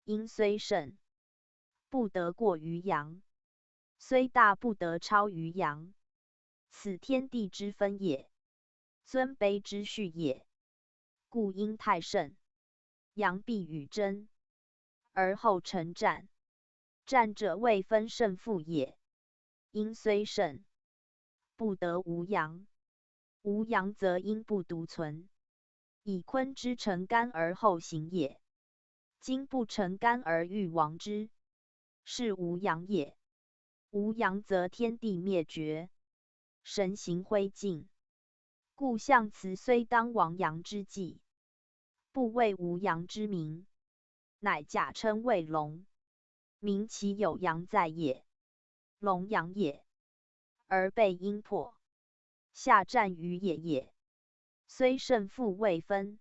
阴虽盛，不得过于阳；虽大，不得超于阳。此天地之分也，尊卑之序也。故阴太盛，阳必与争，而后成战。战者未分胜负也。阴虽盛，不得无阳；无阳则阴不独存，以坤之成干而后行也。今不成干而欲亡之，是无阳也。无阳则天地灭绝，神形灰烬。故象辞虽当亡阳之际，不谓无阳之名，乃假称为龙。名其有阳在也，龙阳也，而被阴破，下战于野也。虽胜负未分，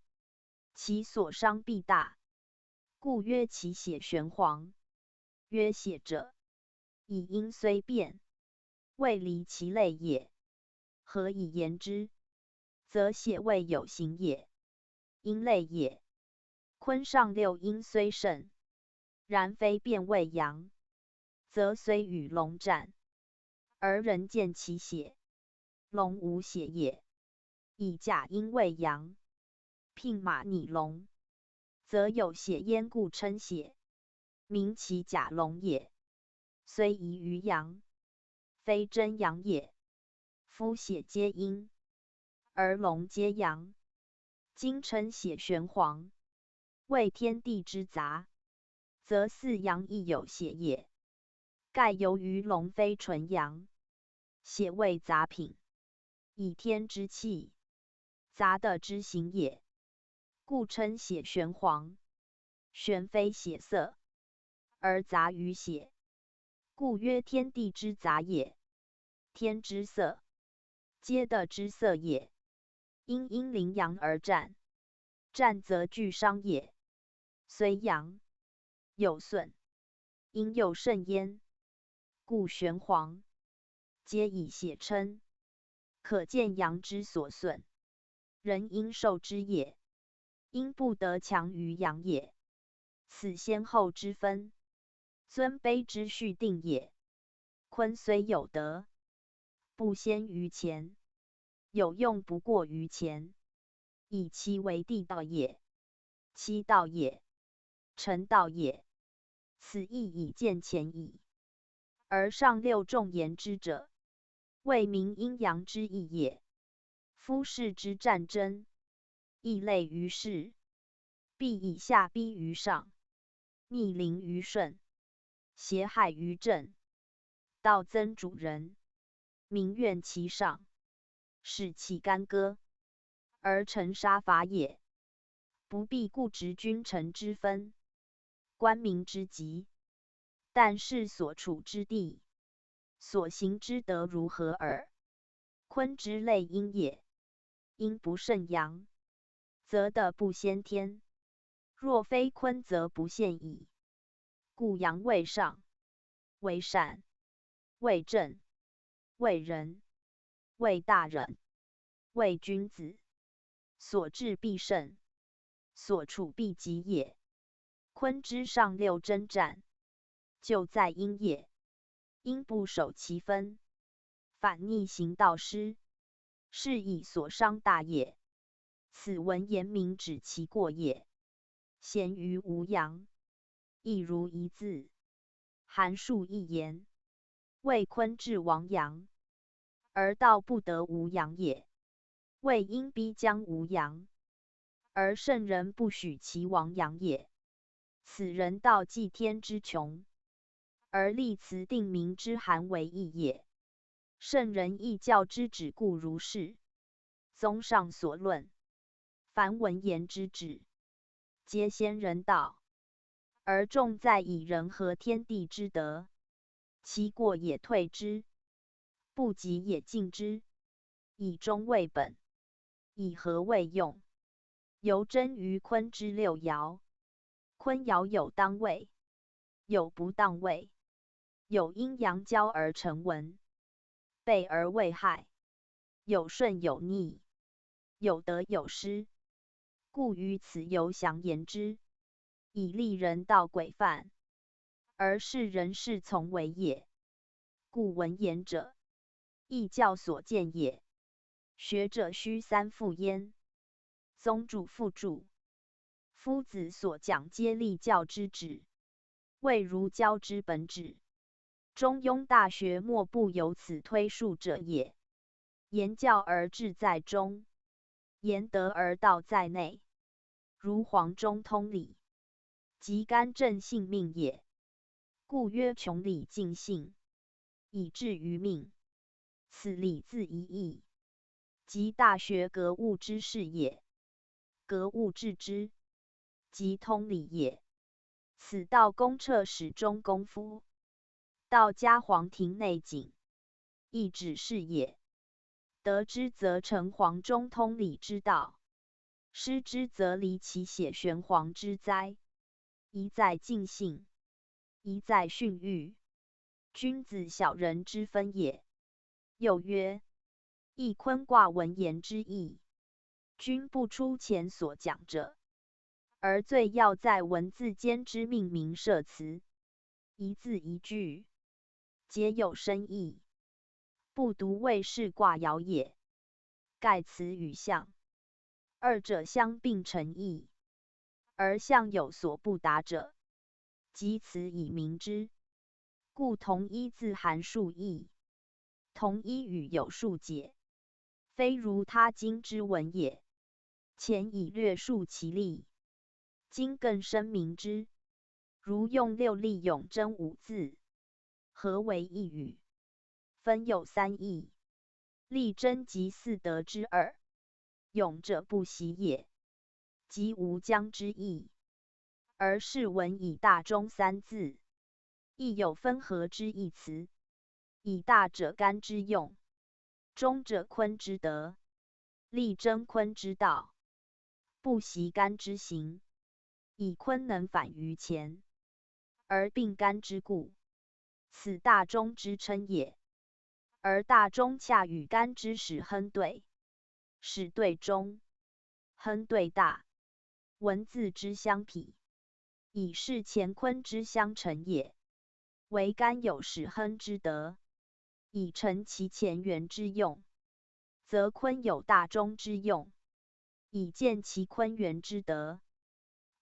其所伤必大，故曰其血玄黄。曰血者，以阴虽变，未离其类也。何以言之？则血未有形也，阴类也。坤上六阴虽盛，然非变为阳，则虽与龙战，而人见其血，龙无血也。以假阴为阳，牝马拟龙，则有血焉，故称血，名其假龙也。虽宜于阳，非真阳也。夫血皆阴，而龙皆阳。今称血玄黄，谓天地之杂，则四阳亦有血也。盖由于龙非纯阳，血为杂品，以天之气，杂的之形也，故称血玄黄。玄非血色，而杂于血，故曰天地之杂也。天之色，皆的之色也。因阴临阳而战，战则俱伤也。虽阳，有损，阴又甚焉，故玄黄，皆以血称。可见阳之所损，人应受之也。阴不得强于阳也。此先后之分，尊卑之序定也。坤虽有德，不先于前，有用不过于前，以其为地道也，期道也，成道也。此亦以见前矣。而上六众言之者，谓明阴阳之义也。夫士之战争，亦类于士，必以下逼于上，逆凌于顺，胁害于正，道增主人，民怨其上，使其干戈，而成杀伐也。不必固执君臣之分，官民之极，但是所处之地，所行之德如何耳？坤之类阴也，阴不胜阳，则德不先天；若非坤，则不现矣。故阳为上，为善，为正，为仁，为大忍，为君子。所至必胜，所处必极也。坤之上六征战，就在阴也。阴不守其分，反逆行道失，是以所伤大也。此文言明指其过也。咸于无阳，亦如一字，函数一言，谓坤至亡阳，而道不得无阳也。谓阴必将无阳，而圣人不许其亡阳也。此人道济天之穷，而立辞定民之含为义也。圣人亦教之止，故如是。综上所论，凡文言之旨，皆先人道，而重在以人和天地之德。其过也退之，不及也进之，以终为本，以和为用。由真于坤之六爻。坤爻有当位，有不当位，有阴阳交而成文，备而未害，有顺有逆，有得有失。故于此由详言之。以立人道规范，而是人事从为也。故文言者，义教所见也。学者须三复焉：宗主、父主、夫子所讲，皆立教之旨，谓儒教之本旨。中庸大学莫不由此推述者也。言教而志在中，言德而道在内。如黄中通理，即干正性命也。故曰穷理尽性，以至于命。此理自一义，即大学格物之事也。格物致知，即通理也。此道公彻始终功夫。道家黄庭内景，亦指是也。得之则成黄中通理之道，失之则离其血玄黄之哉。一在尽性，一在训育，君子小人之分也。又曰：亦坤卦文言之意，君不出前所讲者，而最要在文字间之命名设辞，一字一句，皆有深意，不独谓是卦爻也。盖辞与象，二者相并成义，而象有所不达者，即辞以明之。故同一字含数义，同一语有数解，非如他经之文也。前已略述其例，今更深明之。如用六力永真五字，合为一语，分有三义。力真即四德之二，永者不习也，即无疆之意。而是文以大中三字，亦有分合之意词。以大者干之用，中者坤之德，力争坤之道，不习干之行。以坤能反于前，而并干之故，此大中之称也。而大中恰与干之始亨对，始对中，亨对大，文字之相匹，以是乾坤之相成也。为干有始亨之德，以成其前元之用，则坤有大中之用，以见其坤元之德。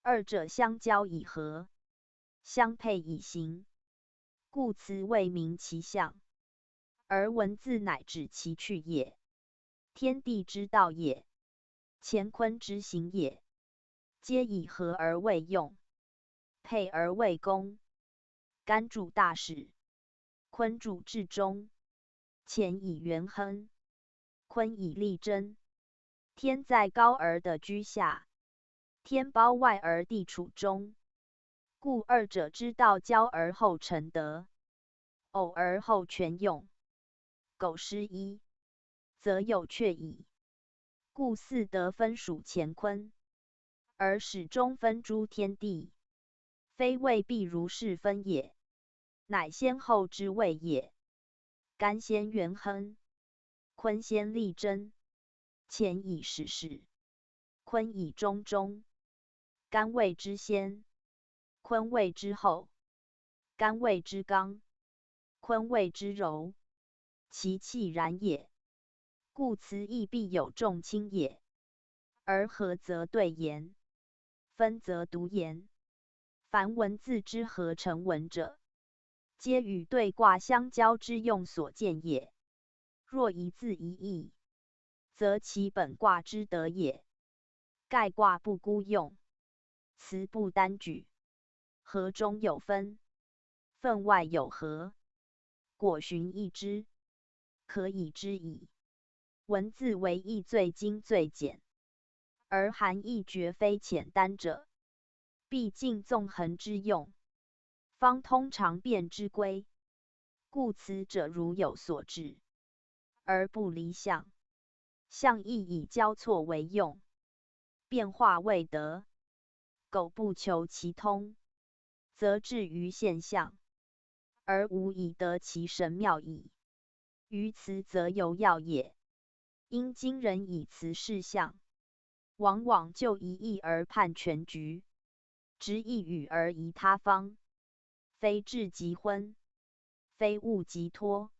二者相交以合，相配以行，故此谓名其象。而文字乃指其去也，天地之道也，乾坤之行也，皆以合而为用，配而为功。干主大始，坤主至终，乾以元亨，坤以利贞。天在高而德居下，天包外而地处中，故二者之道交而后成德，偶而后全用。苟失一，则有却矣。故四德分属乾坤，而始终分诸天地，非未必如是分也，乃先后之谓也。干先元亨，坤先利贞，乾以始始，坤以终终。干谓之先，坤谓之后。干谓之刚，坤谓之柔。其气然也。故辞义必有重轻也。而合则对言，分则独言。凡文字之合成文者，皆与对卦相交之用所见也。若一字一义，则其本卦之德也。盖卦不孤用，辞不单举，合中有分，分外有合，果循义之，可以知矣。文字为义最精最简，而含义绝非简单者，必尽纵横之用，方通常变之规。故此者如有所至，而不离象，象亦以交错为用，变化未得，苟不求其通，则至于现象，而无以得其神妙矣。于此则有要也。因今人以辞事象，往往就一义而判全局，知一语而宜他方，非志即昏，非物即脱，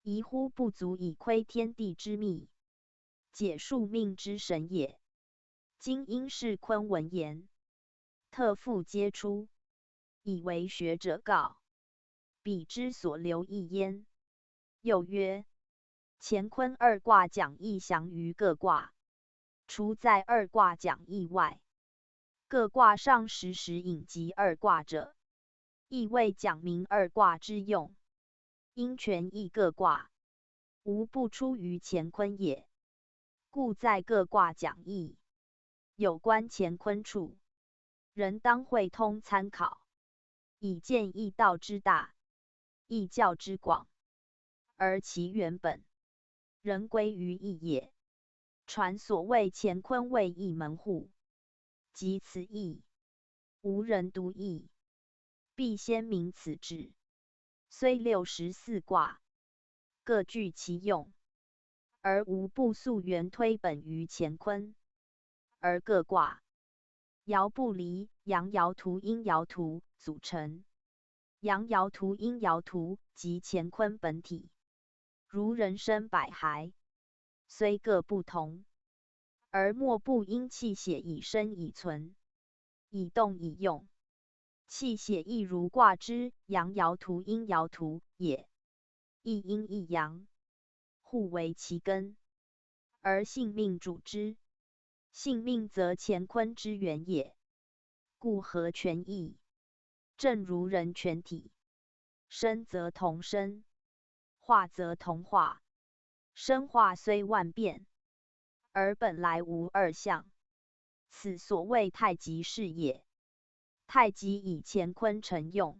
宜乎不足以窥天地之秘，解数命之神也。今因是坤闻言，特复皆出，以为学者告，彼之所留意焉。又曰：乾坤二卦讲义详于各卦，除在二卦讲义外，各卦上时时引及二卦者，亦未讲明二卦之用。因权益各卦，无不出于乾坤也。故在各卦讲义，有关乾坤处，人当会通参考，以见义道之大，义教之广，而其原本，人归于义也。传所谓乾坤为义门户，即此义，无人独义，必先明此志。虽64卦，各具其用，而无不溯源推本于乾坤。而各卦，爻不离阳爻图、阴爻图组成，阳爻图、阴爻图即乾坤本体。如人生百骸，虽各不同，而莫不因气血以生以存，以动以用。气血亦如卦之阳爻图、阴爻图也，一阴一阳，互为其根，而性命主之。性命则乾坤之源也，故合全义。正如人全体，生则同生，化则同化。生化虽万变，而本来无二象，此所谓太极是也。太极以乾坤成用，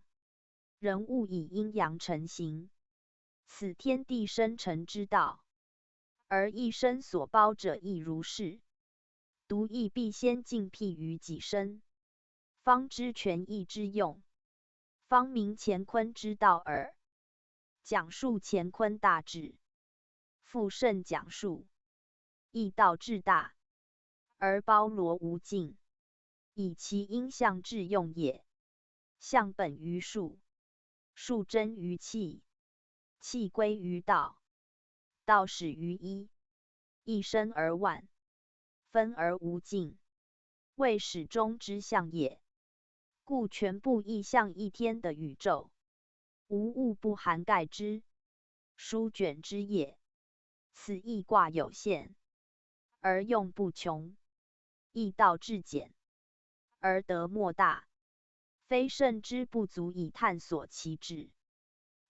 人物以阴阳成形，此天地生成之道。而一身所包者亦如是，独义必先尽辟于己身，方知全义之用，方明乾坤之道耳。讲述乾坤大志，复甚讲述，义道至大，而包罗无尽，以其因象致用也。象本于数，数真于气，气归于道，道始于一，一生而万，分而无尽，谓始终之象也。故全部意象一天的宇宙，无物不涵盖之，书卷之也。此义卦有限，而用不穷；义道至简，而德莫大。非圣之不足以探索其志，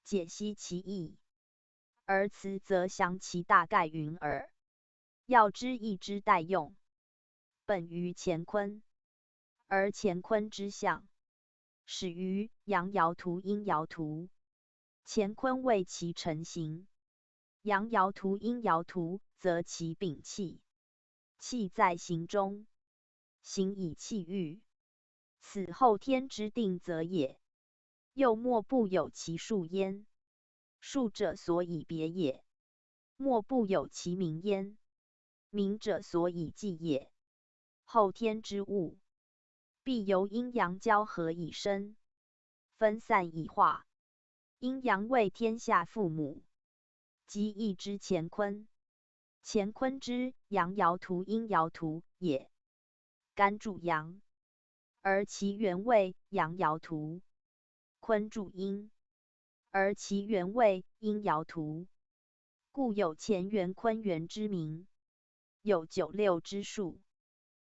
解析其意，而辞则详其大概云耳。要知义之代用，本于乾坤，而乾坤之象，始于阳爻图、阴爻图。乾坤为其成形，阳爻图、阴爻图则其秉气，气在形中，形以气喻，此后天之定则也。又莫不有其数焉，数者所以别也；莫不有其名焉，名者所以记也。后天之物，必由阴阳交合以生，分散以化。阴阳为天下父母，即义之乾坤，乾坤之阳爻图、阴爻图也。干主阳，而其原为阳爻图；坤主阴，而其原为阴爻图。故有乾元、坤元之名，有96之数，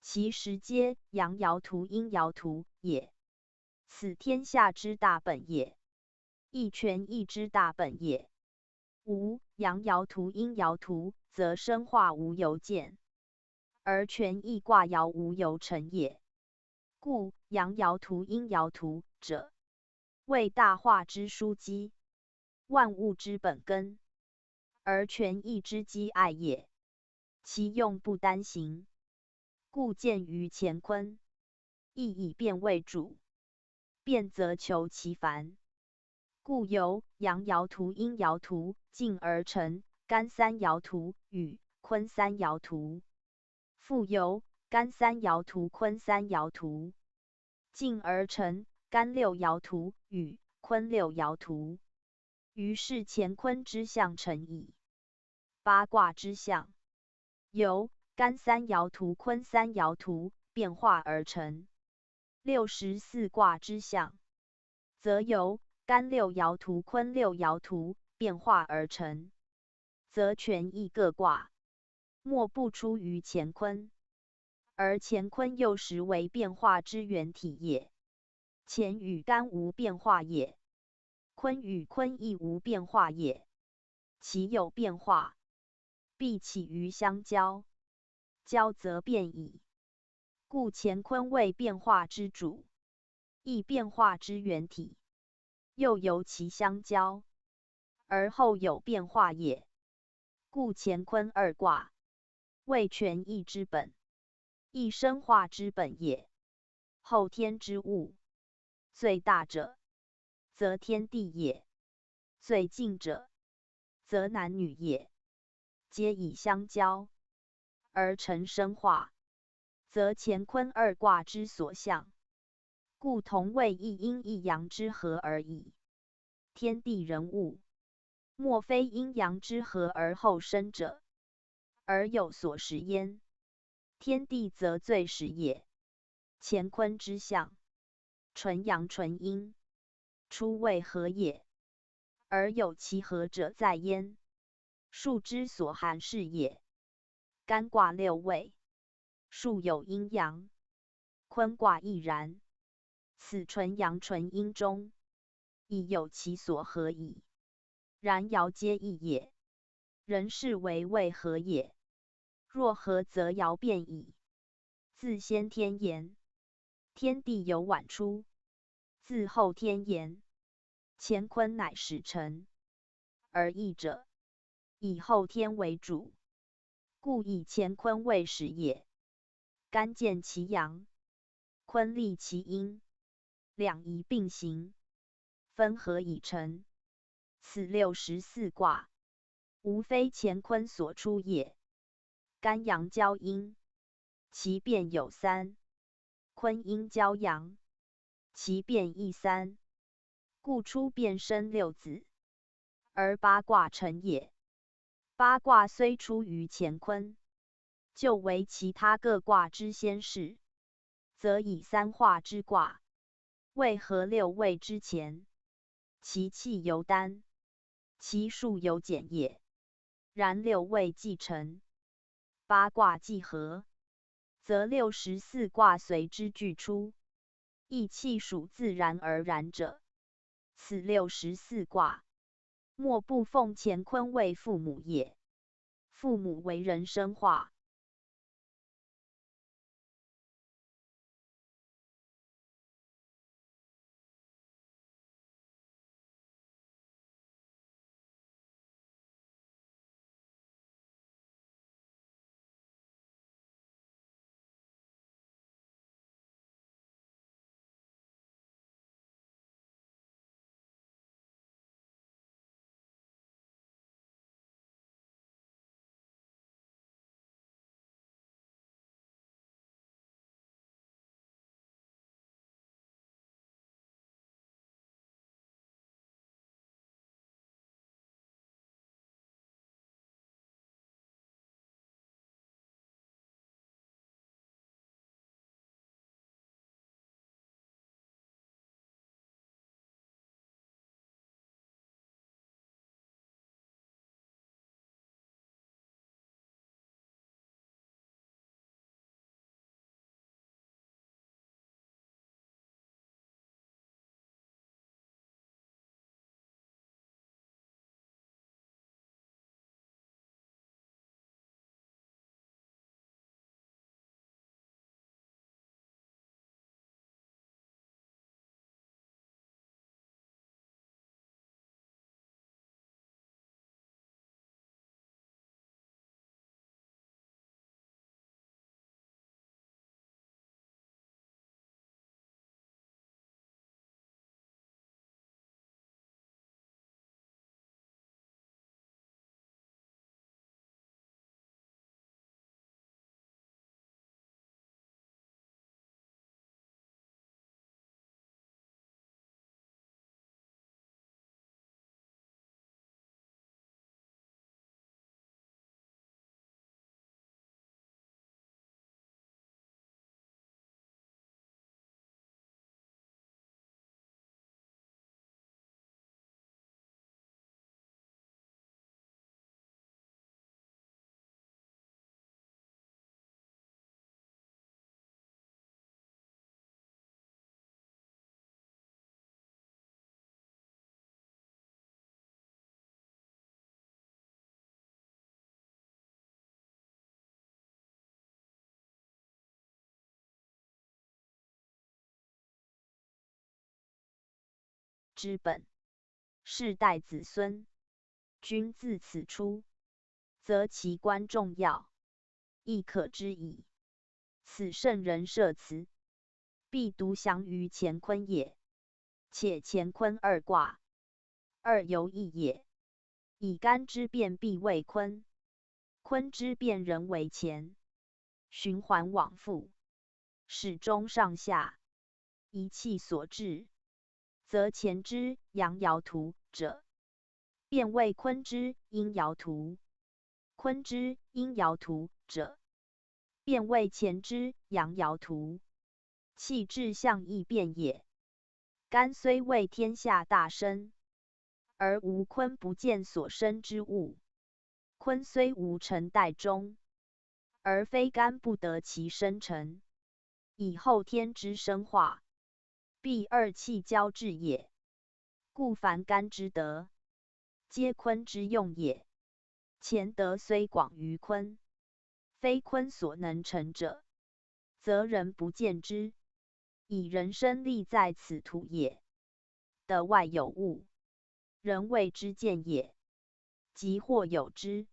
其实皆阳爻图、阴爻图也。此天下之大本也，亦权益之大本也。无阳爻图、阴爻图，则生化无由见，而权益卦爻无由成也。故阳爻图、阴爻图者，为大化之枢机，万物之本根，而权益之基爱也。其用不单行，故见于乾坤，亦以变为主。变则求其繁，故由阳爻图、阴爻图进而成干三爻图与坤三爻图，复由干三爻图、坤三爻图进而成干六爻图与坤六爻图。于是乾坤之象成矣。八卦之象由干三爻图、坤三爻图变化而成。64卦之象则由干六爻图、坤六爻图变化而成，则权益各卦莫不出于乾坤，而乾坤又实为变化之原体也。乾与干无变化也，坤与坤亦无变化也。其有变化，必起于相交，交则变矣。故乾坤为变化之主，亦变化之原体，又由其相交，而后有变化也。故乾坤二卦为权益之本，亦生化之本也。后天之物，最大者，则天地也；最近者，则男女也。皆以相交而成生化，则乾坤二卦之所向，故同谓一阴一阳之和而已。天地人物，莫非阴阳之和而后生者，而有所实焉。天地则最始也。乾坤之象，纯阳纯阴，初为和也，而有其和者在焉，数之所含是也。干卦六位，数有阴阳，坤卦亦然。此纯阳纯阴中，亦有其所合矣。然爻皆异也，人是为未合也。若合则爻变矣。自先天言，天地有晚出；自后天言，乾坤乃始成。而异者，以后天为主，故以乾坤为始也。干见其阳，坤利其阴，两仪并行，分合已成。此64卦，无非乾坤所出也。干阳交阴，其变有三；坤阴交阳，其变亦三。故出变生六子，而八卦成也。八卦虽出于乾坤，就为其他各卦之先世，则以三化之卦，为合六位之前，其气犹单，其数犹简也。然六位既成，八卦既合，则64卦随之俱出，亦气属自然而然者。此64卦，莫不奉乾坤为父母也。父母为人生化。之本，世代子孙，均自此出，则其观重要，亦可知矣。此圣人设辞，必独详于乾坤也。且乾坤二卦，二游异也。以干之变必为坤，坤之变人为乾，循环往复，始终上下，一气所至，则乾之阳爻图者，变为坤之阴爻图；坤之阴爻图者，变为乾之阳爻图。气至象亦变也。干虽为天下大生，而无坤不见所生之物；坤虽无成代终，而非干不得其生成，以后天之生化，必二气交至也。故凡干之德，皆坤之用也。乾德虽广于坤，非坤所能成者，则人不见之，以人生立在此土也。德外有物，人谓之见也。即或有之，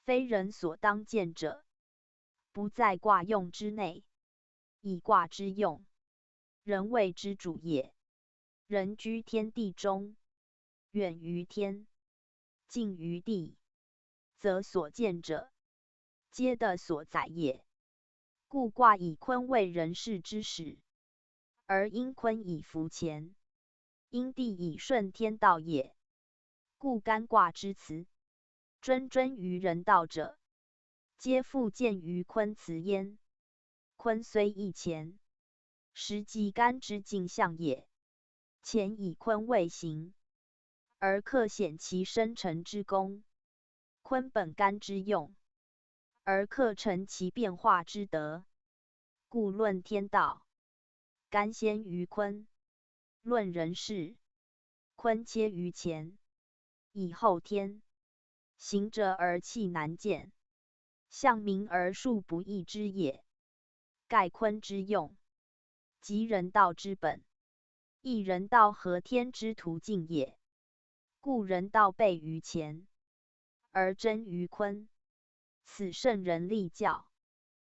非人所当见者，不在卦用之内，以卦之用，人谓之主也。人居天地中，远于天，近于地，则所见者，皆的所载也。故卦以坤为人事之始，而因坤以服乾，因地以顺天道也。故干卦之辞，谆于人道者，皆复见于坤辞焉。坤虽易乾，实即干之镜象也。乾以坤为形，而克显其生成之功；坤本干之用，而克成其变化之德。故论天道，干先于坤；论人事，坤切于乾，以后天。行者而气难见，象明而数不易之也。盖坤之用，即人道之本，亦人道合天之途径也。故人道备于乾，而真于坤。此圣人立教，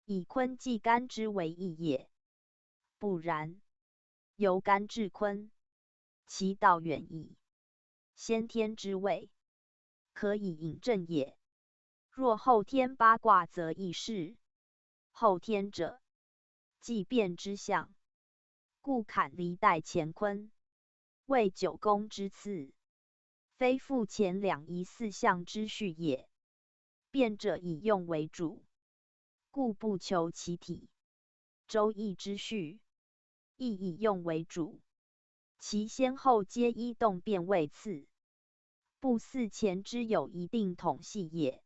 以坤济干之为义也。不然，由干至坤，其道远矣。先天之谓，可以引证也。若后天八卦，则易事。后天者，即变之象，故坎离代乾坤，为九宫之次，非复前两仪四象之序也。变者以用为主，故不求其体。周易之序，亦以用为主，其先后皆依动变为次，不似前之有一定统系也。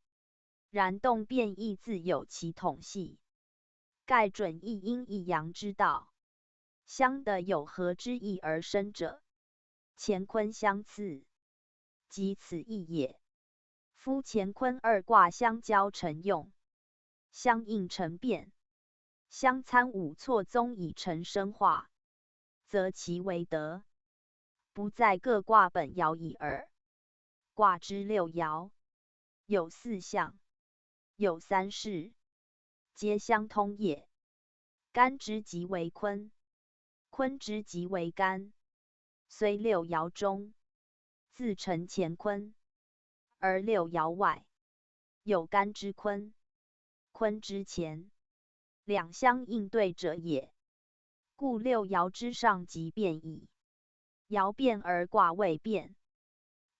然动变亦自有其统系，盖准一阴一阳之道，相得有合之意而生者，乾坤相次，即此意也。夫乾坤二卦相交成用，相应成变，相参五错综以成生化，则其为德，不在各卦本爻已耳。卦之六爻，有四象，有三势，皆相通也。干之极为坤，坤之极为干，虽六爻中，自成乾坤，而六爻外，有干之坤，坤之乾，两相应对者也。故六爻之上即变矣。爻变而卦未变，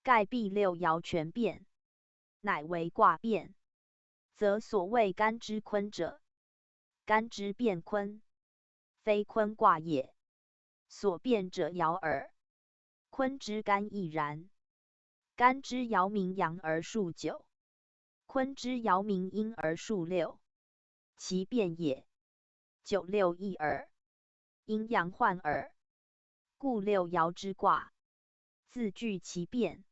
盖必六爻全变，乃为卦变。则所谓干之坤者，干之变坤，非坤卦也，所变者爻耳。坤之干亦然。干之爻名阳而数九，坤之爻名阴而数六，其变也，九六一耳，阴阳换耳。故六爻之卦，自具其变，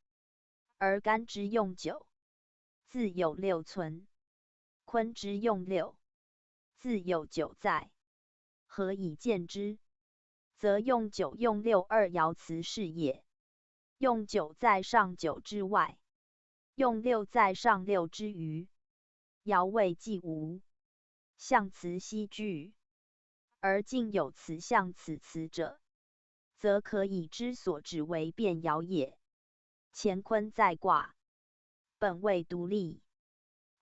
而干之用九，自有六存；坤之用六，自有九在。何以见之？则用九用六二爻辞是也。用9在上9之外，用6在上6之余，爻位既无，象辞悉具，而竟有此象此辞者，则可以之所指为变爻也。乾坤在卦，本位独立，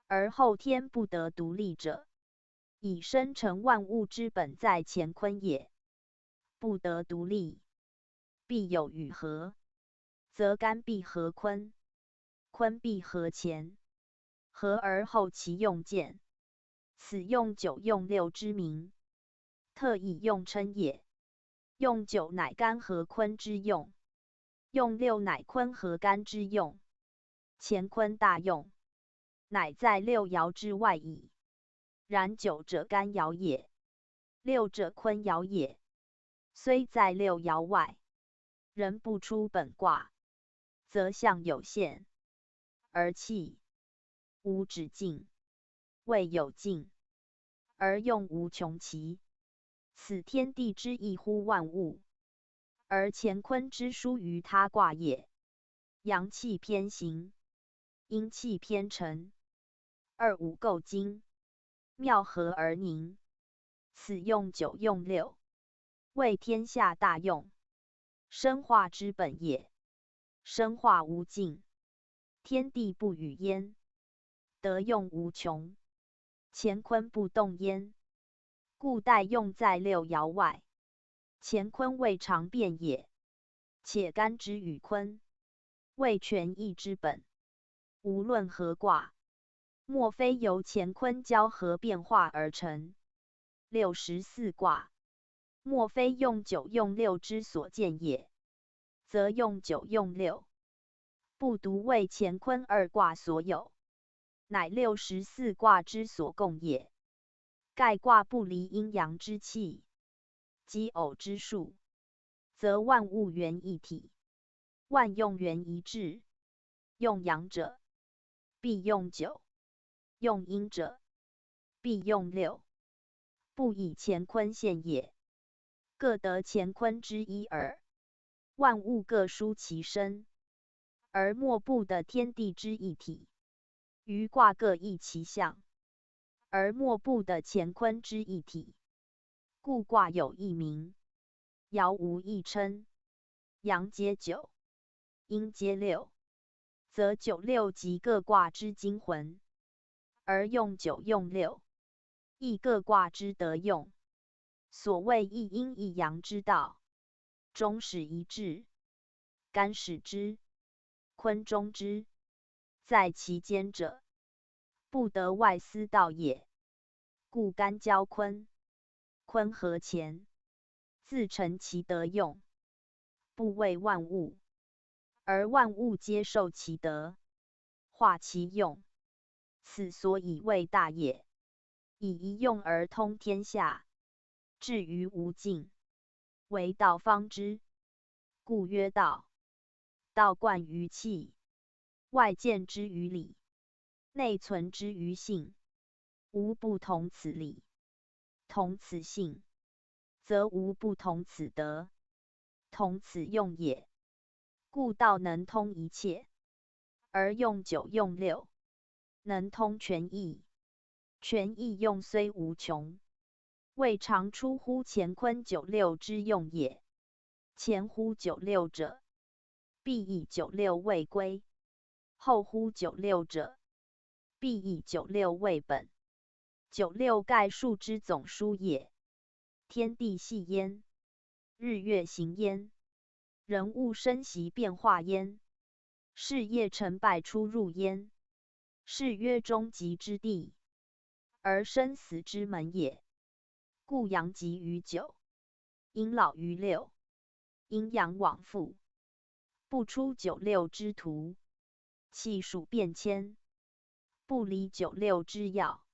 而后天不得独立者，以生成万物之本在乾坤也。不得独立，必有与合，则干必合坤，坤必合乾，合而后其用见，此用9用6之名，特以用称也。用9乃干合坤之用，用6乃坤合干之用。乾坤大用，乃在6爻之外矣。然9者干爻也，6者坤爻也，虽在6爻外，仍不出本卦，则象有限，而气无止境，谓有尽，而用无穷奇。此天地之义乎万物，而乾坤之殊于他卦也。阳气偏行，阴气偏沉，二五构精，妙合而凝。此用9用6，为天下大用，生化之本也。生化无尽，天地不与焉，得用无穷，乾坤不动焉，故待用在6爻外。乾坤未尝变也，且干之与坤，为权益之本。无论何卦，莫非由乾坤交合变化而成。64卦，莫非用9用6之所见也，则用9用6，不独为乾坤2卦所有，乃64卦之所共也。盖卦不离阴阳之气，奇偶之数，则万物原一体，万用原一致。用阳者，必用9；用阴者，必用6。不以乾坤现也，各得乾坤之一耳。万物各殊其身，而莫不得天地之一体。余卦各异其象，而莫不得乾坤之一体。故卦有异名，爻无异称。阳皆9，阴皆6，则9、6即各卦之精魂，而用9用6，亦各卦之得用。所谓一阴一阳之道，中始一致，干始之，坤终之，在其间者，不得外思道也。故干交坤，坤合乾，自成其德用，不为万物，而万物皆受其德，化其用。此所以谓大也。以一用而通天下，至于无尽，为道方知，故曰道。道贯于气，外见之于理，内存之于性。无不同此理，同此性，则无不同此德，同此用也。故道能通一切，而用9用6，能通全意。全意用虽无穷，未尝出乎乾坤9、6之用也。前乎9、6者，必以9、6为归；后乎9、6者，必以9、6为本。9、6盖数之总数也。天地系焉，日月行焉，人物生息变化焉，事业成败出入焉，是曰终极之地，而生死之门也。故阳极于9，阴老于6，阴阳往复，不出9、6之途。气数变迁，不离9、6之要，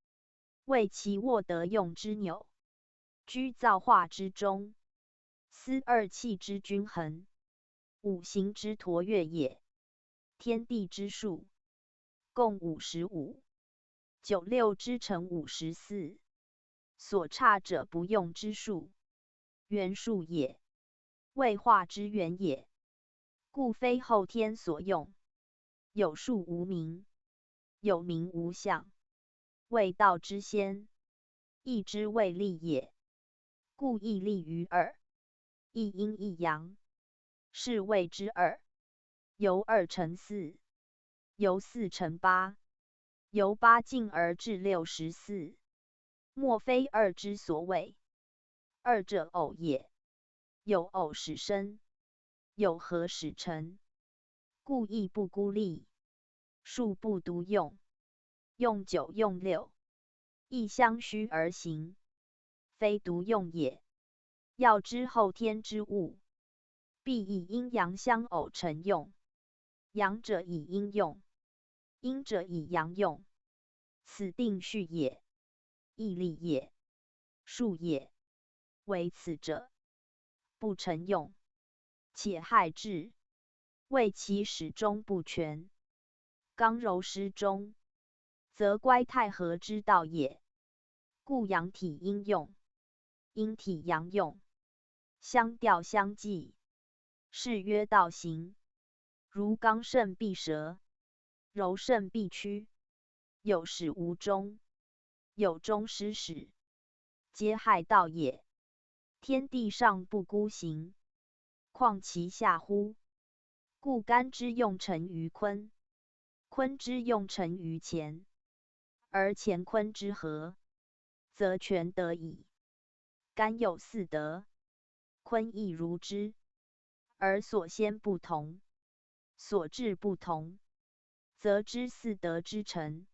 为其握得用之纽，居造化之中，司二气之均衡，五行之陀跃也。天地之数，共55，9、6之成54，所差者不用之数，元数也，谓化之源也。故非后天所用。有数无名，有名无相，谓道之先，义之谓利也。故义利于二，一阴一阳，是谓之二。由二乘四，由四乘八，由八进而至64。莫非二之所谓。二者偶也，有偶始生，有合始成。故义不孤立，数不独用，用九用六，亦相虚而行，非独用也。要知后天之物，必以阴阳相偶成用。阳者以阴用，阴者以阳用，此定序也，义利也，数也。为此者，不成用，且害之，谓其始终不全。刚柔失中，则乖太和之道也。故阳体阴用，阴体阳用，相调相济，是曰道行。如刚胜必折，柔胜必屈，有始无终，有终失始，皆害道也。天地上不孤行，况其下乎？故干之用成于坤，坤之用成于乾，而乾坤之和，则全得矣。干有四德，坤亦如之，而所先不同，所至不同，则知四德之成，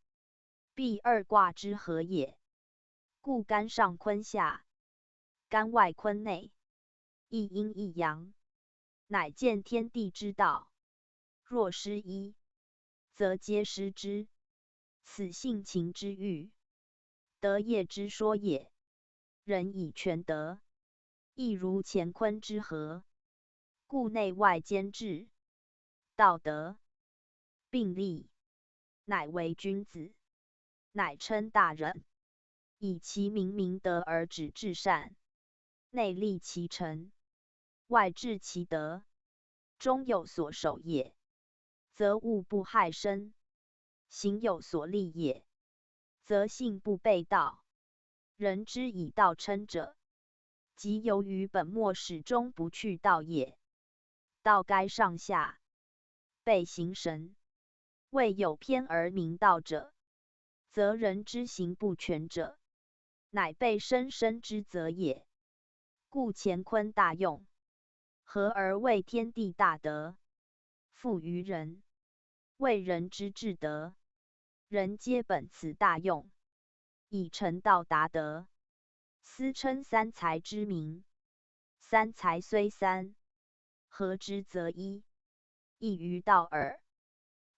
必二卦之和也。故干上坤下，干外坤内，一阴一阳，乃见天地之道。若失一，则皆失之。此性情之欲，德业之说也。人以全德，亦如乾坤之和，故内外兼治，道德并立，乃为君子，乃称大人。以其明明德而止至善，内立其诚，外治其德，中有所守也，则物不害身；行有所立也，则性不悖道。人之以道称者，即由于本末始终不去道也。道该上下，备形神。未有偏而明道者，则人之行不全者，乃被生生之责也。故乾坤大用，和而为天地大德，复于人，为人之至德。人皆本此大用，以成道达德。斯称三才之名。三才虽三，合之则一，异于道耳，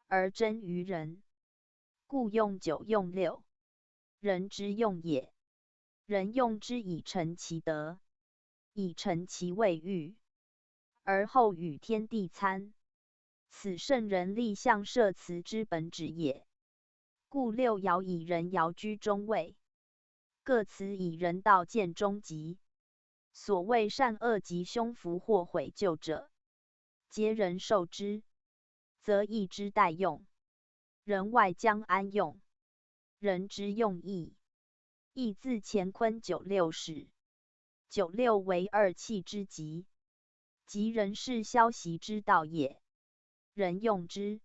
而真于人。故用九用六，人之用也。人用之以成其德，以成其谓欲，而后与天地参。此圣人立象摄辞之本旨也。故六爻以人爻居中位，各辞以人道见终极。所谓善恶吉凶福祸毁救者，皆人受之，则义之待用。人外将安用？人之用义，义自乾坤九六始。九六为二气之极，即人事消息之道也。人用之，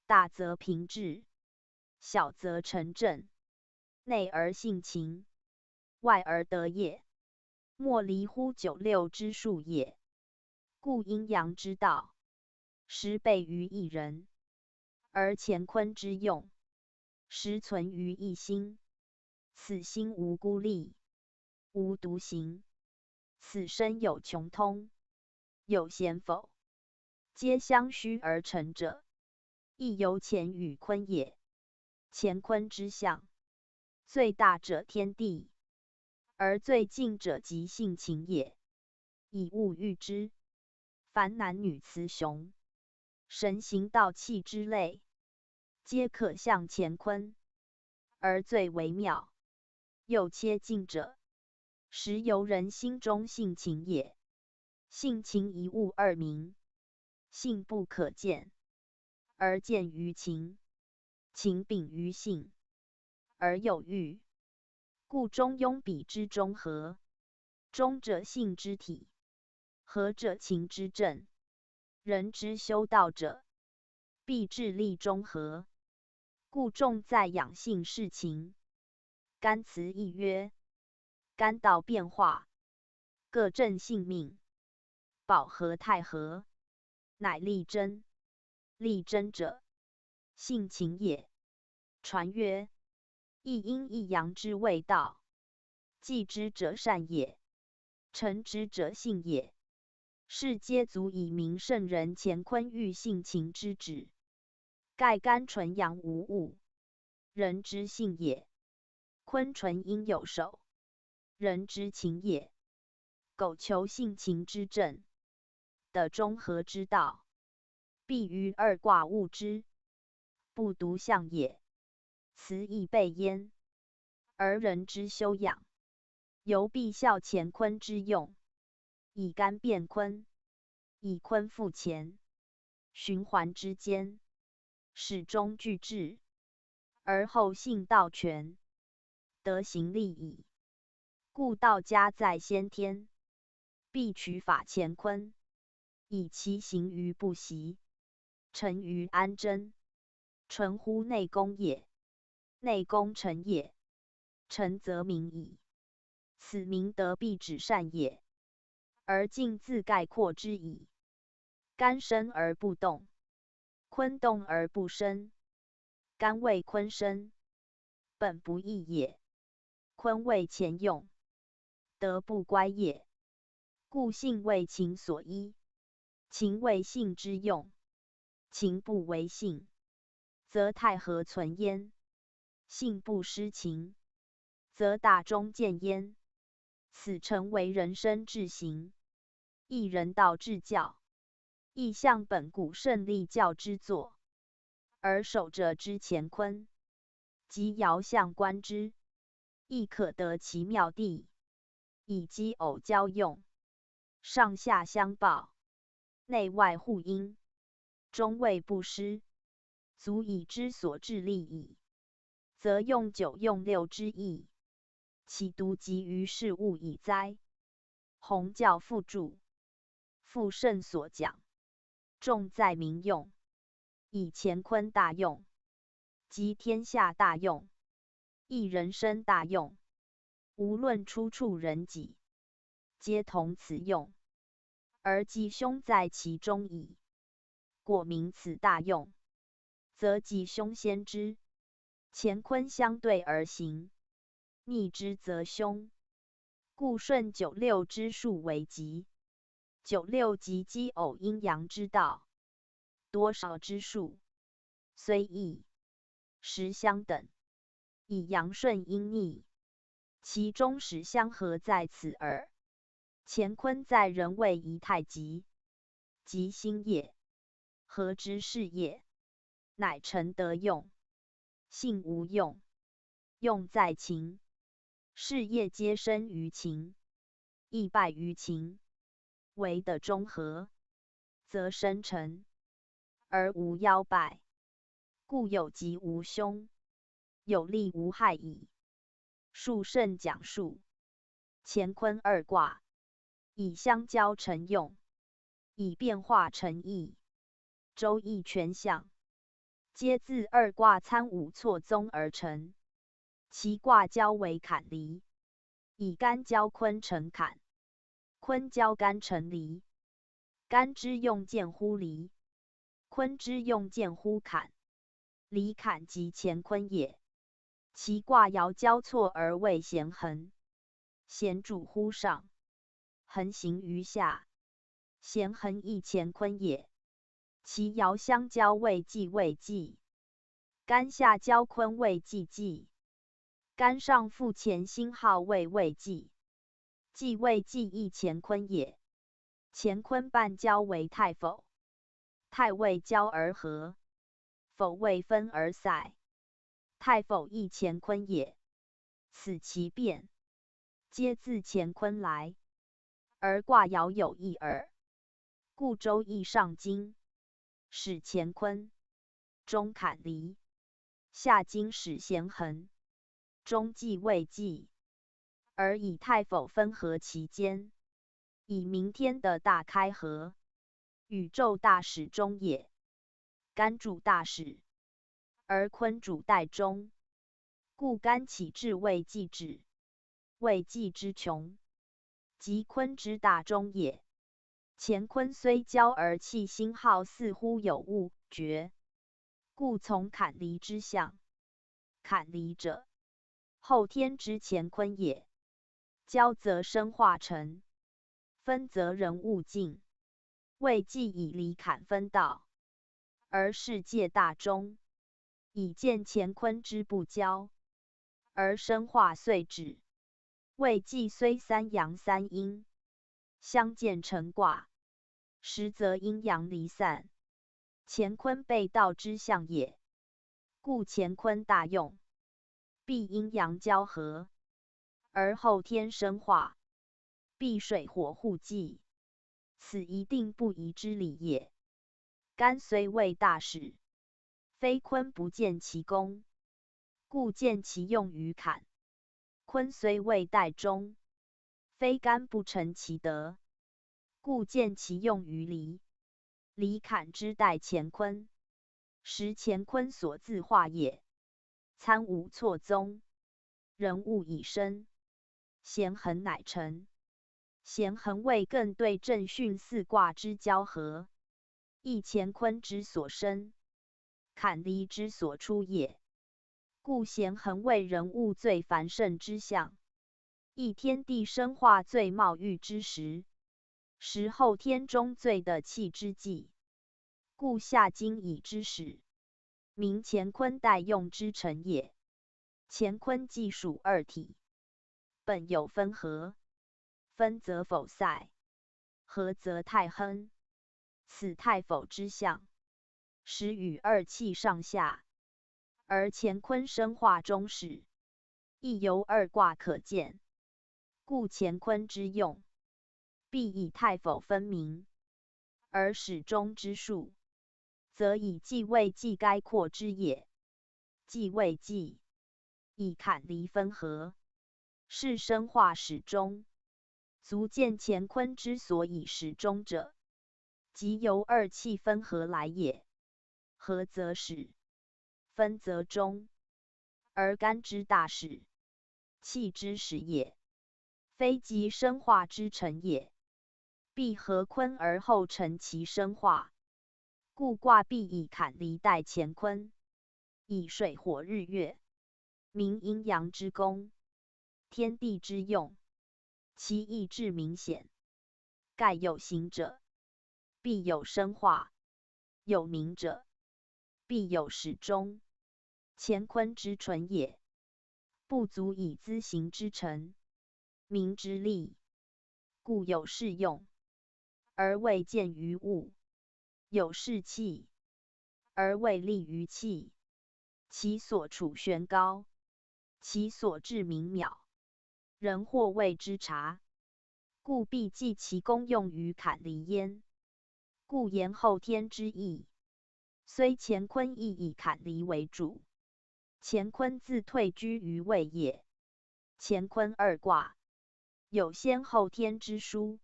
大则平治，小则成正，内而性情，外而德业，莫离乎九六之数也。故阴阳之道，实备于一人，而乾坤之用，实存于一心。此心无孤立，无独行，此身有穷通，有贤否，皆相虚而成者，亦由乾与坤也。乾坤之象，最大者天地，而最近者即性情也。以物喻之，凡男女雌雄，神形道气之类，皆可象乾坤，而最为妙，又切近者，实由人心中性情也。性情一物二名，性不可见，而见于情；情秉于性，而有欲。故中庸比之中和。中者性之体，和者情之正。人之修道者，必致力中和。故重在养性事情。干辞亦曰：干道变化，各正性命，保和泰和，乃立真。立真者，性情也。传曰：一阴一阳之谓道，继之者善也，成之者性也。是皆足以明圣人乾坤欲性情之旨。盖干纯阳无物，人之性也；坤纯阴有守，人之情也。苟求性情之正，得中和之道，必于二卦悟之，不独象也。此以备焉。而人之修养，犹必效乾坤之用，以干变坤，以坤复乾，循环之间，始终俱至，而后性道全，德行立矣。故道家在先天，必取法乾坤，以其行于不习，成于安贞，纯乎内功也。内功成也，成则明矣。此明德必指善也，而尽自概括之矣。干生而不动，坤动而不生。干为坤生，本不义也；坤为乾用，德不乖也。故性为情所依，情为性之用。情不为性，则泰和存焉；性不失情，则大中见焉。此诚为人生至行，亦人道至教，亦象本古圣立教之作。而守者之乾坤，即遥相观之，亦可得其妙谛。以奇偶交用，上下相报，内外互因，中谓不失，足以知所至利矣。则用九用六之意，岂独急于事物矣哉？弘教复著，复圣所讲，重在民用，以乾坤大用，即天下大用，亦人生大用。无论出处人己，皆同此用，而吉凶在其中矣。果明此大用，则吉凶先知，乾坤相对而行，逆之则凶。故顺九六之数为吉。九六即奇偶阴阳之道，多少之数，虽异，实相等，以阳顺阴逆，其中始相合在此耳。乾坤在人谓宜太极，极心也。和之事业，乃成德用。性无用，用在情。事业皆生于情，亦败于情。唯的中和，则生成，而无夭败。故有吉无凶，有利无害矣。述圣讲述，乾坤二卦，以相交成用，以变化成义。周易全象，皆自二卦参五错综而成。其卦交为坎离，以干交坤成坎，坤交干成离。干之用见乎离，坤之用见乎坎。离坎即乾坤也。其卦爻交错而为咸恒，咸主乎上，恒行于下。咸恒亦乾坤也。其爻相交谓济谓济，干下交坤谓济济。干上复乾星号谓谓济，济谓济亦乾坤也。乾坤半交为泰否，泰谓交而合，否谓分而塞。泰否亦乾坤也。此其变，皆自乾坤来，而卦爻有异耳。故周易上经始乾坤，中坎离，下经始咸恒，中继未继，而以太否分合其间，以明天的大开合，宇宙大始终也。干主大始，而坤主代中，故干起至未继止，未继之穷，即坤之大中也。乾坤虽交而气星号似乎有物绝，故从坎离之象。坎离者，后天之乾坤也。交则生化成，分则人物尽。未继以离坎分道，而世界大中，以见乾坤之不交，而生化遂止。未继虽三阳三阴，相见成卦，实则阴阳离散，乾坤背道之象也。故乾坤大用，必阴阳交合，而后天生化，必水火互济，此一定不移之理也。干虽未大始，非坤不见其功，故见其用于坎；坤虽未代中，非干不成其德，故见其用于离。离坎之代乾坤，实乾坤所自化也。参无错综，人物以生，咸恒乃成。咸恒谓更对正巽四卦之交合，亦乾坤之所生，坎离之所出也。故咸恒为人物最繁盛之象，亦天地生化最茂育之时，时后天中最的气之际。故下经以之始，名乾坤代用之成也。乾坤既属二体，本有分合，分则否塞，合则太亨。此太否之象，始与二气上下，而乾坤生化中始，亦由二卦可见。故乾坤之用，必以太否分明，而始终之数，则以继未继概括之也。继未继，以坎离分合，是生化始终，足见乾坤之所以始终者，即由二气分合来也。合则始，分则终，而干之大始，气之始也，非即生化之成也。必合坤而后成其生化，故卦必以坎离代乾坤，以水火日月，明阴阳之功，天地之用，其意至明显。盖有形者，必有生化；有名者，必有始终。乾坤之纯也，不足以资形之成，名之利，故有事用，而未见于物；有事气，而未立于气。其所处悬高，其所至明渺，人或谓之察，故必记其功用于坎离焉。故言后天之意，虽乾坤亦以坎离为主，乾坤自退居于位也。乾坤二卦，有先后天之殊，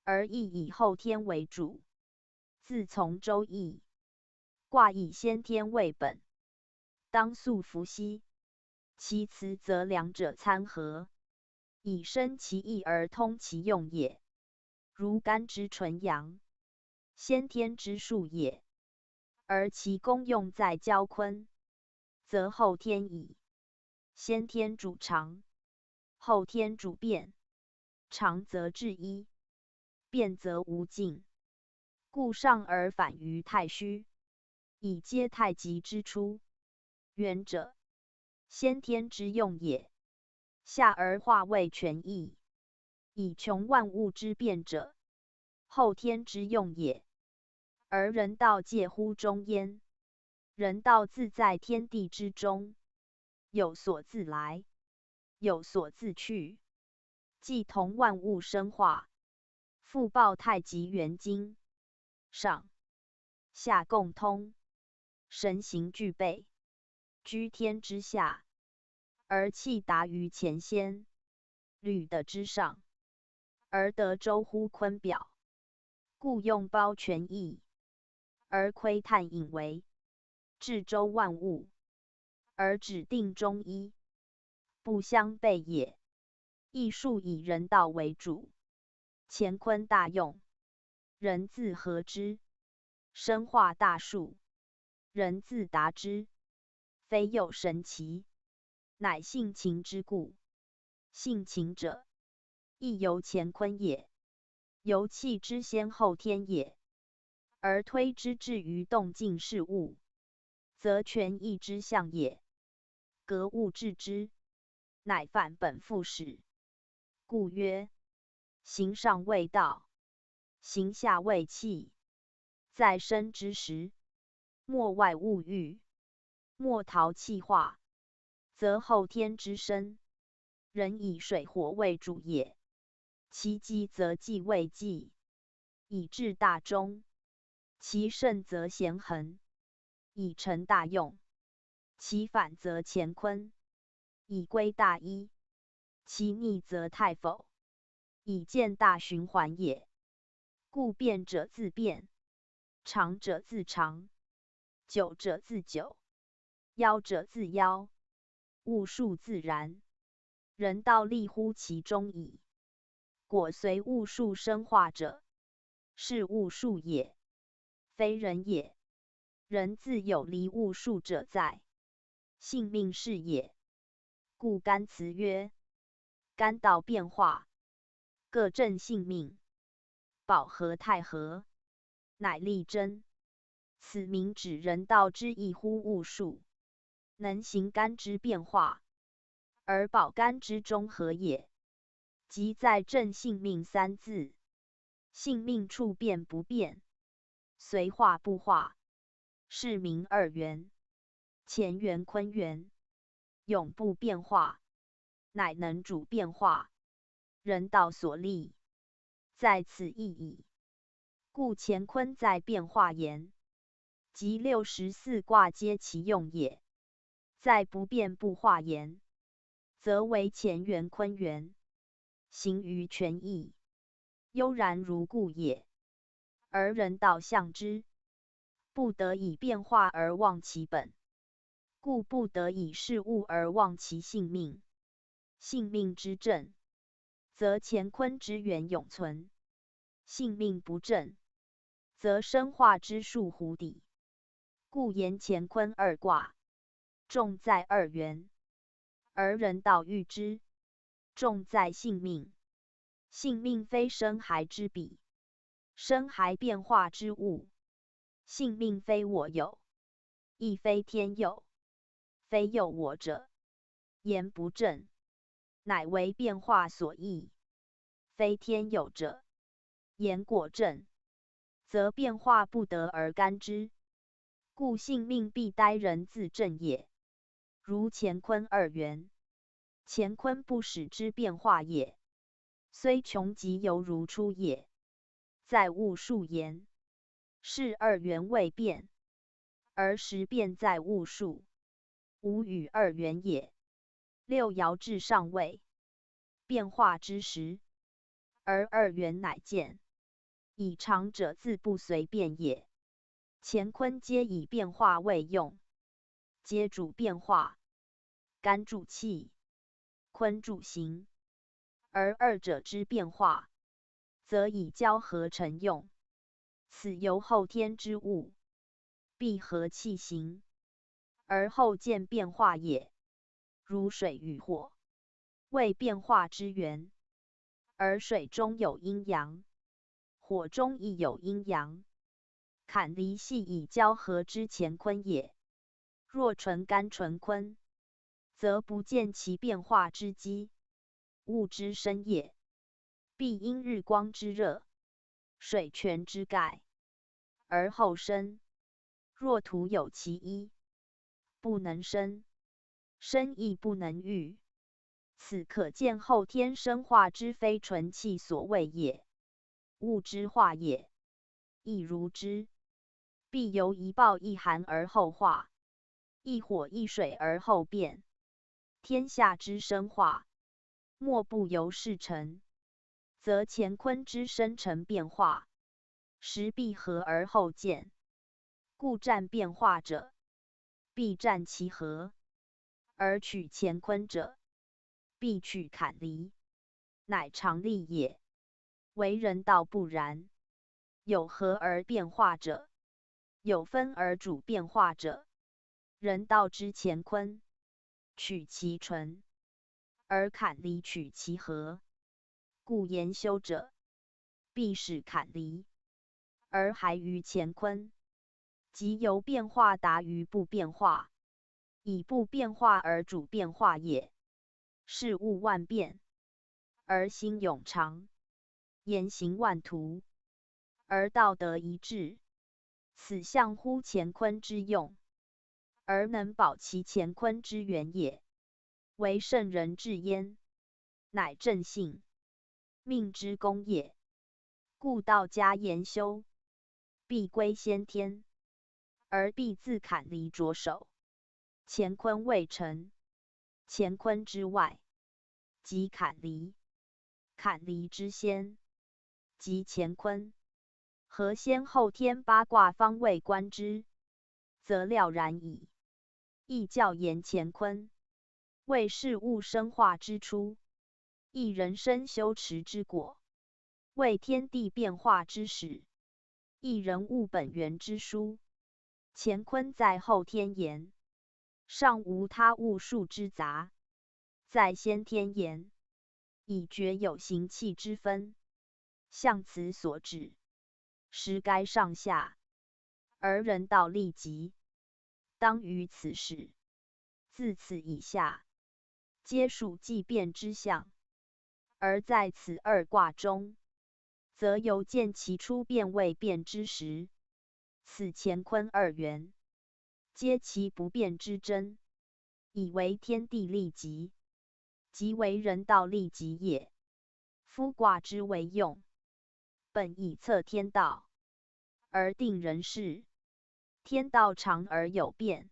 而亦以后天为主。自从周易，卦以先天为本，当素伏羲。其辞则两者参合，以生其意而通其用也。如干之纯阳，先天之数也，而其功用在交坤，则后天矣。先天主长，后天主变，长则至一，变则无尽，故上而反于太虚，以接太极之出。元者，先天之用也；下而化为全意，以穷万物之变者，后天之用也。而人道介乎中焉，人道自在天地之中，有所自来，有所自去，既同万物生化，复报太极元精。上下共通，神形具备，居天之下，而气达于前先，履的之上，而得周乎坤表，故用包全义，而窥探隐为，治周万物，而指定中一，不相悖也。艺术以人道为主，乾坤大用，人自合之；生化大术，人自达之。非有神奇，乃性情之故。性情者，亦由乾坤也，由气之先后天也。而推之至于动静事物，则权意之象也。格物致之，乃反本复始。故曰：形上谓道，形下谓气。在生之时，莫外物欲，莫逃气化，则后天之生，人以水火为主也。其积则济为济，以治大中；其盛则咸恒，以成大用；其反则乾坤，以归大一；其逆则太否，以见大循环也。故变者自变，长者自长，久者自久，夭者自夭，物数自然，人道立乎其中矣。果随物数生化者，是物数也，非人也。人自有离物数者在，性命是也。故干辞曰：干道变化，各正性命，保和泰和，乃立真。此名指人道之异乎物数，能行干之变化，而保干之中和也。即在正性命三字，性命处变不变，随化不化，是名二元。乾元坤元，永不变化，乃能主变化，人道所立，在此意矣。故乾坤在变化言，即64卦皆其用也。在不变不化言，则为乾元坤元，行于权义，悠然如故也。而人道象之，不得以变化而忘其本，故不得以事物而忘其性命。性命之正，则乾坤之元永存；性命不正，则生化之术糊底。故言乾坤二卦，重在二元；而人道遇之，重在性命。性命非生骸之比，生骸变化之物；性命非我有，亦非天有，非有我者，言不正，乃为变化所役；非天有者，言果正，则变化不得而干之。故性命必待人自正也。如乾坤二元，乾坤不使之变化也，虽穷极犹如初也。在物数言，是二元未变，而时变在物数，无与二元也。六爻至上位，变化之时，而二元乃见，以长者自不随变也。乾坤皆以变化为用，皆主变化，干主气，坤主形。而二者之变化，则以交合成用。此由后天之物，必合气形，而后见变化也。如水与火，为变化之源，而水中有阴阳，火中亦有阴阳。坎离系以交合之乾坤也。若纯干纯坤，则不见其变化之机，物之生也，必因日光之热，水泉之盖，而后生。若徒有其一，不能生，生亦不能育。此可见后天生化之非纯气所为也。物之化也，亦如之。必由一暴一寒而后化，一火一水而后变。天下之生化，莫不由是成，则乾坤之生成变化，时必合而后见。故占变化者，必占其合；而取乾坤者，必取坎离，乃常理也。为人道不然，有合而变化者，有分而主变化者。人道之乾坤，取其纯，而坎离取其合。故研修者，必使坎离，而还于乾坤，即由变化达于不变化，以不变化而主变化也。事物万变，而心永长；言行万途，而道德一致。此象乎乾坤之用，而能保其乾坤之源也。为圣人治焉，乃正性，命之功也。故道家研修，必归先天，而必自坎离着手。乾坤未成，乾坤之外，即坎离；坎离之先，即乾坤。合先后天八卦方位观之，则了然矣。亦教言乾坤，为事物生化之初，亦人生修持之果，为天地变化之始，亦人物本源之书。乾坤在后天言，尚无他物数之杂；在先天言，已觉有形气之分，向此所指，实该上下。而人道立极，当于此时，自此以下，皆属既变之象。而在此二卦中，则犹见其初变未变之时。此乾坤二元，皆其不变之真，以为天地立极，即为人道立极也。夫卦之为用，本以测天道，而定人事。天道长而有变，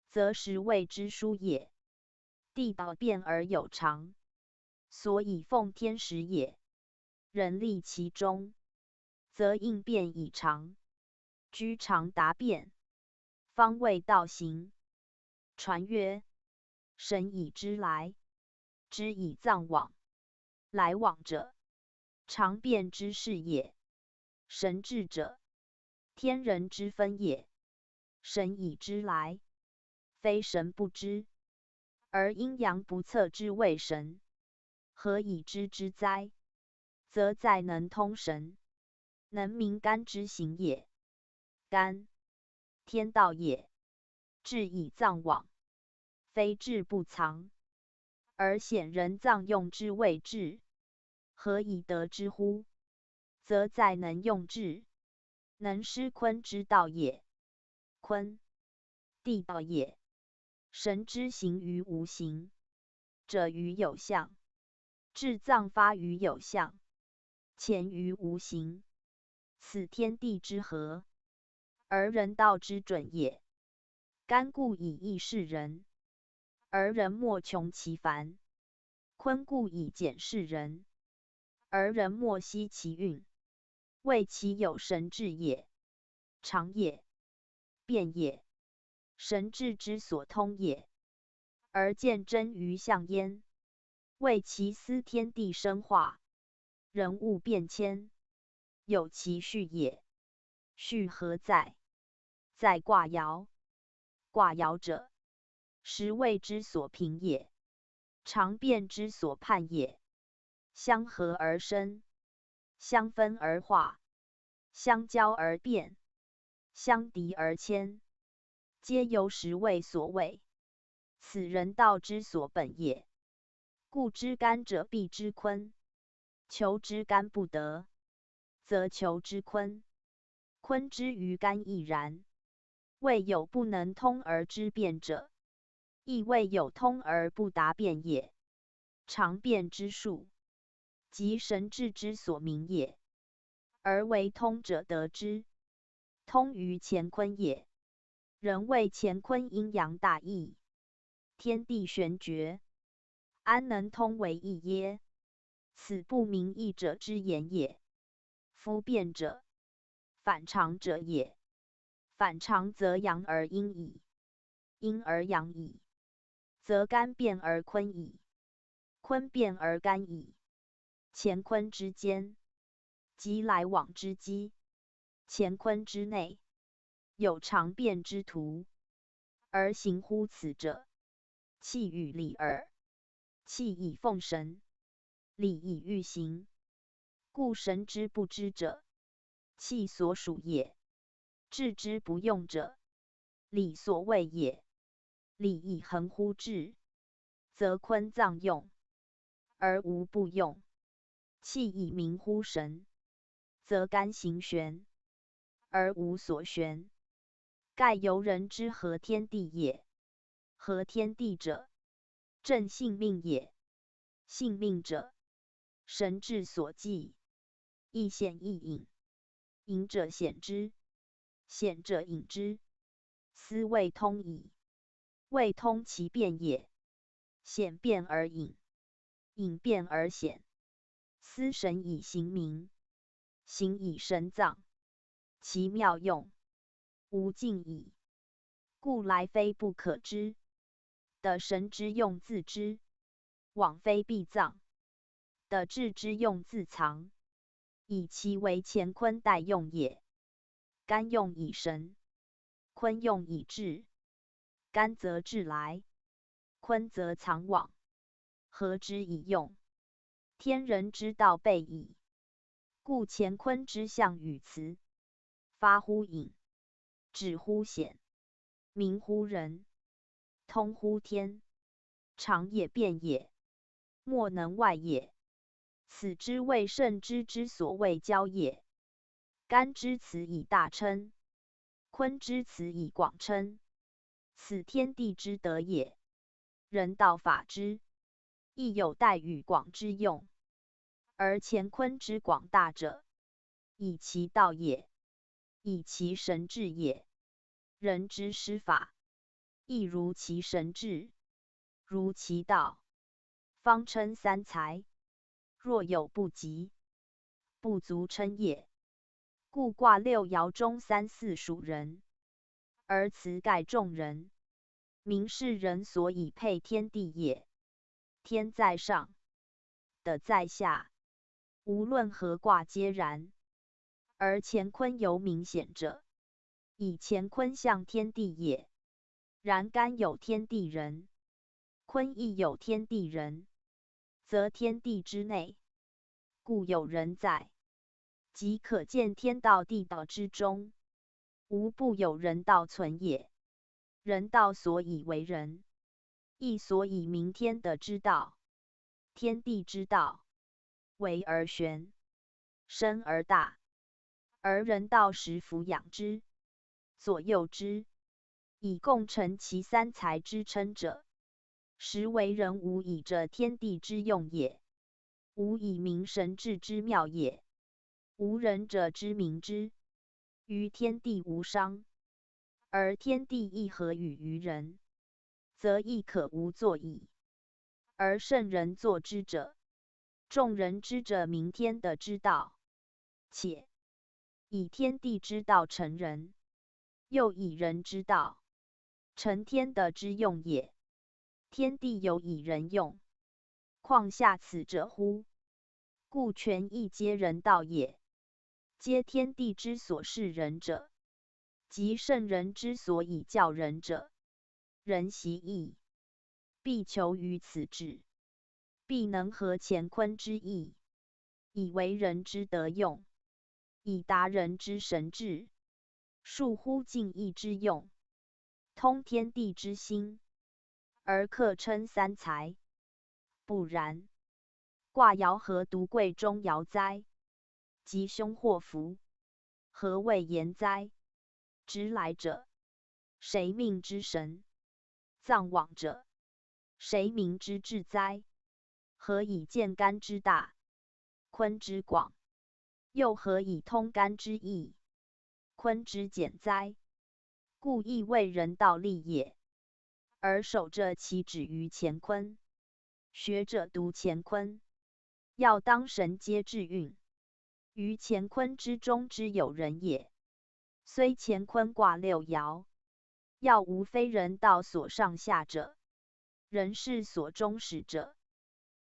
则实谓之殊也；地道变而有常，所以奉天时也。人立其中，则应变以常，居常达变，方谓道行。传曰：神以之来，之以藏往。来往者，常变之事也；神至者，天人之分也。神以之来，非神不知，而阴阳不测之谓神。何以知之哉？则在能通神，能明干之行也。干，天道也，至以藏往，非志不藏，而显人藏用之谓志。何以得之乎？则在能用志，能施坤之道也。坤，地道也。神之行于无形者于有象，至藏发于有象，潜于无形。此天地之和，而人道之准也。干故以易事人，而人莫穷其繁；坤故以简事人，而人莫惜其运。谓其有神志也，常也，变也，神志之所通也，而见真于象焉。谓其思天地生化，人物变迁，有其序也。序何在？在卦爻。卦爻者，时位之所平也，常变之所判也。相合而生，相分而化，相交而变，相敌而迁，皆由时位所为。此人道之所本也。故知干者必知坤，求之干不得，则求之坤。坤之于干亦然。未有不能通而知变者，亦未有通而不达变也。常变之术，即神志之所明也，而为通者得之。通于乾坤也。人谓乾坤阴阳大义，天地玄绝，安能通为一耶？此不明义者之言也。夫变者，反常者也。反常则阳而阴矣，阴而阳矣，则干变而坤矣，坤变而干矣。乾坤之间，即来往之机；乾坤之内，有常变之途。而行乎此者，气与理耳。气以奉神，理以御行。故神之不知者，气所属也；治之不用者，理所谓也。理以恒乎治，则坤藏用，而无不用；气以明乎神，则干行玄，而无所玄。盖由人之合天地也。合天地者，正性命也。性命者，神志所寄，亦显亦隐。隐者显之，显者隐之。斯谓通矣。谓通其变也。显变而隐，隐变而显。斯神以行名，行以神藏。其妙用，无尽矣。故来非不可知，得神之用自知，往非必藏，得智之用自藏，以其为乾坤代用也。干用以神，坤用以智。干则智来，坤则藏往，合之以用，天人之道备矣。故乾坤之象与辞，发乎隐，止乎显，明乎人，通乎天，常也变也，莫能外也。此之谓圣之所谓交也。干之辞以大称，坤之辞以广称。此天地之德也。人道法之，亦有待与广之用。而乾坤之广大者，以其道也，以其神智也。人之施法，亦如其神智，如其道，方称三才。若有不及，不足称也。故卦六爻中三四属人，而辞盖众人，明是人所以配天地也。天在上，德在下，无论何卦皆然。而乾坤尤明显者，以乾坤象天地也。然干有天地人，坤亦有天地人，则天地之内，故有人在，即可见天道地道之中，无不有人道存也。人道所以为人，亦所以明天德之道。天地之道，为而玄，深而大，而人道时抚养之，左右之，以共成其三才之称者，实为人无以着天地之用也，无以明神智之妙也。无人者之明之，于天地无伤，而天地亦合于人，则亦可无作矣。而圣人作之者，众人知者明天德之道，且以天地之道成人，又以人之道成天德之用也。天地有以人用，况下此者乎？故全亦皆人道也。皆天地之所示人者，即圣人之所以教人者。人习义，必求于此志，必能合乾坤之意，以为人之德用，以达人之神智，述乎尽意之用，通天地之心，而克称三才。不然，卦爻何独贵中爻哉？吉凶祸福，何谓言哉？直来者，谁命之神？藏往者，谁明之至哉？何以见干之大，坤之广？又何以通干之意？坤之简哉，故亦为人道利也。而守着其止于乾坤，学者读乾坤，要当神皆至运。于乾坤之中之有人也，虽乾坤卦六爻，要无非人道所上下者，人是所终始者。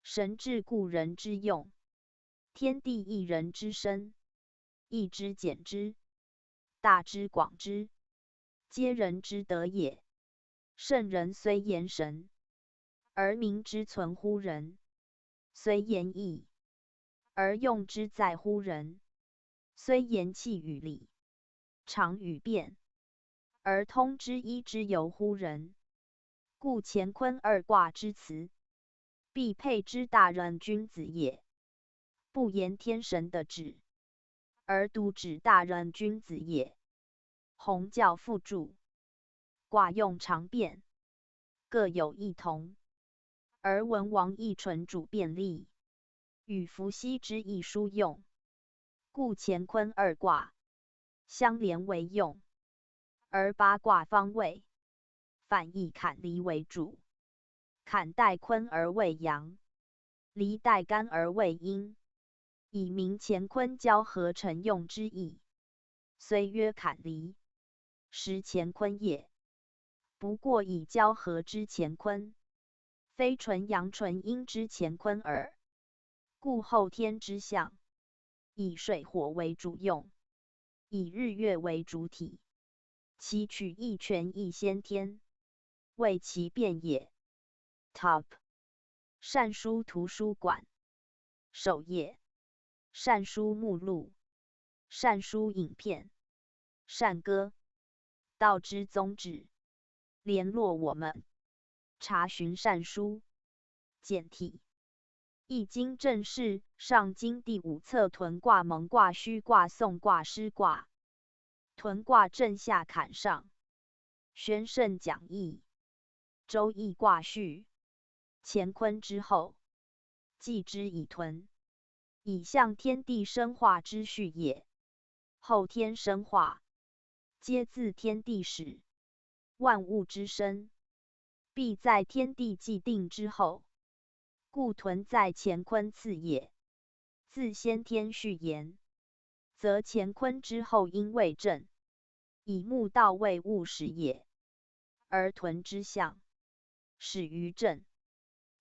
神至故人之用，天地一人之身，益之减之，大之广之，皆人之德也。圣人虽言神，而民之存乎人；虽言义，而用之在乎人；虽言气与理，常与变，而通之一之由乎人。故乾坤二卦之辞，必配之大人君子也。不言天神的旨，而独指大人君子也。弘教附注，卦用常变，各有异同，而文王亦纯主变立，与伏羲之易书用，故乾坤二卦相连为用，而八卦方位反以坎离为主，坎代坤而为阳，离代干而为阴，以明乾坤交合成用之意。虽曰坎离，实乾坤也，不过以交合之乾坤，非纯阳纯阴之乾坤耳。故后天之象，以水火为主用，以日月为主体，其取一权一先天，为其变也。Top 善书图书馆，首页善书目录，善书影片，善歌，道之宗旨。联络我们，查询善书简体。易经正式上经第五册屯卦蒙卦虚卦讼卦师卦。屯卦正下坎上，宣圣讲义。周易卦序，乾坤之后，继之以屯，以象天地生化之序也。后天生化，皆自天地始，万物之生，必在天地既定之后，故屯在乾坤次也。自先天序言，则乾坤之后应为正，以木道为物始也。而屯之象，始于正，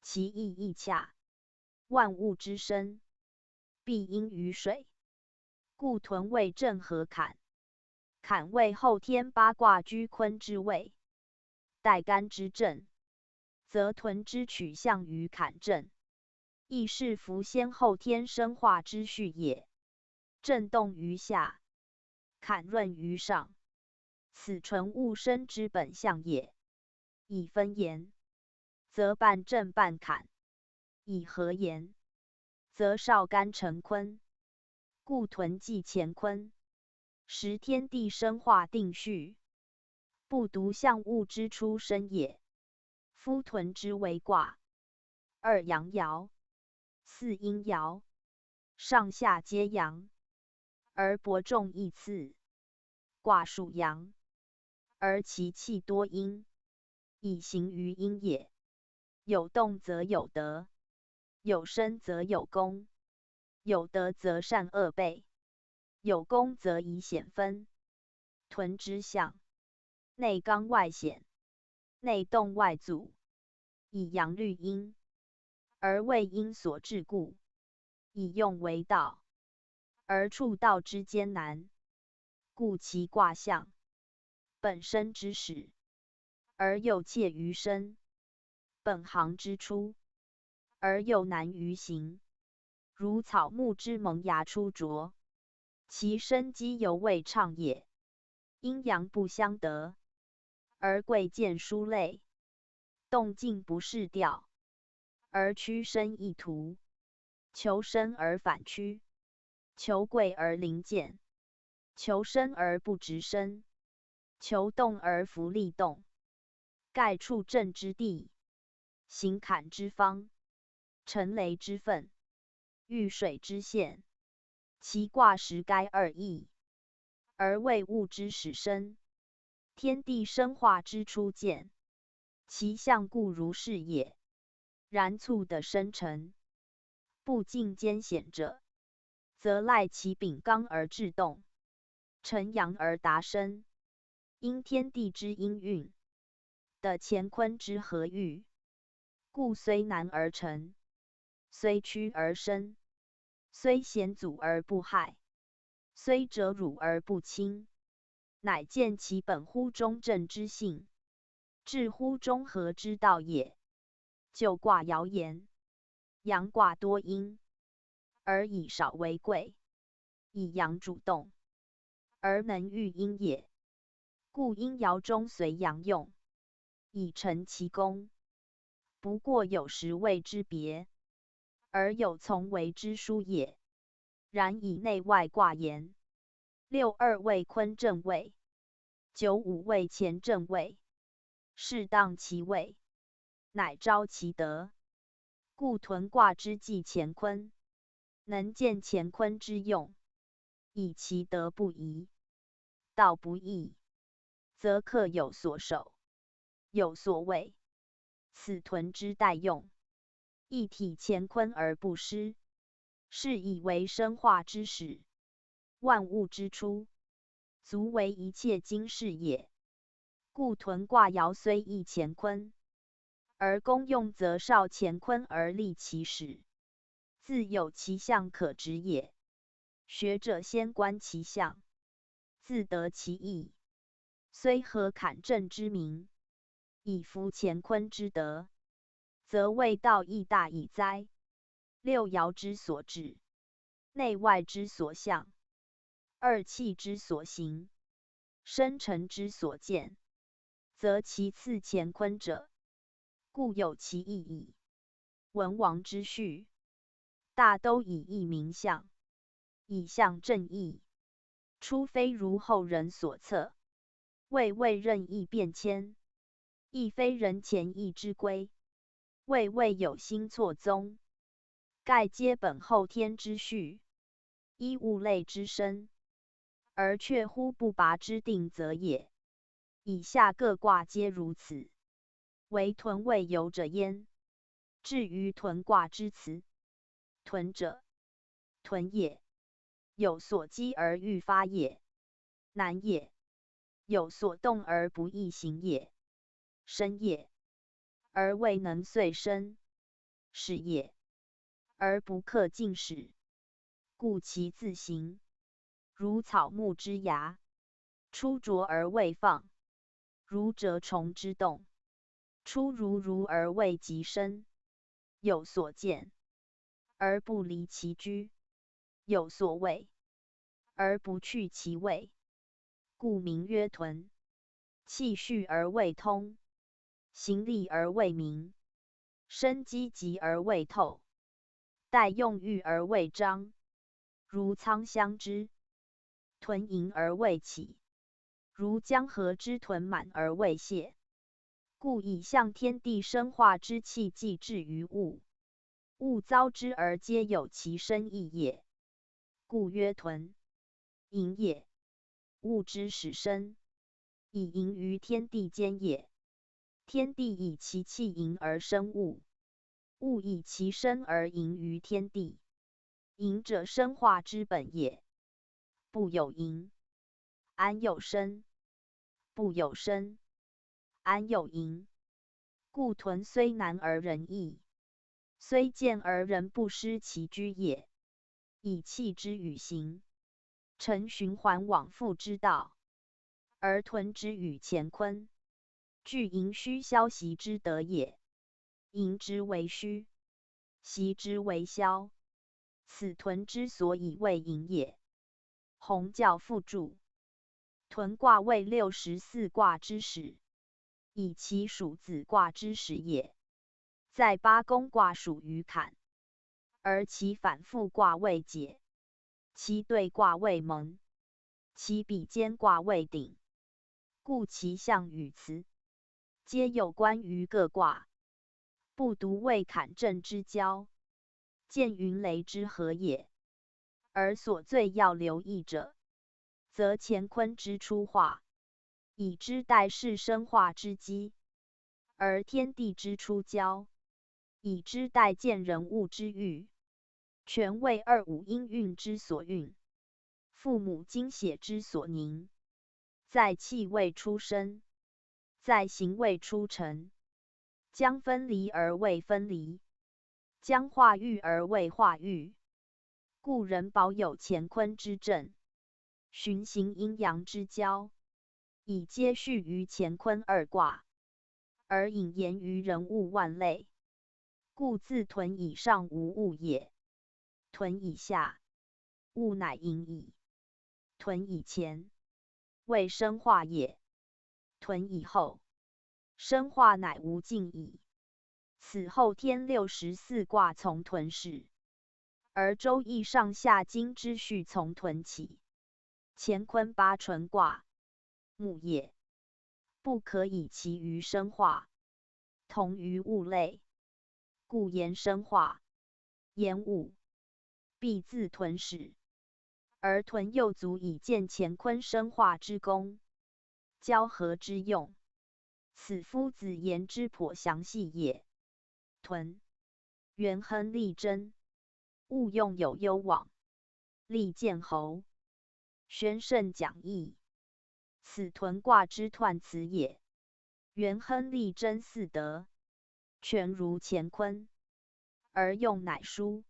其意亦洽。万物之生，必因于水，故屯为正和坎。坎为后天八卦居坤之位，代干之正，则屯之取向于坎正，亦是伏先后天生化之序也。震动于下，坎润于上，此纯物生之本相也。以分言，则半正半坎；以合言，则少干成坤。故屯即乾坤，时天地生化定序，不独象物之出生也。夫屯之为卦，二阳爻，四阴爻，上下皆阳，而伯仲义次。卦属阳，而其气多阴，以行于阴也。有动则有德，有生则有功，有德则善恶备，有功则以显分。屯之象，内刚外显，内动外阻，以阳虑阴，而为阴所制故，以用为道，而处道之艰难。故其卦象，本身之始，而又介于身；本行之初，而又难于行。如草木之萌芽出着，其生机犹未畅也。阴阳不相得，而贵贱殊类，动静不适调，而屈伸易图。求生而反屈，求贵而临贱，求生而不直生，求动而弗利动。盖处震之地，行坎之方，沉雷之分，遇水之限，其卦实该二义。而为物之始生，天地生化之初见，其象故如是也。然促的生成，不尽艰险者，则赖其禀刚而致动，成阳而达生，因天地之应运的乾坤之合欲，故虽难而成，虽屈而生，虽险阻而不害，虽折辱而不侵，乃见其本乎中正之性，至乎中和之道也。就卦爻言，阳卦多阴，而以少为贵，以阳主动，而能御阴也。故阴爻中随阳用，以成其功。不过有时谓之别，而有从为之殊也。然以内外卦言，62位坤正位，95位乾正位，适当其位，乃昭其德。故屯卦之纪乾坤，能见乾坤之用，以其德不移，道不易，则克有所守，有所畏。此屯之待用，一体乾坤而不失，是以为生化之始，万物之初，足为一切经世也。故屯卦爻虽益乾坤，而功用则少乾坤而立其始，自有其象可执也。学者先观其象，自得其意，虽合坎正之名，以服乾坤之德，则谓道义大矣哉。六爻之所至，内外之所向，二气之所行，生成之所见，则其次乾坤者，故有其意矣。文王之序，大都以义名相，以象正义，初非如后人所测，未任意变迁，亦非人前意之规，未有心错综，盖皆本后天之序，依物类之身，而却乎不拔之定则也。以下各卦皆如此，唯屯未有者焉。至于屯卦之辞，屯者，屯也，有所积而欲发也；难也，有所动而不易行也；生也，而未能遂生；始也，而不克尽始。故其自行，如草木之芽，出浊而未放，如蛰虫之动，出如而未及生。有所见，而不离其居；有所畏，而不去其位。故名曰屯。气蓄而未通，行利而未明，生机急而未透，待用欲而未彰，如仓箱之屯盈而未起，如江河之屯满而未泄。故以象天地生化之气既至于物，物遭之而皆有其生意也。故曰屯。盈也，物之始生，以盈于天地间也。天地以其气盈而生物，物以其生而盈于天地。盈者生化之本也。不有盈，安有生？不有生，安有盈？故屯虽难而人易，虽见而人不失其居也。以气之与行，成循环往复之道，而屯之与乾坤，具盈虚消息之德也。盈之为虚，息之为消，此屯之所以谓盈也。洪教复注：屯卦为64卦之始，以其属子卦之始也。在八宫卦属于坎，而其反复卦为解，其对卦为蒙，其比肩卦为鼎，故其象与辞，皆有关于各卦。不独为坎震之交，见云雷之和也。而所最要留意者，则乾坤之初化，以之代是生化之机；而天地之初交，以之代见人物之欲。权为二五阴运之所运，父母精血之所凝。在气未出生，在形未出成，将分离而未分离，将化育而未化育。故人保有乾坤之正，循行阴阳之交，以接续于乾坤二卦，而引言于人物万类。故自屯以上无物也，屯以下，物乃盈矣；屯以前，未生化也；屯以后，生化乃无尽矣。此后天64卦从屯始，而周易上下经之序从屯起。乾坤八纯卦，木也，不可以其余生化，同于物类，故言生化，言物，必自屯始。而屯又足以见乾坤生化之功，交合之用。此夫子言之颇详细也。屯，元亨利贞，物用有攸往，利见侯。宣圣讲义。此屯卦之彖辞也。元亨利贞四德，全如乾坤，而用乃殊，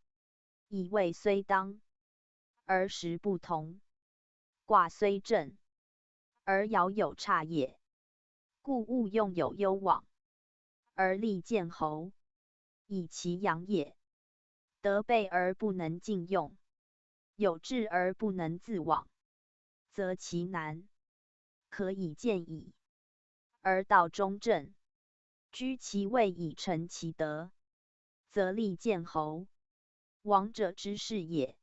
以位虽当，而时不同。卦虽正，而爻有差也。故物用有攸往，而利见侯，以其阳也。得备而不能尽用，有志而不能自往，则其难，可以见矣。而道中正，居其位以成其德，则利见侯，王者之事也，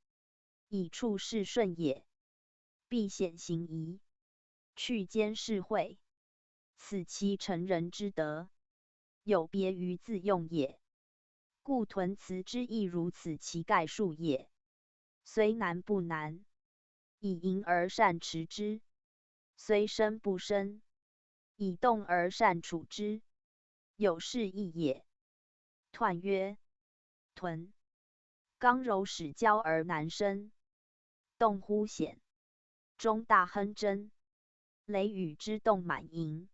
以处事顺也。必显行仪，去奸事讳，此其成人之德，有别于自用也。故屯辞之意如此，其概述也。虽难不难，以盈而善持之；虽深不深，以动而善处之，有是义也。彖曰：屯，刚柔始交而难生，动乎险，中大亨贞，雷雨之动满盈，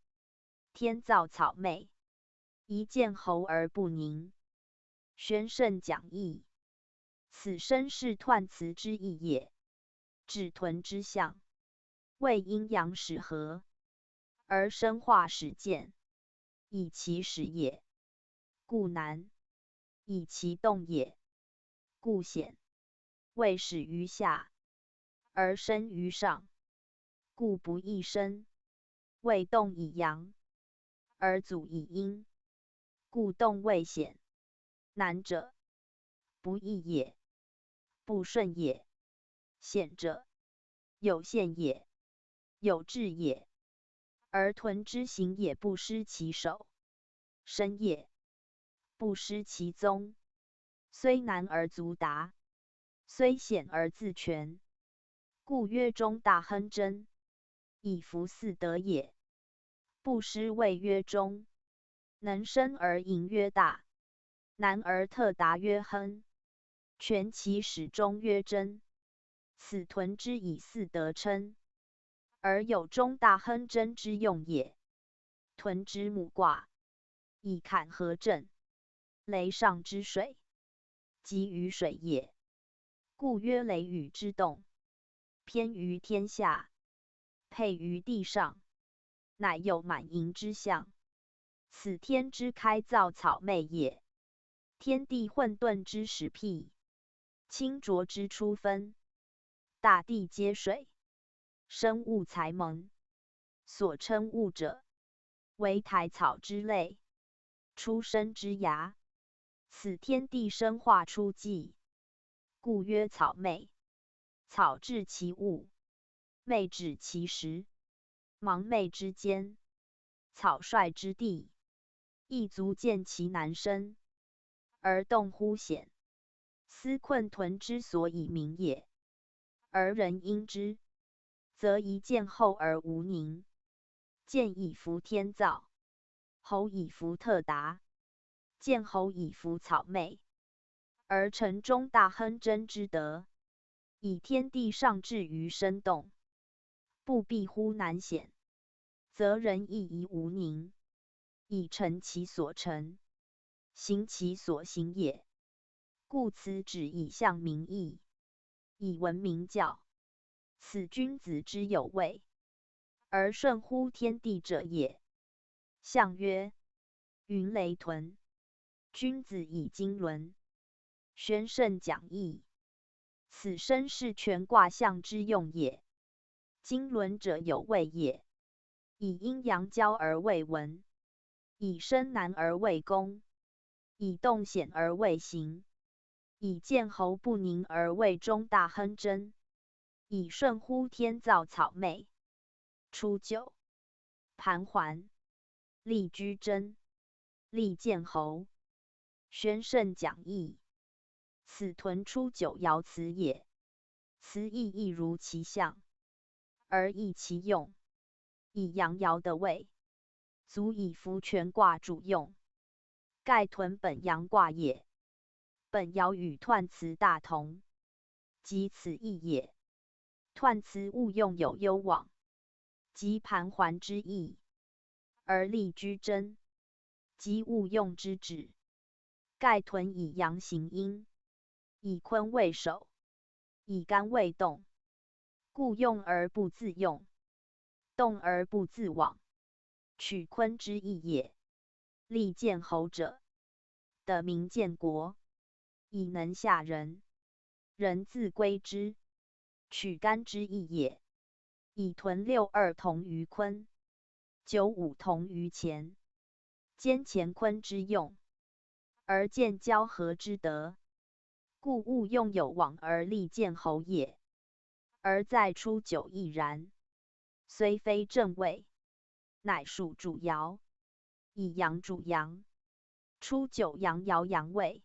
天造草昧，一见侯而不宁。宣圣讲义。此身是彖辞之意也。指屯之象，为阴阳始合，而生化始见，以其始也，故难；以其动也，故险。未始于下，而生于上，故不易生；未动以阳，而阻以阴，故动未显。难者，不义也，不顺也；险者，有限也，有志也。而屯之行也，不失其首；生也，不失其宗。虽难而足达，虽险而自全。故曰中大亨贞，以服四德也。不失谓曰中，能生而盈曰大，难而特达曰亨，全其始终曰贞。此屯之以四德称，而有中大亨贞之用也。屯之母卦，以坎合震，雷上之水，集于水也。故曰雷雨之动，偏于天下，配于地上，乃有满盈之象。此天之开造草昧也。天地混沌之始辟，清浊之初分，大地皆水，生物才萌。所称物者，为苔草之类，出生之芽。此天地生化初际，故曰草昧。草至其物，昧止其实。芒昧之间，草率之地，亦足见其难生，而动乎险。斯困屯之所以名也。而人因之，则一见厚而无宁。见以服天造，侯以服特达，见侯以服草昧，而臣中大亨真之德，以天地上至于生动，不避乎难显，则人亦宜无宁，以成其所成，行其所行也。故此止以象民意，以闻民教，此君子之有位，而顺乎天地者也。象曰：云雷屯，君子以经纶，宣圣讲义，此身是权卦象之用也。经纶者有位也，以阴阳交而为文，以生难而为功，以动显而为行，以见侯不宁而为中大亨真，以顺乎天造草昧。初九，盘桓，立居贞，立见侯，宣圣讲义。此屯初九爻辞也。辞义亦如其象，而异其用，以阳爻的位，足以服全卦主用。盖屯本阳卦也。本爻与彖辞大同，即此意也。彖辞勿用有攸往，即盘桓之意；而立居贞，即勿用之旨。盖屯以阳行阴，以坤为首，以干为动，故用而不自用，动而不自往，取坤之意也。立见侯者，得民建国，以能下人，人自归之，取干之意也。以屯六二同于坤，九五同于乾，兼乾坤之用，而见交合之德，故勿用有往而立见侯也。而在初九亦然，虽非正位，乃属主爻，以阳主阳，初九阳爻阳位，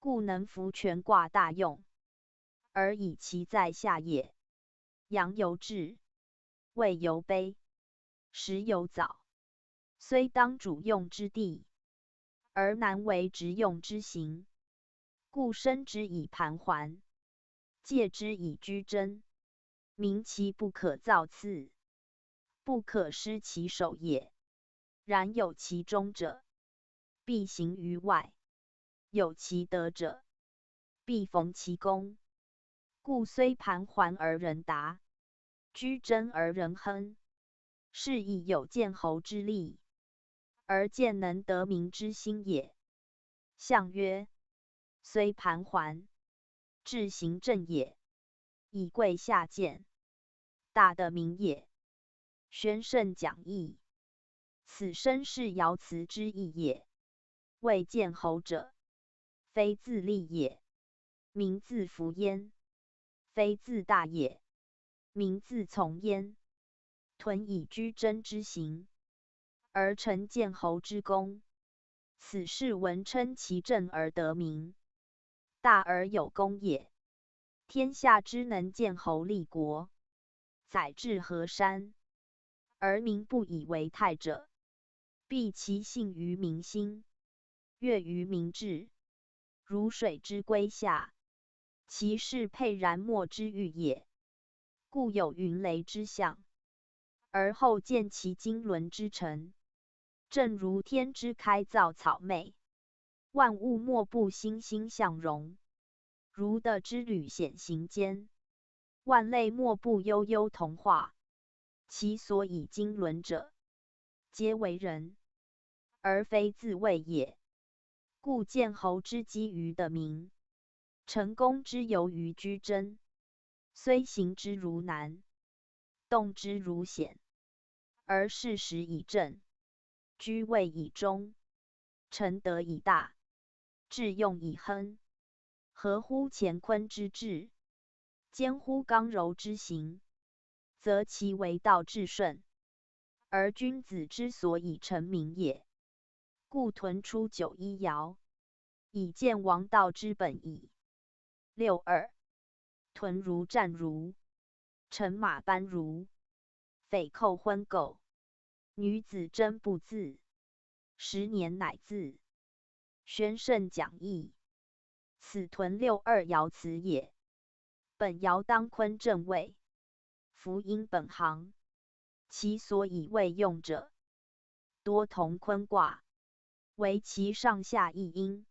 故能服全卦大用，而以其在下也。阳由至，未由卑，时由早，虽当主用之地，而难为直用之行，故生之以盘桓，戒之以居贞，明其不可造次，不可失其守也。然有其中者，必行于外；有其德者，必逢其功。故虽盘桓而人达，居贞而人亨，是以有见侯之力，而见能得民之心也。象曰：虽盘桓，至行正也，以贵下贱，大得民也。宣圣讲义，此身是爻辞之意也。未见侯者，非自立也，民自服焉；非自大也，民自从焉。屯以居贞之行，而成见侯之功，此是文称其正而得名，大而有功也。天下之能见侯立国，载至河山，而民不以为泰者，必其信于民心，悦于民志，如水之归下，其势沛然莫之欲也。故有云雷之象，而后见其经纶之成，正如天之开造草昧，万物莫不欣欣向荣，如的之履显行间，万类莫不悠悠同化。其所以经纶者，皆为人，而非自谓也。故见侯之基于的民，成功之由于居贞，虽行之如难，动之如险，而事实以正，居位以中，成德以大，致用以亨，合乎乾坤之志，兼乎刚柔之行，则其为道至顺，而君子之所以成名也。故屯初九一爻，以见王道之本矣。六二，屯如战如，乘马班如，匪寇昏垢。女子真不自，10年乃自。宣圣讲义。此屯六二爻辞也。本爻当坤正位，夫因本行，其所以未用者，多同坤卦，为其上下一阴，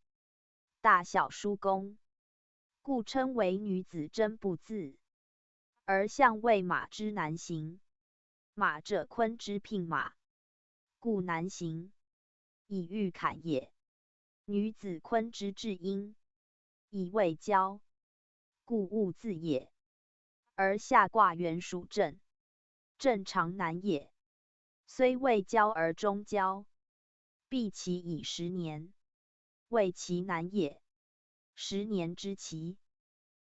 大小殊宫，故称为女子真不自。而象为马之难行，马者坤之聘马，故难行，以御坎也。女子坤之至阴，以为交，故物自也。而下卦原属震，震常难也。虽未交而终交，必其以10年，谓其难也。10年之期，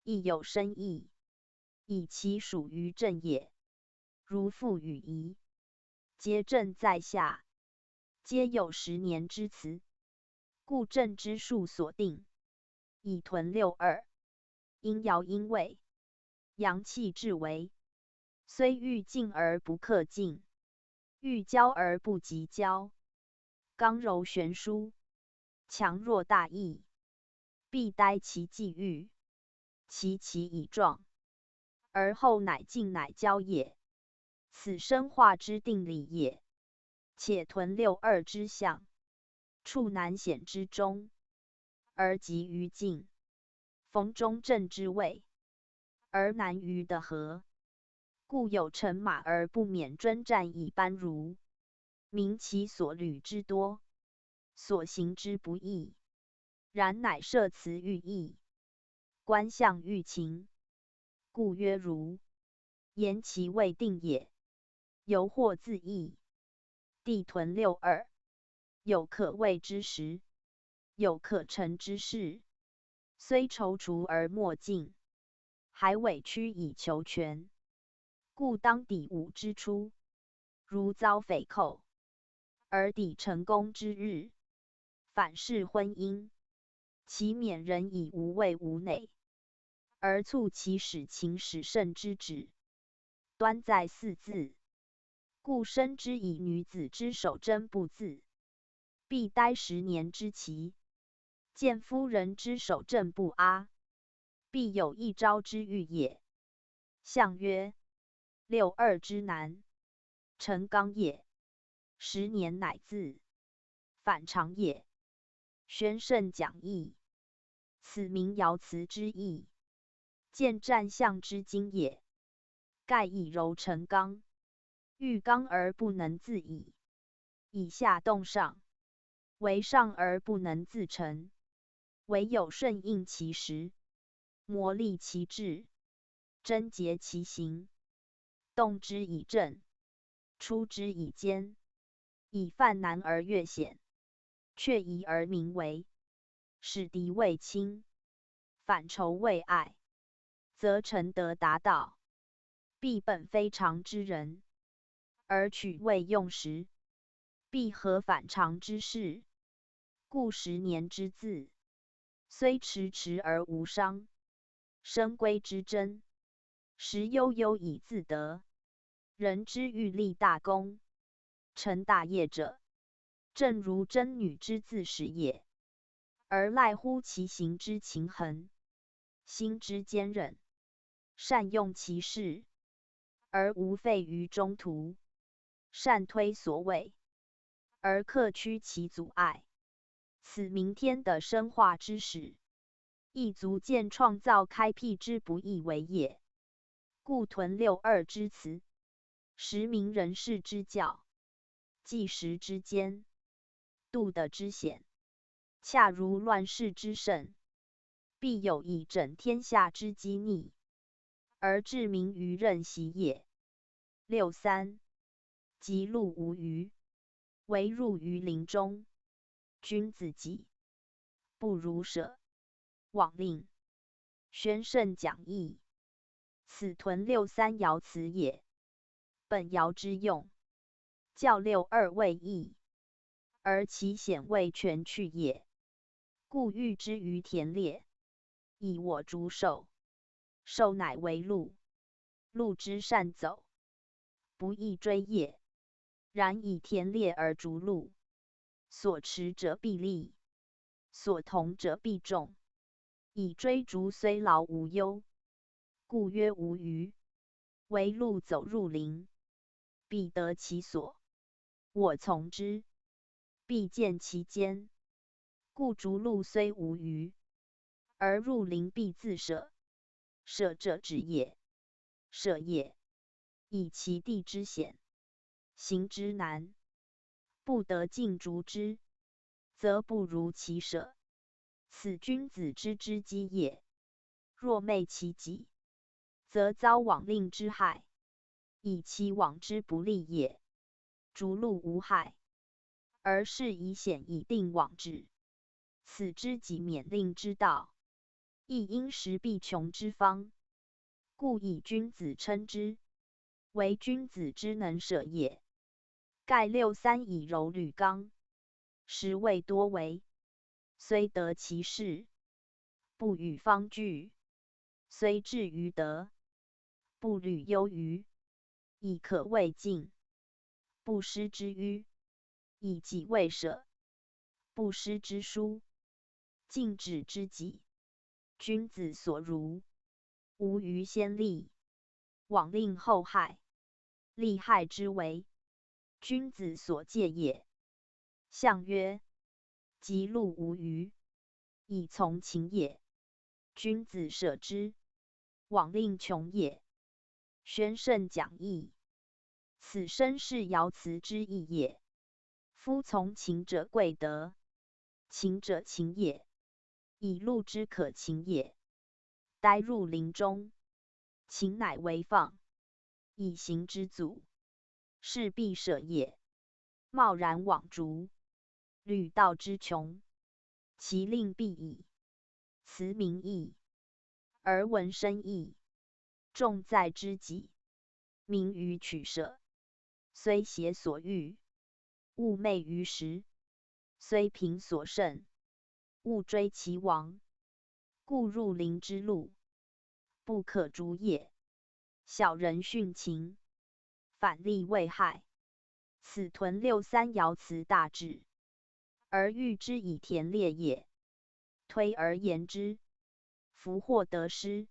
亦有深意，以其属于震也。如父与仪，皆震在下，皆有10年之辞，故震之数所定，以屯六二。阴爻阴位，阳气至为，虽欲静而不克静，欲交而不及交，刚柔悬殊，强弱大异，必待其际遇，其以状，而后乃静乃交也。此生化之定理也。且屯六二之象，处难险之中，而急于静，逢中正之位，而难于的和，故有乘马而不免征战以班如，明其所虑之多，所行之不易，然乃设辞寓意，观象寓情，故曰如。言其未定也，犹或自缢。地屯六二，有可为之时，有可成之事，虽踌躇而莫进，还委屈以求全，故当抵吾之初，如遭匪寇，而抵成功之日，反是婚姻，其免人以无畏无内，而促其使情使胜之旨，端在4字。故深知以女子之手真不自，必待10年之期。见夫人之手正不阿，必有一招之欲也。象曰：六二之难，成刚也。10年乃自，反常也。宣圣讲义。此名爻辞之意，见战象之精也。盖以柔成刚，欲刚而不能自已，以下动上，为上而不能自成，唯有顺应其时，磨砺其志，贞洁其行，动之以正，出之以坚，以犯难而越险，却疑而明为，使敌未亲，反仇未爱，则成德达道，必本非常之人，而取未用时，必合反常之事。故10年之自，虽迟迟而无伤，生归之真，时悠悠以自得。人之欲立大功，成大业者，正如真女之自始也，而赖乎其行之勤衡，心之坚韧，善用其事，而无废于中途，善推所谓，而克屈其阻碍。此明天的生化之始，亦足见创造开辟之不易为也。故屯六二之辞，实明人事之教，计时之间，度的之险，恰如乱世之盛，必有以整天下之机逆，而致民于任席也。63. 及禄无余，唯入于林中，君子己，不如舍。往令。宣圣讲义。此屯63爻辞也。本爻之用，较六二位异，而其显未全去也。故喻之于田猎，以我逐兽，兽乃为禄，鹿之善走，不亦追也。然以田猎而逐鹿，所持者必利，所同者必众。以追逐虽劳无忧，故曰无余。唯鹿走入林，必得其所，我从之，必见其间。故逐鹿虽无余，而入林必自舍。舍者止也。舍也，以其地之险，行之难，不得尽逐之，则不如其舍。此君子之知机也。若昧其己，则遭罔令之害，以其罔之不利也。逐鹿无害，而是以险以定罔之，此知己免令之道，亦因时必穷之方。故以君子称之，为君子之能舍也。盖6·3以柔履刚，实未多为，虽得其事，不与方俱；虽至于德，不履优于，以可未尽，不失之迂；以己未舍，不失之疏。尽止之己，君子所如，无余先例，罔令后害，利害之为，君子所戒也。象曰：及鹿无余，以从禽也。君子舍之，罔令穷也。宣圣讲义，此身是爻辞之意也。夫从禽者贵德，禽者禽也，以鹿之可禽也。待入林中，禽乃为放，以行之阻，是必舍也。贸然罔逐，履道之穷，其令必矣。辞名义，而闻声义，重在知己，民于取舍。虽挟所欲，勿昧于时；虽凭所胜，勿追其亡。故入林之鹿，不可逐也。小人殉禽，反利未害。此屯6·3爻辞大志，而喻之以田猎也。推而言之，夫获得失，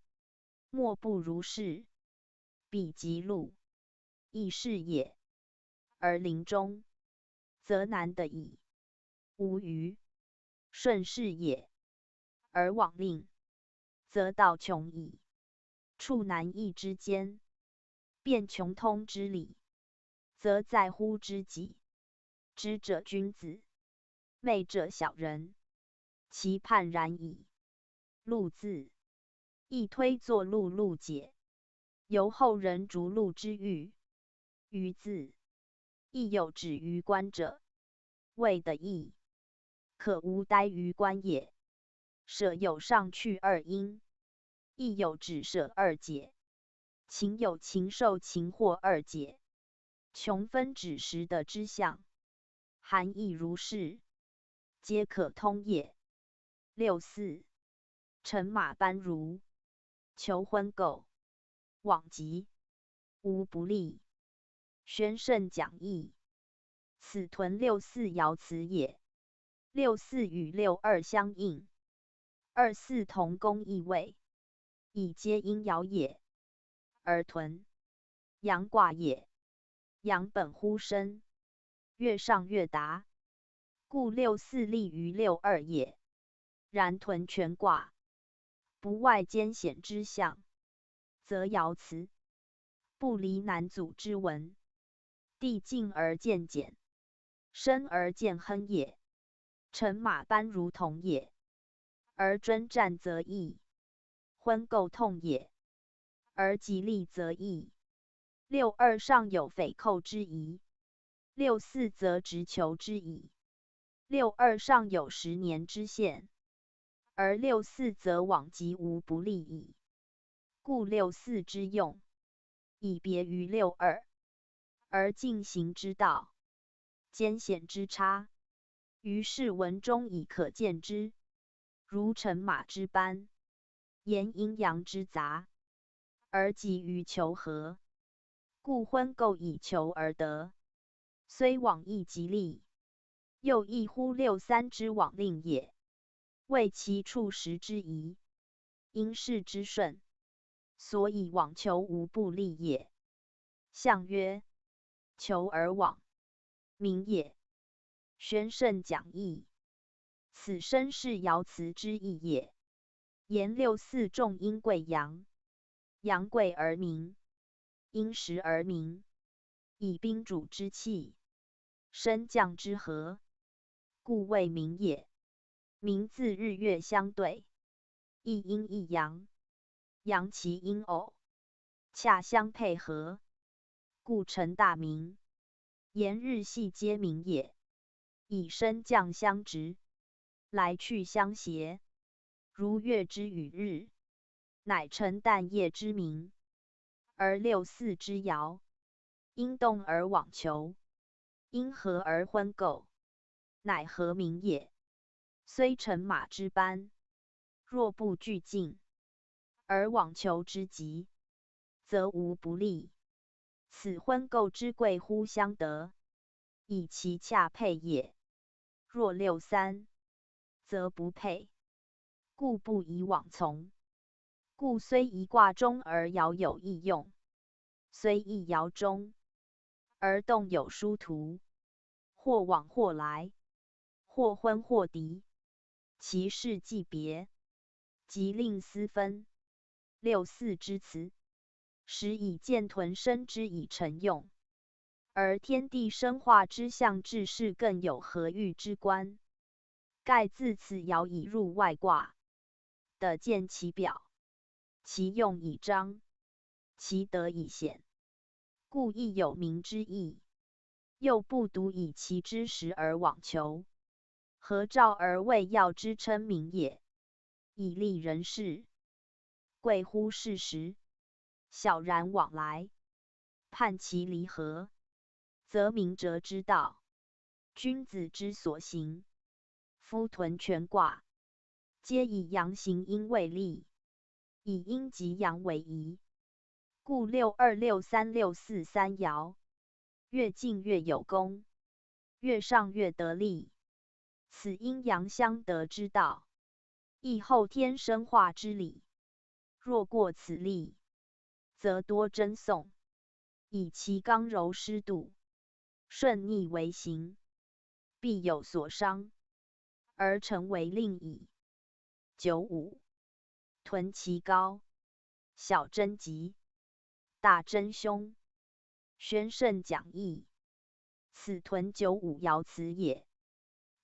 莫不如是。彼及鹿，亦是也。而林中，则难得矣。无余，顺势也；而罔令，则道穷矣。处难易之间，辩穷通之理，则在乎知己。知者君子，昧者小人。其判然矣。鹿字，亦推作鹿解，由后人逐鹿之喻。鱼字，亦有指于观者，谓的义，可无待于观也。舍有上去二音，亦有指舍二解。禽有禽兽禽获二解，穷分指时的之象，含义如是，皆可通也。6·4乘马班如，求婚媾，罔极，无不利。宣圣讲义，此屯6·4爻辞也。6·4与6·2相应，2·4同宫异位，以皆阴爻也。而屯，阳卦也。阳本乎生，月上月达，故6·4利于6·2也。然屯全卦，不外艰险之象，则爻辞，不离难阻之文。地静而见简，深而见亨也。乘马班如同也，而征战则易，婚媾痛也，而吉利则易。6·2上有匪寇之疑，6·4则直求之矣。6·2上有10年之限，而6·4则罔极无不利矣。故6·4之用，以别于6·2，而进行之道，艰险之差，于是文中已可见之。如乘马之班，言阴阳之杂，而急于求和，故昏垢以求而得。虽往亦吉利，又异乎六三之往令也。为其处时之宜，因事之顺，所以往求无不利也。象曰：求而往，名也。宣圣讲义，此身是爻辞之意也。言六四重因贵阳，阳贵而明，因时而明，以宾主之气，升降之和，故谓明也。明自日月相对，一阴一阳，阳其阴偶，恰相配合，故成大明。言日系皆明也，以升降相直，来去相协，如月之与日，乃成旦夜之明。而六四之爻，因动而往求，因和而昏垢，乃和明也。虽乘马之班，若不俱进，而往求之急，则无不利。此昏垢之贵乎相得，以其恰配也。若六三，则不配，故不以往从。故虽一卦中而爻有异用，虽一爻中而动有殊途，或往或来，或昏或敌，其事既别，即令思分。六四之辞，实以见屯生之以成用，而天地生化之象治世更有合御之观。盖自此爻以入外卦，得见其表，其用以彰，其德以显，故亦有明之意。又不独以其之时而往求，合照而为要之称明也。以利人事，贵乎事实，小然往来，判其离合，则明哲之道，君子之所行。夫屯权卦，皆以阳行阴为利，以阴及阳为宜。故六二、六三、六四三爻，越近越有功，越上越得利。此阴阳相得之道，亦后天生化之理。若过此例，则多争讼，以其刚柔失度，顺逆为行，必有所伤，而成为令矣。95. 屯其高，小贞吉，大贞凶。宣圣讲义，此屯95爻辞也。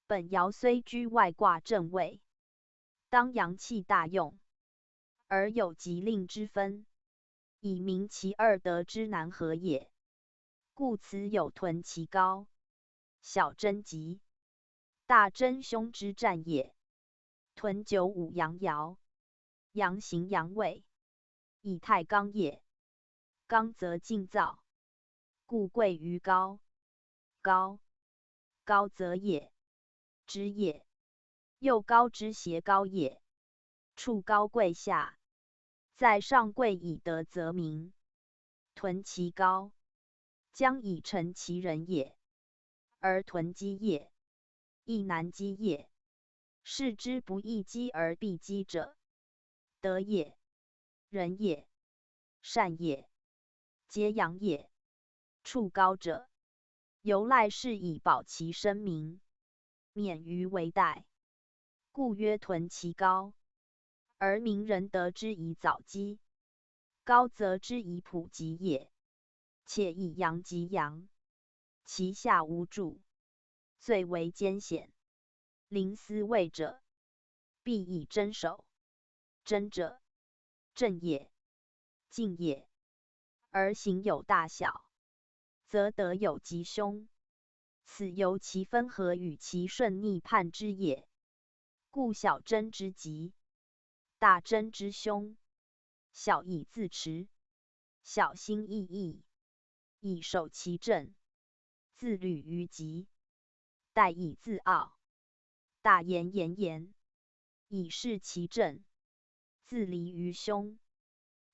本爻虽居外卦正位，当阳气大用，而有吉令之分，以明其二德之难合也。故此有屯其高，小贞吉，大贞凶之战也。屯95阳爻，阳行阳位，以太刚也。刚则静躁，故贵于高。高，高则也，之也。又高之谐高也。处高贵下，在上贵以德则明。屯其高，将以成其人也。而屯基业，亦难基业。是之不易基而必基者，德也，仁也，善也，皆阳也。处高者，由赖是以保其生民，免于为殆。故曰屯其高，而民人得之以早基，高则之以普及也。且以阳及阳，其下无助，最为艰险。临思位者，必以真守。真者，正也，静也。而行有大小，则得有吉凶。此由其分合与其顺逆判之也。故小贞之吉，大贞之凶。小以自持，小心翼翼，以守其正，自履于吉。殆以自傲，大言炎炎，以示其正，自离于凶。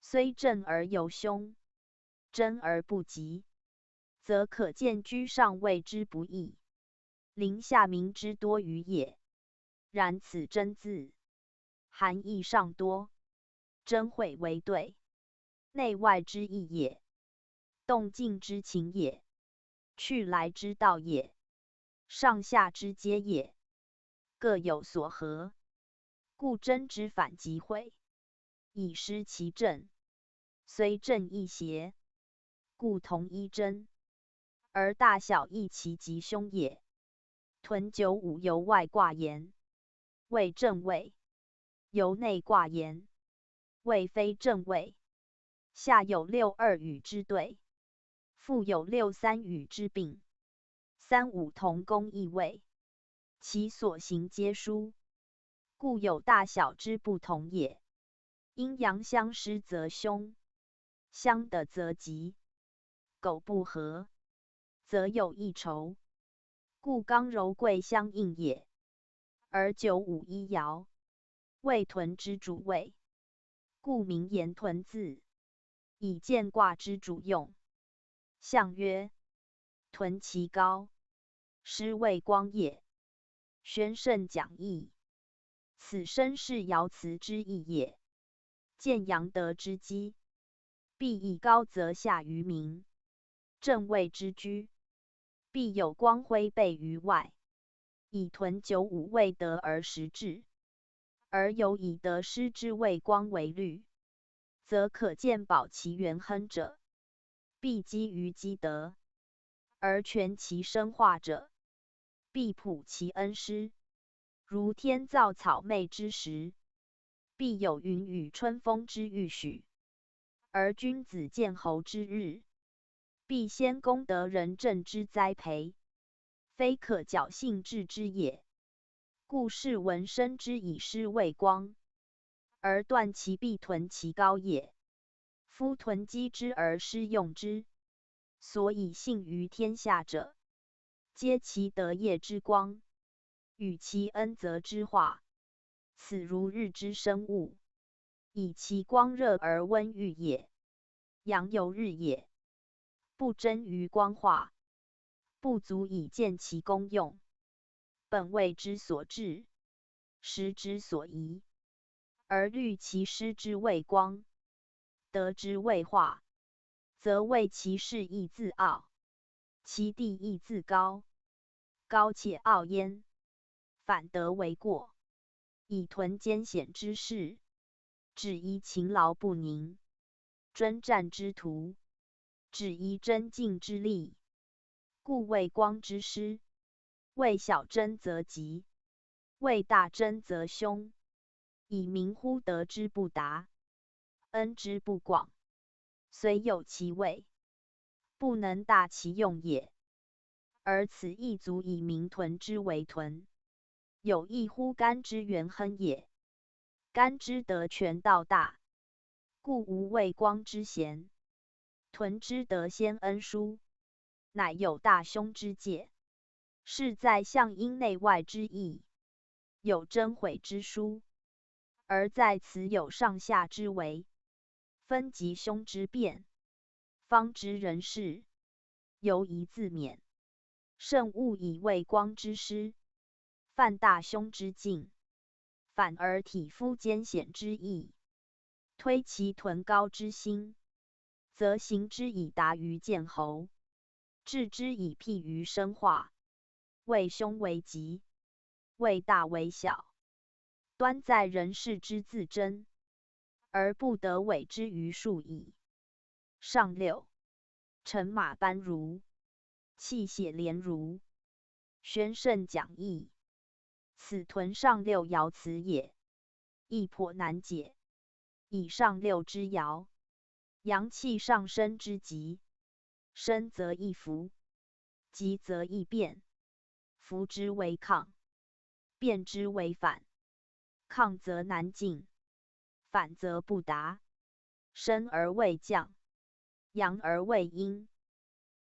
虽正而有凶，真而不及，则可见居上谓之不义，临下民之多于也。然此真字，含义尚多，真会为对，内外之意也，动静之情也，去来之道也，上下之皆也，各有所合，故真之反即会，以失其正。虽正亦邪，故同一真，而大小异其吉凶也。屯95由外卦言，谓正位；由内卦言，谓非正位。下有6、2与之对，复有6、3与之并。3、5同宫异位，其所行皆殊，故有大小之不同也。阴阳相失则凶，相得则吉，苟不合，则有异仇，故刚柔贵相应也。而95一爻，为屯之主位，故名言屯字，以见卦之主用。象曰：屯其高，师谓光也。宣圣讲义，此身是爻辞之意也。见阳德之基，必以高则下于民，正位之居，必有光辉备于外。以屯95为德而实至，而有以德师之谓光为虑，则可见保其元亨者，必基于积德；而全其生化者，必普其恩师。如天造草昧之时，必有云雨春风之预许；而君子见侯之日，必先功德仁政之栽培，非可侥幸致之也。故是闻生之以师为光，而断其必屯其高也。夫屯积之而师用之，所以幸于天下者，皆其德业之光，与其恩泽之化。此如日之生物，以其光热而温煜也。阳有日也，不臻于光化，不足以见其功用。本谓之所至，时之所宜，而虑其师之谓光，德之谓化，则谓其事亦自傲，其地亦自高，高且傲焉，反得为过。以屯艰险之事，止宜勤劳不宁；征战之途，止宜贞静之力。故谓光之师，谓小贞则吉，谓大贞则凶。以明乎德之不达，恩之不广，虽有其位，不能大其用也。而此亦足以明屯之为屯，有益乎干之元亨也。干之德全道大，故无谓光之贤；屯之德先恩殊，乃有大凶之戒。是在象阴内外之意，有真毁之殊，而在此有上下之为，分吉凶之变，方知人事，犹宜自勉。慎勿以为光之师，犯大凶之境，反而体肤艰险之意，推其屯高之心，则行之以达于见侯，治之以辟于生化。为凶为吉，为大为小，端在人事之自珍，而不得委之于术矣。上六，乘马班如，泣血连如。宣圣讲义，此屯上六爻辞也，亦颇难解。以上六之爻，阳气上升之极，升则易服，急则易变。服之为亢，变之为反。亢则难进，反则不达。升而未降，阳而未阴，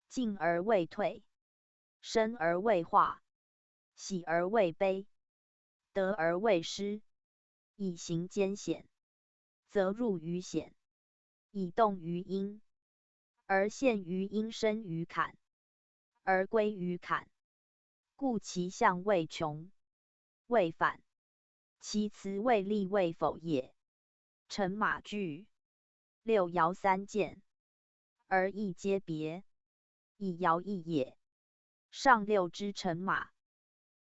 进而未退，生而未化，喜而未悲，得而未失。以行艰险，则入于险；以动于阴，而现于阴生于坎，而归于坎，故其象未穷，未反，其辞未立未否也。乘马具，六爻三见，而义皆别，以爻异也。上六之乘马，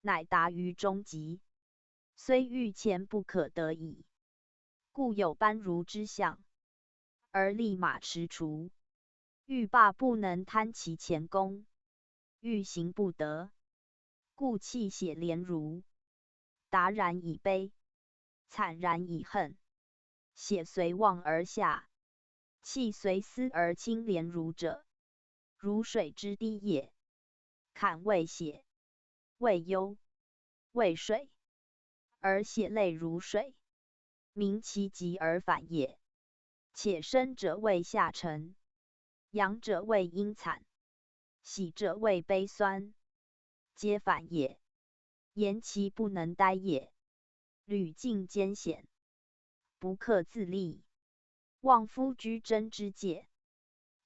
乃达于中极，虽欲前不可得矣。故有般如之象，而立马驰除。欲罢不能贪其前功，欲行不得，故气血连如。达然以悲，惨然以恨，血随望而下，气随思而清连如者，如水之滴也。坎为血，为忧，为水，而血泪如水，明其极而反也。且生者为下沉，阳者为阴惨，喜者为悲酸，皆反也。言其不能待也。屡尽艰险，不克自立，望夫居贞之戒，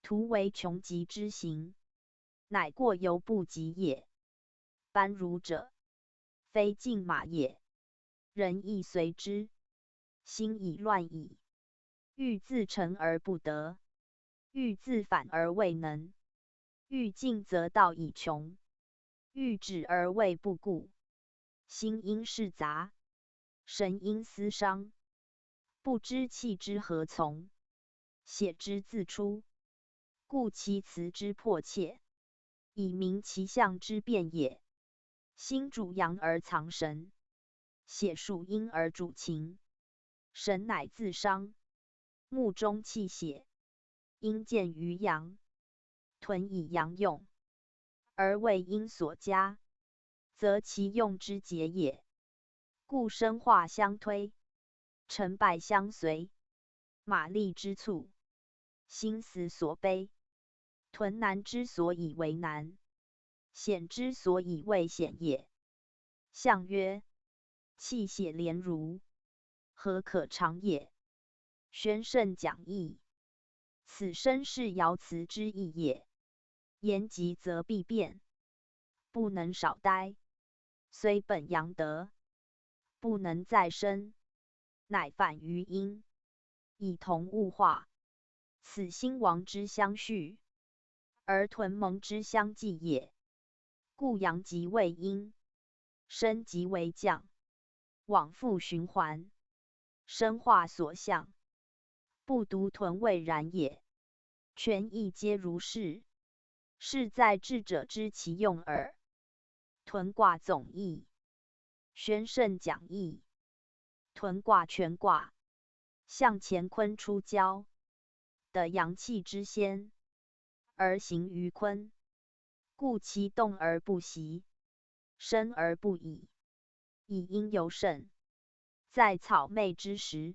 徒为穷极之行，乃过犹不及也。般如者，非竞马也，人亦随之，心已乱矣。欲自成而不得，欲自反而未能，欲进则道以穷，欲止而未不顾。心因事杂，神因思伤，不知气之何从，血之自出，故其辞之迫切，以明其象之变也。心主阳而藏神，血属阴而主情，神乃自伤，目中气血，阴见于阳，屯以阳用，而为阴所加，则其用之节也。故生化相推，成败相随，马力之促，心死所悲，屯难之所以为难，险之所以为险也。象曰：气血连如，何可长也？宣圣讲义。此身是爻辞之意也。言极则必变，不能少待，虽本阳德，不能再生，乃反于阴，以同物化。此兴亡之相续，而屯蒙之相继也。故阳极为阴，生极为降，往复循环，生化所向，不独屯未然也。全亦皆如是，是在智者知其用耳。屯卦总义，宣圣讲义。屯卦全卦，象乾坤出交，的阳气之先，而行于坤，故其动而不息，生而不已，以阴尤盛。在草昧之时，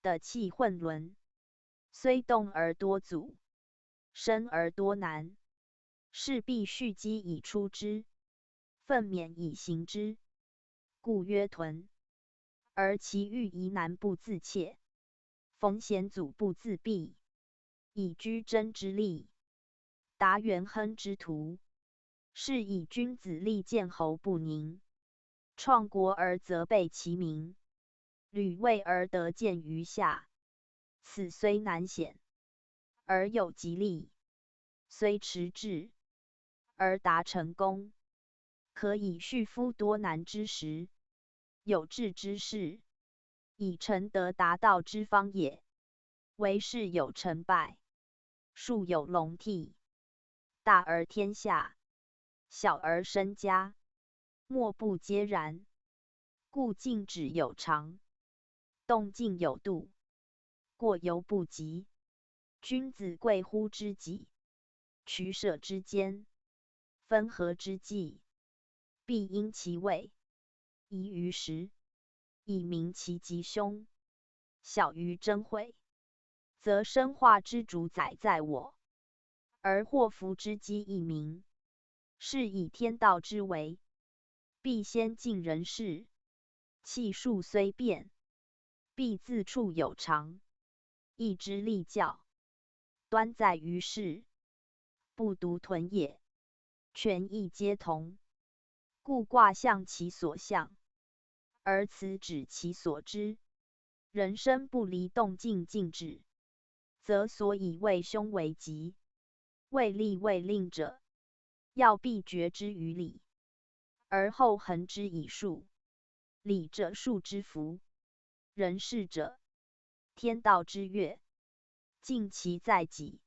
的气混沦，虽动而多阻，生而多难，势必蓄积以出之，奋勉以行之，故曰屯。而其欲疑难不自切，逢险阻不自避，以居贞之力，达元亨之途，是以君子立谏侯不宁，创国而责备其民，屡位而得见于下。此虽难险，而有吉利；虽迟滞，而达成功。可以恤夫多难之时，有志之士，以成德达道之方也。为事有成败，数有隆替，大而天下，小而身家，莫不皆然。故静止有常，动静有度，过犹不及。君子贵乎知己，取舍之间，分合之际，必因其位，宜于时，以明其吉凶。小于真讳，则生化之主宰在我，而祸福之机亦明。是以天道之为，必先尽人事。气数虽变，必自处有常。义之立教，端在于世，不独屯也。权义皆同，故卦象其所象，而辞指其所知。人生不离动静静止，则所以为凶为吉，为利为令者，要必决之于理，而后恒之以术。理者术之福，人事者天道之乐，尽其在己，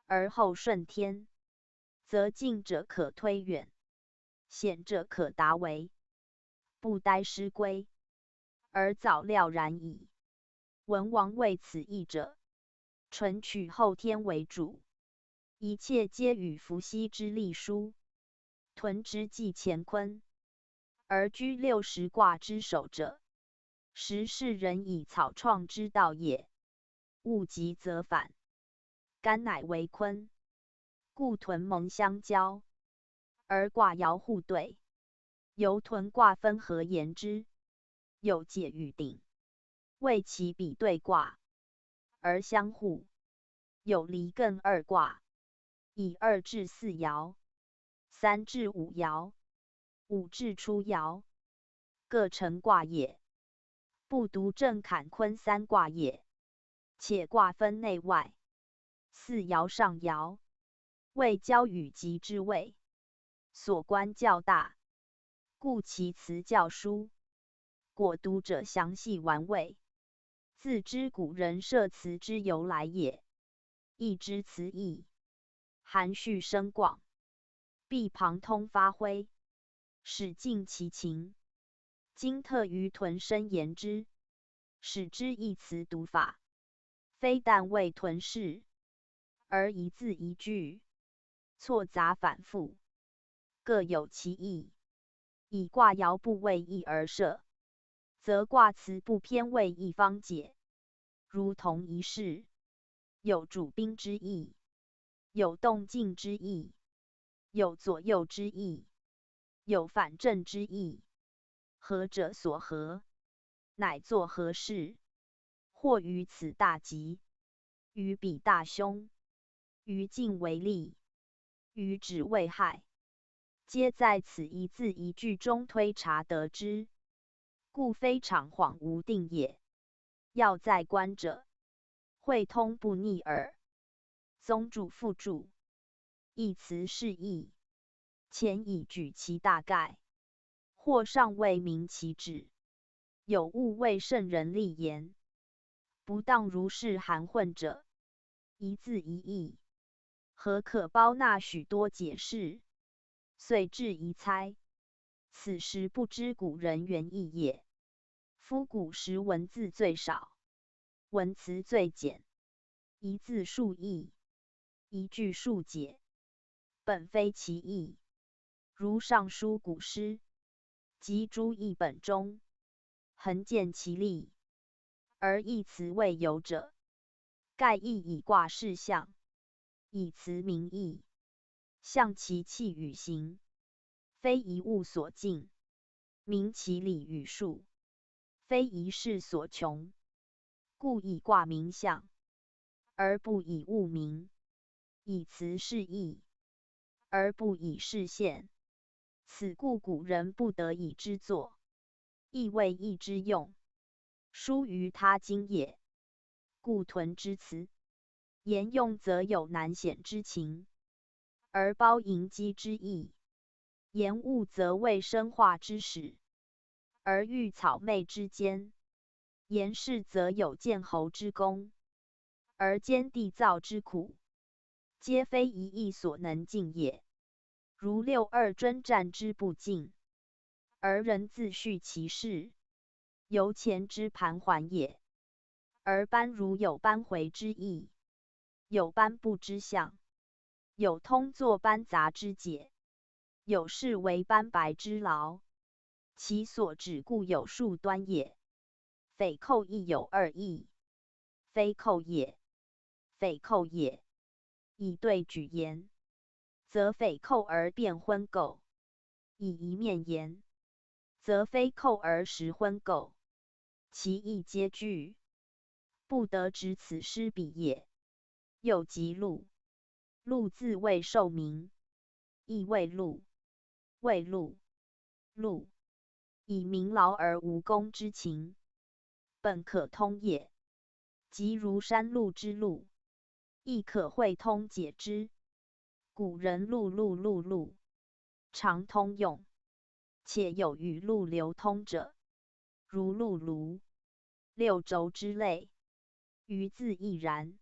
而后顺天，则近者可推远，险者可达为，不待师归，而早料然矣。文王为此义者，纯取后天为主，一切皆与伏羲之历书，屯之继乾坤，而居60卦之首者，实是人以草创之道也。物极则反，干乃为坤，故屯蒙相交，而卦爻互对。由屯卦分合言之，有解与鼎，谓其比对卦，而相互。有离艮2卦，以2至4爻，3至5爻，5至初爻，各成卦也。不独正坎坤3卦也，且卦分内外，4爻上爻，为交与吉之位，所观较大，故其辞较疏。果读者详细玩味，自知古人设辞之由来也。义之辞义，含蓄深广，必旁通发挥，使尽其情。今特于屯深言之，使之一词读法，非但为屯事，而一字一句错杂反复，各有其意。以卦爻不为义而设，则卦辞不偏为一方解，如同一事，有主宾之意，有动静之意，有左右之意，有反正之意。合者所合，乃作合事。或于此大吉，于彼大凶，于近为利，于止为害，皆在此一字一句中推察得之，故非常恍无定也。要在观者，会通不逆耳。宗主附注，一词是义，前已举其大概，或尚未明其旨，有误为圣人立言，不当如是含混者，一字一义，何可包纳许多解释？遂至一猜，此时不知古人原意也。夫古时文字最少，文辞最简，一字数义，一句数解，本非其意。如尚书古诗，及诸译本中，恒见其例，而义辞未有者，盖亦以卦事象，以辞明义，象其气与形，非一物所尽，明其理与数，非一事所穷，故以卦明象，而不以物明；以辞示义，而不以示现。此故古人不得已之作，亦为义之用，疏于他经也。故屯之辞，言用则有难显之情，而包盈机之意；言误则为生化之始，而喻草昧之间；言事则有见侯之功，而兼缔造之苦，皆非一意所能尽也。如6·2征战之不尽，而人自叙其事，由前之盘桓也。而班如有班回之意，有班不之象，有通作班杂之解，有事为班白之劳，其所指故有数端也。匪寇亦有2义，非寇也，匪寇也。以对举言，则匪寇而辩昏垢；以一面言，则非寇而实昏垢，其义皆具。不得指此失彼也。又即禄，禄字谓受名，亦谓禄，谓禄，禄以民劳而无功之情，本可通也。即如山路之路，亦可会通解之。古人路路常通用，且有与路流通者，如辘卢、六轴之类。余字亦然。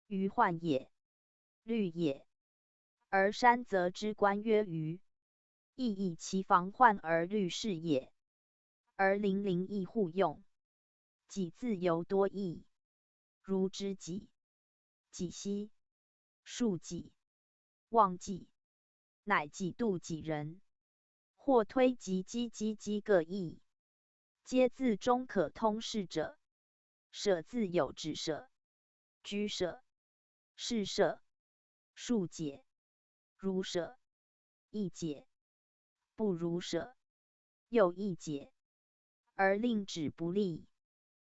余患也，虑也。而山则之官曰余，亦以其防患而虑事也。而邻邻亦互用。己字尤多义，如知己、己兮、恕己、忘己，乃己度己人。或推及积各义，皆字中可通事者。舍字有止舍、居舍、是舍、恕解、如舍、易解、不如舍，又易解，而令止不利，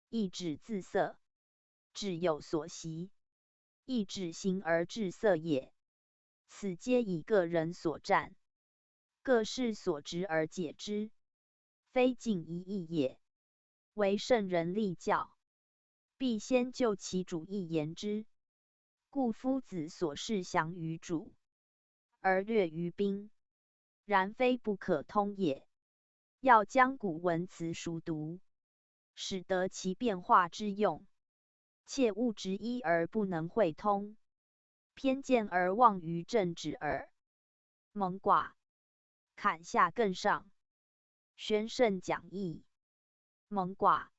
亦止自色，止有所习，亦止形而致色也。此皆以个人所占，各事所执而解之，非尽一义也。唯圣人立教，必先就其主义言之。故夫子所事详于主，而略于宾，然非不可通也。要将古文辞熟读，使得其变化之用，切勿执一而不能会通，偏见而忘于正旨耳。蒙卦，坎下艮上，宣圣讲义。蒙卦，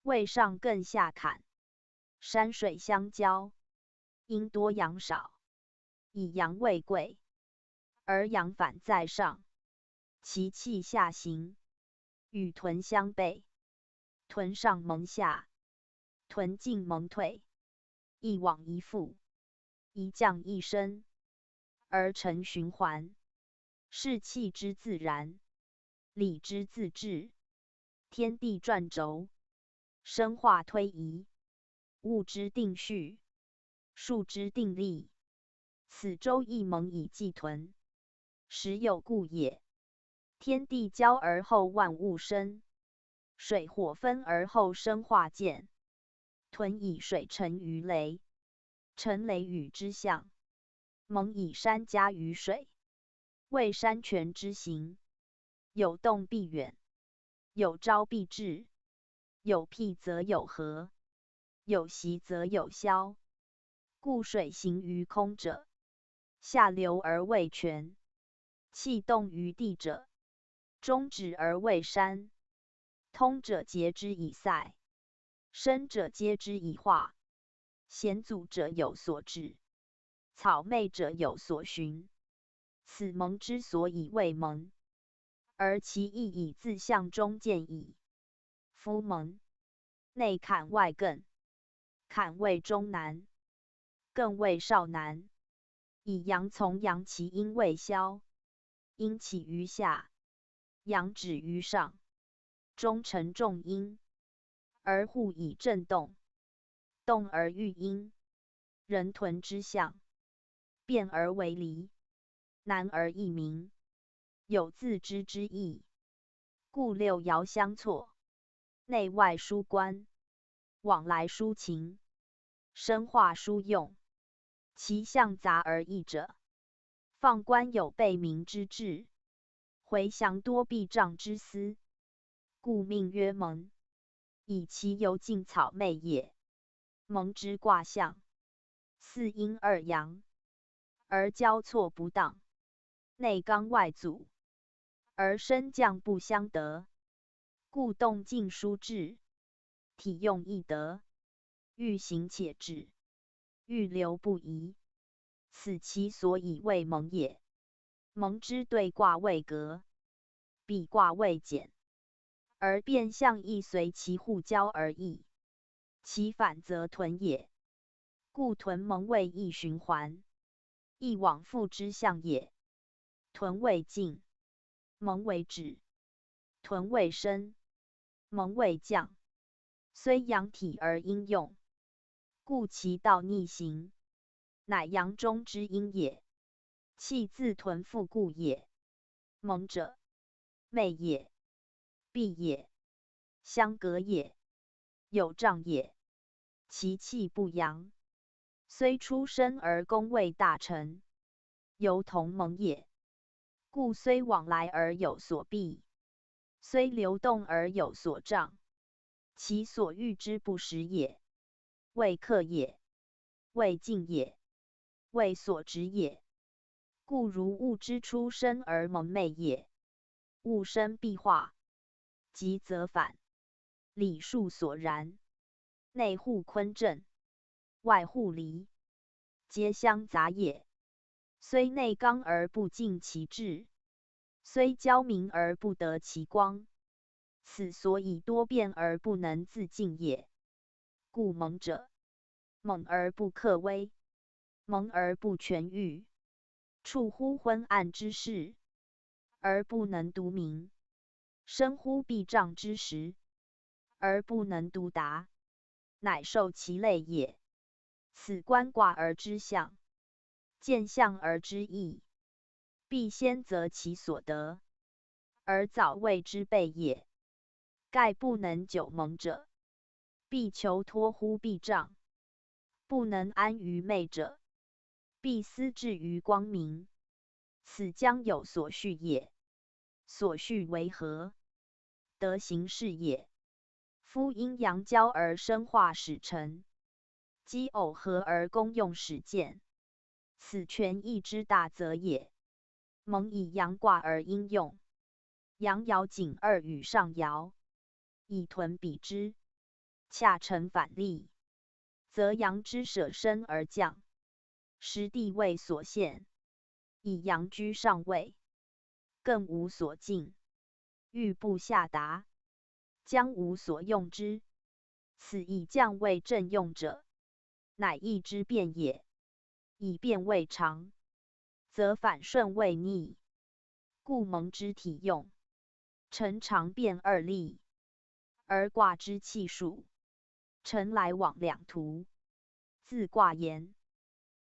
未上艮下坎，山水相交，阴多阳少，以阳为贵，而阳反在上，其气下行，与屯相悖。屯上蒙下，屯进蒙退，一往一复，一降一升，而成循环，是气之自然，理之自治。天地转轴，生化推移，物之定序，数之定力。此周易蒙以纪屯，实有故也。天地交而后万物生，水火分而后生化见。屯以水成于雷，成雷雨之象。蒙以山加于水，为山泉之行。有动必远，有招必至，有辟则有合，有息则有消。故水行于空者，下流而为泉；气动于地者，中止而为山。通者节之以塞，生者皆之以化。险阻者有所至，草昧者有所循。此蒙之所以谓蒙，而其意以自象中见矣。夫蒙，内坎外艮，坎为中南，艮为少南。以阳从阳其阴为消，阴起于下，阳止于上，中承重阴，而互以震动，动而育阴。人屯之象，变而为离，难而易明，有自知之意。故六爻相错，内外疏关，往来疏情，生化疏用。其象杂而异者，放观有备民之志，回祥多避障之思，故命曰蒙。以其由尽草昧也。蒙之卦象，四阴二阳，而交错不当，内刚外阻，而升降不相得，故动静疏滞，体用易得，欲行且止，欲流不移。此其所以谓蒙也。蒙之对卦谓革，比卦谓简，而变相亦随其互交而异。其反则屯也。故屯蒙谓易循环，易往复之象也。屯谓进，蒙为止；屯谓升，蒙为降。虽阳体而应用，故其道逆行，乃阳中之阴也。气自屯复故也。蒙者，昧也，闭也，相隔也，有障也。其气不阳，虽出身而功未大成，犹同蒙也。故虽往来而有所避，虽流动而有所障，其所欲之不实也。未克也，未尽也，未所执也。故如物之出身而蒙昧也。物生必化，极则反，理数所然。内互坤正，外互离，皆相杂也。虽内刚而不尽其志，虽焦明而不得其光，此所以多变而不能自尽也。故蒙者，猛而不克微，蒙而不全愈，处乎昏暗之事，而不能独明；生乎避障之时，而不能独达，乃受其类也。此观卦而知象，见象而知义，必先择其所得，而早谓之备也。盖不能久蒙者，必求脱乎避障；不能安于昧者，必思至于光明。此将有所序也。所序为何？德行是也。夫阴阳交而生化始成，奇偶合而功用始见，此权益之大则也。蒙以阳卦而应用，阳爻仅二与上爻，以屯比之，恰成反例，则阳之舍身而降，实地位所限，以阳居上位，更无所尽，欲不下达，将无所用之。此以降位正用者，乃义之变也。以变为常，则反顺为逆，故蒙之体用，成常变二例，而卦之气数，成来往两途。自卦言，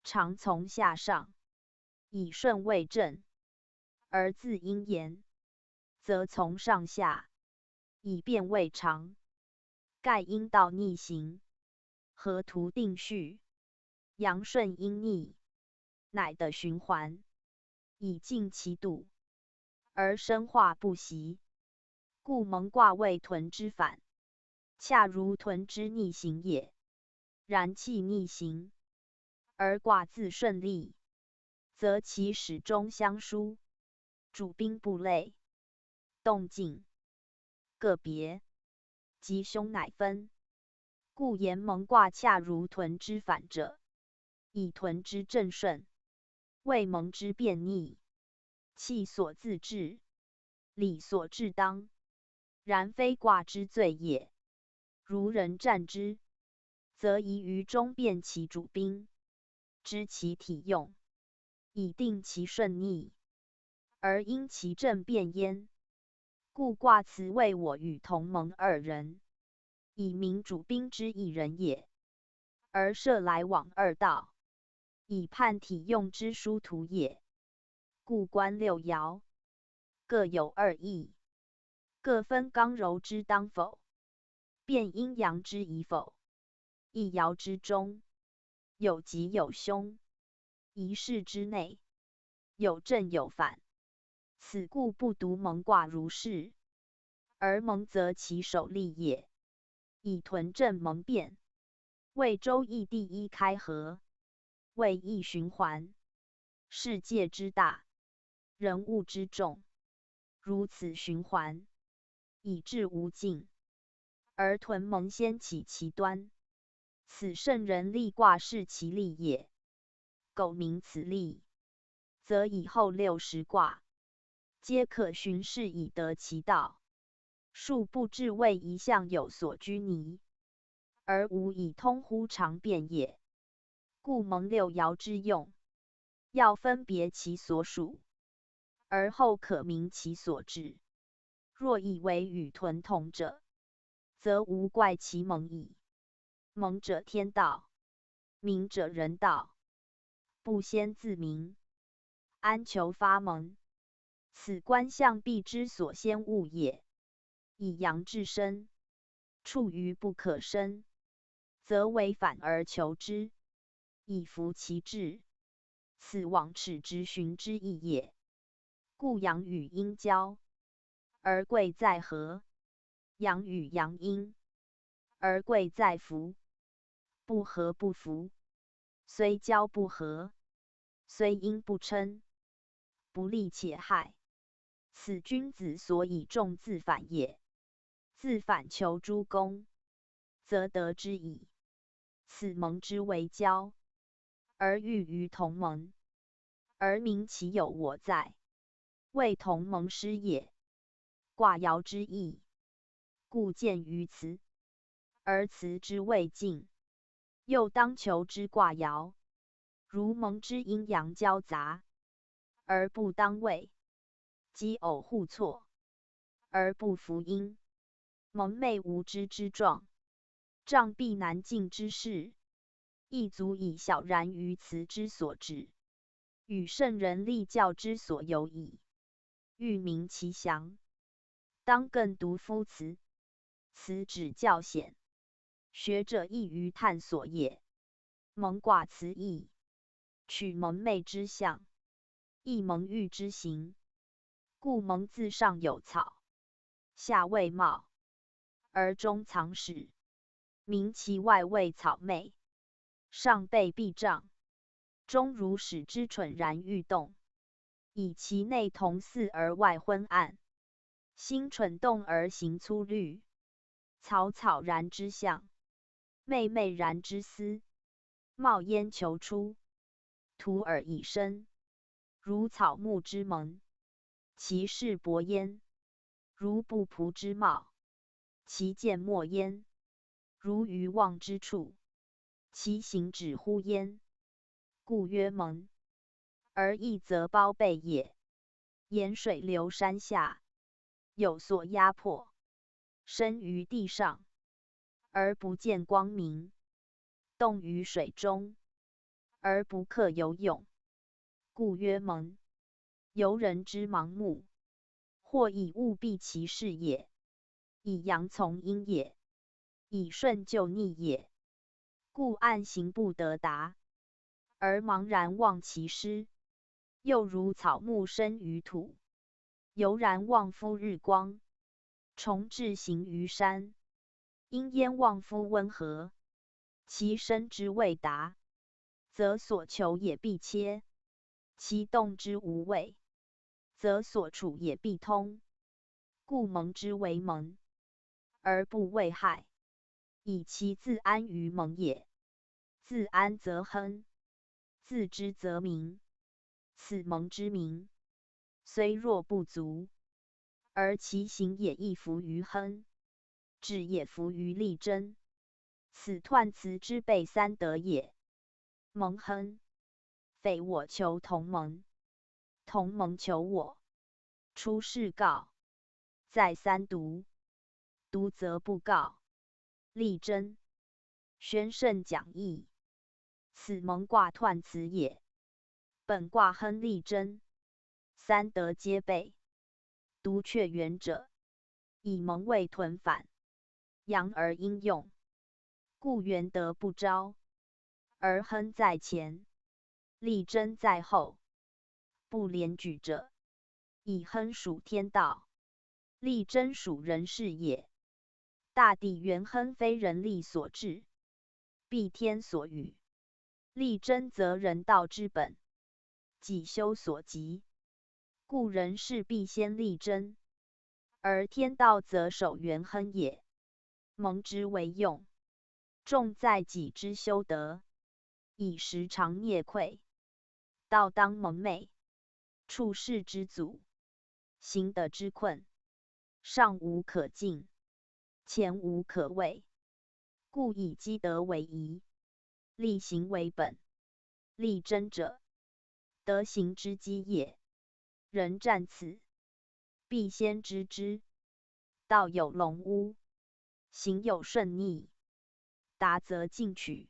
常从下上，以顺为正；而自阴言，则从上下，以变为常。盖阴道逆行，合图定序，阳顺阴逆，乃得循环，以尽其度，而生化不息。故蒙卦为屯之反，恰如屯之逆行也。然气逆行，而卦自顺利，则其始终相疏，主宾不类，动静个别，吉凶乃分。故言蒙卦恰如屯之反者，以屯之正顺，为蒙之变逆。气所自治，理所治当，然非卦之罪也。如人战之，则宜于中辨其主宾，知其体用，以定其顺逆，而因其正变焉。故卦辞为我与同盟二人，以明主宾之一人也，而设来往二道，以判体用之殊途也。故观六爻，各有二义，各分刚柔之当否，辨阴阳之宜否。一爻之中，有吉有凶；一室之内，有正有反。此故不独蒙卦如是，而蒙则其首立也。以屯正蒙变，为周易第一开合，为易循环。世界之大，人物之众，如此循环，以至无尽，而屯蒙先起其端。此圣人立卦是其立也。苟明此立，则以后60卦，皆可循势以得其道。数不至为一象有所拘泥，而无以通乎常变也。故蒙六爻之用，要分别其所属，而后可明其所至。若以为与屯同者，则无怪其蒙矣。蒙者天道，明者人道，不先自明，安求发蒙？此观象必之所先物也。以阳至深，处于不可生，则为反而求之，以服其志。此往耻之寻之意也。故阳与阴交，而贵在和；阳与阳阴，而贵在服。不和不服，虽交不和，虽阴不称，不利且害。此君子所以重自反也。自反求诸公，则得之矣。此盟之为交，而欲于同盟，而民其有我在，谓同盟师也。卦爻之意，故见于辞，而辞之未尽，又当求之卦爻。如盟之阴阳交杂，而不当位；奇偶互错，而不服阴。蒙昧无知之状，障必难尽之事，亦足以小然于辞之所指，与圣人立教之所由矣。欲明其详，当更读夫辞。辞指教显，学者易于探索也。蒙卦辞义，取蒙昧之象，亦蒙喻之形。故蒙字上有草，下未茂，而中藏始，明其外谓草昧，上备必障，中如使之蠢然欲动，以其内同似而外昏暗，心蠢动而行粗律。草草然之象，昧昧然之思，冒烟求出，徒而以生，如草木之萌，其势勃焉；如布蒲之茂，其见没焉；如渔望之处，其行止乎焉。故曰蒙。而义则包备也。沿水流山下，有所压迫，身于地上，而不见光明；动于水中，而不可游泳，故曰蒙。由人之盲目，或以物避其事也，以阳从阴也，以顺就逆也。故暗行不得达，而茫然忘其师。又如草木生于土，悠然忘夫日光；虫豸行于山，因焉忘夫温和。其生之未达，则所求也必切；其动之无味，则所处也必通。故蒙之为蒙，而不为害，以其自安于蒙也。自安则亨，自知则明。此蒙之名，虽若不足，而其行也亦服于亨，志也服于力争。此彖辞之备三德也。蒙亨，匪我求同盟，同盟求我。出世告，再三读，读则不告。力争，宣圣讲义。此蒙卦彖辞也。本卦亨利贞，三德皆备。独却远者，以蒙为屯反，阳而阴用，故元德不招，而亨在前，利贞在后。不连举者，以亨属天道，利贞属人事也。大地元亨非人力所致，必天所与。利贞则人道之本，己修所及，故人事必先利贞，而天道则守元亨也。蒙之为用，重在己之修德，以时常孽愧。道当蒙昧，处世之阻，行德之困，上无可进，前无可畏。故以积德为宜，立行为本。立贞者，德行之基也。人战此，必先知之。道有龙屋，行有顺逆，达则进取，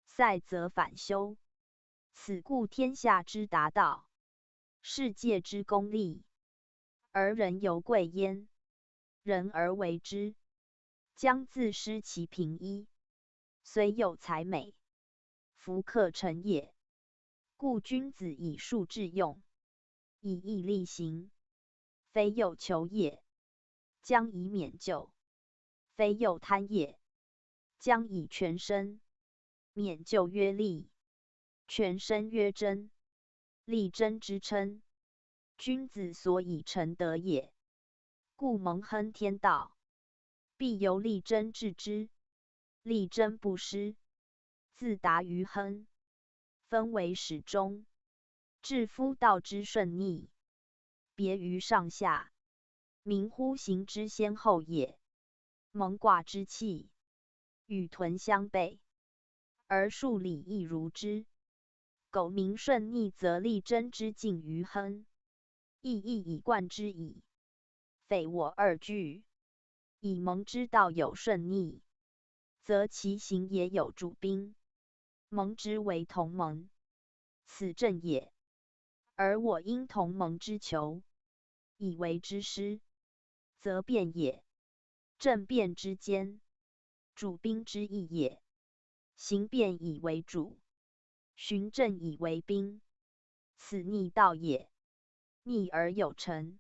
赛则反休。此故天下之达道，世界之公利，而人犹贵焉。人而为之，将自失其平一。虽有才美，弗可成也。故君子以术致用，以义力行，非有求也，将以免救；非有贪也，将以全身。免救曰利，全身曰真。利真之称，君子所以成德也。故蒙亨天道，必由利真治之。利真不失，自达于亨，分为始终，治夫道之顺逆，别于上下，明乎行之先后也。蒙卦之气，与屯相悖，而数理亦如之。苟名顺逆，则利真之近于亨，亦以贯之矣。匪我二句，以蒙之道有顺逆，则其行也有主宾，蒙之为同盟，此正也。而我因同盟之求，以为之失，则变也。正变之间，主宾之义也。行变以为主，循正以为宾，此逆道也。逆而有成，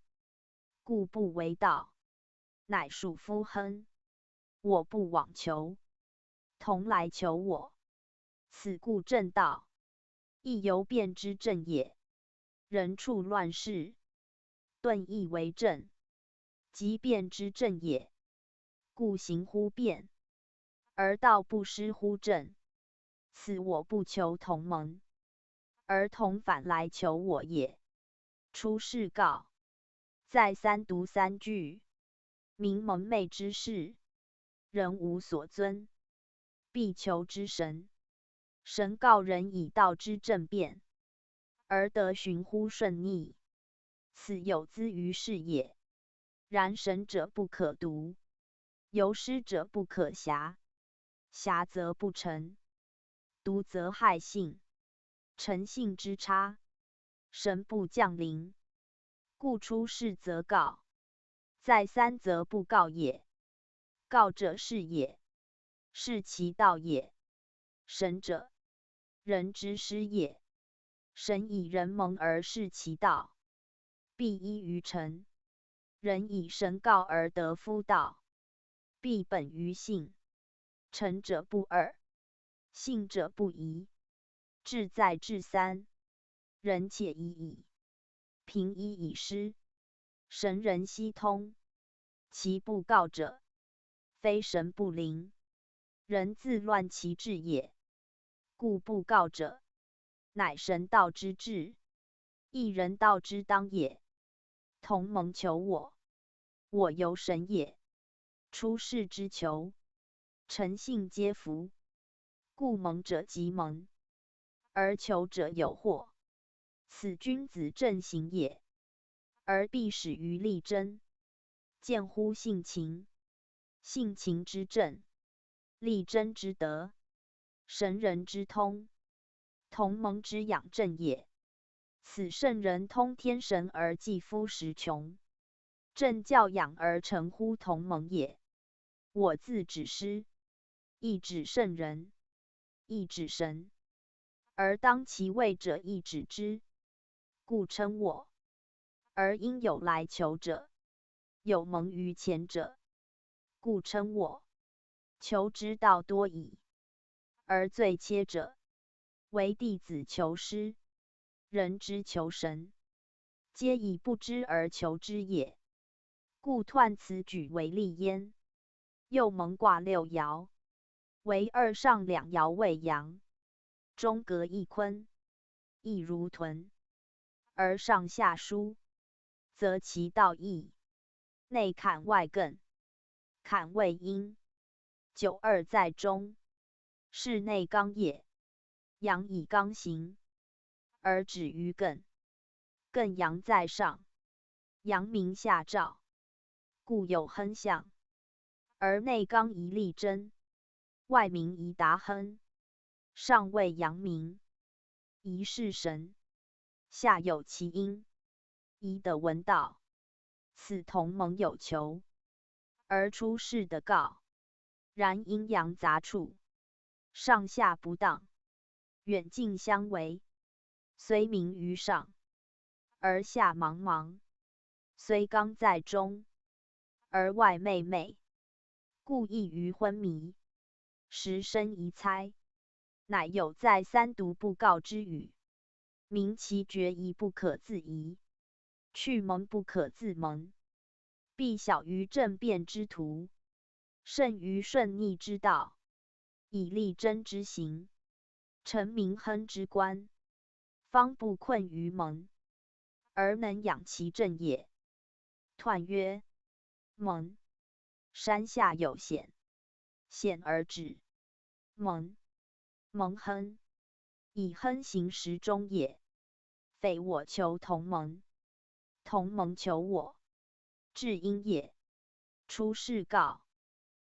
故不为道，乃属夫亨。我不往求，同来求我，此故正道，亦由变之正也。人处乱世，顿亦为正，即变之正也。故行乎变，而道不失乎正。此我不求同盟，而同反来求我也。出世告，再三读三句，名蒙昧之事，人无所尊，必求之神。神告人以道之正变，而得循乎顺逆，此有资于世也。然神者不可读，由师者不可暇。暇则不成，读则害信。诚信之差，神不降临。故出世则告，再三则不告也。告者是也，是其道也。神者，人之师也。神以人蒙而是其道，必依于诚。人以神告而得夫道，必本于信。诚者不二，信者不疑。志在至三，人且已矣。平一以失，神人悉通。其不告者，非神不灵，人自乱其志也。故不告者，乃神道之志，亦人道之当也。同盟求我，我由神也。出世之求，诚信皆服。故盟者即盟，而求者有获。此君子正行也。而必始于力争，见乎性情。性情之正，力争之德，神人之通，同盟之养正也。此圣人通天神而济夫时穷，正教养而成乎同盟也。我自指师，亦指圣人，亦指神，而当其位者亦指之，故称我。而因有来求者，有蒙于前者，故称我。求之道多矣，而最切者，为弟子求师，人之求神，皆以不知而求之也。故彖此举为例焉。又蒙卦六爻，为二上两爻为阳，中隔一坤，亦如屯，而上下疏，则其道义，内坎外艮，坎为阴，九二在中，是内刚也。阳以刚行，而止于艮，艮阳在上，阳明下照，故有亨象。而内刚一力真，外名宜达亨，上谓阳明，宜是神，下有其因，宜得闻道。此同盟有求，而出世的告。然阴阳杂处，上下不当，远近相违，虽名于上，而下茫茫；虽刚在中，而外昧昧。故异于昏迷，时生疑猜，乃有再三独不告之语。明其决疑不可自疑，去蒙不可自蒙，必小于正辩之途，胜于顺逆之道，以立真之行，成明亨之官，方不困于蒙，而能养其正也。彖曰：蒙，山下有险，险而止。蒙，蒙亨，以亨行时中也。匪我求同盟，同盟求我，至阴也。出世告，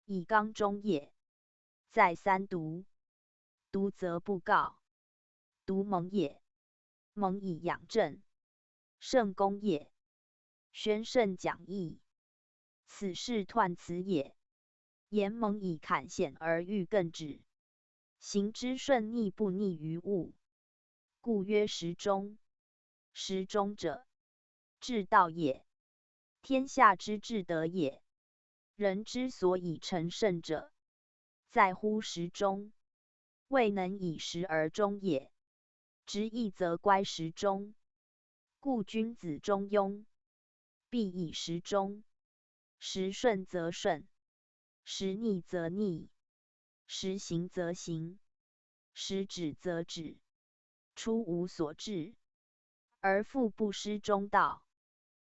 以刚中也。再三独，独则不告，独盟也。盟以养正，圣公也。宣圣讲义，此事彖辞也。言盟以坎险而欲更止，行之顺逆不逆于物，故曰时中。时中者，至道也，天下之至德也。人之所以成圣者，在乎时中，未能以时而终也。直义则乖时中，故君子中庸，必以时中。时顺则顺，时逆则逆，时行则行，时止则止，出无所至，而复不失中道，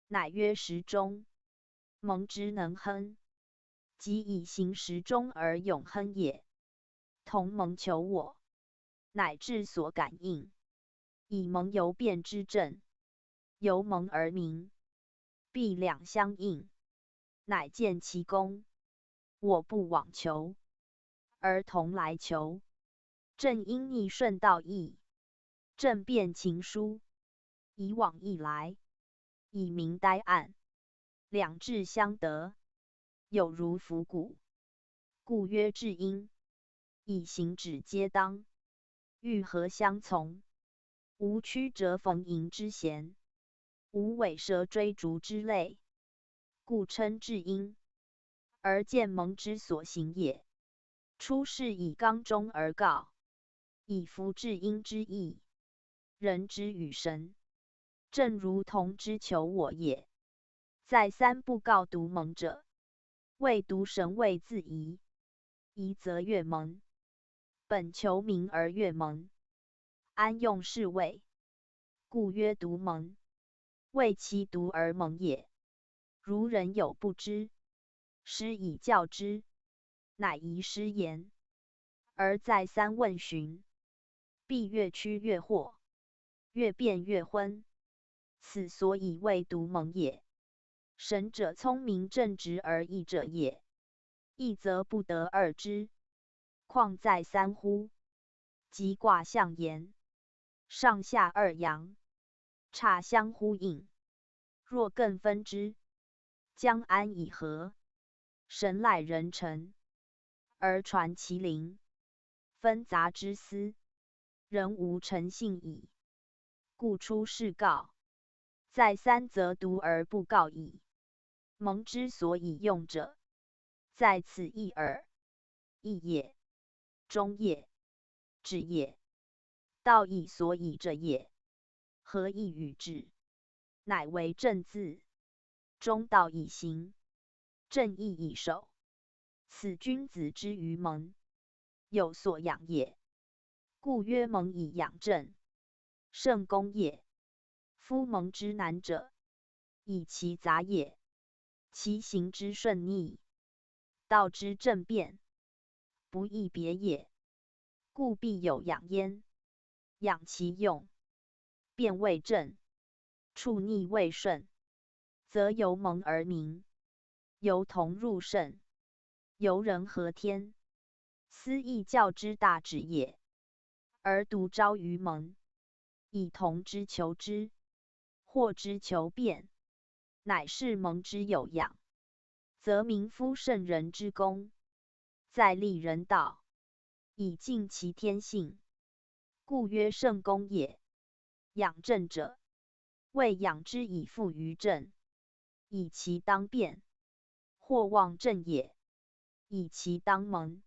乃曰时中。蒙之能亨，即以行时中而永亨也。同盟求我，乃至所感应，以盟由辩之正，由盟而明，必两相应，乃见其功。我不往求，而同来求。正因逆顺道义，正辩情书，以往义来，以明呆暗，两至相得，有如伏骨，故曰至阴。以行止皆当，欲合相从，无曲折逢迎之嫌，无尾蛇追逐之类，故称至阴。而见盟之所行也。出世以刚中而告，以服至阴之意。人之与神，正如同之求我也。再三不告独盟者，谓独神位自疑，疑则越盟。本求名而越盟，安用是谓？故曰独盟，谓其独而盟也。如人有不知，师以教之，乃疑师言，而再三问询，必越曲越惑，越辩越昏，此所以谓独盟也。神者聪明正直而义者也，义则不得二之，况再三乎？即卦象言，上下二阳，差相呼应，若更分之，将安以和？神赖人臣，而传其灵，分杂之思，人无诚信矣。故出世告，再三则独而不告矣。盟之所以用者，在此一耳。义也，忠也，直也，道义所以者也。合义与治，乃为正字。忠道以行，正义以守。此君子之于盟，有所养也。故曰盟以养正，圣公也。夫盟之难者，以其杂也。其行之顺逆，道之正辩，不异别也。故必有养焉。养其用，辩未正，处逆未顺，则由盟而明，由同入圣。由人合天，斯亦教之大旨也。而独招于蒙，以同之求之，惑之求变，乃是蒙之有养，则民夫圣人之功，在立人道，以尽其天性，故曰圣功也。养正者，谓养之以复于正，以其当变，或忘正也；以其当蒙，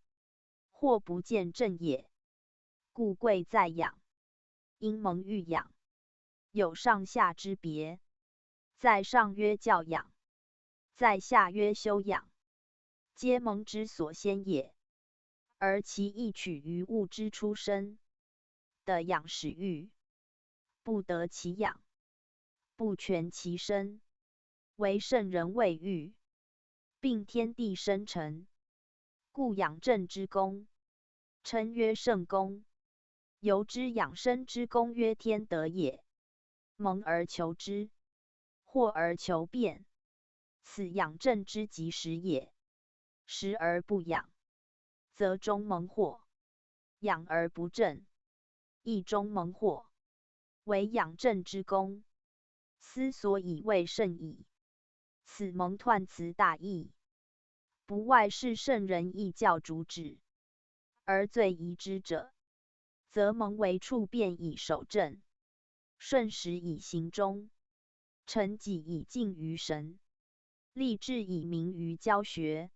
或不见正也。故贵在养，因蒙欲养，有上下之别。在上曰教养，在下曰修养，皆蒙之所先也。而其意取于物之出身，的养始欲，不得其养，不全其身，为圣人谓欲，并天地生成，故养正之功，称曰圣功。由之养生之功曰天德也。蒙而求之，惑而求变，此养正之极时也。时而不养，则终蒙惑；养而不正，亦终蒙惑。为养正之功，斯所以谓圣矣。此蒙彖辞大义，不外是圣人义教主旨，而最宜之者，则蒙为处变以守正，顺时以行忠，诚己以敬于神，立志以明于教学，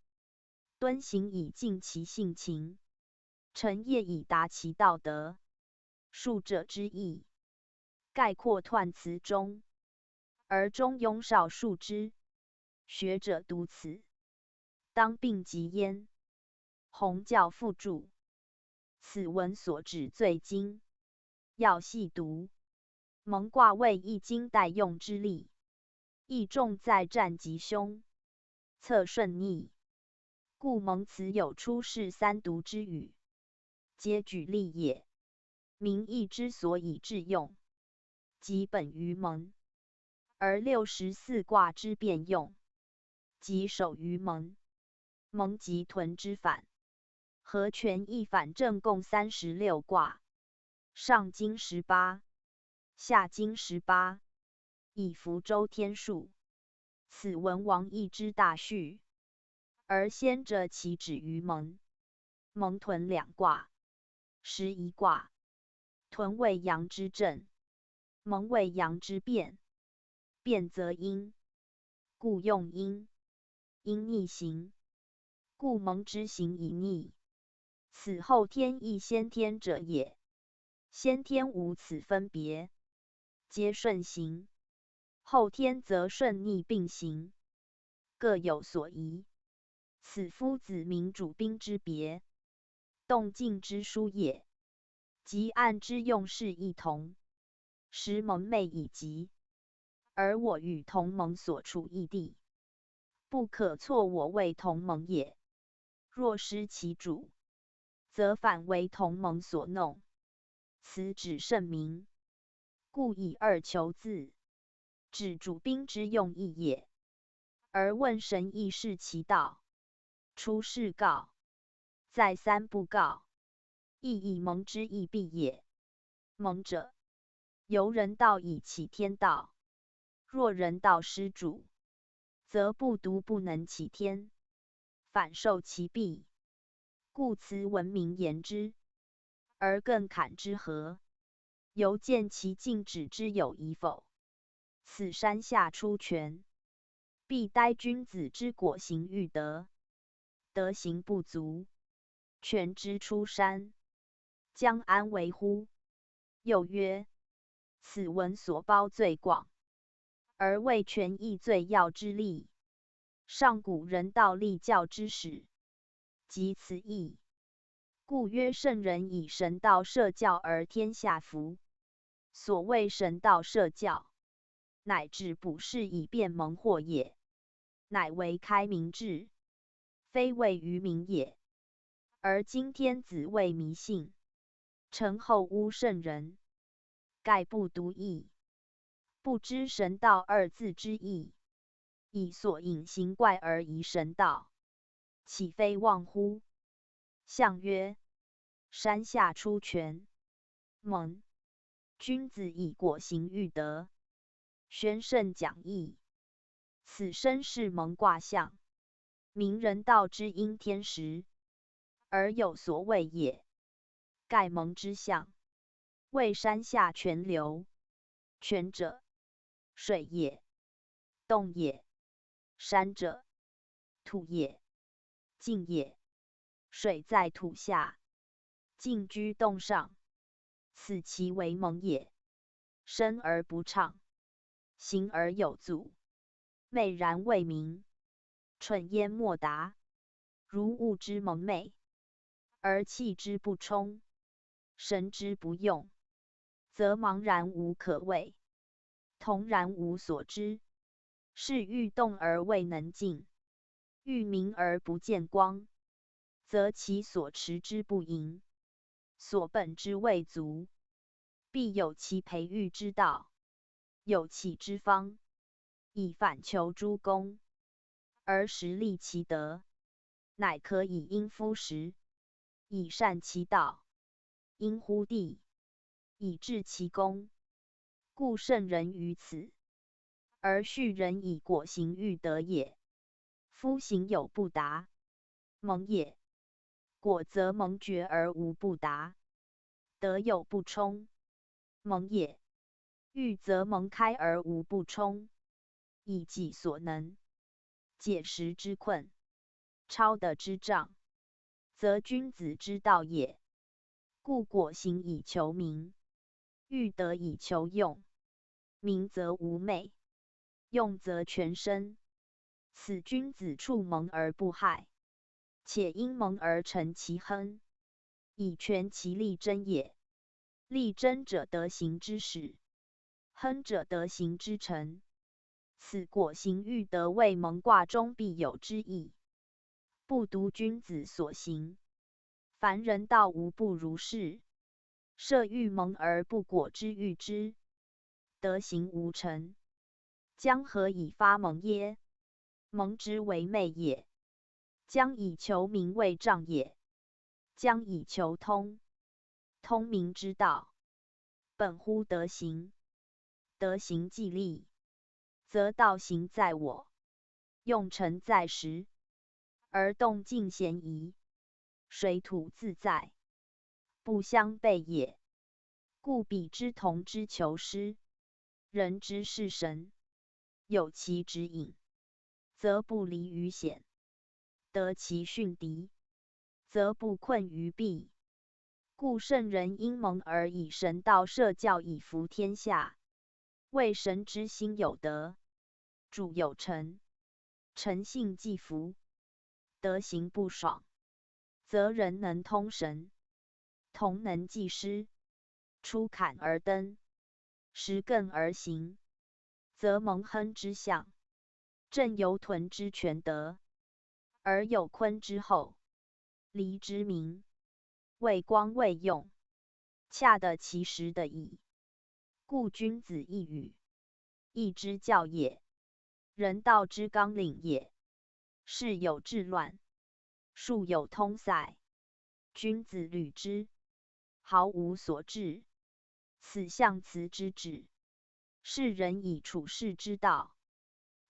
敦行以尽其性情，诚业以达其道德。术者之意，概括彖辞中，而中庸少数之。学者读此，当并集焉。弘教附注。此文所指最精，要细读。蒙卦为易经代用之力，亦重在战吉凶，测顺逆，故蒙此有出世三读之语，皆举例也。民意之所以致用，即本于蒙；而64卦之变用，即首于蒙。蒙即屯之反，和权亦反正共36卦，上经18，下经18，以符周天数。此文王义之大序，而先者其止于蒙。蒙屯2卦，11卦。屯为阳之正，蒙为阳之变。变则阴，故用阴；阴逆行，故蒙之行以逆。此后天亦先天者也。先天无此分别，皆顺行；后天则顺逆并行，各有所宜。此夫子民主兵之别，动静之殊也。即按之用事异同，时蒙昧以极。而我与同盟所处异地，不可错我为同盟也。若失其主，则反为同盟所弄，此指圣明。故以二求字，指主兵之用意也。而问神亦是其道，出世告，再三不告，亦以蒙之义必也。蒙者，由人道以启天道。若人道失主，则不独不能启天，反受其弊。故此闻名言之，而更坎之何？犹见其禁止之有疑否？此山下出权，必呆君子之果行欲得，德行不足，权之出山，将安为乎？又曰：此文所包最广，而为权益最要之力。上古人道立教之始，即此意。故曰圣人以神道设教而天下服。所谓神道设教，乃至卜筮以辨蒙惑也，乃为开明志，非谓于民也。而今天子谓迷信，臣后诬圣人，盖不独义，不知神道二字之意，以所隐形怪而疑神道。岂非妄乎？相曰：山下出泉。蒙。君子以果行欲得。宣圣讲义。此身是蒙卦象，名人道之应天时，而有所谓也。盖蒙之象，谓山下泉流。泉者，水也；动也。山者，土也；静也。水在土下，静居动上，此其为蒙也。生而不畅，行而有阻，昧然未明，蠢焉莫达。如物之蒙昧，而气之不充，神之不用，则茫然无可谓，同然无所知。是欲动而未能静，欲明而不见光，则其所持之不盈，所本之未足，必有其培育之道，有其之方，以反求诸功，而实立其德，乃可以因夫时，以善其道，因乎地，以治其功。故圣人于此，而畜人以果行欲得也。夫行有不达，蒙也；果则蒙绝而无不达。德有不充，蒙也；欲则蒙开而无不充，以己所能，解时之困，超得之障，则君子之道也。故果行以求名，欲得以求用。名则无昧，用则全身。此君子处蒙而不害，且因蒙而成其亨，以全其力争也。力争者德行之始，亨者德行之成。此果行欲得谓蒙卦中必有之意。不独君子所行，凡人道无不如是。设欲蒙而不果之欲之，德行无成，将何以发蒙耶？蒙之为昧也。将以求名为障也。将以求通，通明之道，本乎德行。德行既立，则道行在我，用成在时，而动静闲宜，水土自在，不相悖也。故彼之同之求师，人之事神，有其指引，则不离于险；得其训敌，则不困于弊。故圣人因蒙而以神道设教以服天下。谓神之心有德，主有诚，诚信既服，德行不爽，则人能通神，同能济师，出坎而登，识艮而行，则蒙亨之象，正由屯之全德，而有坤之后，离之明，为光未用，恰得其时的矣。故君子一语，义之教也，人道之纲领也。事有治乱，术有通塞，君子履之，毫无所至。此象辞之旨，是人以处世之道，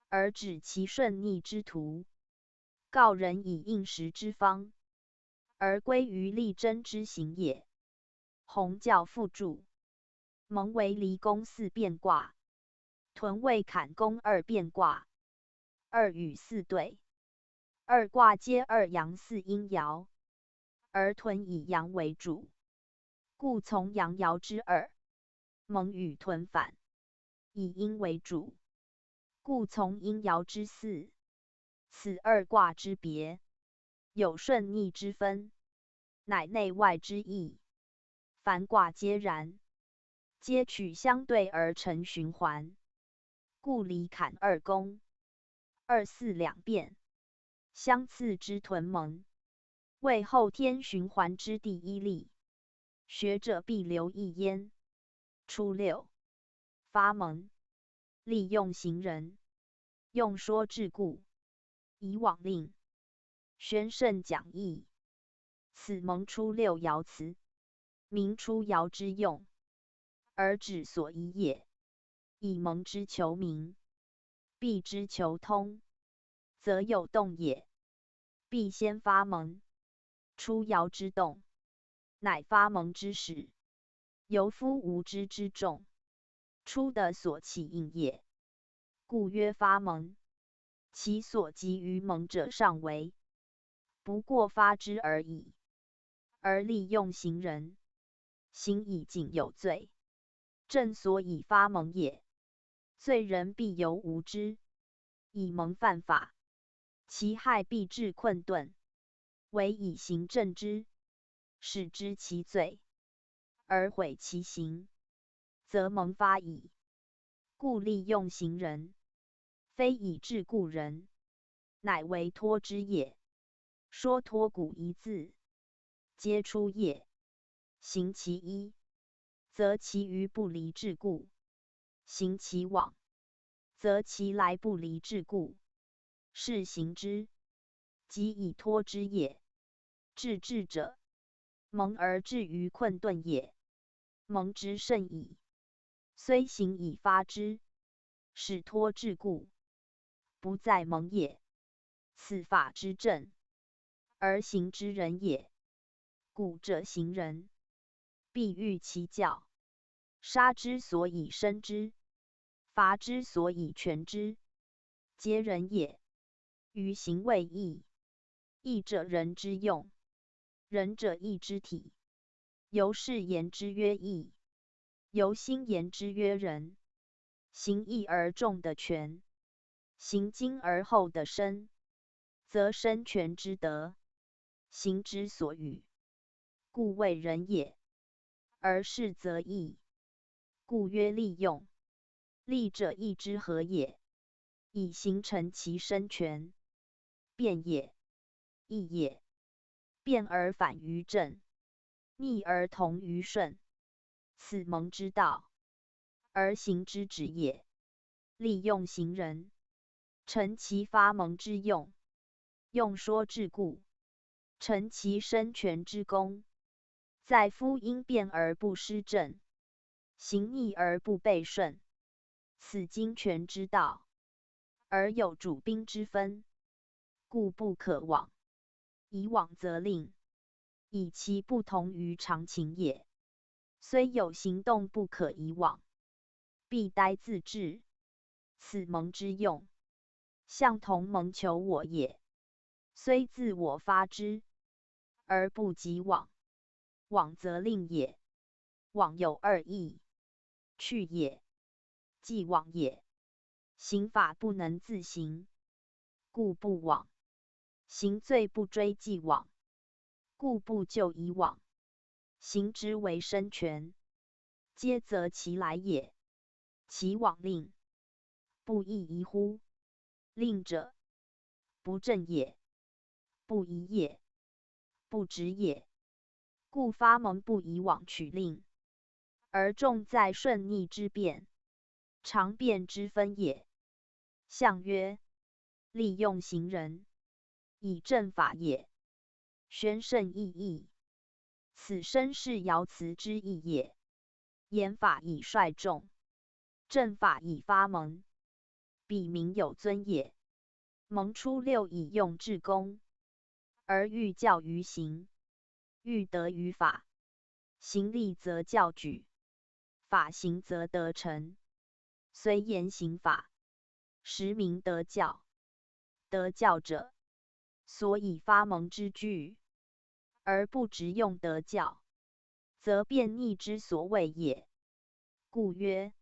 而指其顺逆之途；告人以应时之方，而归于力争之行也。弘教附注。蒙为离宫四变卦，屯为坎宫二变卦。二与四对，二卦皆二阳四阴爻，而屯以阳为主，故从阳爻之二。蒙与屯反，以阴为主，故从阴爻之四。此二卦之别，有顺逆之分，乃内外之意。凡卦皆然，皆取相对而成循环，故离坎二宫，二四两变，相次之屯蒙，为后天循环之第一例。学者必留意焉。初六，发蒙，利用行人，用说治故，以往令。宣圣讲义。此蒙出六爻辞，明出爻之用，而指所宜也。以蒙之求名，必之求通，则有动也。必先发蒙，出爻之动，乃发蒙之始。由夫无知之众，出的所起应也，故曰发蒙。其所及于蒙者尚为，不过发之而已。而利用行人，行以仅有罪，正所以发蒙也。罪人必由无知，以蒙犯法，其害必至困顿。唯以行正之，使知其罪，而悔其行，则蒙发矣。故利用行人，非以治故人，乃为托之也。说托古一字，皆出也。行其一，则其余不离治故；行其往，则其来不离治故。是行之，即以托之也。治之者，蒙而至于困顿也。蒙之甚矣，虽行以发之，使托治故，不在蒙也。此法之正，而行之人也。故者行人，必欲其教，杀之所以生之，罚之所以全之，皆人也。于行为义，义者人之用，人者义之体。由是言之曰义，由心言之曰仁。行义而重的全，行精而后的深，则深全之德，行之所与，故谓仁也。而是则义，故曰利用。利者义之和也，以形成其深全。辩也，义也。辩而反于正，逆而同于顺，此蒙之道，而行之止也。利用行人，成其发蒙之用，用说治故，成其深全之功。在夫因变而不失正，行逆而不悖顺，此精全之道，而有主宾之分，故不可往。以往则令，以其不同于常情也。虽有行动不可以往，必待自治。此蒙之用，相同蒙求我也。虽自我发之，而不及往，往则令也。往有二义，去也，既往也。行法不能自行，故不往；行罪不追既往，故不就以往。行之为深全，皆择其来也。其往令，不亦宜乎？令者，不正也，不宜也，不直也。故发蒙不以往取令，而重在顺逆之变，常变之分也。象曰：利用行人，以正法也。宣圣意义，此身是爻辞之意也。言法以率众，正法以发蒙，彼民有尊也。蒙出六以用至公，而欲教于行，欲得于法。行立则教举，法行则得成。虽言行法，实民得教。得教者，所以发蒙之具，而不直用得教，则变逆之所谓也。故曰：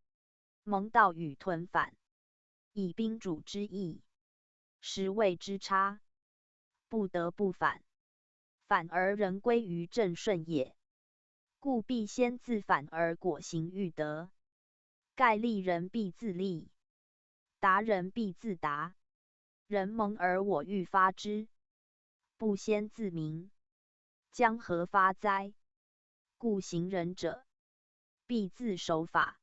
蒙道与屯反，以宾主之义，实谓之差，不得不反，反而人归于正顺也。故必先自反而果行欲得。盖利人必自利，达人必自达。人蒙而我欲发之，不先自明，将何发哉？故行人者，必自守法，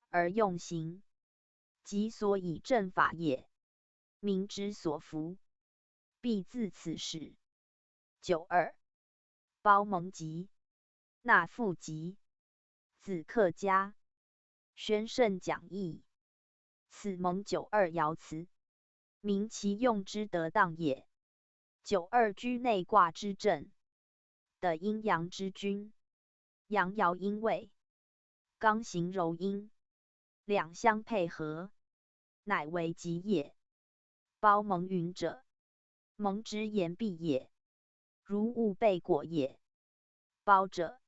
而用行，即所以正法也。民之所服，必自此始。92包蒙吉，纳父吉，子克家，宣圣讲义。此蒙92爻辞，明其用之得当也。92居内卦之正，的阴阳之君，阳爻阴位，刚行柔阴，两相配合，乃为吉也。包蒙云者，蒙之言必也，如物备果也。包者，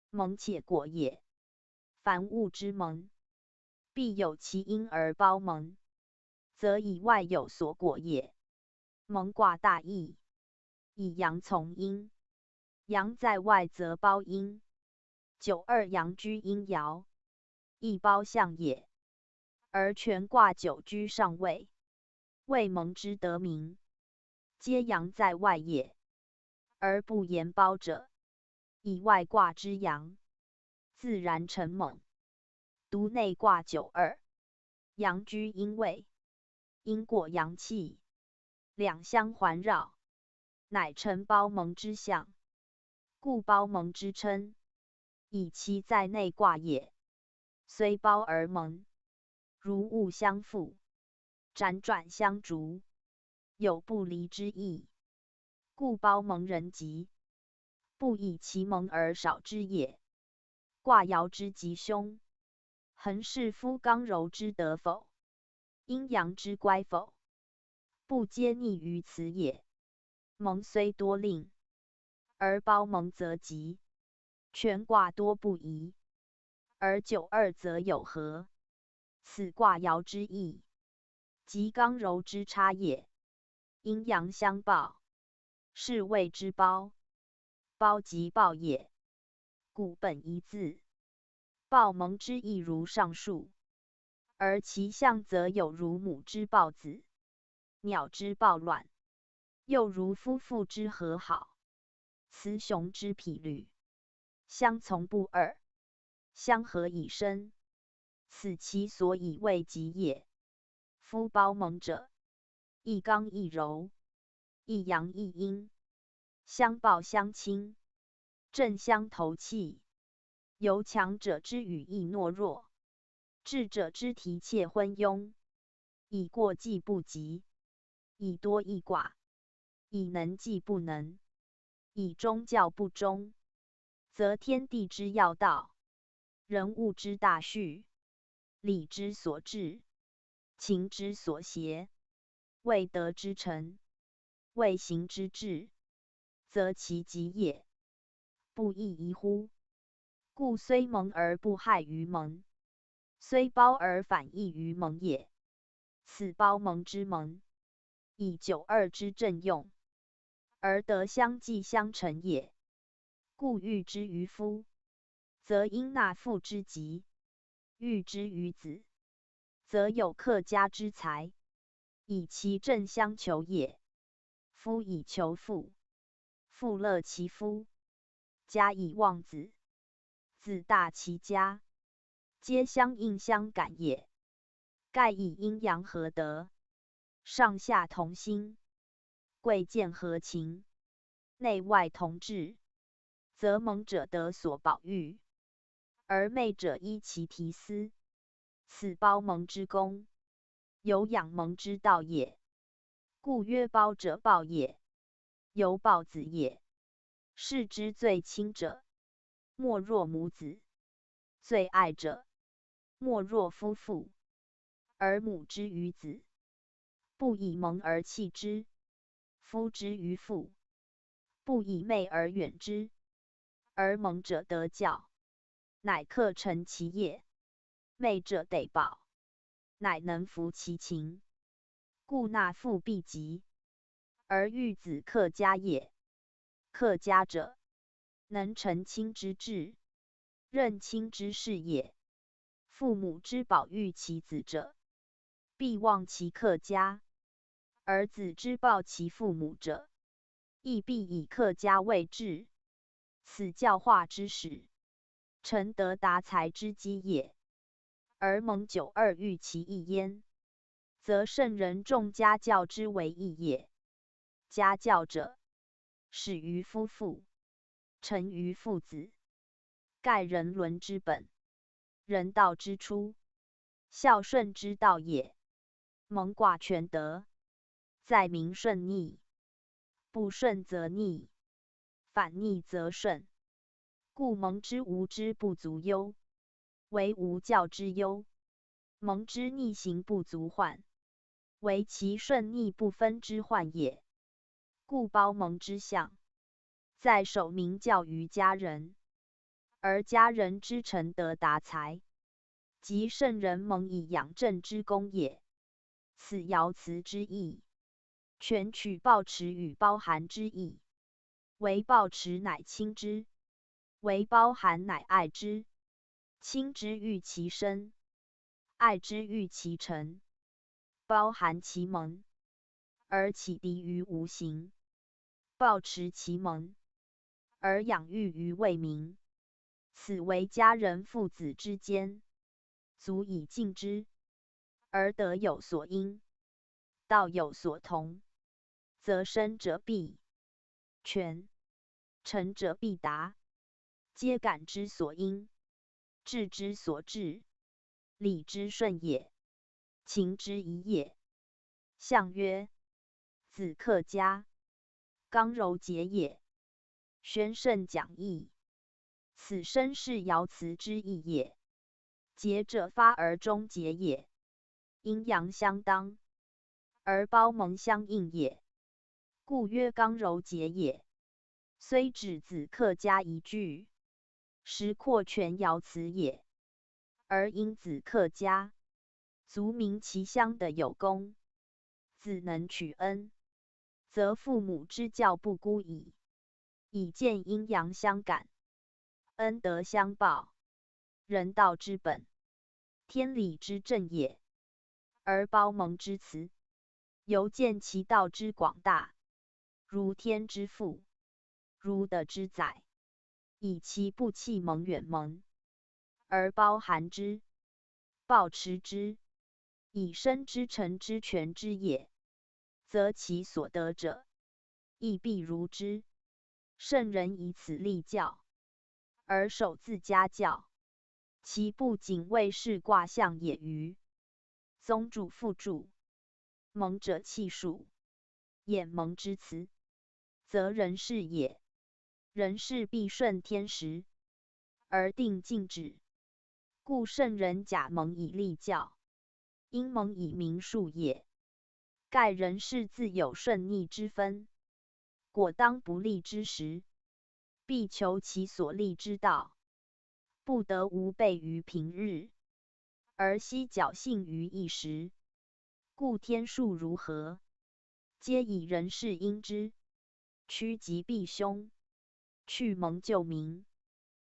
蒙且果也。凡物之蒙，必有其因而包蒙，则以外有所果也。蒙卦大义，以阳从阴，阳在外则包阴。92阳居阴爻，亦包象也。而全卦9居上位，谓蒙之得名，皆阳在外也。而不言包者，以外卦之阳，自然成蒙。独内卦92，阳居阴位，阴过阳气，两相环绕，乃成包蒙之象。故包蒙之称，以其在内卦也。虽包而蒙，如物相附，辗转相逐，有不离之意。故包蒙人吉，不以其蒙而少之也。卦爻之吉凶，恒是夫刚柔之德否，阴阳之乖否，不皆逆于此也。蒙虽多令，而包蒙则吉，全卦多不宜，而92则有和。此卦爻之意，即刚柔之差也。阴阳相报，是谓之包。包即报也，故本一字。报蒙之意如上述，而其象则有如母之抱子，鸟之抱卵，又如夫妇之和好，雌雄之匹侣，相从不二，相合以生，此其所以谓吉也。夫包蒙者，一刚一柔，一阳一阴，相抱相亲，正相投气，由强者之语意懦弱，智者之提切昏庸，以过即不及，以多易寡，以能即不能，以忠教不忠，则天地之要道，人物之大序，礼之所至，情之所协，谓德之成，谓行之至，则其吉也。不亦宜乎？故虽蒙而不害于蒙，虽包而反益于蒙也。此包蒙之蒙，以92之正用，而得相济相成也。故欲之于夫，则应纳父之吉；欲之于子，则有克家之财，以其正相求也。夫以求父，父乐其夫；家以旺子，子大其家，皆相应相感也。盖以阴阳合德，上下同心，贵贱和情，内外同治，则蒙者得所保育，而昧者依其提思。此包蒙之功，有养蒙之道也。故曰包者抱也，犹抱子也。视之最亲者，莫若母子；最爱者，莫若夫妇。而母之于子，不以蒙而弃之；夫之于父，不以昧而远之。而蒙者得教，乃克成其业；昧者得保，乃能服其情。故纳父必吉，而欲子克家也。克家者，能成亲之志，任亲之事也。父母之保育其子者，必忘其克家；而子之报其父母者，亦必以克家为志。此教化之始，成德达才之基也。而蒙92欲其义焉，则圣人重家教之为义也。家教者，始于夫妇，成于父子，盖人伦之本，人道之初，孝顺之道也。蒙卦全德，在民顺逆，不顺则逆，反逆则顺。故蒙之无知不足忧，为无教之忧；蒙之逆行不足患，为其顺逆不分之患也。故包蒙之象，在守民教于家人，而家人之臣德达才，即圣人蒙以养正之功也。此爻辞之意，全取抱持与包含之意。为抱持乃亲之，为包含乃爱之。亲之欲其身，爱之欲其成。包含其盟，而启迪于无形；抱持其盟，而养育于未明。此为家人父子之间，足以敬之。而德有所因，道有所同，则生者必全，成者必达，皆感之所因，志之所至，礼之顺也，情之宜也。象曰：子克家，刚柔节也。宣圣讲义，此身是爻辞之意也。节者发而终节也，阴阳相当，而包蒙相应也，故曰刚柔节也。虽指子克家一句，实括全爻辞也。而因子克家，足明其乡的有功，子能取恩，则父母之教不孤矣，以见阴阳相感，恩德相报，人道之本，天理之正也。而包蒙之辞，犹见其道之广大，如天之父，如德之载，以其不弃蒙远蒙，而包含之，抱持之，以身之臣之权之也，则其所得者，亦必如之。圣人以此立教，而守自家教，其不仅为是卦象也歟。宗主父主，蒙者气数，衍蒙之辞，则人事也。人事必顺天时，而定静止。故圣人假蒙以立教，因蒙以明数也。盖人事自有顺逆之分，果当不利之时，必求其所立之道，不得无备于平日，而悉侥幸于一时。故天数如何，皆以人事因之，趋吉避凶，去蒙救民，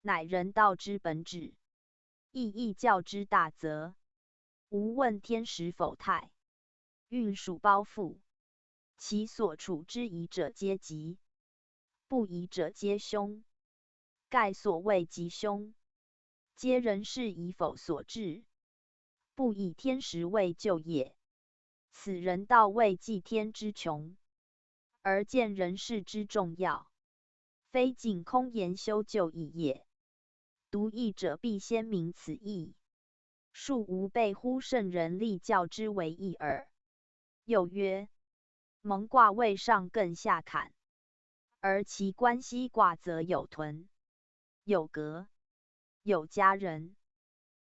乃人道之本旨。亦教之大则，无问天时否泰，运属包覆，其所处之宜者皆吉，不宜者皆凶。盖所谓吉凶，皆人事宜否所致，不以天时为救也。此人道谓济天之穷，而见人事之重要，非仅空言修救义也。读义者必先明此义，庶无备乎圣人立教之为义耳。又曰：蒙卦位上艮下坎，而其关系卦则有屯，有革，有家人，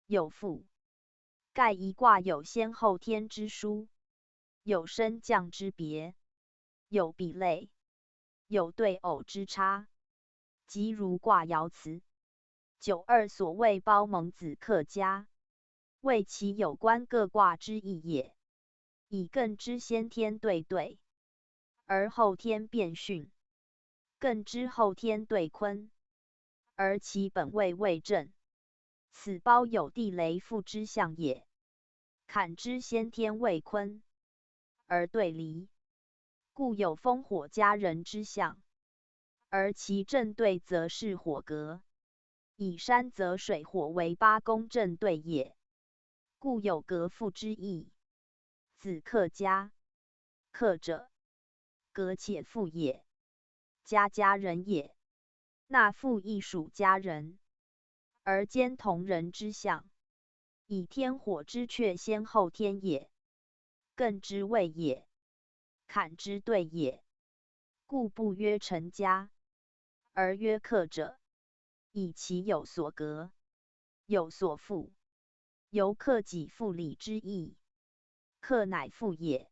有父。盖一卦有先后天之殊，有升降之别，有比类，有对偶之差。即如卦爻辞92所谓包蒙子克家，谓其有关各卦之意也。以艮之先天对兑，而后天变巽；艮之后天对坤，而其本位未正。此包有地雷复之象也。坎之先天为坤，而对离，故有风火家人之象，而其正对则是火革。以山泽水火为八宫正对也，故有革复之意。子克家，克者革且父也，家家人也。那父亦属家人，而兼同人之象，以天火之阙先后天也，艮之位也，坎之兑也，故不曰臣家，而曰克者，以其有所革，有所负，由克己复礼之意。克乃父也，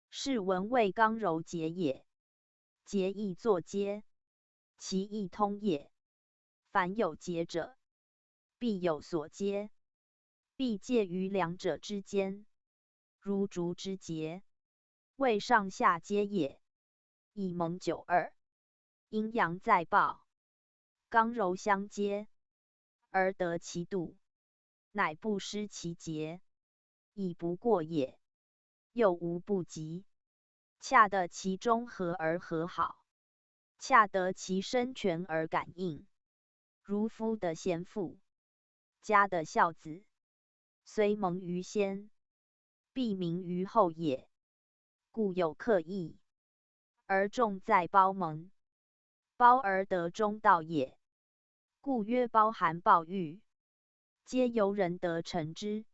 是文谓刚柔节也。节亦作接，其义通也。凡有节者，必有所接，必介于两者之间，如竹之节，谓上下接也。以蒙九二，阴阳在抱，刚柔相接，而得其度，乃不失其节，以不过也。又无不及，恰得其中和而和好，恰得其身权而感应。如夫的贤妇，家的孝子，虽蒙于先，必明于后也。故有克义，而重在胞蒙，胞而得中道也。故曰包含抱玉，皆由人得成之，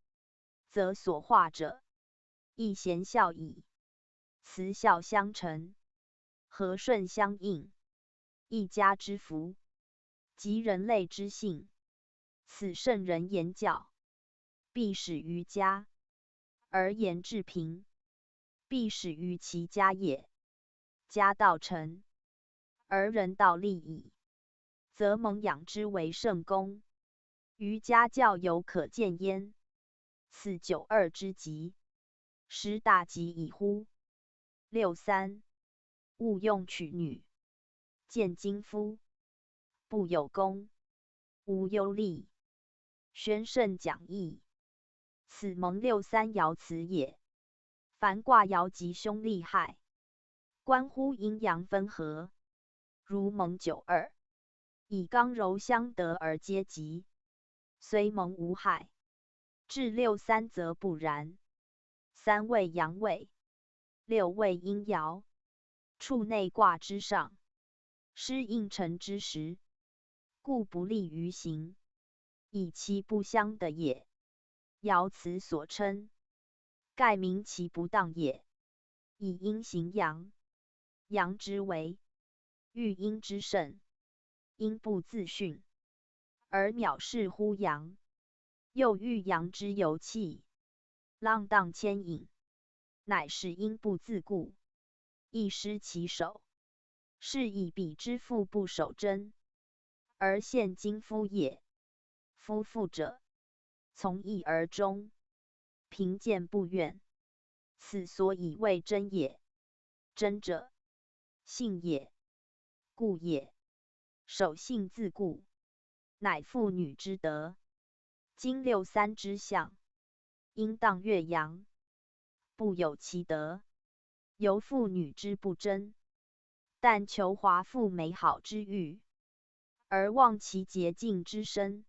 则所化者，亦贤孝矣。慈孝相承，和顺相应，一家之福，及人类之幸。此圣人言教，必始于家，而言治平，必始于其家也。家道成，而人道立矣，则蒙养之为圣公，于家教犹可见焉。此九二之极，十大极矣乎！63. 勿用娶女，见今夫，不有功，无忧虑。宣圣讲义，此蒙63爻辞也。凡卦爻吉凶利害，关乎阴阳分合。如蒙九二，以刚柔相得而皆吉，虽蒙无害。至63则不然。3为阳位，6为阴爻，处内卦之上，失应辰之时，故不利于行，以其不相得也。爻辞所称，盖明其不当也。以阴行阳，阳之为，欲阴之盛，阴不自巽，而藐视乎阳，又欲阳之有气，浪荡牵引，乃是阴不自固，亦失其守。是以彼之父不守贞，而现今夫也。夫妇者，从义而终，贫贱不怨，此所以谓贞也。贞者，信也，固也。守信自固，乃妇女之德。今63之象，应当岳阳，不有其德，由妇女之不贞。但求华富美好之欲，而忘其洁净之身，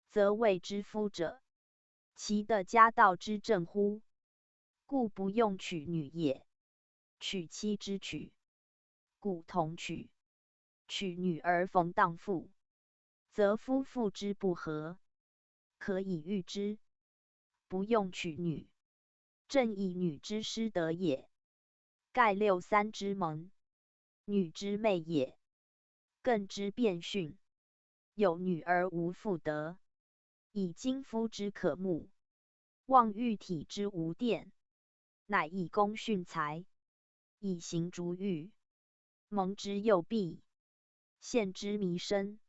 则谓之夫者，其的家道之正乎？故不用娶女也。娶妻之娶，故同娶。娶女而逢当妇，则夫妇之不和，可以喻之。不用娶女，正以女之失德也。盖63之蒙，女之媚也。艮之变训，有女而无妇德，以今夫之可慕，望玉体之无殿，乃以功训才，以行逐欲，蒙之诱蔽，陷之弥深。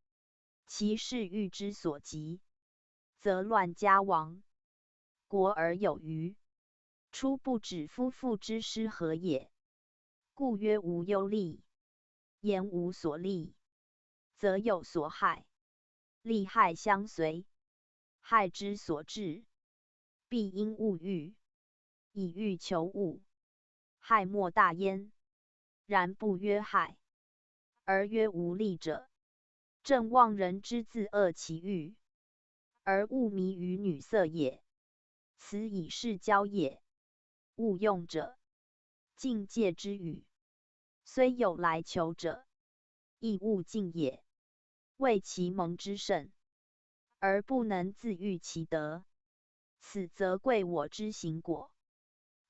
其事欲之所及，则乱家亡，国而有余，初不止夫妇之失和也。故曰无忧虑，言无所利，则有所害。利害相随，害之所至，必因物欲，以欲求物，害莫大焉。然不曰害，而曰无利者，正妄人之自恶其欲，而误迷于女色也。此以是交也。勿用者，境界之语。虽有来求者，亦勿尽也。谓其蒙之甚，而不能自御其德，此则贵我之行果。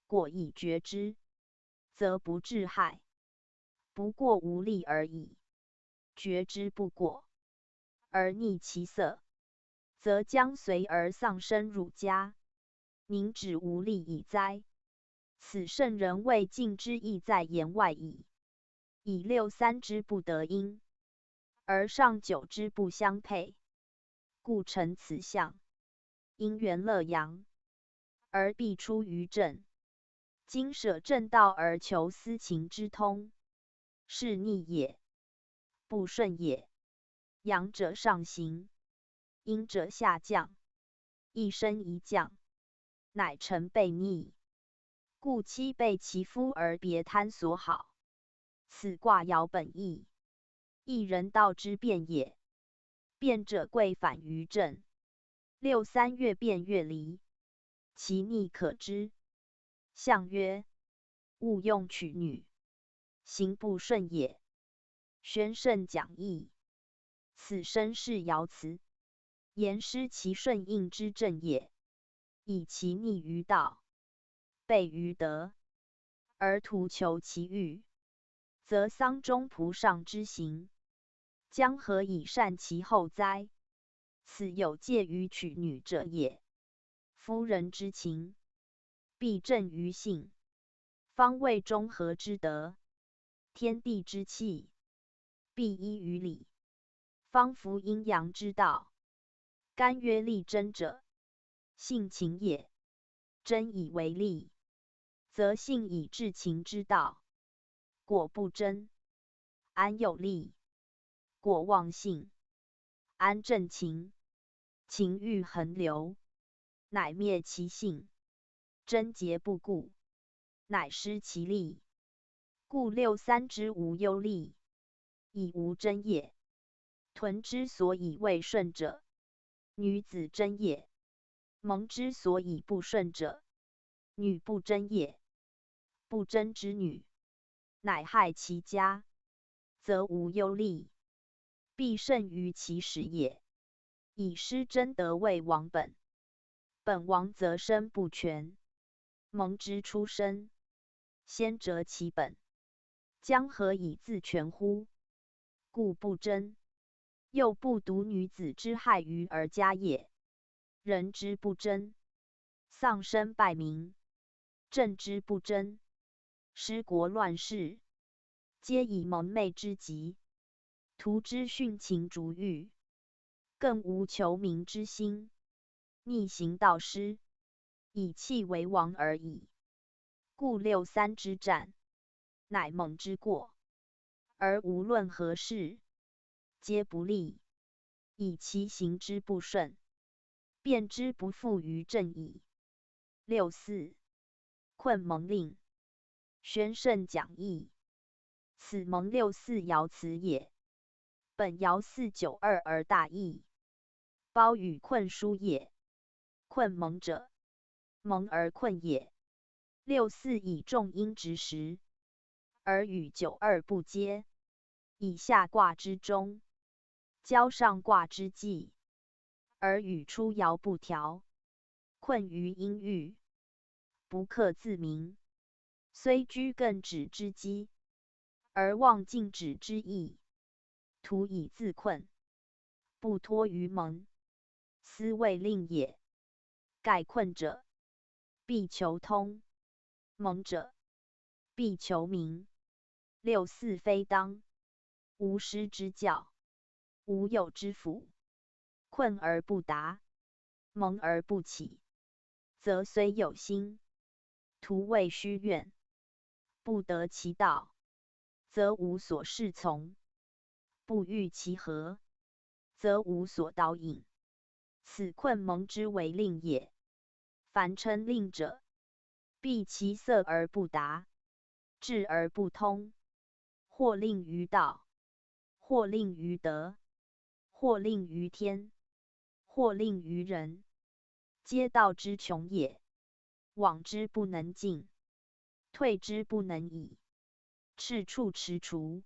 果以绝之，则不致害，不过无力而已。绝之不果，而逆其色，则将随而丧身辱家，民止无力矣哉！此圣人未尽之意在言外矣。以六三之不得因，而上九之不相配，故成此象。因缘乐阳，而必出于正。今舍正道而求私情之通，是逆也，不顺也。阳者上行，阴者下降，一升一降，乃成悖逆。故妻被其夫而别贪所好，此卦爻本义，一人道之变也。变者贵反于正，六三越变越离，其逆可知。象曰：勿用娶女，行不顺也。宣圣讲义，此身是爻辞，言失其顺应之正也。以其逆于道，悖于德，而图求其欲，则丧钟仆上之行，将何以善其后哉？此有介于娶女者也。夫人之情，必正于性，方为中和之德；天地之气，必依于理，方服阴阳之道。干曰利贞者，性情也。贞以为利，则性以治情之道。果不贞，安有利？果忘性，安正情？情欲横流，乃灭其性；贞洁不顾，乃失其利。故六三之无忧利，以无贞也。屯之所以未顺者，女子贞也；蒙之所以不顺者，女不贞也。不贞之女，乃害其家，则无忧利，必胜于其始也。以失贞德为王本，本亡则身不全。蒙之出身，先折其本，将何以自全乎？故不贞，又不独女子之害于而家也。人之不贞，丧身败民；政之不贞，失国乱世，皆以蒙昧之极，图之殉情逐欲，更无求名之心，逆行道失，以气为王而已。故六三之战，乃蒙之过，而无论何事，皆不利，以其行之不顺，变之不复于正矣。六四，困蒙令。宣圣讲义，此蒙六四爻辞也。本爻492而大义，包与困书也。困蒙者，蒙而困也。六四以重阴直时，而与92不接，以下卦之中，交上卦之际，而与出爻不调，困于阴郁，不克自明。虽居艮止之机，而忘尽止之意，徒以自困，不脱于蒙，斯谓令也。盖困者，必求通；蒙者，必求明。六四非当，无师之教，无友之辅，困而不达，蒙而不起，则虽有心，徒谓虚愿，不得其道，则无所适从；不欲其和，则无所导引。此困蒙之为令也。凡称令者，必其色而不达，志而不通，或令于道，或令于德，或令于天，或令于人，皆道之穷也。往之不能进，退之不能已，赤处踟蹰，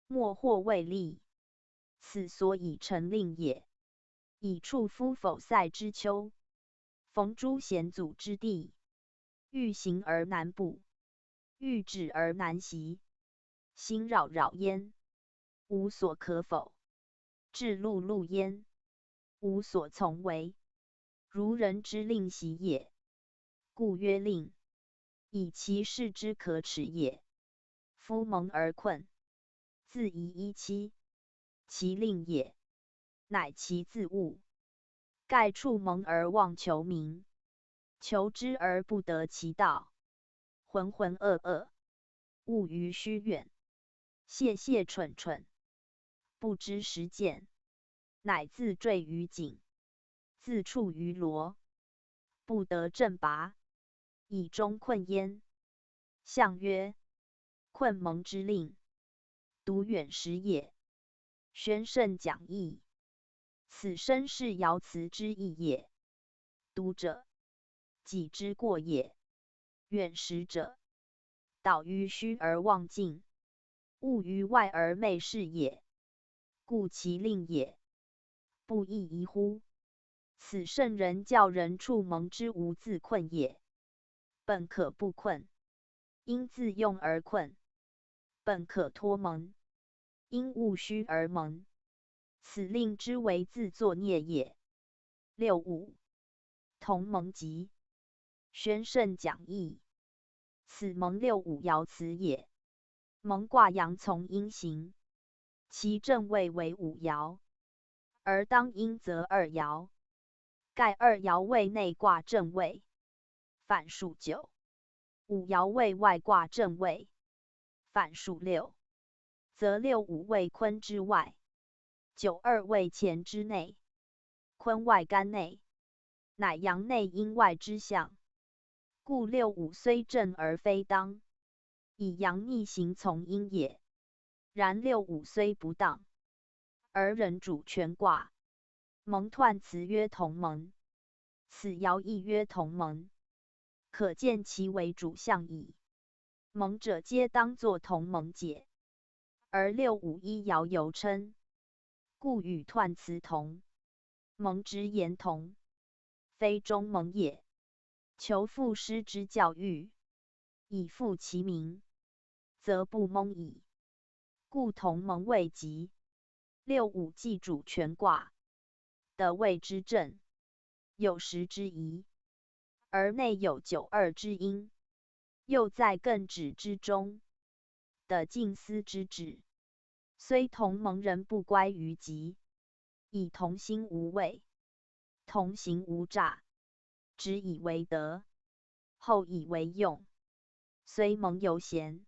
莫或未立，此所以成令也。以处夫否塞之丘，逢诸险阻之地，欲行而难步，欲止而难息，心扰扰焉，无所可否；至碌碌焉，无所从为。如人之令习也，故曰令，以其事之可耻也。夫蒙而困，自疑依期，其令也，乃其自误。盖处蒙而妄求名，求之而不得其道，浑浑噩噩，误于虚远，懈懈蠢蠢，不知时践，乃自坠于井，自处于罗，不得正拔，以终困焉。象曰：困蒙之令，独远识也。宣圣讲义，此身是爻辞之意也。独者，己之过也；远识者，导于虚而忘境，误于外而昧视也。故其令也，不亦宜乎？此圣人教人处蒙之无自困也。本可不困，因自用而困；本可脱蒙，因务虚而蒙。此令之为自作孽也。65. 同蒙集，宣圣讲义。此蒙65爻辞也。蒙卦阳从阴行，其正位为5爻，而当阴则2爻。盖2爻为内卦正位，反属9；5爻为外卦正位，反属6。则65为坤之外，92为乾之内，坤外干内，乃阳内阴外之象。故65虽正而非当，以阳逆行从阴也。然65虽不当，而人主全卦。蒙彖辞曰同蒙，此爻亦曰同蒙，可见其为主象矣。蒙者皆当作同蒙解，而65一爻犹称，故与彖辞同。蒙之言同，非中蒙也。求父师之教育，以复其名，则不蒙矣。故同蒙谓吉。65既主全卦，得位之正，有时之宜，而内有92之阴，又在艮止之中，得静思之止。虽同蒙人不乖于吉，以同心无畏，同行无诈，直以为德，后以为用。虽蒙犹贤，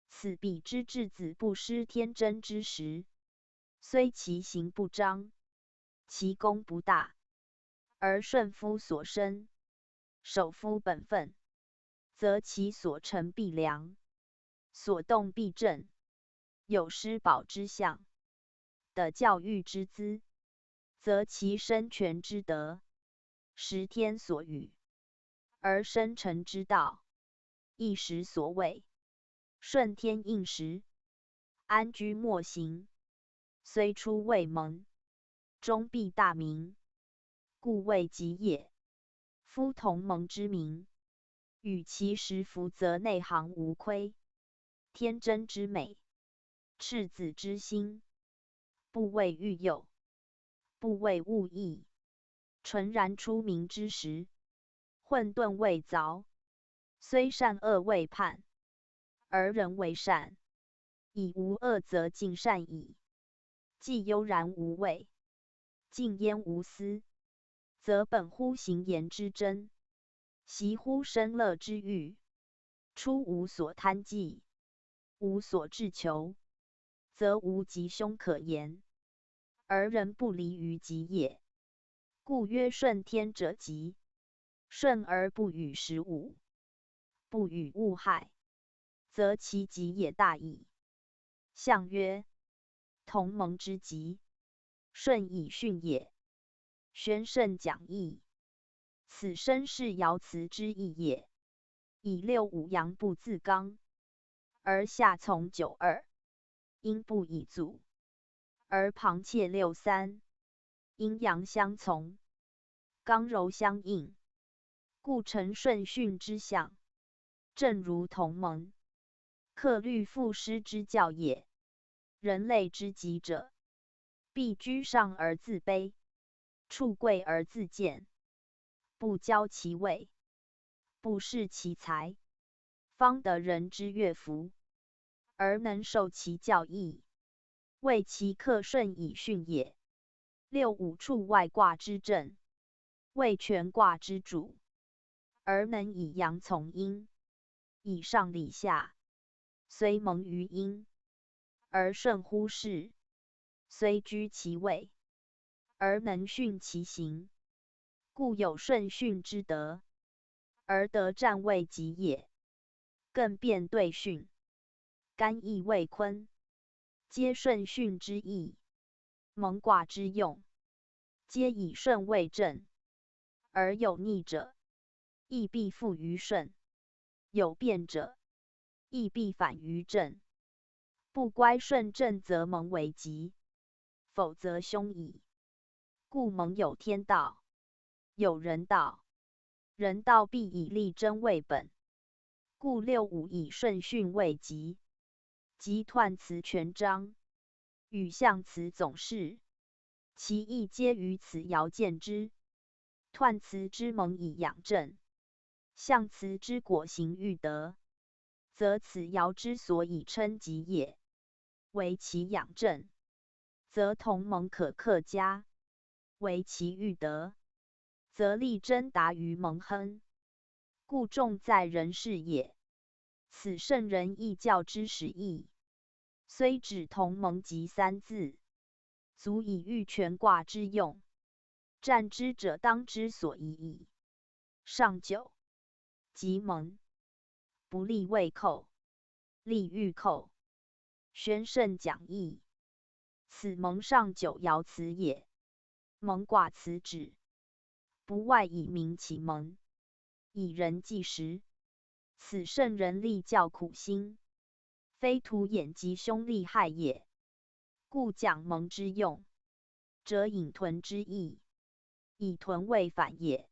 此彼之至子不失天真之时。虽其行不彰，其功不大，而顺夫所生，守夫本分，则其所成必良，所动必正，有施保之象，得教育之资，则其身权之德，实天所与，而生成之道，亦时所为。顺天应时，安居莫行。虽出未蒙，终必大名，故谓吉也。夫同蒙之名，与其实服则内行无亏，天真之美，赤子之心，不为欲诱，不为物役，纯然出名之时，混沌未凿，虽善恶未判，而人为善，以无恶则尽善矣。既悠然无畏，静焉无私，则本乎行言之真，习乎生乐之欲，出无所贪忌，无所志求，则无吉凶可言，而人不离于吉也。故曰顺天者吉，顺而不与时侮，不与物害，则其吉也大矣。象曰：同蒙之吉，顺以训也。宣圣讲义，此身是爻辞之意也。以65阳不自刚，而下从九二，阴不以阻，而旁切六三，阴阳相从，刚柔相应，故成顺巽之象。正如同盟，克律赋诗之教也。人类之极者，必居上而自卑，处贵而自贱，不骄其位，不恃其才，方得人之悦服，而能受其教义，为其克顺以训也。六五处外卦之正，为全卦之主，而能以阳从阴，以上理下，虽蒙于阴，而顺乎世，虽居其位，而能训其行，故有顺巽之德，而得占位极也。更辩对巽，干邑未坤，皆顺巽之意，蒙卦之用，皆以顺为正，而有逆者，亦必复于顺；有变者，亦必反于正。不乖顺正，则蒙为吉，否则凶矣。故蒙有天道，有人道，人道必以力争为本。故六五以顺巽为吉，即彖辞全章，与象辞总释，其义皆于此爻见之。彖辞之蒙以养正，象辞之果行欲得，则此爻之所以称吉也。为其养正，则同盟可克家；为其欲得，则力争达于盟亨。故重在人事也。此圣人义教之始意，虽指同盟及三字，足以喻全卦之用。占之者当之所宜矣。上九，即盟，不利未寇，利欲寇。宣圣讲义，此盟上九爻辞也。盟卦辞旨，不外以明其盟，以人计时。此圣人立教苦心，非徒眼及凶利害也。故讲盟之用，则引屯之意，以屯为反也；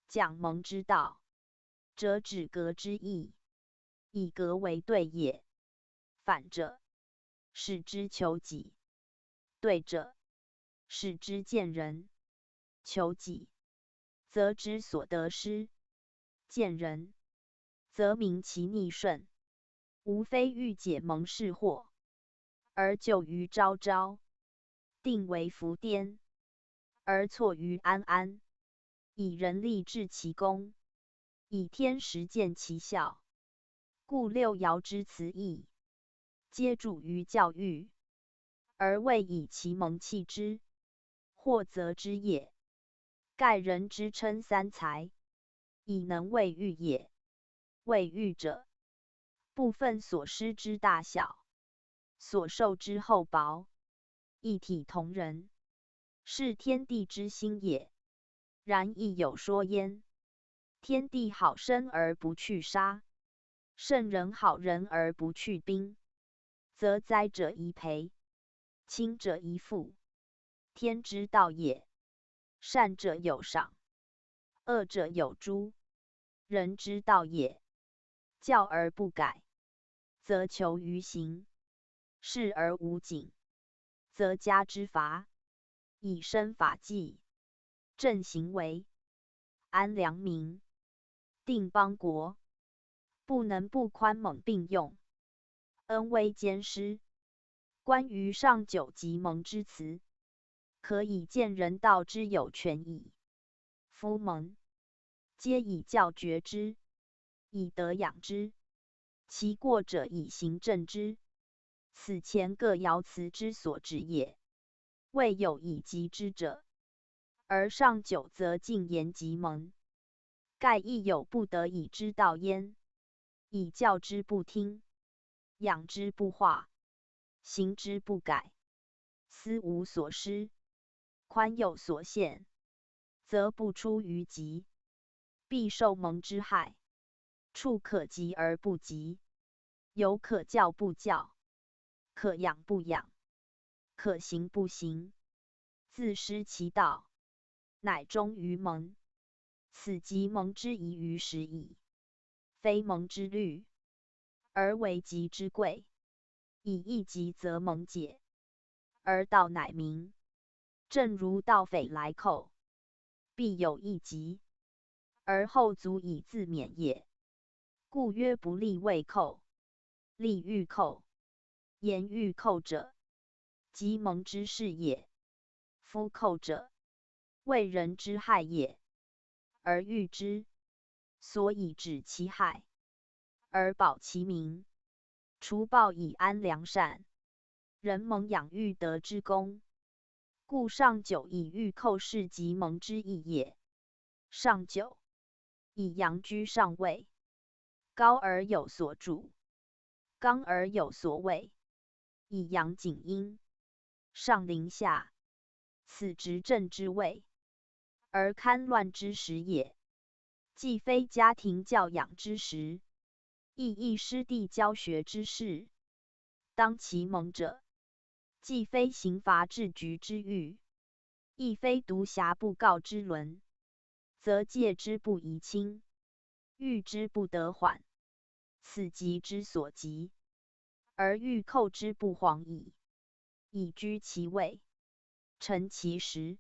讲盟之道，则止革之意，以革为对也。反者，使之求己；对者，使之见人。求己，则知所得失；见人，则明其逆顺。无非欲解盟事惑，而救于昭昭；定为伏颠，而错于安安。以人力治其功，以天时见其效。故六爻之辞义，皆主于教育，而未以其盟弃之，或则之也。盖人之称三才，以能为喻也。为喻者，部分所失之大小，所受之厚薄，一体同仁，是天地之心也。然亦有说焉：天地好生而不去杀，圣人好人而不去兵，则灾者宜培，亲者宜富。天之道也。善者有赏，恶者有诛。人之道也。教而不改，则求于行；事而无谨，则加之罚。以身法纪，正行为，安良民，定邦国。不能不宽猛并用，恩威兼施。关于上九及盟之辞，可以见人道之有权矣。夫盟，皆以教决之，以德养之，其过者以行正之。此前各爻辞之所指也。未有以及之者，而上九则尽言及盟，盖亦有不得已之道焉。以教之不听，养之不化，行之不改，思无所失，宽有所限，则不出于极，必受盟之害。处可及而不及，有可教不教，可养不养，可行不行，自失其道，乃忠于盟。此即盟之宜于时矣，非盟之虑，而为吉之贵。以一吉则盟解，而道乃明。正如盗匪来寇，必有一吉，而后足以自免也。故曰不利未寇，利欲寇。言欲寇者，即盟之事也。夫寇者，为人之害也，而欲之，所以止其害，而保其民。除暴以安良善，人盟养育德之功。故上九以欲寇是即盟之意也。上九，以阳居上位，高而有所主，刚而有所畏，以阳谨阴，上临下，此执政之位，而堪乱之时也。既非家庭教养之时，亦师弟教学之事。当其盟者，既非刑罚治局之欲，亦非独辖布告之伦，则戒之不宜轻，欲之不得缓。此急之所急，而欲寇之不惶矣。以居其位，成其实，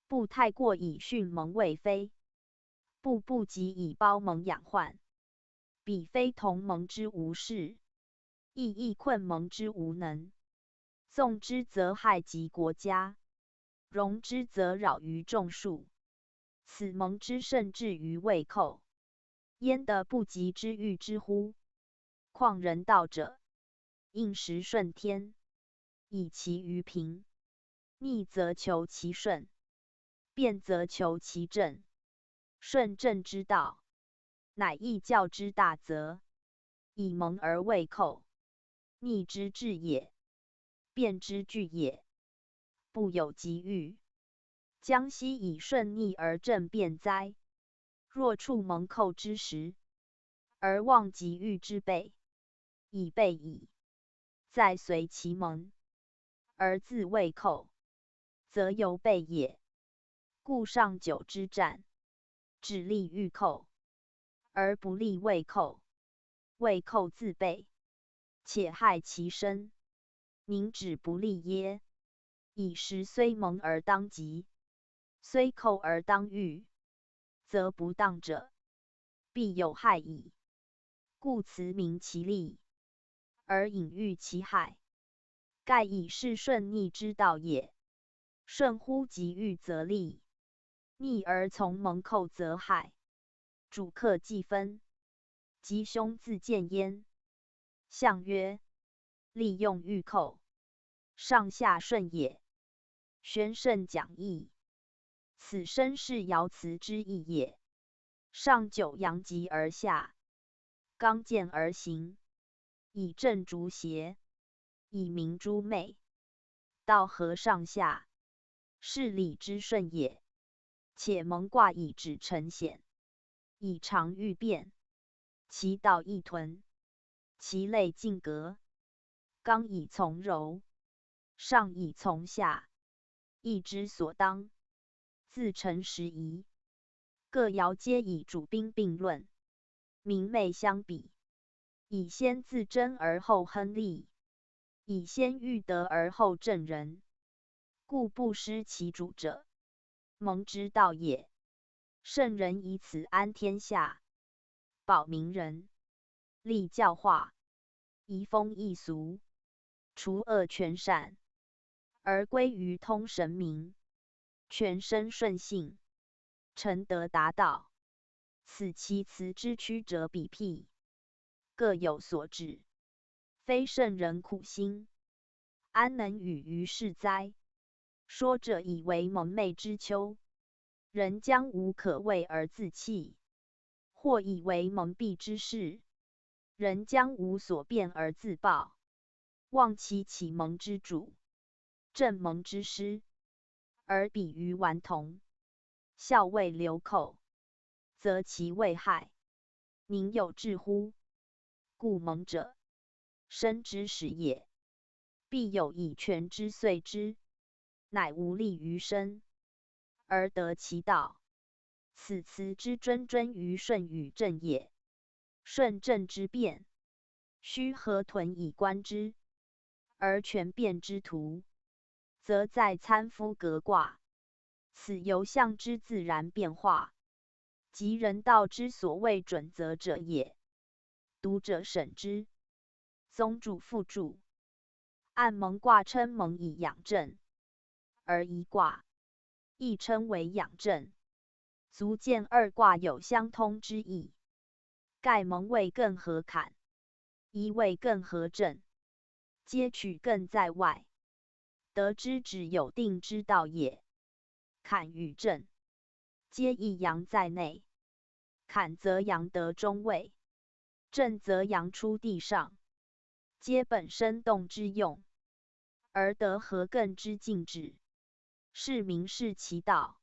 不太过以训盟为非，不及以包盟养患。彼非同盟之无事，亦困盟之无能。纵之则害及国家，容之则扰于众庶。此盟之甚至于未寇，焉得不及之欲之乎？况人道者，应时顺天，以其于平。逆则求其顺，变则求其正。顺正之道，乃义教之大则。以盟而未寇，逆之至也，变之惧也，不有及欲。将悉以顺逆而正变哉？若触盟寇之时，而忘及欲之备，以备矣，再随其盟，而自未寇，则犹备也。故上九之战，只利欲寇，而不利未寇。未寇自备，且害其身，宁止不利耶？以时虽盟而当急，虽寇而当御，则不当者，必有害矣。故辞明其利，而隐喻其害，盖以是顺逆之道也。顺乎即欲则利，逆而从盟寇则害。主客既分，吉凶自见焉。象曰：利用欲寇，上下顺也。宣圣讲义，此身是爻辞之意也。上九阳极而下，刚健而行，以正逐邪，以明诸昧。道合上下，是理之顺也。且蒙卦以指呈显，以常欲变，其道亦屯，其类尽格。刚以从柔，上以从下，义之所当，自成时宜。各爻皆以主宾并论，明媚相比，以先自珍而后亨利，以先欲得而后正人。故不失其主者，盟之道也。圣人以此安天下，保民人，立教化，移风易俗，除恶全善，而归于通神明，全身顺性，成德达道。此其辞之曲折比辟，各有所指，非圣人苦心，安能与于世哉？说者以为蒙昧之秋，人将无可畏而自弃；或以为蒙蔽之事，人将无所辩而自暴。忘其启蒙之主，正蒙之师，而比于顽童，校尉流寇，则其未害，宁有至乎？故盟者，生之始也，必有以权之遂之，乃无力于身，而得其道。此辞之谆于顺与正也。顺正之变，须河豚以观之，而权变之途，则在参夫革卦。此由象之自然变化，即人道之所谓准则者也。读者审之。宗主附注。按蒙卦称蒙以养正，而一卦亦称为养正，足见二卦有相通之意。盖蒙位艮合坎，一位艮合正，皆取艮在外，得之指有定之道也。坎与正，皆一阳在内，坎则阳得中位，正则阳出地上，皆本身动之用，而得合艮之静止，是名是其道，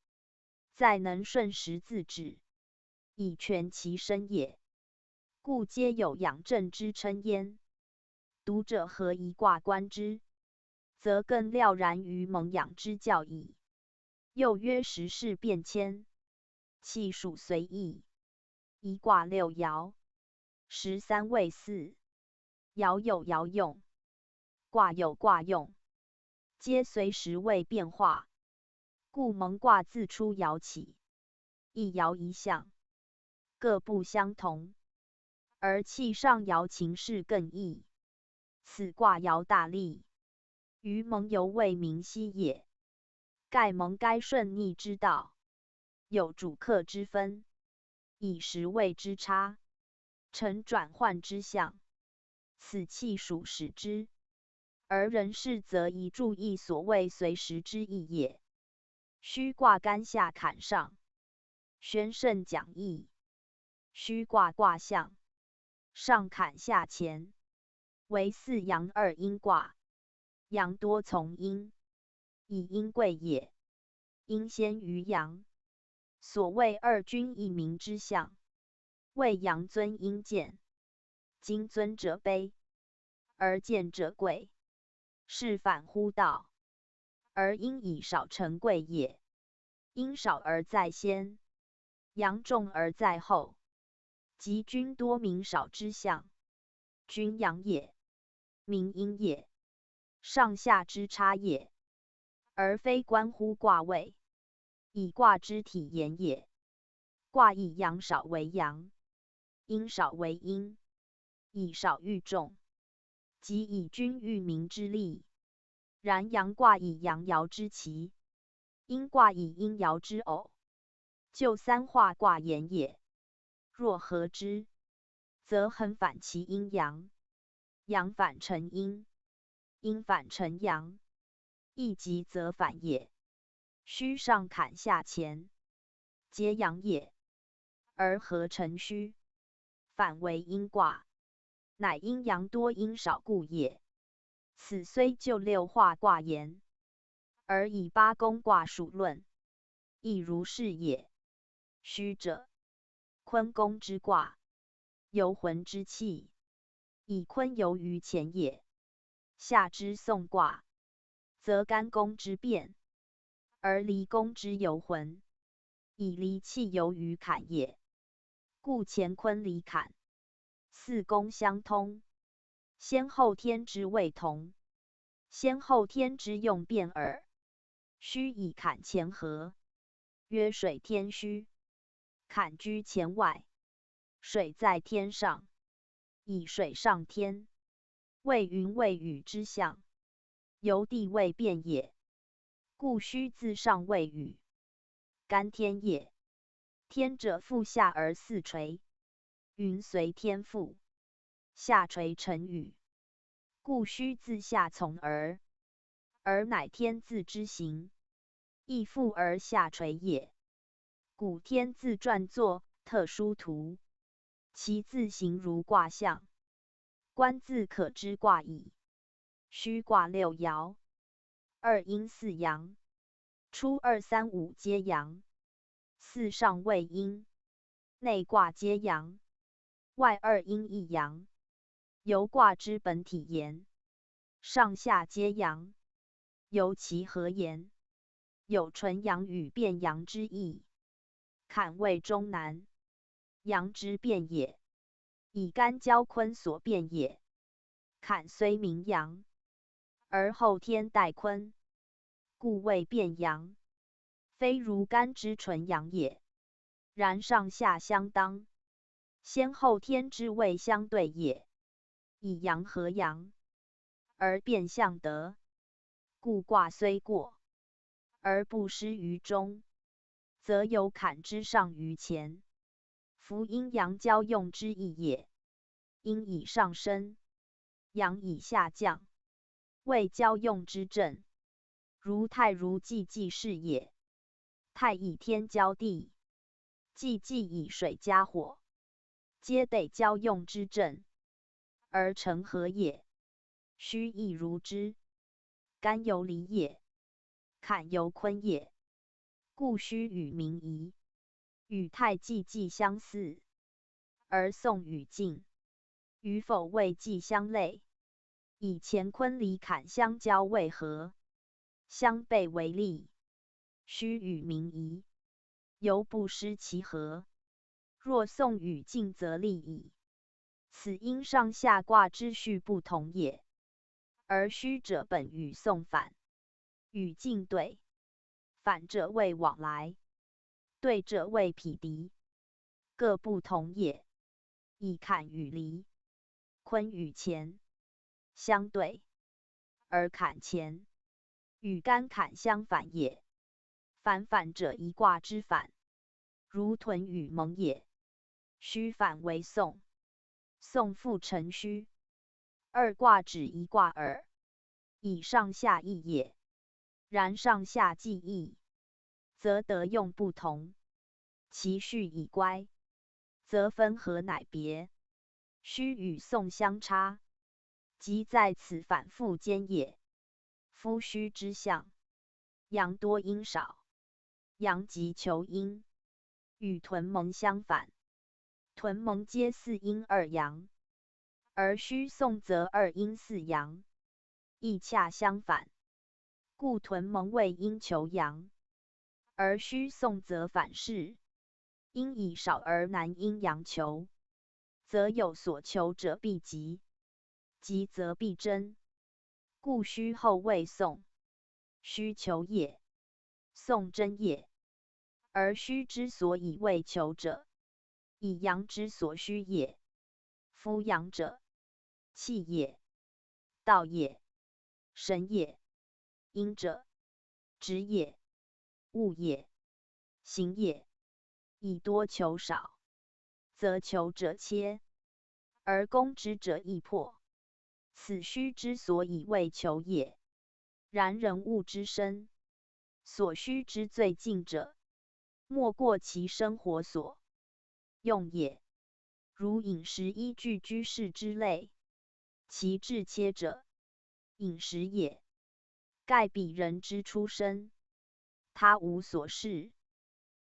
在能顺时自止，以全其身也。故皆有养正之称焉。读者何一卦观之，则更了然于蒙养之教矣。又曰时事变迁，气数随意。一卦六爻，13位4，爻有爻用，卦有卦用，皆随时位变化。故蒙卦自出爻起，一爻一象，各不相同，而气上爻情势更异。此卦爻大利，于蒙犹未明晰也。盖蒙该顺逆之道，有主客之分，以时位之差，成转换之象。此气属使之，而人事则宜注意所谓随时之意也。须卦干下坎上，宣圣讲义。须卦卦象，上坎下乾，为4阳2阴卦。阳多从阴，以阴贵也，阴先于阳。所谓二君一名之象，谓阳尊阴贱，今尊者卑，而贱者贵，是反乎道，而阴以少成贵也。阴少而在先，阳重而在后，即君多民少之象，君阳也，民阴也，上下之差也，而非关乎卦位，以卦之体言也。卦以阳少为阳，阴少为阴，以少御众，即以君御民之利。然阳卦以阳爻之奇，阴卦以阴爻之偶，就三化卦言也。若合之，则恒反其阴阳，阳反成阴，阴反成阳，一极则反也。虚上坎下乾，皆阳也，而合成虚，反为阴卦，乃阴阳多阴少故也。此虽就六化卦言，而以八宫卦属论，亦如是也。虚者，坤宫之卦，游魂之气，以坤游于前也。下之讼卦，则干宫之变，而离宫之游魂，以离气游于坎也。故乾坤离坎，四宫相通，先后天之谓同，先后天之用变耳。虚以坎乾合，曰水天虚。坎居乾外，水在天上，以水上天，谓云谓雨之象，由地位变也。故虚自上谓雨，干天也。天者覆下而四垂，云随天覆，下垂成雨。故虚自下从而乃天自之行，亦覆而下垂也。古天自传作特殊图，其自行如卦象，观自可知卦矣。虚卦六爻，二阴四阳，初二三五皆阳，四上谓阴，内卦皆阳，外二阴一阳，由卦之本体言，上下皆阳，由其合言，有纯阳与变阳之意。坎为中南，阳之变也，以干交坤所变也。坎虽名阳，而后天代坤，故谓变阳，非如干之纯阳也。然上下相当，先后天之谓相对也。以阳合阳，而变相得，故卦虽过，而不失于中，则有坎之上于前，夫阴阳交用之意也。阴以上升，阳以下降，谓交用之正。如太如纪纪是也。太以天交地，纪纪以水加火，皆得交用之正，而成和也。虚亦如之。干由离也，坎由坤也，故虚与明夷，与太纪纪相似，而宋与晋与否谓纪相类。以乾坤离坎相交为合，相悖为利。虚与明夷，犹不失其合。若宋与晋则利矣。此因上下卦之序不同也。而虚者本与宋反，与晋对，反者谓往来，对者谓匹敌，各不同也。以坎与离，坤与乾相对，而坎乾与干坎相反也。反者一卦之反，如屯与蒙也。虚反为宋，宋复成虚。二卦只一卦耳，以上下异也。然上下既异，则得用不同，其序已乖，则分合乃别。虚与宋相差，即在此反复间也。夫虚之象，阳多阴少，阳极求阴，与屯蒙相反。屯蒙皆四阴二阳，而虚宋则二阴四阳，亦恰相反。故屯蒙为阴求阳，而虚宋则反是。阴以少而难阴阳求，则有所求者必极，极则必争。故虚后谓宋。虚求也，宋争也。而虚之所以为求者，以阳之所虚也。夫阳者，气也，道也，神也。阴者，直也，物也，行也。以多求少，则求者切，而攻之者易破。此虚之所以为求也。然人物之身，所需之最近者，莫过其生活所用也。如饮食依据居士之类，其至切者，饮食也。盖彼人之出身，他无所事，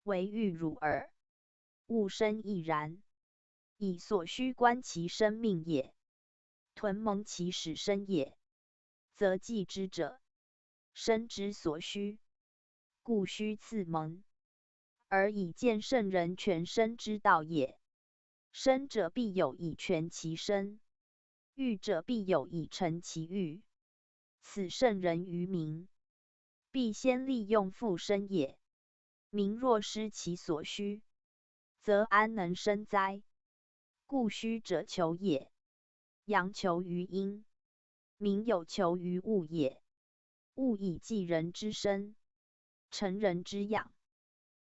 唯欲辱耳。物生亦然，以所需观其生命也。屯蒙其始生也，则继之者，生之所需，故须次蒙。而以见圣人全身之道也。生者必有以全其身，育者必有以成其育。此圣人于民，必先利用复生也。民若失其所需，则安能生哉？故虚者求也，阳求于阴，民有求于物也。物以济人之身，成人之养，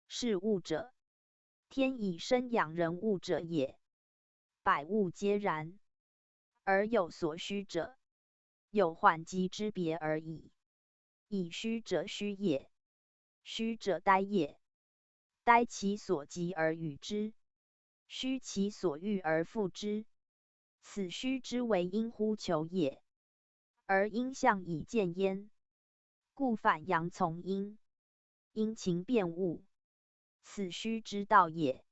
是物者。天以生养人物者也。百物皆然，而有所需者，有缓急之别而已。以虚者虚也，虚者呆也。呆其所急而与之，虚其所欲而复之。此虚之为阴乎求也，而阴象以见焉。故反阳从阴，阴晴变物，此虚之道也。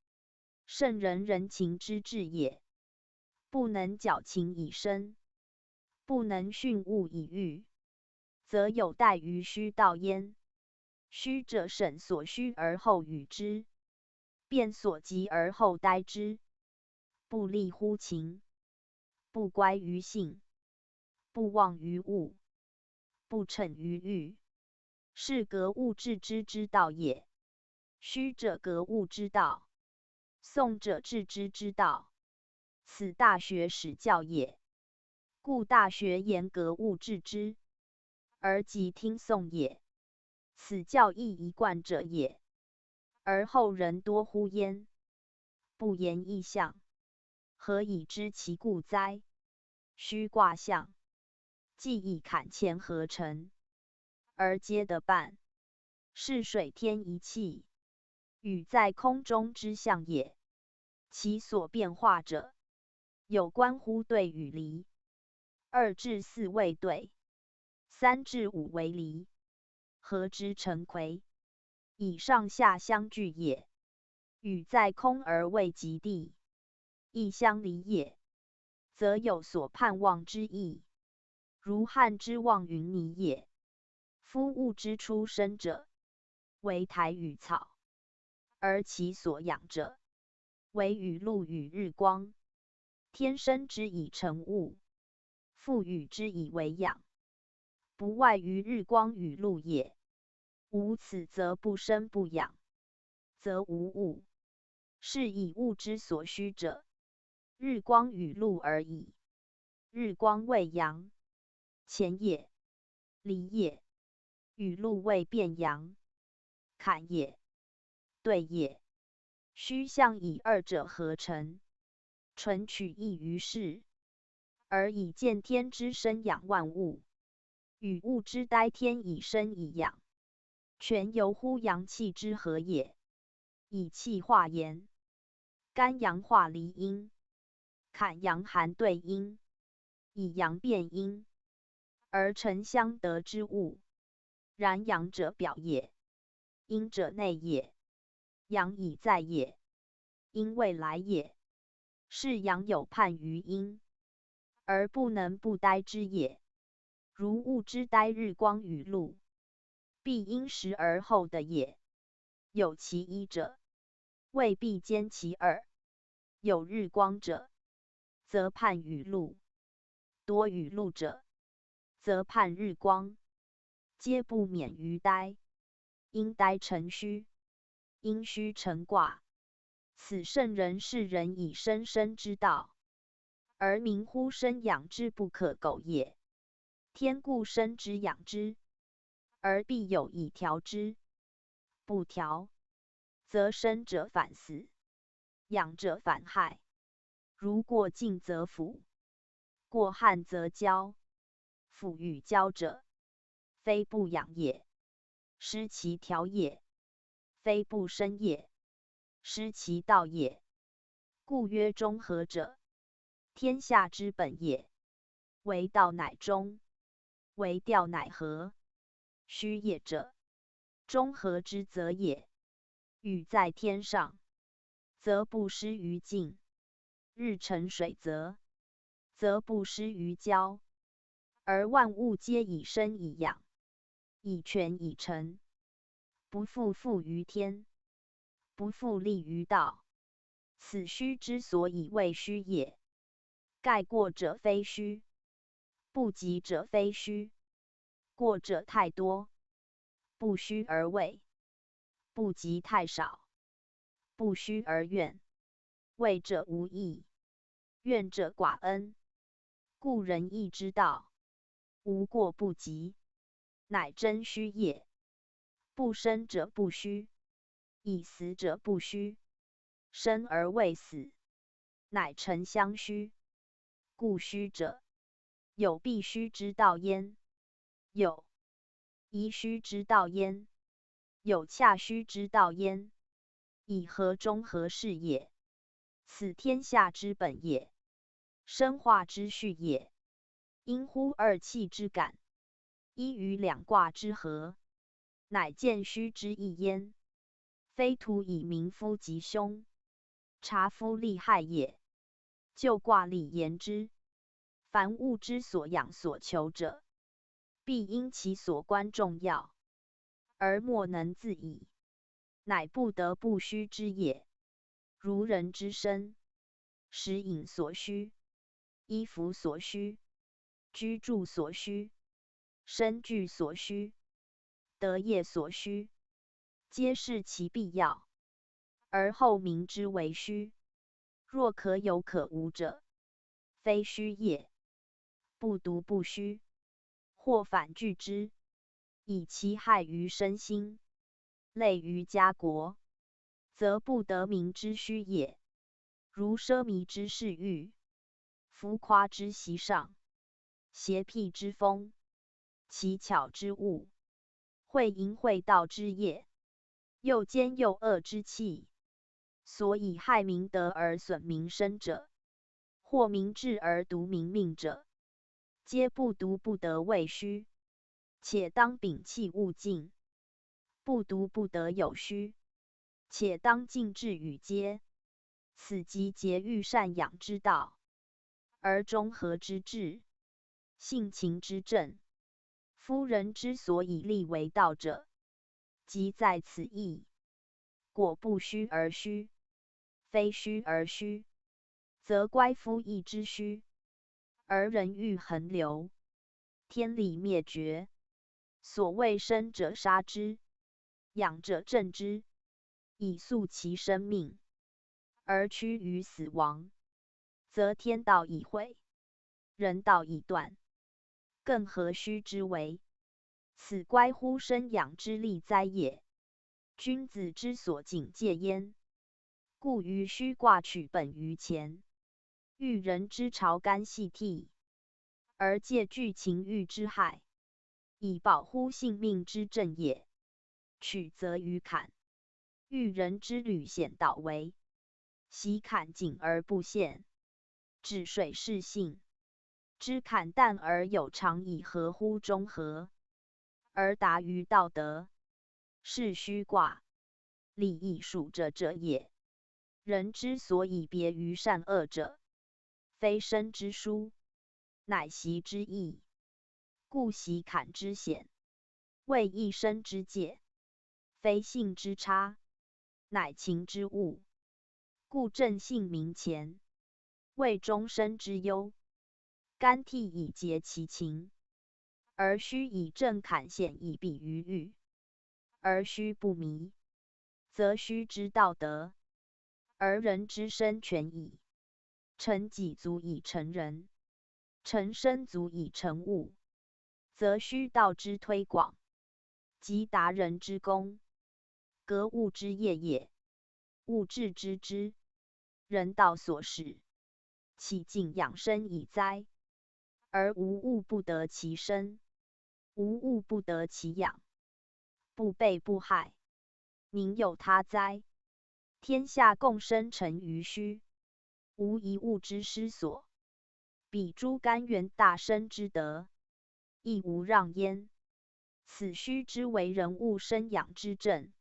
圣人人情之至也。不能矫情以身，不能训物以御，则有待于虚道焉。虚者审所虚而后与之，辨所及而后待之，不立乎情，不乖于性，不忘于物，不逞于欲，是格物致知之道也。虚者格物之道，宋者致知之道，此大学始教也。故大学言格物致知，而即听讼也。此教义一贯者也，而后人多乎焉。不言异象，何以知其故哉？虚卦象，既以坎乾合成，而皆得半，是水天一气，与在空中之象也。其所变化者，有关乎对与离。2至4为对，3至5为离，合之成魁，以上下相聚也。与在空而未及地，亦相离也，则有所盼望之意，如汉之望云霓也。夫物之出生者，为台与草，而其所养者，为雨露与日光。天生之以成物，复与之以为养，不外于日光与露也。无此则不生不养，则无物，是以物之所需者，日光与露而已。日光为阳，乾也，离也；与露为变阳，坎也，兑也。虚象以二者合成，纯取义于世，而以见天之生养万物，与物之待天以生以养，全由乎阳气之合也。以气化炎，干阳化离阴，坎阳寒兑阴，以阳变阴，而成相得之物。然阳者表也，阴者内也。阳以在也，阴未来也。是阳有盼于阴，而不能不待之也。如物之待日光与露，必因时而后得也。有其一者，未必兼其二。有日光者，则盼雨露；多雨露者，则盼日光。皆不免于待。因待成虚，因虚成卦。此圣人是人以生生之道，而民乎生养之不可苟也。天故生之养之，而必有以调之。不调，则生者反死，养者反害。如过尽则腐，过旱则骄。腐与骄者，非不养也，失其调也；非不生也，失其道也。故曰中和者，天下之本也。为道乃中，为调乃和。虚也者，中和之则也。雨在天上，则不失于境；日沉水则不失于交。而万物皆以生以养，以权以成，不复复于天，不复立于道。此虚之所以谓虚也。盖过者非虚，不及者非虚。过者太多，不虚而畏；不及太少，不虚而怨。畏者无益，怨者寡恩。故仁义之道，无过不及，乃真虚也。不生者不虚，以死者不虚。生而未死，乃成相虚。故虚者，有必虚之道焉，有宜虚之道焉，有恰虚之道焉。以和中和是也。此天下之本也，生化之序也。因乎二气之感，依于两卦之和，乃见虚之意焉。非徒以民夫吉凶，察夫利害也。就卦里言之，凡物之所养所求者，必因其所观重要，而莫能自已，乃不得不虚之也。如人之身，食饮所需，衣服所需，居住所需，身具所需，得业所需，皆是其必要，而后名之为虚。若可有可无者，非虚也。不独不虚，或反据之，以其害于身心，累于家国，则不得名之虚也。如奢靡之嗜欲，浮夸之习上，邪僻之风，奇巧之物，会淫会道之业，又奸又恶之气，所以害民德而损民生者，或民治而独民命者，皆不独不得谓虚，且当摒弃勿尽。不独不得有虚，且当尽致与皆。此即节欲善养之道，而中和之治，性情之正。夫人之所以立为道者，即在此意。果不虚而虚，非虚而虚，则乖夫义之虚，而人欲横流，天理灭绝。所谓生者杀之，养者正之，以速其生命，而趋于死亡，则天道已毁，人道已断，更何须之为？此乖乎生养之利哉也！君子之所警戒焉。故于虚卦取本于前，欲人之朝干细剔，而戒惧情欲之害，以保乎性命之正也。取则于坎，欲人之履险道为，习坎谨而不陷，治水是性，知坎淡而有常，以合乎中和，而达于道德，是虚卦。立亦属者也。人之所以别于善恶者，非生之疏，乃习之易。故习坎之险，谓一生之戒；非性之差，乃情之误。故正性明前，谓终身之忧。干替以节其情，而虚以正坎险以避于欲，而虚不迷，则虚之道德，而人之身全矣。成己足以成人，成身足以成物，则虚道之推广，即达人之功，格物之业也。物质之知，人道所使，其敬养生以哉？而无物不得其生，无物不得其养，不悖不害，宁有他哉？天下共生成于虚，无一物之失所。彼诸干元大生之德，亦无让焉。此虚之为人物生养之正，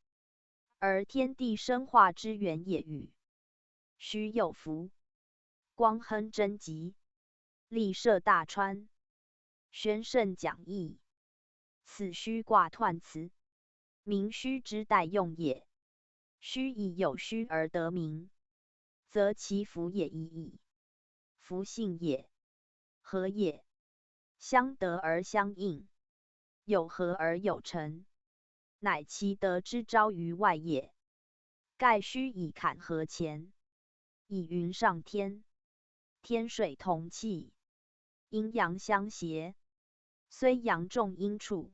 而天地生化之源也与。虚有福，光亨贞吉，利涉大川，宣圣讲义。此虚卦彖辞，名虚之代用也。虚以有虚而得名，则其福也已矣。福性也，和也，相得而相应，有和而有成，乃其德之昭于外也。盖虚以坎合乾，以云上天，天水同气，阴阳相协，虽阳重阴处，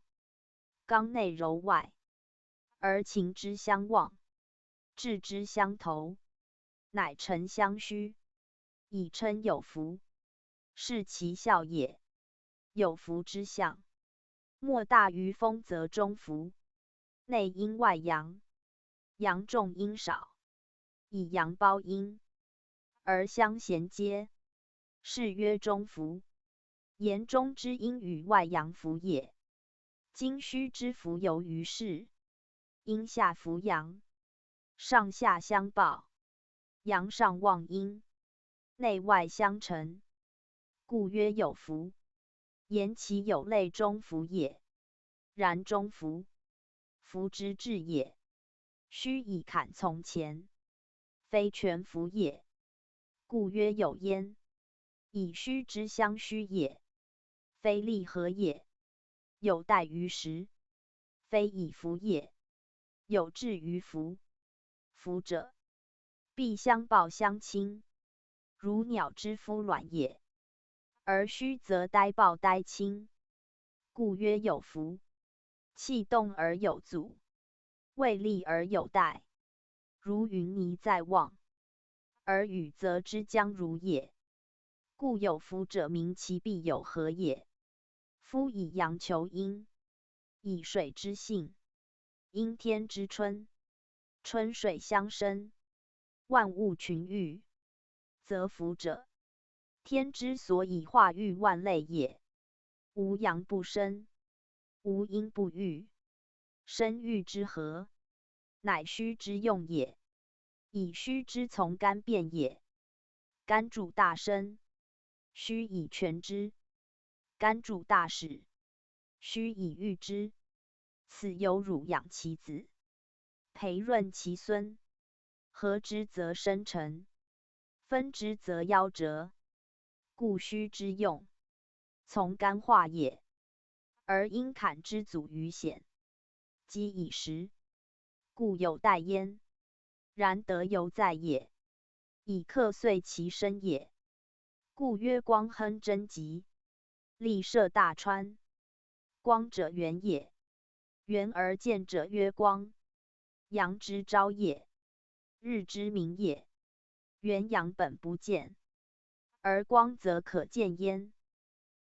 刚内柔外，而情之相望，志之相投，乃成相虚，以称有福，是其效也。有福之象，莫大于丰泽中福，内阴外阳，阳重阴少，以阳包阴，而相衔接，是曰中福。言中之阴与外阳福也。今虚之福由于是，阴下扶阳，上下相报，阳上旺阴，内外相承，故曰有福。言其有类中福也。然中福，福之至也，须以坎从前，非全福也。故曰有焉。以虚之相虚也，非利合也。有待于时，非以福也。有至于福，福者，必相抱相亲，如鸟之孵卵也。而虚则呆抱呆亲，故曰有福。气动而有阻，未立而有待，如云霓在望，而雨则之将如也。故有福者，明其必有合也。夫以阳求阴，以水之性，阴天之春，春水相生，万物群育，则福者，天之所以化育万类也。无阳不生，无阴不育，生育之和，乃虚之用也。以虚之从干变也。干主大生，虚以全之；干主大始，虚以育之。此有乳养其子，培润其孙，合之则生成，分之则夭折。故虚之用，从干化也。而阴坎之阻于显，积以时，故有待焉。然德犹在也，以克遂其身也。故曰光亨贞吉，利涉大川。光者元也，元而见者曰光。阳之昭也，日之明也。元阳本不见，而光则可见焉。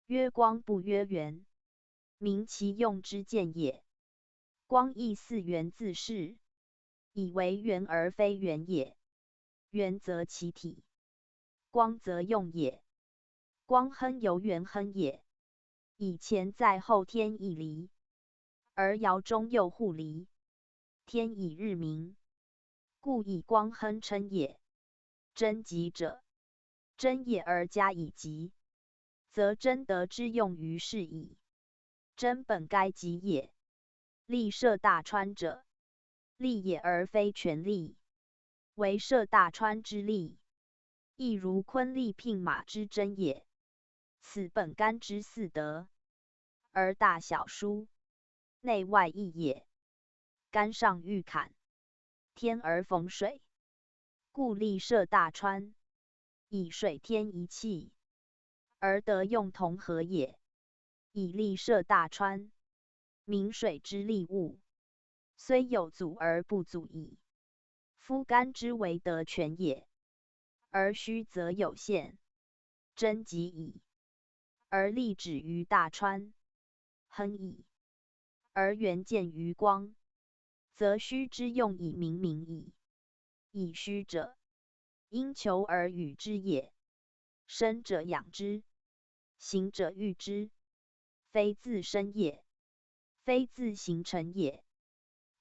曰光不曰元，明其用之见也。光亦似元自是，以为元而非元也。元则其体，光则用也。光亨由元亨也。以前在后天以离，而爻中又互离，天以日明，故以光亨称也。贞吉者，贞也而加以吉，则贞德之用于是矣。贞本该吉也。利涉大川者，利也而非全利，为涉大川之利，亦如髡利牝马之贞也。此本干之四德，而大小殊，内外异也。干上遇坎，天而逢水，故利涉大川，以水天一气，而德用同合也。以利涉大川，明水之利物，虽有阻而不阻矣。夫干之为德全也，而虚则有限，贞吉矣。而利止于大川，亨矣。而元见于光，则虚之用以明明矣。以虚者，因求而与之也。生者养之，行者育之，非自生也，非自形成也。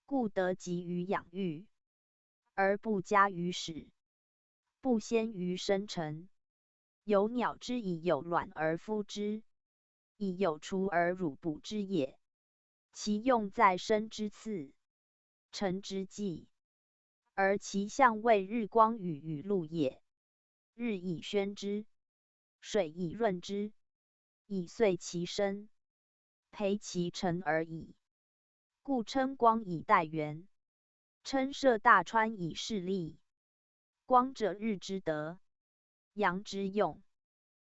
故得急于养育，而不加于始，不先于生成。有鸟之以有卵而孵之，以有雏而乳哺之也。其用在生之次，成之际，而其象谓日光与雨露也。日以宣之，水以润之，以遂其身，培其成而已。故称光以待元，称涉大川以示利。光者日之德，阳之用；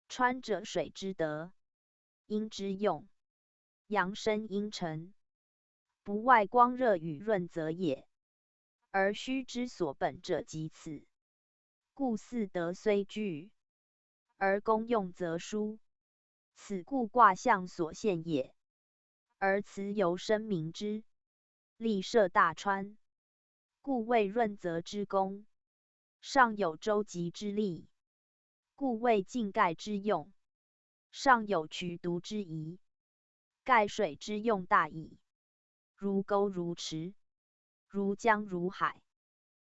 川者水之德，阴之用。阳生阴成，不外光热与润泽也。而虚之所本者即此。故四德虽具，而功用则殊。此故卦象所现也。而辞由生明之，利涉大川，故谓润泽之功。上有周集之利，故谓尽盖之用。上有渠渎之宜，盖水之用大矣。如沟如池，如江如海，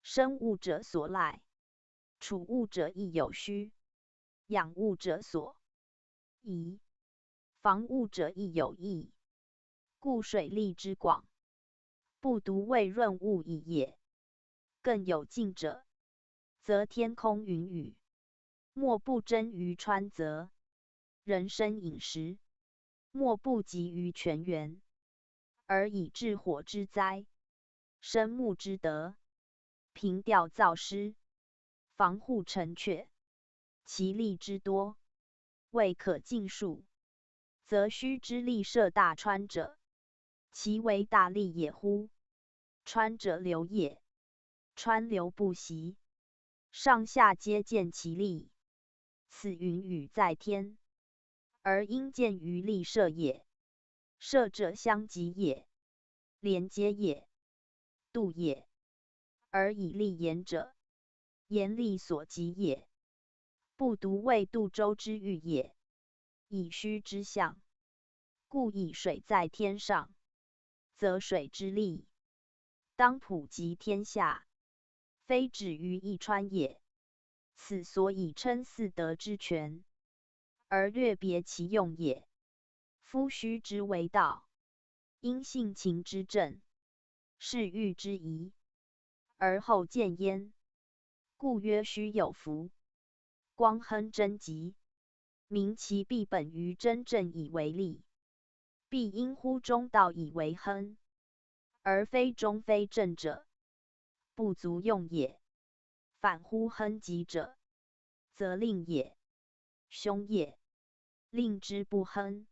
生物者所赖，处物者亦有虚。养物者所宜，防物者亦有异。故水利之广，不独为润物以也，更有近者，则天空云雨，莫不争于川泽；人生饮食，莫不急于泉源，而以治火之灾，生木之德，平调造湿，防护城阙，其利之多，未可尽数，则须知利涉大川者，其为大利也乎？川者流也，川流不息，上下皆见其利。此云雨在天，而应见于利涉也。涉者相及也，连接也，度也，而以利言者，言利所及也。不独为度周之欲也，以虚之象。故以水在天上，则水之利当普及天下，非止于一川也。此所以称四德之权，而略别其用也。夫虚之为道，因性情之正，是欲之宜，而后见焉。故曰虚有福，光亨贞吉，明其必本于真正以为利，必因乎中道以为亨，而非中非正者，不足用也。反乎亨吉者，则令也，凶也。令之不亨，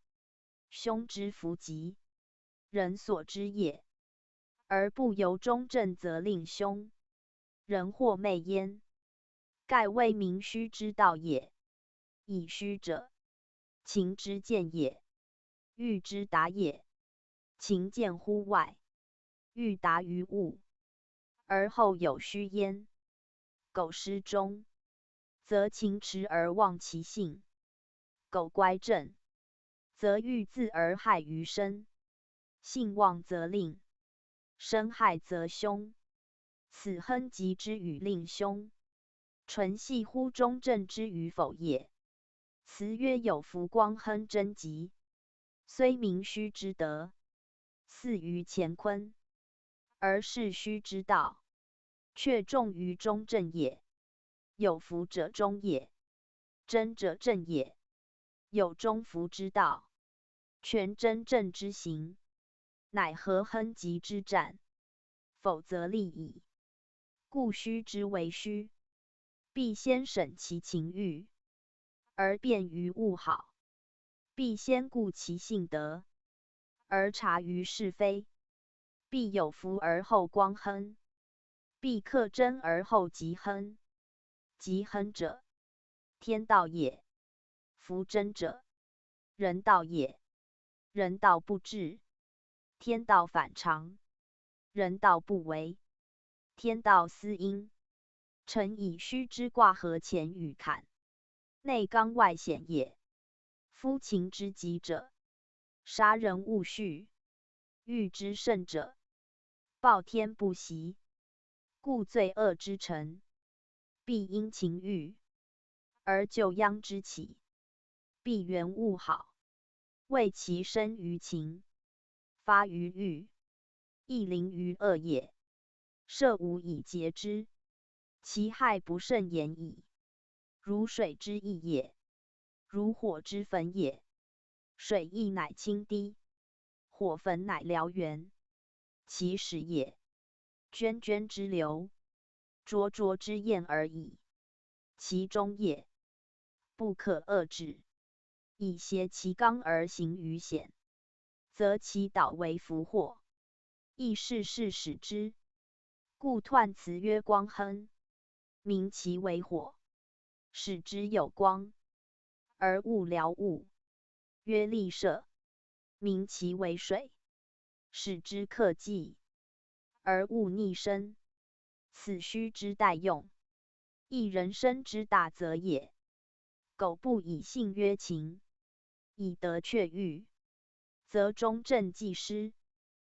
凶之弗吉，人所知也。而不由中正，则令凶，人或昧焉。盖谓明虚之道也。以虚者，情之见也，欲之达也。情见乎外，欲达于物，而后有虚焉。苟失中，则情迟而忘其性；苟乖正，则欲自而害于身。性旺则令，身害则凶。此亨吉之与令凶，纯系乎中正之与否也。辞曰有福光亨贞吉，虽名虚之德，似于乾坤，而是虚之道，却重于中正也。有福者中也，真者正也。有中福之道，全真正之行，乃合亨吉之战，否则利矣。故虚之为虚，必先审其情欲，而辨于物好；必先顾其性德，而察于是非；必有福而后光亨，必克真而后吉亨。吉亨者，天道也；福真者，人道也。人道不治，天道反常；人道不为，天道思因。诚以虚之卦合乾与坎，内刚外显也。夫情之急者，杀人勿恤；欲之甚者，暴天不息。故罪恶之成，必因情欲；而救殃之起，必源物好。为其生于情，发于欲，亦临于恶也。设无以节之，其害不胜言矣。如水之益也，如火之焚也。水益乃清滴，火焚乃燎原。其始也，涓涓之流，灼灼之焰而已。其终也，不可遏制。以挟其刚而行于险，则其导为福祸，亦是事使之。故彖辞曰光亨，名其为火，使之有光；而物燎物，曰利涉，名其为水，使之克季；而物逆生，此虚之待用，亦人生之大则也。苟不以性曰情，以德却欲，则中正既失，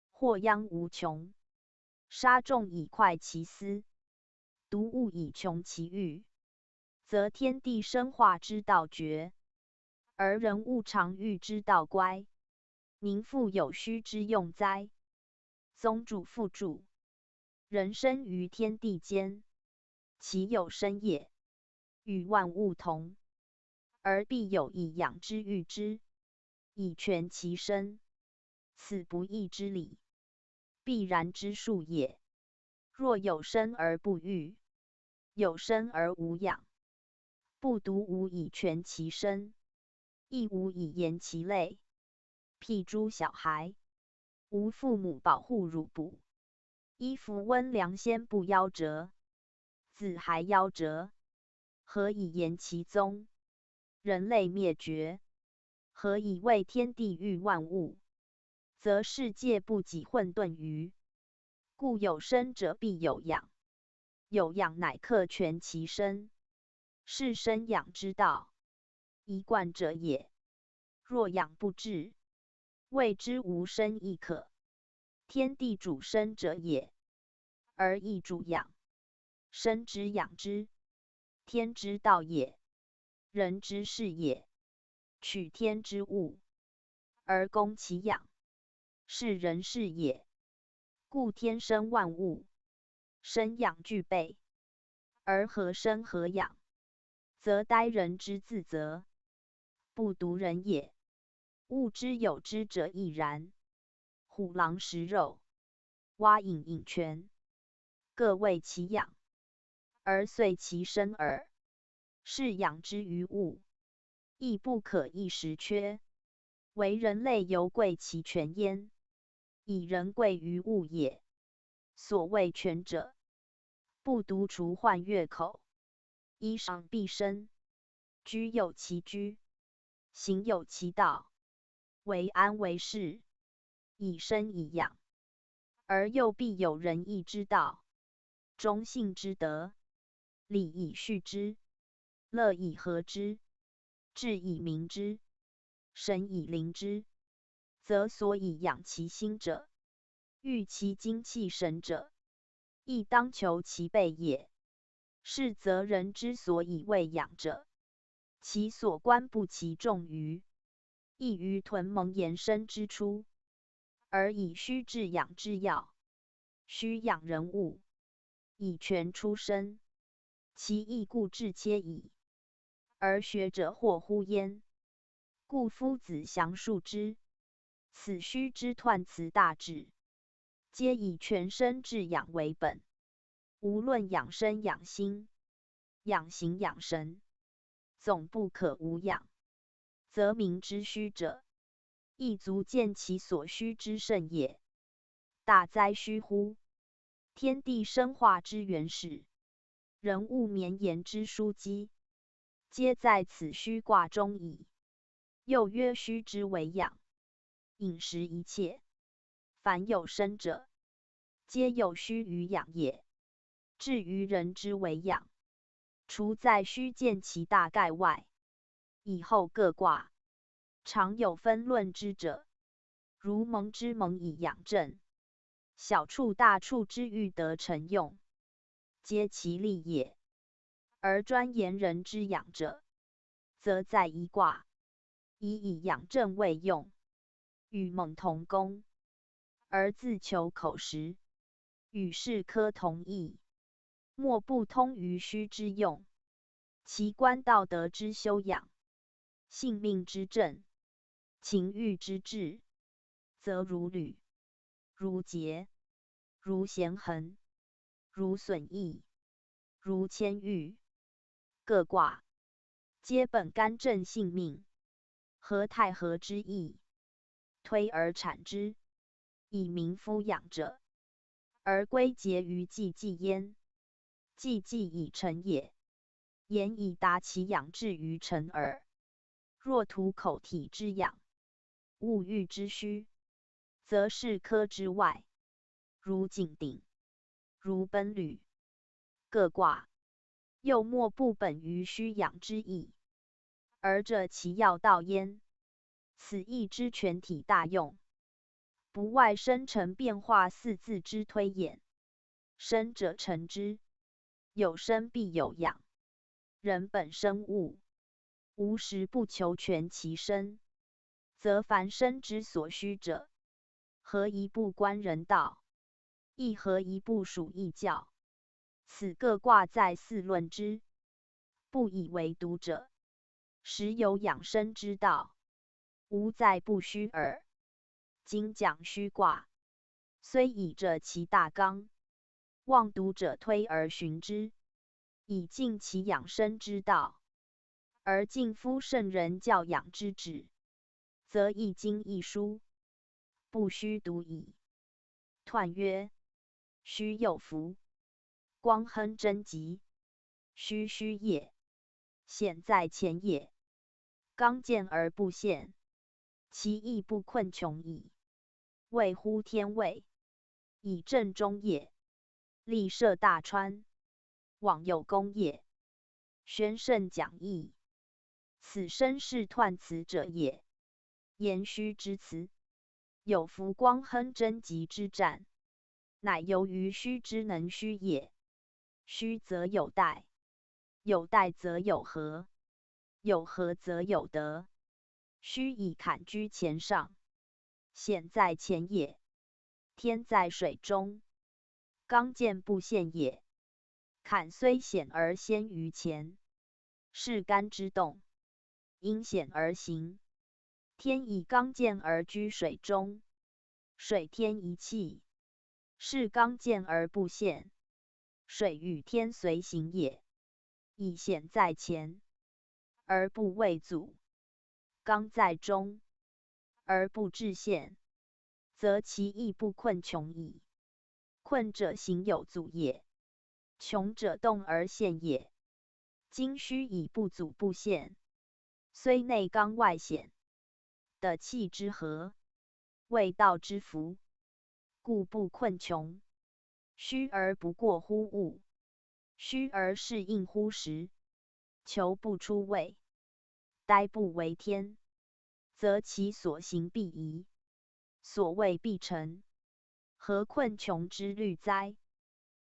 祸殃无穷。杀众以快其私，毒物以穷其欲，则天地生化之道绝，而人物常欲之道乖。宁复有虚之用哉？宗主复注：人生于天地间，其有生也，与万物同，而必有以养之育之，以全其身，此不义之理，必然之术也。若有生而不育，有生而无养，不独无以全其身，亦无以延其类。譬诸小孩，无父母保护乳哺，衣服温良先不夭折，子还夭折，何以延其宗？人类灭绝，何以为天地育万物？则世界不己混沌于。故有生者必有养，有养乃克全其身，是生养之道，一贯者也。若养不至，谓之无生亦可。天地主生者也，而亦主养，生之养之，天之道也，人之事也。取天之物，而攻其养，是人事也。故天生万物，生养俱备，而何生何养？则哉人之自责，不独人也。物之有之者亦然。虎狼食肉，蛙饮饮泉，各为其养，而遂其身耳。是养之于物，亦不可一时缺，惟人类犹贵其全焉，以人贵于物也。所谓全者，不独除患越口，衣裳蔽身，居有其居，行有其道，为安为事，以生以养，而又必有仁义之道，忠信之德，礼以序之，乐以和之，智以明之，神以灵之。则所以养其心者，育其精气神者，亦当求其备也。是则人之所以为养者，其所观不其重于，亦于屯蒙延伸之初，而以虚治养之要，虚养人物，以全出身，其意故至切矣。而学者或乎焉，故夫子详述之。此虚之彖辞大志，皆以全身治养为本。无论养身养心，养形养神，总不可无养，则民之虚者，亦足见其所需之甚也。大哉虚乎！天地生化之原始，人物绵延之枢机，皆在此虚卦中矣。又曰虚之为养，饮食一切，凡有生者，皆有虚于养也。至于人之为养，除在虚见其大概外，以后各卦常有分论之者。如蒙之蒙以养正，小处大处之欲得成用，皆其利也。而专言人之养者，则在一卦，以养正为用，与蒙同工，而自求口实，与士科同义，莫不通于虚之用。其观道德之修养，性命之正，情欲之治，则如履，如节，如弦衡，如损益，如千喻，各卦皆本干正性命，合太和之意，推而产之，以民夫养者，而归结于济济焉。济济以成也，言以达其养志于成耳。若图口体之养，物欲之虚，则是科之外，如井鼎，如奔履，各卦又莫不本于虚养之意，而者其要道焉。此意之全体大用，不外生成变化四字之推演。生者成之，有生必有养，人本生物，无时不求全其身，则凡身之所需者，何一不观人道？亦何一不属义教？此各卦在四论之，不以为读者，实有养生之道，无在不虚耳。今讲虚卦，虽以着其大纲，望读者推而寻之，以尽其养生之道。而敬夫圣人教养之旨，则一经一书，不须读矣。彖曰：虚有福，光亨贞吉，虚虚也，显在前也。刚健而不陷，其义不困穷矣。谓乎天位，以正中也。立涉大川，往有功也。宣圣讲义，此身是彖辞者也。言虚之辞，有福光亨贞吉之战，乃由于虚之能虚也。虚则有待，有待则有和，有和则有德。虚以坎居前上，显在前也。天在水中，刚健不陷也。坎虽显而先于前，是干之动，因显而行。天以刚健而居水中，水天一气，是刚健而不陷。水与天随行也，以显在前，而不畏阻；刚在中，而不至陷，则其义不困穷矣。困者行有阻也，穷者动而陷也。今虚以不阻不陷，虽内刚外显，的气之和，谓道之福，故不困穷。虚而不过乎物，虚而适应乎时，求不出位，待不为天，则其所行必宜，所谓必成。何困穷之虑哉？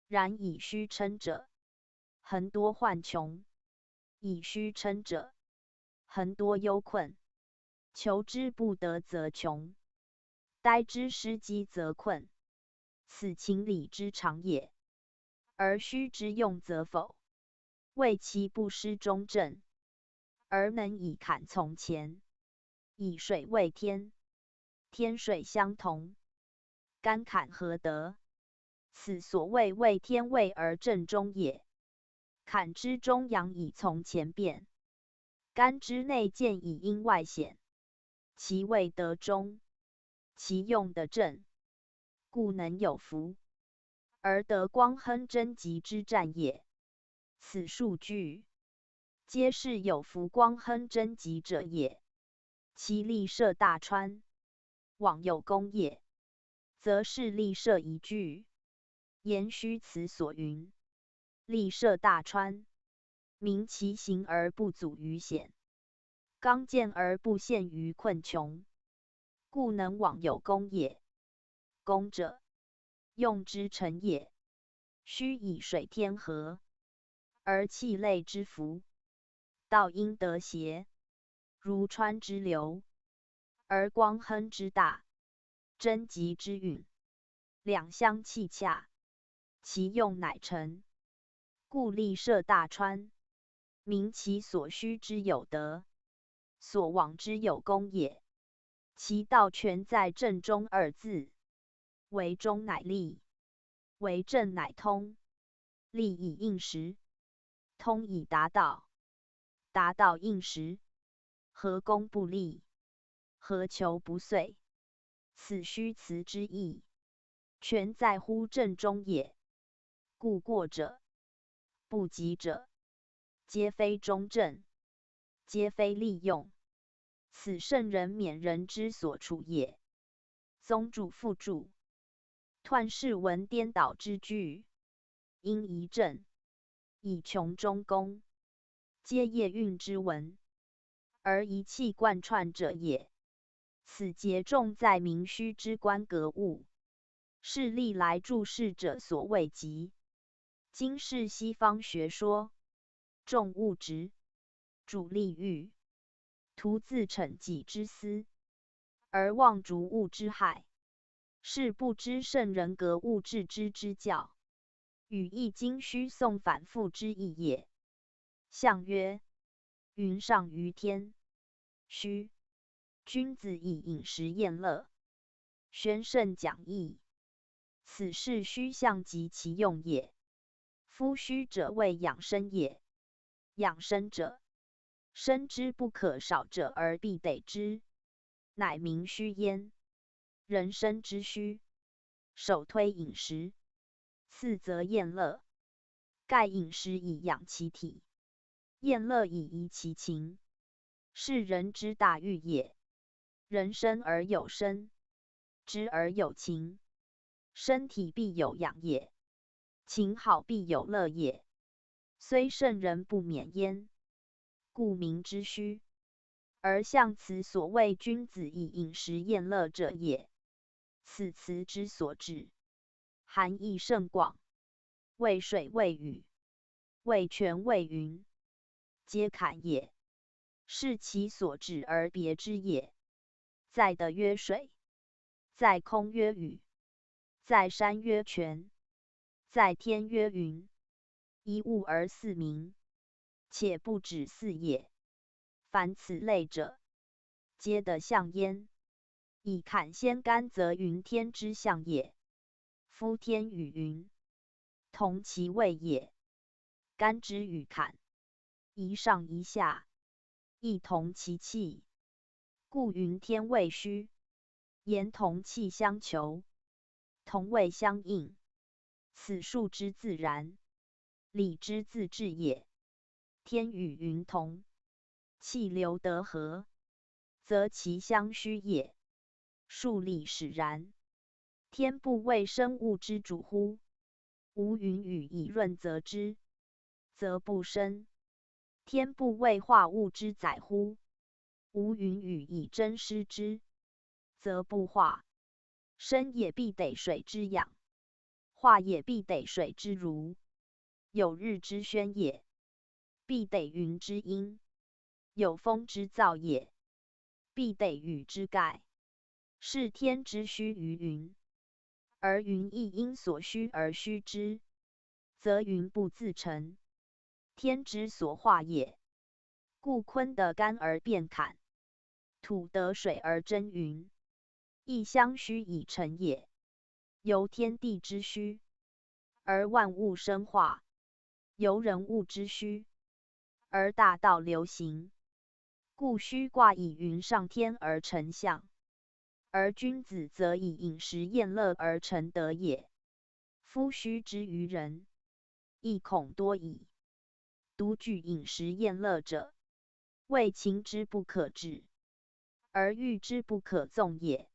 然以虚称者，恒多患穷；以虚称者，恒多忧困。求之不得则穷，待之失机则困。此情理之常也。而虚之用则否，谓其不失中正，而能以坎从前，以水为天，天水相同，干坎合得。此所谓为天位而正中也。坎之中阳以从前变，干之内见以阴外显，其位得中，其用得正，故能有福，而得光亨贞吉之战也。此数句，皆是有福光亨贞吉者也。其立涉大川，往有功也，则是立涉一句。言虚辞所云，立涉大川，明其行而不阻于险，刚健而不陷于困穷，故能往有功也。功者，用之成也。虚以水天和，而气类之服，道应得邪，如川之流，而光亨之大，贞吉之允，两相契洽，其用乃成。故立涉大川，明其所需之有德，所往之有功也。其道全在正中二字，为中乃立，为正乃通。立以应时，通以达道，达道应时，何功不立，何求不遂。此虚辞之意，全在乎正中也。故过者，不及者，皆非中正，皆非利用。此圣人免人之所处也。宗主附注：彖是文颠倒之句，因疑正，以穷中功，皆业运之文，而一气贯串者也。此节重在明虚之观格物，是历来注释者所未及。今是西方学说重物质，主利欲，徒自逞己之私，而妄逐物之害，是不知圣人格物致之教，与易经虚颂反复之意也。象曰：云上于天。虚，君子以饮食宴乐，宣圣讲义，此是虚象及其用也。夫虚者谓养生也。养生者，生之不可少者而必得之，乃名虚焉。人生之虚，首推饮食，次则宴乐。盖饮食以养其体，宴乐以怡其情，是人之大欲也。人生而有生，知而有情，身体必有养也，情好必有乐也，虽圣人不免焉，故名之虚。而象辞所谓君子以饮食宴乐者也。此辞之所指，含义甚广，谓水谓雨，谓泉谓云，皆坎也，是其所指而别之也。在德曰水，在空曰雨，在山曰泉，在天曰云，一物而四名，且不止四也。凡此类者，皆得象焉。以坎先干，则云天之象也。夫天与云，同其位也。干之与坎，一上一下，亦同其气，故云天谓虚。言同气相求，同位相应，此数之自然，理之自治也。天与云同，气流得和，则其相虚也。数理使然。天不为生物之主乎？无云雨以润泽之，则不生。天不为化物之载乎？无云雨以蒸湿之，则不化。生也必得水之养，化也必得水之濡。有日之宣也，必得云之阴；有风之燥也，必得雨之盖。是天之虚于云，而云亦因所虚而虚之，则云不自成，天之所化也。故坤得干而变坎，土得水而蒸云，亦相虚以成也。由天地之虚，而万物生化；由人物之虚，而大道流行。故虚卦以云上天而成象，而君子则以饮食宴乐而成德也。夫虚之于人，亦恐多矣。独具饮食宴乐者，谓情之不可治，而欲之不可纵也。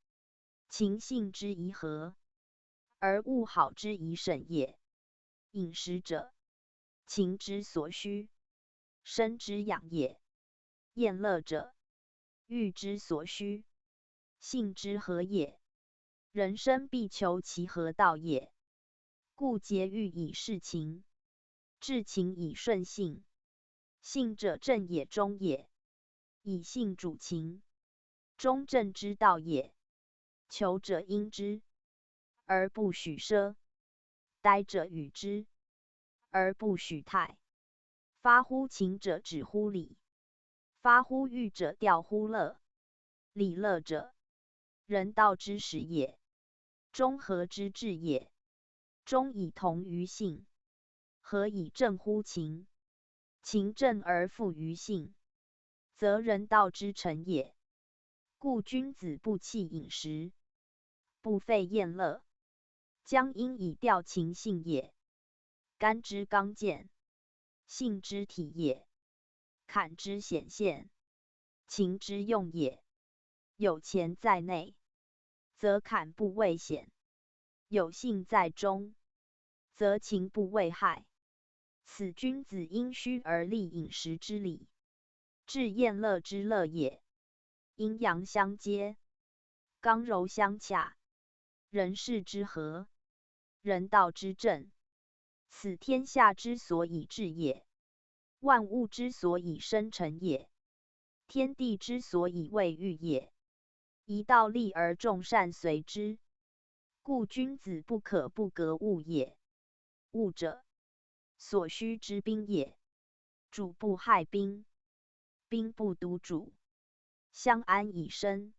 情性之宜合，而物好之宜审也。饮食者，情之所需，身之养也；宴乐者，欲之所需，性之合也。人生必求其合道也。故节欲以事情，治情以顺性。性者正也，中也。以性主情，中正之道也。求者应之，而不许奢；待者与之，而不许泰。发乎情者止乎礼，发乎欲者调乎乐。礼乐者，人道之始也，中和之治也。中以同于性，和以正乎情。情正而复于性，则人道之成也。故君子不弃饮食，不废宴乐，将因以调情性也。干之刚健，性之体也；坎之显现，情之用也。有钱在内，则坎不为显；有性在中，则情不为害。此君子因虚而立饮食之礼，治宴乐之乐也。阴阳相接，刚柔相洽，人事之和，人道之正，此天下之所以治也。万物之所以生成也，天地之所以谓欲也。一道利而众善随之，故君子不可不革物也。物者，所需之兵也。主不害兵，兵不独主。相安以生，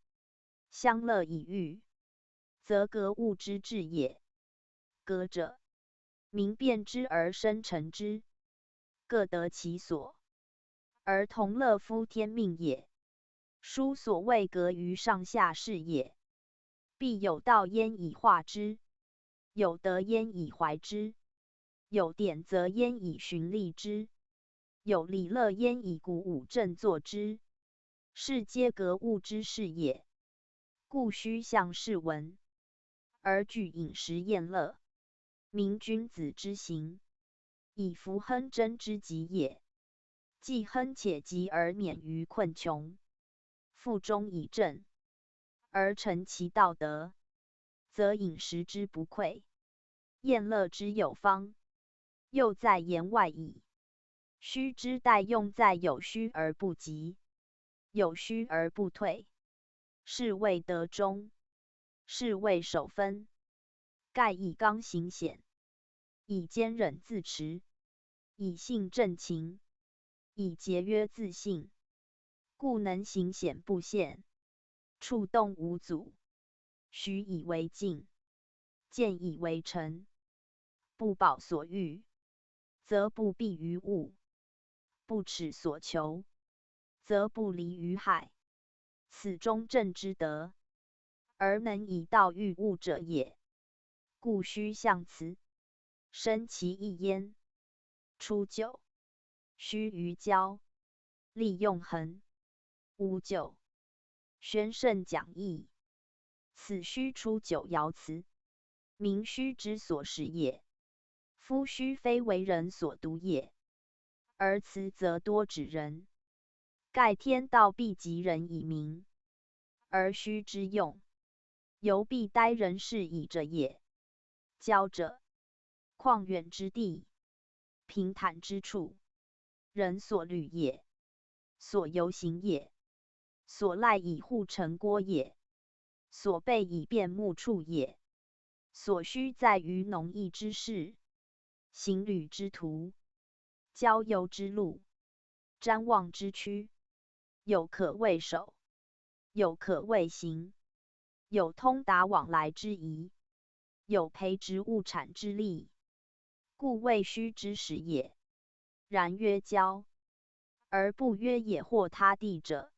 相乐以育，则革物之至也。革者，民变之而生成之，各得其所，而同乐夫天命也。书所谓革于上下士也，必有道焉以化之，有德焉以怀之，有典则焉以循例之，有礼乐焉以鼓舞振作之。是皆革物之事也。故须向事闻，而具饮食宴乐，明君子之行，以服亨真之极也。既亨且极而免于困穷，腹中以正，而成其道德，则饮食之不匮，宴乐之有方，又在言外矣。须知待用在有需而不及，有需而不退，是谓德中，是谓守分。盖以刚行险，以坚忍自持，以信正情，以节约自信，故能行险不陷，触动无阻，许以为进，见以为成。不保所欲，则不避于物；不耻所求，则不离于害。此中正之德，而能以道育物者也。故须象辞，生其意焉。初九，须于交，利用衡。无九，宣圣讲义。此须初九爻辞，名须之所使也。夫须非为人所读也，而辞则多指人。盖天道必及人以明，而须之用，犹必待人事以者也。交者，旷远之地，平坦之处，人所虑也，所游行也，所赖以护城郭也，所备以便目处也，所需在于农役之事，行旅之途，郊游之路，瞻望之区，有可谓守，有可谓行，有通达往来之宜，有培植物产之利，故谓须之始也。然曰交，而不曰也或他地者，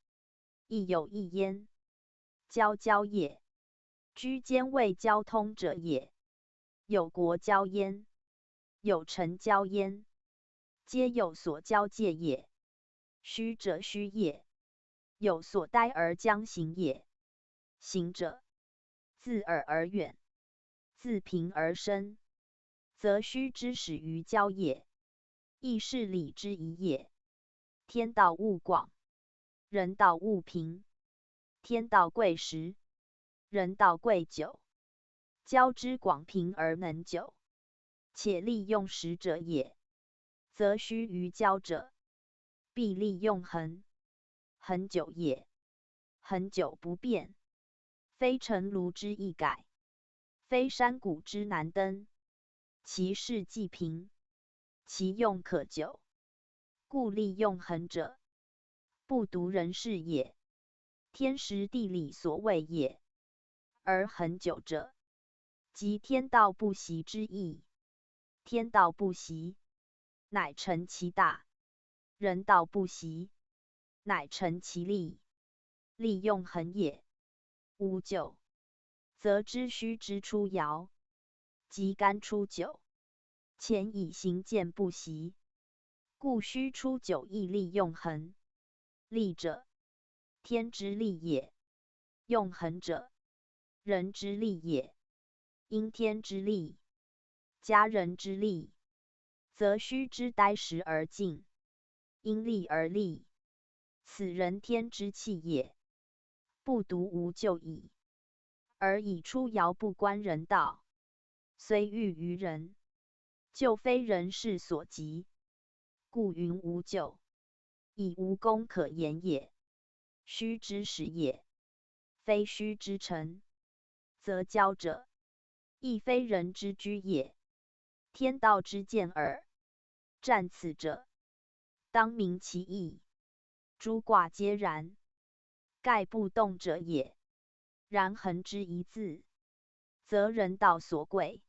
亦有异焉。交也，居间谓交通者也。有国交焉，有城交焉，皆有所交界也。虚者虚也，有所待而将行也。行者，自耳而远，自平而深，则虚之始于交也。亦是礼之宜也。天道物广，人道物平。天道贵实，人道贵久。交之广平而能久，且利用时者也，则须于交者，必利用恒，恒久也。恒久不变，非城庐之易改，非山谷之难登。其势既平，其用可久，故利用恒者，不独人事也，天时地利所谓也。而恒久者，即天道不习之意。天道不习，乃成其大；人道不习，乃成其利。利用恒也。无久，则知虚之初爻，即干初九，前以行见不习，故须初九亦利用恒。利者，天之利也；用恒者，人之利也。因天之利，加人之利，则须知待时而进，因利而利，此人天之气也。不独无咎矣，而以初爻不关人道，虽欲于人，就非人事所及，故云无咎，以无功可言也。虚之实也，非虚之成，则交者，亦非人之居也，天道之见耳。战此者，当明其意。诸卦皆然，盖不动者也。然恒之一字，则人道所贵，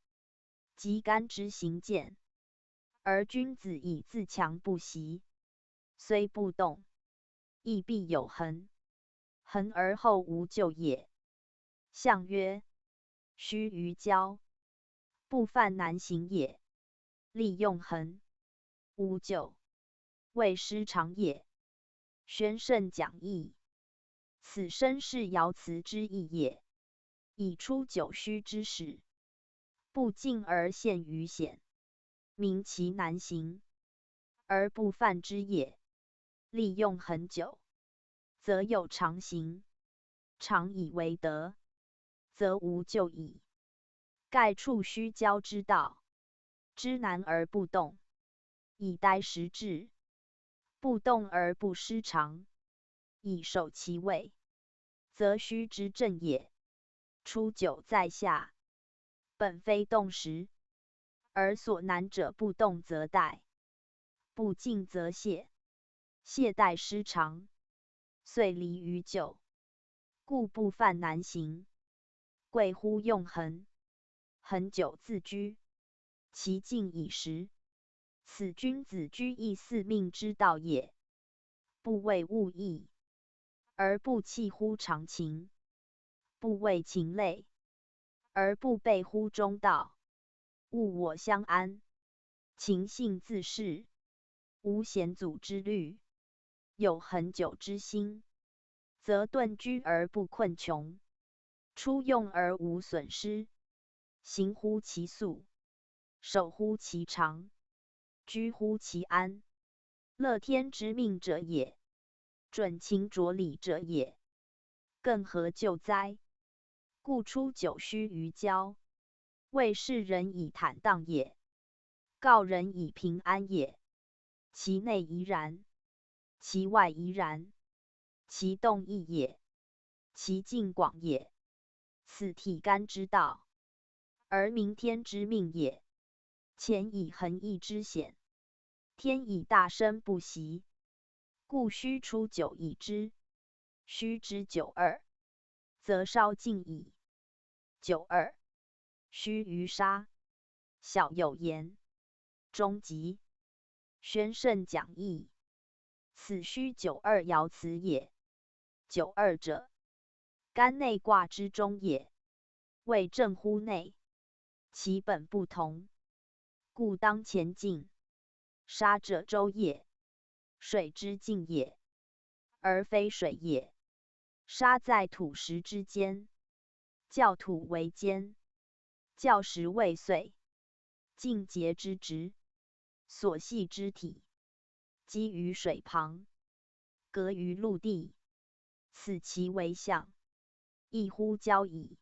即干之行健。而君子以自强不息，虽不动，亦必有恒。恒而后无咎也。象曰：虚于交，不犯难行也。利用恒，无咎，谓失常也。宣圣讲义，此身是爻辞之意也。以出九虚之始，不进而陷于险，明其难行，而不犯之也。利用恒久，则有常行，常以为德，则无咎矣。盖处虚交之道，知难而不动，以待时至；不动而不失常，以守其位，则虚之正也。初九在下，本非动时，而所难者不动则殆，不进则懈，懈怠失常，遂离于久，故不犯难行。贵乎用恒，恒久自居，其进以时。此君子居易四命之道也。不为物役，而不弃乎常情；不为情类，而不悖乎中道。物我相安，情性自适，无险阻之虑，有恒久之心，则顿居而不困穷，出用而无损失，行乎其素，守乎其常，居乎其安，乐天之命者也，准情着理者也，更何救哉？故出九虚于交，谓世人以坦荡也，告人以平安也。其内宜然，其外宜然，其动亦也，其进广也。此体干之道，而明天之命也。乾以恒毅之险，天以大身不息，故虚出九以之。虚之九二，则稍尽矣。九二，虚于杀，小有言，终极。宣圣讲义，此虚九二爻辞也。九二者，干内卦之中也，谓正乎内，其本不同，故当前进。杀者周也，水之进也，而非水也。杀在土石之间，教土为坚，教石为碎。进节之直，所系之体，积于水旁，隔于陆地，此其为象，一乎交矣。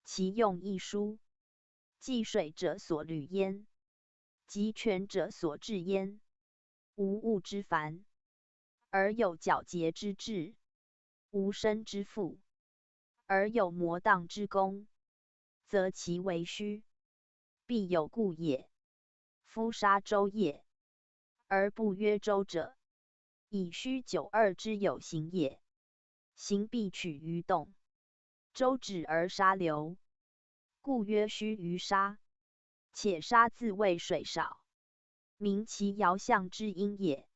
其用亦殊，济水者所履焉，集权者所治焉。无物之繁，而有皎洁之志；无声之富，而有魔荡之功，则其为虚，必有故也。夫杀周也，而不曰周者，以虚九二之有形也。形必取于动，周止而杀流，故曰虚于杀。且杀自谓水少，明其爻象之阴也。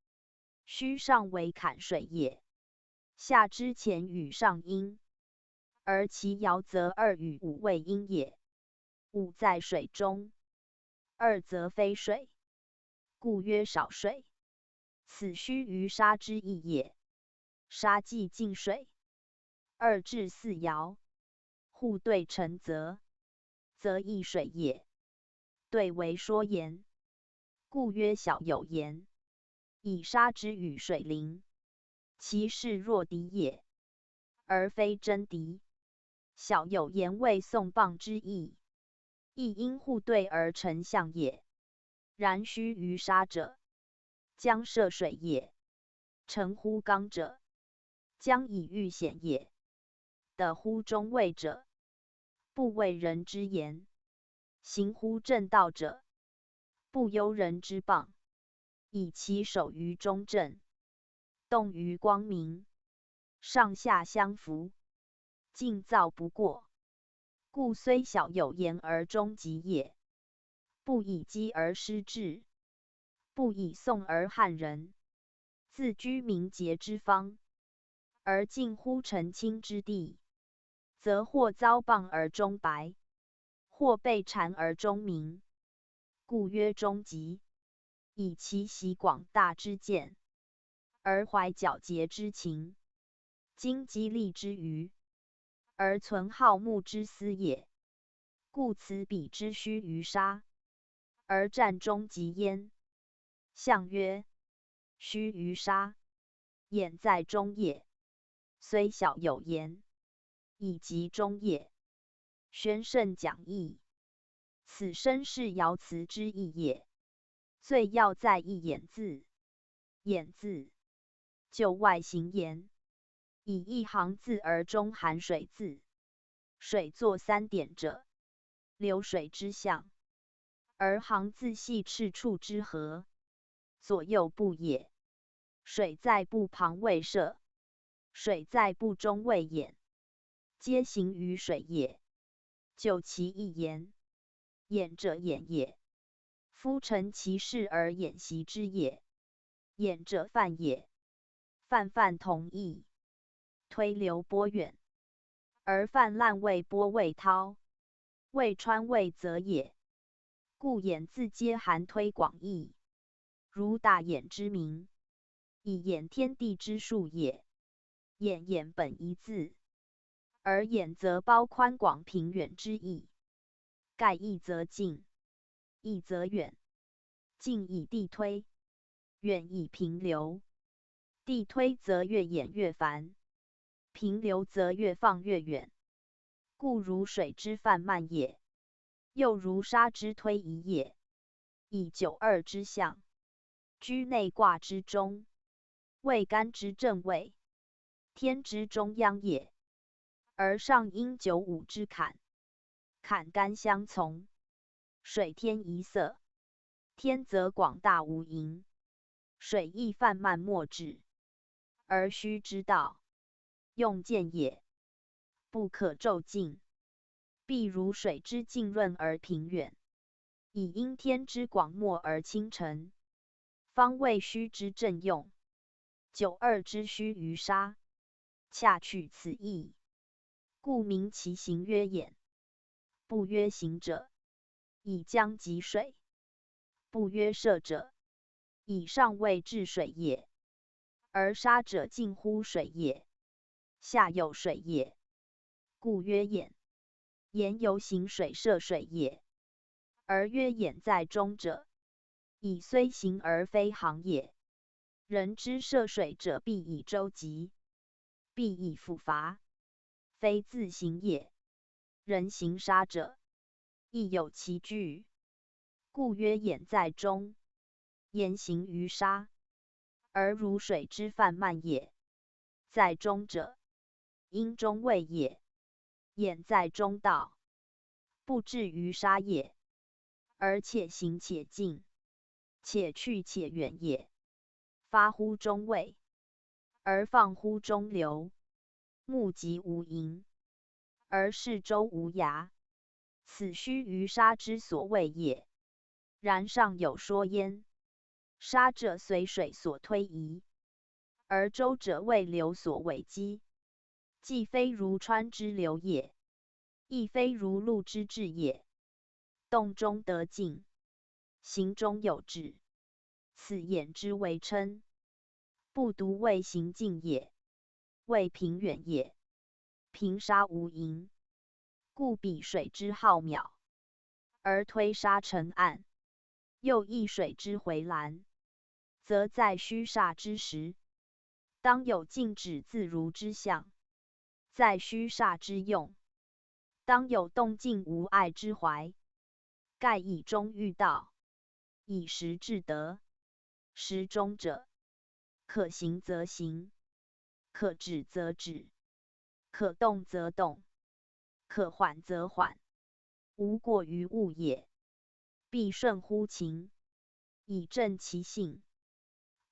虚上为坎水也，下之前与上阴，而其爻则二与五为阴也。五在水中，二则非水，故曰少水。此虚于杀之意也。杀既进水，二至四爻，互对成则易水也。对为说言，故曰小有言。以杀之与水灵，其势若敌也，而非真敌。小有言谓送棒之意，亦因互对而成象也。然虚于杀者，将涉水也。成乎刚者，将以欲险也。得乎中位者，不为人之言。行乎正道者，不忧人之谤。以其守于中正，动于光明，上下相符，尽造不过。故虽小有言而终极也。不以讥而失志，不以颂而汉人。自居明节之方，而近乎澄清之地，则或遭谤而终白，或被谗而终明。故曰终极。以其习广大之见，而怀皎洁之情，经激励之余，而存好慕之思也。故此彼之须于杀，而战终极焉。象曰：须于杀，眼在中也。虽小有言，以及中也。宣圣讲义，此身是爻辞之意也。最要在一眼字。眼字，就外行言，以一行字而中含水字。水作三点者，流水之象，而行字系赤处之和，左右部也。水在部旁未涉，水在部中未掩，皆行于水也。就其一言，掩者掩也。夫成其事而演习之也。演者泛也。泛同义。推流波远，而泛滥谓波未涛，谓川谓泽也。故演字皆含推广义。如大演之名，以演天地之数也。演本一字，而演则包宽广平远之意。盖义则近，义则远。近以地推，远以平流。地推则越演越繁，平流则越放越远。故如水之泛漫也，又如沙之推移也。以九二之象，居内卦之中，位干之正位，天之中央也。而上应九五之坎，坎干相从，水天一色。天则广大无垠，水亦泛漫莫止。而虚之道，用见也，不可骤尽。必如水之浸润而平远，以因天之广漠而清澄，方谓虚之正用。九二之须于杀，恰取此意。故名其行曰演。不曰行者，以江及水。不曰涉者，以上谓治水也。而杀者近乎水也，下有水也，故曰演。言由行水涉水也。而曰演在中者，以虽行而非行也。人之涉水者，必以舟楫，必以复伐，非自行也。人行杀者，亦有其据。故曰演在中，言行于杀，而如水之泛漫也。在中者，因中位也。演在中道，不至于杀也，而且行且近，且去且远也。发乎中位，而放乎中流。目极无垠，而视周无涯，此须于杀之所谓也。然上有说焉，杀者随水所推移，而周者为流所委积，既非如川之流也，亦非如陆之志也。动中得静，行中有志，此言之为称。不独谓行近也，谓平远也。平沙无垠，故比水之浩渺，而推沙成岸。又益水之回澜，则在虚煞之时，当有静止自如之象；在虚煞之用，当有动静无碍之怀。盖以中喻道，以时至德，时中者，可行则行，可止则止，可动则动，可缓则缓，无过于物也。必顺乎情，以正其性，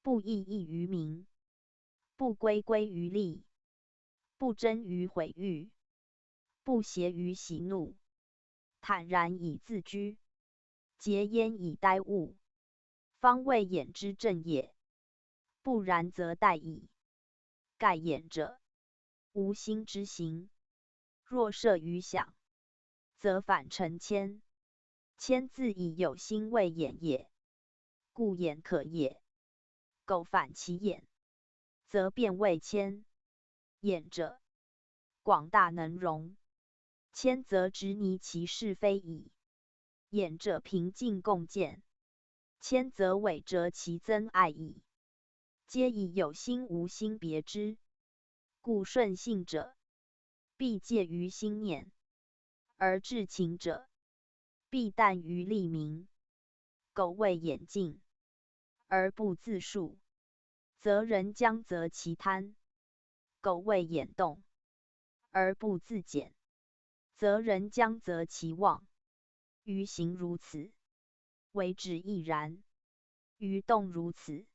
不异议于民，不规规于利，不争于毁誉，不谐于喜怒，坦然以自居，节焉以待物，方谓眼之正也。不然则殆矣。盖眼者，无心之行，若摄于想，则反成牵。牵自以有心为眼也，故眼可也。苟反其眼，则变为牵。眼者，广大能容，牵则直拟其是非矣。眼者平静共见，牵则伪折其增爱矣。皆以有心无心别之，故顺性者，必介于心念；而至情者，必淡于利民。苟谓眼静，而不自述，则人将择其贪；苟谓眼动，而不自检，则人将择其妄。于行如此，为止亦然；于动如此，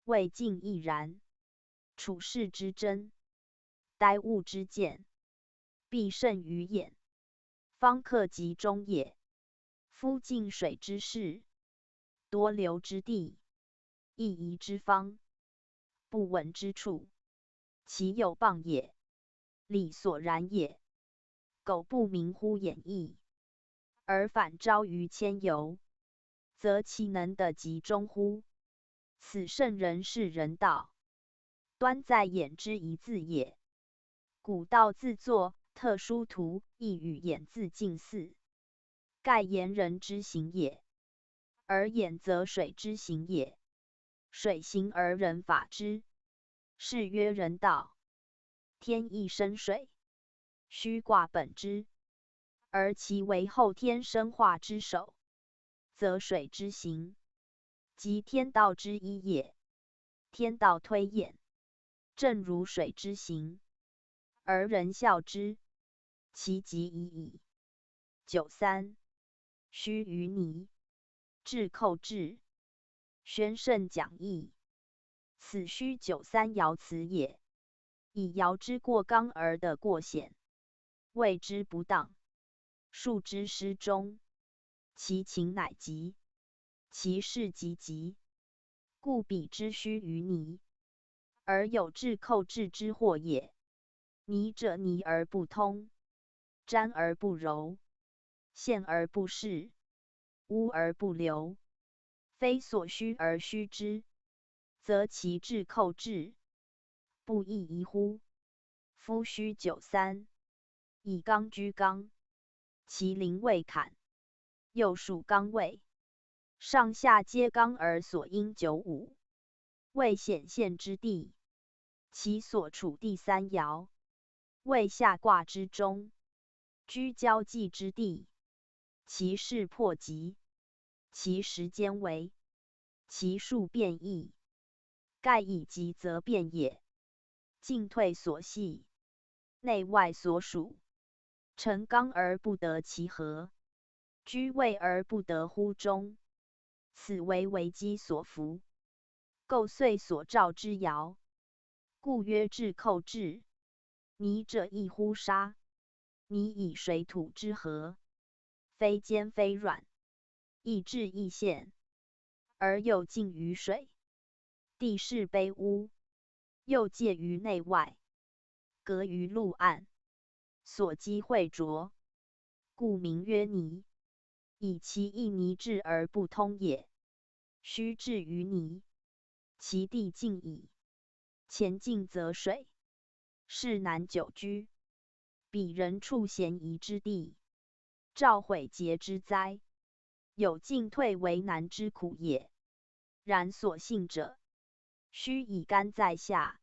为静亦然。处世之真，待物之见，必胜于眼，方克其中也。夫近水之势，多流之地，易移之方，不稳之处，其有谤也，理所然也。苟不明乎眼意，而反招于牵由，则其能得其中乎？此圣人是人道，端在眼之一字也。古道自作，特殊图，亦与眼字近似。盖言人之行也，而眼则水之行也。水行而人法之，是曰人道。天亦生水，虚卦本之，而其为后天生化之首，则水之行，即天道之一也。天道推眼，正如水之行，而人效之，其极已矣。93. 须臾泥，至寇至，宣圣讲义。此须93爻辞也。以爻之过刚而得过险，谓之不当。数之失中，其情乃极，其事极急，故彼之须臾泥，而有至寇至之祸也。泥者，泥而不通，沾而不柔，陷而不释，污而不流，非所须而须之，则其至寇至，不亦宜乎？夫须93，以刚居刚，其邻未坎，又属刚位，上下皆刚而所应95，为显现之地。其所处第三爻，为下卦之中，居交际之地。其势迫急，其时间为，其数变异。盖以急则变也。进退所系，内外所属，成刚而不得其和，居位而不得乎中。此为危机所伏，构遂所兆之爻，故曰至寇至。泥者，亦乎沙，泥以水土之和，非坚非软，亦质亦陷，而又近于水。地势卑污，又介于内外，隔于陆岸，所积秽浊，故名曰泥。以其一泥质而不通也。须至于泥，其地静矣。前进则水，是难久居。彼人处嫌疑之地，召毁节之灾，有进退为难之苦也。然所幸者，须以干在下，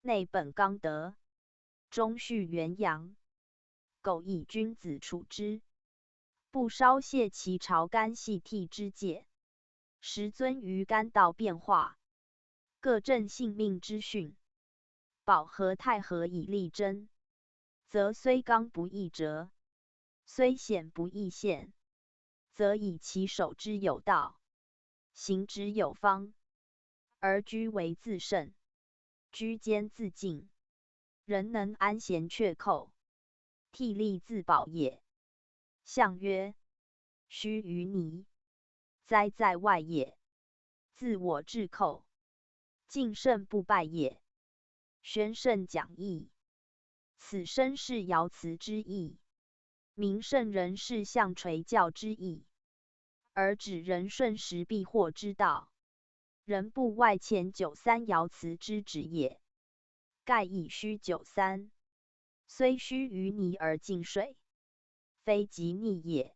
内本刚德，中蓄元阳。苟以君子处之，不稍泄其朝干系替之戒，时遵于干道变化，各正性命之训。保和太和以力争，则虽刚不易折，虽险不易陷，则以其守之有道，行之有方，而居为自胜，居坚自敬，人能安闲却寇，替力自保也。象曰：须臾泥，哉在外也，自我至寇，敬胜不败也。宣圣讲义，此身是爻辞之意，明圣人是象垂教之意，而指人顺时必获之道，人不外前93爻辞之旨也。盖以虚93，虽须臾泥而进水，非极逆也；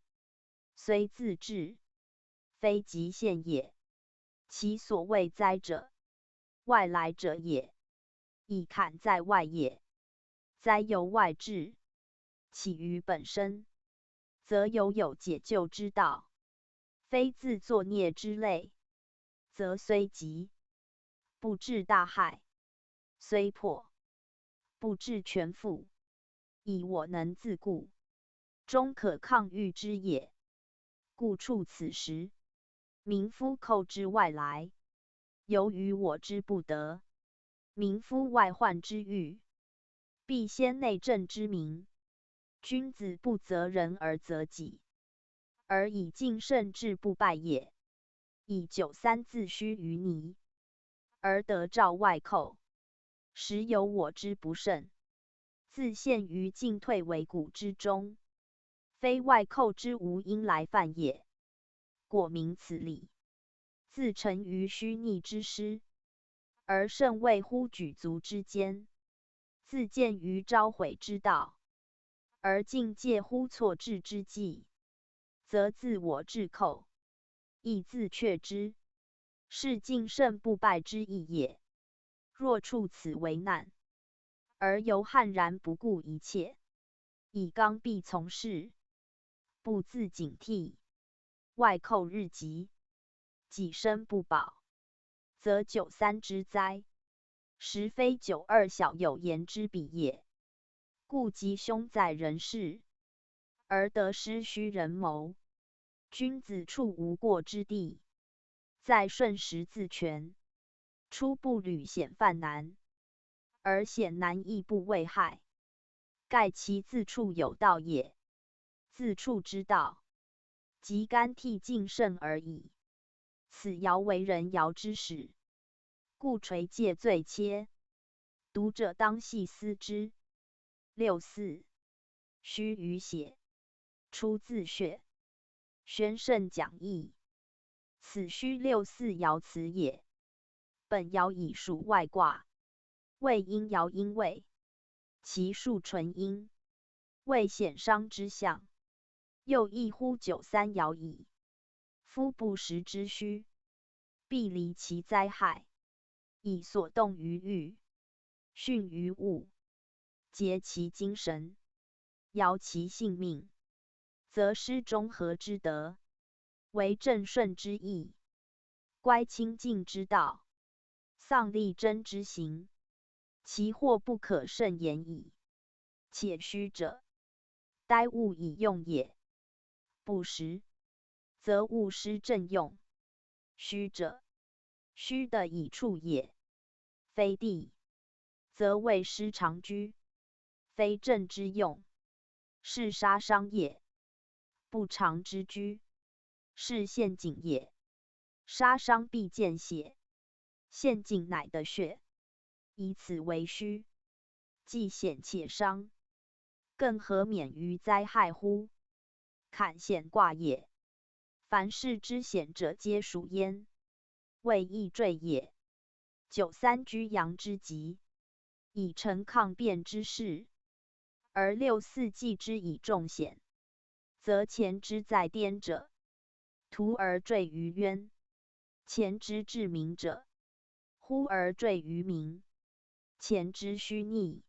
虽自治，非极限也。其所谓哉者，外来者也，以坎在外也。哉由外至，起于本身，则有解救之道；非自作孽之类，则虽急，不致大害；虽破，不致全覆。以我能自固，终可抗御之也。故处此时，民夫寇之外来，由于我之不得；民夫外患之欲，必先内政之明。君子不责人而责己，而以敬胜志不败也。以93自虚于泥，而得召外寇，实有我之不胜，自陷于进退维谷之中，非外寇之无因来犯也。果明此理，自成于虚逆之师，而胜位乎举足之间；自见于召毁之道，而境界乎错置之际，则自我至寇，亦自却之，是敬胜不败之意也。若处此为难，而犹悍然不顾一切，以刚愎从事，不自警惕，外寇日急，己身不保，则93之灾，实非92小有言之比也。故吉凶在人事，而得失须人谋。君子处无过之地，在顺时自全，初步履险犯难，而险难亦不为害，盖其自处有道也。自处之道，即干替敬胜而已。此爻为人爻之始，故垂戒最切，读者当细思之。64. 须臾血，出自穴。宣圣讲义，此须64爻辞也。本爻以属外卦，谓阴爻阴位，其数纯阴，谓险伤之象。又异乎93爻矣。夫不时之虚，必离其灾害，以所动于欲，训于物，竭其精神，摇其性命，则失中和之德，为正顺之意，乖清净之道，丧力争之行，其祸不可胜言矣。且虚者，待物以用也；不时，则物失正用。虚者，虚的以处也；非地，则谓失常居，非正之用，是杀伤也；不常之居，是陷阱也。杀伤必见血，陷阱乃得血，以此为虚，既险且伤，更何免于灾害乎？坎险卦也，凡事之险者皆属焉，谓易坠也。93居阳之极，以成抗变之势，而64既之以重险，则前之在颠者，徒而坠于渊；前之至明者，忽而坠于明；前之虚逆，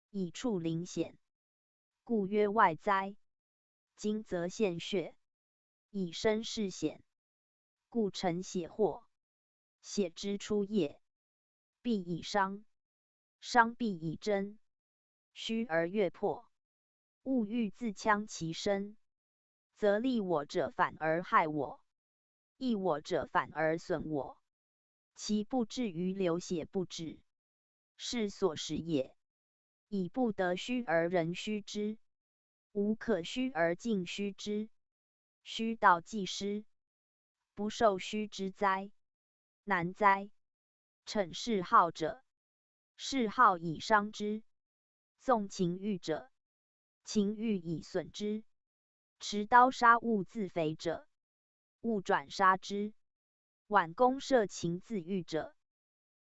以处临险，故曰外灾。今则现穴，以身试险，故成血祸。血之出也，必以伤，伤必以真。虚而越破，物欲自戕其身，则利我者反而害我，益我者反而损我。其不至于流血不止，是所使也。以不得虚而人虚之，无可虚而尽虚之。虚道既失，不受虚之哉？难哉！逞嗜好者，嗜好以伤之；纵情欲者，情欲以损之。持刀杀物自肥者，物转杀之；挽弓射情自欲者，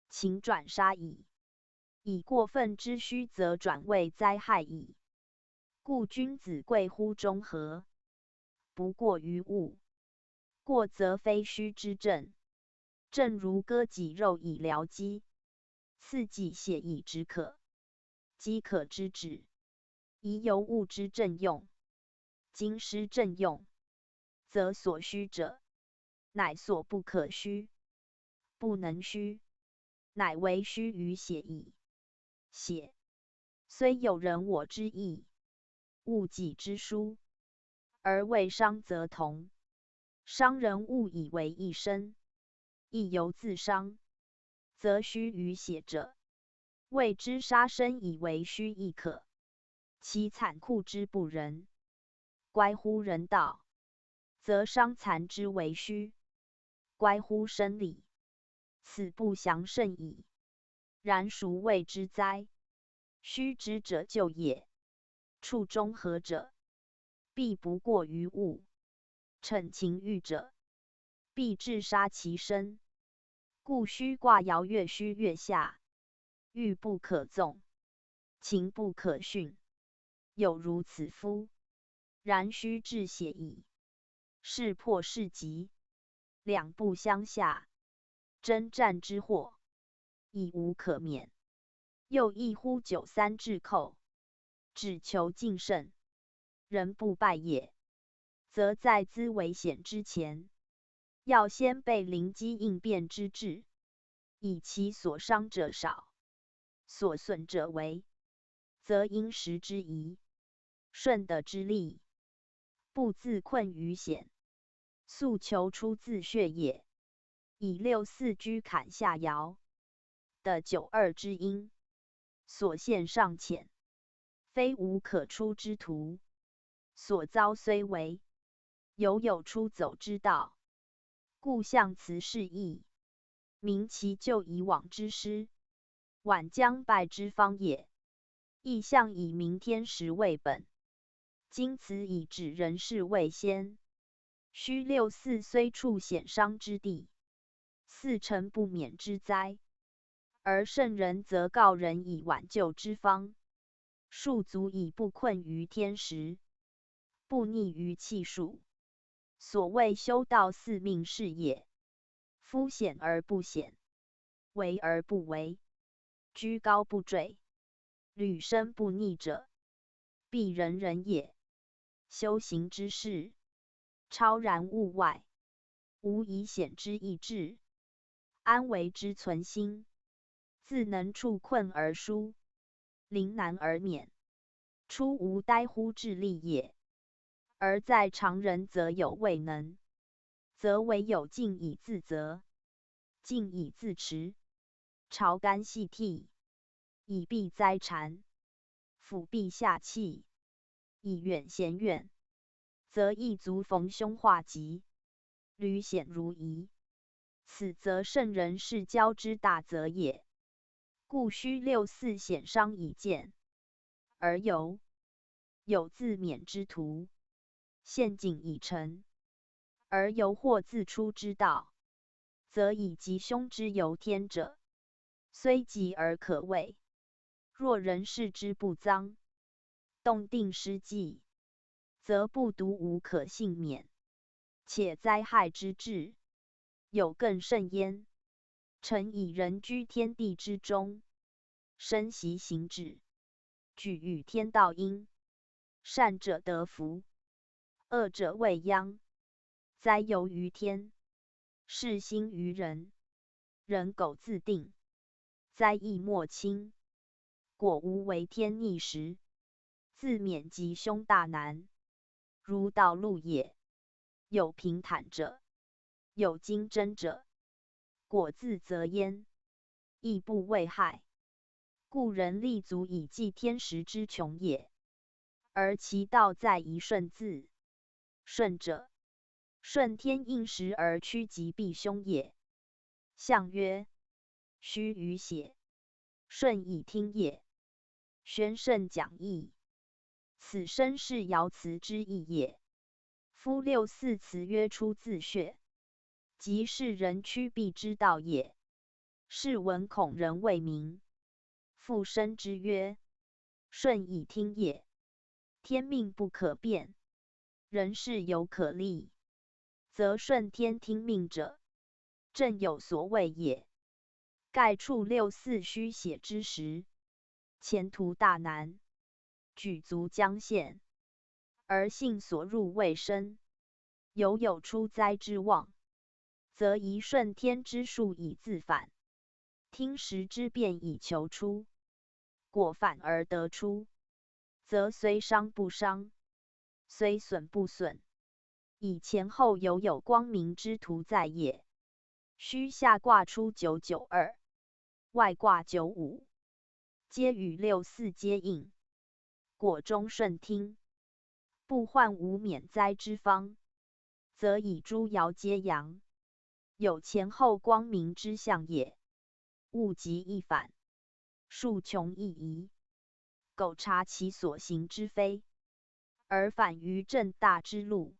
情转杀矣。以过分之虚，则转为灾害矣。故君子贵乎中和，不过于物。过则非虚之正，正如割己肉以疗饥，刺己血以止渴。饥渴之止，宜由物之正用。今失正用，则所虚者，乃所不可虚，不能虚，乃为虚于血矣。血虽有人我之意，物己之殊，而未伤则同。伤人物以为一身，亦犹自伤，则虚于血者，谓之杀身以为虚亦可。其残酷之不仁，乖乎人道，则伤残之为虚，乖乎生理，此不祥甚矣。然孰谓之哉？虚之者救也。处中和者，必不过于物；逞情欲者，必致杀其身。故虚卦爻越虚越下，欲不可纵，情不可驯，有如此夫。然虚至血矣，是破是急，两不相下，征战之祸，已无可免。又异乎九三至寇，只求尽胜，人不败也，则在兹危险之前，要先备临机应变之志，以其所伤者少，所损者为，则因时之宜，顺德之利，不自困于险，速求出自血也。以六四居坎下爻的九二之阴，所陷尚浅，非无可出之途。所遭虽为，犹有出走之道。故象辞是义，明其救以往之师，晚将败之方也。亦象以明天时为本，今此以指人事为先。虚六四虽处险伤之地，四成不免之灾。而圣人则告人以挽救之方，庶足以不困于天时，不逆于气数。所谓修道四命是也。夫险而不险，为而不为，居高不坠，履深不逆者，必人人也。修行之事，超然物外，无以险之意志，安为之存心？自能处困而舒，临难而免，出无呆乎智力也。而在常人则有未能，则唯有静以自责，静以自持，朝肝细涕，以避灾缠，腹必下气，以远贤远，则一足逢凶化吉，屡险如夷。此则圣人事交之大则也。故虚六四险伤以见，而有自免之途，陷阱已成，而犹或自出之道，则以吉凶之由天者，虽吉而可畏。若人视之不脏，动定失纪，则不独无可幸免，且灾害之至，有更甚焉。诚以人居天地之中，身习行止，举与天道应。善者得福，恶者未央。灾由于天，是心于人，人苟自定，灾亦莫轻。果无为天逆时，自免吉凶大难。如道路也，有平坦者，有经真者，果自择焉，亦不为害。故人立足以济天时之穷也，而其道在一顺字。顺者，顺天应时而趋吉避凶也。象曰：须臾血，顺以听也。宣圣讲义，此身是爻辞之意也。夫六四辞曰出自穴，即是人趋避之道也。是闻恐人未明，复生之曰：顺以听也。天命不可变，人事有可立，则顺天听命者，正有所谓也。盖处六四虚血之时，前途大难，举足将现，而信所入未深，有出灾之望，则宜顺天之术以自反，听时之变以求出。果反而得出，则虽伤不伤，虽损不损，以前后有光明之图在也。须下卦出992，外卦95，皆与六四接应，果中顺听，不患无免灾之方，则以诸爻皆阳，有前后光明之象也。物极亦反，数穷亦移，苟察其所行之非，而反于正大之路，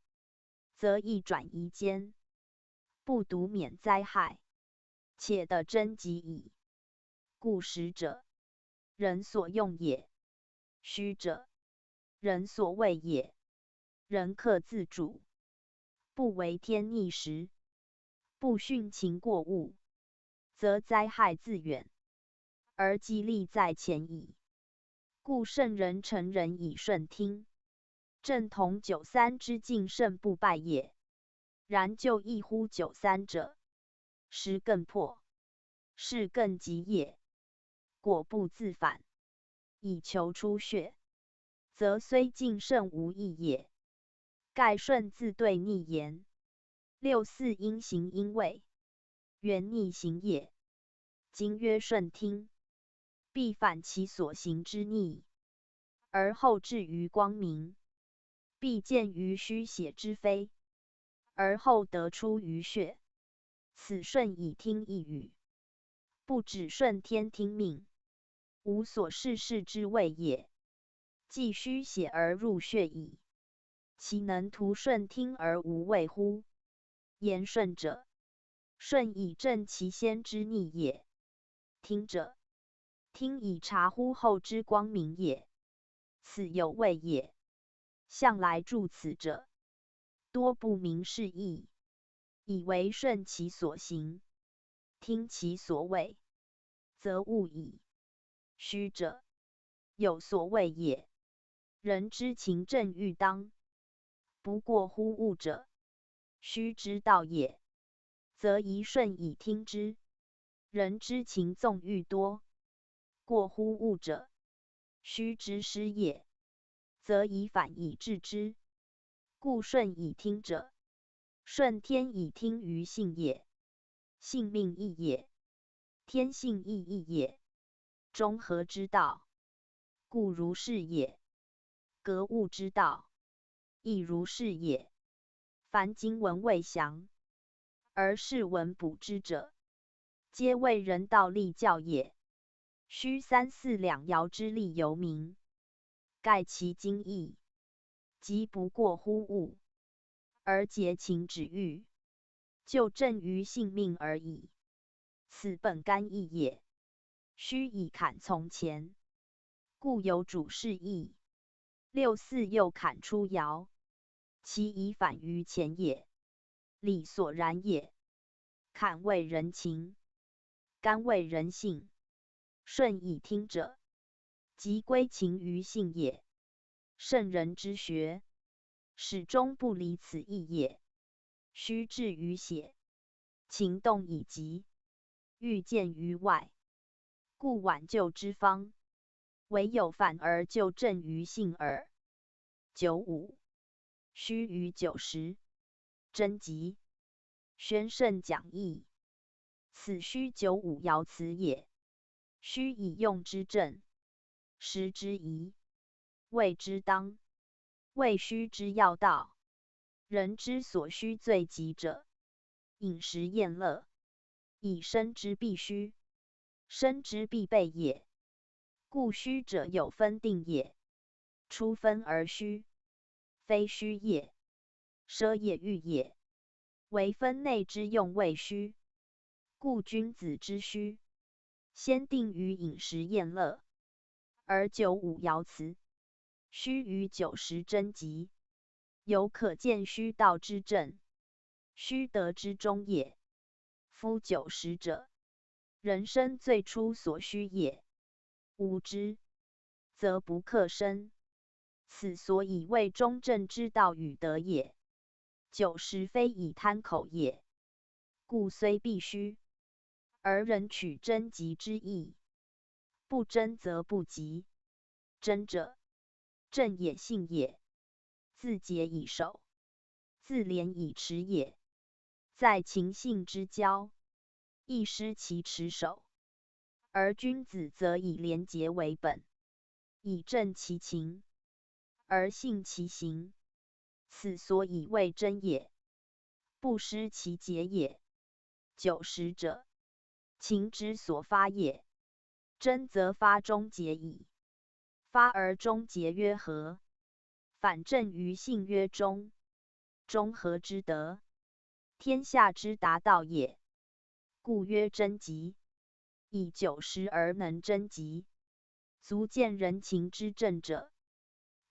则易转移间，不独免灾害，且得真吉矣。故实者，人所用也；虚者，人所谓也。人克自主，不为天逆时，不徇情过物，则灾害自远，而吉利在前矣。故圣人成人以顺听，正同93之敬胜不败也。然就异乎93者，时更迫，事更急也。果不自反，以求出穴，则虽敬胜无益也。盖顺自对逆言，六四因行因位，原逆行也。今曰顺听，必反其所行之逆，而后至于光明，必见于虚血之非，而后得出于穴。此顺以听一语，不止顺天听命，无所事事之谓也。既虚血而入穴矣，其能图顺听而无谓乎？言顺者，顺以正其先之逆也；听者，听以察乎后之光明也。此有谓也。向来著此者，多不明是义，以为顺其所行，听其所谓，则误矣。虚者，有所谓也。人之情正欲当，不过乎物者，虚之道也，则宜顺以听之。人之情纵欲多，过乎物者，虚之失也，则宜反以治之。故顺以听者，顺天以听于性也。性命义也，天性亦义也，中和之道，故如是也。格物之道，亦如是也。凡经文未详，而是文补之者，皆为人道立教也。须3、4两爻之力由明，盖其精义，即不过乎物，而竭情止欲，就正于性命而已。此本干义也。须以坎从前，故有主事义。六四又坎出爻，其以反于前也，理所然也。坎为人情，干为人性，顺以听者，即归情于性也。圣人之学，始终不离此义也。须至于血，情动已极，欲见于外，故挽救之方，唯有反而就正于性耳。95. 须臾90，真集。宣圣讲义。此须95爻辞也。须以用之正，时之宜，谓之当，谓须之要道。人之所需最急者，饮食宴乐，以生之必须，生之必备也。故虚者有分定也，出分而虚，非虚也，奢也欲也。为分内之用谓虚，故君子之虚，先定于饮食宴乐，而95爻辞，须臾90真集，犹可见虚道之正，虚德之中也。夫90者，人生最初所需也，无之，则不克身。此所以谓中正之道与德也。90非以贪口也，故虽必须，而人取真极之意。不真则不及。真者，正也性也，自节以守，自廉以持也。在情性之交，亦失其持守。而君子则以廉洁为本，以正其情，而信其行。此所以谓真也，不失其节也。90者，情之所发也。真则发中节矣。发而中节曰和，反正于性曰中。中和之德，天下之达道也。故曰真极。以90而能真极，足见人情之正者，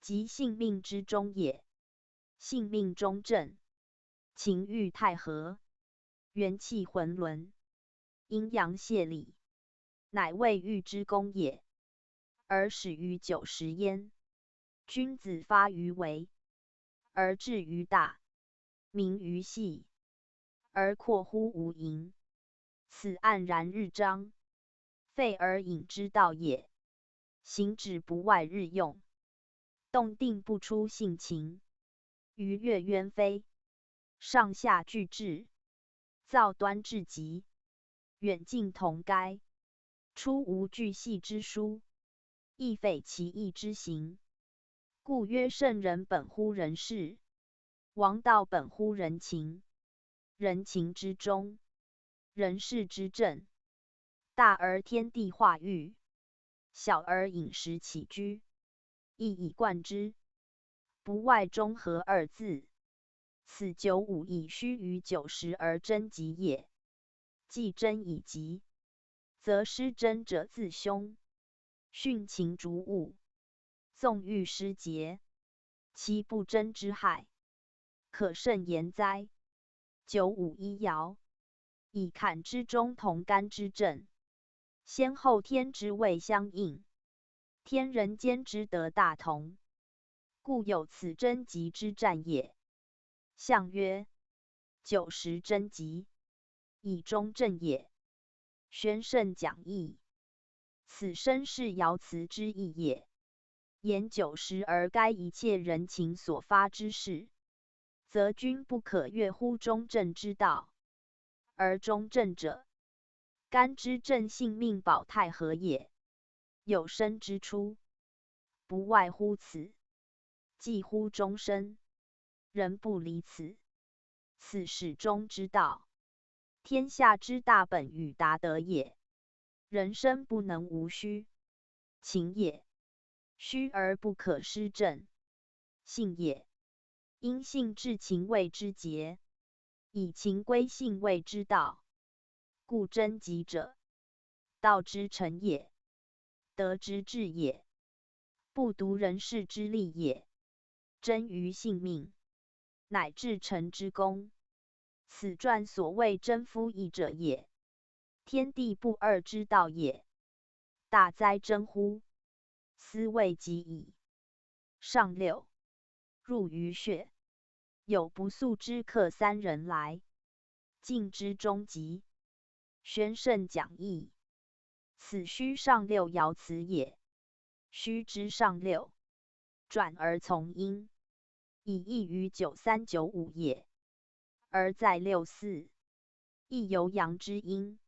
即性命之中也。性命中正，情欲太和，元气浑沦，阴阳泄理，乃谓欲之功也。而始于90焉。君子发于微，而志于大，明于细，而阔乎无垠。此黯然日章，废而隐之道也。行止不外日用，动定不出性情。于越渊飞，上下俱至，造端至极，远近同该。出无巨细之书，亦匪其意之行。故曰圣人本乎人事，王道本乎人情。人情之中，人事之正。大而天地化育，小而饮食起居，亦以贯之，不外中和二字。此95以须臾90而真极也。既真以极，则失真者自凶，徇情逐物，纵欲失节，其不真之害，可甚言哉。951爻，以坎之中同干之正，先后天之位相应，天人间之德大同，故有此真极之战也。象曰：90真极，以中正也。宣圣讲义。此身是爻辞之意也。言90而该一切人情所发之事，则君不可越乎中正之道。而中正者，干之正性命保太和也。有生之初，不外乎此，既乎终身，人不离此。此始终之道，天下之大本与达德也。人生不能无虚，情也；虚而不可失正，性也。因性致情谓之节，以情归性谓之道。故真极者，道之成也，德之至也，不独人事之利也。真于性命，乃至诚之功。此传所谓真夫义者也，天地不二之道也。大哉真乎！斯谓极矣。上六，入于穴，有不速之客3人来，晋之终极，宣圣讲义。此虚上六爻辞也。虚之上六，转而从阴，以异于9395也。而在64，亦由阳之阴，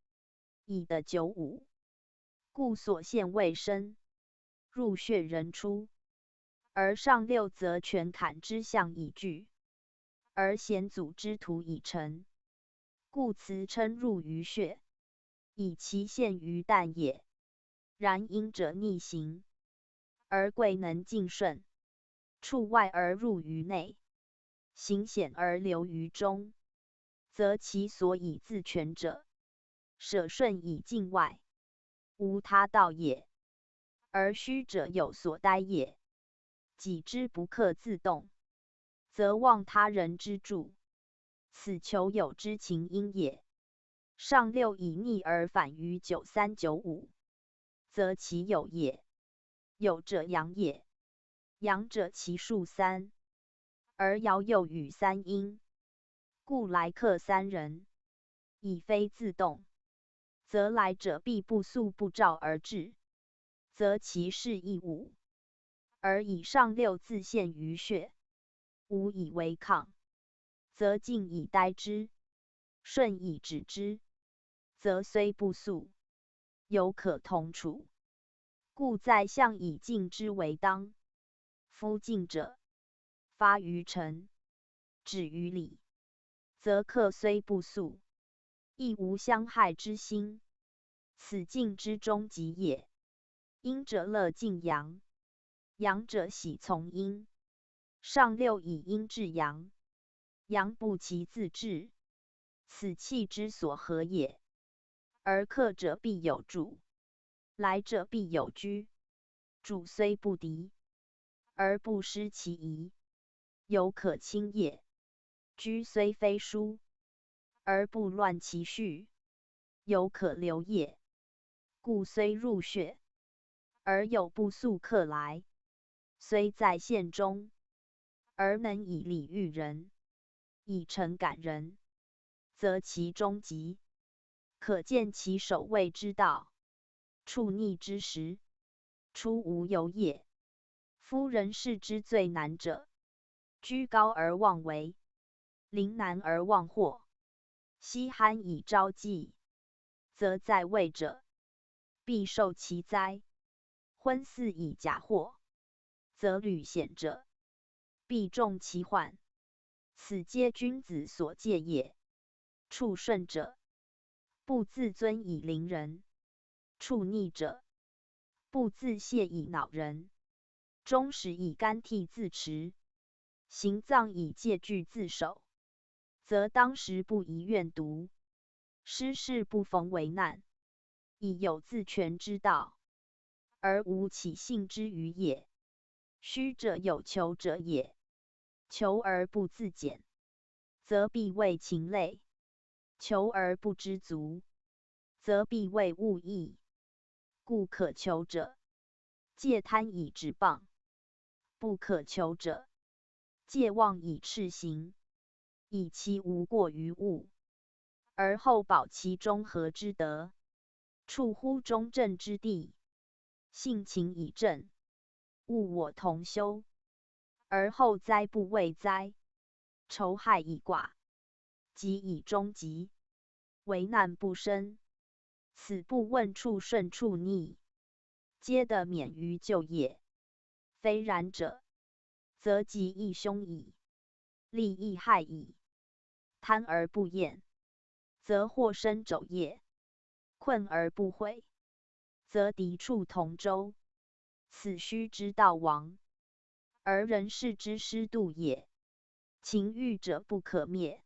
以的95，故所现未生，入血人出。而上六则全坎之象已具，而险阻之土已成，故辞称入于血，以其现于旦也。然阴者逆行，而贵能进顺，处外而入于内，行险而流于中，则其所以自全者，舍顺以境外，无他道也。而虚者有所待也，己之不克自动，则忘他人之助，此求有之情因也。上六以逆而反于9395，则其有也。有者阳也，阳者其数3，而爻又与3阴，故来克3人，以非自动，则来者必不速不召而至，则其势亦无。而以上六自现于血，无以为抗，则静以待之，顺以止之，则虽不速，犹可同处。故在象以静之为当。夫静者，发于诚，止于礼，则克虽不速，亦无相害之心，此静之终极也。阴者乐静阳，阳者喜从阴。上六以阴制阳，阳不其自制，此气之所合也。而克者必有主，来者必有居，主虽不敌，而不失其宜，犹可亲也。居虽非疏，而不乱其序，犹可留也。故虽入血，而有不速克来，虽在县中，而能以礼遇人，以诚感人，则其终极，可见其守卫之道，处逆之时，出无由也。夫人事之最难者，居高而忘为，临难而忘祸，稀罕以招忌，则在位者，必受其灾；昏嗣以假祸，则屡险者，必中其患。此皆君子所戒也。处顺者，不自尊以凌人；处逆者，不自谢以恼人。终始以干涕自持，行葬以戒惧自守，则当时不宜怨毒，失事不逢为难，以有自全之道，而无起性之余也。虚者有求者也，求而不自检，则必为禽类；求而不知足，则必为物役。故可求者，戒贪以止谤；不可求者，戒妄以斥行，以其无过于物，而后保其中和之德，处乎中正之地，性情以正，物我同修，而后灾不畏灾，仇害以挂，吉以终极，为难不生。此不问处顺处逆，皆得免于咎也。非然者，则吉亦凶矣，利亦害矣。贪而不厌，则祸生肘腋；困而不悔，则敌处同舟。此虚之道亡，而人事之失度也。情欲者不可灭，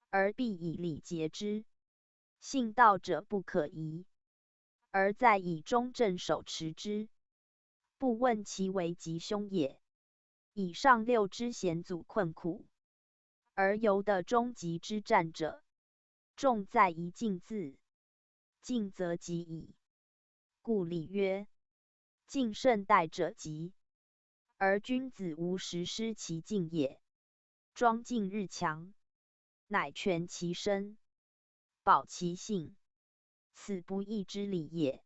而必以礼节之；信道者不可移，而在以中正守持之。不问其为吉凶也。以上六之险阻困苦，而由得终极之战者，重在一静字。静则吉矣。故礼曰：静胜待者吉。而君子无时失其静也。庄敬日强，乃全其身。保其性，此不义之理也。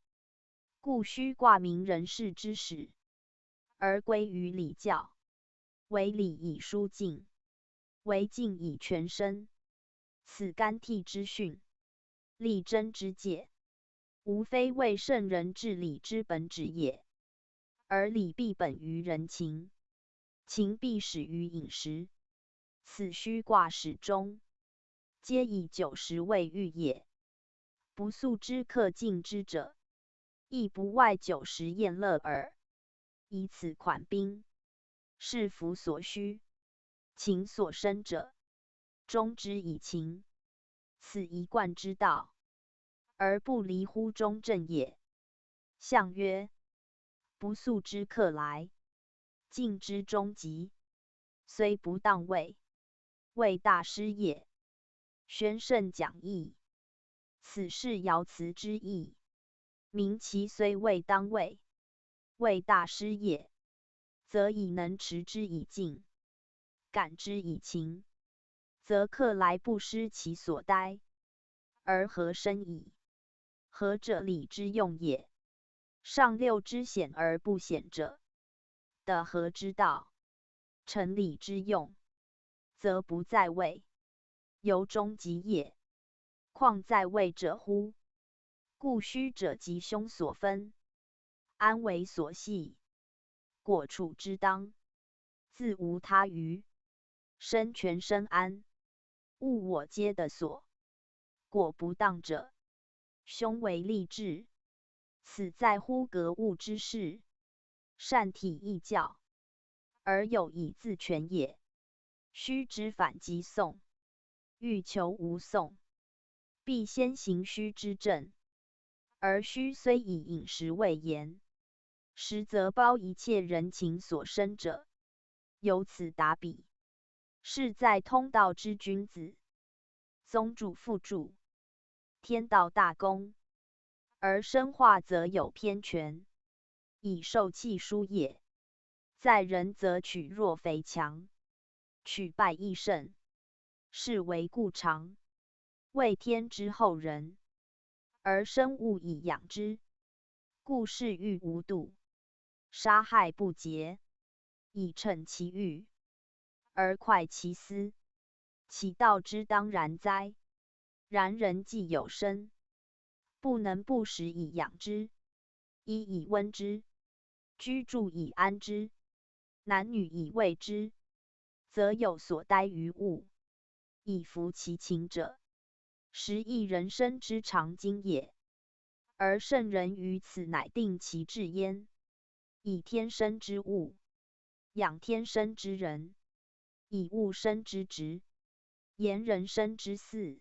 故须挂名人事之始，而归于礼教。为礼以疏敬，为敬以全身，此干剔之训，力争之戒，无非为圣人治理之本旨也。而礼必本于人情，情必始于饮食，此须挂始终，皆以酒食为喻也。不速之客敬之者，亦不外酒食宴乐耳。以此款宾，是服所需，情所生者，忠之以情，此一贯之道，而不离乎中正也。象曰：不速之客来，敬之终极，虽不当位，谓大师也。宣圣讲义，此是爻辞之意。明其虽未当位，谓大师也，则以能持之以敬，感之以情，则客来不失其所待，而和生矣。和者礼之用也。上六之显而不显者，的和之道，成礼之用，则不在位，由终极也。况在位者乎？故虚者吉凶所分，安为所系，果处之当，自无他余，身全身安，物我皆得所。果不当者，凶为立志，此在乎格物之事，善体易教，而有以自全也。须知反击讼，欲求无讼，必先行虚之政。而虚虽以饮食为言，实则包一切人情所生者。由此达彼，是在通道之君子，宗主副主，天道大公，而生化则有偏权，以受气疏也。在人则取弱肥强，取败益胜，是为故常，为天之后人，而生物以养之，故事欲无度，杀害不节，以惩其欲，而快其思，其道之当然哉？然人既有生，不能不食以养之，衣以温之，居住以安之，男女以慰之，则有所待于物，以服其情者，实亦人生之常经也。而圣人于此乃定其志焉，以天生之物，养天生之人，以物生之职，言人生之嗣，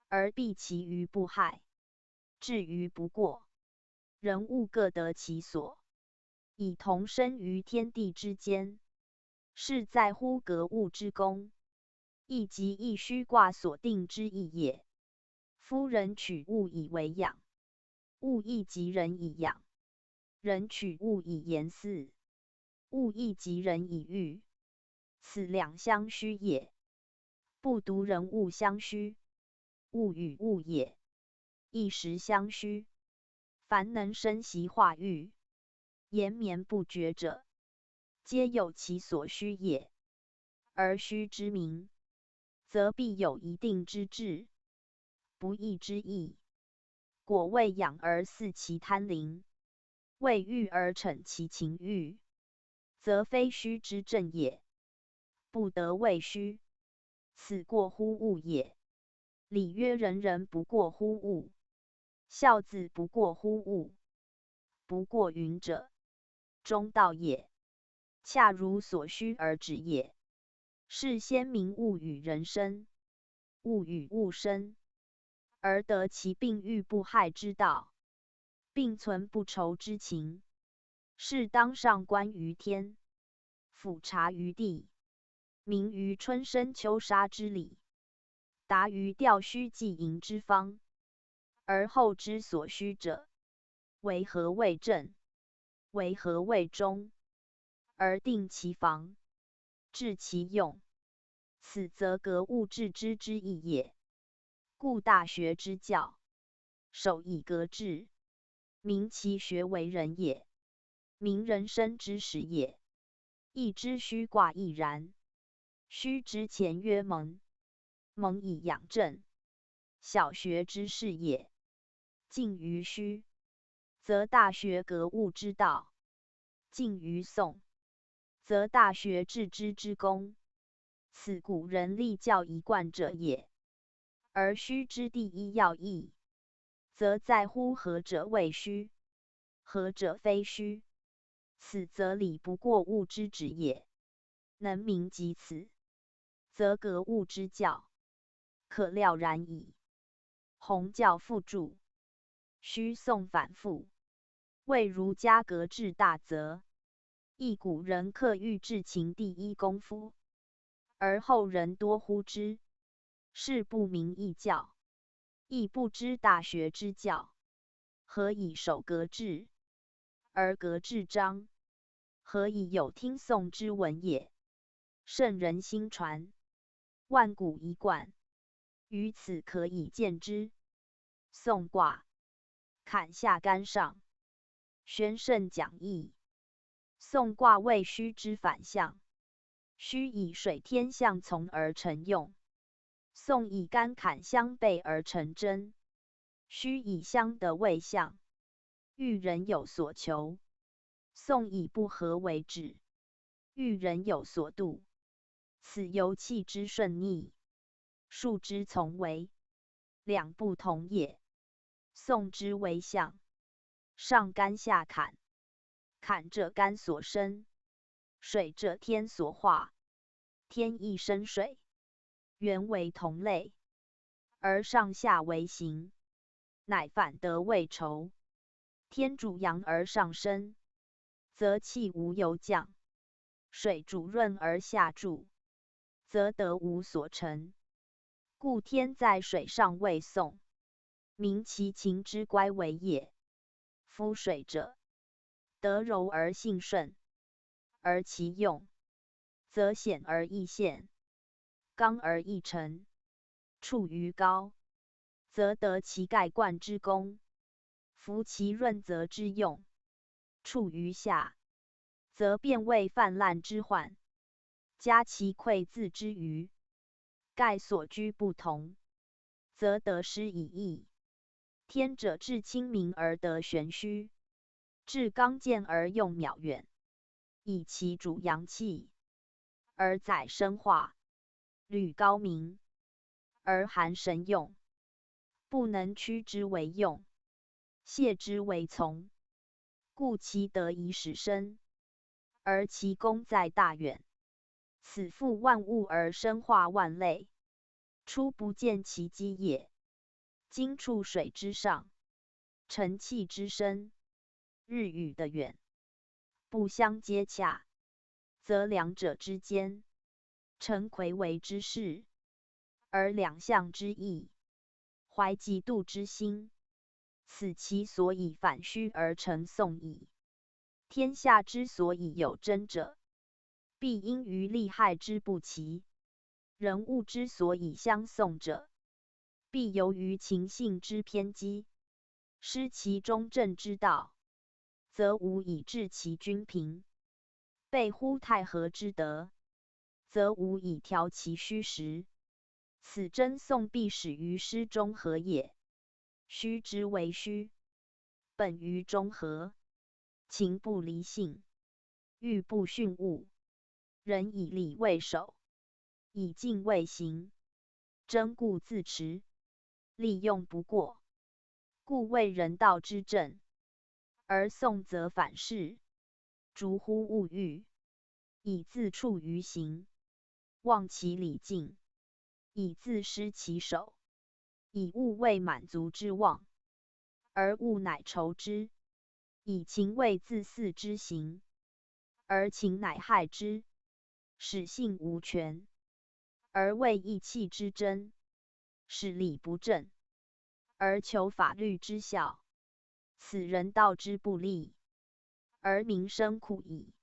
而避其于不害，至于不过。人物各得其所，以同生于天地之间，是在乎格物之功，亦即亦须卦所定之意也。夫人取物以为养，物亦即人以养；人取物以言祀，物亦即人以育。此两相虚也。不独人物相虚，物与物也，一时相虚。凡能生息化育，延绵不绝者，皆有其所需也。而虚之名，则必有一定之志，不义之意。果为养而饲其贪灵，为育而惩其情欲，则非虚之正也，不得谓虚。此过乎物也。礼曰：人人不过乎物，孝子不过乎物。不过云者，中道也，恰如所需而止也。是先明物与人生，物与物生，而得其并育不害之道，并存不仇之情，是当上观于天，俯察于地，明于春生秋杀之理，达于调虚济盈之方。而后之所需者，为何谓正，为何谓中，而定其防，治其用，此则格物致知之意也。故大学之教，首以格制，明其学为人也，明人生之始也。亦之虚卦亦然。虚之前曰蒙，蒙以养正，小学之事也。近于虚，则大学格物之道；近于宋，则大学治之之功。此古人立教一贯者也。而虚之第一要义，则在乎何者谓虚，何者非虚。此则理不过物之旨也。能明及此，则格物之教，可了然矣。弘教复著，虚宋反复，谓儒家格致大则，亦古人刻欲治情第一功夫，而后人多呼之，是不明义教，亦不知大学之教。何以守格致？而格致彰，何以有听诵之文也？圣人心传，万古一贯，于此可以见之。宋卦，坎下干上，宣圣讲义。宋卦为虚之反象，虚以水天相从而成用，宋以干坎相悖而成真。虚以相得为象，欲人有所求；宋以不合为止，欲人有所度。此由气之顺逆，数之从为，两不同也。宋之为象，上干下坎，坎者干所生，水者天所化，天亦生水，原为同类，而上下为形，乃反得为仇。天主阳而上升，则气无由降；水主润而下注，则得无所成。故天在水上为宋，明其情之乖为也。夫水者，得柔而性顺，而其用，则显而易现，刚而易成。处于高，则得其盖灌之功；夫其润泽之用，处于下，则变为泛滥之患。加其馈自之余，盖所居不同，则得失以异。天者至清明而得玄虚，至刚健而用渺远，以其主阳气，而载生化，履高明，而含神用，不能屈之为用，泄之为从，故其德以始生，而其功在大远。此复万物而生化万类，初不见其机也。今处水之上，成气之深，日与的远，不相接洽，则两者之间，成魁为之势，而两相之意，怀嫉妒之心，此其所以反虚而成宋矣。天下之所以有争者，必因于利害之不齐；人物之所以相讼者，必由于情性之偏激。失其中正之道，则无以治其均平；背乎太和之德，则无以调其虚实。此争讼必始于失中和也。虚之为虚，本于中和，情不离性，欲不逊物。人以礼为首，以敬为行，争故自持，利用不过，故谓人道之正。而宋则反是，逐乎物欲，以自处于行，忘其礼敬，以自失其守，以物为满足之望，而物乃酬之；以情为自肆之行，而情乃害之。使性无权，而为义气之争；使礼不正，而求法律之效。此人道之不利，而民生苦矣。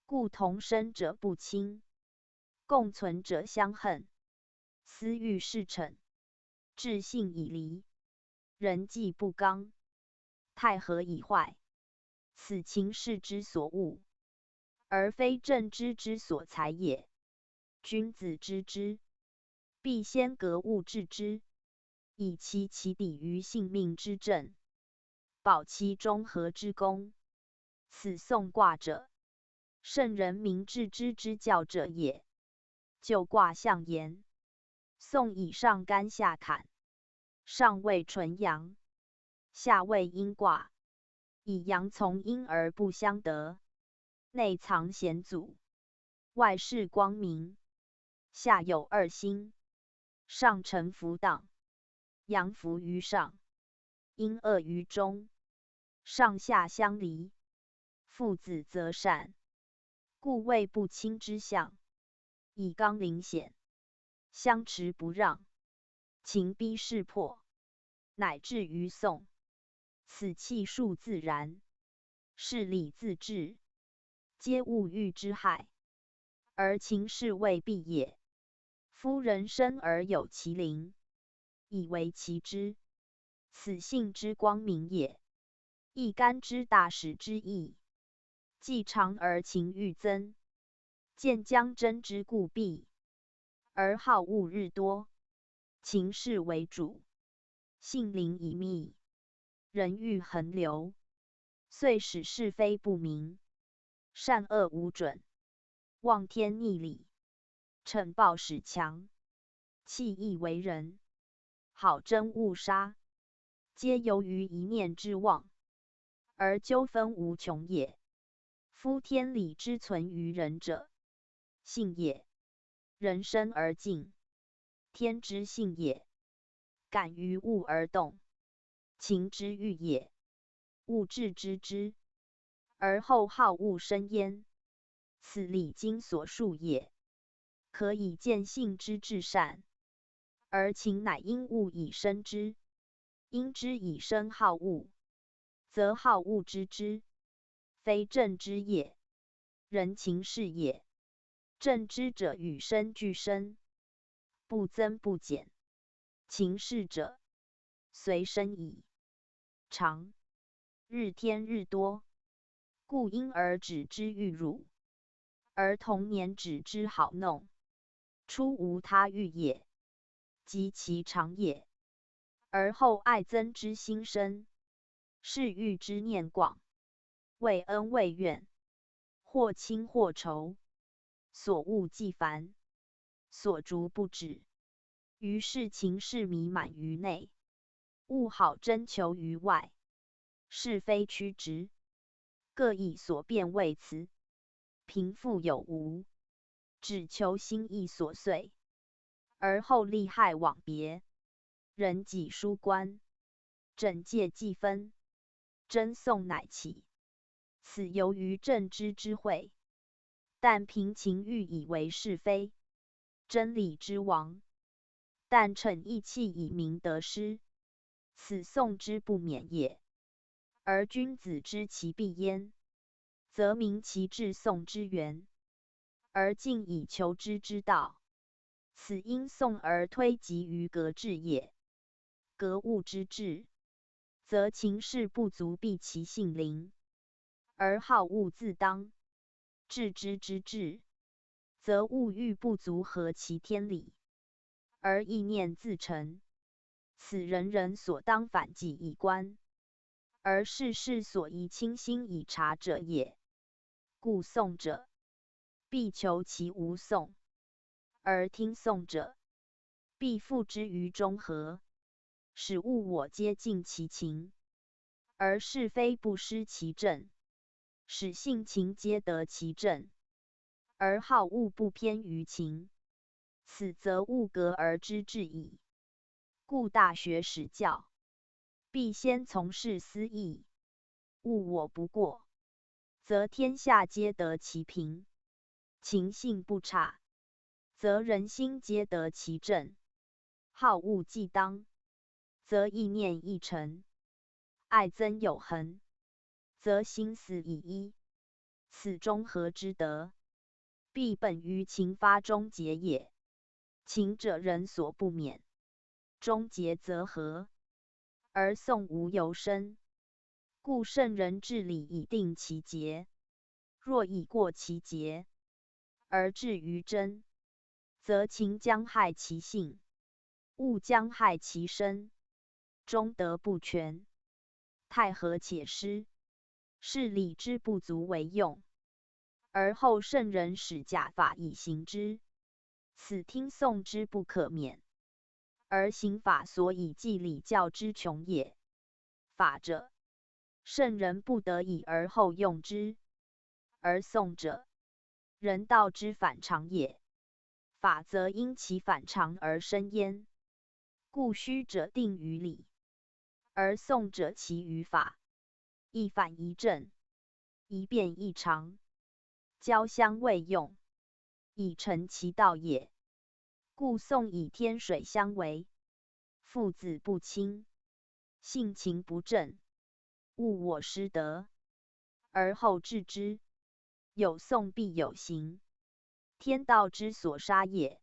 故同生者不亲，共存者相恨，私欲事成，志信已离，人际不刚，太和已坏。此情势之所恶，而非正知之所裁也。君子知之，必先格物致之，以期其抵于性命之正，保其中和之功。此讼卦者，圣人明致之之教者也。就卦象言，讼以上干下坎，上为纯阳，下为阴卦，以阳从阴而不相得，内藏险阻，外是光明。下有二星，上承扶荡，阳伏于上，阴恶于中，上下相离，父子则善，故谓不亲之象。以刚临险，相持不让，情逼势迫，乃至于讼。此气数自然，事理自治，皆物欲之害，而情势未必也。夫人生而有其灵，以为其知，此性之光明也。亦干之大使之意，既长而情欲增，见将争之故避，而好恶日多，情势为主，性灵已密，人欲横流，遂使是非不明，善恶无准，望天逆理，惩暴使强，弃义为人，好争恶杀，皆由于一念之妄，而纠纷无穷也。夫天理之存于人者，性也。人生而静，天之性也。感于物而动，情之欲也。物至知之，而后好恶生焉。此礼经所述也。可以见性之至善，而情乃因物以生之。因之以生好恶，则好恶知之，非正之也。人情是也。正之者与生俱生，不增不减；情是者，随生矣。常日添日多，故婴儿止之欲辱，而童年止之好弄。初无他欲也，及其常也，而后爱憎之心生，是欲之念广，为恩为怨，或亲或仇，所恶既繁，所逐不止，于是情势弥满于内，物好争求于外，是非曲直，各以所辩为辞，贫富有无，只求心意所遂，而后利害往别，人己疏关，整戒既分，争讼乃起。此由于正知之讳，但凭情欲以为是非，真理之亡。但逞意气以明得失，此讼之不免也。而君子知其必焉，则明其至讼之源，而进以求之之道。此因讼而推及于格致也。格物之致，则情势不足避其性灵，而好恶自当；致知之至，则物欲不足合其天理，而意念自成。此人人所当反己以观，而事事所宜清心以察者也。故讼者，必求其无讼；而听讼者，必付之于中和，使物我皆尽其情，而是非不失其正，使性情皆得其正，而好恶不偏于情。此则物格而知至矣。故大学始教，必先从事思义，物我不过，则天下皆得其平；情性不差，则人心皆得其正；好恶既当，则意念亦成；爱憎有恒，则心思已一。此中和之德，必本于情发中结也。情者人所不免，终结则和，而宋无由深。故圣人治理以定其节，若已过其节，而至于真，则情将害其性，物将害其身，终德不全，太和且失，是礼之不足为用。而后圣人使假法以行之，此听讼之不可免。而刑法所以纪礼教之穷也。法者，圣人不得已而后用之，而讼者，人道之反常也。法则因其反常而生焉，故虚者定于理，而讼者其于法，一反一正，一变一常，交相为用，以成其道也。故讼以天水相为，父子不亲，性情不正，误我失德，而后治之。有讼必有刑，天道之所杀也。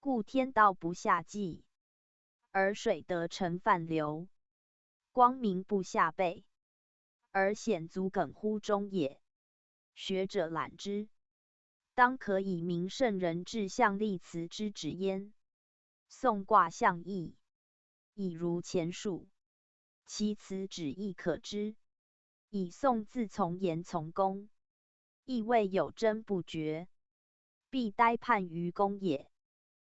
故天道不下济，而水得成泛流；光明不下备，而显足梗乎中也。学者览之，当可以明圣人志象立辞之旨焉。宋卦象义，以如前述，其辞旨亦可知。以宋自从言从公，亦未有真不决，必呆判于公也。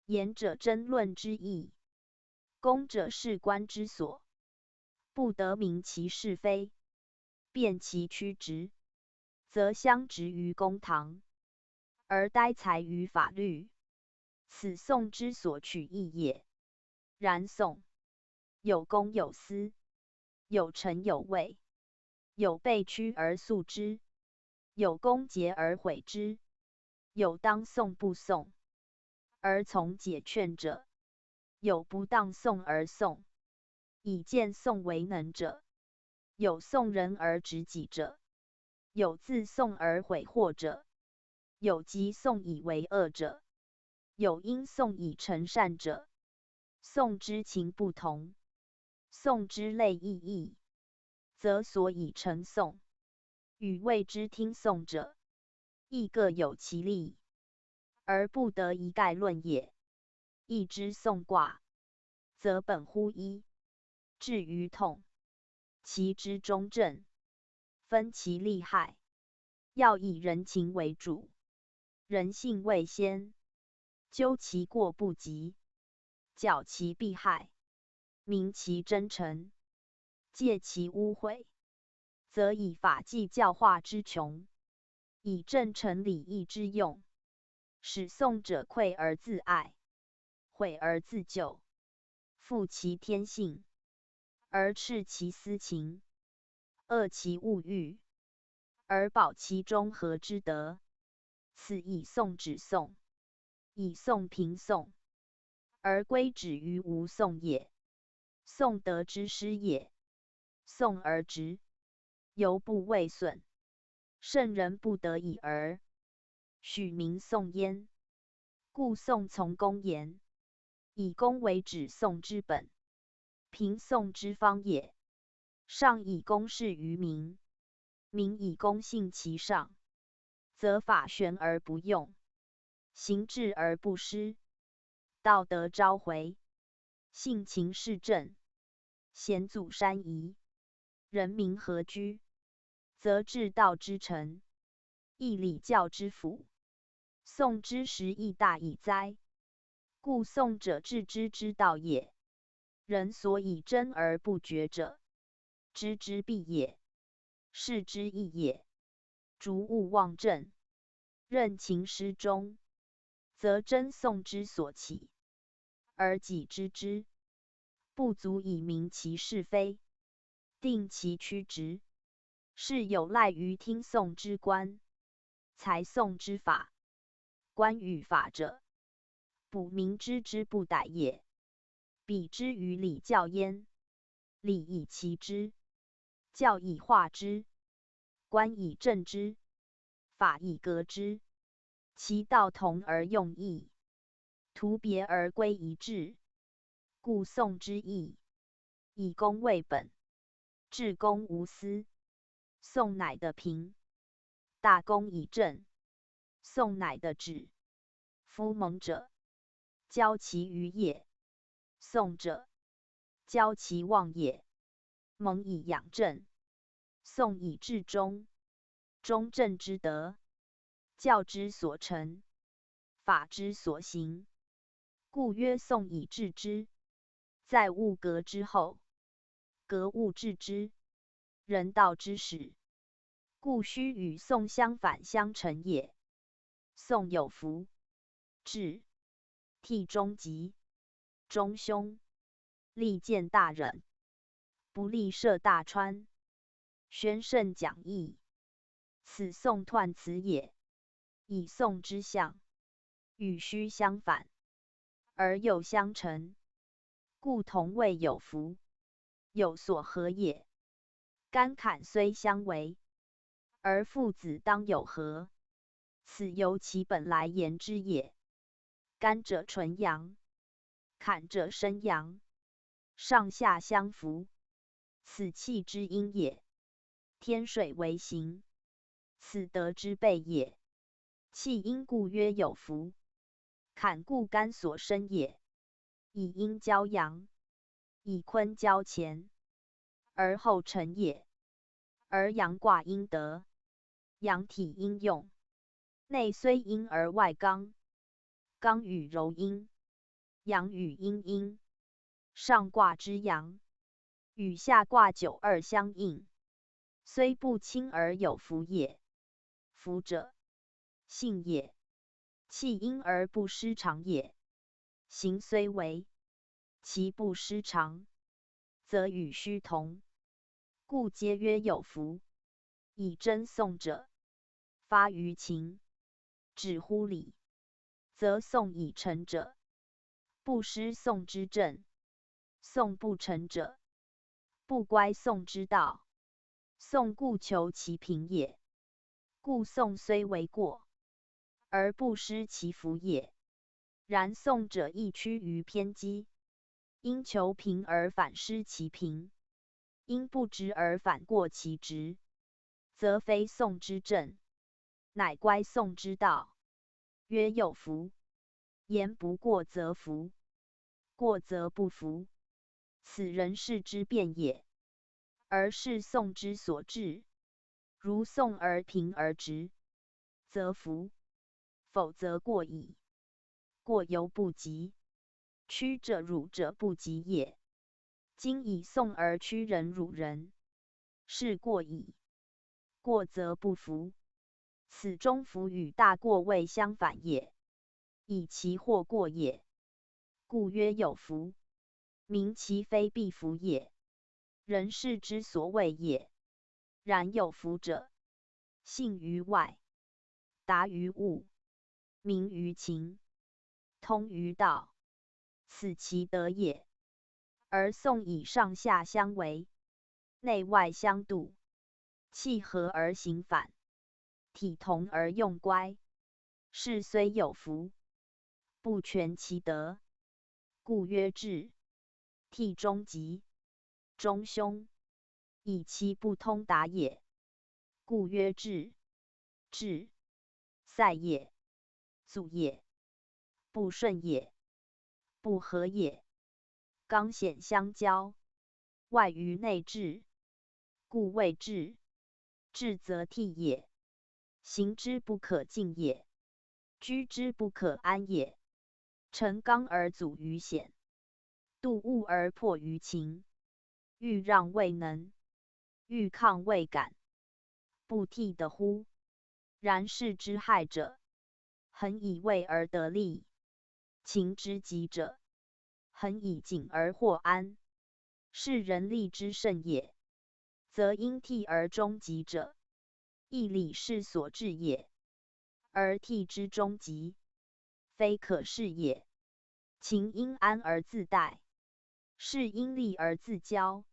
言者争论之意，公者事官之所，不得明其是非，辨其曲直，则相执于公堂，而呆才于法律，此讼之所取义也。然讼有公有私，有臣有位，有被屈而诉之，有公结而悔之，有当讼不讼而从解劝者，有不当讼而讼，以见讼为能者，有讼人而执己者，有自讼而悔祸者，有即讼以为恶者，有因讼以成善者。讼之情不同，讼之类异异，则所以成讼，与谓之听讼者，亦各有其利，而不得一概论也。义之讼卦，则本乎一，至于痛，其之中正，分其利害，要以人情为主，人性为先，究其过不及，矫其弊害，明其真诚，戒其污秽，则以法纪教化之穷，以正诚礼义之用，使讼者愧而自爱，悔而自救，负其天性，而斥其私情，遏其物欲，而保其中和之德。此以讼止讼，以讼平讼，而归止于无讼也。讼德之师也，讼而直，犹不畏损，圣人不得已而许民讼焉。故讼从公言，以公为止讼之本，平讼之方也。上以公事于民，民以公信其上，则法玄而不用，行治而不施，道德昭回，性情事正，险阻山夷，人民和居，则治道之臣，义礼教之辅。讼之实亦大矣哉！故讼者治之之道也。人所以争而不决者，知之必也，是之义也。逐物忘正，任情失中，则争讼之所起，而己知之，不足以明其是非，定其曲直，是有赖于听讼之官，裁讼之法。官与法者，补民知之不逮也。比之于礼教焉，礼以齐之，教以化之，官以正之，法以革之。其道同而用异，图别而归一致，故宋之义，以功为本，至公无私。宋乃的平，大功以正。宋乃的止，夫蒙者，教其于业；宋者，教其忘也。蒙以养正，宋以治中。中正之德，教之所成，法之所行，故曰宋以治之。在物革之后，革物治之，人道之始，故须与宋相反相成也。宋有福，治，替中吉，中凶，利见大忍，不利涉大川，宣圣讲义，此宋彖辞也。以宋之象，与虚相反，而又相成，故同谓有福，有所合也。干坎虽相违，而父子当有和，此由其本来言之也。干者纯阳，坎者生阳，上下相扶，此气之阴也。天水为形，此德之备也。气阴故曰有福，坎故干所生也。以阴交阳，以坤交乾，而后成也。而阳卦阴德，阳体阴用，内虽阴而外刚，刚与柔阴，阳与阴阴。上卦之阳，与下卦九二相应，虽不亲而有福也。福者，性也，气阴而不失常也。形虽为，其不失常，则与虚同，故皆曰有福。以真宋者，发于情，止乎礼，则宋以成者，不失宋之正；宋不成者，不乖宋之道。宋故求其平也。故宋虽为过，而不失其福也。然宋者亦趋于偏激，因求平而反失其平，因不直而反过其直，则非宋之正，乃乖宋之道。曰有福，言不过则福，过则不福，此人事之变也。而是宋之所至，如宋而平而直，则福；否则过矣。过犹不及，屈者辱者不及也。今以宋而屈人辱人，是过矣。过则不福，此中福与大过谓相反也，以其或过也。故曰有福，名其非必福也，人事之所谓也。然有福者，性于外，达于物，明于情，通于道，此其德也。而宋以上下相违，内外相度，气和而行反，体同而用乖，是虽有福，不全其德，故曰治，替中吉，中凶，以其不通达也。故曰治，治，塞也，阻也，不顺也，不和也。刚险相交，外于内治，故谓治。治则替也，行之不可进也，居之不可安也。成刚而阻于险，度物而迫于情，欲让未能，欲抗未敢，不替的乎？然事之害者，恒以位而得利；情之急者，恒以谨而获安。是人力之甚也。则因替而终极者，义理是所至也。而替之终极，非可视也。情因安而自待，事因利而自交，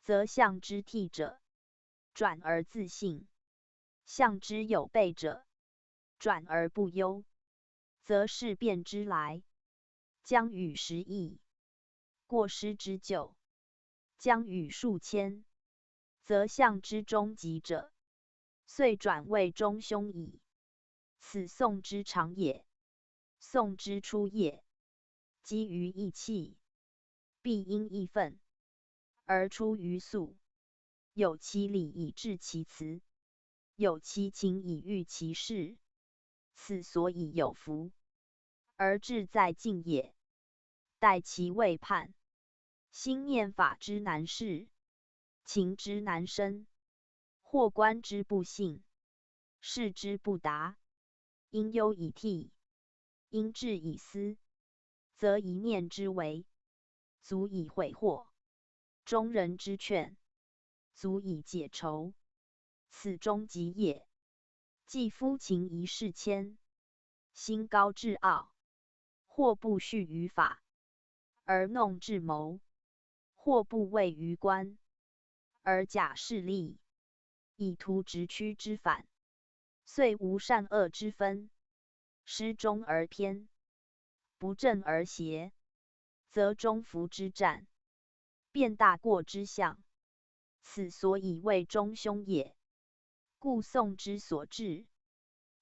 则象之替者，转而自信；象之有备者，转而不忧，则事变之来，将与时异。过失之咎，将与数千，则相之终极者，遂转为中凶矣。此讼之常也。讼之初也，基于义气，必因义愤，而出于诉。有其理以治其辞，有其情以喻其事，此所以有福，而志在敬也。待其未判，心念法之难事，情之难生，或观之不信，视之不达，因忧以替，因志以思，则一念之为，足以悔祸；中人之劝，足以解愁。此终极也。既夫情一事谦，心高志傲，或不恤于法，而弄智谋；或不畏于官，而假势利，以图直趋之反，遂无善恶之分，失中而偏，不正而邪，则中孚之战，变大过之象。此所以谓中凶也。故讼之所至，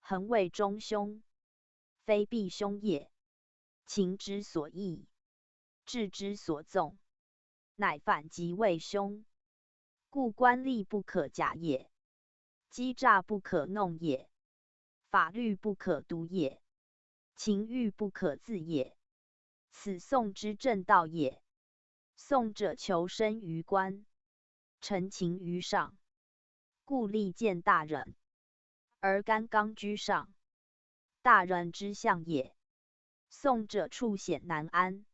恒谓中凶，非必凶也。情之所易，志之所纵，乃反即为凶。故官吏不可假也，欺诈不可弄也，法律不可读也，情欲不可自也。此讼之正道也。讼者求生于官，陈情于上，故力见大人，而干纲居上，大人之相也。讼者处险难安，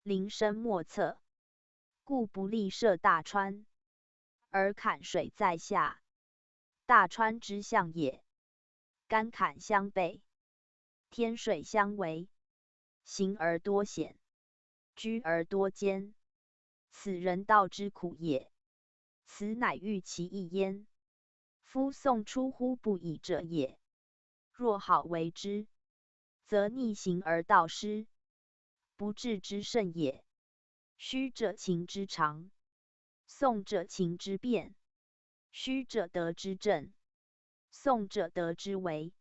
临深莫测，故不立设大川，而坎水在下，大川之象也。干坎相背，天水相围，行而多险，居而多艰，此人道之苦也。此乃欲其义焉。夫讼出乎不义者也。若好为之，则逆行而道失，不治之甚也。虚者情之常，讼者情之变。虚者德之正，讼者德之为，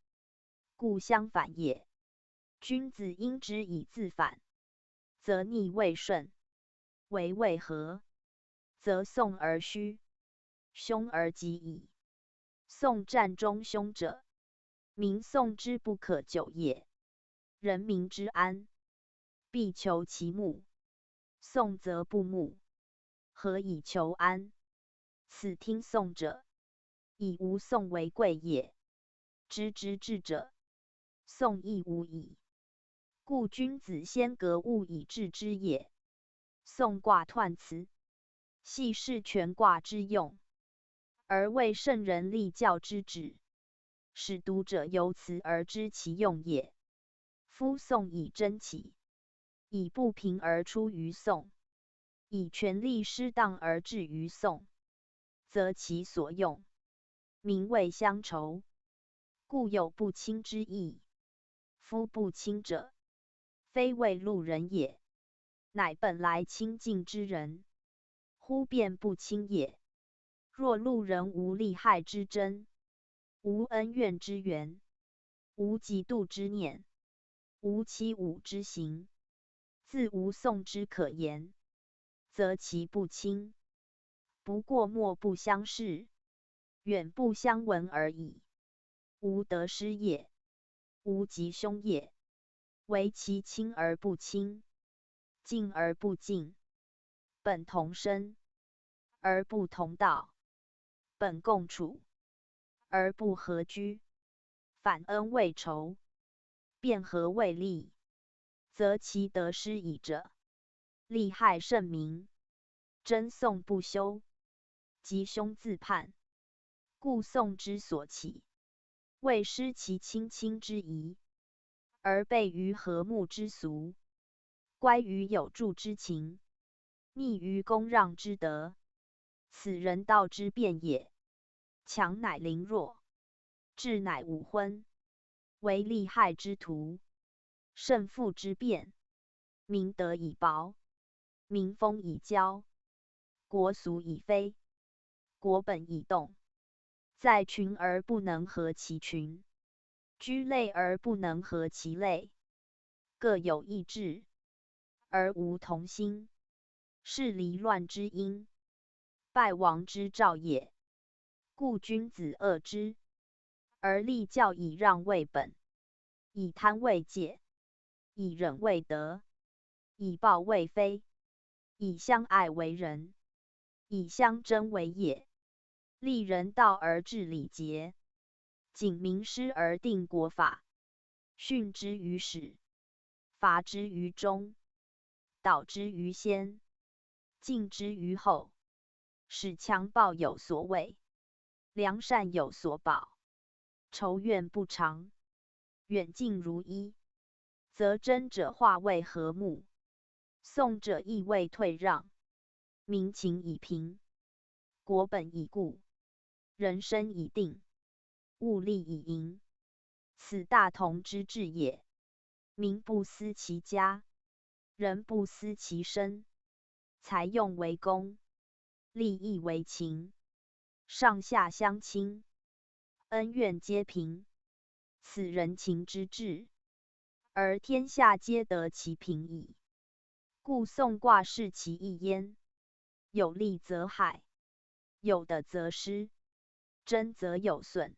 故相反也。君子应之以自反，则逆未顺；为未合，则讼而虚，凶而极矣。讼战中凶者，民讼之不可久也。人民之安，必求其睦；讼则不睦，何以求安？此听讼者，以无讼为贵也。知之至者，讼亦无矣。故君子先格物以治之也。讼卦彖辞，系事权卦之用，而为圣人立教之旨，使读者由此而知其用也。夫讼以真起，以不平而出于讼，以权力失当而至于讼，则其所用，名谓乡愁，故有不亲之意。夫不亲者，非谓路人也，乃本来亲近之人，忽变不亲也。若路人无利害之争，无恩怨之缘，无嫉妒之念，无欺侮之行，自无讼之可言，则其不亲，不过莫不相识，远不相闻而已。无得失也，无吉凶也，唯其亲而不亲，敬而不敬，本同生而不同道，本共处而不合居，反恩为仇，辩和为利，则其得失矣者，利害甚明，争讼不休，吉凶自判。故讼之所起，为失其亲亲之宜，而悖于和睦之俗，乖于有助之情，逆于公让之德。此人道之变也。强乃凌弱，智乃武昏，为利害之徒，胜负之变，民德以薄，民风已骄，国俗已非，国本已动。在群而不能合其群，居类而不能合其类，各有异志，而无同心，是离乱之因，败亡之兆也。故君子恶之，而立教以让为本，以贪为戒，以忍为德，以暴为非，以相爱为仁，以相争为业。立人道而治礼节，谨明师而定国法，训之于始，罚之于中，导之于先，敬之于后，使强暴有所畏，良善有所保，仇怨不长，远近如一，则争者化为和睦，讼者亦为退让，民情已平，国本已固，人生已定，物力已盈，此大同之治也。民不思其家，人不思其身，财用为公，利益为情，上下相亲，恩怨皆平，此人情之治，而天下皆得其平矣。故讼卦是其一焉，有利则害，有得则失，争则有损，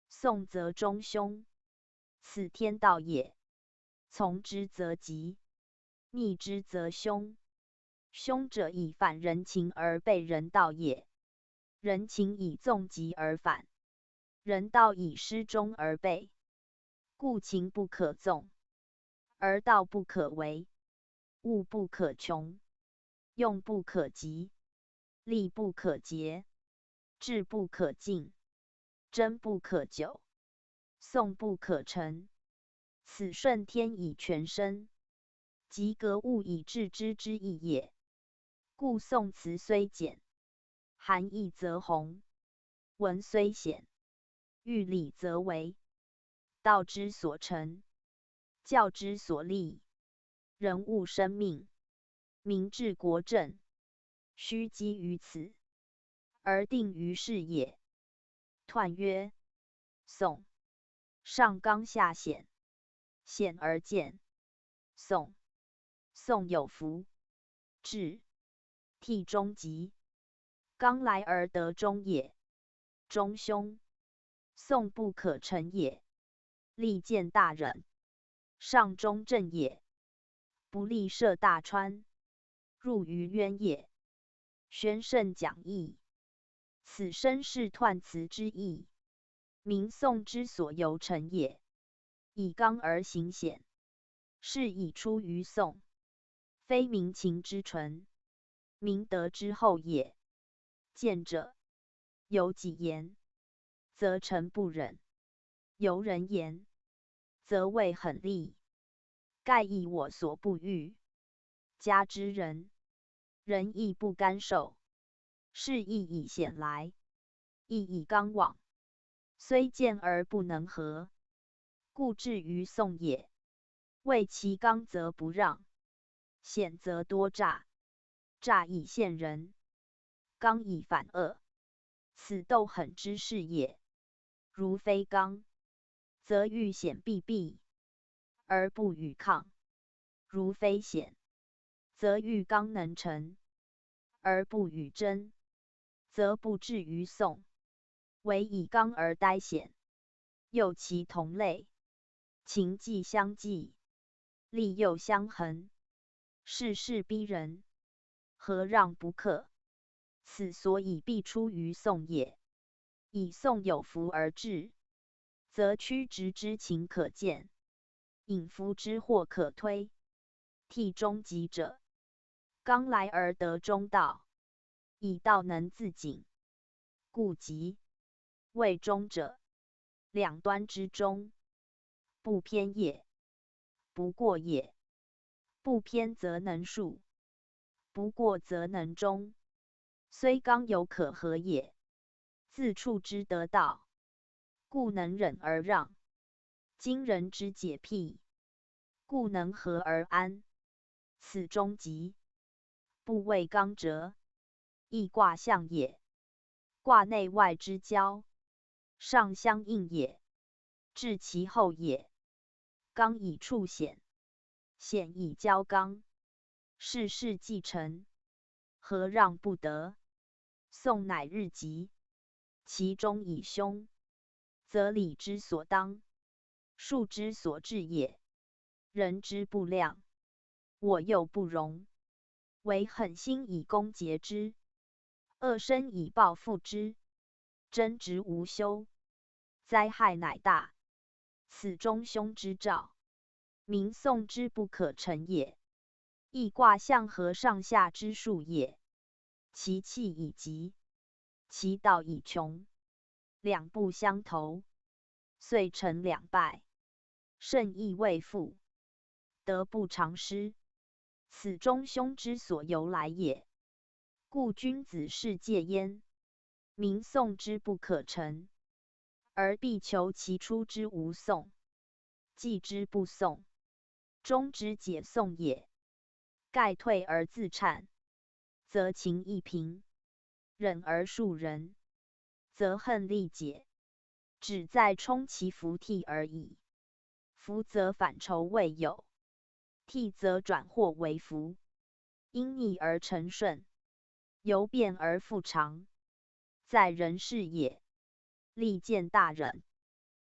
讼则中凶，此天道也。从之则吉，逆之则凶。凶者以反人情而悖人道也，人情以纵极而反，人道以失中而悖。故情不可纵，而道不可为。物不可穷，用不可极，利不可竭，智不可尽，争不可久，讼不可成。此顺天以全身，即格物以致之之意也。故宋词虽简，含义则宏；文虽显，寓理则为。道之所成，教之所立，人物生命，民治国政，须基于此，而定于世也。彖曰：宋。上刚下显，显而见。宋。宋有福，至，替中吉，刚来而得中也。中凶，宋不可成也。利见大忍，上中正也。不利涉大川，入于渊也。宣圣讲义，此生是彖辞之意，民宋之所由成也。以刚而行显，是以出于宋，非民情之纯，民德之后也。见者，有己言，则臣不忍；由人言，则谓很利。盖以我所不欲，加之人，人亦不甘受。是亦以显来，亦以刚往，虽见而不能合，故至于宋也。谓其刚则不让，显则多诈，诈以陷人，刚以反恶，此斗狠之事也。如非刚，则欲显必避，而不与抗；如非显，则欲刚能成，而不与争，则不至于宋。唯以刚而待显，又其同类，情既相济，利诱相衡，事事逼人，何让不可？此所以必出于宋也。以宋有福而治，则曲直之情可见，隐伏之祸可推。替中吉者，刚来而得中道，以道能自警，故吉。谓中者，两端之中，不偏也，不过也。不偏则能恕，不过则能忠。虽刚犹可和也，自处之得道，故能忍而让；今人之解辟，故能和而安。此中吉。不为刚折，亦卦象也。卦内外之交，上相应也，至其后也。刚以处险，险以交刚，事事既成，何让不得？宋乃日吉，其中以凶，则礼之所当，术之所至也。人之不量，我又不容，唯狠心以攻节之，恶身以报复之，争执无休，灾害乃大。此中凶之兆，民宋之不可成也。亦卦象和上下之数也。其气已极，其道已穷，两不相投，遂成两败，胜亦未复，得不偿失。此中凶之所由来也。故君子是戒焉，民宋之不可成，而必求其出之无讼，继之不讼，终之解讼也。盖退而自忏，则情亦平；忍而恕人，则恨力解。只在充其服替而已。服则反仇未有，替则转祸为福。因逆而成顺，由变而复常，在人事也。利见大忍，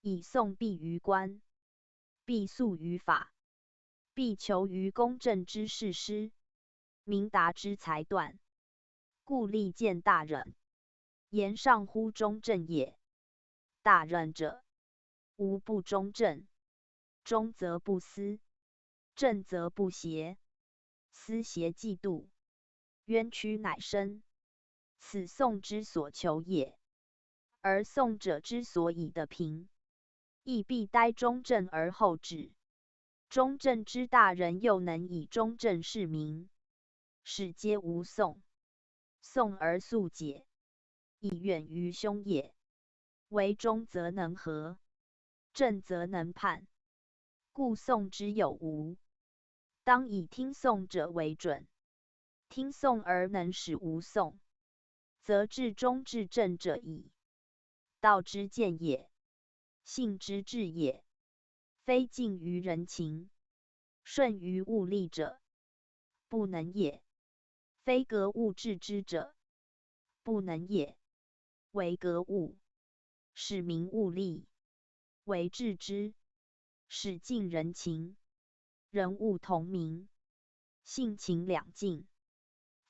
以讼必于官，必诉于法，必求于公正之事师，明达之裁断。故利见大忍，言上乎中正也。大忍者，无不中正，中则不私，正则不邪，私邪既度，冤屈乃生。此讼之所求也。而讼者之所以得平，亦必待中正而后止。中正之大人又能以中正事民，使皆无讼，讼而速解，以远于凶也。为中则能和，正则能判，故讼之有无，当以听讼者为准。听讼而能使无讼，则至中至正者矣。道之见也，性之至也，非近于人情，顺于物力者，不能也；非格物致之者，不能也。为格物，使民物力；为致之，使尽人情。人物同名，性情两尽，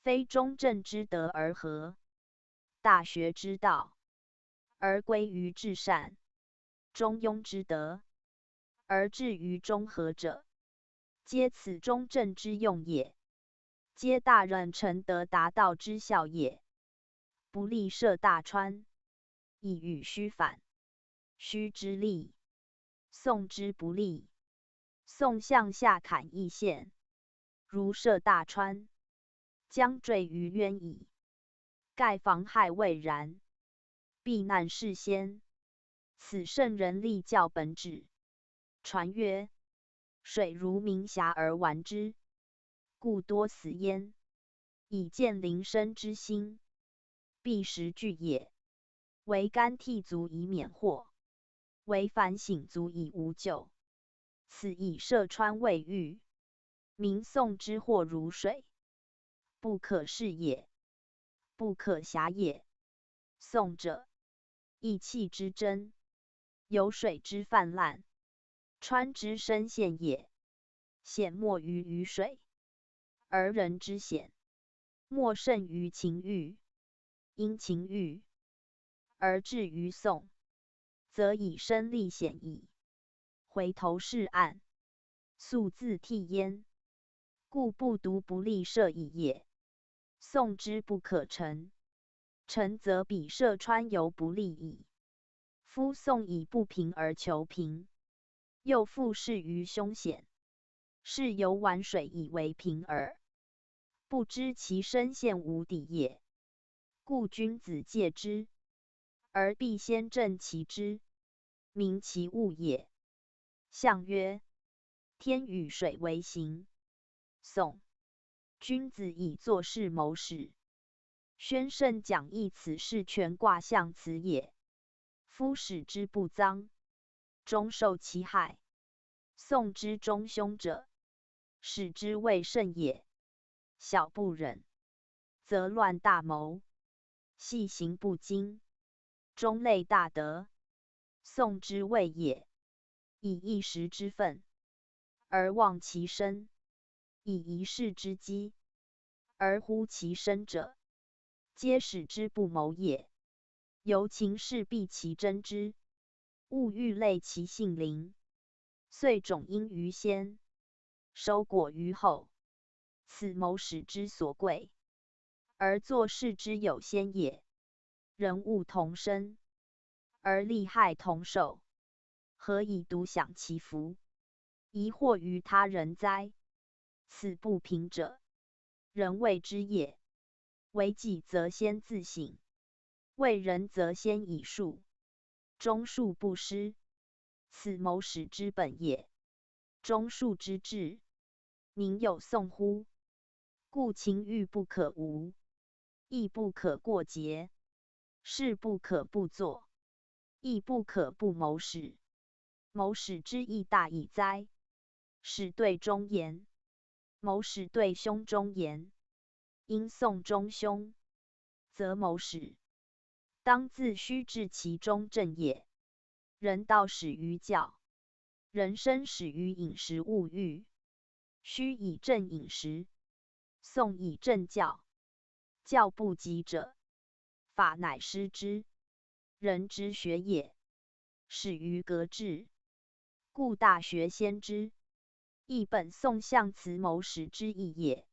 非中正之德而合。大学之道，而归于至善；中庸之德，而至于中和者，皆此中正之用也，皆大忍成德达道之效也。不利涉大川，以与虚反。虚之利，讼之不利。讼向下坎易陷，如涉大川，将坠于渊矣。盖妨害未然，避难事先。此圣人立教本旨。传曰：水如明霞而玩之，故多死焉。以见临身之心，必实具也。为干涕足以免祸，为反省足以无咎。此以涉川未遇，民宋之祸如水，不可视也，不可暇也。宋者，义气之争，有水之泛滥，川之深陷也。险莫于鱼水，而人之险，莫甚于情欲。因情欲而至于讼，则以身历险矣。回头是岸，速自替焉。故不独不利涉矣也。讼之不可成，成则彼涉川犹不利矣。夫讼以不平而求平，又复事于凶险，是犹玩水以为平耳，不知其深陷无底也。故君子戒之，而必先正其之，明其物也。象曰：天与水为形。宋君子以作事谋始。宣圣讲义此事全卦象辞也。夫使之不脏，终受其害；送之中凶者，使之未甚也。小不忍，则乱大谋；细行不精，终累大德。送之谓也，以一时之愤，而忘其身；以一世之机，而忽其身者，皆使之不谋也。由情势避其真之，物欲累其性灵，遂种因于先，收果于后。此谋始之所贵，而作事之有先也。人物同生，而利害同受，何以独享其福，贻祸于他人哉？此不平者，人谓之也。为己则先自省，为人则先以恕，忠恕不失，此谋始之本也。忠恕之至，宁有讼乎？故情欲不可无，义不可过节，事不可不作，亦不可不谋始。谋始之义大矣哉！始对忠言，谋始对凶忠言，因讼忠凶，则谋始。当自须治其中正也。人道始于教，人生始于饮食物欲。须以正饮食，宋以正教。教不及者，法乃失之。人之学也，始于革制，故大学先知。亦本宋象辞谋始之意也。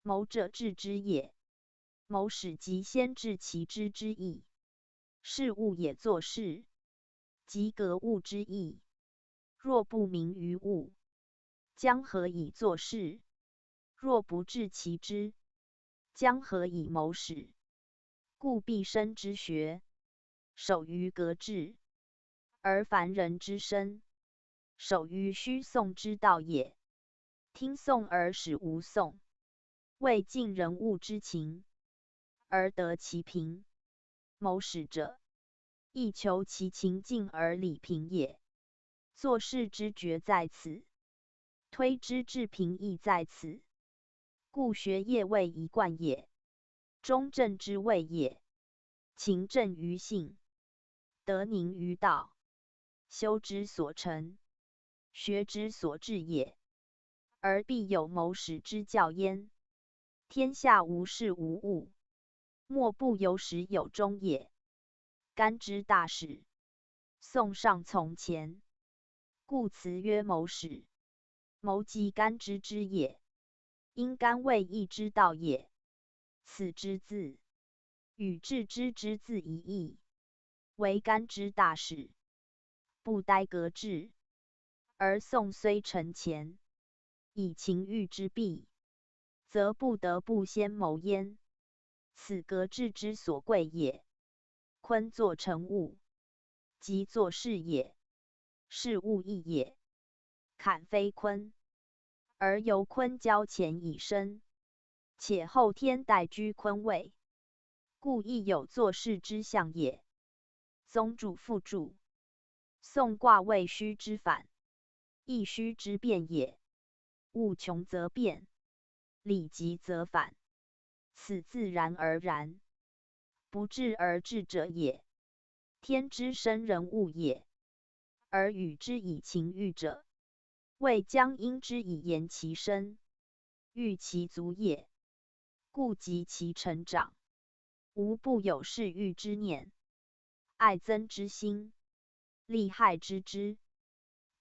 谋者治之也，谋始即先治其知之意。事物也作事，即格物之意。若不明于物，将何以作事？若不治其知，将何以谋始？故毕生之学，守于革制，而凡人之身，守于虚讼之道也。听讼而使无讼，未尽人物之情，而得其平。谋始者，亦求其情尽而理平也。做事之决在此，推之至平亦在此。故学业谓一贯也，忠正之谓也。情正于性，德宁于道，修之所成，学之所至也。而必有谋始之教焉。天下无事无物，莫不有始有终也。干之大始，宋尚从前，故辞曰谋始。谋即干之之也，因干谓义之道也。此之字，与治之字一义，为干之大始，不待革制。而宋虽成前，以情欲之弊，则不得不先谋焉。此革制之所贵也。坤作成物，即作事也，事物义也。坎非坤，而由坤交前以生，且后天代居坤位，故亦有作事之象也。宗主复注：宋卦谓虚之反，亦虚之变也。物穷则变，理极则反，此自然而然，不治而治者也。天之生人物也，而与之以情欲者，谓将因之以言其身，欲其足也。故及其成长，无不有事欲之念，爱憎之心，利害之知，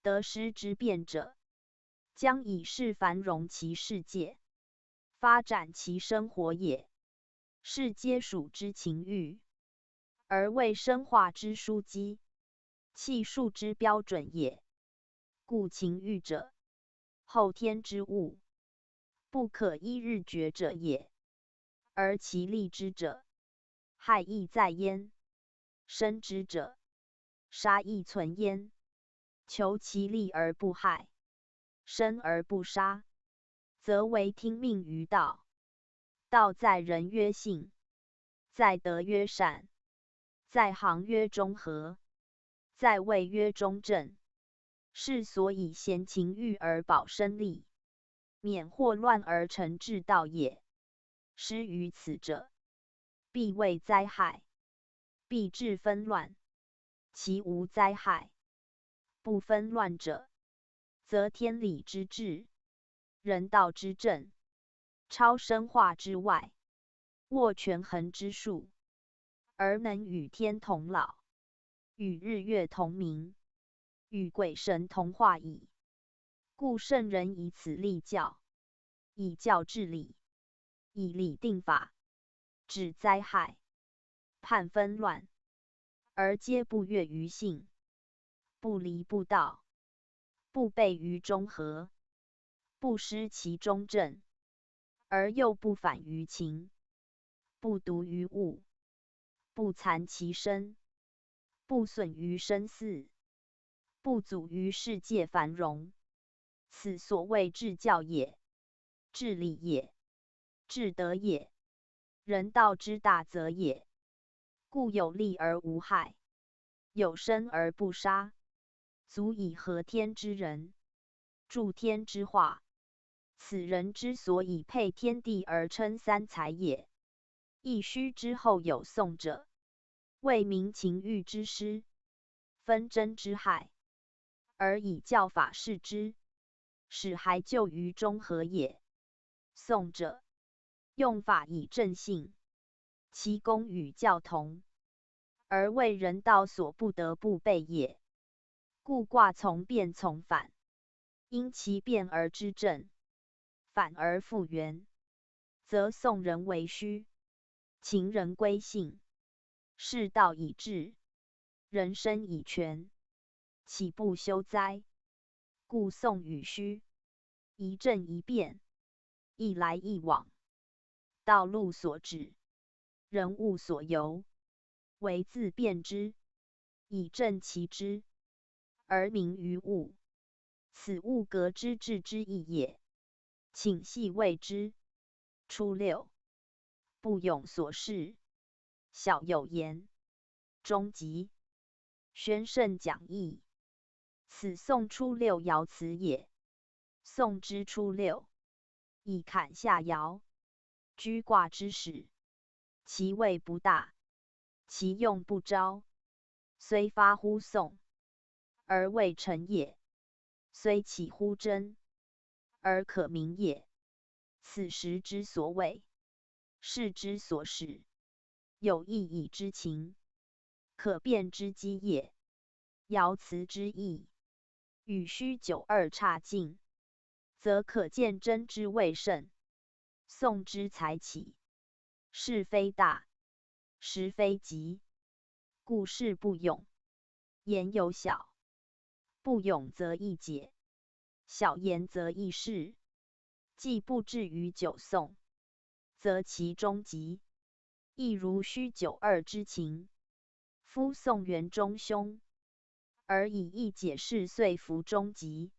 得失之变者，将以是繁荣其世界，发展其生活也。是皆属之情欲，而为生化之枢机，气数之标准也。故情欲者，后天之物，不可一日决者也。而其利之者，害亦在焉；生之者，杀亦存焉。求其利而不害，生而不杀，则为听命于道。道在人曰信，在德曰善，在行曰中和，在位曰中正。是所以贤情欲而保身利，免祸乱而成治道也。失于此者，必为灾害，必致纷乱。其无灾害，不纷乱者，则天理之治，人道之正，超生化之外，握权衡之术，而能与天同老，与日月同明，与鬼神同化矣。故圣人以此立教，以教治理，以理定法，止灾害，判纷乱，而皆不越于性，不离不道，不悖于中和，不失其中正，而又不反于情，不独于物，不残其身，不损于生死，不阻于世界繁荣。此所谓治教也，治理也，治德也，人道之大则也。故有利而无害，有生而不杀，足以和天之人，助天之化。此人之所以配天地而称三才也。亦须之后有宋者，为民情欲之师，纷争之害，而以教法示之，使还就于中和也。宋者，用法以正性，其功与教同，而为人道所不得不备也。故卦从变从反，因其变而知正，反而复原，则宋人为虚，秦人归性，世道已治，人生已全，岂不休哉？故宋与虚，一正一变，一来一往，道路所指，人物所由，为自辨之，以正其之，而明于物。此物格之治之意也。请细谓之。初六，不永所事，小有言。中集，宣圣讲义。此宋初六爻辞也。宋之初六，以坎下爻，居卦之始。其位不大，其用不昭，虽发乎宋，而未成也；虽起乎真，而可名也。此时之所谓，事之所使，有意以知情，可辨之机也。爻辞之意，与虚九二差劲，则可见真之未盛。宋之才起，是非大，时非急，故事不永。言有小，不永则易解，小言则易事。既不至于久宋，则其终极，亦如虚九二之情。夫宋元中凶，而以易解事遂服终极，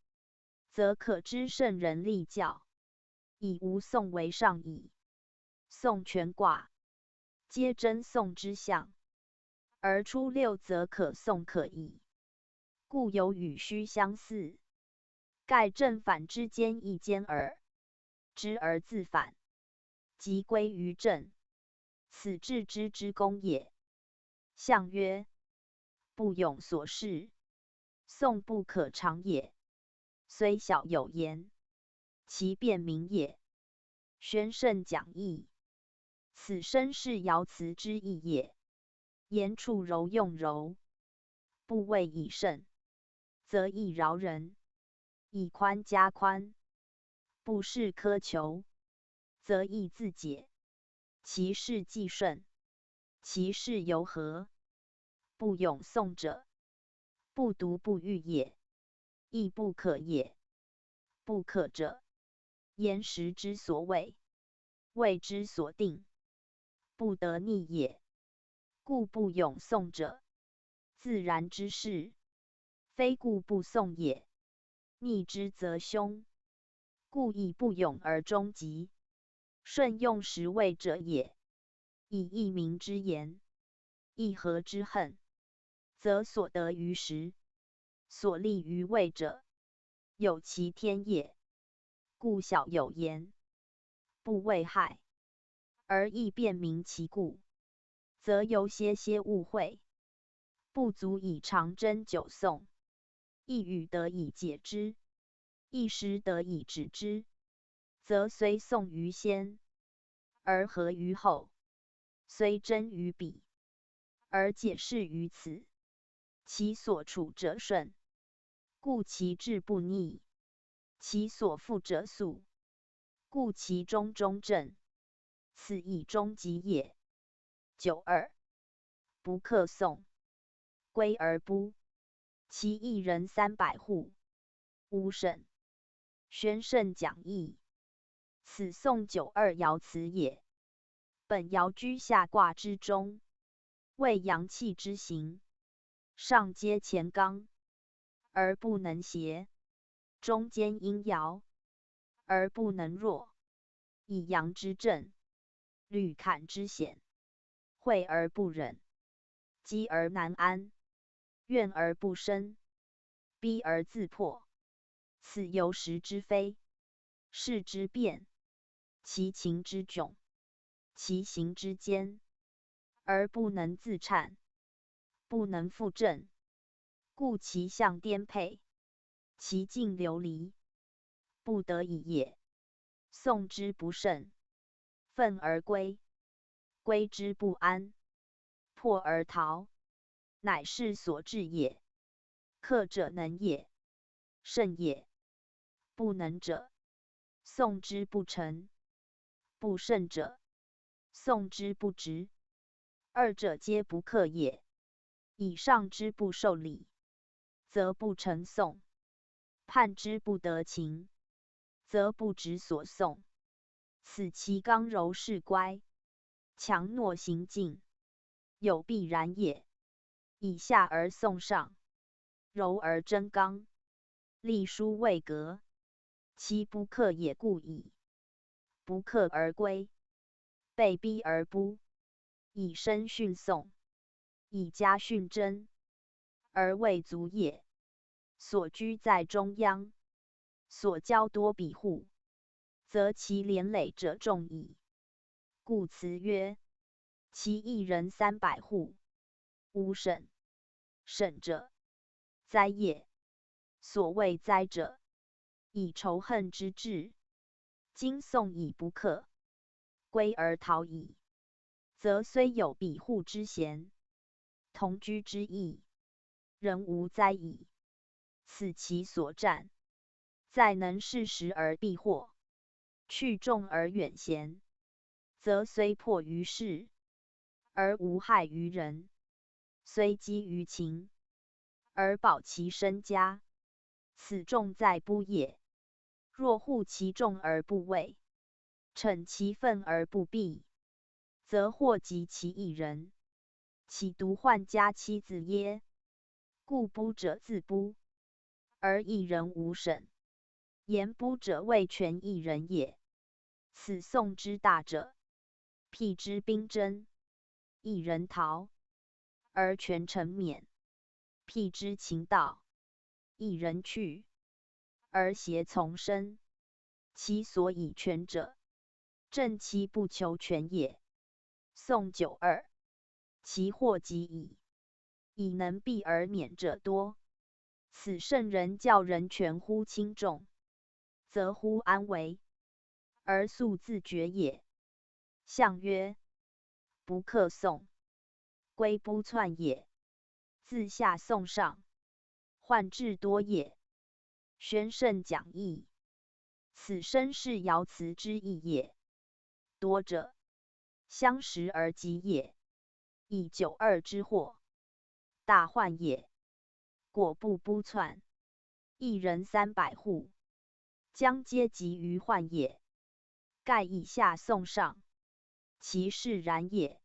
则可知圣人立教，以无宋为上矣。宋全卦，皆真宋之象，而初六则可宋可矣。故有与虚相似，盖正反之间一兼耳。知而自反，即归于正，此治之之功也。象曰：不永所事，宋不可长也。虽小有言，其变明也。宣圣讲义，此身是爻辞之意也。言处柔用柔，不谓以胜，则易饶人；以宽加宽，不事苛求，则易自解。其事既顺，其事由和，不永宋者，不独不欲也，亦不可也。不可者，言时之所谓，谓之所定，不得逆也。故不永宋者，自然之事，非故不宋也。逆之则凶。故意不勇而终疾。顺用时位者也。以义民之言，义和之恨，则所得于时，所立于位者，有其天也。故小有言，不为害，而亦辨明其故，则有些误会，不足以长征久讼。一语得以解之，一时得以止之，则虽讼于先，而和于后；虽争于彼，而解释于此。其所处者顺，故其志不逆；其所附者速，故其中正。此以终极也。92. 不克讼，归而不。其一人300户，无审。宣圣讲义。此宋92爻辞也。本爻居下卦之中，为阳气之行，上接乾刚，而不能协；中间阴爻，而不能弱。以阳之正，履坎之险，惠而不忍，积而难安，怨而不生，逼而自破。此由时之非，事之变，其情之窘，其行之坚，而不能自忏，不能复正，故其象颠沛，其境流离，不得已也。讼之不胜，愤而归，归之不安，破而逃，乃是所至也。克者能也，胜也；不能者，讼之不成；不胜者，讼之不直。二者皆不克也。以上之不受理，则不成讼；判之不得情，则不直所讼。此其刚柔势乖，强懦行进，有必然也。以下而讼上，柔而争刚，立书未革，其不克也故矣。不克而归，被逼而不，以身训讼，以家训争，而未足也。所居在中央，所交多比户，则其连累者众矣。故辞曰：其一人300户，无审。审者，灾也。所谓灾者，以仇恨之至。今讼以不克，归而逃矣，则虽有比户之嫌，同居之义，仍无灾矣。此其所战，在能适时而避祸，去众而远贤，则虽迫于事，而无害于人；虽积于情，而保其身家，此重在不也。若护其众而不畏，惩其愤而不避，则祸及其一人，岂独患家妻子耶？故不者自不，而一人无审。言不者为权一人也。此讼之大者，辟之兵争，一人逃，而权臣免；辟之秦道，一人去，而胁从生。其所以权者，正其不求全也。宋92，其祸极矣。以能避而免者多，此圣人教人权乎轻重，则乎安危，而速自决也。象曰：不克讼，归不篡也。自下讼上，患至多也。宣圣讲义。此身是爻辞之意也。多者，相识而极也。以92之祸，大患也。果不篡，一人300户，将皆及于患也。盖以下讼上，其事然也。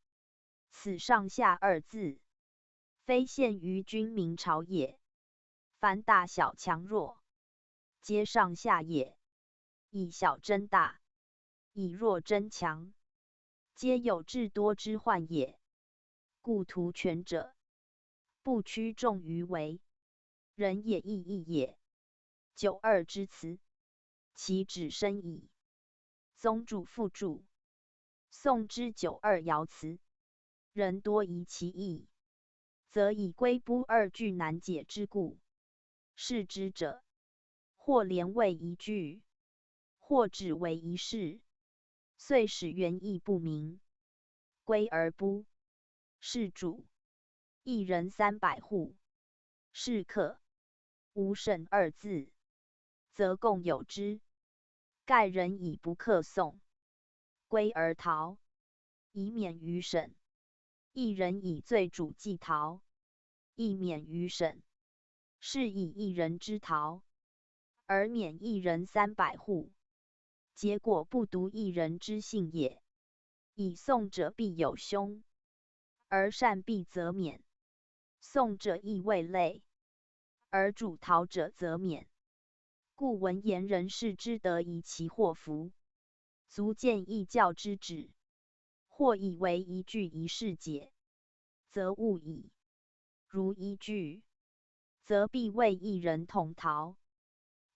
此上下二字，非限于君民朝野，凡大小强弱，皆上下也。以小争大，以弱争强，皆有智多之患也。故图全者，不屈重于为，人也亦义也。九二之辞，其旨深矣。宗主复注。宋之九二爻辞，人多疑其义，则以龟卜二句难解之故。视之者，或连为一句，或只为一事，遂使原意不明。龟而卜，是主；一人300户，是客。无审二字，则共有之。盖人以不克讼，归而逃，以免于审；一人以罪主既逃，亦免于审。是以一人之逃，而免一人300户，结果不独一人之幸也。以讼者必有凶，而善必则免。讼者亦未累，而主逃者则免。故闻言人士之得以其祸福，足见义教之旨。或以为一句一事解，则误矣。如一句，则必为一人同逃，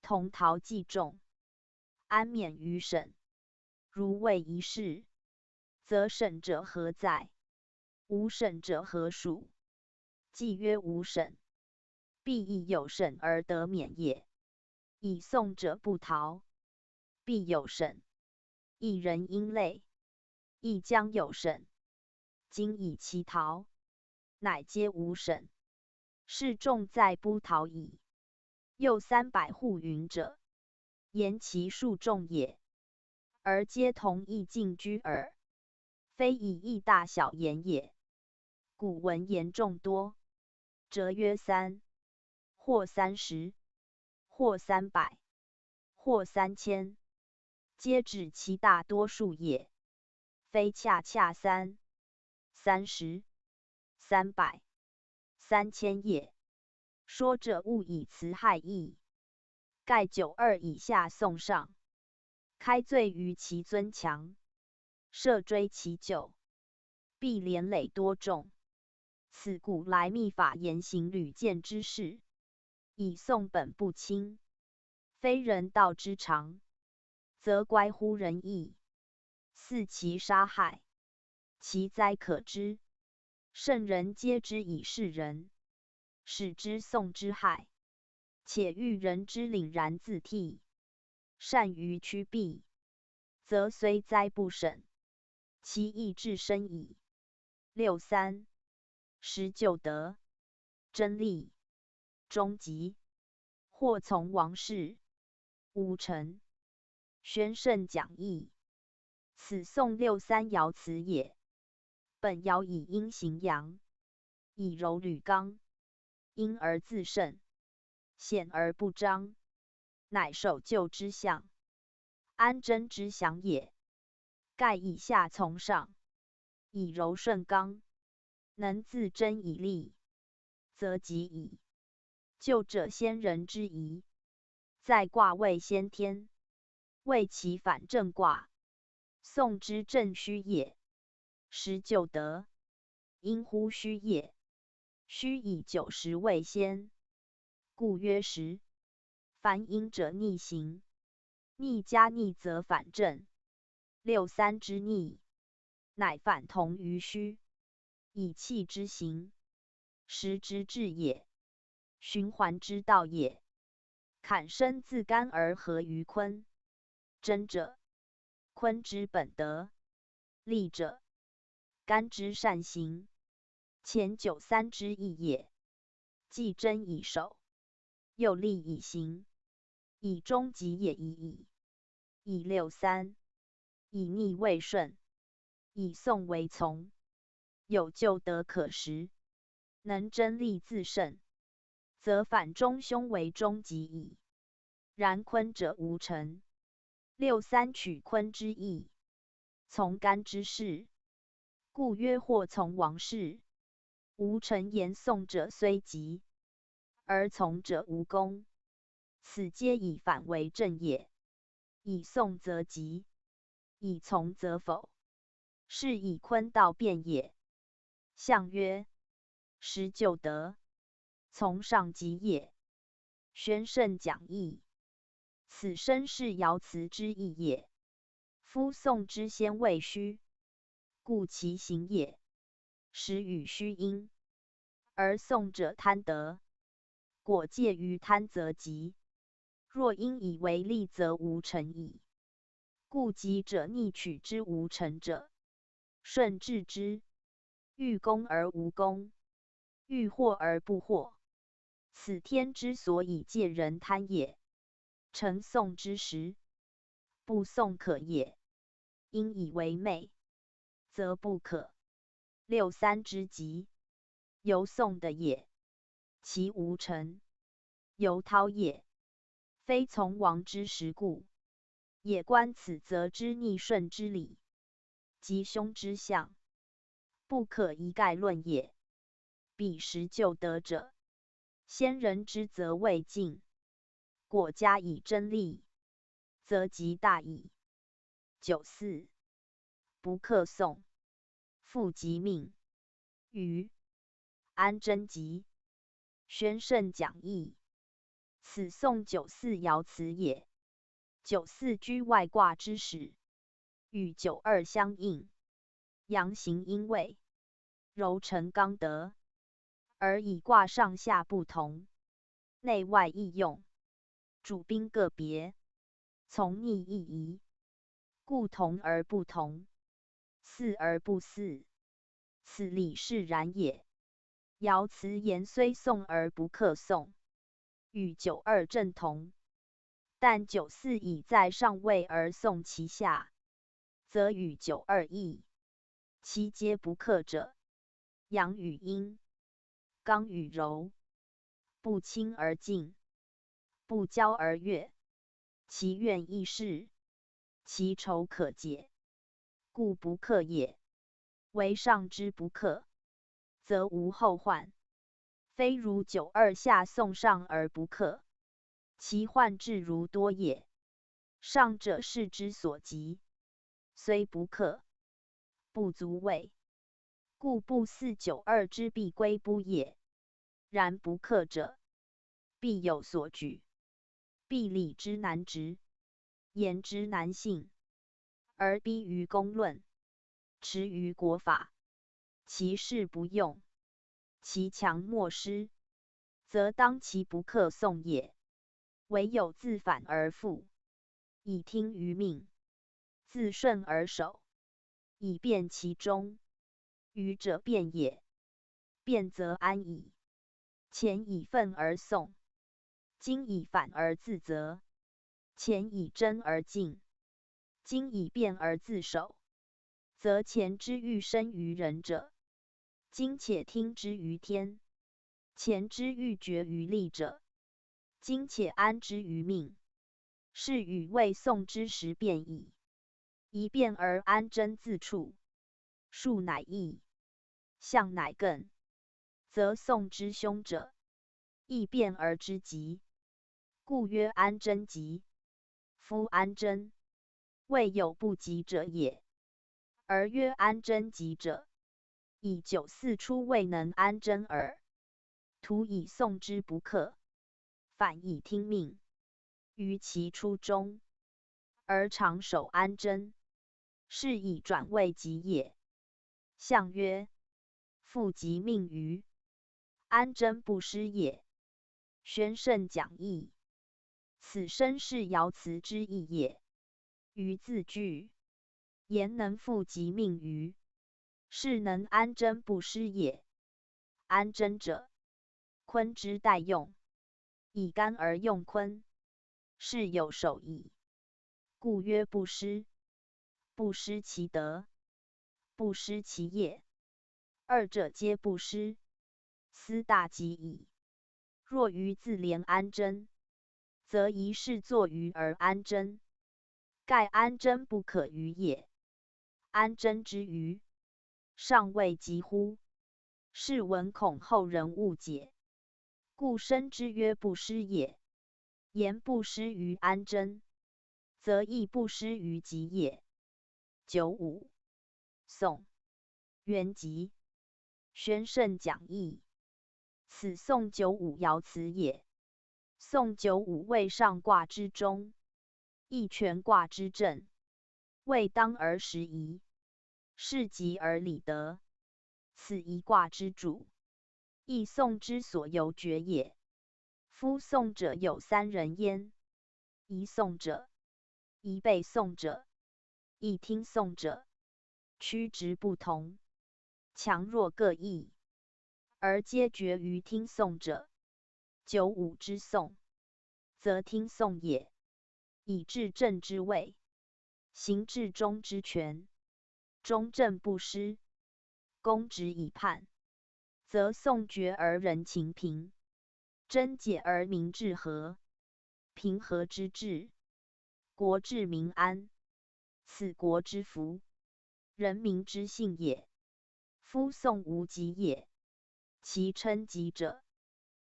同逃既重，安免于审？如为一事，则审者何在？无审者何属？既曰无审，必亦有审而得免也。以讼者不逃，必有审；一人因累，亦将有审。今以其逃，乃皆无审。是重在不逃矣。又300户云者，言其数众也，而皆同义尽居耳，非以义大小言也。故闻言众多，则曰3，或30，或300，或3000，皆指其大多数也，非恰恰3、30、300、3000也。说者勿以辞害义。盖92以下送上，开罪于其尊强，赦追其咎，必连累多众。此古来密法严刑屡见之事，以讼本不清，非人道之常，则乖乎人义，肆其杀害，其灾可知。圣人皆知以是人，使之讼之害，且欲人之凛然自替，善于趋避，则虽灾不审，其义至深矣。63. 施救德，真利，终极，或从王室，无臣，宣圣讲义。此宋63爻辞也。本爻以阴行阳，以柔履刚，阴而自胜，险而不彰，乃守旧之象，安贞之祥也。盖以下从上，以柔顺刚，能自贞以立，则吉矣。旧者先人之宜，在卦位先天，为其反正卦。宋之正虚也，施救德，因乎虚也。虚以90为先，故曰实。凡阴者逆行，逆加逆则反正。63之逆，乃反同于虚，以气之行，时之至也，循环之道也。坎生自干而合于坤，真者，坤之本德；利者，干之善行。前93之意也。既真以守，又利以行，以终极也已矣。以63，以逆为顺，以讼为从，有救德可实，能真利自胜，则反中凶为终极矣。然坤者无成，63取坤之意，从干之事，故曰或从王室。无成言讼者虽吉，而从者无功，此皆以反为正也。以诵则吉，以从则否。是以坤道变也。象曰：时就德，从上及也。宣圣讲义，此身是爻辞之意也。夫宋之先未虚，故其行也。时与虚因，而宋者贪得，果介于贪则吉。若因以为利，则无成矣。故吉者逆取之无成者，顺治之。欲功而无功，欲获而不获，此天之所以借人贪也。成宋之时，不宋可也。因以为昧，则不可。六三之极，由宋的也。其无成，由涛也。非从王之时故，也观此则知逆顺之理，吉凶之象，不可一概论也。彼时就德者，先人之则未尽，果加以真利，则吉大矣。94. 不克宋，复吉命。于安贞吉，宣圣讲义。此宋94爻辞也。94居外卦之始，与92相应，阳行阴位，柔成刚德，而以卦上下不同，内外异用，主宾各别，从逆异宜，故同而不同，似而不似，此理是然也。爻辞言虽宋而不克宋，与92正同，但94已在上位而宋其下，则与92异。其皆不克者，阳与阴，刚与柔，不亲而近，不交而悦，其怨亦是，其仇可解，故不克也。为上之不克，则无后患。非如92下宋上而不克，其患至如多也。上者是之所及，虽不克，不足畏，故不似92之必归不也。然不克者，必有所举，必理之难执，言之难信，而逼于公论，迟于国法，其事不用，其强莫失，则当其不克宋也。唯有自反而复，以听于命，自顺而守，以辨其中。愚者辩也，辩则安矣。前以愤而宋，今以反而自责。前以真而进，今以辩而自守，则前之欲生于人者，今且听之于天；前之欲决于利者，今且安之于命。是与未宋之时变矣。一变而安贞自处，数乃易，象乃艮，则宋之凶者，易变而之吉，故曰安贞吉。夫安贞，未有不吉者也。而曰安贞吉者，以94初未能安贞耳。徒以宋之不克，反以听命，于其初中，而长守安贞，是以转位吉也。象曰：复吉命于安贞不失也。宣圣讲义，此身是爻辞之意也。于字句，言能复吉命于，是能安贞不失也。安贞者，坤之代用，以干而用坤，是有守矣。故曰不失。不失其德，不失其业，二者皆不失，斯大吉矣。若于自怜安贞，则宜事作于而安贞，盖安贞不可逾也。安贞之逾，尚未及乎？是闻恐后人误解，故生之曰不失也。言不失于安贞，则亦不失于己也。95。宋元吉，宣圣讲义。此宋95爻辞也。宋95为上卦之中，亦权卦之正，未当而时宜，是吉而理得。此一卦之主，亦宋之所由决也。夫宋者有三人焉：一宋者，一被宋者，一听宋者。曲直不同，强弱各异，而皆决于听宋者。95之宋，则听宋也，以治正之位，行至中之权，中正不失，公直以判，则宋决而人情平，贞解而民治和，平和之治，国治民安，此国之福，人民之幸也。夫宋无极也，其称极者，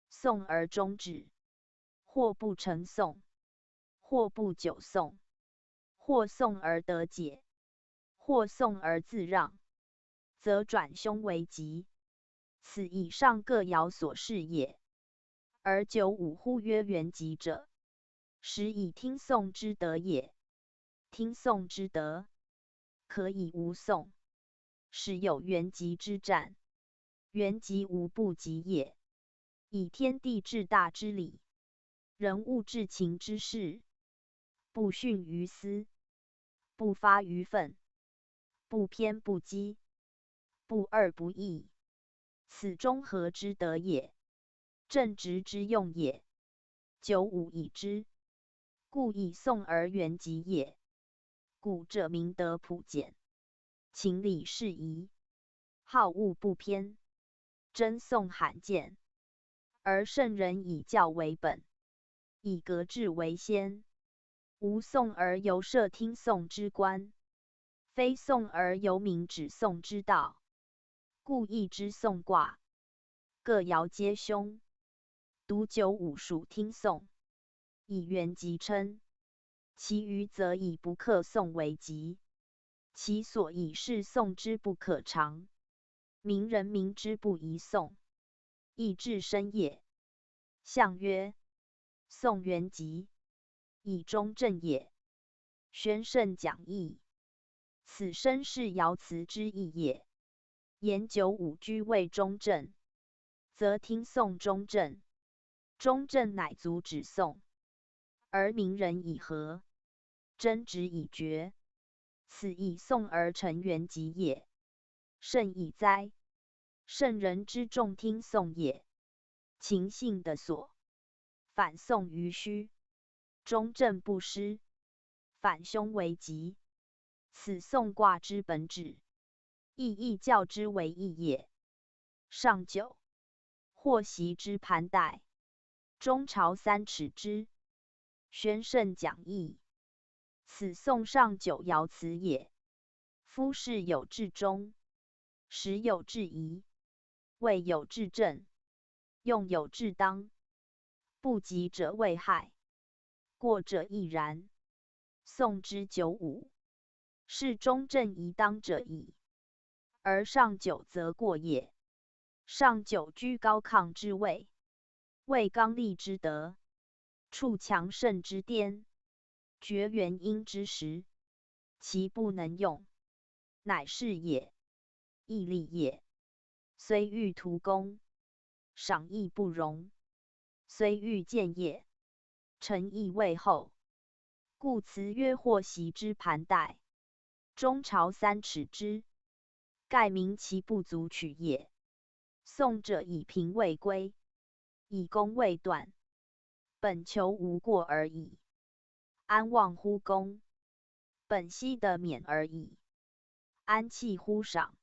宋而终止，或不成宋，或不久宋，或宋而得解，或宋而自让，则转凶为吉。此以上各爻所示也。而95呼曰元吉者，实以听宋之德也。听宋之德，可以无宋，使有元吉之战。元吉无不吉也，以天地至大之理，人物至情之事，不逊于私，不发于愤，不偏不激，不二不义，此中和之德也，正直之用也。95已之，故以宋而元吉也。古者明德朴简，情理适宜，好恶不偏，真宋罕见。而圣人以教为本，以格致为先。无宋而犹设听宋之官，非宋而犹明指宋之道。故易之宋卦，各爻皆凶，独95属听宋，以元吉称。其余则以不克宋为吉，其所以是宋之不可长，明人民之不宜宋，亦至深也。象曰：宋元吉，以中正也。宣圣讲义。此身是爻辞之意也。言95居位中正，则听宋中正，中正乃足止宋，而明人以和，贞直以决，此以宋而成元吉也。圣矣哉！圣人之重听宋也，情性的所，反宋于虚，中正不失，反凶为吉，此宋卦之本旨，亦教之为义也。上9，或袭之盘带，中朝3尺之。宣圣讲义。此宋上9爻辞也。夫事有至忠，时有至宜，位有至正，用有至当，不及者为害，过者亦然。宋之95，是中正宜当者矣。而上9则过也。上9居高亢之位，位刚立之德，处强盛之巅，绝元婴之时，其不能用，乃是也，亦利也。虽欲图功，赏亦不容；虽欲见业，诚亦未后。故辞曰：或袭之盘带，中朝3尺之，盖明其不足取也。宋者以平未归，以功未断，本求无过而已，安忘乎功？本悉得免而已，安弃乎赏？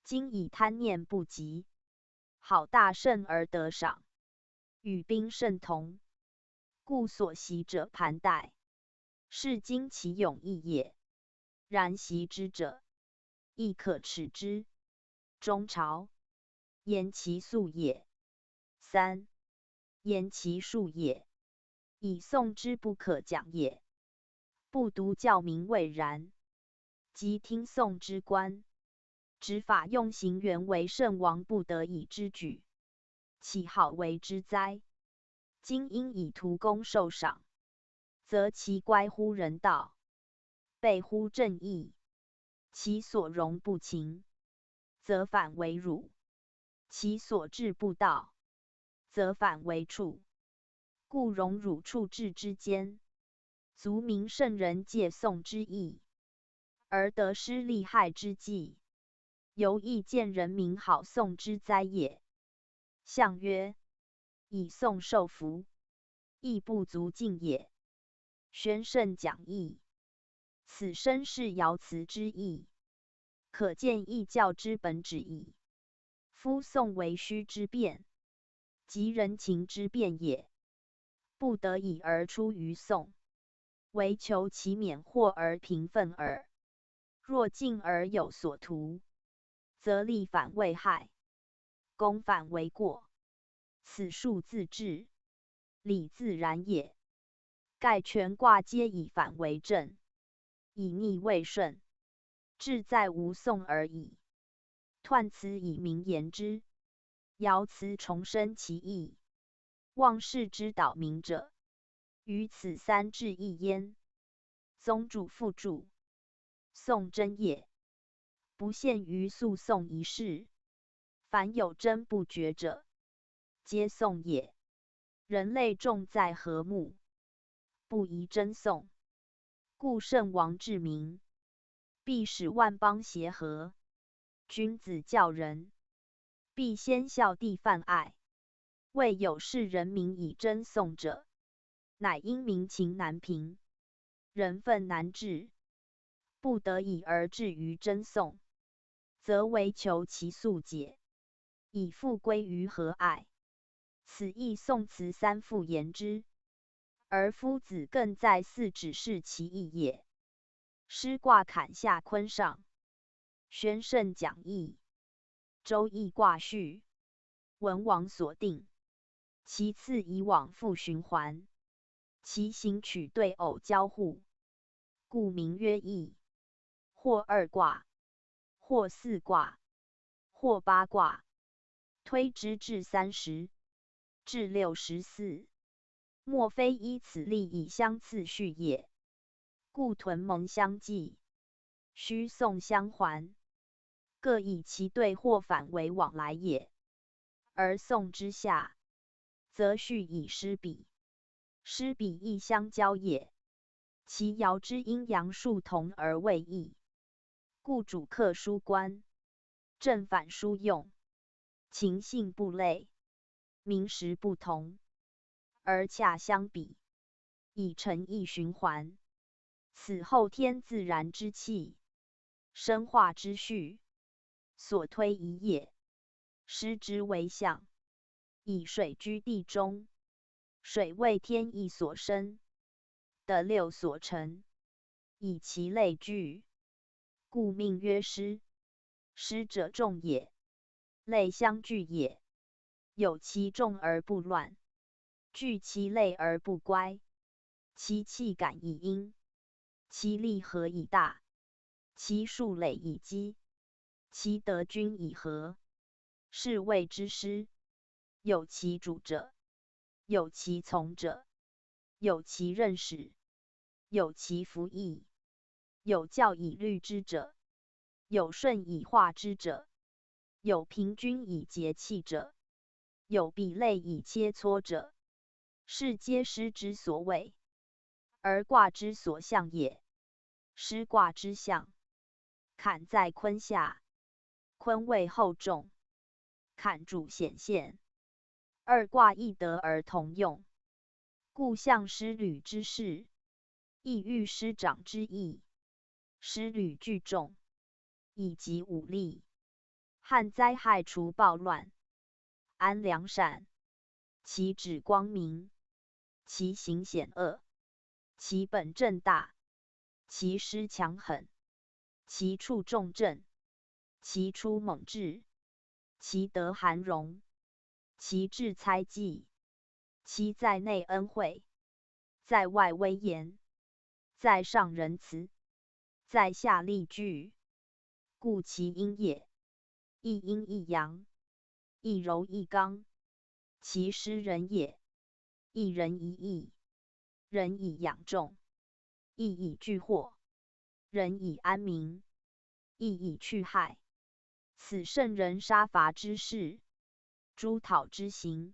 今以贪念不及，好大胜而得赏，与兵甚同，故所袭者盘带，是今其勇义也。然袭之者，亦可耻之。中朝，言其素也。3. 言其数也，以宋之不可讲也。不独教民未然，即听讼之官，执法用刑原为圣王不得已之举，岂好为之哉？今因以图功受赏，则其乖乎人道，悖乎正义，其所容不勤，则反为辱；其所治不道，则反为处。故荣辱处置之间，足明圣人戒讼之意，而得失利害之计，犹亦见人民好讼之哉也。象曰：以讼受罚，亦不足敬也。宣圣讲义，此身是爻辞之意，可见义教之本旨矣。夫讼为虚之辩，即人情之辩也，不得已而出于讼，唯求其免祸而平愤耳。若敬而有所图，则利反为害，公反为过，此数自治，理自然也。盖全卦皆以反为正，以逆为顺，志在无讼而已。彖辞以明言之，爻辞重申其意，望世之导明者，于此三至一焉。宗主复注：讼真也，不限于诉讼一事，凡有真不决者，皆讼也。人类重在和睦，不宜争讼，故圣王治民，必使万邦协和；君子教人，必先孝弟泛爱。未有事人民以争讼者，乃因民情难平，人愤难治，不得已而至于争讼，则为求其速解，以复归于和爱。此亦宋辞三复言之，而夫子更在四指示其意也。师卦坎下坤上，宣圣讲义，周易卦序，文王所定。其次以往复循环，其形取对偶交互，故名曰易。或二卦，或四卦，或八卦，推之至30，至64，莫非依此例以相次序也。故屯蒙相继，虚讼相还，各以其对或反为往来也。而讼之下，则序以失比，失比亦相交也。其爻之阴阳数同而未异，故主客殊观，正反殊用，情性不类，名实不同，而恰相比，以成一循环。此后天自然之气，生化之序，所推移也。师之为象，以水居地中，水为天意所生，的六所成，以其类聚，故命曰师。师者众也，类相聚也。有其众而不乱，聚其类而不乖，其气感以阴，其力合以大，其数累以积，其德均以和，是谓之师。有其主者，有其从者，有其任使，有其服役，有教以律之者，有顺以化之者，有平均以节气者，有比类以切磋者，是皆师之所为，而卦之所象也。师卦之象，坎在坤下，坤位厚重，坎主显现，二卦异德而同用，故象师履之势，亦喻师长之意。师履聚众，以及武力，旱灾害除暴乱，安良善，其旨光明，其行险恶，其本正大，其师强狠，其处重正，其出猛志，其德含容，其志猜忌，其在内恩惠，在外威严，在上仁慈，在下力拒，故其阴也。一阴一阳，一柔一刚，其师仁也。一仁一义，仁以养众，义以拒祸，仁以安民，义以去害。此圣人杀伐之事，诛讨之行，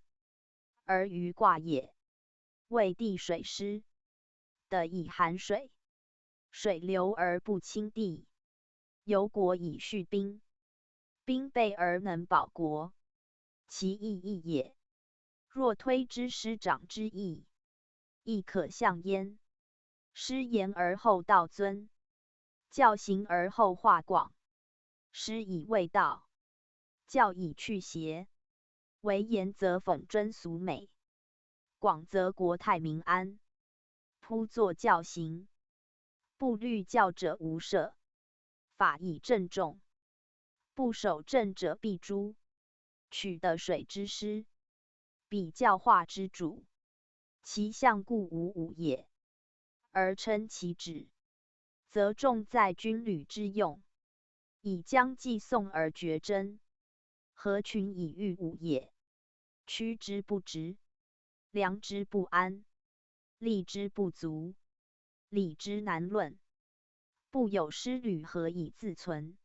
而于卦也。谓地水湿，得以寒水，水流而不侵地，由国以恤兵，兵备而能保国，其义义也。若推之师长之义，亦可象焉。师言而后道尊，教行而后化广。师以谓道，教以去邪。为严则讽真俗美，广则国泰民安。铺作教行，不虑教者无赦。法以正众，不守正者必诛。取得水之师，比教化之主，其象故无武也。而称其旨，则重在军旅之用，以将计送而决真。合群以御武也。屈之不直，良之不安，力之不足，礼之难论。不有师旅，何以自存？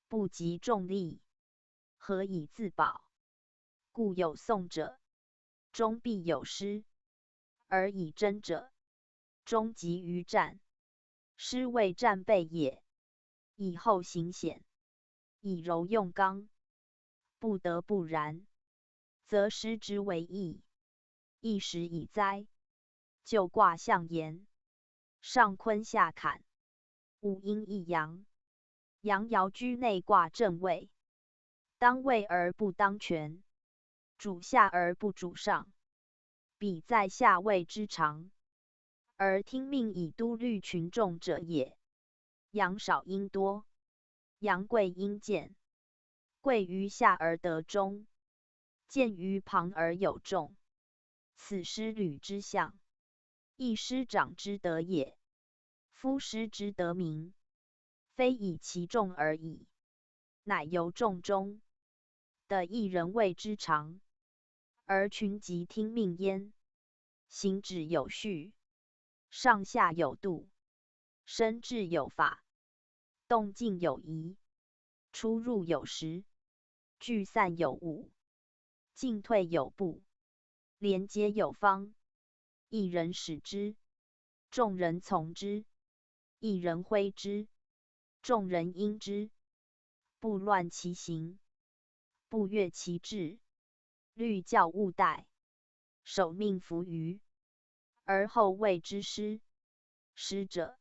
不集众力，何以自保？故有宋者，终必有师；而以真者，终急于战。师谓战备也。以后行险，以柔用刚，不得不然，则师之为义。一时以灾，就卦象言：上坤下坎，五阴一阳。阳爻居内卦正位，当位而不当权，主下而不主上。彼在下位之常，而听命以督律群众者也。阳少阴多，阳贵阴贱，贵于下而得中，贱于旁而有众。此师旅之象，亦师长之德也。夫师之得名，非以其众而已，乃由众中的一人谓之长，而群集听命焉。行止有序，上下有度，身至有法，动静有仪，出入有时，聚散有物，进退有步，连接有方。一人使之，众人从之；一人挥之，众人因之。不乱其行，不越其志，律教务待，守命弗虞，而后谓之师。师者，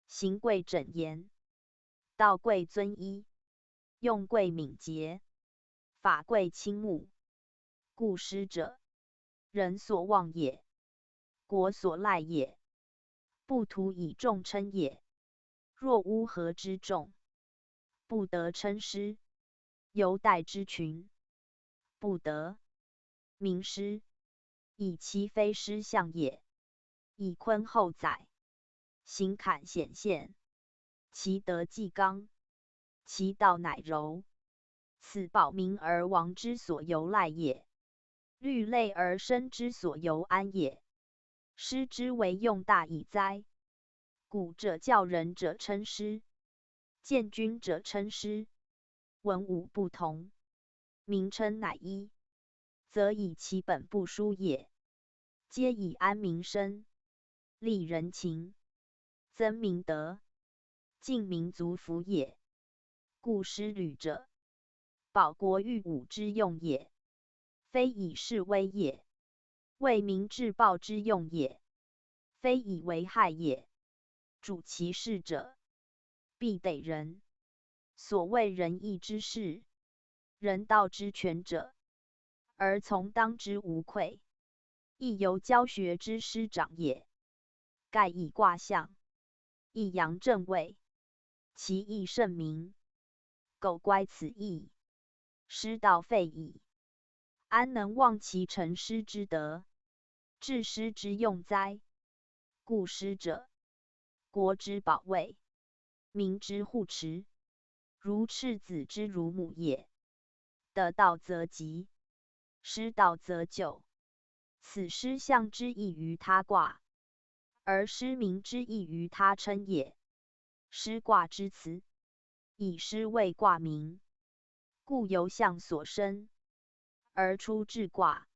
行贵整严，道贵尊一，用贵敏捷，法贵亲睦。故师者，人所望也，国所赖也，不图以众称也。若乌合之众，不得称师；犹待之群，不得名师。以其非师象也。以坤后载，行坎显现，其德既刚，其道乃柔。此保民而亡之所由赖也，虑累而生之所由安也。师之为用大以哉！古者教人者称师，见君者称师。文武不同，名称乃一，则以其本不殊也。皆以安民生，利人情，增民德，尽民族福也。故师旅者，保国御武之用也，非以示威也；为民治暴之用也，非以为害也。主其事者，必得仁。所谓仁义之事，人道之权者，而从当之无愧，亦由教学之师长也。盖以卦象，一阳正位，其义甚明。苟乖此义，师道废矣。安能忘其成师之德，致师之用哉？故师者，国之保卫，民之护持。如赤子之乳母也。得道则吉，失道则咎。此失象之意于他卦，而失名之意于他称也。失卦之辞，以失为卦名，故由象所生，而出至卦，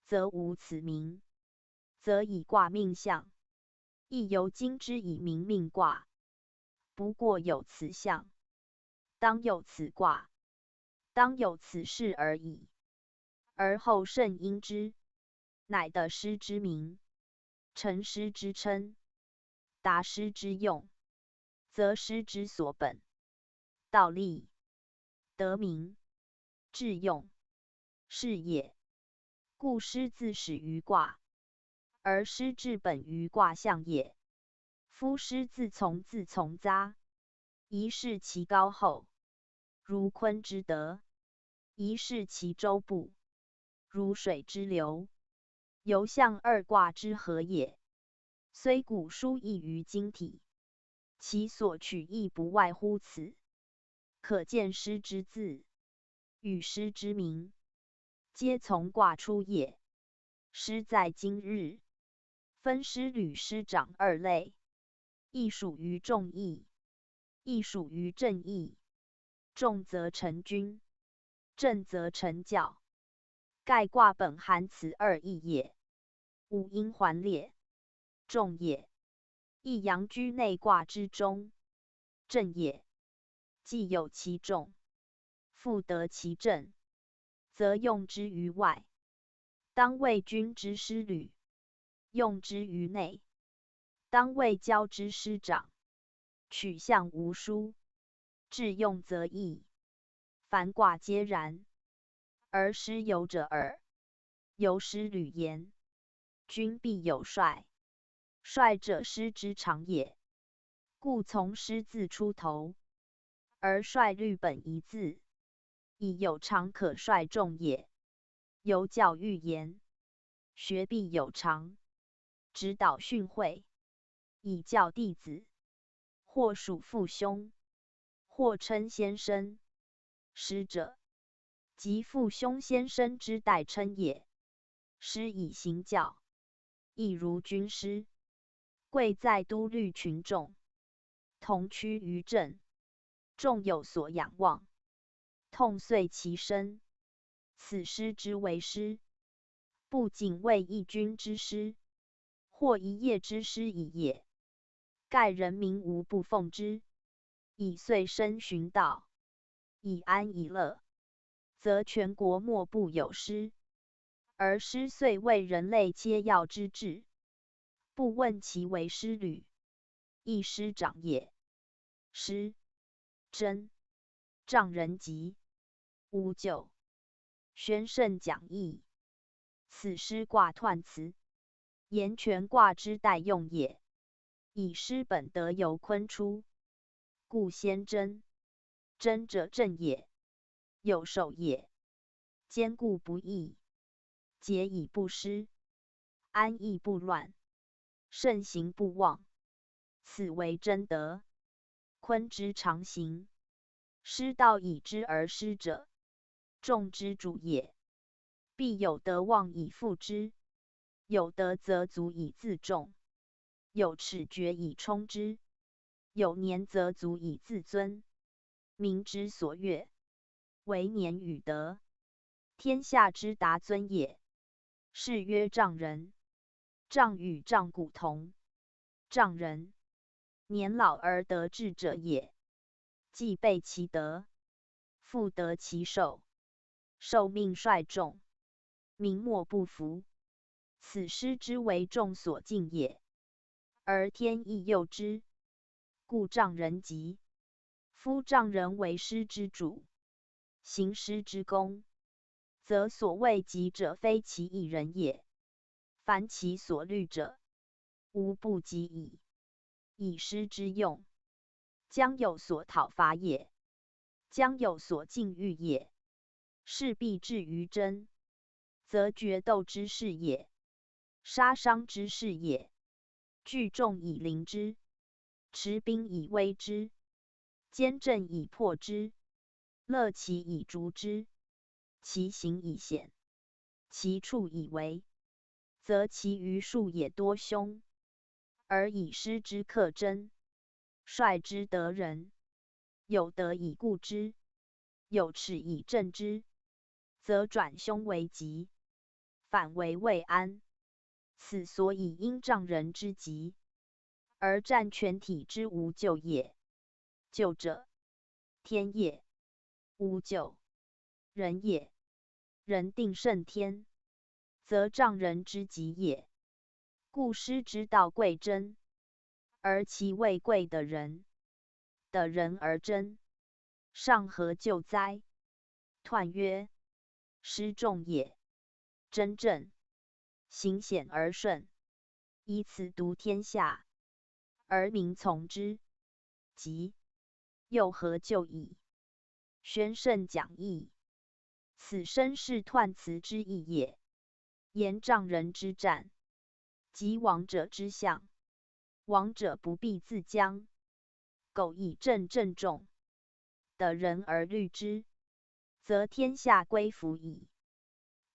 则无此名，则以卦命象，亦由今之以名命卦。不过有此象，当有此卦，当有此事而已。而后圣因之，乃得失之名，成失之称，达失之用，则失之所本。道立，得名，致用，是也。故失自始于卦，而失至本于卦象也。夫失自从匝，宜视其高厚，如鲲之德；宜视其周步，如水之流。由象二卦之和也。虽古书异于今体，其所取亦不外乎此。可见失之字，与失之名，皆从卦出也。失在今日，分失履失长二类，亦属于众义，亦属于正义。众则成君，正则成教。盖卦本含此二义也。五阴环列，众也。一阳居内卦之中，正也。既有其众，复得其正，则用之于外。当为君之师履，用之于内，当为教之师长。取象无殊，致用则易。凡卦皆然。而师有者耳。由师履言，君必有帅，帅者师之长也。故从师字出头，而帅律本一字，以有常可率众也。由教育言，学必有常，指导训诲，以教弟子。或属父兄，或称先生。师者，即父兄先生之代称也。师以行教，亦如军师，贵在督律群众，同趋于政，众有所仰望，痛遂其身。此师之为师，不仅为一君之师，或一业之师矣也。盖人民无不奉之，以遂身循道，以安以乐，则全国莫不有师。而师遂为人类皆要之志，不问其为师履，亦师长也。师，真，丈人吉，无咎。宣圣讲义，此师卦彖辞，言全卦之代用也。以师本德由坤出，故先真。真者正也，有守也，坚固不易，节以不失，安逸不乱，慎行不妄，此为真德。坤之常行，师道以之而师者，众之主也。必有德望以复之，有德则足以自重，有耻决以充之，有年则足以自尊。民之所悦，为年与德，天下之达尊也。是曰丈人。丈与丈古同，丈人，年老而得志者也。既备其德，复得其寿，受命率众，民莫不服。此师之为众所敬也。而天亦佑之，故丈人吉。夫丈人为师之主，行师之功，则所谓吉者非其一人也。凡其所虑者，无不及矣。以师之用，将有所讨伐也，将有所禁欲也。事必至于真，则决斗之事也，杀伤之事也。聚众以凌之，持兵以威之，坚阵以破之，乐其以逐之，其行以险，其处以危，则其余数也多凶，而以师之克真，率之得人，有德以固之，有耻以正之，则转凶为吉，反为未安。此所以应仗人之急，而战全体之无咎也。咎者，天也；无咎，人也。人定胜天，则仗人之急也。故师之道贵真，而其未贵的人，的人而真，上何救哉？彖曰：师重也，真正，行险而顺，以此独天下，而民从之。急，又何救矣？宣圣讲义。此身是彖辞之意也。言仗人之战，即王者之相。王者不必自将，苟以正重，得人而虑之，则天下归服矣。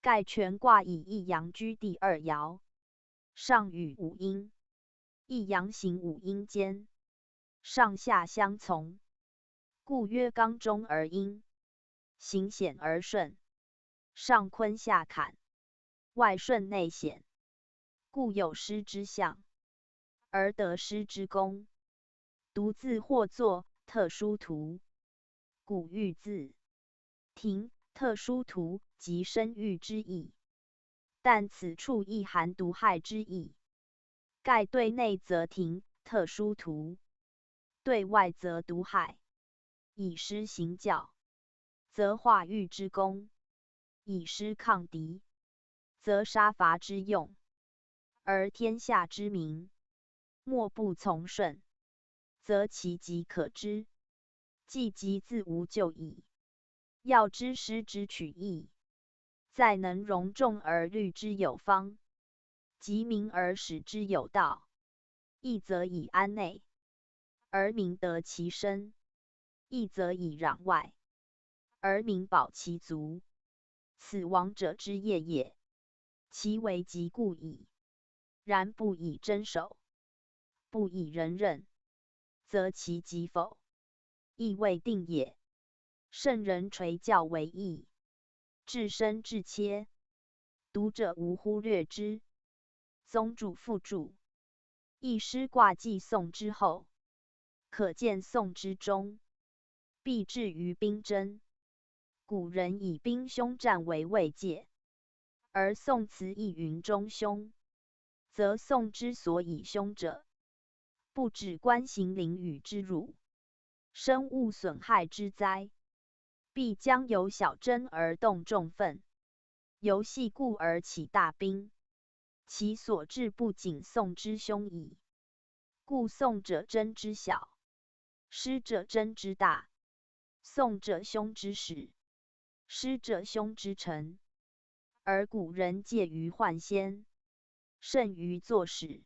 盖全卦以一阳居第二爻，上与五阴，一阳行五阴间，上下相从，故曰刚中而阴，行险而顺，上坤下坎，外顺内险，故有师之象，而得师之功。独自或作特殊图，古欲字停特殊图即生育之意，但此处亦含毒害之意。盖对内则停特殊图，对外则毒害。以师行教，则化育之功；以师抗敌，则杀伐之用。而天下之民，莫不从顺，则其疾可知，既疾自无咎矣。要知师之取义，在能容众而虑之有方，及民而使之有道。义则以安内，而民得其身；义则以攘外，而民保其足。此王者之业也，其为极故矣。然不以真守，不以仁任，则其极否，亦未定也。圣人垂教为义，至深至切，读者无忽略之。宗主复注：一师卦既宋之后，可见宋之中，必至于兵争。古人以兵凶战为慰藉，而宋辞亦云中凶，则宋之所以凶者，不止官行凌辱之辱，生物损害之灾，必将由小争而动众愤，由细故而起大兵。其所至不仅宋之凶矣。故宋者争之小，师者争之大。宋者凶之始，师者凶之成。而古人介于患先，甚于作始，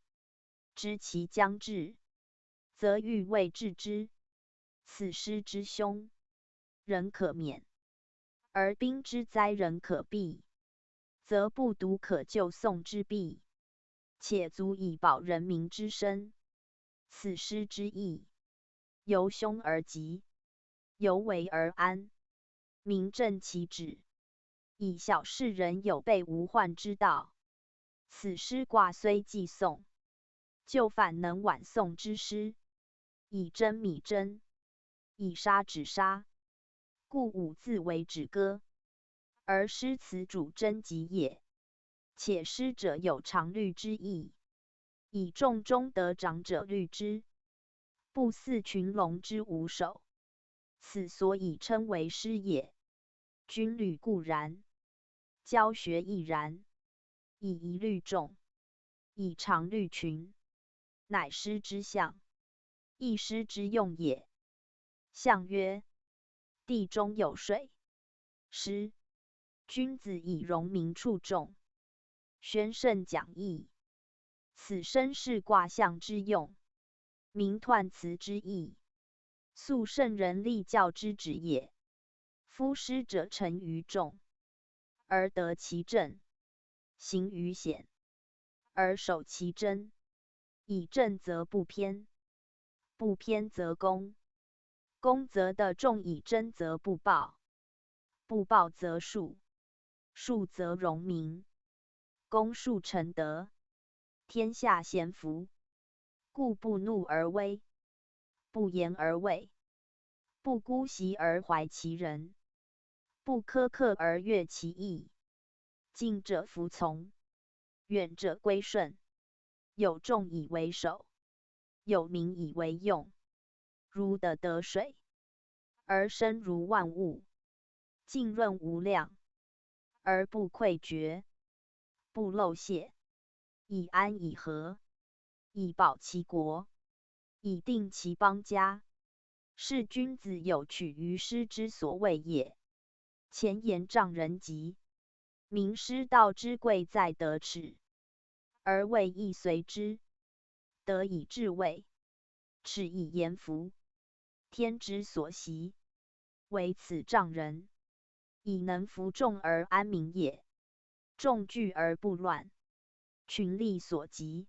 知其将至，则欲为治之。此师之凶，人可免；而兵之灾，人可避，则不独可救宋之弊，且足以保人民之身。此师之义，由凶而吉，由危而安，民正其旨，以小世人有备无患之道。此师卦虽既宋，就反能挽宋之师，以征米征，以杀止杀，故五字为止歌。而诗词主征吉也，且师者有常虑之意，以众中得长者虑之，不似群龙之无首。此所以称为师也。军旅固然，教学亦然，以一虑众，以常虑群，乃师之象，亦师之用也。象曰：地中有水。师，君子以容民处众。宣圣讲义。此身是卦象之用。名彖辞之意，素圣人立教之旨也。夫师者成于众，而得其正；行于显，而守其真。以正则不偏，不偏则公，公则得众；以真则不暴，不暴则术，术则荣民。公术成德，天下咸服。故不怒而威，不言而畏，不姑息而怀其人，不苛刻而悦其意。近者服从，远者归顺。有众以为首，有民以为用。如得得水，而生如万物，浸润无量，而不溃决，不漏泄。以安以和，以保其国，以定其邦家。是君子有取于师之所谓也。前言丈人疾，名师道之贵在得耻，而位亦随之。德以治位，耻以严服。天之所习，为此丈人，以能服众而安民也。众聚而不乱，群力所及，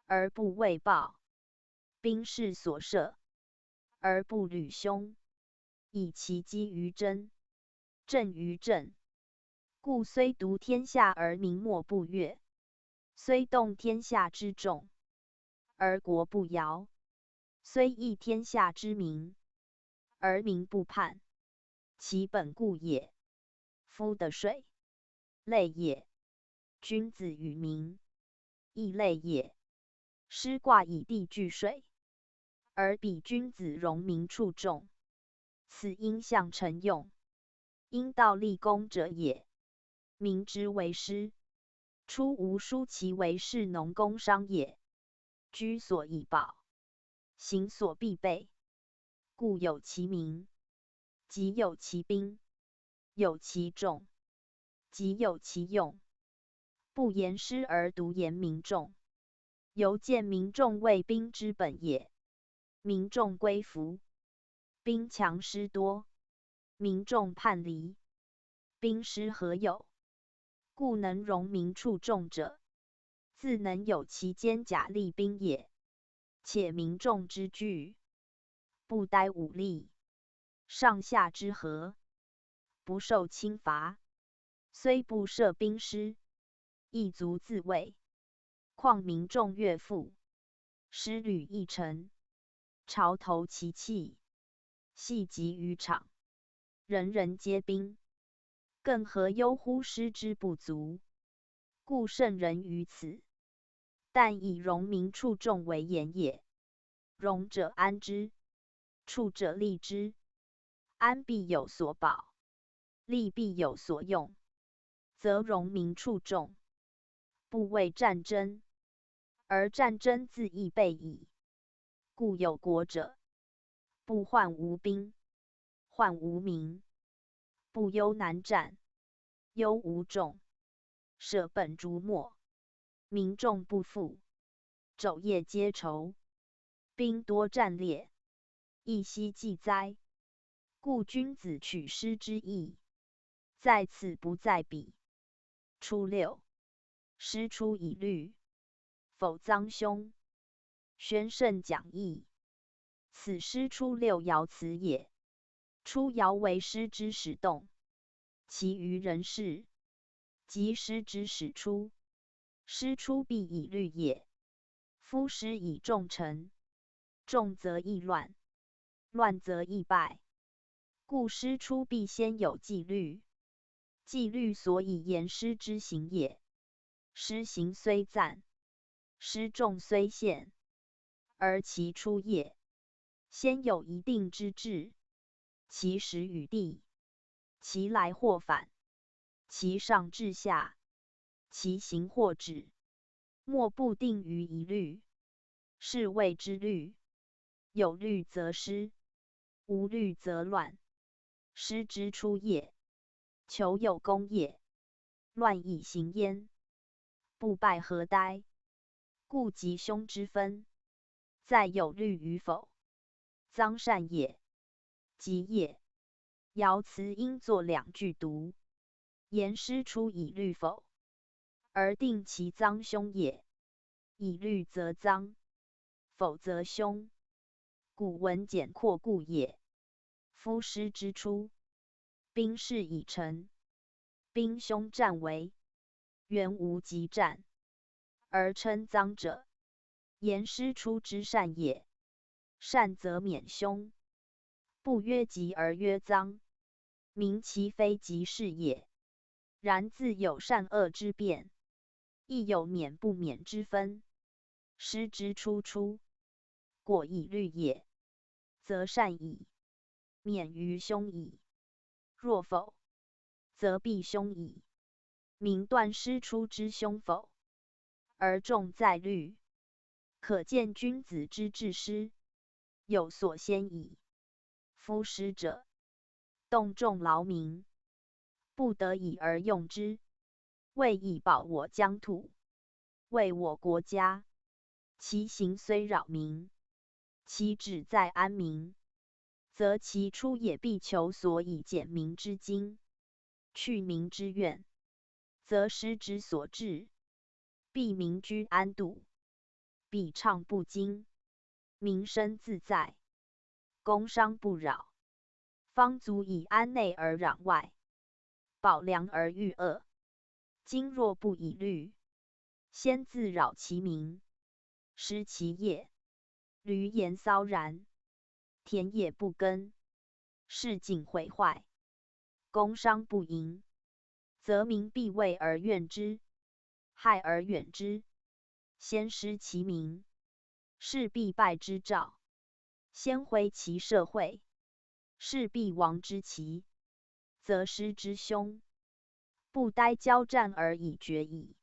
而不畏暴；兵士所设，而不履凶。以其机于真，正于正。故虽独天下而民莫不悦，虽动天下之众，而国不摇；虽益天下之民，而民不叛。其本故也。夫得水，类也；君子与民，亦类也。师卦以地聚水，而比君子容民处众，此应象成用，因道立功者也。民之为师，出无殊其为士农工商也。居所以保，行所必备，故有其名，即有其兵，有其众，即有其用。不言师而独言民众，犹见民众为兵之本也。民众归服，兵强师多；民众叛离，兵师何有？故能容民处众者，自能有其坚甲利兵也。且民众之聚，不待武力，上下之和，不受侵伐，虽不设兵师，亦足自卫。况民众悦附，师旅一成，朝头齐气，系集于场，人人皆兵，更何忧乎师之不足？故圣人于此，但以容民处众为言也。容者安之，处者利之。安必有所保，利必有所用，则容民处众，不畏战争，而战争自亦备矣。故有国者，不患无兵，患无民；不忧难战，忧无众。舍本逐末，民众不富，昼夜皆愁。兵多战烈，亦希济灾。故君子取师之意，在此不在彼。初六，师出以律，否臧兄。宣圣讲义。此师出六爻辞也。初爻为师之始动，其余人事，即师之始出。师出必以律也。夫师以众成，众则易乱，乱则易败。故师出必先有纪律，纪律所以言师之行也。师行虽赞，师众虽现，而其出也，先有一定之志，其时与地，其来或返，其上至下，其行或止，莫不定于一律，是谓之律。有律则师，无律则乱。师之出也，求有功也，乱以行焉，不败何哉？故吉凶之分，在有虑与否，脏善也，吉也。爻辞应作两句读，言师出以虑否，而定其脏凶也。以虑则脏，否则凶。古文简括故也。夫师之出，兵事已成，兵凶战危，原无急战，而称脏者，言师出之善也。善则免凶，不曰急而曰脏，明其非急事也。然自有善恶之辨，亦有免不免之分。师之出，果以虑也，则善矣，免于凶矣；若否，则必凶矣。明断师出之凶否，而重在虑，可见君子之治师有所先矣。夫师者，动众劳民，不得已而用之，为以保我疆土，为我国家。其行虽扰民，其旨在安民，则其出也必求所以减民之经，去民之怨，则师之所至，必民居安度，必畅不惊，民生自在，工商不扰，方足以安内而攘外，保良而御恶。今若不以虑，先自扰其民，失其业，闾阎骚然，田野不耕，市井毁坏，工商不盈，则民必畏而怨之，害而远之。先失其民，是必败之兆；先毁其社会，是必亡之期，则师之凶，不待交战而已决矣。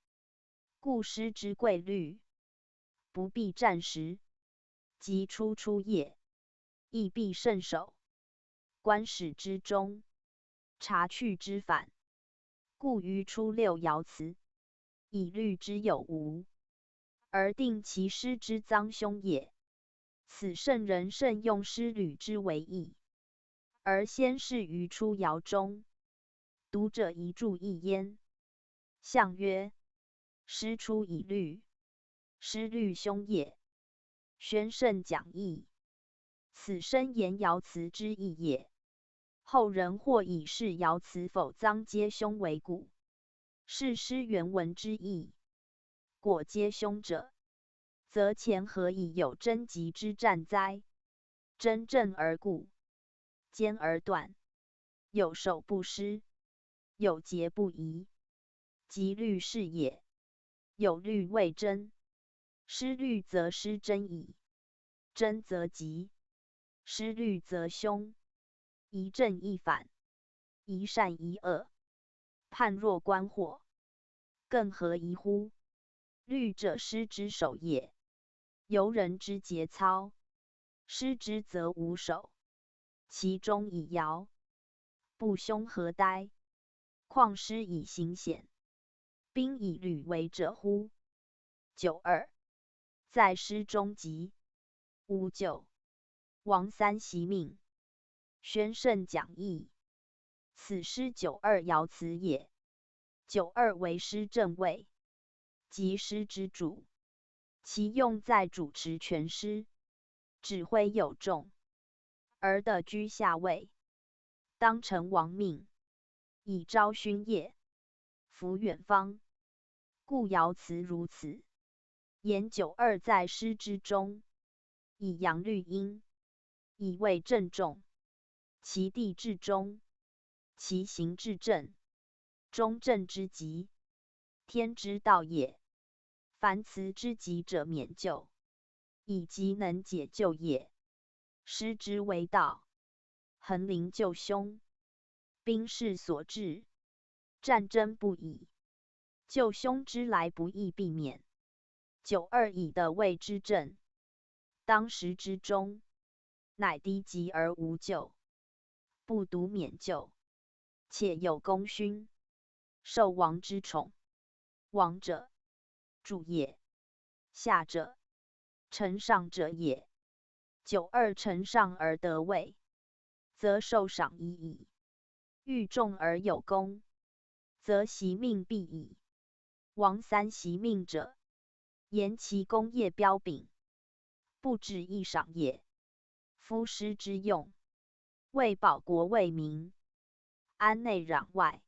故师之贵虑，不必战时，即出也，亦必慎守，观始之终，察去之反。故于初六爻辞，以虑之有无，而定其师之脏凶也。此圣人慎用师履之为义，而先是于初爻中，读者宜注意焉。象曰：师出以虑，师虑凶也。宣圣讲义，此生言爻辞之意也。后人或以是爻辞否脏皆凶为故，是师原文之意。果皆凶者，则前何以有贞吉之战哉？真正而固，坚而断，有守不失，有节不移，即虑是也。有虑未真，失虑则失真矣；真则吉，失虑则凶。一正一反，一善一恶，判若观火，更何宜乎？虑者师之守也，由人之节操，失之则无守，其中以爻，不凶何哉？况师以行险，兵以履为者乎？92. 在师中吉，无咎，王三袭命。宣圣讲义，此师92爻辞也。92为师正位，即师之主，其用在主持全师，指挥有众，而得居下位，当承王命，以昭勋业，服远方。故爻辞如此。言92在师之中，以阳虑阴，以位正中，其地至中，其行至正，中正之极，天之道也。凡辞之极者免救，以极能解救也。师之为道，恒临救凶，兵事所至，战争不已，救凶之来不易避免。92以的位之正，当时之中，乃低极而无咎，不独免救，且有功勋，受王之宠。王者，主也；下者，承上者也。92承上而得位，则受赏已矣；欲重而有功，则袭命必矣。王三袭命者，言其功业彪炳，不止一赏也。夫师之用，为保国为民，安内攘外。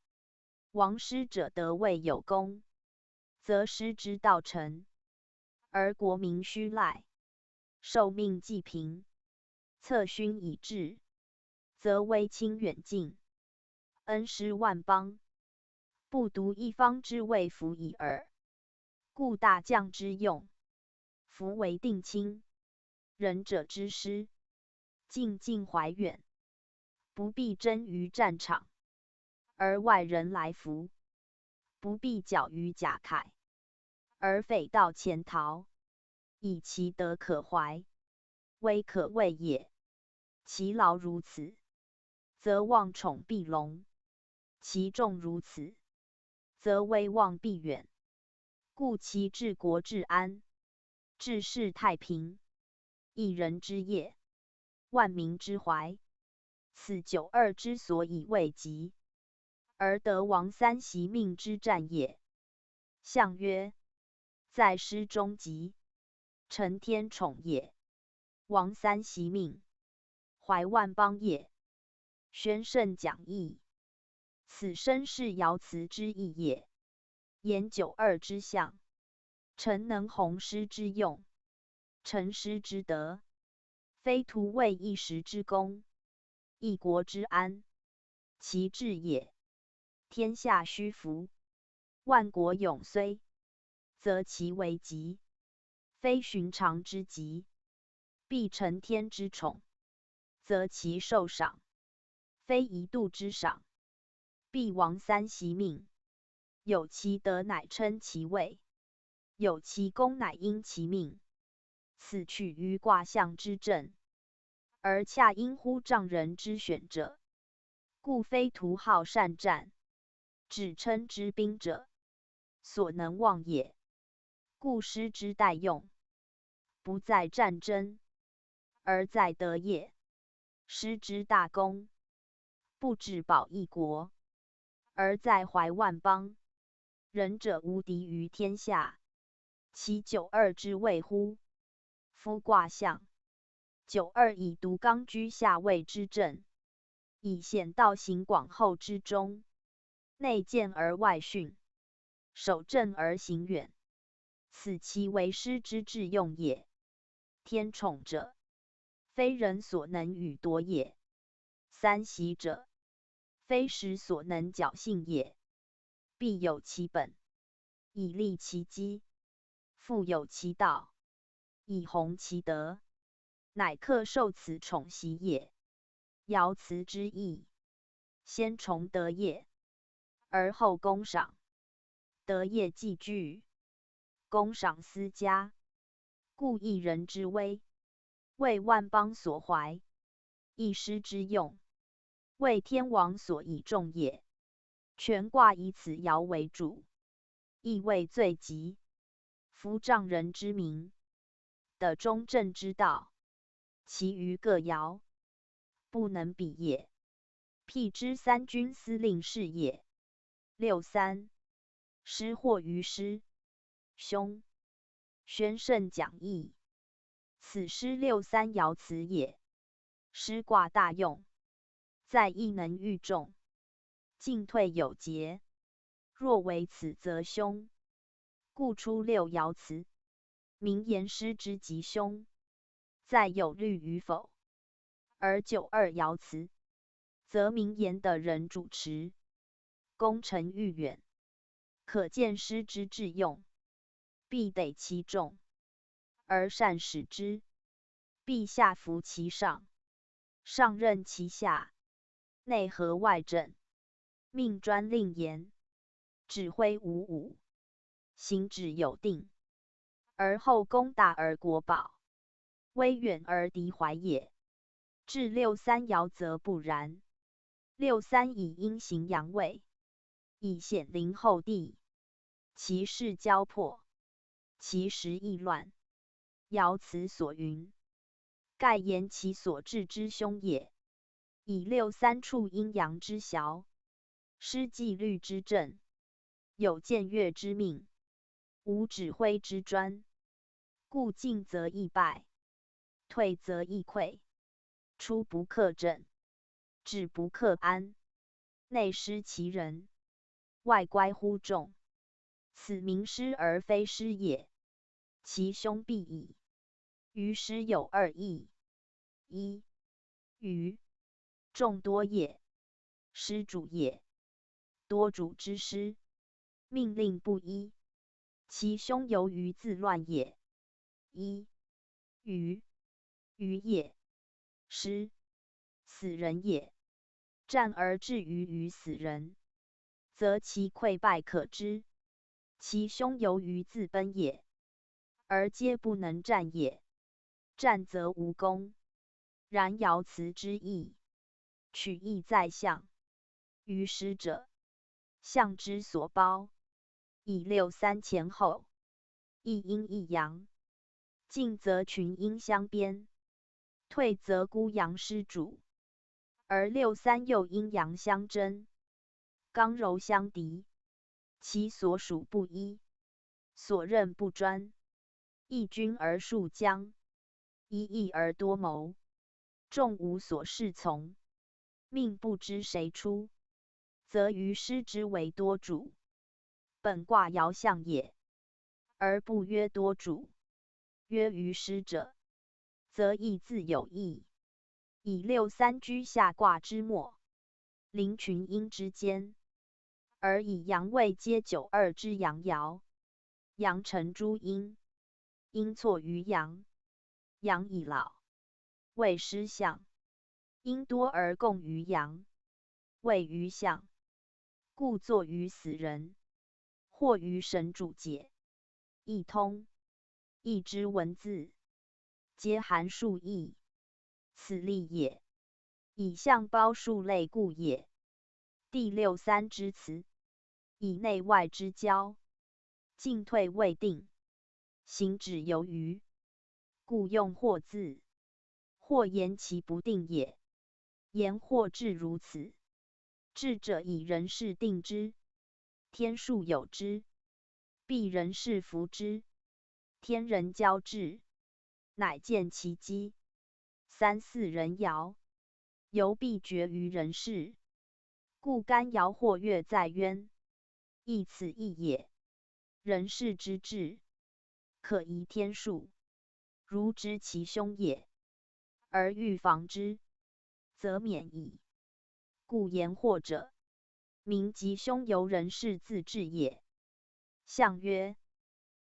王师者得位有功，则师之道成，而国民虚赖，受命既平，策勋已至，则威亲远近，恩施万邦，不独一方之谓服矣耳。故大将之用，夫为定亲，仁者之师，进近怀远，不必争于战场，而外人来服；不必矫于甲铠，而匪盗潜逃，以其德可怀，威可畏也。其劳如此，则望宠必隆；其重如此，则威望必远。故其治国治安，治世太平，一人之业，万民之怀，此92之所以未及，而得王三袭命之战也。象曰：在师中极，承天宠也。王三袭命，怀万邦也。宣圣讲义，此身是爻辞之意也。言92之象，臣能弘师之用，成师之德，非徒为一时之功，一国之安，其志也。天下虚服，万国永虽，则其为吉，非寻常之吉；必承天之宠，则其受赏，非一度之赏。必王三袭命，有其德乃称其位，有其功乃因其命。此取于卦象之正，而恰因乎丈人之选者，故非徒好善战，只称之兵者，所能忘也。故师之待用，不在战争，而在德业。师之大功，不止保一国，而在怀万邦。仁者无敌于天下，其92之谓乎？夫卦象92以独刚居下位之正，以显道行广厚之中，内见而外训，守正而行远，此其为师之治用也。天宠者，非人所能与夺也；三袭者，非时所能侥幸也。必有其本，以立其基；复有其道，以弘其德，乃克受此宠袭也。爻辞之意，先崇德业，而后功赏。德业既具，功赏私加，故一人之威，为万邦所怀；一师之用，为天王所以重也。全卦以此爻为主，亦谓最吉。夫丈人之名，的中正之道，其余各爻不能比也。辟之三军司令是也。63师或于师，凶。宣圣讲义，此师63爻辞也。师卦大用，在亦能御众，进退有节。若为此则凶，故出6爻辞。明言师之吉凶，在有虑与否；而92爻辞，则明言的人主持，功成愈远。可见师之治用，必得其众，而善使之，必下服其上，上任其下，内合外正，命专令严，指挥五五，行止有定，而后功大而国保，威远而敌怀也。至63爻则不然。63以阴行阳位，以显灵后地，其势交迫，其时易乱，爻辞所云，盖言其所至之凶也。以六三处阴阳之爻，失纪律之政，有僭越之命，无指挥之专，故进则易败，退则易溃，出不克正，止不克安，内失其人，外乖乎众。此名失而非失也，其凶必矣。于失有二义：一、于众多也，失主也。多主之失，命令不一，其凶由于自乱也。一、于也，失死人也。战而至于死人，则其溃败可知，其凶由于自奔也，而皆不能战也。战则无功。然爻辞之意，取义在象。于失者，象之所包。以六三前后，一阴一阳，进则群阴相边，退则孤阳失主。而六三又阴阳相争，刚柔相敌，其所属不一，所任不专，一君而数将，一义而多谋，众无所适从，命不知谁出，则于失之为多主。本卦爻象也，而不曰多主。曰于失者，则义自有义。以六三居下卦之末，临群阴之间，而以阳位接九二之阳爻，阳成诸阴，阴错于阳，阳已老，未失象，阴多而共于阳，未于象，故作于死人，或于神主解。易通，易之文字，皆含数义，此例也。以象包数类故也。第六三之辞，以内外之交，进退未定，行止犹豫，故用或字，或言其不定也。言或至如此，智者以人事定之，天数有之，必人事服之，天人交至，乃见其机。三四人爻，犹必决于人事，故干爻或跃在渊，亦此义也。人事之至，可移天数，如知其凶也，而欲防之，则免矣。故言或者，名吉凶由人事自治也。象曰：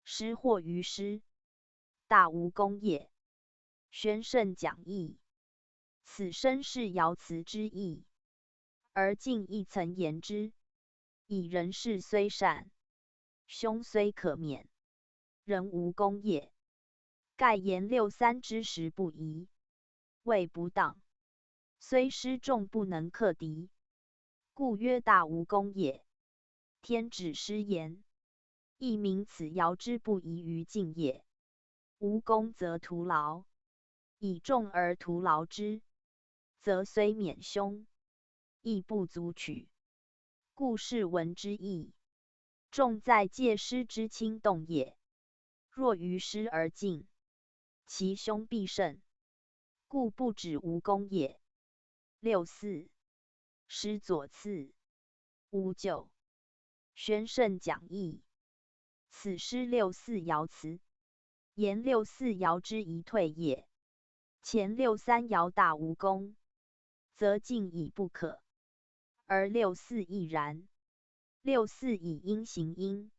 失或于失，大无功也。宣圣讲义，此身是爻辞之意，而进一层言之，以人事虽善，凶虽可免，仍无功也。盖言六三之时不宜，谓不当，虽失众不能克敌，故曰大无功也。天指失言，亦名此爻之不宜于进也。无功则徒劳，以众而徒劳之，则虽免凶，亦不足取。故是文之义，重在戒失之轻动也。若于失而进，其凶必胜，故不止无功也。六四，失左次，无咎。宣圣讲义，此失六四爻辞，言六四爻之宜退也。前六三爻大无功，则进已不可，而六四亦然。六四以阴行阴，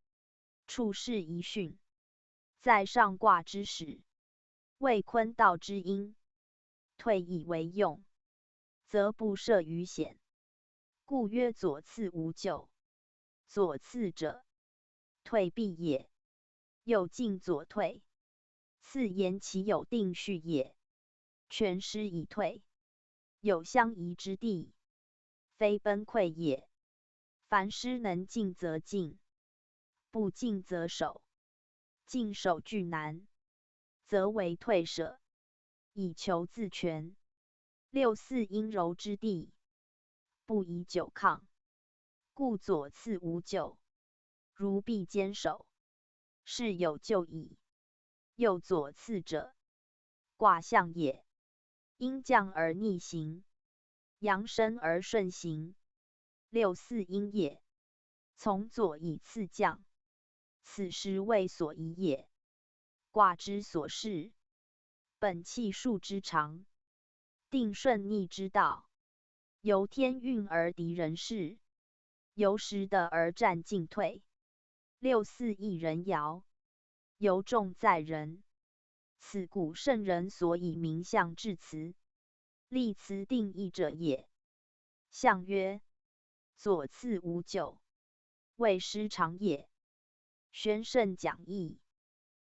处事宜训，在上卦之始，为坤道之阴，退以为用，则不涉于险，故曰左次无咎。左次者，退必也，又进左退，次言其有定序也。全失以退，有相宜之地，非崩溃也。凡失能进则进，不进则守，进守俱难，则为退舍，以求自全。六四阴柔之地，不宜久抗，故左次无咎。如必坚守，是有救矣。右左次者，卦象也。阴降而逆行，阳升而顺行，六四阴也。从左以次降，此时谓所宜也。卦之所适，本气数之常，定顺逆之道，由天运而敌人势，由时得而战进退。六四亦人爻，由重在人，此古圣人所以名象至辞，立辞定义者也。象曰：左次无咎，谓失常也。宣圣讲义，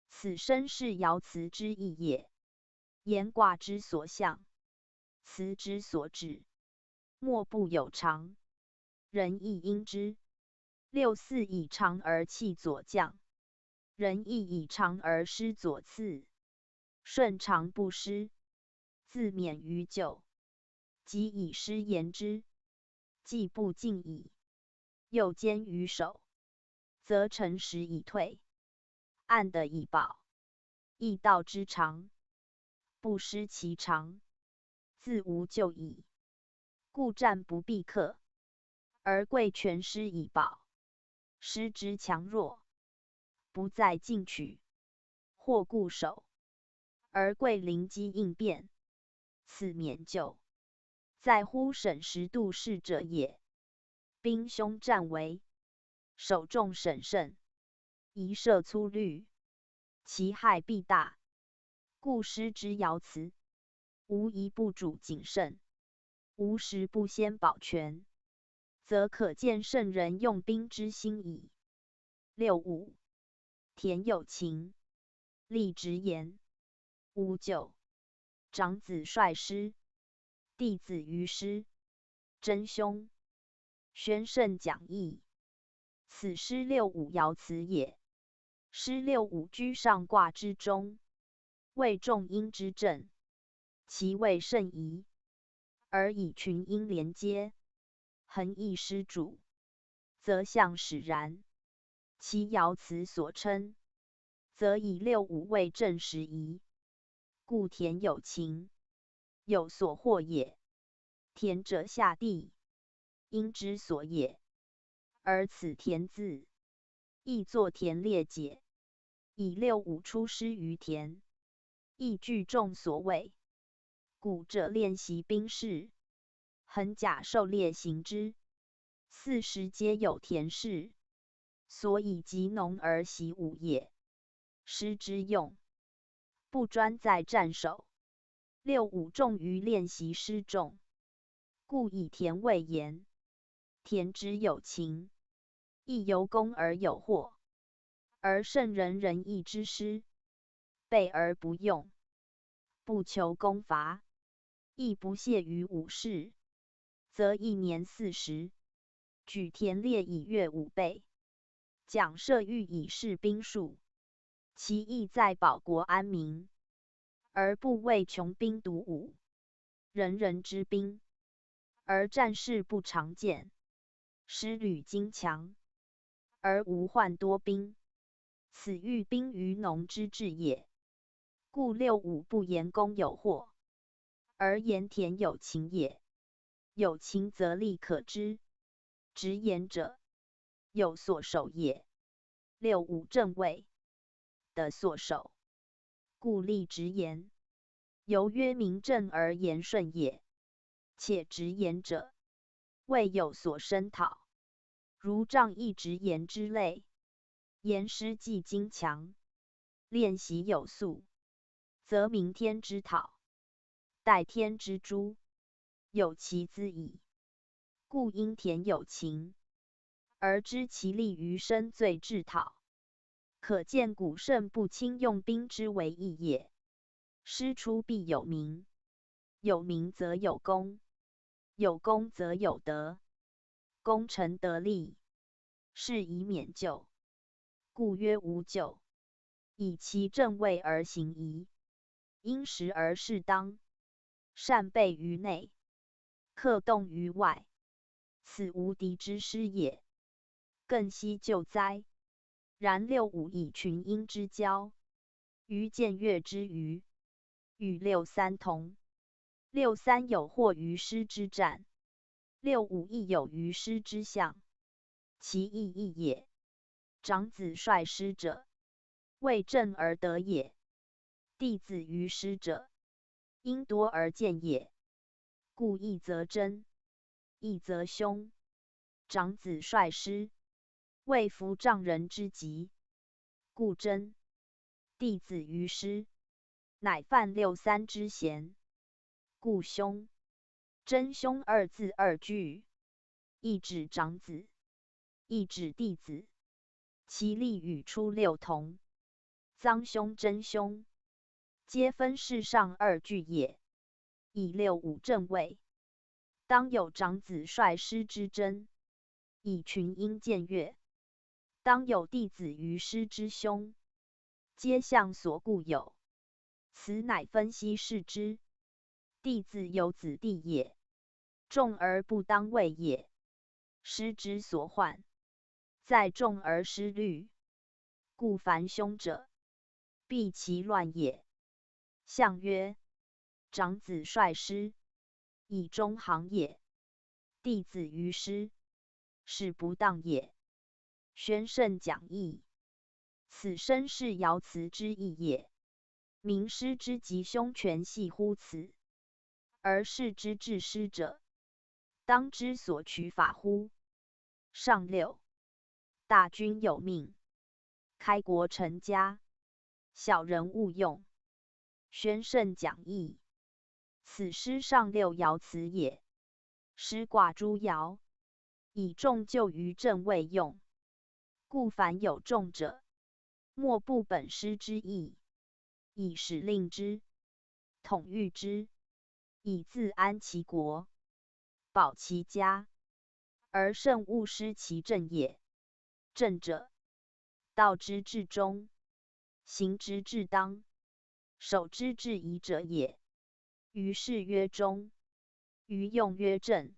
此身是爻辞之意也。言卦之所象，辞之所指，莫不有常，人亦应之。六四以常而弃左降，人亦以常而失左次。顺常不失，自免于咎；即以失言之，既不敬矣。又坚于守，则诚实以退，暗的以保。义道之常，不失其常，自无咎矣。故战不必克，而贵全失以保。失之强弱，不在进取，或固守，而贵灵机应变，此免咎。在乎审时度势者也。兵凶战危，守重审慎，宜设粗虑，其害必大。故失之爻辞，无一不主谨慎，无时不先保全，则可见圣人用兵之心矣。六五，田有情，立直言，无咎。长子率师，弟子于师，真凶。宣圣讲义，此师六五爻辞也。师六五居上卦之中，为众阴之正，其位甚宜，而以群阴连接，恒益师主，则象使然。其爻辞所称，则以六五为正时宜。故田有情，有所获也。田者下地，阴之所也。而此田字，亦作田猎解，以六五出师于田，亦具众所谓。古者练习兵事，横甲狩猎行之，40皆有田事，所以及农而习武也。师之用，不专在战守，六五重于练习师众，故以田为言。田之有情，亦由攻而有获，而圣人仁义之师，备而不用，不求攻伐，亦不懈于武事，则一年40，举田猎以阅武备，讲射御以示兵术，其意在保国安民，而不为穷兵黩武。人人之兵，而战事不常见，师旅精强，而无患多兵，此欲兵于农之志也。故六五不言攻有获，而言田有情也。有情则利可知，直言者，有所守也。六五正位，得所守，故立直言，由曰名正而言顺也。且直言者，谓有所深讨，如仗义直言之类。言师既精强，练习有素，则明天之讨，待天之诛，有其资矣。故因田有情，而知其利于身罪治讨，可见古圣不轻用兵之为义也。师出必有名，有名则有功，有功则有德，功成得利，是以免咎。故曰无咎。以其正位而行仪，因时而适当，善备于内，克动于外，此无敌之师也。更惜救灾。然六五以群英之交，于僭越之余，与六三同。六三有获于师之战，六五亦有于师之象，其意义也。长子率师者，为正而得也；弟子于师者，因多而见也。故义则真，义则凶。长子率师，为扶丈人之急，故真；弟子于师，乃犯六三之嫌，故凶。真凶二字二句，一指长子，一指弟子，其例与初六同。赃凶真凶，皆分世上二句也。以六五正位，当有长子率师之真，以群英僭越，当有弟子于师之凶，皆象所固有。此乃分析视之。弟子有子弟也，众而不当位也。师之所患，在众而失虑，故凡凶者，必其乱也。象曰：长子率师，以中行也；弟子于师，是不当也。宣圣讲义。此身是爻辞之意也。名师之吉凶全系乎此，而视之治师者，当知所取法乎？上六，大君有命，开国成家，小人勿用。宣圣讲义。此师上六爻辞也。师卦诸爻，以众就于正位用，故凡有众者，莫不本师之意，以使令之，统御之，以自安其国，保其家，而慎勿失其正也。正者，道之至忠，行之至当，守之至宜者也。于事曰忠，于用曰正。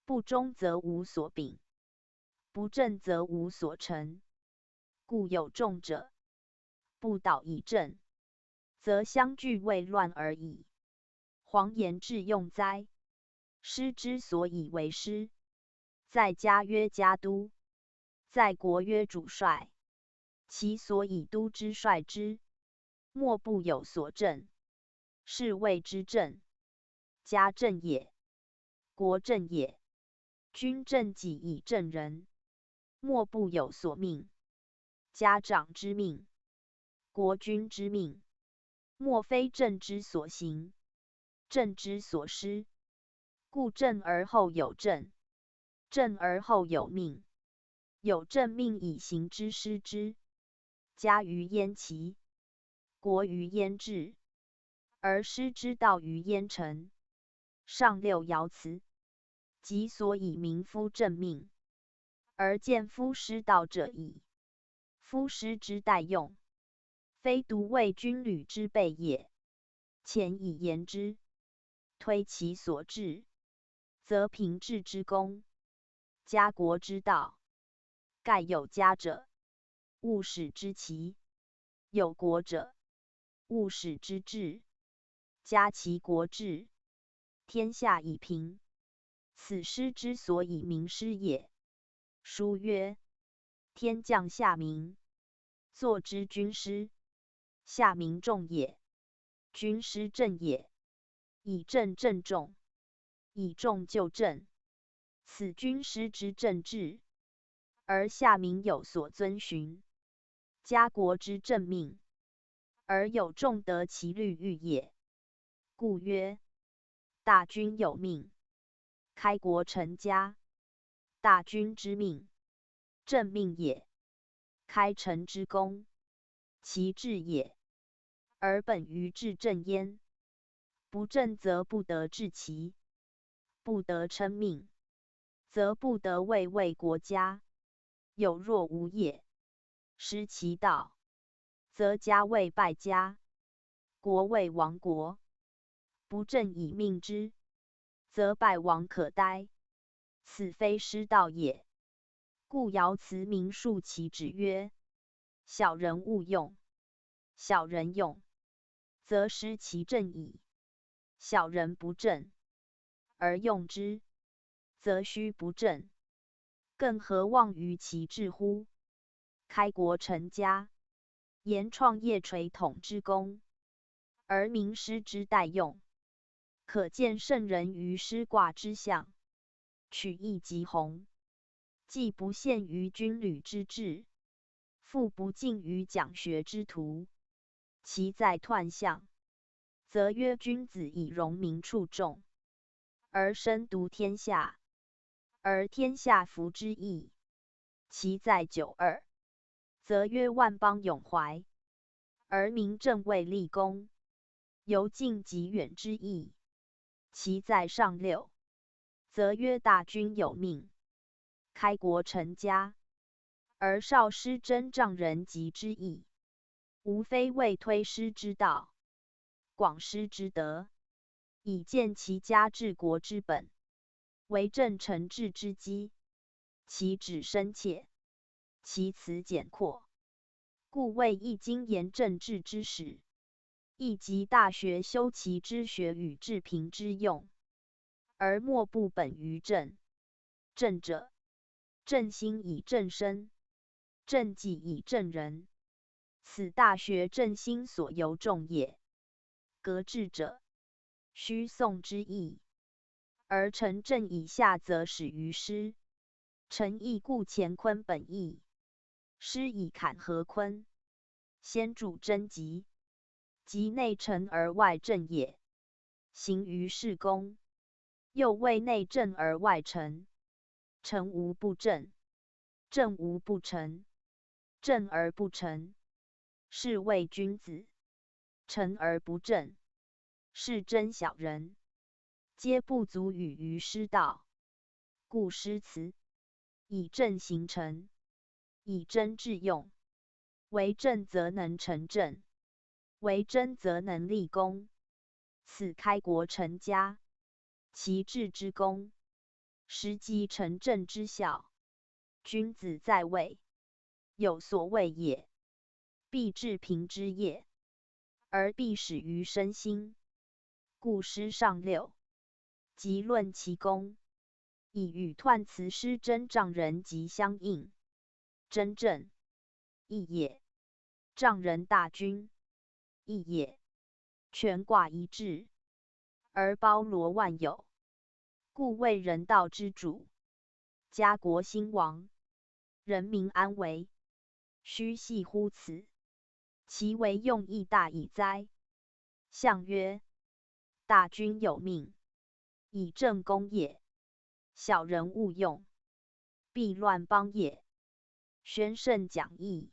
不忠则无所秉，不正则无所成。故有众者，不导以正，则相聚未乱而已。黄言至用哉？师之所以为师，在家曰家督，在国曰主帅。其所以督之帅之，莫不有所正，是谓之正。家正也，国正也。君正己以正人，莫不有所命。家长之命，国君之命，莫非正之所行，正之所施。故正而后有正，正而后有命。有正命以行之施之。家于焉齐，国于焉治，而师之道于焉成。上六爻辞，即所以明夫正命，而见夫师道者矣。夫师之待用，非独为军旅之备也。前以言之，推其所至，则平治之功，家国之道，盖有家者，勿使之齐；有国者，勿使之治。家其国治，天下已平。此师之所以明师也。书曰：天降下民，作之军师，下民众也。军师正也，以正正众，以众就正。此军师之正治，而下民有所遵循。家国之正命，而有众得其律欲也。故曰：大君有命，开国成家，大君之命，正命也。开成之功，其治也，而本于治正焉。不正则不得治其，不得称命，则不得为国家。有若无也，失其道，则家为败家，国为亡国。不正以命之，则败亡可哉！此非师道也。故爻辞明述其旨曰：小人勿用。小人用，则失其正矣；小人不正，而用之，则虚不正。更何望于其志乎？开国成家，言创业垂统之功，而民师之待用，可见圣人于师卦之象，取义极宏，既不限于军旅之志，复不尽于讲学之途。其在彖象，则曰君子以容民处众，而身独天下，而天下服之义。其在九二，则曰万邦永怀，而民正位立功，由近及远之意。其在上六，则曰大军有命，开国成家，而少师真丈人及之意。无非为推师之道，广师之德，以见其家治国之本，为政成治之基。其旨深切，其辞简括，故谓易经言政治之始，亦即大学修其之学与治平之用，而莫不本于政。政者，正心以正身，正己以正人。此大学正心所由众也。革制者，须诵之义，而成正以下，则始于师。成义故乾坤本义，师以坎合坤，先主贞吉，即内成而外正也。行于事公，又谓内正而外成。成无不正，正无不成，正而不成，是谓君子；成而不正，是真小人。皆不足与于师道。故诗词以正行成，以真致用。为正则能成正，为真则能立功。此开国成家，其治之功，实即成正之效。君子在位，有所谓也，必治平之业，而必始于身心。故诗上六，即论其功，以与彖辞师真丈人吉相应。真正，义也；丈人大军，义也。全卦一致，而包罗万有，故谓人道之主。家国兴亡，人民安危，须系乎此。其为用意大矣哉！象曰：大军有命，以正功也；小人勿用，必乱邦也。宣圣讲义，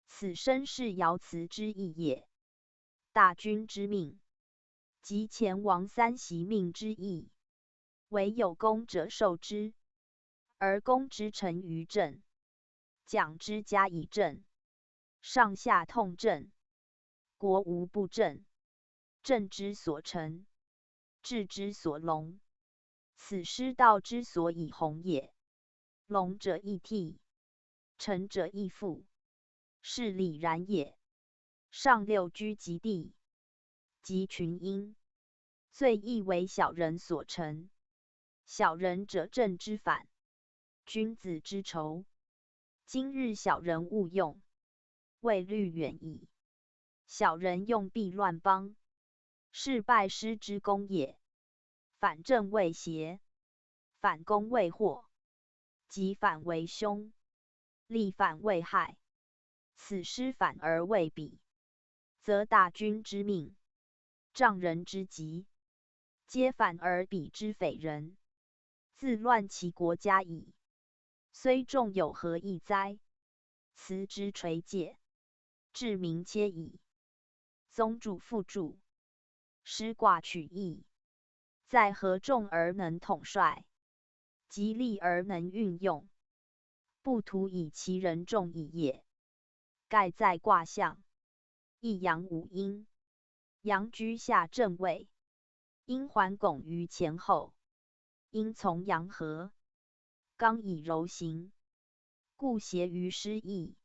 此身是爻辞之意也。大军之命，即前王三袭命之意。唯有功者受之，而功之成于政，奖之加以政，上下通政，国无不正。政之所成，治之所隆，此师道之所以弘也。隆者亦替，成者亦复，是理然也。上六居极地，及群阴，最易为小人所成。小人者正之反，君子之仇。今日小人勿用，未虑远矣。小人用必乱邦，是败师之功也。反正为邪，反攻为祸，即反为凶，立反为害。此师反而为彼，则大军之命，丈人之急，皆反而彼之匪人，自乱其国家矣。虽众有何益哉？辞之垂戒，治民切矣。宗主父主，师卦取义，在何众而能统帅，极利而能运用，不图以其人众矣也。盖在卦象，一阳五阴，阳居下正位，阴环拱于前后，阴从阳合，刚以柔行，故协于失意。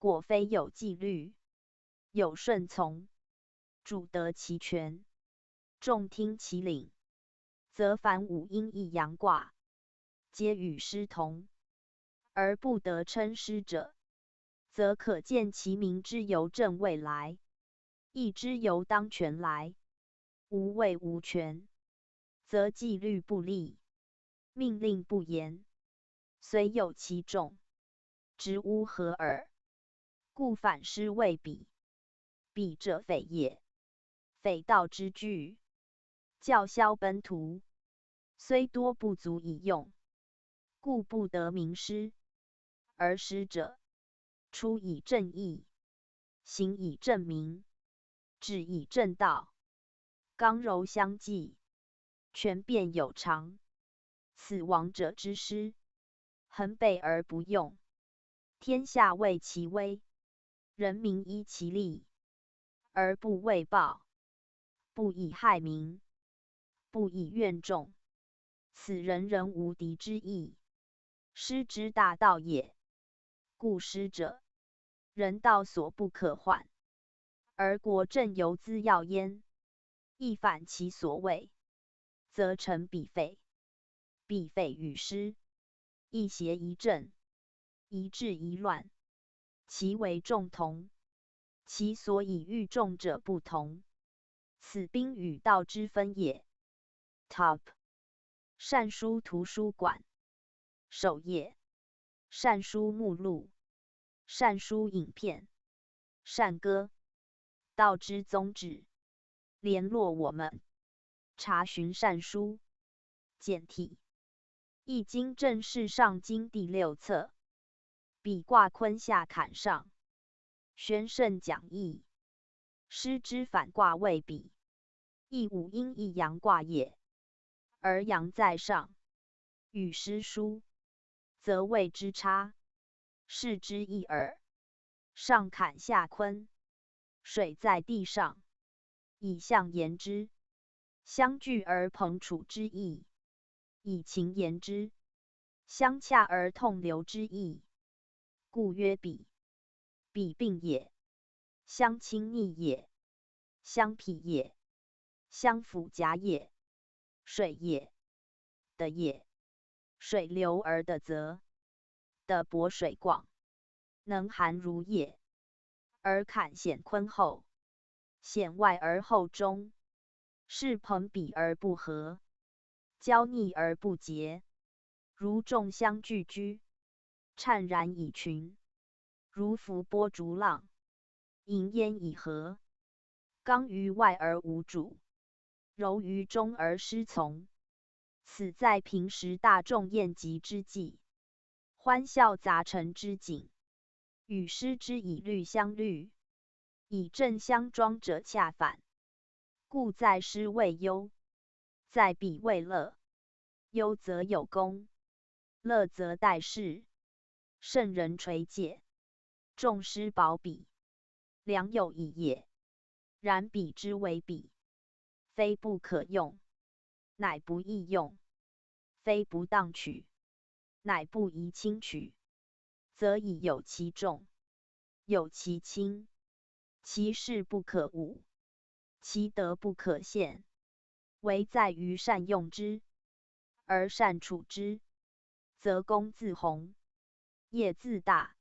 果非有纪律，有顺从，主得其权，众听其领，则凡五阴一阳卦，皆与师同，而不得称师者，则可见其名之由正位来，义之由当权来。无位无权，则纪律不立，命令不严，虽有其众，直乌合耳。故反师谓彼，彼者匪也。匪道之具，教消奔图，虽多不足以用，故不得名师。而师者，出以正义，行以正名，止以正道，刚柔相济，权变有常。此王者之师，恒备而不用，天下畏其威，人民依其利，而不为暴，不以害民，不以怨众。此人人无敌之意，师之大道也。故师者，人道所不可患，而国政由兹要焉。亦反其所谓，则成彼废。彼废与师，一邪一正，一治一乱，其为众同，其所以御众者不同。此兵与道之分也。Top 善书图书馆，首页。善书目录，善书影片，善歌，道之宗旨。联络我们，查询善书。简体。易经正式上经第6册。比卦坤下坎上。宣圣讲义。师之反卦为比，亦五阴一阳卦也。而阳在上，与师书，则谓之差，是之一耳。上坎下坤，水在地上，以象言之，相聚而朋处之意；以情言之，相洽而痛流之意。故曰比。比并也，相亲昵也，相匹也，相辅夹也。水也，的也。水流而的泽，的薄水广，能含如也。而坎险坤厚，险外而后中，是朋比而不和，交逆而不结。如众相聚居，灿然以群；如浮波逐浪，盈烟以和。刚于外而无主，柔于中而失从。此在平时大众宴集之际，欢笑杂陈之景，与师之以律相律，以正相庄者恰反。故在师谓忧，在比谓乐。忧则有功，乐则待事。圣人垂戒，众师保比，良有以也。然比之为比，非不可用，乃不易用；非不当取，乃不宜轻取。则以有其重，有其轻，其势不可侮，其德不可陷，唯在于善用之，而善处之，则功自宏，业自大。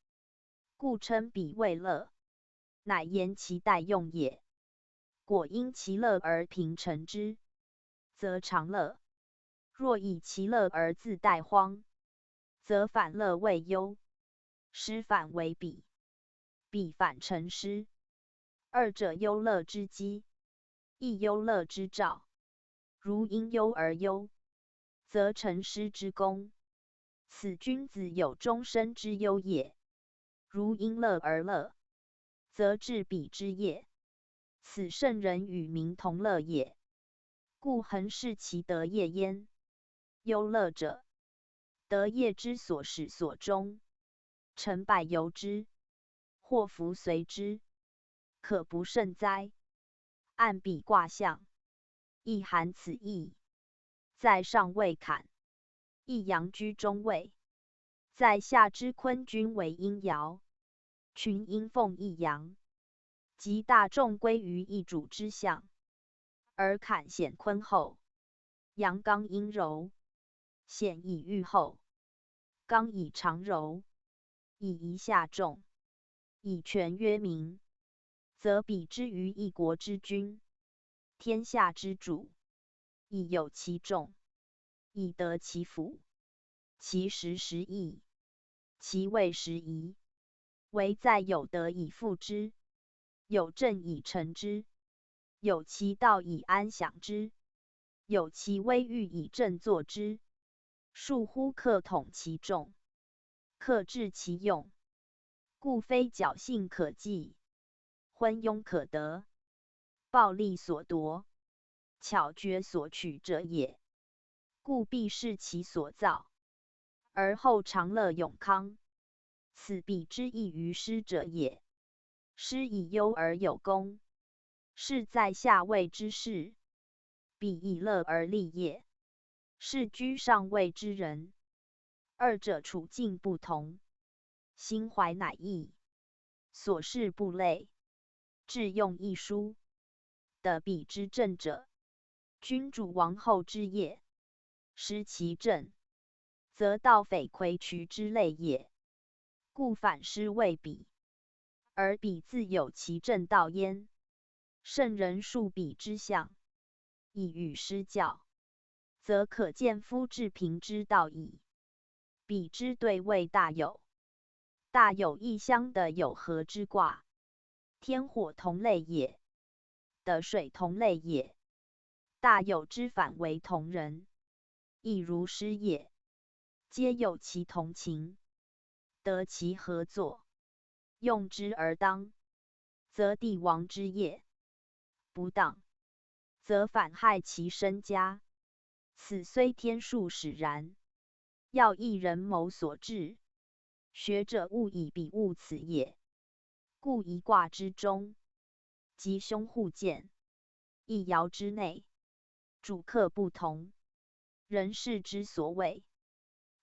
故称比为乐，乃言其待用也。果因其乐而平成之，则常乐；若以其乐而自待荒，则反乐为忧。师反为比，比反成师。二者忧乐之基，亦忧乐之兆。如因忧而忧，则成师之功。此君子有终身之忧也。如因乐而乐，则治彼之业。此圣人与民同乐也。故恒视其德业焉。忧乐者，德业之所始所终，成败由之，祸福随之。可不甚哉？按彼卦象，亦含此意。在上位坎，亦阳居中位；在下之坤君为阴爻，群阴奉一阳，即大众归于一主之象。而坎显坤厚，阳刚阴柔，显以御厚，刚以长柔，以夷下重，以权曰明，则比之于一国之君，天下之主，以有其重，以得其辅，其实实义，其位实宜，唯在有德以复之，有正以成之，有其道以安享之，有其威欲以振作之。庶乎克统其众，克制其用，故非侥幸可济，昏庸可得，暴力所夺，巧绝所取者也。故必视其所造，而后长乐永康，此彼之益于师者也。师以优而有功，是在下位之事；彼以乐而立业，是居上位之人。二者处境不同，心怀乃异，所事不类，致用一殊。得彼之正者，君主王后之业；失其正，则盗匪魁渠之类也。故反失为彼，而彼自有其正道焉。圣人述彼之象，以与师教，则可见夫治平之道矣。彼之对位大有，大有异相的有合之卦，天火同类也，得水同类也。大有之反为同人，亦如师也，皆有其同情，得其合作，用之而当，则帝王之业；不当，则反害其身家。此虽天数使然，要一人谋所致，学者务以彼物此也。故一卦之中，吉凶互见；一爻之内，主客不同。人事之所为，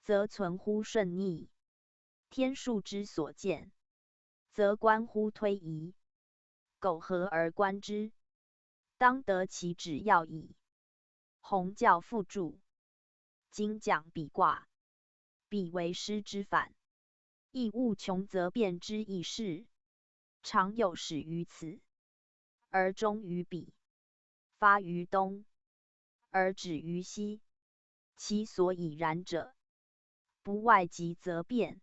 则存乎顺逆；天数之所见，则关乎推移。苟合而观之，当得其旨要矣。弘教附注。今讲彼卦，彼为师之反，亦务穷则变之易事，常有始于此，而终于彼；发于东，而止于西。其所以然者，不外急则变，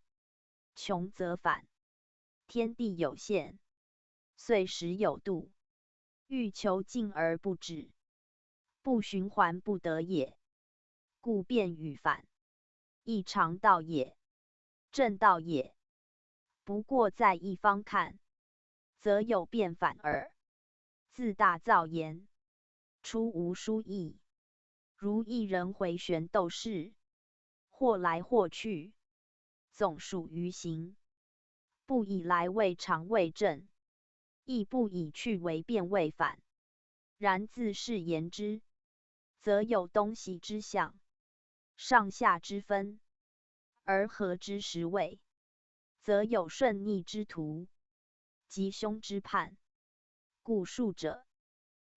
穷则反。天地有限，岁时有度，欲求进而不止，不循环不得也。故变与反，亦常道也，正道也。不过在一方看，则有变反耳。自大造言，出无殊意，如一人回旋斗士，或来或去，总属于行，不以来为常为正，亦不以去为变为反。然自是言之，则有东西之象，上下之分，而合之实位，则有顺逆之途，吉凶之判。故术者，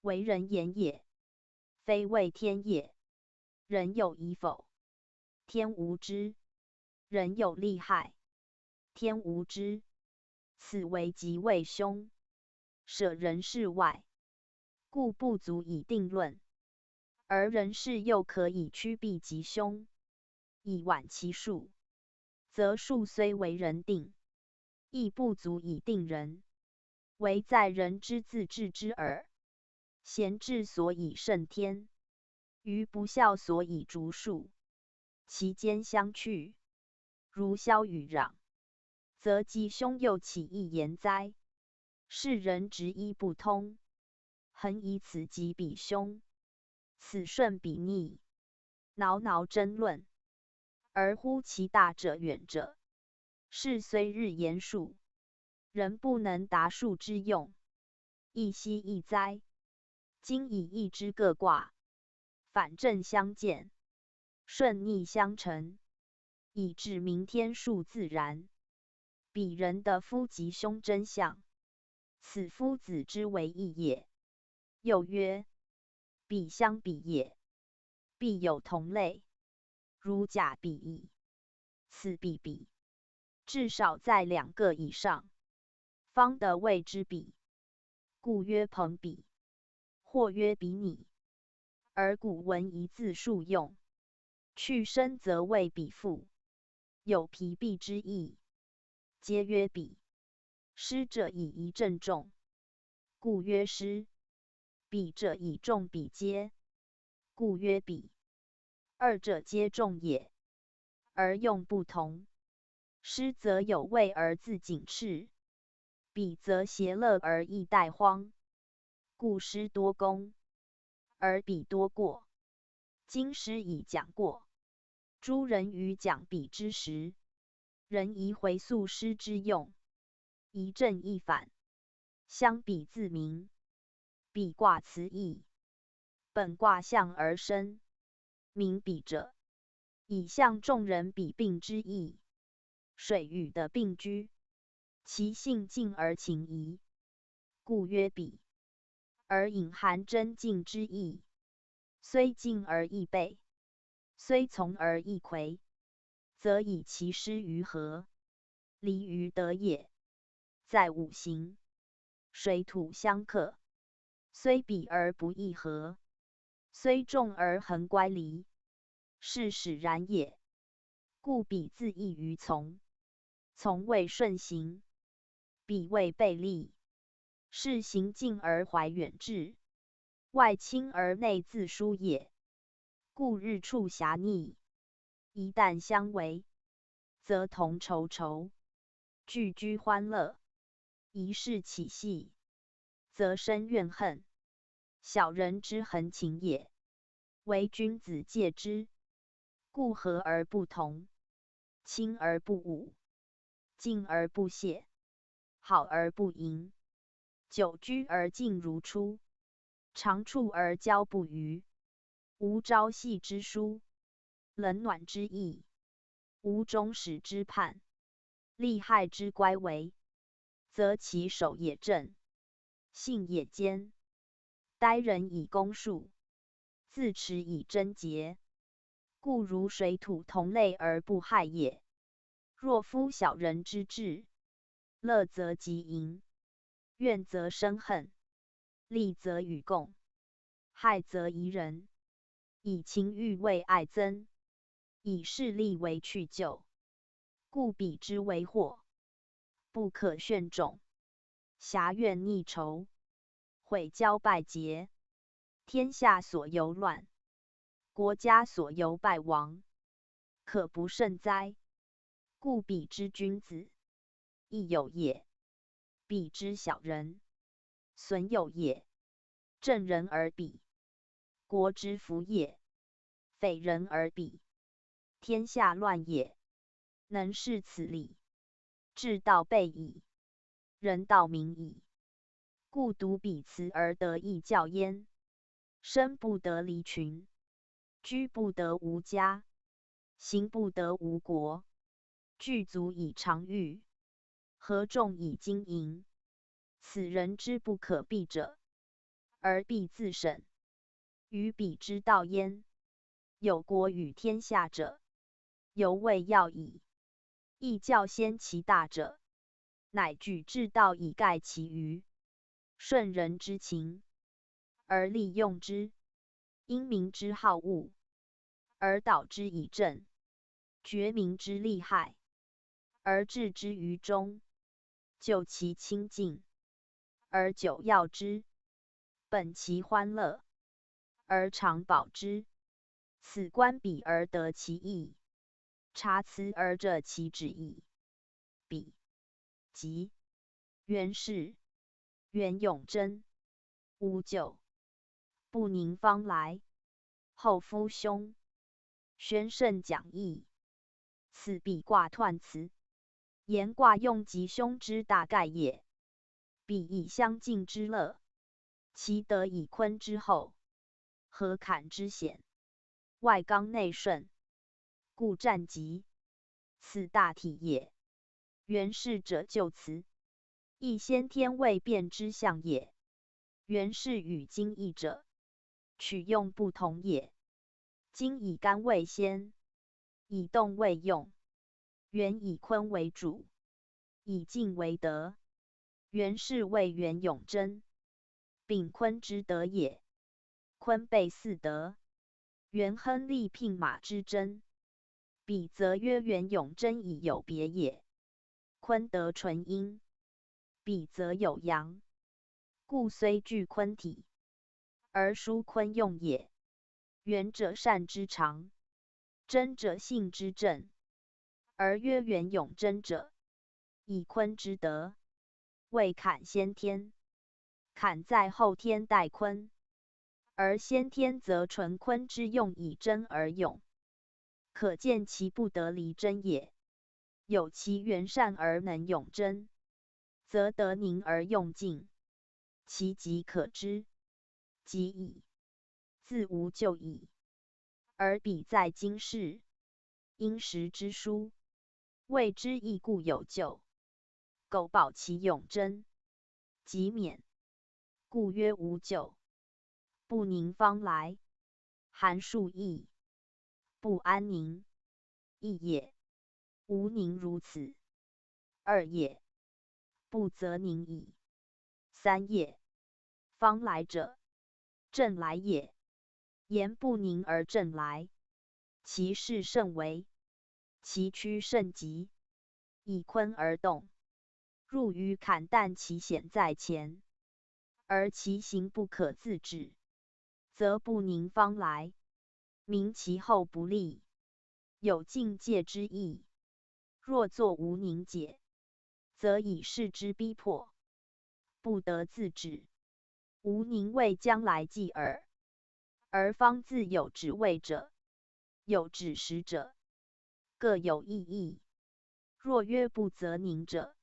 为人言也，非谓天也。人有疑否？天无知。人有利害？天无知。此为吉为凶，舍人事外，故不足以定论。而人事又可以趋避吉凶，以挽其数，则数虽为人定，亦不足以定人，唯在人之自治之耳。贤治所以胜天，愚不孝所以逐数，其间相去，如萧与壤，则吉凶又岂易言哉？世人执一不通，恒以此吉彼凶，此顺彼逆，挠挠争论，而乎其大者远者，事虽日言数，人不能达数之用。亦息亦哉！今以义之各卦，反正相见，顺逆相成，以致明天数自然。彼人的夫吉凶真相，此夫子之为义也。又曰：彼相比也，必有同类，如甲比乙，此比彼，至少在2个以上，方得谓之比。故曰朋比，或曰比拟。而古文一字数用，去声则谓比附，有疲弊之意，皆曰比。师者以一正重，故曰师；比者以重比皆，故曰比。二者皆重也，而用不同。师则有位而自警斥，比则谐乐而易殆荒。故师多功，而比多过。今师以讲过，诸人于讲比之时，人宜回溯师之用，一正一反，相比自明。比卦辞义，本卦象而生，名比者，以象众人比并之意。水与的并居，其性静而情移，故曰比。而隐含真静之意，虽静而易备，虽从而易魁，则以其失于和，离于德也。在五行，水土相克，虽比而不易合，虽重而恒乖离，是使然也。故比自易于从，从谓顺行，比谓背利。是行近而怀远志，外亲而内自疏也。故日处狭逆，一旦相违，则同愁愁，聚居欢乐；一事起隙，则生怨恨。小人之恒情也，唯君子戒之。故和而不同，亲而不侮，敬而不懈，好而不淫。久居而静如初，常处而交不渝。无朝夕之疏，冷暖之意，无终始之判，利害之乖违，则其守也正，性也坚。待人以公恕，自持以贞洁。故如水土同类而不害也。若夫小人之志，乐则极淫，怨则生恨，利则与共，害则疑人。以情欲为爱增，以势利为去就，故比之为祸，不可炫众。侠怨逆仇，毁交败结，天下所由乱，国家所由败亡，可不胜哉？故比之君子，益有也；比之小人，损有也。正人而比，国之福也；匪人而比，天下乱也。能事此理，治道备矣，人道明矣。故独彼辞而得义教焉。生不得离群，居不得无家，行不得无国。具足以常欲，合众以经营。此人之不可避者，而必自审，于彼之道焉。有国与天下者，犹未要矣。义教先其大者，乃举至道以盖其余。顺人之情，而利用之；因民之好恶，而导之以政；决民之利害，而治之于中；就其清净，而久要之；本其欢乐，而常保之。此观彼而得其意，察辞而者其旨意。比，即元氏、元永贞、乌咎、不宁方来、后夫兄、宣圣讲义。此比卦彖辞，言卦用吉凶之大概也。比以相近之乐，其得以坤之后，合坎之险，外刚内顺，故战疾，此大体也。元氏者就辞，亦先天未变之象也。元氏与今异者，取用不同也。今以干为先，以动为用，元以坤为主，以静为德。元氏谓元永贞，秉坤之德也。坤备四德，元亨利牝马之贞，彼则曰元永贞以有别也。坤德纯阴，彼则有阳，故虽具坤体，而殊坤用也。元者善之长，贞者性之正，而曰元永贞者，以坤之德，谓坎先天。坎在后天代坤，而先天则纯坤之用以贞而用，可见其不得离贞也。有其元善而能永贞，则得宁而用静，其极可知，极矣，自无咎矣。而彼在今世，因时之殊，谓之义故有咎，苟保其永贞，即免，故曰无咎。不宁方来，函数异，不安宁，异也。无宁如此。二也，不则宁矣。三也，方来者，正来也。言不宁而正来，其势甚微，其趋甚急，以坤而动，入于坎，但其险在前，而其行不可自止，则不宁方来，明其后不利，有境界之意。若作无宁解，则以势之逼迫，不得自止。无宁谓将来继耳。而方自有止位者，有止时者，各有异义。若曰不则宁者，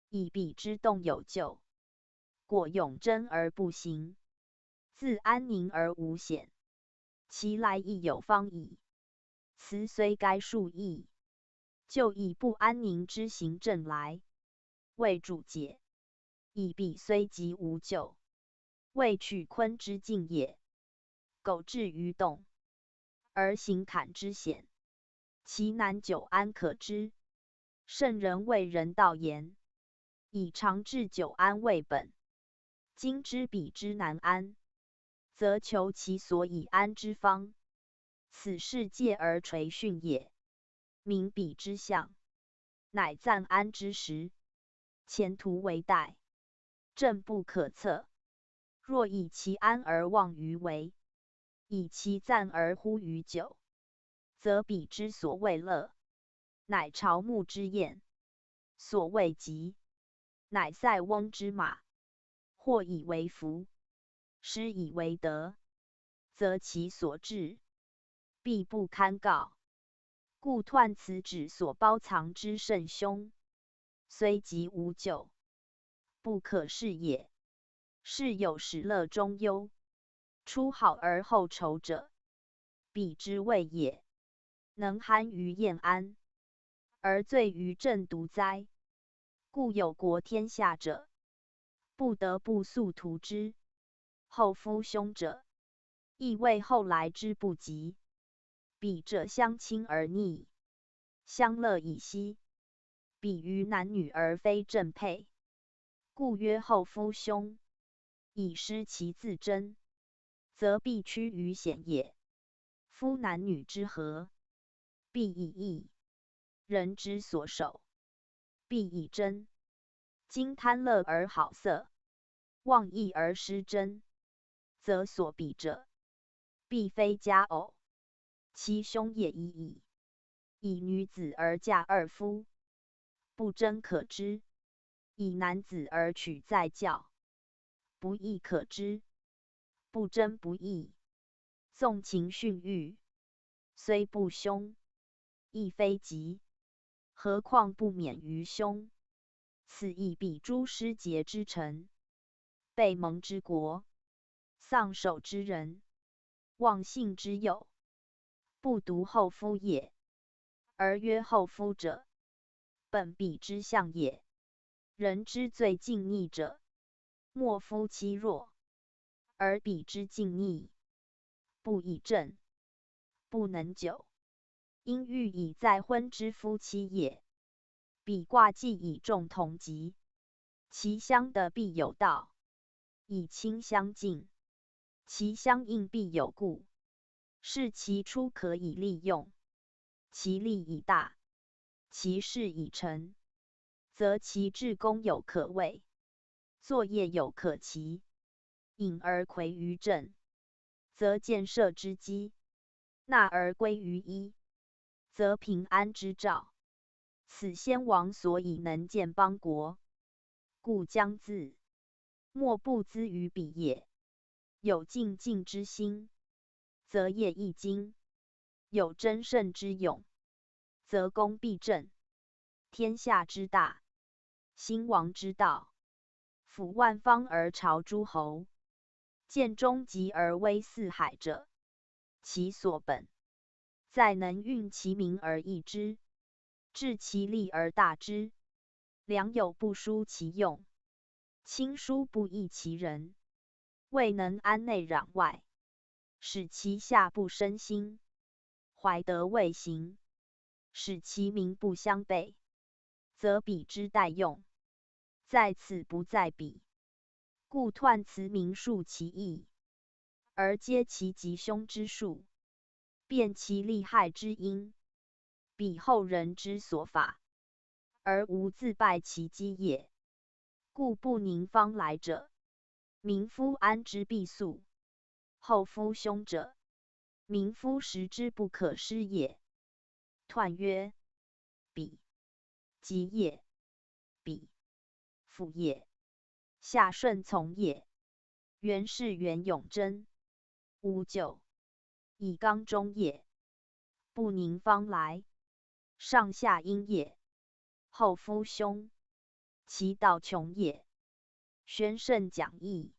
以彼之动有咎，果永贞而不行，自安宁而无险，其来亦有方矣。此虽该数义，就以不安宁之行正来，谓主解。以彼虽极无咎，谓取坤之境也。苟至于动，而行坎之险，其难久安可知。圣人谓人道言，以长治久安为本。今知彼之难安，则求其所以安之方，此是戒而垂训也。明彼之象，乃暂安之时，前途为待，正不可测。若以其安而忘于为，以其暂而忽于久，则彼之所谓乐，乃朝暮之宴；所谓吉，乃塞翁之马。或以为福，施以为德，则其所至，必不堪告。故彖辞止所包藏之甚凶，虽极无咎，不可视也。是有始乐中忧，初好而后愁者，彼之谓也。能酣于宴安，而醉于正独哉？故有国天下者，不得不速图之。后夫兄者，亦谓后来之不及。彼者相亲而逆，相乐以息，比于男女而非正配，故曰后夫兄。以失其自珍，则必趋于险也。夫男女之和，必以义；人之所守，必以真。今贪乐而好色，忘义而失真，则所比者，必非佳偶，其兄也已矣。以女子而嫁二夫，不争可知；以男子而娶再教，不义可知，不争不义。纵情训育，虽不凶，亦非吉，何况不免于凶？此亦彼诸失节之臣，被蒙之国，丧守之人，忘信之友，不独后夫也。而曰后夫者，本彼之相也。人之最近逆者，莫夫妻弱，而彼之近逆，不以正，不能久。因欲以再婚之夫妻也。彼卦既以众同极，其相得必有道，以亲相近，其相应必有故。是其出可以利用，其利以大，其事以成，则其至公有可畏，作业有可期。隐而魁于正，则建设之基；纳而归于一，则平安之兆。此先王所以能建邦国，故将自莫不资于彼也。有敬敬之心，则业亦精；有争胜之勇，则功必正。天下之大，兴亡之道，抚万方而朝诸侯，建终极而威四海者，其所本，在能运其民而益之，治其利而大之，良有不疏其用，亲疏不益其人，未能安内攘外，使其下不生心，怀德未行，使其民不相悖，则彼之待用，在此不在彼。故彖辞民述其义，而揭其吉凶之术，辨其利害之因，彼后人之所法，而无自败其机也。故不宁方来者，民夫安之必速；后夫凶者，民夫食之不可失也。彖曰：彼吉也，彼复也，下顺从也。元氏元永贞，无咎，以刚中也。不宁方来，上下阴也。后夫凶，其道穷也。宣圣讲义，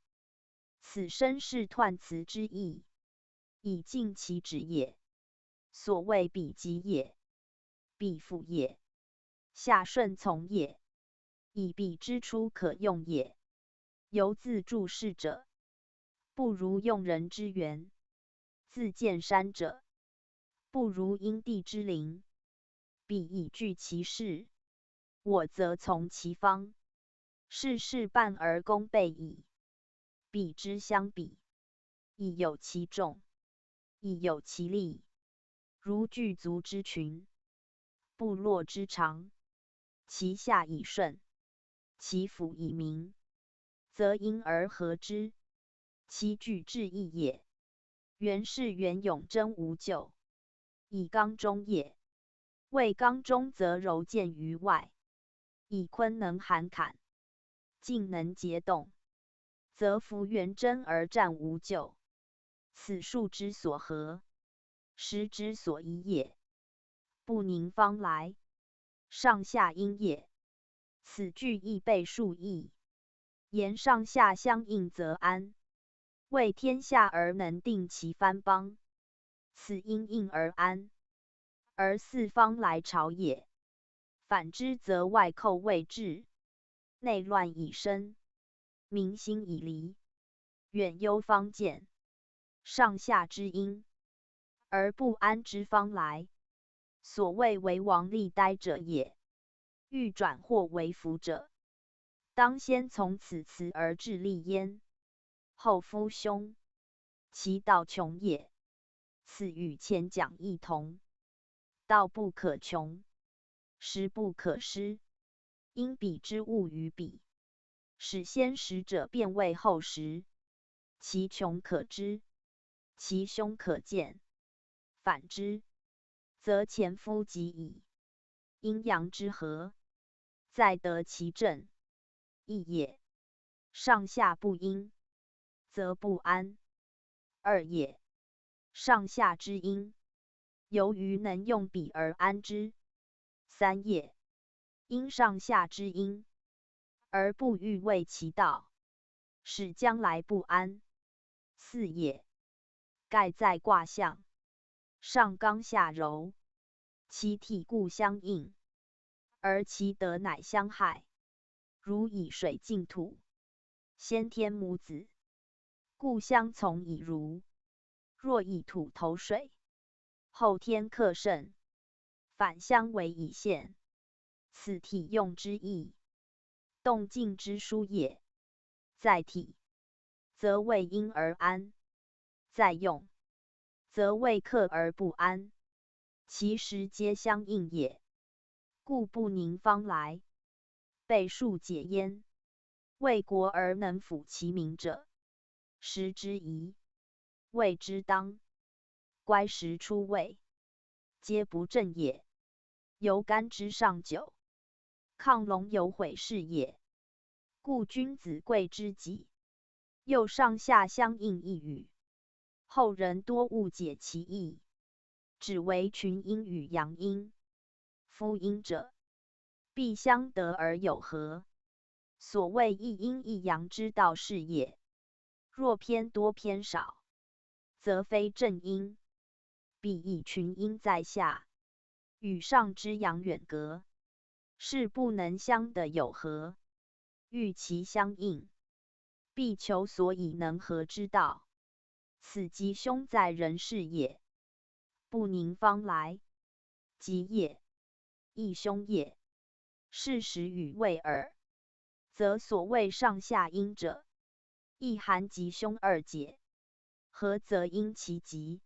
此身是彖辞之意，以尽其旨也。所谓彼吉也，必复也，下顺从也，以彼之出可用也。由自助事者，不如用人之源；自见山者，不如因地之灵。彼以据其事，我则从其方。事事半而功倍矣。彼之相比，亦有其众，亦有其利。如巨族之群，部落之长，其下以顺，其辅以明，则因而合之，其举至义也。元氏元永贞无咎，以刚中也。为刚中，则柔见于外，以坤能涵坎，静能解动，则服元贞而战无咎。此数之所合，时之所宜也。不宁方来，上下阴也。此句亦备数义，言上下相应则安，为天下而能定其藩邦。此因应而安，而四方来朝也。反之则外寇未至，内乱已生，民心已离，远忧方见。上下之阴，而不安之方来，所谓为王利呆者也。欲转祸为福者，当先从此辞而致利焉。后夫凶，其道穷也。此与前讲异同。道不可穷，时不可失，因彼之物于彼，使先识者变为后识。其穷可知，其凶可见。反之，则前夫及矣。阴阳之和，在得其正，义也。上下不阴，则不安。二也。上下之阴，由于能用彼而安之。三也。因上下之阴，而不欲为其道，使将来不安。四也。盖在卦象，上刚下柔，其体故相应，而其德乃相害。如以水浸土，先天母子，故相从以儒。若以土投水，后天克胜，反相为以现。此体用之意，动静之殊也。在体，则为因而安；在用，则为克而不安。其实皆相应也。故不宁方来，被数解焉。为国而能辅其民者，时之宜，谓之当。乖时出位，皆不正也。由干之上九，亢龙有悔事也。故君子贵之己，又上下相应一语，后人多误解其意，只为群阴与阳阴。夫阴者，必相得而有和，所谓一阴一阳之道是也。若偏多偏少，则非正阴。必以群阴在下，与上之阳远隔，是不能相得有和。欲其相应，必求所以能和之道，此吉凶在人事也。不宁方来，吉也，亦凶也。是时与未耳，则所谓上下阴者，亦含吉凶二解。和则因其吉，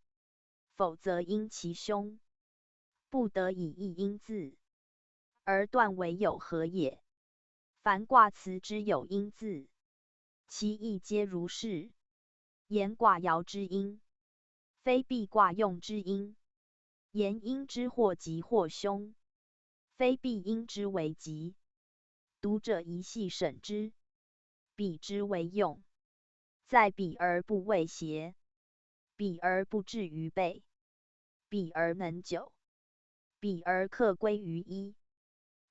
否则因其凶，不得以一阴字，而断为有和也。凡卦辞之有阴字，其意皆如是。言卦爻之阴，非必卦用之阴；言阴之或吉或凶，非必阴之为吉。读者宜细审之，比之为用，在比而不为邪，比而不至于备，比而能久，比而克归于一，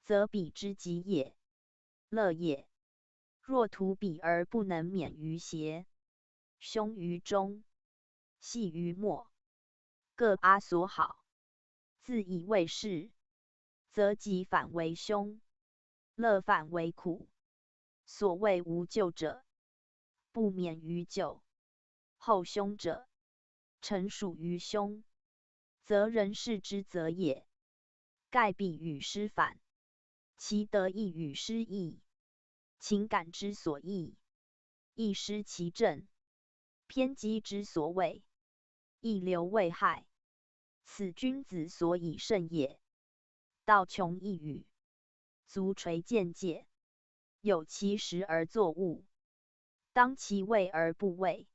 则比之吉也，乐也。若图比而不能免于邪，凶于中，细于末，各阿所好，自以为是，则吉反为凶，乐反为苦。所谓无咎者，不免于咎；后凶者，臣属于凶，则人事之责也。盖必与失反，其德亦与失异。情感之所异，亦失其正；偏激之所为，亦流为害。此君子所以胜也。道穷一语，足垂见解，有其时而作物，当其位而不为，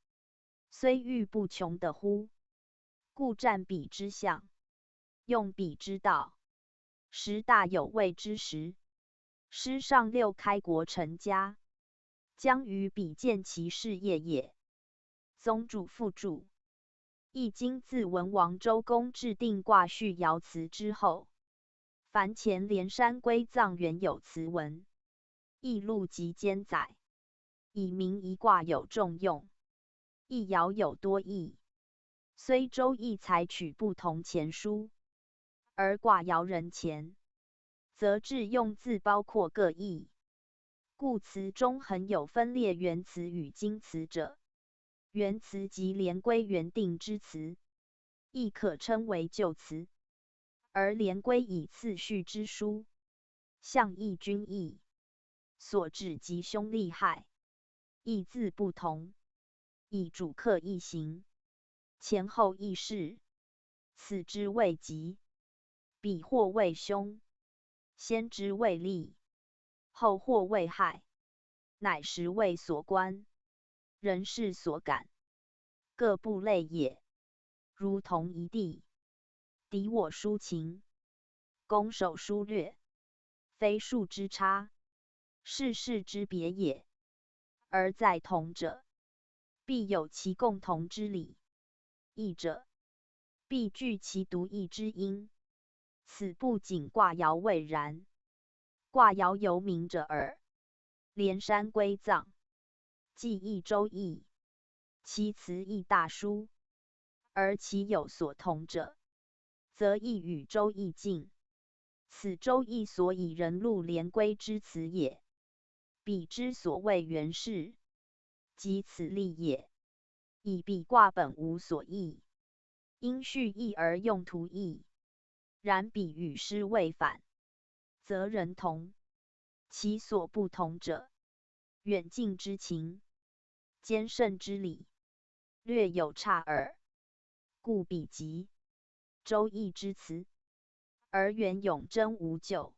虽欲不穷的乎？故占彼之象，用彼之道，时大有为之时。师上六开国成家，将于彼见其事业也。宗主附注。易经自文王周公制定卦序爻辞之后，凡前连山归藏原有辞文，易录及兼载，以明一卦有重用，一爻有多义。虽周易采取不同前书，而卦爻人前，则至用字包括各义，故辞中恒有分列原辞与今辞者。原辞即连归原定之辞，亦可称为旧辞；而连归以次序之书，象义均义，所指吉凶利害，义字不同，以主客异行，前后异事，此之谓吉；彼或谓凶，先之谓利，后或谓害，乃时谓所观，人事所感，各不类也。如同一地，敌我抒情，攻守疏略，非数之差，是事之别也。而在同者，必有其共同之理；异者，必具其独异之因。此不仅卦爻未然，卦爻犹明者耳。连山归藏，既益周易，其辞亦大殊，而其有所同者，则亦与周易近。此周易所以人禄连归之辞也。彼之所谓原氏，即此例也。以彼卦本无所异，因序异而用途异。然彼与诗未反，则人同。其所不同者，远近之情，兼胜之理，略有差耳。故彼极周易之辞，而元永贞无咎，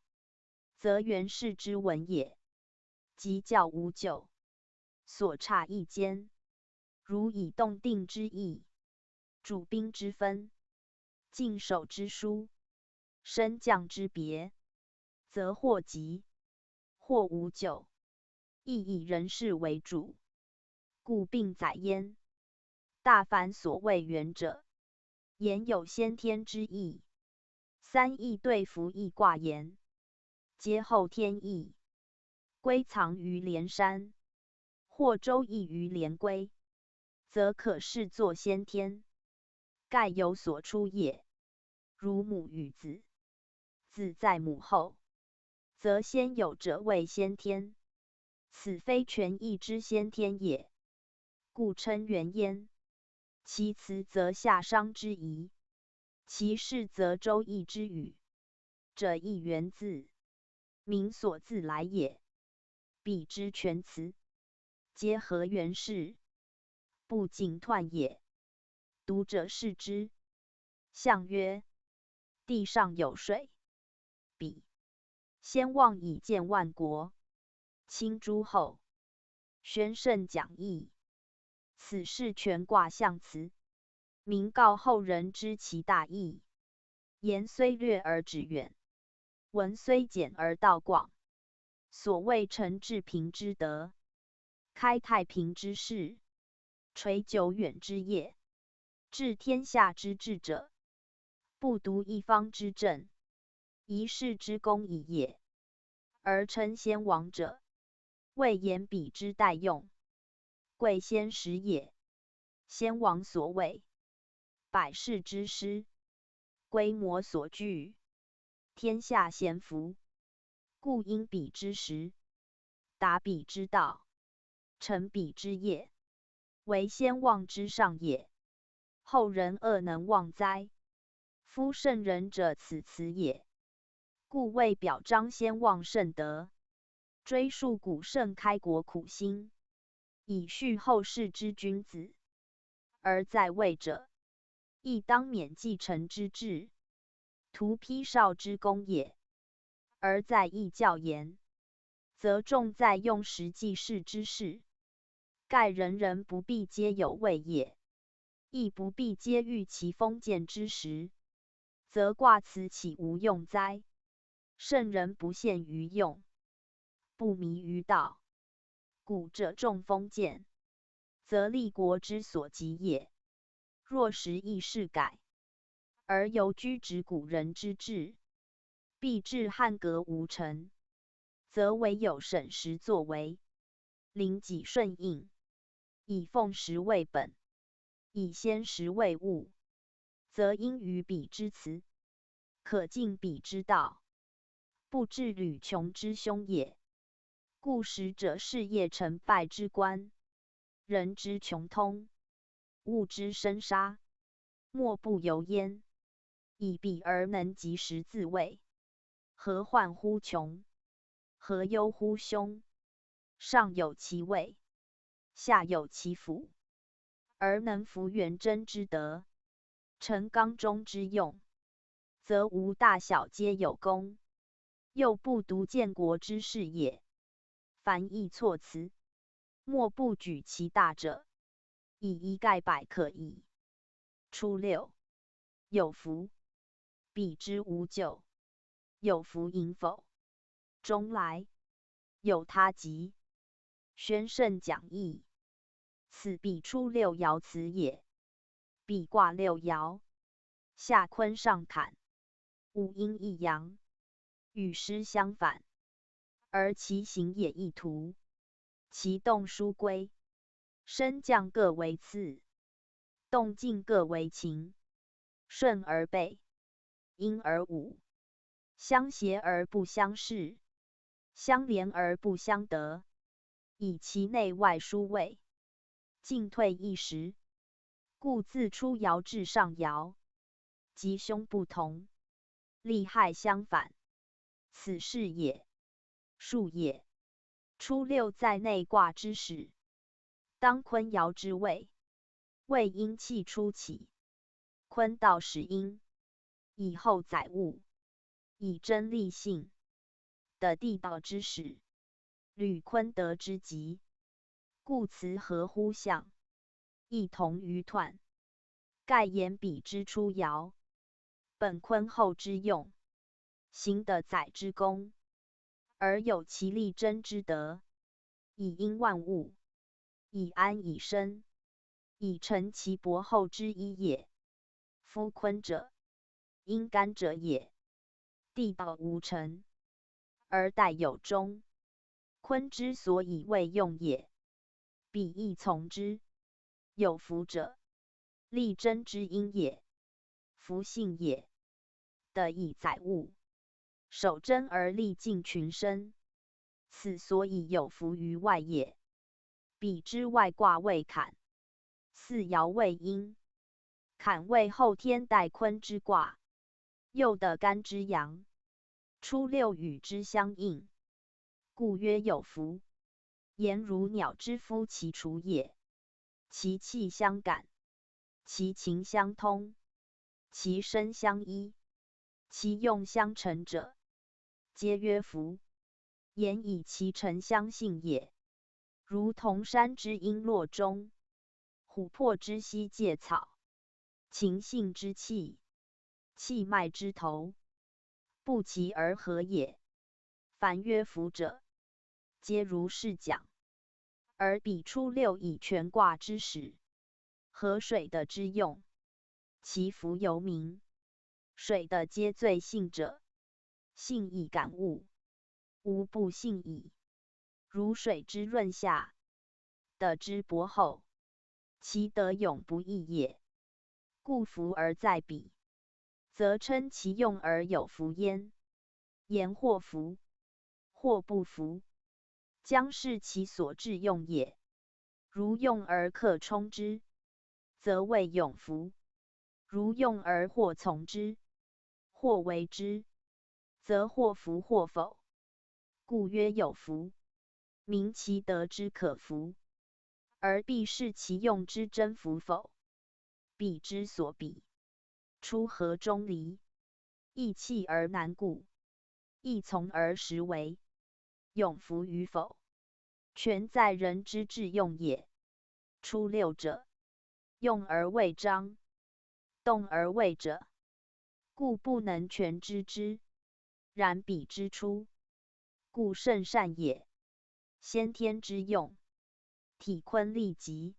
则元氏之文也。即教无咎，所差异间，如以动定之意，主宾之分，进守之殊，升降之别，则或吉，或无咎，亦以人事为主，故并载焉。大凡所谓元者，言有先天之意。三易对符易卦言，皆后天意，归藏于连山，或周易于连归，则可视作先天，盖有所出也。如母与子，子在母后，则先有者谓先天，此非全易之先天也，故称元焉。其辞则夏商之宜，其事则周易之语。者亦元字，民所自来也。彼之全辞，皆合元氏，不尽彖也。读者视之，象曰：地上有水。彼先望以见万国，亲诸侯，宣圣讲义。此是全卦象辞，明告后人知其大义。言虽略而旨远，文虽简而道广。所谓成治平之德，开太平之事，垂久远之业，治天下之治者，不独一方之政，一世之功矣也。而称先王者，谓言彼之待用，贵先时也。先王所谓，百世之师，规模所具，天下贤服。故因彼之时，达彼之道，成彼之业，为先王之上也。后人恶能忘哉？夫圣人者，此辞也。故为表彰先王圣德，追溯古圣开国苦心，以叙后世之君子。而在位者，亦当免继承之志，图丕少之功也。而在义教言，则重在用实际事之事，盖人人不必皆有位也，亦不必皆遇其封建之时，则卦辞岂无用哉？圣人不陷于用，不迷于道，古者重封建，则立国之所及也。若时易事改，而犹居止古人之志，必至汉革无成，则唯有审时作为，临己顺应，以奉时为本，以先时为物，则应于彼之辞，可尽彼之道，不致屡穷之凶也。故时者事业成败之官，人之穷通，物之生杀，莫不由焉。以彼而能及时自卫，何患乎穷？何忧乎凶？上有其位，下有其辅，而能服元贞之德，成刚中之用，则无大小皆有功，又不独建国之事也。凡议措辞，莫不举其大者，以一概百可矣。初六，有福，彼之无咎，有福迎否？中来，有他吉，宣圣讲义。此彼初六爻辞也。彼卦六爻，下坤上坎，五阴一阳，与师相反，而其行也异途，其动殊归，升降各为次，动静各为情。顺而备，因而武，相协而不相视，相连而不相得，以其内外殊位，进退一时，故自出爻至上爻，吉凶不同，利害相反，此事也。数也。初六在内卦之始，当坤爻之位，为阴气初起，坤道始阴，以后载物，以真立性的地道之始，履坤德之极，故辞合乎象，亦同于彖。盖言彼之初爻，本坤后之用，行的载之功，而有其立真之德，以应万物，以安以身，以成其薄厚之一也。夫坤者，阴干者也。地道无成，而待有终，坤之所以为用也。彼亦从之。有福者，立真之因也，福性也。得以载物，守真而利尽群生，此所以有福于外也。彼之外卦为坎，四爻为阴，坎为后天待坤之卦，又得干之阳，初六与之相应，故曰有福。言如鸟之夫其雏也，其气相感，其情相通，其身相依，其用相成者，皆曰福。言以其诚相信也。如同山之阴落中，琥珀之溪芥草，情性之气，气脉之头，不期而合也。凡曰福者，皆如是讲。而彼初六以全卦之始，合水的之用，其福由名。水的皆最信者，信以感物，无不信矣。如水之润下，德之薄厚，其德永不易也。故福而在彼，则称其用而有福焉。言或福，或不福，将是其所至用也。如用而克冲之，则谓永福；如用而或从之，或为之，则或福或否。故曰有福。明其德之可福，而必视其用之真福否。彼之所比，出和中离，易弃而难固，易从而实为，永福与否，全在人之致用也。初六者，用而未彰，动而未者，故不能全知之。然彼之初，故甚善也。先天之用，体坤利极，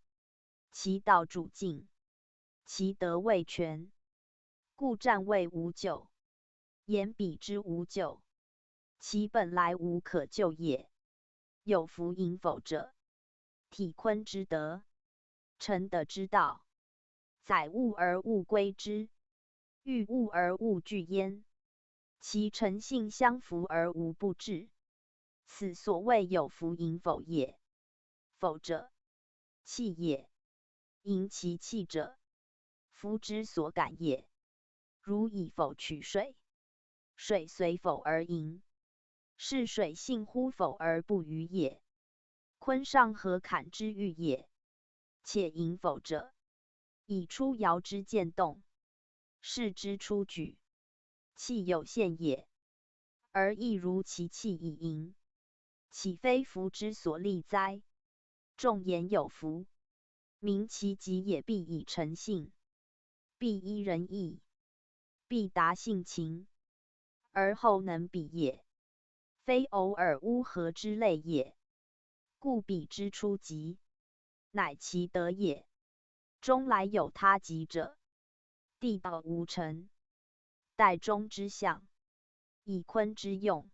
其道主静，其德未全，故战谓无咎。言彼之无咎，其本来无可救也。有福迎否者，体坤之德，成德之道，载物而物归之，遇物而物具焉，其诚性相符而无不至。此所谓有福迎否也。否者，气也。迎其气者，夫之所感也。如以否取水，水随否而盈，是水性乎否而不与也。坤上合坎之欲也。且迎否者，以出爻之渐动，是之出举，气有限也，而亦如其气以盈，岂非福之所立哉？众言有福，明其极也，必以诚信，必依仁义，必达性情，而后能比也，非偶尔乌合之类也。故彼之初极，乃其德也。终来有他极者，地道无成，待中之象，以坤之用，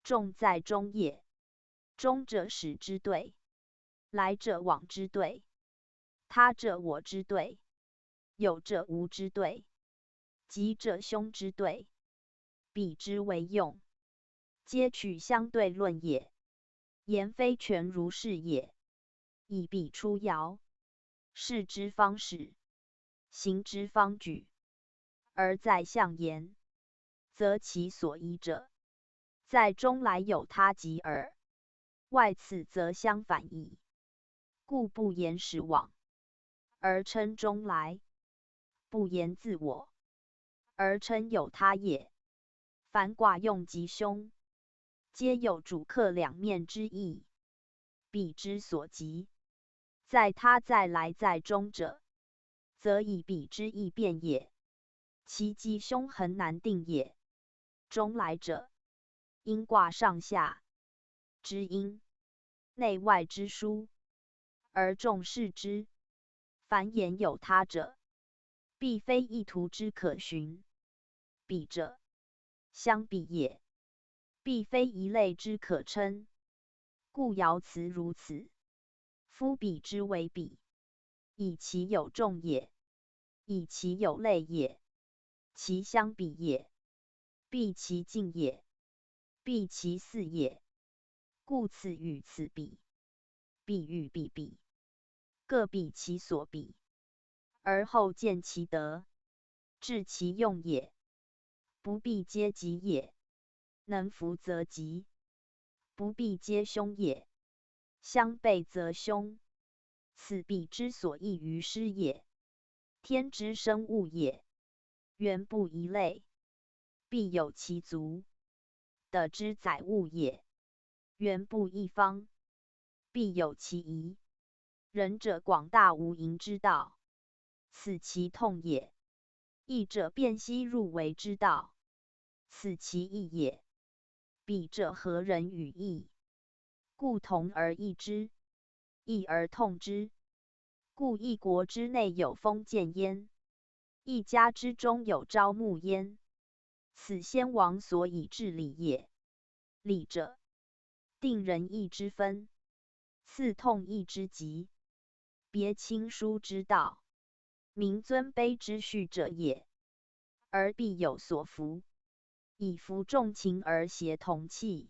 重在中也。中者始之对，来者往之对，他者我之对，有者无之对，吉者凶之对，比之为用，皆取相对论也。言非全如是也。以彼出爻，事之方始，行之方举，而在象言，则其所依者，在中来有他极耳。外此则相反矣。故不言始往，而称中来；不言自我，而称有他也。凡卦用吉凶，皆有主客两面之意。彼之所及，在他在来在中者，则以彼之意变也。其吉凶恒难定也。中来者，因卦上下之因，内外之殊，而众视之。凡言有他者，必非意图之可循。彼者，相比也，必非一类之可称。故爻辞如此。夫彼之为彼，以其有众也，以其有类也，其相比也，必其近也，必其似也。故此与此比，彼与彼比，各比其所比，而后见其德，治其用也。不必皆吉也，能服则吉；不必皆凶也，相悖则凶。此彼之所异于师也。天之生物也，原不一类，必有其足；德之载物也，原不一方，必有其宜。仁者广大无垠之道，此其痛也；义者辨析入微之道，此其义也。彼者何人与义？故同而异之，异而痛之。故一国之内有封建焉，一家之中有朝暮焉。此先王所以治理也。礼者，定仁义之分，赐痛义之极，别亲疏之道，明尊卑之序者也。而必有所服，以服众情而协同气，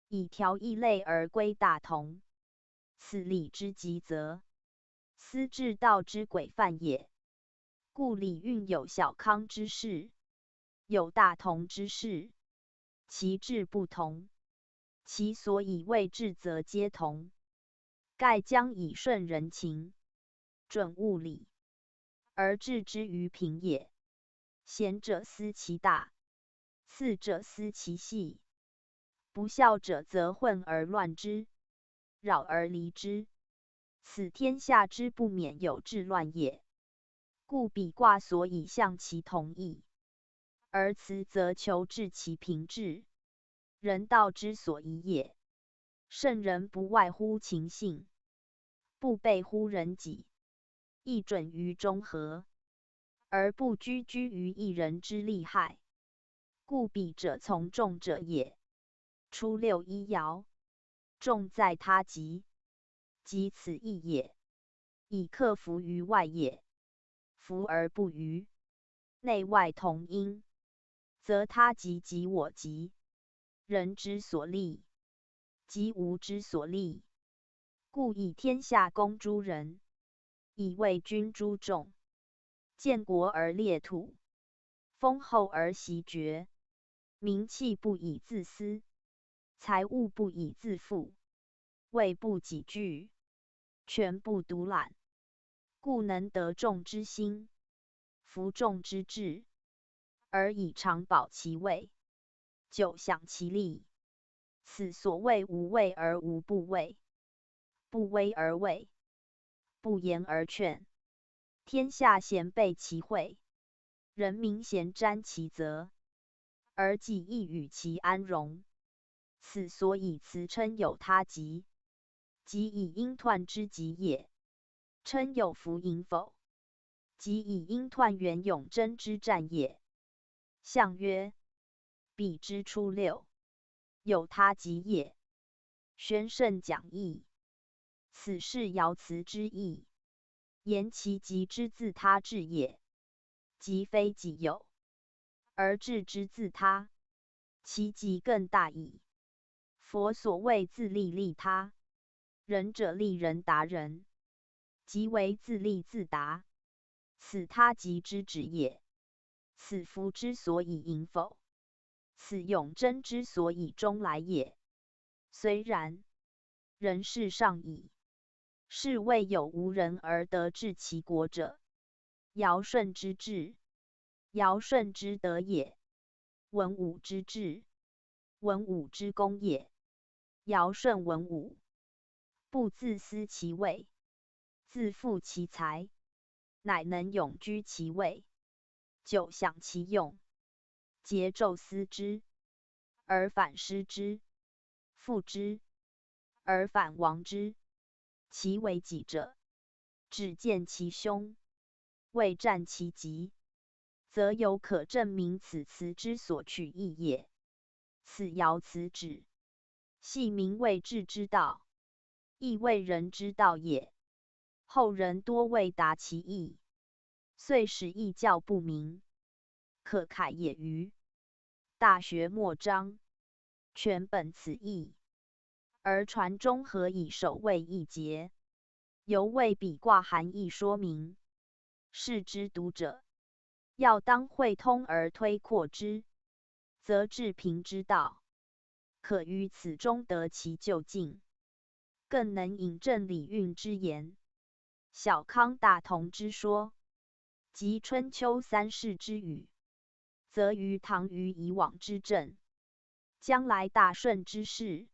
以调异类而归大同。此礼之极则，斯治道之规范也。故礼运有小康之士，有大同之士，其志不同，其所以为治则皆同。盖将以顺人情，准物理，而治之于平也。贤者思其大，次者思其细，不孝者则混而乱之，扰而离之。此天下之不免有治乱也。故彼卦所以象其同义，而辞则求治其平治。人道之所宜也。圣人不外乎情性，不悖乎人己，亦准于中和，而不居于一人之利害。故彼者从众者也。初六一爻，众在他极，即此意也。以克服于外也。服而不虞，内外同音，则他极即我极。人之所利，即吾之所利。故以天下公诸人，以为君诸众。建国而列土，丰厚而袭爵。名器不以自私，财物不以自富，位不己惧，权不独揽。故能得众之心，服众之志，而以长保其位，久享其利。此所谓无位而无不位，不威而位，不言而劝。天下贤备其会，人民咸沾其责，而己亦与其安荣。此所以辞称有他极，即以因彖之极也。称有弗盈否，即以因彖元勇争之战也。象曰：彼之初六，有他极也。宣圣讲义。此是爻辞之意。言其极之自他治也，即非己有，而治之自他，其极更大矣。佛所谓自利利他，仁者利人达人，即为自利自达，此他极之止也。此福之所以迎否？此永贞之所以终来也。虽然，人事上矣。是谓有无人而得治其国者，尧舜之治，尧舜之德也；文武之治，文武之功也。尧舜文武，不自私其位，自负其才，乃能永居其位，久享其用，桀纣思之，而反失之；复之，而反亡之。其为己者，只见其凶，未战其极，则有可证明此辞之所取义也。此爻辞止，系民谓治之道，亦谓人之道也。后人多未达其意，遂使义教不明，可慨也余。大学末章，全本此意。而传中何以首谓一节，犹为比卦含义说明。是之读者，要当会通而推扩之，则治平之道，可于此中得其究竟，更能引证理运之言，小康大同之说，及春秋三世之语，则于唐虞以往之政，将来大顺之事，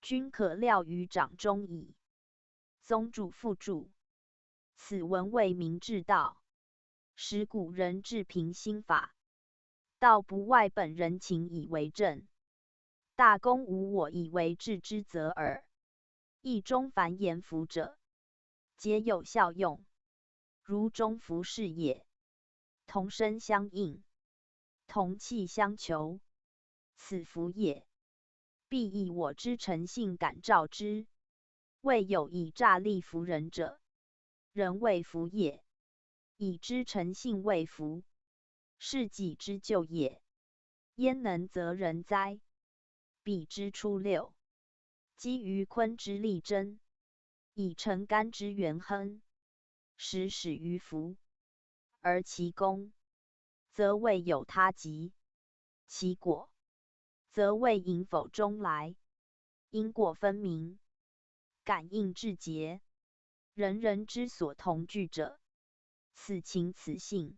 均可料于掌中矣。宗主附注：此文为明治道，使古人治平心法，道不外本人情以为正，大公无我以为治之则耳。义中凡言服者，皆有效用，如中服是也。同声相应，同气相求，此服也。必以我之诚信感召之，未有以诈力服人者，人谓服也。以之诚信未服，是己之咎也。焉能责人哉？彼之初六，基于坤之力争，以成干之元亨，时始于服，而其功，则未有他极；其果，则未迎否中来。因果分明，感应至节，人人之所同具者，此情此性，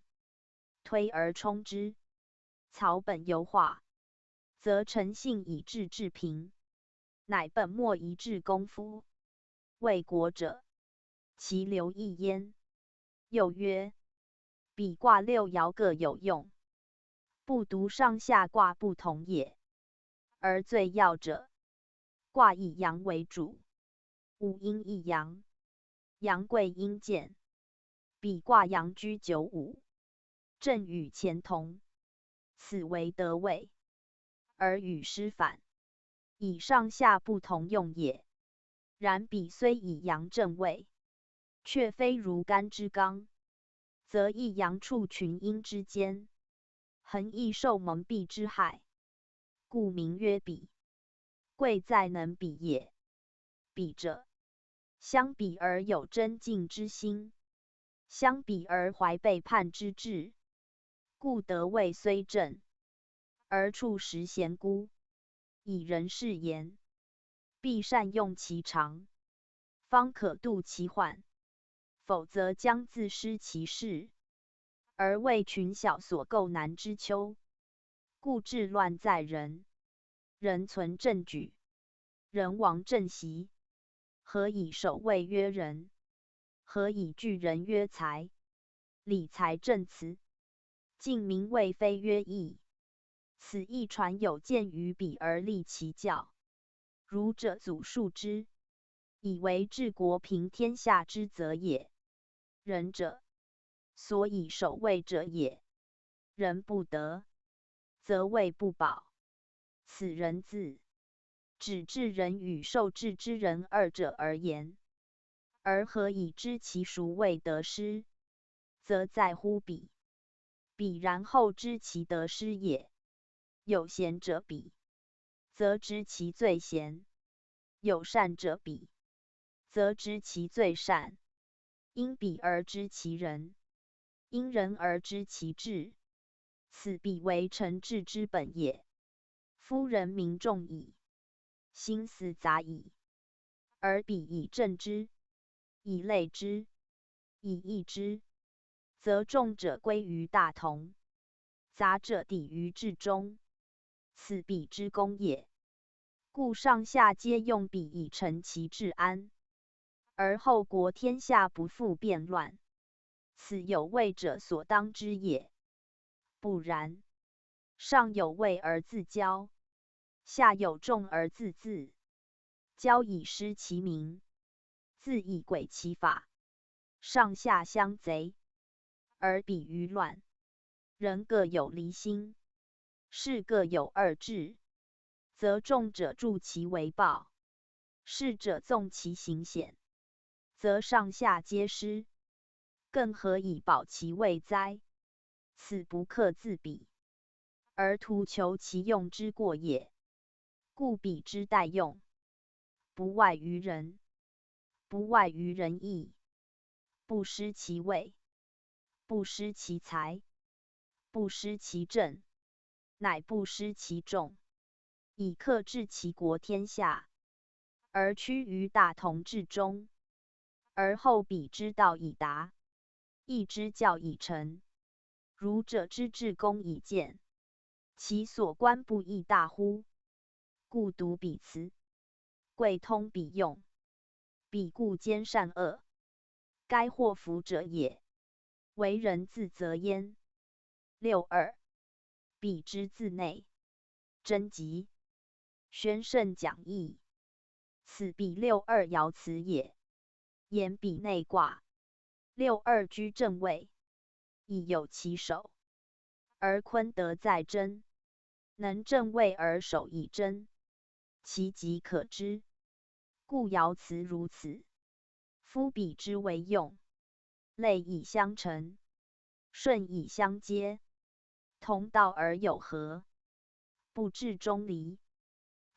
推而充之，草本优化，则诚信以至治平，乃本末一致功夫。为国者，其流亦焉。又曰：比卦六爻各有用，不独上下卦不同也。而最要者，卦以阳为主，五阴一阳，阳贵阴贱。比卦阳居九五，正与乾同，此为得位，而与失反，以上下不同用也。然彼虽以阳正位，却非如干之刚，则一阳处群阴之间，恒易受蒙蔽之害，故名曰比。贵在能比也。比者，相比而有争竞之心，相比而怀背叛之志，故得位虽正，而处实贤孤，以人事言，必善用其长，方可度其患，否则将自失其势，而为群小所构难之秋。故治乱在人，人存正举，人亡正习。何以守位曰仁？何以聚人曰才？理财正辞，敬民谓非曰义。此义传有见于彼而立其教，儒者祖述之，以为治国平天下之责也。仁者，所以守位者也。仁不得，则位不保。此仁字，指治人与受治之人二者而言。而何以知其孰谓得失？则在乎彼。彼然后知其得失也。有贤者彼，则知其最贤；有善者彼，则知其最善。因彼而知其人，因人而知其智。此彼为臣治之本也。夫人民众矣，心思杂矣，而彼以正之，以类之，以义之，则众者归于大同，杂者抵于治中。此彼之功也。故上下皆用彼以成其治安，而后国天下不复变乱。此有位者所当之也。不然，上有位而自骄，下有众而自治。骄以失其名，自以诡其法，上下相贼，而彼于乱。人各有离心，事各有二志，则众者助其为暴，士者纵其行险，则上下皆失。更何以保其位哉？此不克自彼，而图求其用之过也。故彼之待用，不外于人，不外于仁义，不失其位，不失其才，不失其政，乃不失其众，以克治其国天下，而趋于大同治中。而后彼之道已达，义之教已成，儒者之治公已见，其所观不亦大乎？故读彼辞，贵通彼用，彼故兼善恶，该祸福者也。为人自责焉。62. 彼之自内，贞吉，宣圣讲义。此彼62爻辞也。言彼内卦，62居正位，以有其首，而坤德在贞，能正位而守以贞，其极可知。故爻辞如此。夫彼之为用，类以相成，顺以相接，同道而有和，不至中离，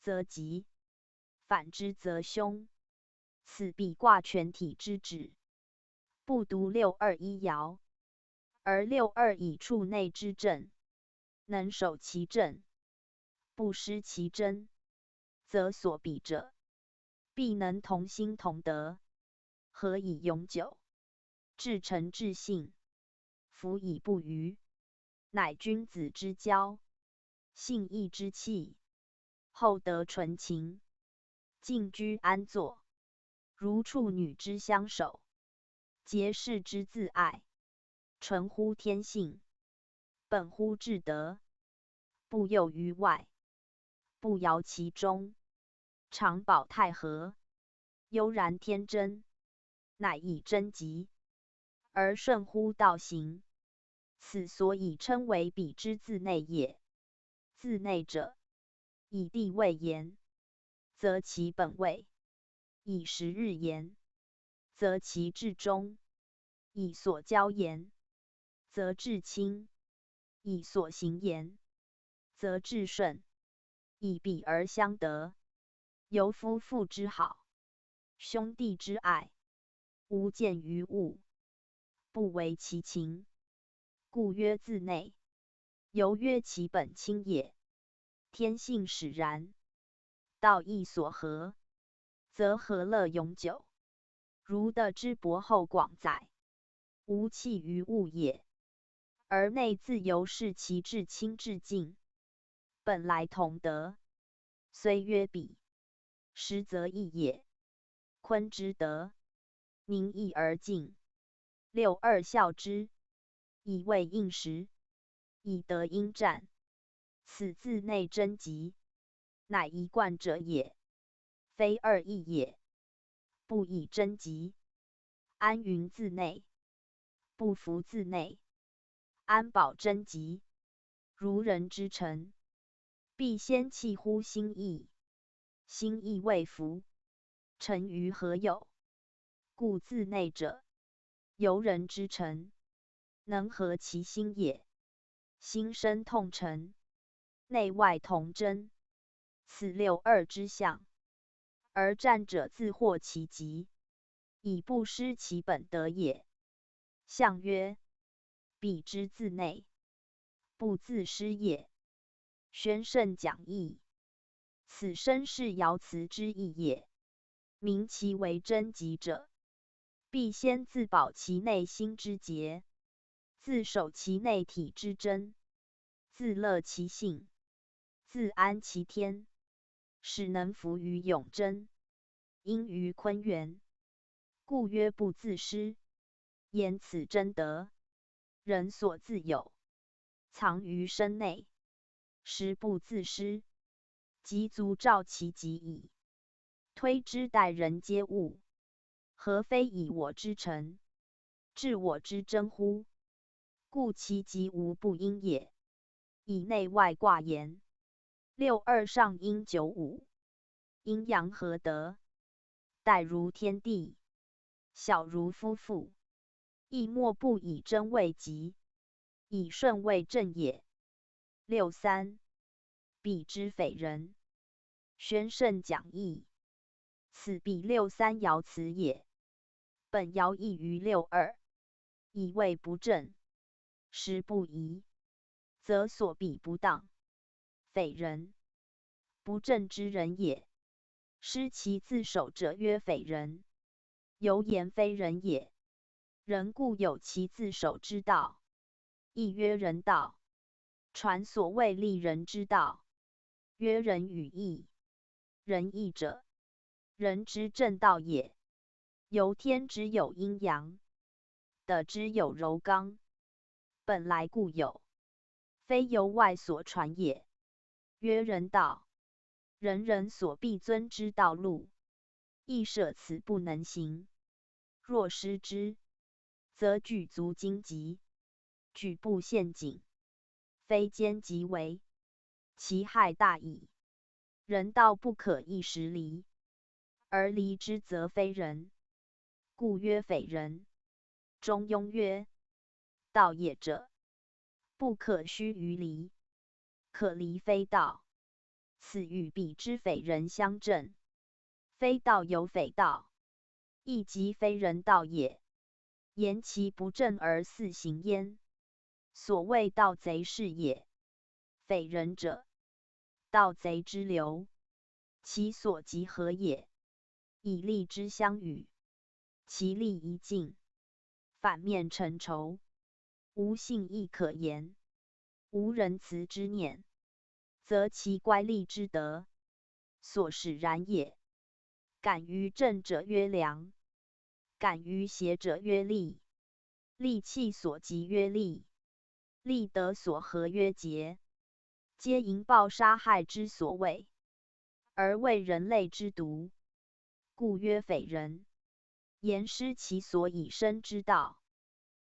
则吉；反之则凶。此彼卦全体之旨。不独62一爻，而62以处内之正，能守其正，不失其真，则所比者，必能同心同德，和以永久，至诚至信，辅以不渝，乃君子之交，信义之器，厚德纯情，静居安坐，如处女之相守，结士之自爱，纯乎天性，本乎至德，不囿于外，不摇其中，常保太和，悠然天真，乃以贞吉，而顺乎道行。此所以称为彼之自内也。自内者，以地位言，则其本位；以时日言，则其至中；以所交言，则至亲；以所行言，则至顺。以彼而相得，由夫妇之好，兄弟之爱，无见于物，不为其情，故曰自内。由曰其本亲也。天性使然，道义所合，则和乐永久。如德之博厚广载，无弃于物也。而内自由是其至亲至近，本来同德，虽曰彼，实则异也。坤之德，宁易而敬，62孝之，以位应时，以德应战。此自内贞吉，乃一贯者也，非二义也。不以贞吉，安云自内；不服自内，安保贞吉。如人之臣，必先弃乎心意，心意未服，臣于何有？故自内者，由人之诚，能合其心也。心生痛诚，内外同真，此六二之象。而战者自获其极，以不失其本德也。象曰：彼之自内，不自失也。宣圣讲义，此身是爻辞之意也。明其为真极者，必先自保其内心之节，自守其内体之真，自乐其性，自安其天，使能服于永贞，因于坤元。故曰不自失。言此真德，人所自有，藏于身内，实不自失，即足照其极矣。推之待人皆物，何非以我之诚，治我之真乎？故其极无不因也。以内外卦言，六二上阴九五，阴阳合德，大如天地，小如夫妇，亦莫不以真为极，以顺为正也。六三，彼之匪人。宣圣讲义，此彼六三爻辞也。本爻异于六二，以位不正，时不宜，则所比不当，匪人，不正之人也。失其自守者曰匪人，犹言非人也。人固有其自守之道，亦曰人道。传所谓利人之道，曰仁与义。仁义者，人之正道也。由天之有阴阳，德之有柔刚，本来固有，非由外所传也。曰人道，人人所必遵之道路，亦舍此不能行。若失之，则举足荆棘，举步陷阱，非奸即为，其害大矣。人道不可一时离，而离之则非人，故曰匪人。中庸曰：道也者，不可须臾离，可离非道。此与彼之匪人相正。非道有匪道，亦即非人道也。言其不正而肆行焉，所谓盗贼是也。匪人者，盗贼之流，其所及何也？以利之相与，其利一尽，反面成仇，无信义可言，无仁慈之念，则其乖戾之德，所使然也。敢于正者曰良，敢于邪者曰利。利器所及曰利，利德所合曰节，皆淫暴杀害之所为，而为人类之毒，故曰匪人。言失其所以生之道，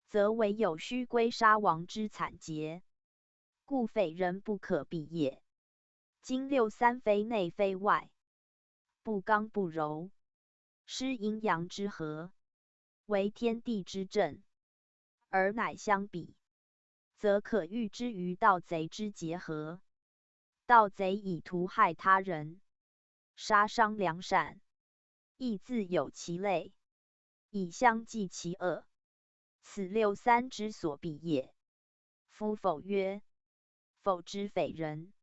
则唯有须归杀亡之惨结，故匪人不可比也。今六三非内非外，不刚不柔，失阴阳之和，为天地之正，而乃相比，则可喻之于盗贼之结合。盗贼以屠害他人，杀伤良善，亦自有其类，以相济其恶，此六三之所比也。夫否曰：否之匪人。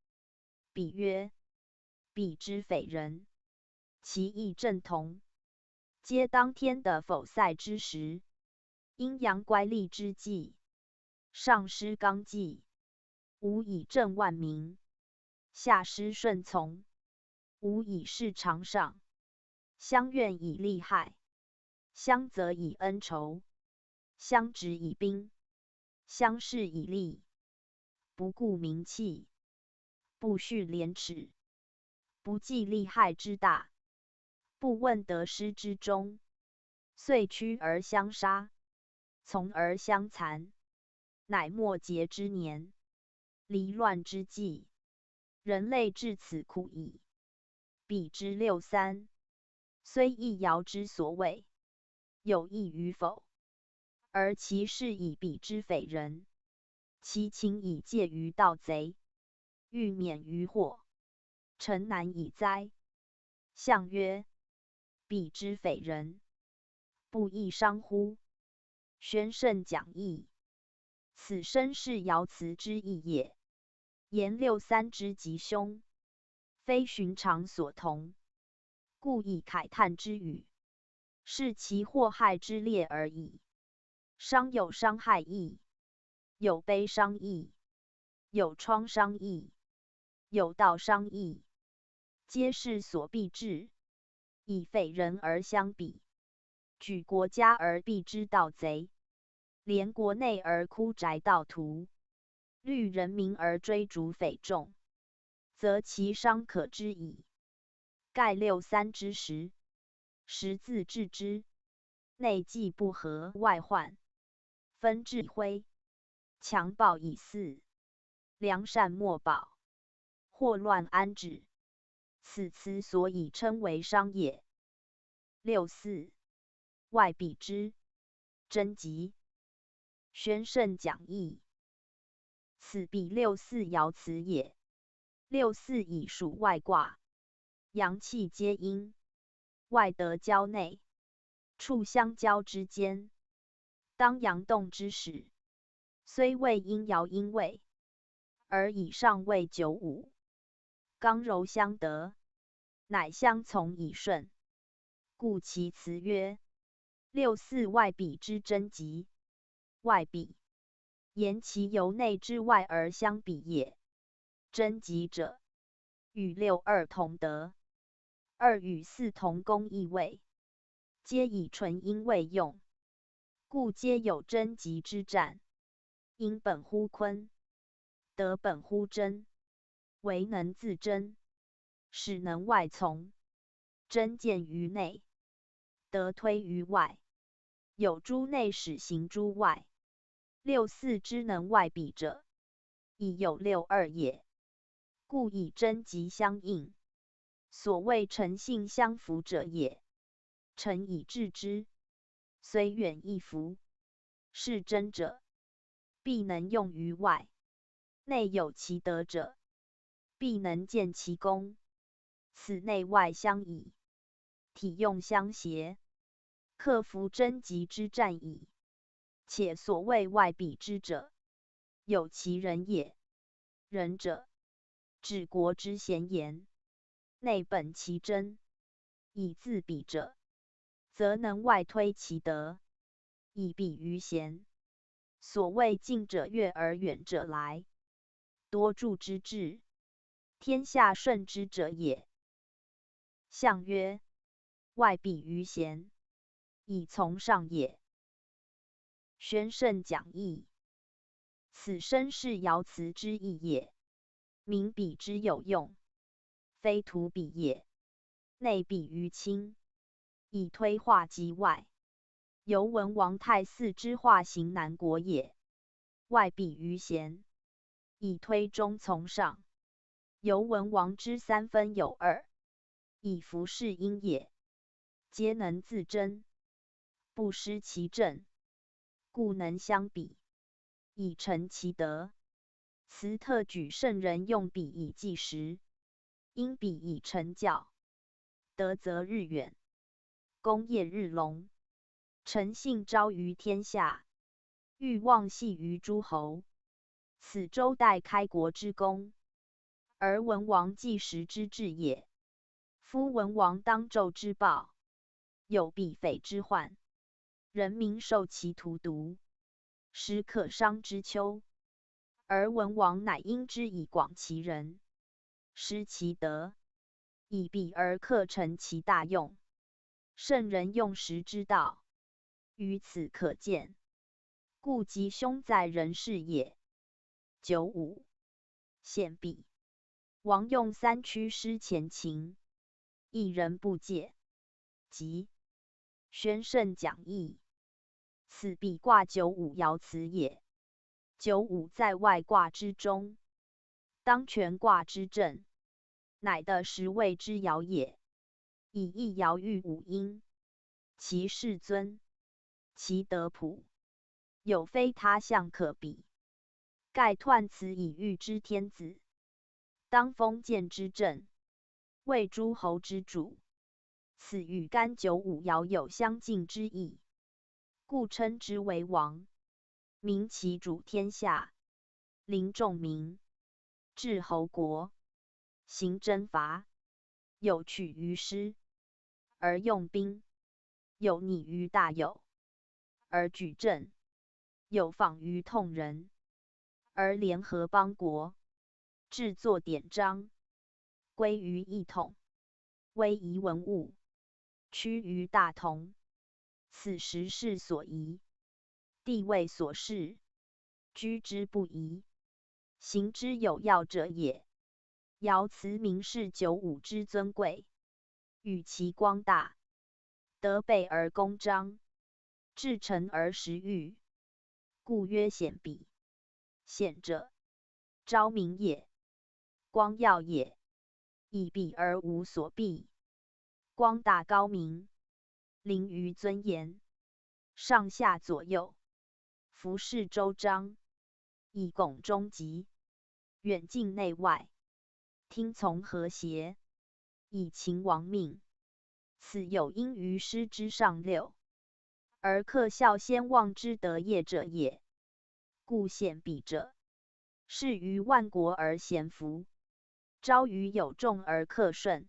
彼曰：彼之匪人。其义正同，皆当天的否赛之时，阴阳乖戾之际，上失刚纪，吾以正万民；下失顺从，吾以事常上。相怨以利害，相责以恩仇，相执以兵，相视以利。不顾名器，不恤廉耻，不计利害之大，不问得失之终，遂屈而相杀，从而相残，乃末节之年，离乱之际。人类至此苦矣。彼之六三，虽一爻之所谓，有益与否？而其事以彼之匪人，其情以戒于盗贼，欲免于祸，诚难以哉？象曰：彼之匪人，不亦伤乎？宣圣讲义。此身是爻辞之意也。言六三之吉凶，非寻常所同，故以慨叹之语，是其祸害之列而已。伤有伤害义，有悲伤义，有创伤义，有道伤义，皆是所必至。以匪人而相比，举国家而避之盗贼，连国内而哭宅盗徒，虑人民而追逐匪众，则其伤可知矣。盖六三之时，时自治之，内既不和，外患分治以灰，强暴以肆，良善莫保，祸乱安止。此词所以称为伤也。六四，外比之，贞吉。宣圣讲义。此彼六四爻辞也。六四以属外卦，阳气皆阴，外得交内，处相交之间，当阳动之始。虽谓阴爻阴位，而以上位九五，刚柔相得，乃相从以顺。故其辞曰：六四外比之贞吉。外比，言其由内之外而相比也。贞吉者，与六二同德，二与四同宫义位，皆以纯阴为用，故皆有贞吉之战。阴本乎坤，德本乎贞，为能自贞，使能外从。贞见于内，德推于外，有诸内使行诸外。六四之能外比者，亦有六二也。故以贞吉相应，所谓诚信相符者也。诚以治之，虽远亦服。是真者，必能用于外；内有其德者，必能见其功。此内外相倚，体用相协，克服贞吉之战矣。且所谓外比之者，有其人也。人者，治国之贤言，内本其真。以自比者，则能外推其德，以比于贤。所谓近者悦而远者来，多助之至，天下顺之者也。象曰：外比于贤，以从上也。宣圣讲义。此身是爻辞之意也。明比之有用，非徒比也。内比于亲，以推化及外，由文王太姒之化行南国也。外比于贤，以推中从上，由文王之三分有二，以服事阴也。皆能自贞，不失其正，故能相比，以成其德。辞特举圣人用比以计时，因比以成教。德则日远，功业日隆，诚信昭于天下，欲望系于诸侯。此周代开国之功，而文王计时之治也。夫文王当纣之暴，有必匪之患，人民受其荼毒，时可伤之秋。而文王乃因之以广其人，施其德，以比而克成其大用。圣人用时之道，于此可见。故吉凶在人事也。95. 献比。王用三驱失前秦，一人不戒。吉。宣圣讲义。此比卦95爻辞也。95在外卦之中，当全卦之正，乃得10位之爻也。以一爻喻五阴，其世尊。其德朴，有非他相可比。盖彖此以喻之天子，当封建之政，为诸侯之主。此与干九五爻有相近之意，故称之为王。名其主天下，临众民，治侯国，行征伐，有取于师，而用兵；有拟于大有，而举政；有访于痛人，而联合邦国，制作典章，归于一统，威仪文物，趋于大同。此时势所宜，地位所适，居之不疑，行之有要者也。爻辞明示九五之尊贵，与其光大，德备而公彰，至诚而实喻，故曰显彼。显者，昭明也，光耀也，以彼而无所避。光大高明，临于尊严，上下左右，服侍周章，以拱终极，远近内外，听从和谐，以勤王命。此有因于师之上六，而克效先望之德业者也。故显彼者，是于万国而贤服，昭于有众而克顺，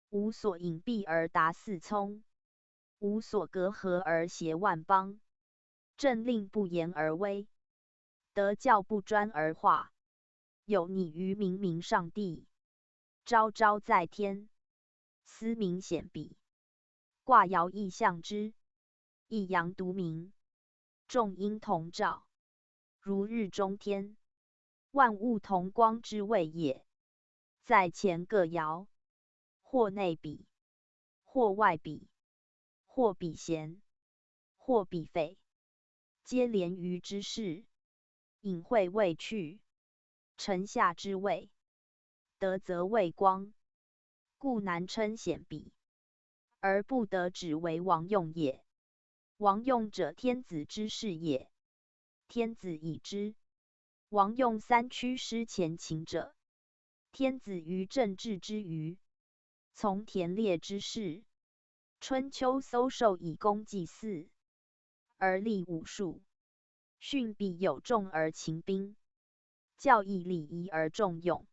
无所隐蔽而达四聪，无所隔阂而协万邦，政令不言而威，德教不专而化，有拟于明明上帝，昭昭在天，思明显彼。卦爻亦象之，一阳独明，众阴同照，如日中天，万物同光之谓也。在前各爻，或内比，或外比，或比贤，或比匪，皆连于之势，隐晦未去，臣下之位，德则为光，故难称显彼，而不得指为王用也。王用者，天子之事也。天子已之，王用三驱师前秦者，天子于政治之余，从田猎之事，春秋搜狩以供祭祀，而立武术，训彼有众而勤兵，教义礼仪而重用，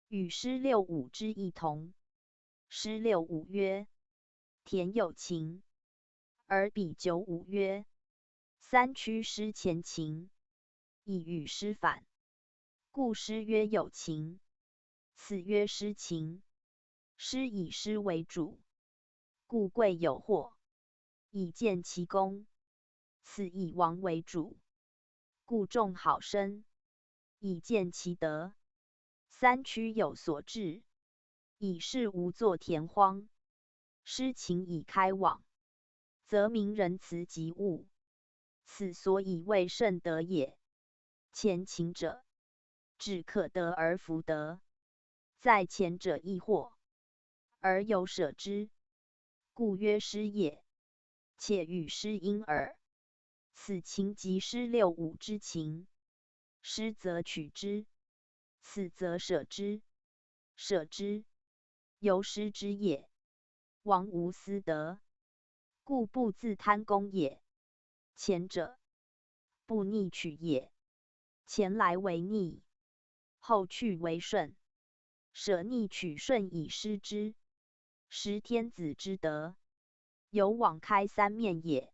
与师六五之异同。师六五曰：田有勤，而彼九五曰：三驱师前勤，以与师反。故师曰有勤，此曰师勤。师以师为主，故贵有祸，以见其功。此以王为主，故重好生，以见其德。三驱有所至，以示无作田荒。师勤以开往，则民仁慈及物，此所以谓圣德也。前勤者，只可得而弗得，在前者亦惑，而有舍之，故曰师也。且与师因耳。此勤即师六五之勤，师则取之，此则舍之，舍之，由师之也。王无私德，故不自贪功也。前者，不逆取也。前来为逆，后去为顺，舍逆取顺以失之，失天子之德，有往开三面也。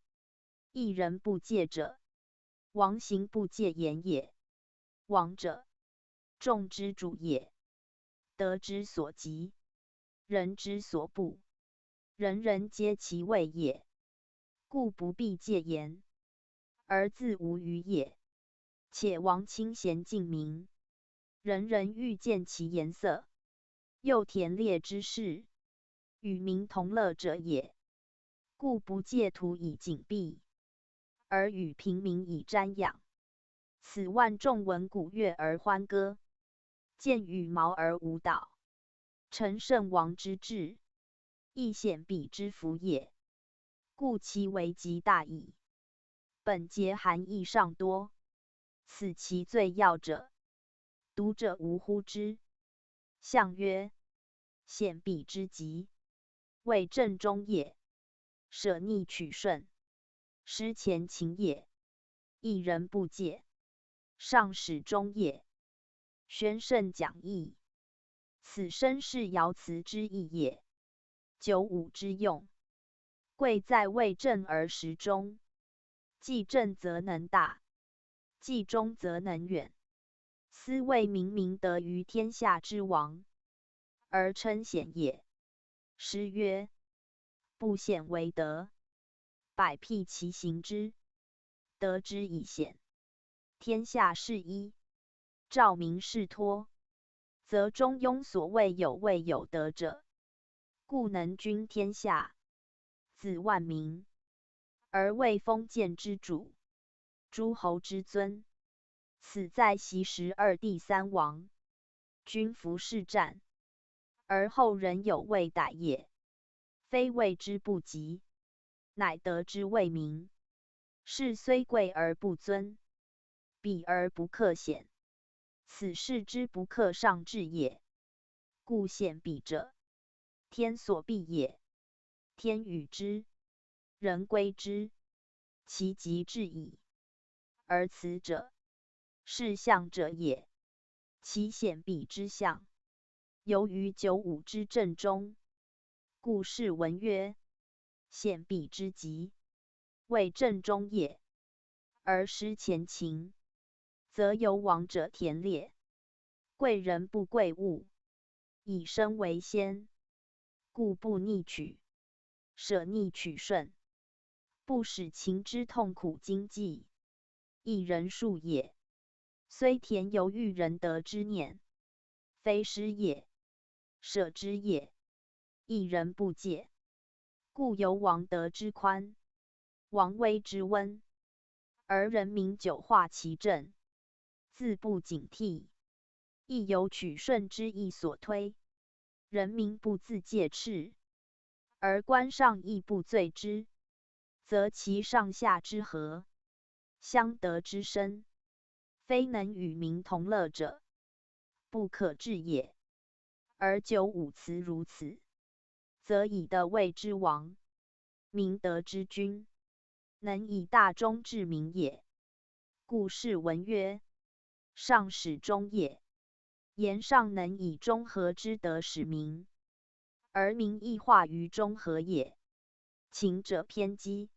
一人不戒者，王行不戒言也。王者，众之主也，德之所及，人之所不，人人皆其位也。故不必戒言，而自无余也。且王亲贤近民，人人欲见其颜色，又田猎之事，与民同乐者也。故不戒土以警避，而与平民以瞻仰。此万众闻鼓乐而欢歌，见羽毛而舞蹈，成圣王之治，亦显彼之福也。故其为极大矣。本节含义尚多，此其最要者。读者无乎之。象曰：显彼之极，谓正中也。舍逆取顺，失前情也。一人不戒，上始终也。宣圣讲义，此身是爻辞之意也。九五之用，贵在为正而时中。既正则能大，既中则能远。斯谓明德于天下之王，而称显也。诗曰：不显为德，百辟其行之。德之以显，天下事一，照明示托，则中庸所谓有位有德者，故能均天下，子万民，而为封建之主，诸侯之尊。此在习时二帝三王，均服侍战，而后人有位逮也，非谓之不及，乃德之谓名。士虽贵而不尊，比而不克显，此士之不克上至也。故显彼者，天所必也。天与之，人归之，其极至矣。而此者，是象者也。其显彼之象，由于九五之正中，故是文曰：显彼之极，谓正中也。而失前情，则由王者田猎，贵人不贵物，以身为先，故不逆取，舍逆取顺，不使情之痛苦经济，一人数也。虽田由欲人得之念，非失也，舍之也。一人不戒，故由王德之宽，王威之温，而人民久化其政，自不警惕，亦有取顺之意所推。人民不自戒斥，而官上亦不罪之，则其上下之和，相得之深，非能与民同乐者，不可治也。而九五辞如此，则以德为之王，明德之君，能以大忠治民也。故是文曰：上始终也。言上能以中和之德使民，而民亦化于中和也。情者偏激，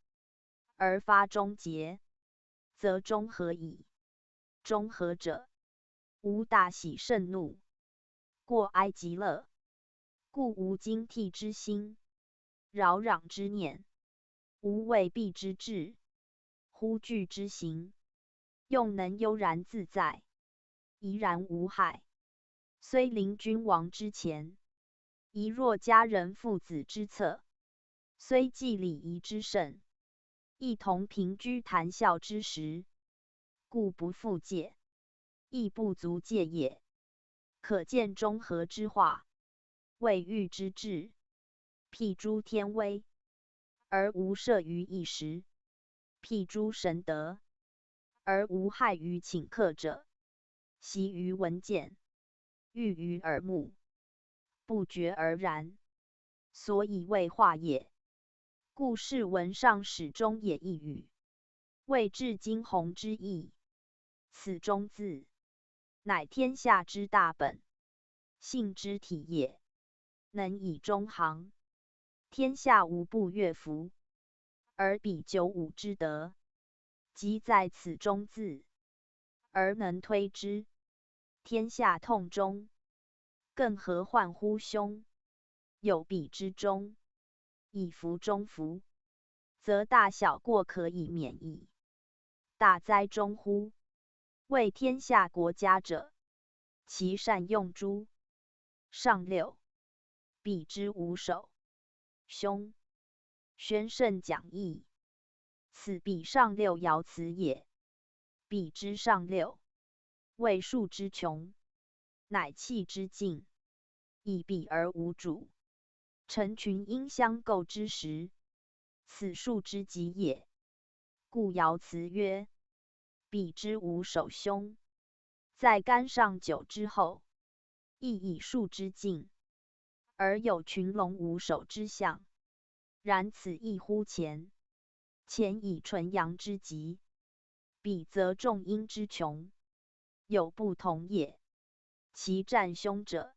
而发中节，则中和矣。中和者，无大喜盛怒，过哀极乐，故无惊惕之心，扰攘之念，无畏避之志，忽惧之行，用能悠然自在，怡然无害。虽临君王之前，宜若家人父子之侧；虽祭礼仪之盛，亦同平居谈笑之时。故不复戒，亦不足戒也。可见中和之化，谓欲之至，辟诸天威，而无涉于一时；辟诸神德，而无害于顷刻者。习于闻见，寓于耳目，不觉而然，所以谓化也。故是文上始终也一语，谓至今弘之意。此中字，乃天下之大本，性之体也。能以中行，天下无不悦服。而彼九五之德，即在此中字，而能推之，天下痛中。更何患乎兄？有彼之中，以服中服，则大小过可以免矣。大哉中乎！为天下国家者，其善用诸。上六，彼之无首。兄，宣圣讲义。此彼上六爻辞也。彼之上六，谓数之穷，乃气之尽，以彼而无主，成群因相构之时，此数之极也。故爻辞曰：彼之无首凶，在干上久之后，亦以数之近，而有群龙无首之象。然此亦乎前以纯阳之极，彼则众阴之穷，有不同也。其占凶者，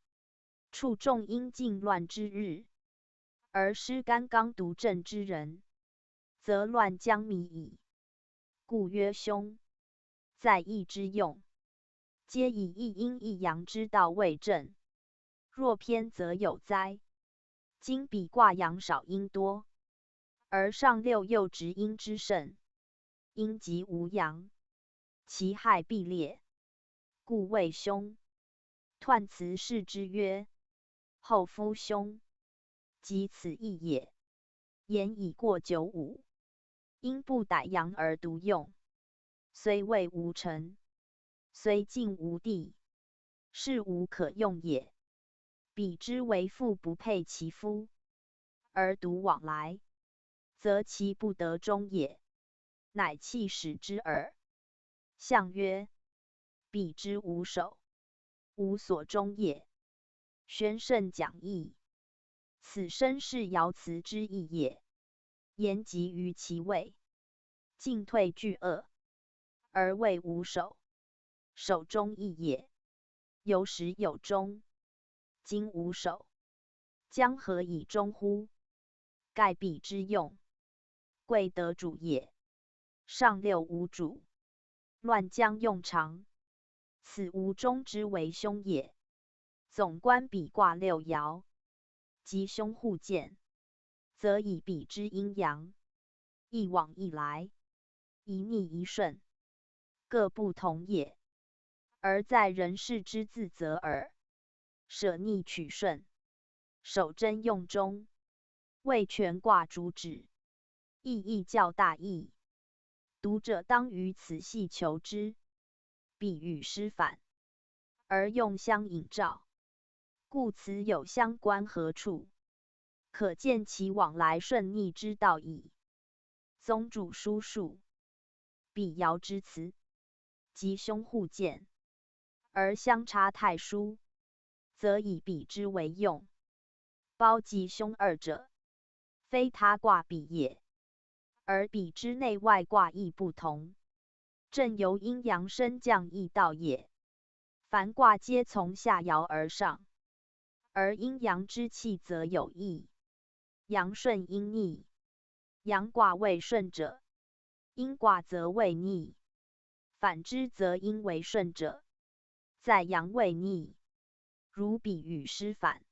处众阴尽乱之日，而失干刚独正之人，则乱将迷矣。故曰凶，在义之用，皆以一阴一阳之道为正。若偏则有灾。今比卦阳少阴多，而上六又执阴之盛，阴极无阳，其害必烈，故谓凶。彖辞视之曰：后夫凶，即此意也。言已过95，因不逮阳而独用，虽未无成，虽尽无地，是无可用也。彼之为父不配其夫，而独往来，则其不得中也，乃弃使之耳。象曰：彼之无首，无所终也。宣圣讲义，此身是爻辞之意也。言及于其位，进退俱恶，而谓无首，首终义也。有始有终，今无首，将何以终乎？盖彼之用，贵得主也。上六无主，乱将用长，此无终之为凶也。总观比卦六爻，吉凶互见，则以彼之阴阳，一往一来，一逆一顺，各不同也。而在人事之自责耳，舍逆取顺，守真用中，为全卦主旨，意义较大义。读者当于此细求之，比与失反，而用相引照，故此有相关何处，可见其往来顺逆之道矣。宗主书述，比爻之辞，吉凶互见，而相差太殊，则以比之为用，包吉凶二者，非他卦比也。而比之内外卦亦不同，正由阴阳升降易道也。凡卦皆从下爻而上，而阴阳之气则有异，阳顺阴逆。阳卦为顺者，阴卦则为逆；反之则阴为顺者，在阳为逆。如比与失反，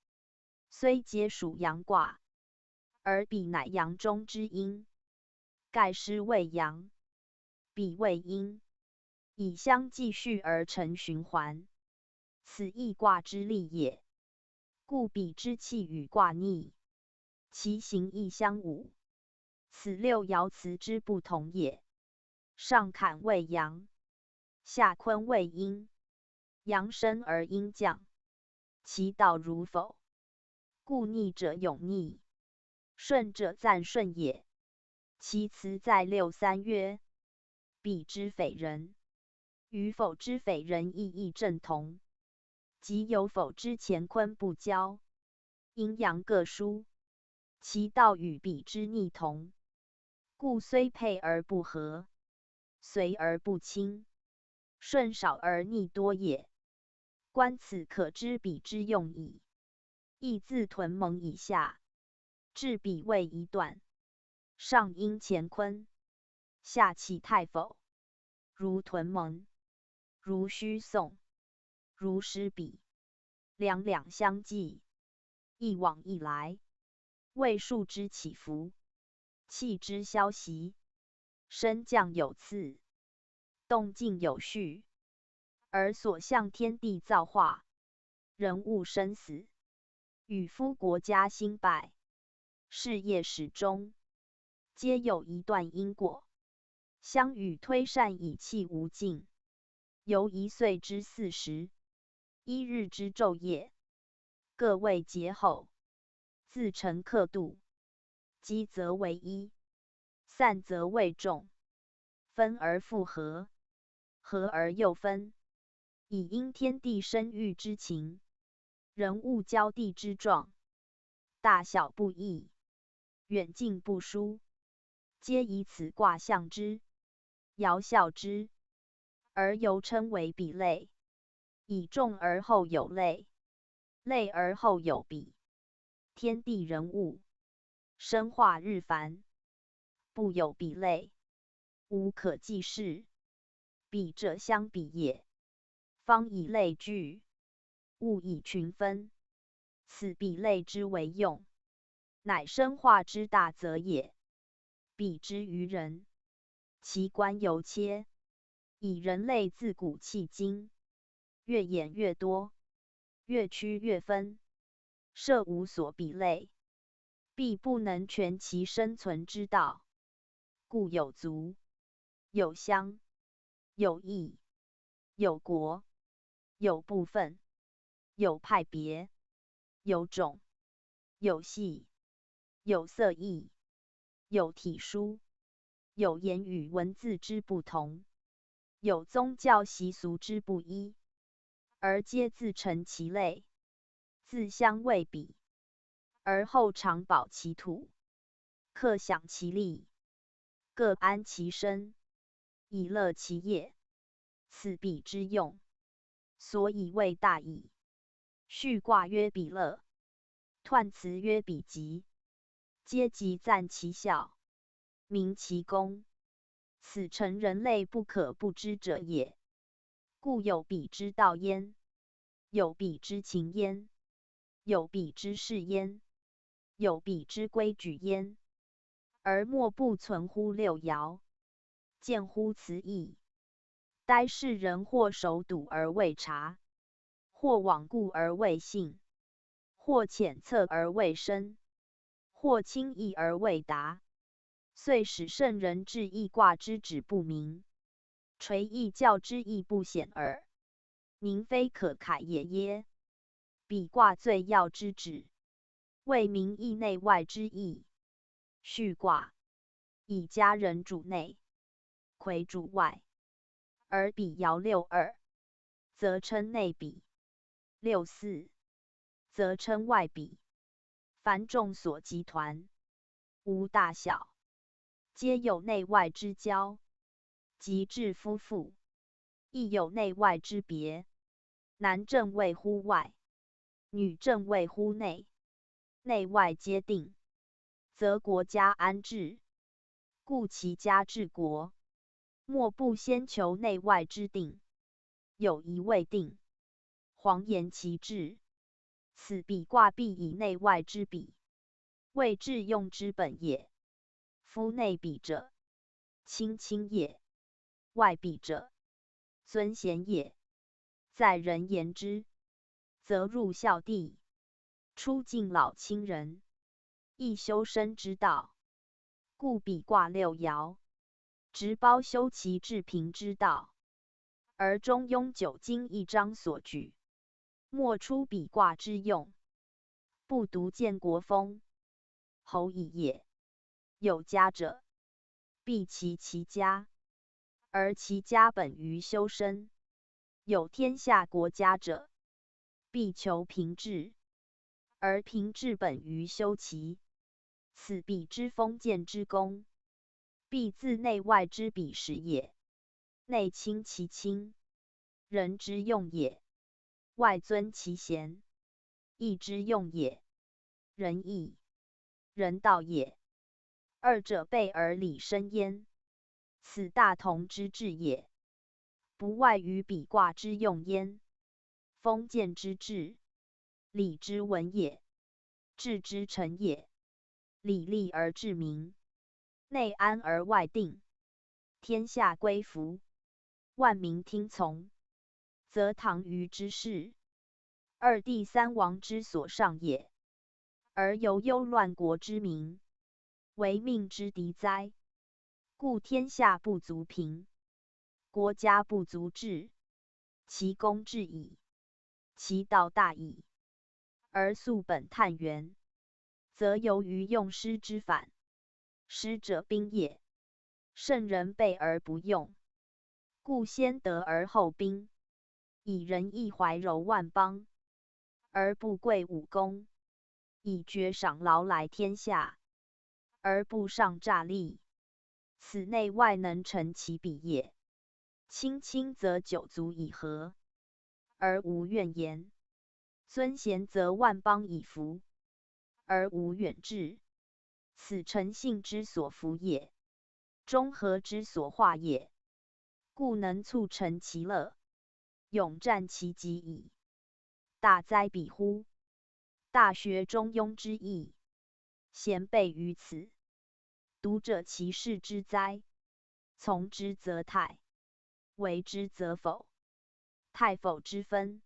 虽皆属阳卦，而比乃阳中之阴，盖失为阳，比为阴，以相继续而成循环，此亦卦之利也。故比之气与卦逆，其形亦相侮，此六爻辞之不同也。上坎为阳，下坤为阴，阳生而阴降，其道如否？故逆者永逆，顺者暂顺也。其辞在六三曰：彼之匪人，与否之匪人意义正同，即有否之乾坤不交，阴阳各殊，其道与彼之逆同，故虽配而不合，随而不亲，顺少而逆多也。观此可知彼之用矣。亦自屯蒙以下，至彼位一段，上阴乾坤，下启太否，如屯蒙，如虚讼，如失彼，两两相济，一往一来，为数之起伏，气之消息，升降有次，动静有序，而所向天地造化，人物生死，与夫国家兴败，事业始终，皆有一段因果，相与推善以气无尽。由1岁之40，1日之昼夜，各为节后，自成刻度，积则为一，散则为众。分而复合，合而又分，以因天地生育之情，人物交地之状，大小不异，远近不殊，皆以此卦象之，爻效之，而由称为比类。以众而后有类，类而后有比。天地人物，生化日繁，不有比类，无可计事。比者相比也，方以类聚，物以群分。此比类之为用，乃生化之大则也。比之于人，其观犹切，以人类自古迄今，越演越多，越区越分，设无所比类，必不能全其生存之道。故有族，有乡，有邑，有国，有部分，有派别，有种，有系，有色异，有体书，有言语文字之不同，有宗教习俗之不一，而皆自成其类，自相为比，而后常保其土，克享其利，各安其身，以乐其业。此比之用，所以谓大矣。序卦曰比乐，彖辞曰比极，皆极赞其效，明其功。此诚人类不可不知者也。故有比之道焉，有比之情焉，有比之事焉，有比之规矩焉，而莫不存乎六爻，见乎此义。殆是人或守笃而未察，或罔顾而未信，或浅测而未深，或轻易而未达，遂使圣人治易卦之旨不明，垂易教之意不显耳，民非可慨也耶？比卦最要之旨，为明义内外之意。序卦，以家人主内，魁主外，而比爻6-2，则称内比；6-4，则称外比。凡众所集团，无大小，皆有内外之交，及至夫妇，亦有内外之别。男正位乎外，女正位乎内，内外皆定，则国家安治。故其家治国，莫不先求内外之定，有一未定，黄言其志。此比卦必以内外之比，谓致用之本也。夫内比者，亲亲也；外比者，尊贤也。在人言之，则入孝弟，出敬老亲人，亦修身之道。故比卦六爻，直包修其治平之道，而中庸九经一章所举，莫出比卦之用。不独见国风，侯乙也。有家者，必其家，而其家本于修身；有天下国家者，必求平治，而平治本于修齐。此比之封建之功，必自内外之比始也。内亲其亲，人之用也；外尊其贤，义之用也。仁义，人道也。二者备而礼生焉，此大同之治也，不外于比卦之用焉。封建之治，礼之文也，治之诚也。礼立而治民，内安而外定，天下归服，万民听从，则唐虞之事，二帝三王之所尚也。而由忧乱国之民，为命之敌哉？故天下不足平，国家不足治，其功至矣，其道大矣。而溯本探源，则由于用师之反。师者兵也，圣人备而不用，故先德而后兵。以仁义怀柔万邦，而不贵武功；以爵赏劳来天下，而不上诈力。此内外能成其比也。亲亲则九族以和，而无怨言；尊贤则万邦以服，而无远志。此诚信之所服也，中和之所化也。故能促成其乐，永战其极矣。大哉比乎！大学中庸之义，贤备于此。读者其事之哉！从之则泰，为之则否。泰否之分，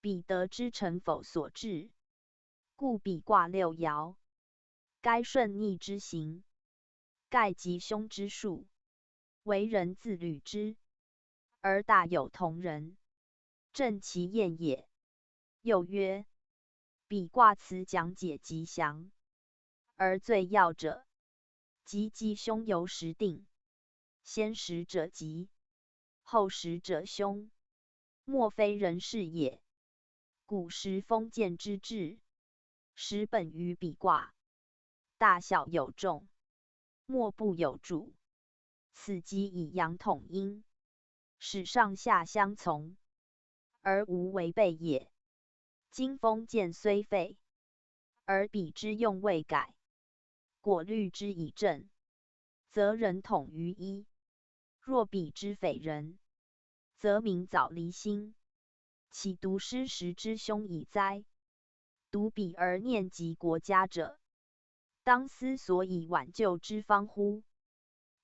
彼得之成否所致。故比卦六爻，该顺逆之行，盖吉凶之术，为人自虑之，而大有同人，正其验也。又曰：比卦辞讲解吉祥，而最要者，吉吉凶由时定。先时者吉，后时者凶，莫非人事也。古时封建之治，始本于比卦，大小有众，莫不有主。此即以阳统阴，使上下相从，而无违背也。今封建虽废，而比之用未改，果虑之以正，则人统于一；若比之匪人，则民早离心。岂独失时之凶矣哉？读比而念及国家者，当思所以挽救之方乎？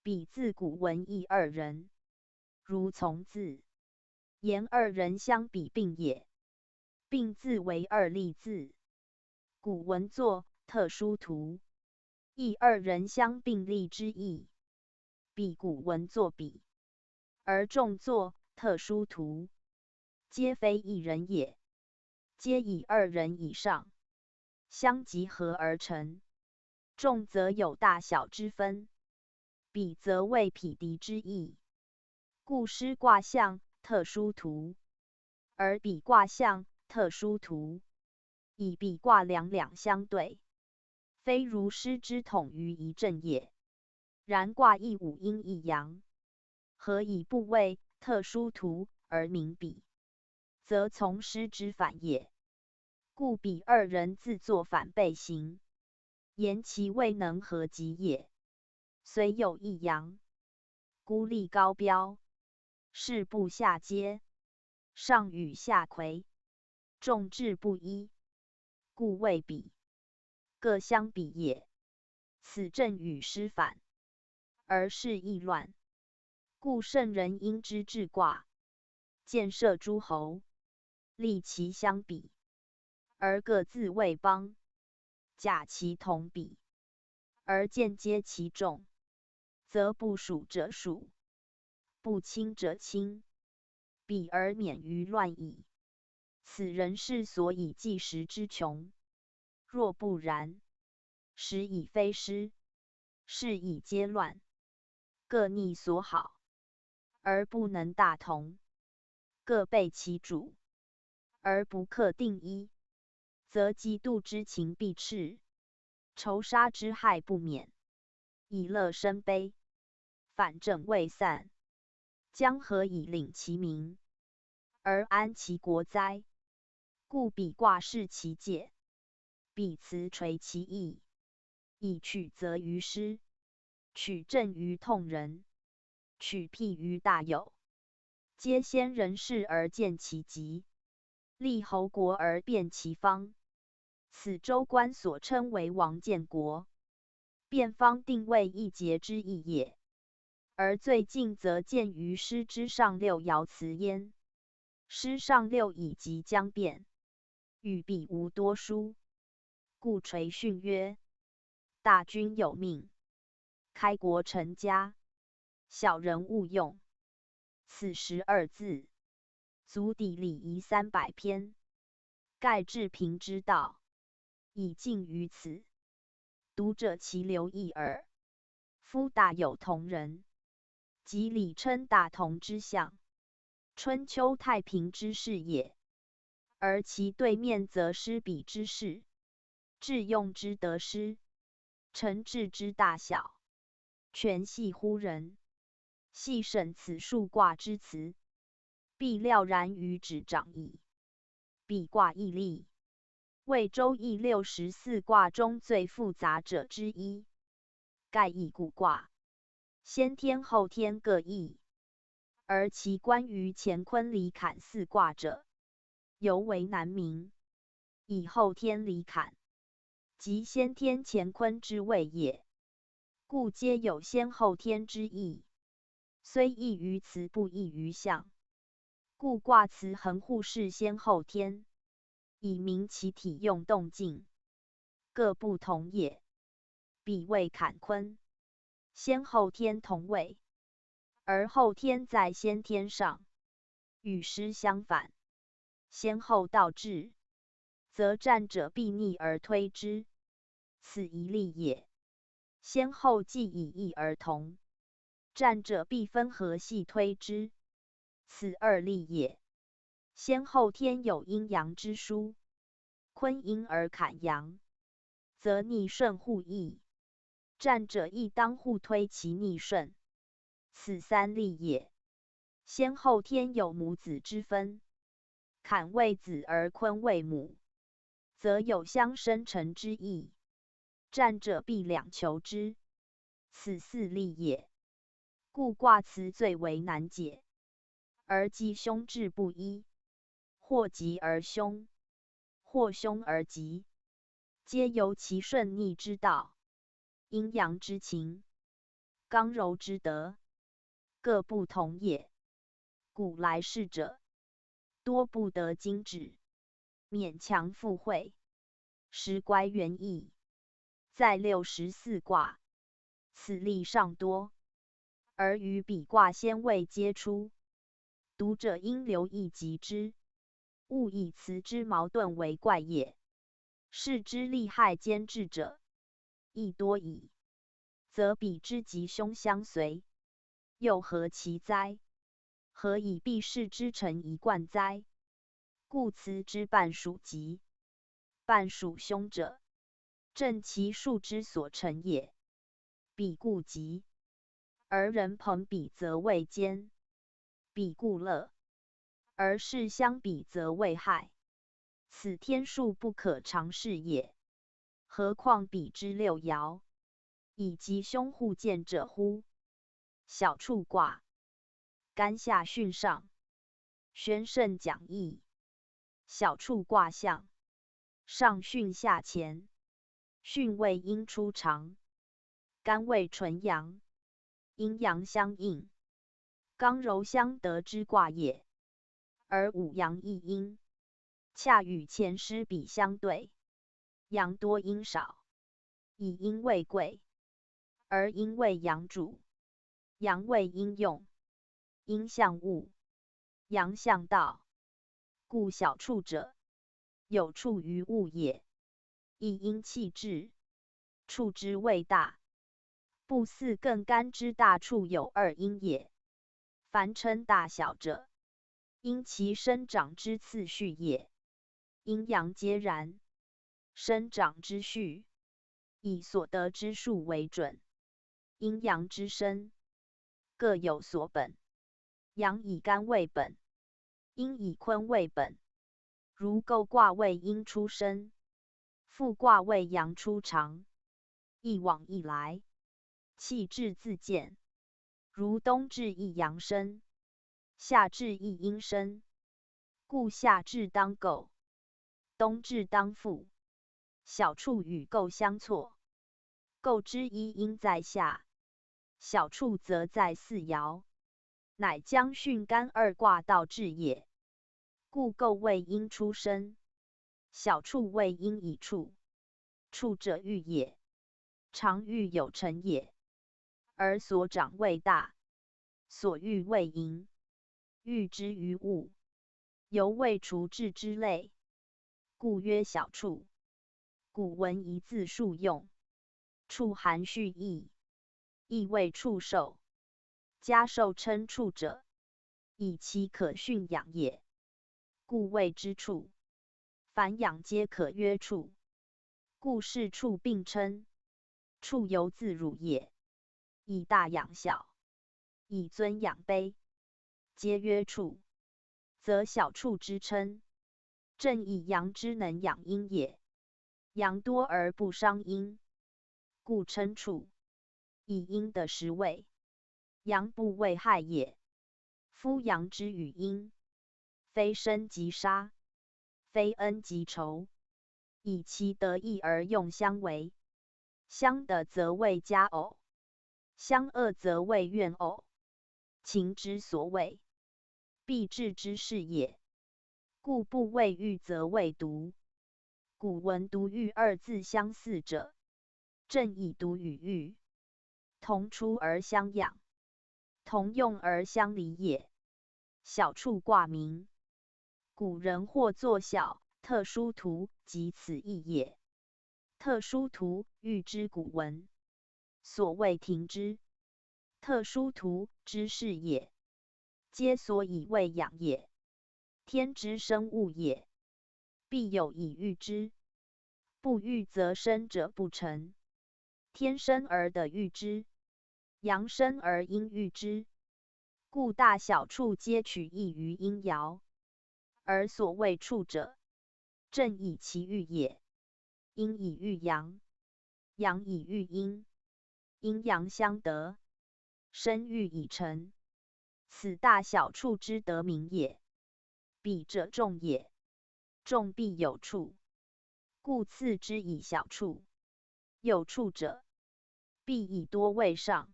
比自古文义二人，如从字，言二人相比并也。并字为二立字，古文作特殊图，义二人相并立之意。比古文作比，而众作特殊图，皆非一人也，皆以二人以上相集合而成。众则有大小之分，比则为匹敌之意。故失卦象特殊图，而比卦象特殊图，以比卦两两相对，非如失之统于一正也。然卦亦五阴一阳，何以不为特殊图而名比？则从失之反也。故比二人自作反背行，言其未能合集也。虽有一阳，孤立高标，事不下阶，上与下魁，众志不一，故谓比。各相比也。此正与失反，而事亦乱。故圣人应知治卦，建设诸侯，立其相比，而各自为邦，假其同比，而间接其众，则不属者属，不亲者亲，比而免于乱矣。此人世所以计时之穷。若不然，时已非失，事已皆乱，各逆所好，而不能大同；各备其主，而不克定一，则嫉妒之情必赤，仇杀之害不免，以乐生悲，反正未散，将何以领其民，而安其国哉？故比卦视其界，比辞垂其意，以取则于失，取正于痛人，取辟于大有，皆先人事而见其极，立侯国而辨其方。此周官所称为王建国，辩方定位一节之意也。而最近则见于诗之上六爻辞焉。诗上六以即将变，与比无多殊，故垂训曰：大君有命，开国成家，小人勿用。此12字，足抵礼仪300篇，盖治平之道，以尽于此。读者其留意耳。夫大有同人，即礼称大同之象，春秋太平之事也。而其对面则失彼之事，致用之得失，诚志之大小，全系乎人。细审此数卦之辞，必了然于指掌矣。彼卦义历，为周易64卦中最复杂者之一。盖亦古卦，先天后天各异，而其关于乾坤离坎4卦者，尤为难明。以后天离坎，即先天乾坤之谓也，故皆有先后天之意，虽异于辞，不异于象。故卦辞恒护是先后天，以明其体用动静各不同也。彼谓坎坤，先后天同位，而后天在先天上，与师相反。先后倒置，则战者必逆而推之，此一例也。先后既以异而同，战者必分合系推之，此二例也。先后天有阴阳之殊，坤阴而坎阳，则逆顺互异，战者亦当互推其逆顺，此三例也。先后天有母子之分，坎为子而坤为母，则有相生成之意，战者必两求之，此四例也。故卦辞最为难解，而吉凶志不一，或吉而凶，或凶而吉，皆由其顺逆之道、阴阳之情、刚柔之德，各不同也。古来世者，多不得经旨，勉强附会，实乖原意。在64卦，此例尚多，而于彼卦先未皆出，读者应留意及之，勿以辞之矛盾为怪也。是之利害兼治者，亦多矣。则彼之吉凶相随，又何其哉？何以必视之成一贯哉？故辞之半属吉，半属凶者，正其数之所成也。彼故吉，而人朋比则为奸；彼故乐，而事相比则为害。此天数不可常视也。何况彼之六爻，以吉凶互见者乎？小畜卦，干下巽上，宣圣讲义。小畜卦象，上巽下乾，巽为阴出长，干为纯阳，阴阳相应，刚柔相得之卦也。而五阳一阴，恰与前师比相对，阳多阴少，以阴为贵，而阴为阳主，阳为阴用，阴象物，阳象道。故小畜者，有畜于物也。一阴气至，畜之谓大，不似更干之大畜有二阴也。凡称大小者，因其生长之次序也。阴阳皆然，生长之序，以所得之数为准。阴阳之生，各有所本。阳以干为本，阴以坤为本。如构卦为阴出生，复卦为阳出长，一往一来，气质自见。如冬至一阳生，夏至一阴生，故夏至当构，冬至当复。小畜与构相错，构之一阴在下，小畜则在四爻，乃将巽干二卦道至也。故构为阴出生，小畜为阴以畜。畜者欲也，常欲有成也。而所长为大，所欲为盈，欲之于物，犹未除治之类，故曰小畜。古文一字数用，畜含蓄义，亦谓畜兽。家兽称畜者，以其可驯养也，故谓之畜。凡养皆可曰畜，故是畜并称。畜由自辱也，以大养小，以尊养卑，皆曰畜，则小畜之称。正以阳之能养阴也，阳多而不伤阴，故称畜。以阴的食味，阳不为害也。夫阳之与阴，非生即杀，非恩即仇，以其得意而用相为。相得则谓佳偶，相恶则谓怨偶。情之所谓，必至之事也。故不谓欲则谓独。古闻独欲二字相似者，正以独与欲同出而相养，同用而相离也。小畜挂名，古人或作小特殊图，即此意也。特殊图，欲知古文，所谓停之。特殊图之事也，皆所以为养也。天之生物也，必有以育之，不育则生者不成。天生而得育之，阳生而应育之，故大小畜皆取义于阴爻。而所谓畜者，正以其育也。阴以育阳，阳以育阴，阴阳相得，生育以成，此大小畜之得名也。彼者众也，众必有畜，故次之以小畜。有畜者，必以多位上，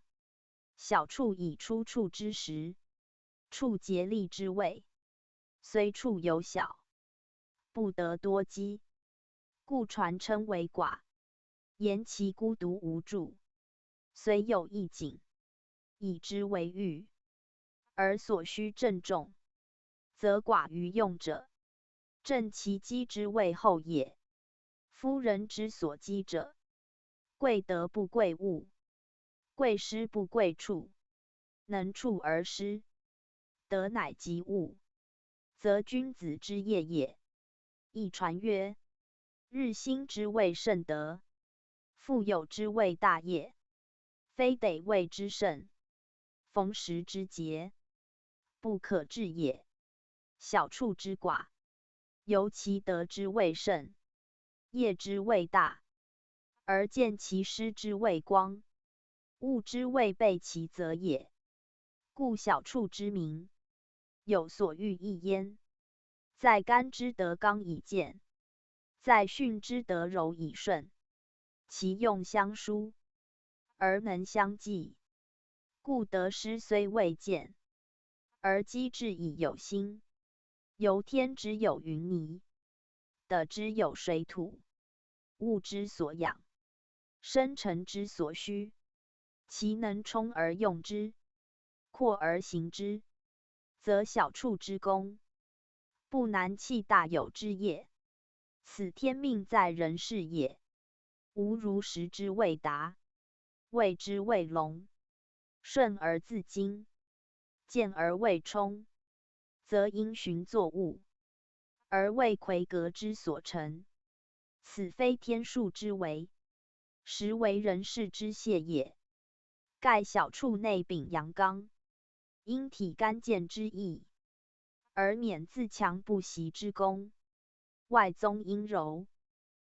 小畜以出处之时，畜竭力之位，虽畜有小，不得多积，故传称为寡。言其孤独无助，虽有一景，以之为喻，而所需郑重，则寡于用者，正其积之谓后也。夫人之所积者，贵德不贵物，贵施不贵处，能处而施，德乃及物，则君子之业也。亦传曰：日新之谓圣德，富有之谓大业，非得谓之圣，逢时之节，不可治也。小畜之寡，由其德之谓圣，业之谓大，而见其施之谓光，物之谓备其责也。故小畜之名，有所欲意焉。在干之德刚以健，在训之德柔以顺，其用相殊，而能相济。故得失虽未见，而机智以有心。由天之有云泥，得之有水土，物之所养，生成之所需，其能充而用之，扩而行之，则小畜之功，不难弃大有之业。此天命在人事也。吾如实之谓达，谓之谓隆，顺而自矜，见而谓冲，则因循作物，而为魁革之所成。此非天数之为，实为人事之谢也。盖小畜内禀阳刚，因体干健之意，而免自强不息之功；外宗阴柔，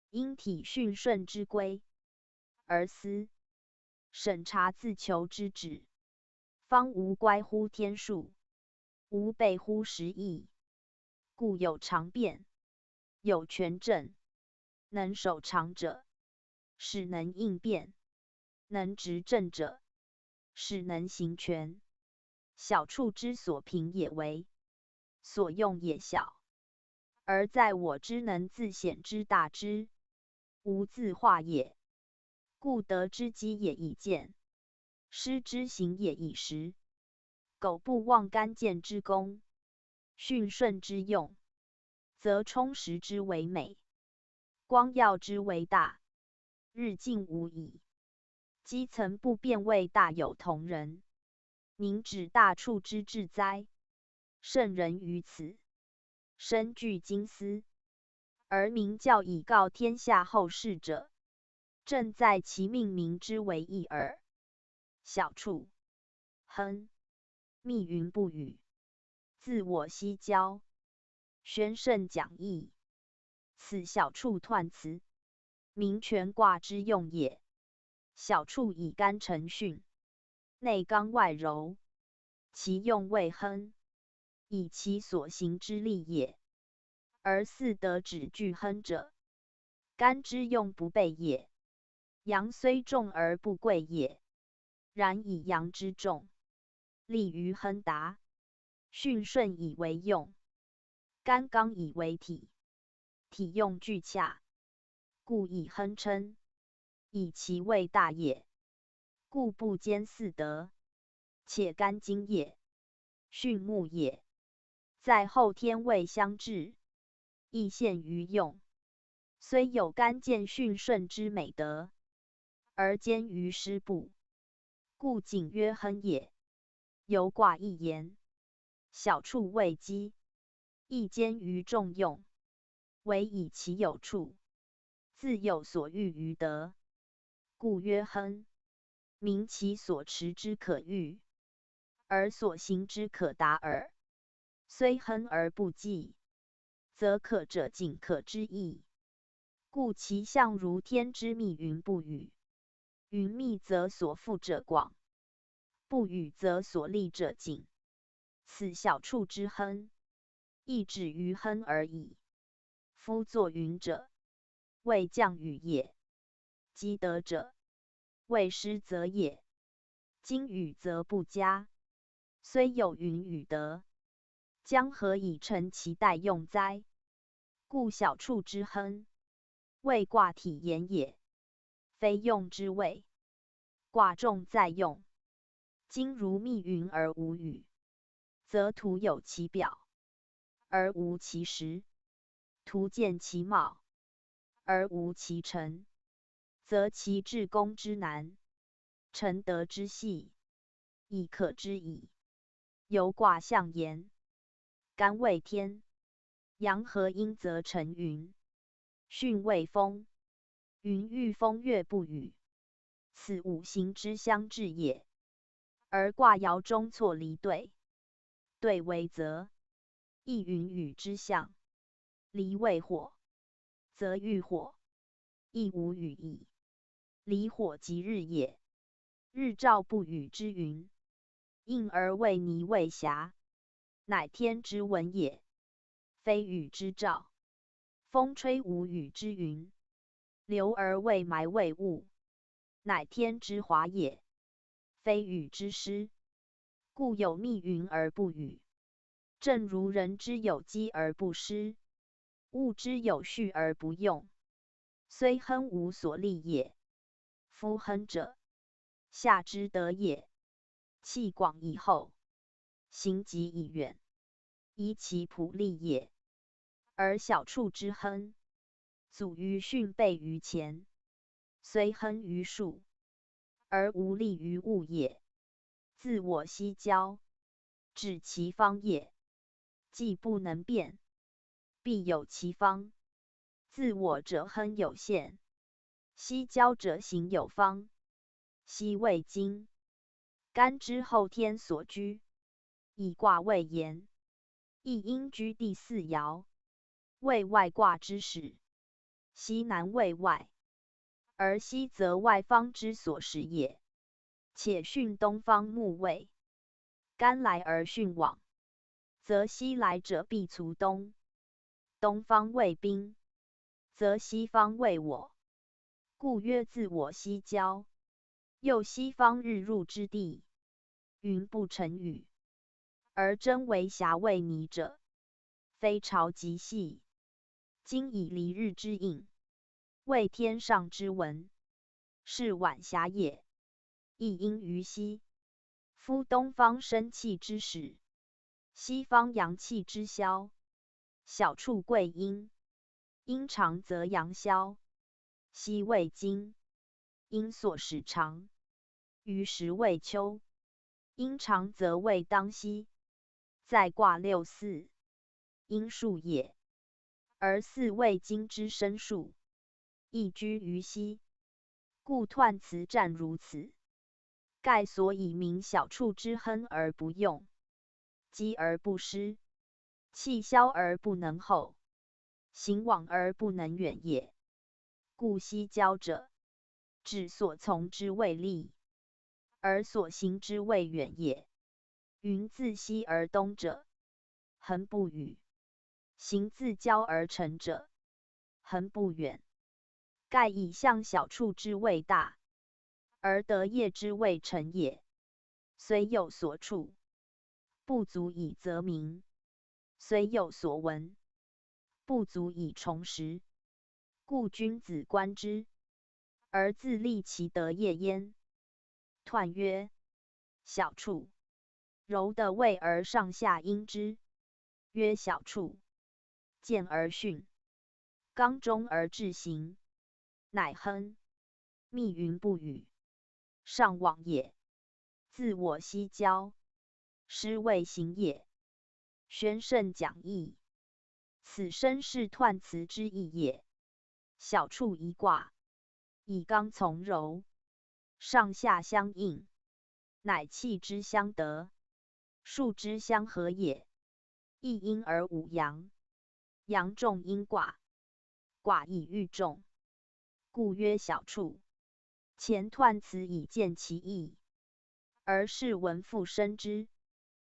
因体驯顺之规，而思审查自求之旨。方无乖乎天数，无备乎时意，故有常变，有权正，能守常者，使能应变；能执政者，使能行权。小畜之所凭也微，所用也小，而在我之能自显之大之，无自化也。故德之积也以见，失之行也以时。苟不忘干健之功，驯顺之用，则充实之为美，光耀之为大，日进无已。积层不变谓大有同人。明指大处之至哉？圣人于此，深具经思，而明教以告天下后世者，正在其命名之为义耳。小处，亨，密云不语，自我西郊，宣圣讲义。此小处彖辞，明权卦之用也。小处以干成巽，内刚外柔，其用谓亨，以其所行之力也。而四德指具亨者，干之用不备也。阳虽重而不贵也，然以阳之重，利于亨达。巽顺以为用，干刚以为体，体用俱洽，故以亨称，以其为大也。故不兼四德，且干金也，巽木也，在后天位相制，亦限于用。虽有干见巽顺之美德，而兼于师部，故仅曰亨也。由卦一言，小处为基，亦兼于重用，唯以其有处，自有所欲于德，故曰亨。明其所持之可欲，而所行之可达耳。虽亨而不济，则可者仅可之意。故其象如天之密云不语，云密则所覆者广，不语则所利者近。此小处之亨，亦止于亨而已。夫作云者，谓降雨也；积德者，谓失则也。今雨则不佳，虽有云与德，将何以成其待用哉？故小处之亨，谓卦体言也，非用之谓。卦重在用，今如密云而无雨，则徒有其表，而无其实；徒见其貌，而无其成，则其至公之难，成德之细，亦可知矣。由卦象言，干为天，阳合阴则成云，巽为风，云遇风月不语，此五行之相制也。而卦爻中错离兑，兑为泽，亦云雨之象；离为火，则遇火，亦无雨矣。离火即日也，日照不雨之云，应而为泥为霞，乃天之文也，非雨之兆。风吹无雨之云，流而为霾为雾，乃天之华也，非雨之师。故有密云而不雨，正如人之有积而不施，物之有序而不用，虽亨无所利也。夫亨者，下之德也。气广以后，行极以远，以其普利也。而小处之亨，阻于巽备于前，虽亨于数，而无利于物也。自我西郊，指其方也。既不能变，必有其方。自我者亨有限，西郊者行有方。西为金，干之后天所居，以卦为言，亦应居第四爻，为外卦之始。西南为外，而西则外方之所始也。且巽东方木位，干来而巽往，则西来者必卒东。东方为兵，则西方为我，故曰自我西郊。又西方日入之地，云不成雨，而真为霞为泥者，非潮即细。今以离日之应，为天上之文，是晚霞也，亦应于西。夫东方生气之始，西方阳气之消。小处贵阴，阴长则阳消。西为金，阴所始长，于时谓秋。阴长则谓当夕。再卦六四，阴数也。而四谓金之生数，亦居于西。故彖辞战如此。盖所以名小处之亨而不用，积而不失，气消而不能后，行往而不能远也。故西交者，指所从之谓利，而所行之谓远也。云自西而东者，恒不与；行自交而成者，恒不远。盖以象小处之谓大，而得业之谓成也。虽有所处，不足以择名；虽有所闻，不足以重实。故君子观之，而自立其德业焉。彖曰：小处，柔的位而上下应之，曰小处。见而训，刚中而志行，乃亨。密云不语，上往也。自我西交，师谓行也。宣圣讲义，此身是彖辞之意也。小处一卦，以刚从柔，上下相应，乃气之相得，数之相合也。一阴而五阳，阳重阴卦，卦以喻重，故曰小处。前彖辞以见其意，而是文复生之，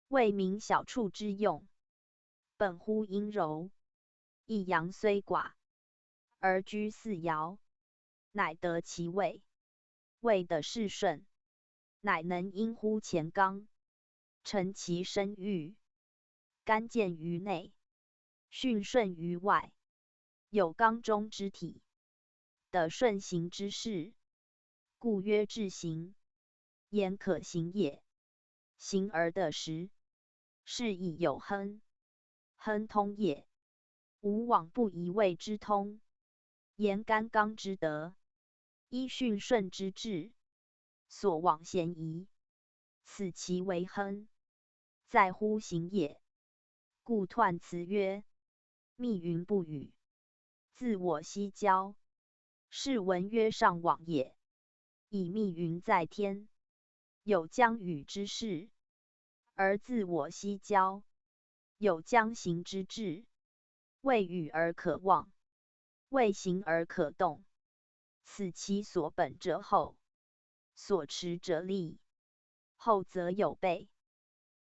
谓名小处之用。本乎阴柔，一阳虽寡，而居四爻，乃得其位。位的是顺，乃能因乎前刚，成其身欲，干见于内，巽顺于外，有刚中之体，得顺行之事，故曰至行。言可行也。行而得时，是以有亨。亨通也。无往不以谓之通。言干刚之德，依巽顺之志，所往咸宜，此其为亨，在乎行也。故彖辞曰：密云不语，自我西交，是文曰上往也。以密云在天，有将与之势，而自我西交，有将行之志。未与而可忘，未行而可动，此其所本者后，所持者利。后则有备，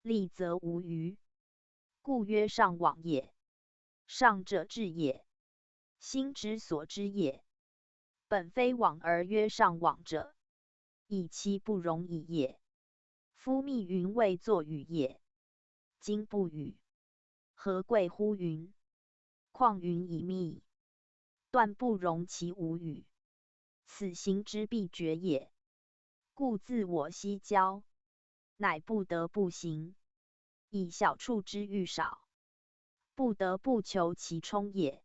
利则无余，故曰上往也。上者志也，心之所知也。本非往而曰上往者，以其不容矣也。夫密云未作语也，今不语，何贵乎云？况云以密，断不容其无语，此行之必绝也。故自我西交，乃不得不行，以小处之欲少，不得不求其充也。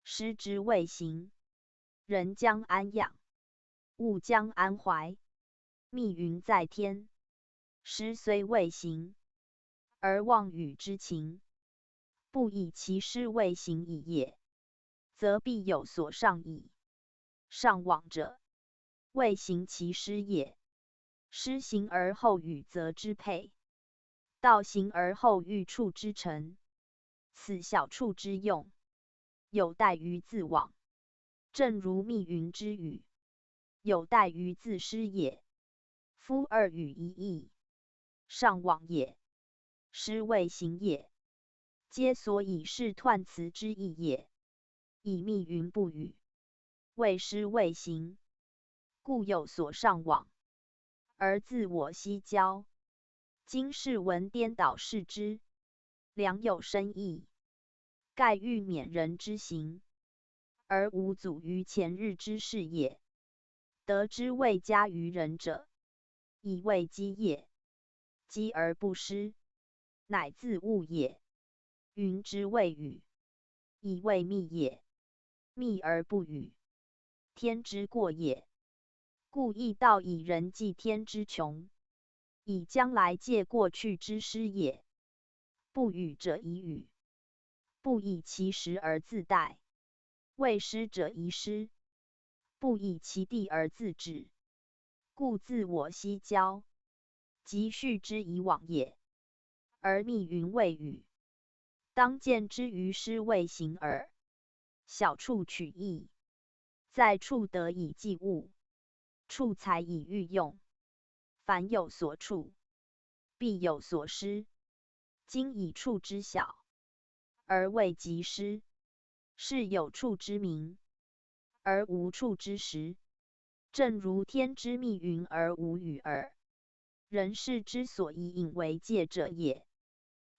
师之谓行，人将安养，物将安怀。密云在天，师虽未行，而望与之情，不以其师未行矣也，则必有所上矣。上往者，未行其师也。师行而后与则之配，道行而后欲处之成，此小处之用，有待于自往。正如密云之语，有待于自师也。夫二语一义，上往也，师未行也，皆所以是彖辞之意也。以密云不语，谓师未行，故有所上往，而自我西交。今世文颠倒视之，良有深意，盖欲免人之行，而无阻于前日之事也。得之未加于人者，以谓积也。积而不失，乃自悟也。云之谓语，以谓密也。密而不语，天之过也。故义道以人济天之穷，以将来借过去之失也。不与者以与，不以其时而自待；未失者宜失，不以其地而自止。故自我西郊，即序之以往也。而密云未雨，当见之于师未行耳。小处取义，在处得以济物，处财以欲用。凡有所处，必有所失。今以处之小，而未及失，是有处之名，而无处之实。正如天之密云而无雨耳。人事之所以引为戒者也。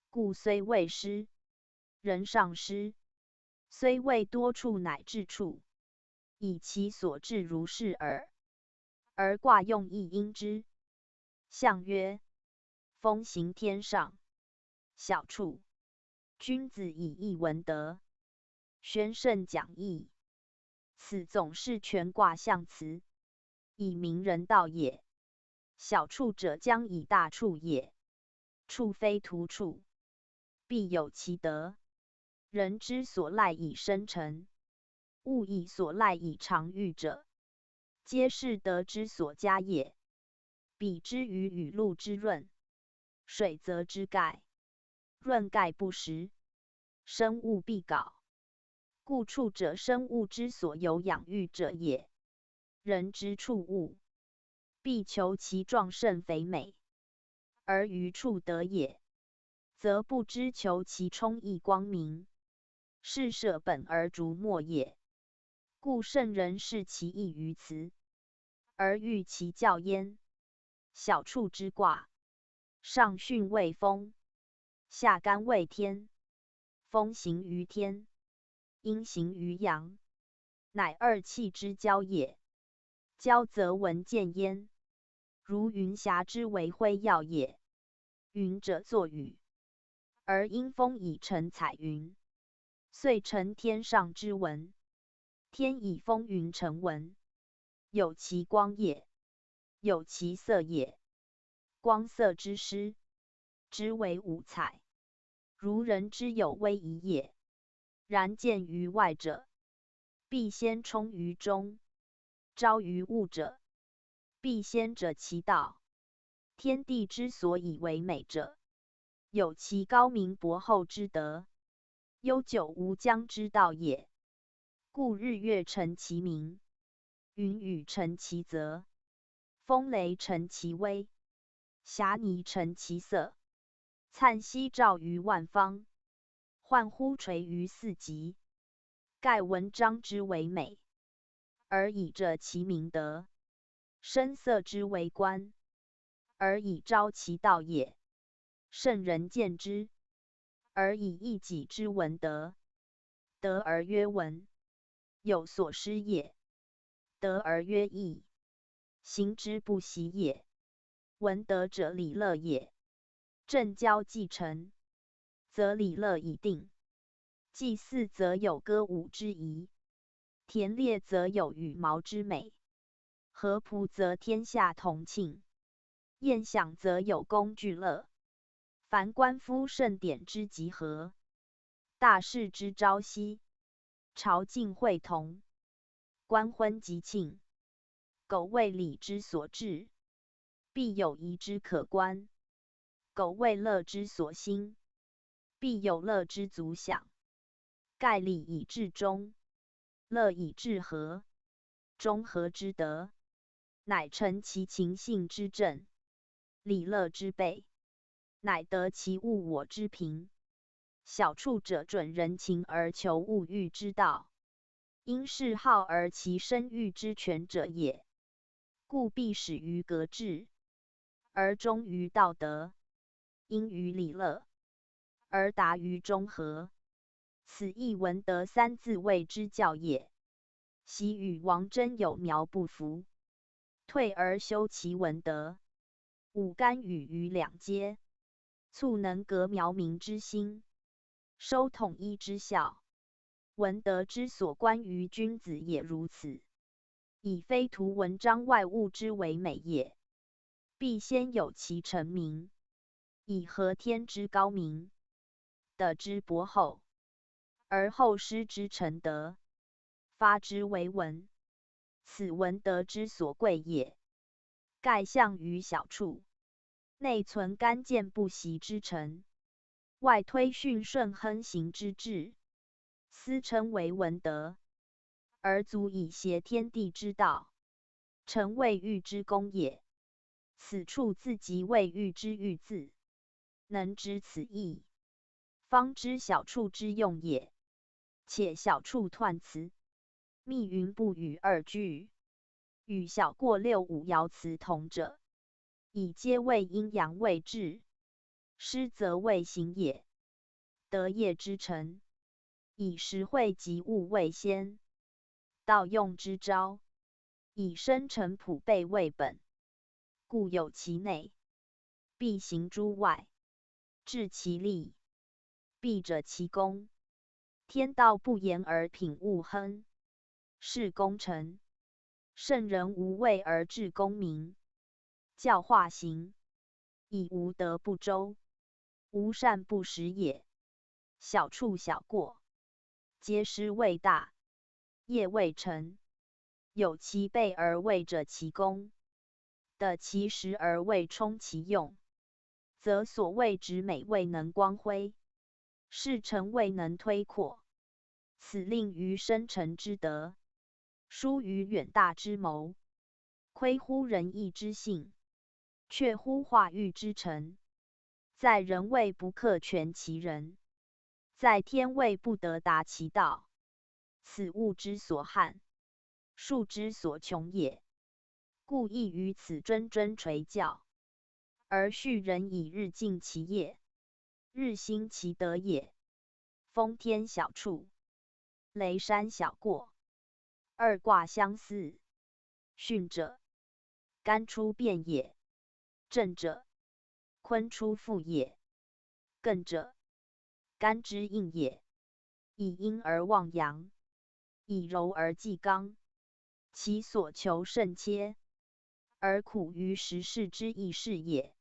故虽未失，人尚失；虽未多处，乃至处，以其所至如是耳。而卦用亦应之。象曰：风行天上，小处。君子以义闻德，宣圣讲义。此总是全卦象辞，以明人道也。小处者，将以大处也。处非徒处，必有其德。人之所赖以生成，物以所赖以常育者，皆是德之所加也。比之于雨露之润，水泽之盖，润盖不时，生物必槁。故处者，生物之所有养育者也。人之处物，必求其壮盛肥美，而于处得也，则不知求其充溢光明，是舍本而逐末也。故圣人视其义于辞，而欲其教焉。小处之卦，上巽为风，下干为天。风行于天，阴行于阳，乃二气之交也。交则闻见焉，如云霞之为辉耀也。云者作雨，而因风以成彩云，遂成天上之文。天以风云成文，有其光也，有其色也。光色之施，之为五彩，如人之有微仪也。然见于外者，必先充于中；昭于物者，必先者其道。天地之所以为美者，有其高明博厚之德，悠久无疆之道也。故日月成其明，云雨成其泽，风雷成其威，霞霓成其色。灿兮照于万方，焕乎垂于四极。盖文章之为美，而以着其明德；声色之为观，而以昭其道也。圣人见之，而以义己之文德。德而曰文，有所失也；德而曰义，行之不习也。文德者，礼乐也。正交既成，则礼乐已定。祭祀则有歌舞之仪，田猎则有羽毛之美，合仆则天下同庆，宴享则有功俱乐。凡官夫盛典之集合，大事之朝夕，朝觐会同，官婚吉庆，苟为礼之所至，必有仪之可观；苟为乐之所兴，必有乐之足享。盖礼以至忠，乐以至和。中和之德，乃成其情性之正；礼乐之备，乃得其物我之平。小处者，准人情而求物欲之道，因嗜好而其生育之权者也。故必始于格致，而忠于道德；因于礼乐，而达于中和。此亦闻德三字谓之教也。昔与王真有苗不符，退而修其文德。五干与于两阶，促能革苗民之心，收统一之效。文德之所关于君子也如此。以非图文章外物之为美也，必先有其成名，以合天之高明，德之博厚，而后施之成德，发之为文。此文德之所贵也。盖象于小处，内存干健不息之诚，外推训顺亨行之志，斯称为文德，而足以协天地之道，成谓欲之功也。此处自即谓欲之欲字，能知此意，方知小处之用也。且小处彖辞，密云不与二句，与小过六五爻辞同者，以皆谓阴阳谓治，失则谓行也。德业之成，以实惠及物为先，道用之招，以生成朴备为本。故有其内，必行诸外；治其利，必者其功。天道不言而品物亨，是功成。圣人无畏而治功名，教化行，以无德不周，无善不实也。小处小过，皆失未大，业未成，有其备而未者其功，得其实而未充其用，则所谓之美未能光辉，事成未能推扩。此令于深沉之德，疏于远大之谋，亏乎仁义之性，却乎化育之诚。在人位不克全其人，在天位不得达其道。此物之所憾，数之所穷也。故亦于此谆谆垂教，而序人以日尽其业，日兴其德也。封天小处，雷山小过，二卦相似。巽者，干出变也；震者，坤出复也；艮者，干之应也。以阴而忘阳，以柔而济刚，其所求甚切，而苦于时事之易事也。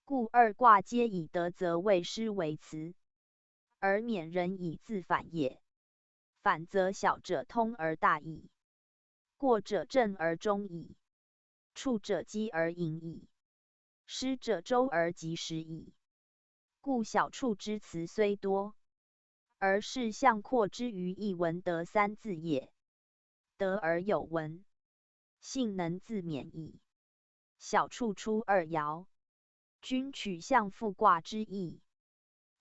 故二卦皆以德则为师为辞，而免人以自反也。反则小者通而大矣，过者正而中矣，处者积而盈矣，失者周而及时矣。故小处之辞虽多，而是象括之于一文德三字也。德而有文，性能自勉矣。小处出二爻，均取象复卦之意，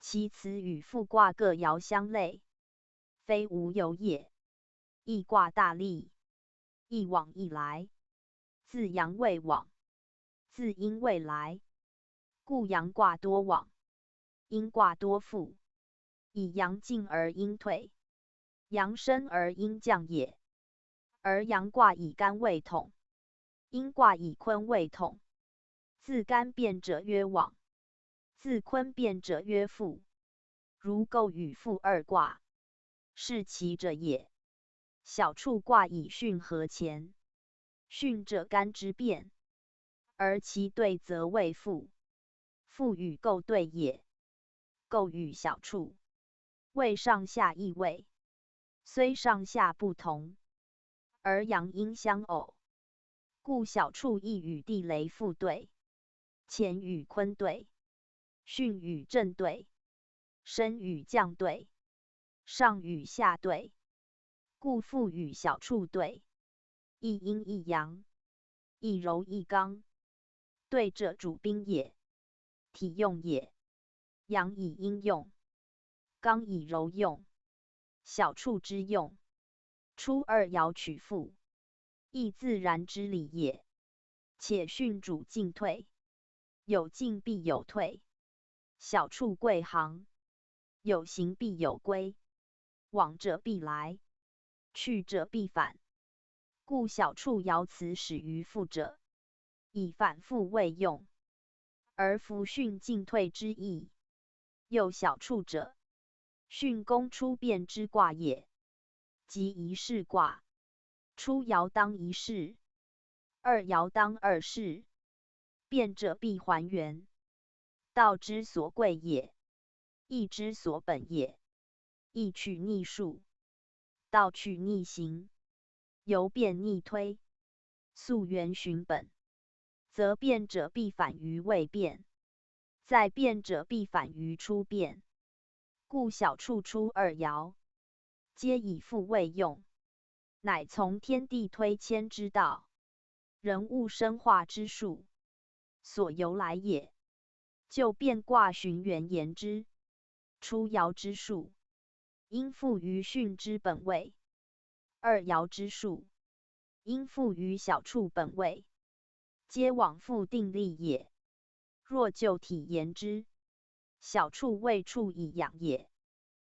其辞与复卦各爻相类，非无有也。易卦大利，一往一来，自阳未往，自阴未来，故阳卦多往，阴卦多复，以阳进而阴退，阳升而阴降也。而阳卦以干为统，阴卦以坤为统。自干变者曰往，自坤变者曰复。如构与复二卦，是其者也。小处卦以巽合乾，巽者干之变，而其对则为复。复与构对也。构与小处，为上下异位，虽上下不同，而阳阴相偶，故小处亦与地雷复对，乾与坤对，巽与震对，升与降对，上与下对，故复与小处对，一阴一阳，一柔一刚。对者主宾也，体用也。阳以阴用，刚以柔用。小处之用，出二爻取复，亦自然之理也。且巽主进退，有进必有退。小处贵行，有行必有归。往者必来，去者必返。故小处爻辞始于复者，以反复为用，而弗巽进退之意。又小处者，巽宫出变之卦也，即一世卦。初爻当一事，二爻当二事。变者必还原。道之所贵也，义之所本也。义取逆数，道取逆行，由变逆推，溯源寻本，则变者必反于未变，再变者必反于初变。故小处出二爻，皆以复未用，乃从天地推迁之道，人物生化之术，所由来也。就变卦寻源言之，初爻之数，应复于巽之本位；二爻之数，应复于小处本位，皆往复定例也。若就体言之，小处谓处以养也，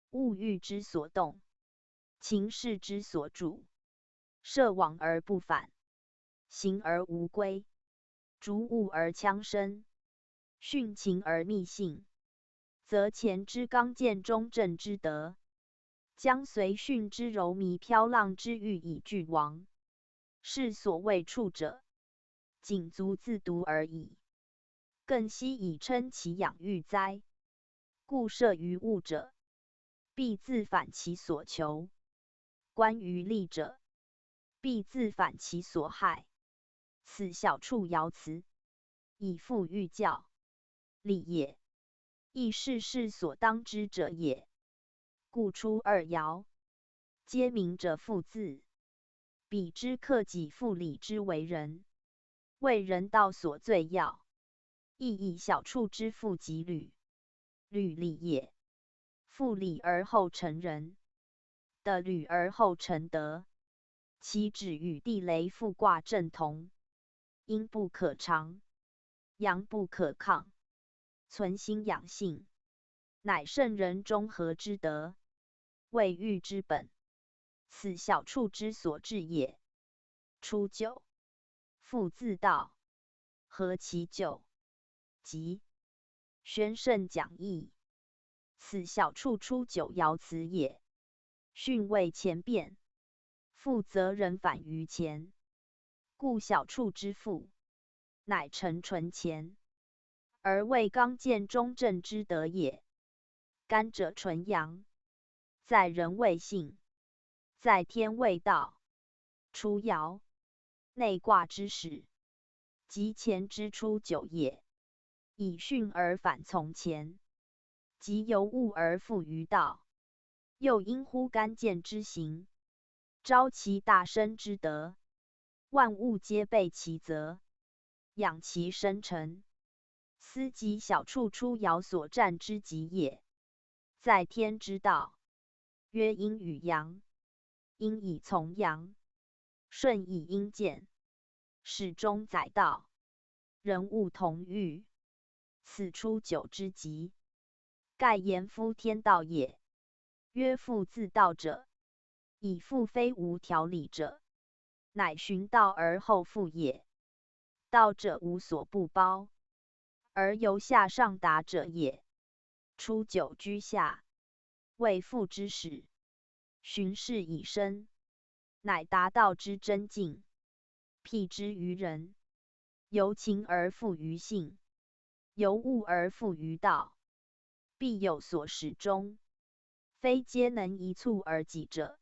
物欲之所动，情势之所主，射往而不返，行而无归，逐物而戕生，徇情而逆性，则前之刚健中正之德，将随徇之柔靡飘浪之欲以俱亡。是所谓处者，仅足自独而已，更悉以称其养育哉。故射于物者，必自反其所求；观于利者，必自反其所害。此小处爻辞，以复寓教，理也。亦是事所当知者也。故出二爻，皆明者复字，彼之克己复礼之为人，为人道所最要。亦以小处之复己履，履礼也。复礼而后成仁，得履而后成德。其指与地雷复卦正同，阴不可长，阳不可抗，存心养性，乃圣人中和之德，谓欲之本。此小处之所至也。初九，复自道，何其九？即宣圣讲义。此小处出九爻辞也。巽为前变，复则人反于前，故小处之复，乃成纯前，而为刚健中正之德也。干者纯阳，在人为性，在天为道。初爻，内卦之始，即前之初九也。以巽而反从前，即由物而复于道。又因乎干健之行，昭其大生之德，万物皆备其责，养其生成。斯即小处出爻所占之极也。在天之道，曰阴与阳，阴以从阳，顺以阴见，始终载道，人物同欲。此初九之极，盖言夫天道也。曰复自道者，以复非无条理者，乃循道而后复也。道者无所不包，而由下上达者也。初九居下，为复之始，循事以生，乃达道之真境。辟之于人，由情而复于性，由物而复于道，必有所始终。非皆能一蹴而己者，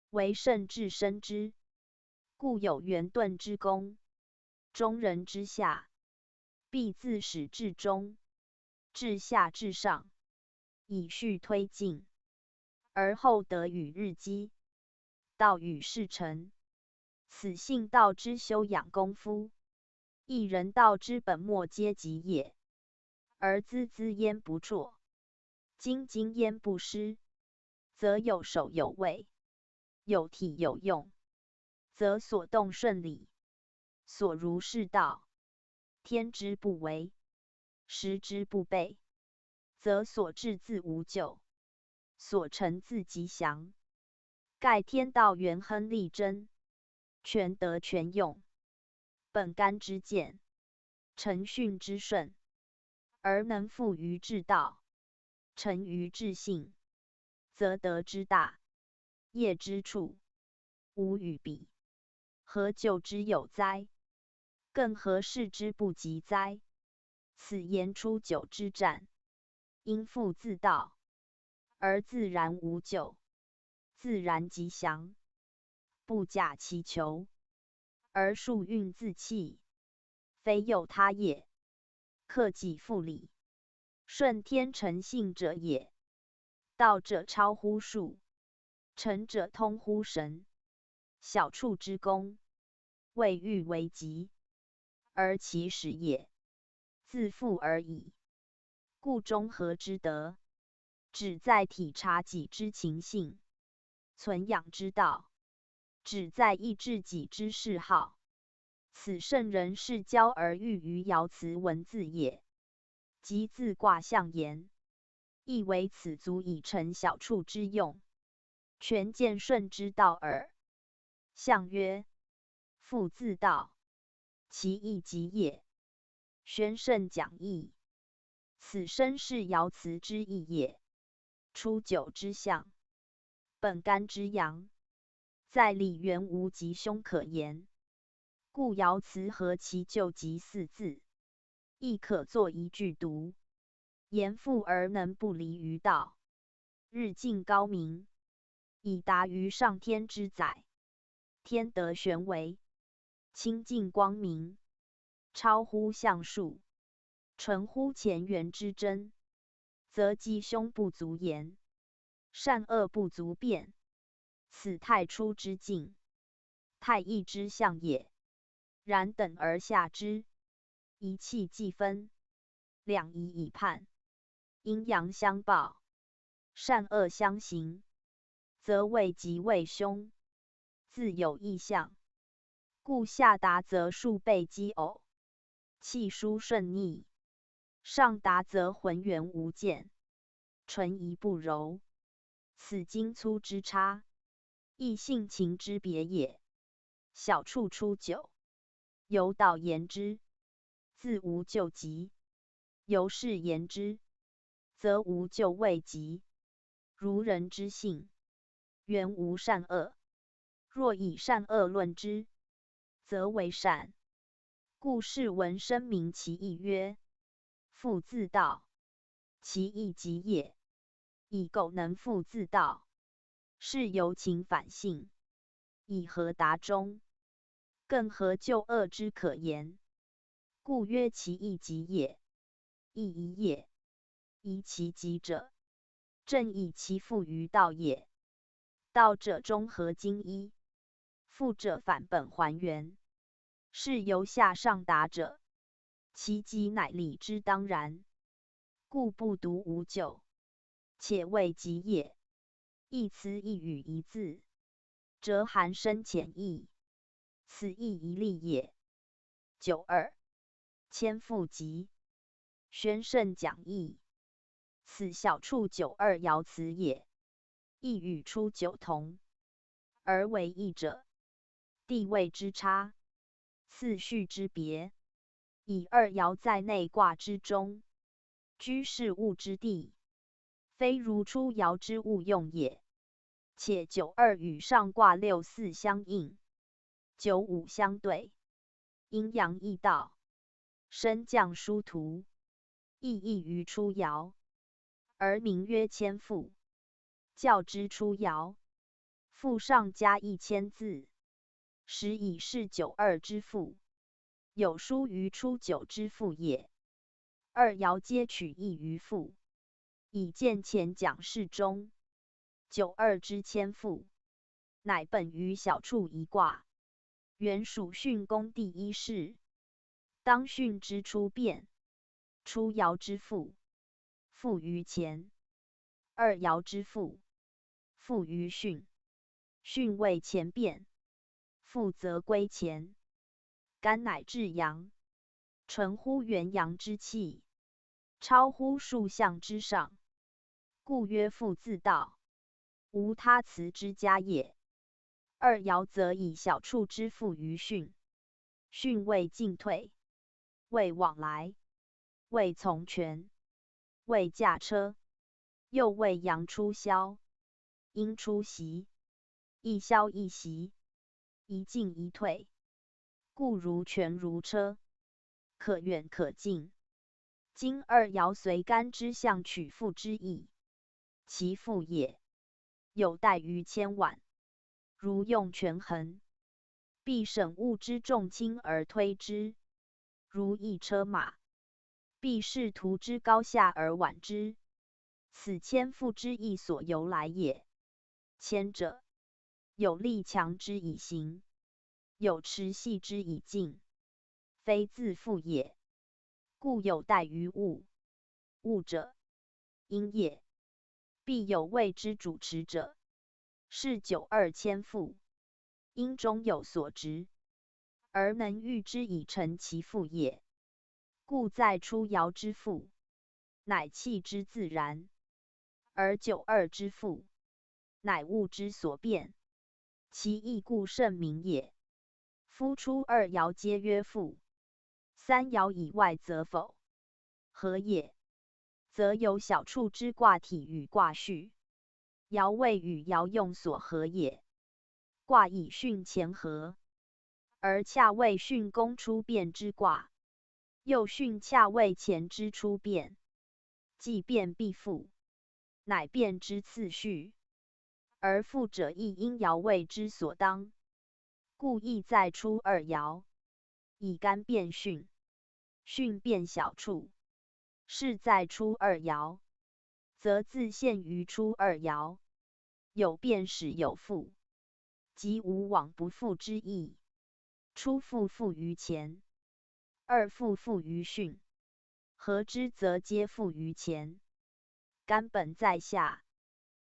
为圣至生之。故有圆顿之功，中人之下，必自始至终，至下至上，以序推进，而后得与日积，道与事成。此性道之修养功夫，亦人道之本末皆极也。而孜孜焉不辍，兢兢焉不失，则有守有位，有体有用，则所动顺理，所如是道。天之不为，时之不备，则所至自无咎，所成自吉祥。盖天道元亨利贞，全德全用，本干之健，承训之顺，而能复于至道，成于至性，则德之大，业之处，无与比。何救之有哉？更何事之不及哉？此言出九之战，因复自道，而自然无咎，自然吉祥，不假其求，而数运自弃，非诱他也。克己复礼，顺天成性者也。道者超乎术，成者通乎神。小处之功，未欲为极，而其始也，自负而已。故中和之德，只在体察己之情性，存养之道，只在抑制己之嗜好。此圣人是教而喻于爻辞文字也。即自卦象言，亦为此足以成小处之用，全见顺之道耳。象曰：复自道，其义极也。宣圣讲义，此生是爻辞之意也。初九之象，本干之阳，在理原无吉凶可言，故爻辞合其就吉四字，亦可作一句读。言复而能不离于道，日进高明，以达于上天之载。天德玄为，清净光明，超乎象数，纯乎前缘之真，则吉凶不足言，善恶不足辩。此太初之境，太易之象也。然等而下之，一气既分，两仪以判，阴阳相报，善恶相形，则为吉为凶，自有异象。故下达则数倍奇偶，气疏顺逆；上达则浑圆无间，纯宜不柔。此精粗之差，亦性情之别也。小处出九，由道言之，自无救急；由是言之，则无救未及。如人之性，原无善恶，若以善恶论之，则为善。故世闻声明其意曰：复自道，其意极也。以苟能复自道，是由情反性，以何达中？更何救恶之可言？故曰其意极也。亦宜也，宜其极者，正以其复于道也。道者中和精一，复者反本还原，是由下上达者，其极乃理之当然。故不独无咎，且谓极也。一词一语一字，则含深浅义，此亦一例也。九二，谦复极，宣圣讲义，此小处九二爻辞也。亦与初九同，而为异者，地位之差，次序之别，以二爻在内卦之中，居事物之地，非如初爻之物用也。且九二与上卦六四相应，九五相对，阴阳易道，升降殊途，亦异于初爻，而名曰谦复。较之初爻，复上加1000字，实以是九二之复，有殊于初九之复也。二爻皆取义于复，以见前讲事中。九二之谦复，乃本于小处一卦，原属巽宫第一事。当巽之初变，初爻之复，复于前；二爻之复，复于巽。巽为前变，复则归前。干乃至阳，纯乎元阳之气，超乎数象之上，故曰复自道，无他辞之家也。二爻则以小处之复于巽，巽为进退，为往来，为从权，为驾车，又为阳出消，阴出袭，一消一袭，一进一退，故如泉如车，可远可近。今二爻随干之象取复之意，其复也，有待于千万。如用权衡，必审物之重轻而推之，如一车马，必视图之高下而挽之。此牵复之意所由来也。牵者，有力强之以行，有持系之以进，非自负也。故有待于物。物者，因也，必有谓之主持者。是九二牵复，因中有所执，而能御之以成其复也。故在出爻之复，乃气之自然；而九二之复，乃物之所变。其义故甚明也。夫出二爻皆曰复，三爻以外则否。何也？则有小处之卦体与卦序，爻位与爻用所合也。卦以巽乾合，而恰为巽宫出变之卦，又巽恰为乾之出变，既变必复，乃变之次序。而复者亦因爻位之所当，故意在出二爻，以干变巽，巽变小处。是在出二爻，则自限于出二爻，有变始有复，即无往不复之意。出复复于乾，二复复于巽，合之则皆复于乾。干本在下，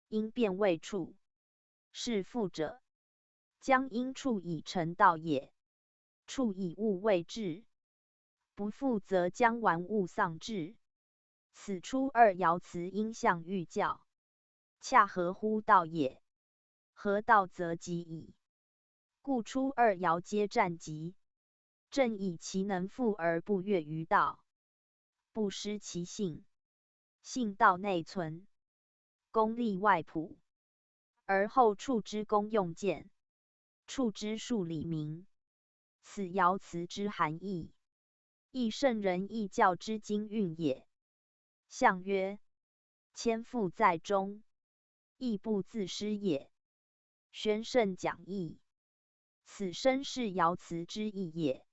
因变未处，是复者，将因处以成道也。处以物未至，不复则将玩物丧志。此出二爻辞应象寓教，恰合乎道也。合道则吉矣。故出二爻皆占吉，正以其能复而不越于道，不失其性。性道内存，功利外朴，而后处之功用见，处之数理明。此爻辞之含义，亦圣人义教之精运也。象曰：牵复在中，亦不自失也。宣圣讲义，此生是爻辞之意也。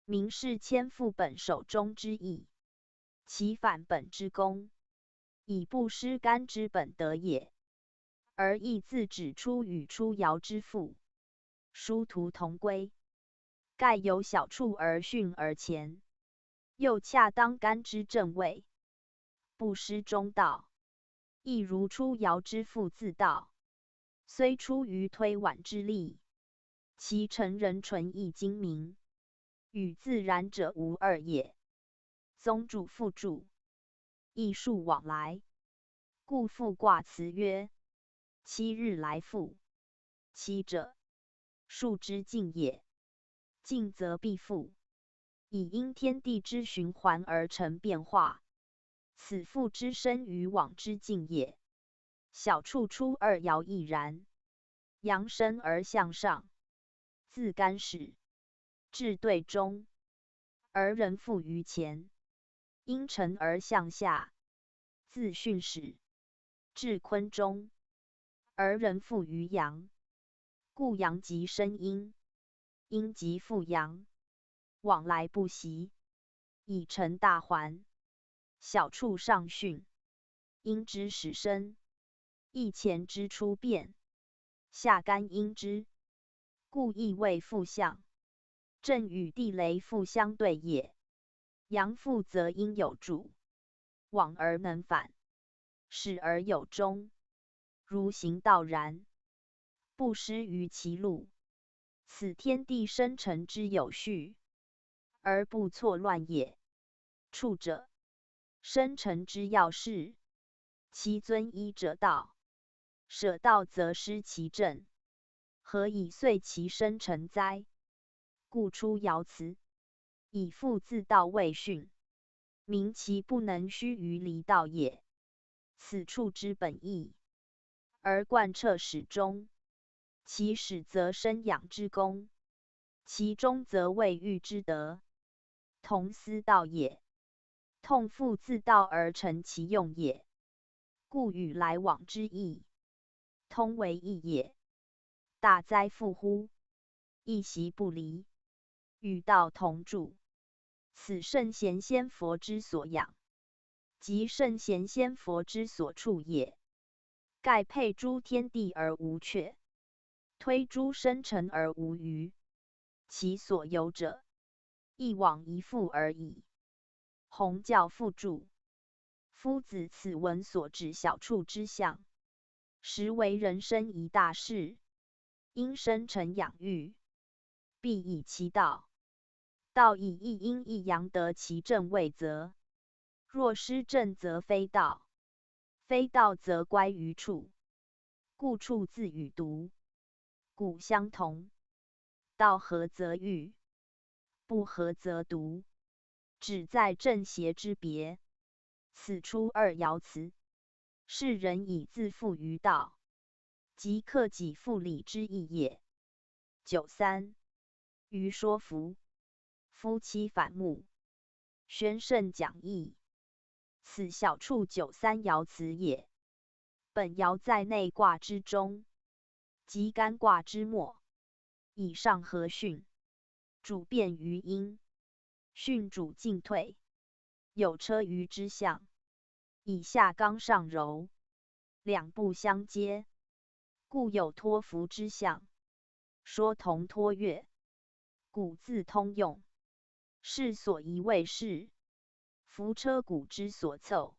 明是牵复本守中之意，其反本之功，以不失干之本德也。而亦自指出与出爻之复，殊途同归。盖有小处而巽而乾，又恰当干之正位，不失中道。亦如出爻之复自道，虽出于推挽之力，其成人纯亦精明，与自然者无二也。宗主复注，艺术往来，故复卦辞曰：七日来复。七者，数之尽也。尽则必复，以因天地之循环而成变化。此复之生于往之尽也。小处出二爻亦然，阳生而向上，自干始，至对中，而人复于前；阴沉而向下，自巽始，至坤中，而人复于阳。故阳极生阴，阴极复阳，往来不息，以成大环。小处上巽，阴之始生，亦乾之出变，下干阴之，故亦谓复象。正与地雷复相对也。阳复则阴有主，往而能反，始而有终，如行道然，不失于其路。此天地生成之有序，而不错乱也。处者，生成之要事，其遵依者道，舍道则失其正，何以遂其生成哉？故出爻辞，以复自道为巽，明其不能虚于离道也。此处之本意，而贯彻始终，其始则生养之功，其终则为育之德。同思道也，痛复自道而成其用也。故与来往之意，通为义也。大哉复乎！一习不离，与道同住，此圣贤先佛之所养，即圣贤先佛之所处也。盖配诸天地而无缺，推诸生辰而无余，其所有者，一往一复而已。弘教复注：夫子此文所指小处之相，实为人生一大事。因生辰养育，必以其道，道以一阴一阳得其正位则。若失正则非道，非道则乖于处。故处自与独，故相同。道合则育，不合则独。只在正邪之别。此出二爻辞，是人以自负于道，即克己复礼之意也。93. 余说服，夫妻反目，宣圣讲义。此小处93爻辞也。本爻在内卦之中，即干卦之末。以上合巽，主变于阴，巽主进退，有车舆之象。以下刚上柔，两不相接，故有托扶之象。说同托月，古字通用，是所宜为是。扶车鼓之所凑，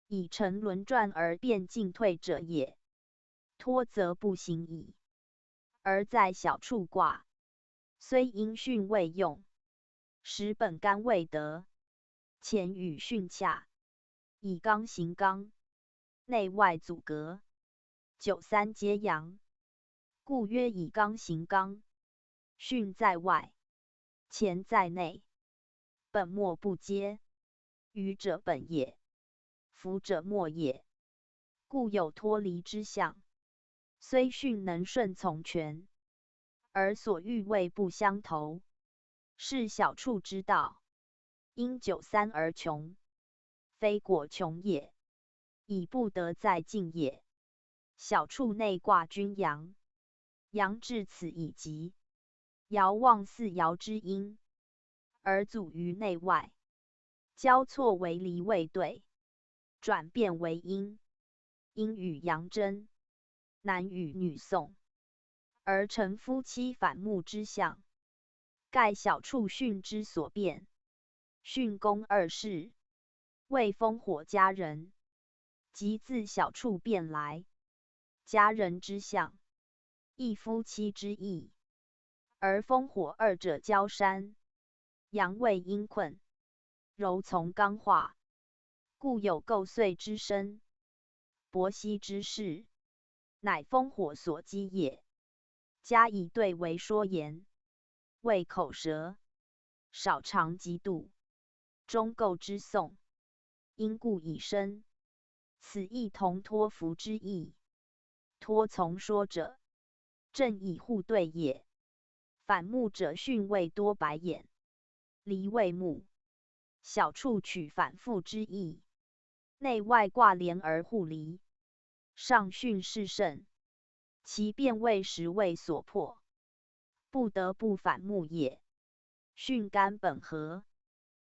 以乘轮转而变进退者也。托则不行矣。而在小处卦，虽因巽未用，实本干未得，前与巽洽，以刚行刚，内外阻隔，93皆阳，故曰以刚行刚。巽在外，乾在内，本末不接。余者本也，夫者末也，故有脱离之象。虽巽能顺从权，而所欲位不相投，是小处之道。因93而穷，非果穷也，以不得在境也。小处内卦君阳，阳至此以极，爻忘四爻之阴，而阻于内外，交错为离位对，转变为阴，阴与阳争，男与女讼，而成夫妻反目之象。盖小处巽之所变，巽宫二世，为烽火家人，即自小处变来，家人之象，亦夫妻之意。而烽火二者交山，阳为阴困，柔从刚化，故有构碎之声，伯息之势，乃烽火所激也。加以对为说言，为口舌，少长极度，中构之讼，因故以生。此亦同托扶之意。托从说者，正以互对也。反目者巽位多白眼，离位目，小处取反复之意。内外卦连而互离，上巽是胜，其变位时为所迫，不得不反目也。巽干本和，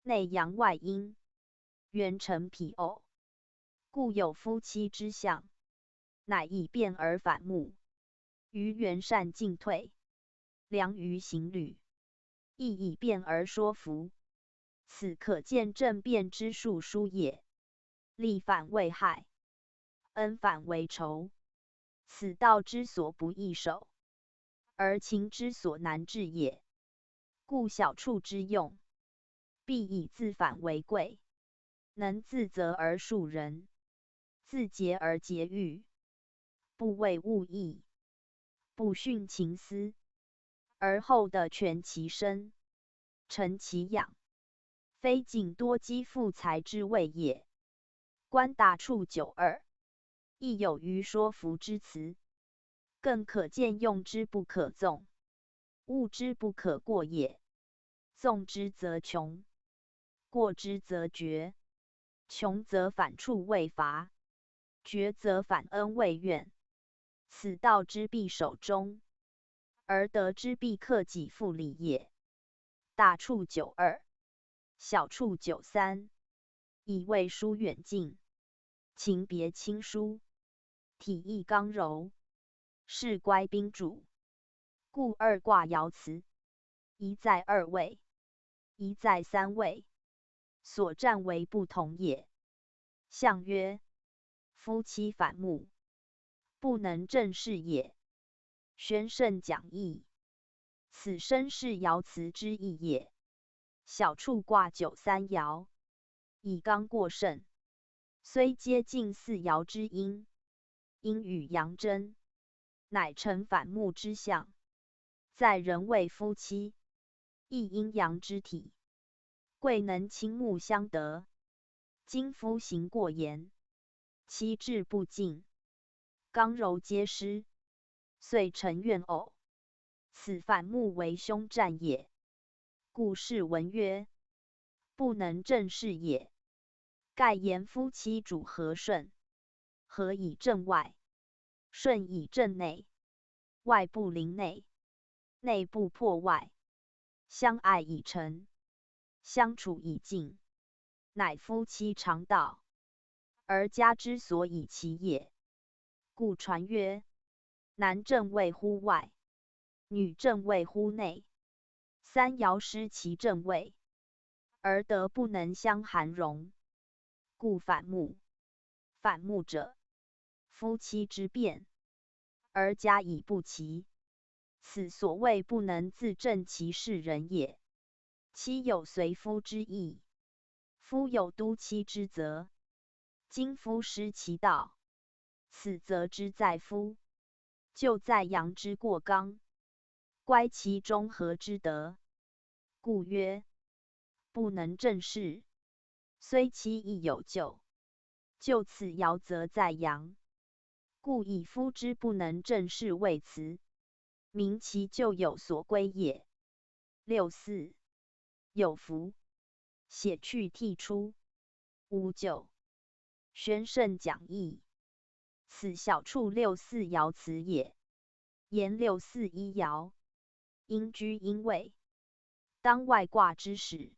内阳外阴，元成匹偶，故有夫妻之象，乃以变而反目，于元善进退，良于行旅，亦以变而说服。此可见正变之术书也。利反为害，恩反为仇，此道之所不易守，而情之所难治也。故小处之用，必以自反为贵，能自责而恕人，自节而节欲，不为物役，不徇情思，而后得全其身，成其养，非仅多积富财之谓也。观达处92，亦有余说服之辞。更可见用之不可纵，恶之不可过也。纵之则穷，过之则绝。穷则反处未罚，绝则反恩未怨。此道之必守中，而得之必克己复礼也。大处久二，小处久三，以为疏远近，情别亲疏，体意刚柔，是乖宾主。故二卦爻辞，一在二位，一在三位，所占为不同也。象曰：夫妻反目，不能正视也。宣圣讲义，此生是爻辞之意也。小处卦九三爻，以刚过盛，虽接近四爻之阴，阴与阳争，乃成反目之象。在人为夫妻，亦阴阳之体，贵能亲睦相得。今夫行过严，妻志不敬，刚柔皆失，遂成怨偶。此反目为凶战也。故事文曰：不能正视也。盖言夫妻主和顺，和以正外，顺以正内，外不临内，内不破外，相爱以诚，相处以敬，乃夫妻常道，而家之所以齐也。故传曰：男正位乎外，女正位乎内，三爻失其正位，而得不能相含容，故反目。反目者，夫妻之变，而家以不齐，此所谓不能自正其事人也。妻有随夫之意，夫有督妻之责。今夫失其道，此责之在夫，就在阳之过刚，乖其中和之德。故曰：不能正视，虽妻亦有咎。就此爻则在阳，故以夫之不能正视谓辞，明其咎有所归也。64. 有福，血去涕出，无咎。宣圣讲义，此小处六四爻辞也。言六四一爻，应居阴位，当外卦之始，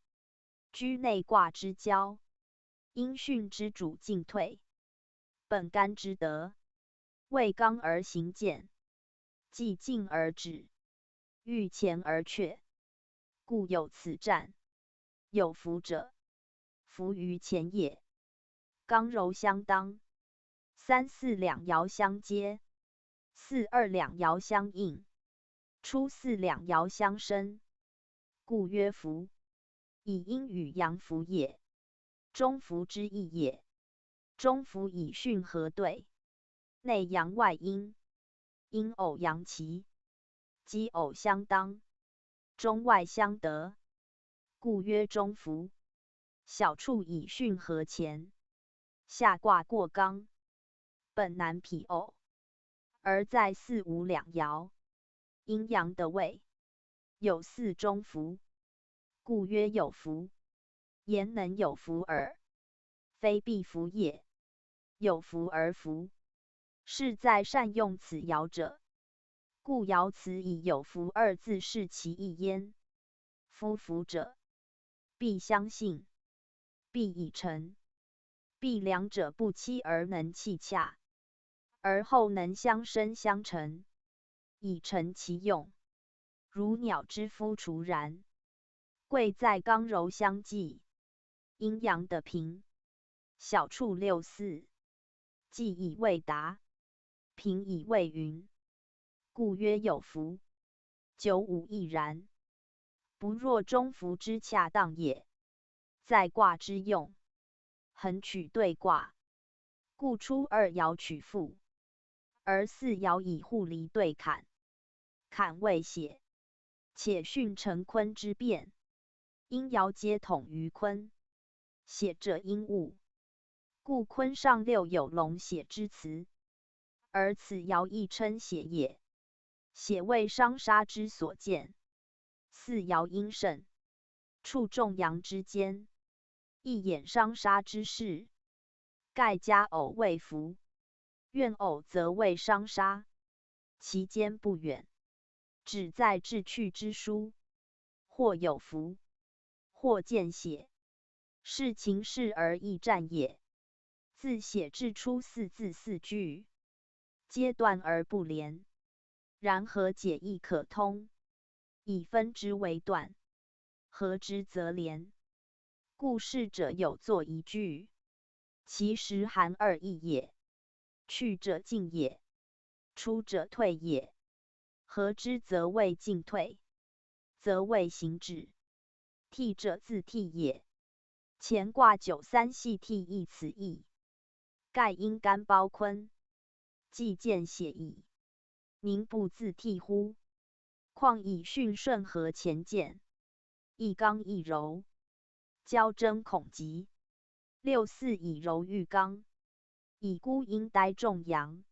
居内卦之交，应巽之主进退，本干之德，为刚而行健，既进而止，欲前而却，故有此战。有福者，福于前也。刚柔相当，三四两爻相接，四二两爻相应，初四两爻相生，故曰福。以阴与阳福也，中福之意也。中福以巽合对，内阳外阴，阴偶阳齐，奇偶相当，中外相得，故曰中福。小处以巽合乾，下卦过刚，本难匹偶，而在四五两爻，阴阳得位，有四中福，故曰有福。言能有福耳，非必福也。有福而福，是在善用此爻者。故爻辞以有福二字示其意焉。夫福者，必相信，必以诚，必两者不期而能契洽，而后能相生相成，以成其用。如鸟之孵雏然，贵在刚柔相济，阴阳得平。小处六四，济以未达，平以未匀，故曰有福。95亦然，不若中福之恰当也。在卦之用，横取对卦，故初二爻取复，而四爻以互离对坎。坎为血，且巽成坤之变，阴爻皆统于坤，血者阴物，故坤上六有龙血之辞，而此爻亦称血也。血为伤杀之所见。四爻阴盛，处众阳之间，亦衍伤杀之事。盖家偶未服，怨偶则为伤杀，其间不远，只在志去之书，或有服，或见血，是情势而易战也。自血至出四字四句，皆断而不连，然何解亦可通，以分之为断，合之则连。故事者有作一句，其实含二义也。去者进也，出者退也。合之则谓进退，则谓行止。替者自替也。乾卦九三系替亦此意。盖因干包坤，既见血矣，宁不自替乎？况以巽顺和乾见，一刚一柔，交争恐急。六四以柔御刚，以孤阴待众阳，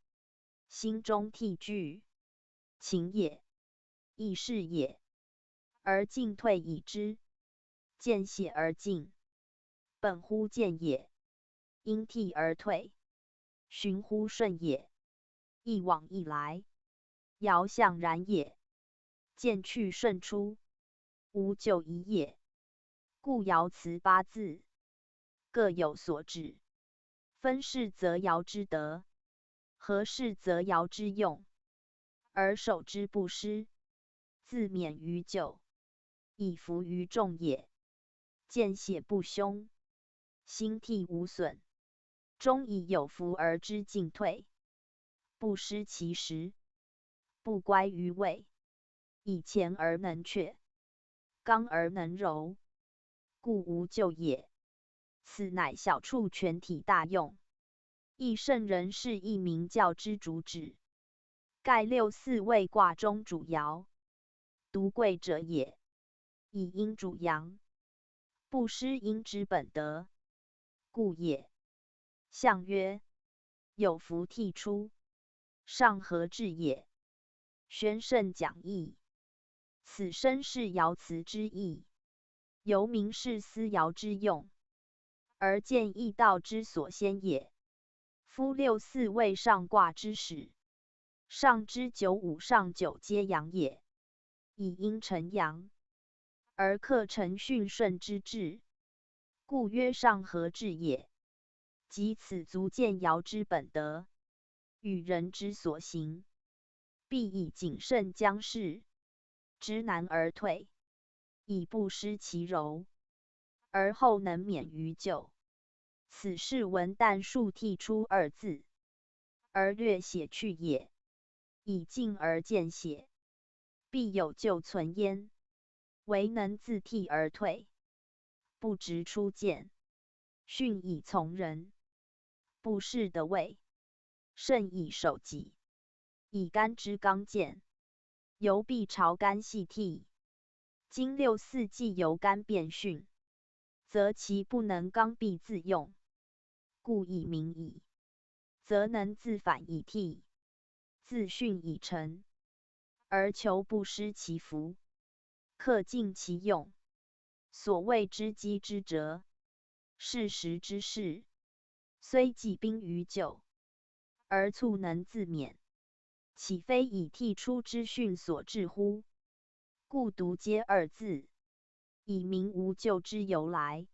心中替惧，情也，亦是也。而进退已之，见血而进，本乎见也。因替而退，循乎顺也。一往一来，爻象然也。见去顺出，无咎疑也。故爻辞八字，各有所指。分事则爻之德，合事则爻之用，而守之不失，自免于咎，以服于众也。见血不凶，心替无损，终以有福而知进退，不失其时，不乖于位，以乾而能却，刚而能柔，故无咎也。此乃小处全体大用，亦圣人是一名教之主旨。盖六四位卦中主爻，独贵者也。以阴主阳，不失阴之本德，故也。象曰：有福替出，上合至也。宣圣讲义，此身是爻辞之意，由名是思爻之用，而见易道之所先也。夫六四位上卦之始，上之九五上九皆阳也，以阴成阳，而克成巽顺之志，故曰上合至也。即此足见爻之本德，与人之所行，必以谨慎将事，知难而退，以不失其柔，而后能免于咎。此是文旦数替出二字，而略血去也。以进而见血，必有咎存焉，唯能自替而退，不直出见，巽以从人，不适得位，肾以守己，以干之刚健，由必朝干系替。今六四既由干变巽，则其不能刚愎自用，故以明矣，则能自反以替，自巽以成，而求不失其福，克尽其用。所谓知机之哲，事实之事，虽济兵于咎，而卒能自免，岂非以替出之巽所致乎？故独皆二字，以明无咎之由来，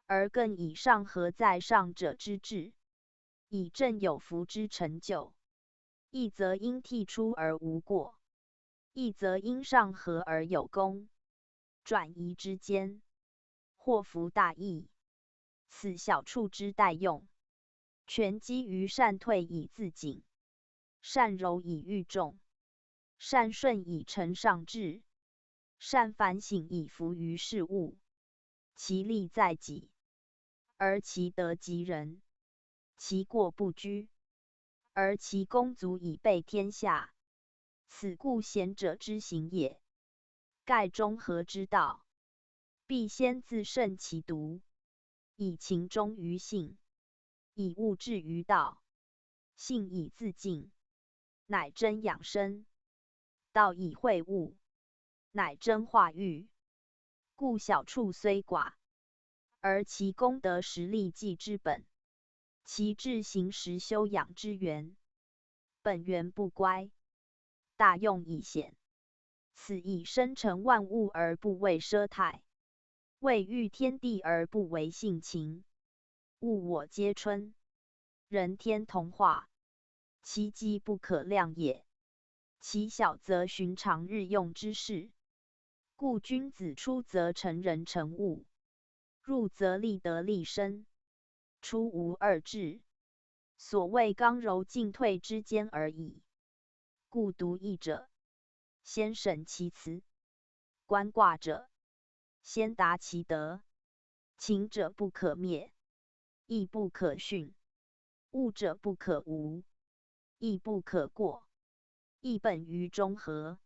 而更以上合在上者之志，以正有福之成就。一则因替出而无过，一则因上合而有功，转移之间，祸福大益。此小处之待用，全基于善退以自警，善柔以御众，善顺以成上智，善反省以服于事物。其利在己，而其德及人；其过不居，而其功足以备天下。此故贤者之行也。盖中和之道，必先自胜其独，以情忠于信，以物质于道。性以自净，乃真养生；道以会物，乃真化育。故小处虽寡，而其功德实力济之本，其志行实修养之源。本源不乖，大用以显。此以生成万物而不为奢泰，为育天地而不为性情。物我皆春，人天同化，其机不可量也。其小则寻常日用之事，故君子出则成人成物，入则立德立身，出无二致。所谓刚柔进退之间而已。故读易者，先审其辞；观卦者，先达其德。情者不可灭，义不可训；物者不可无，义不可过。义本于中和，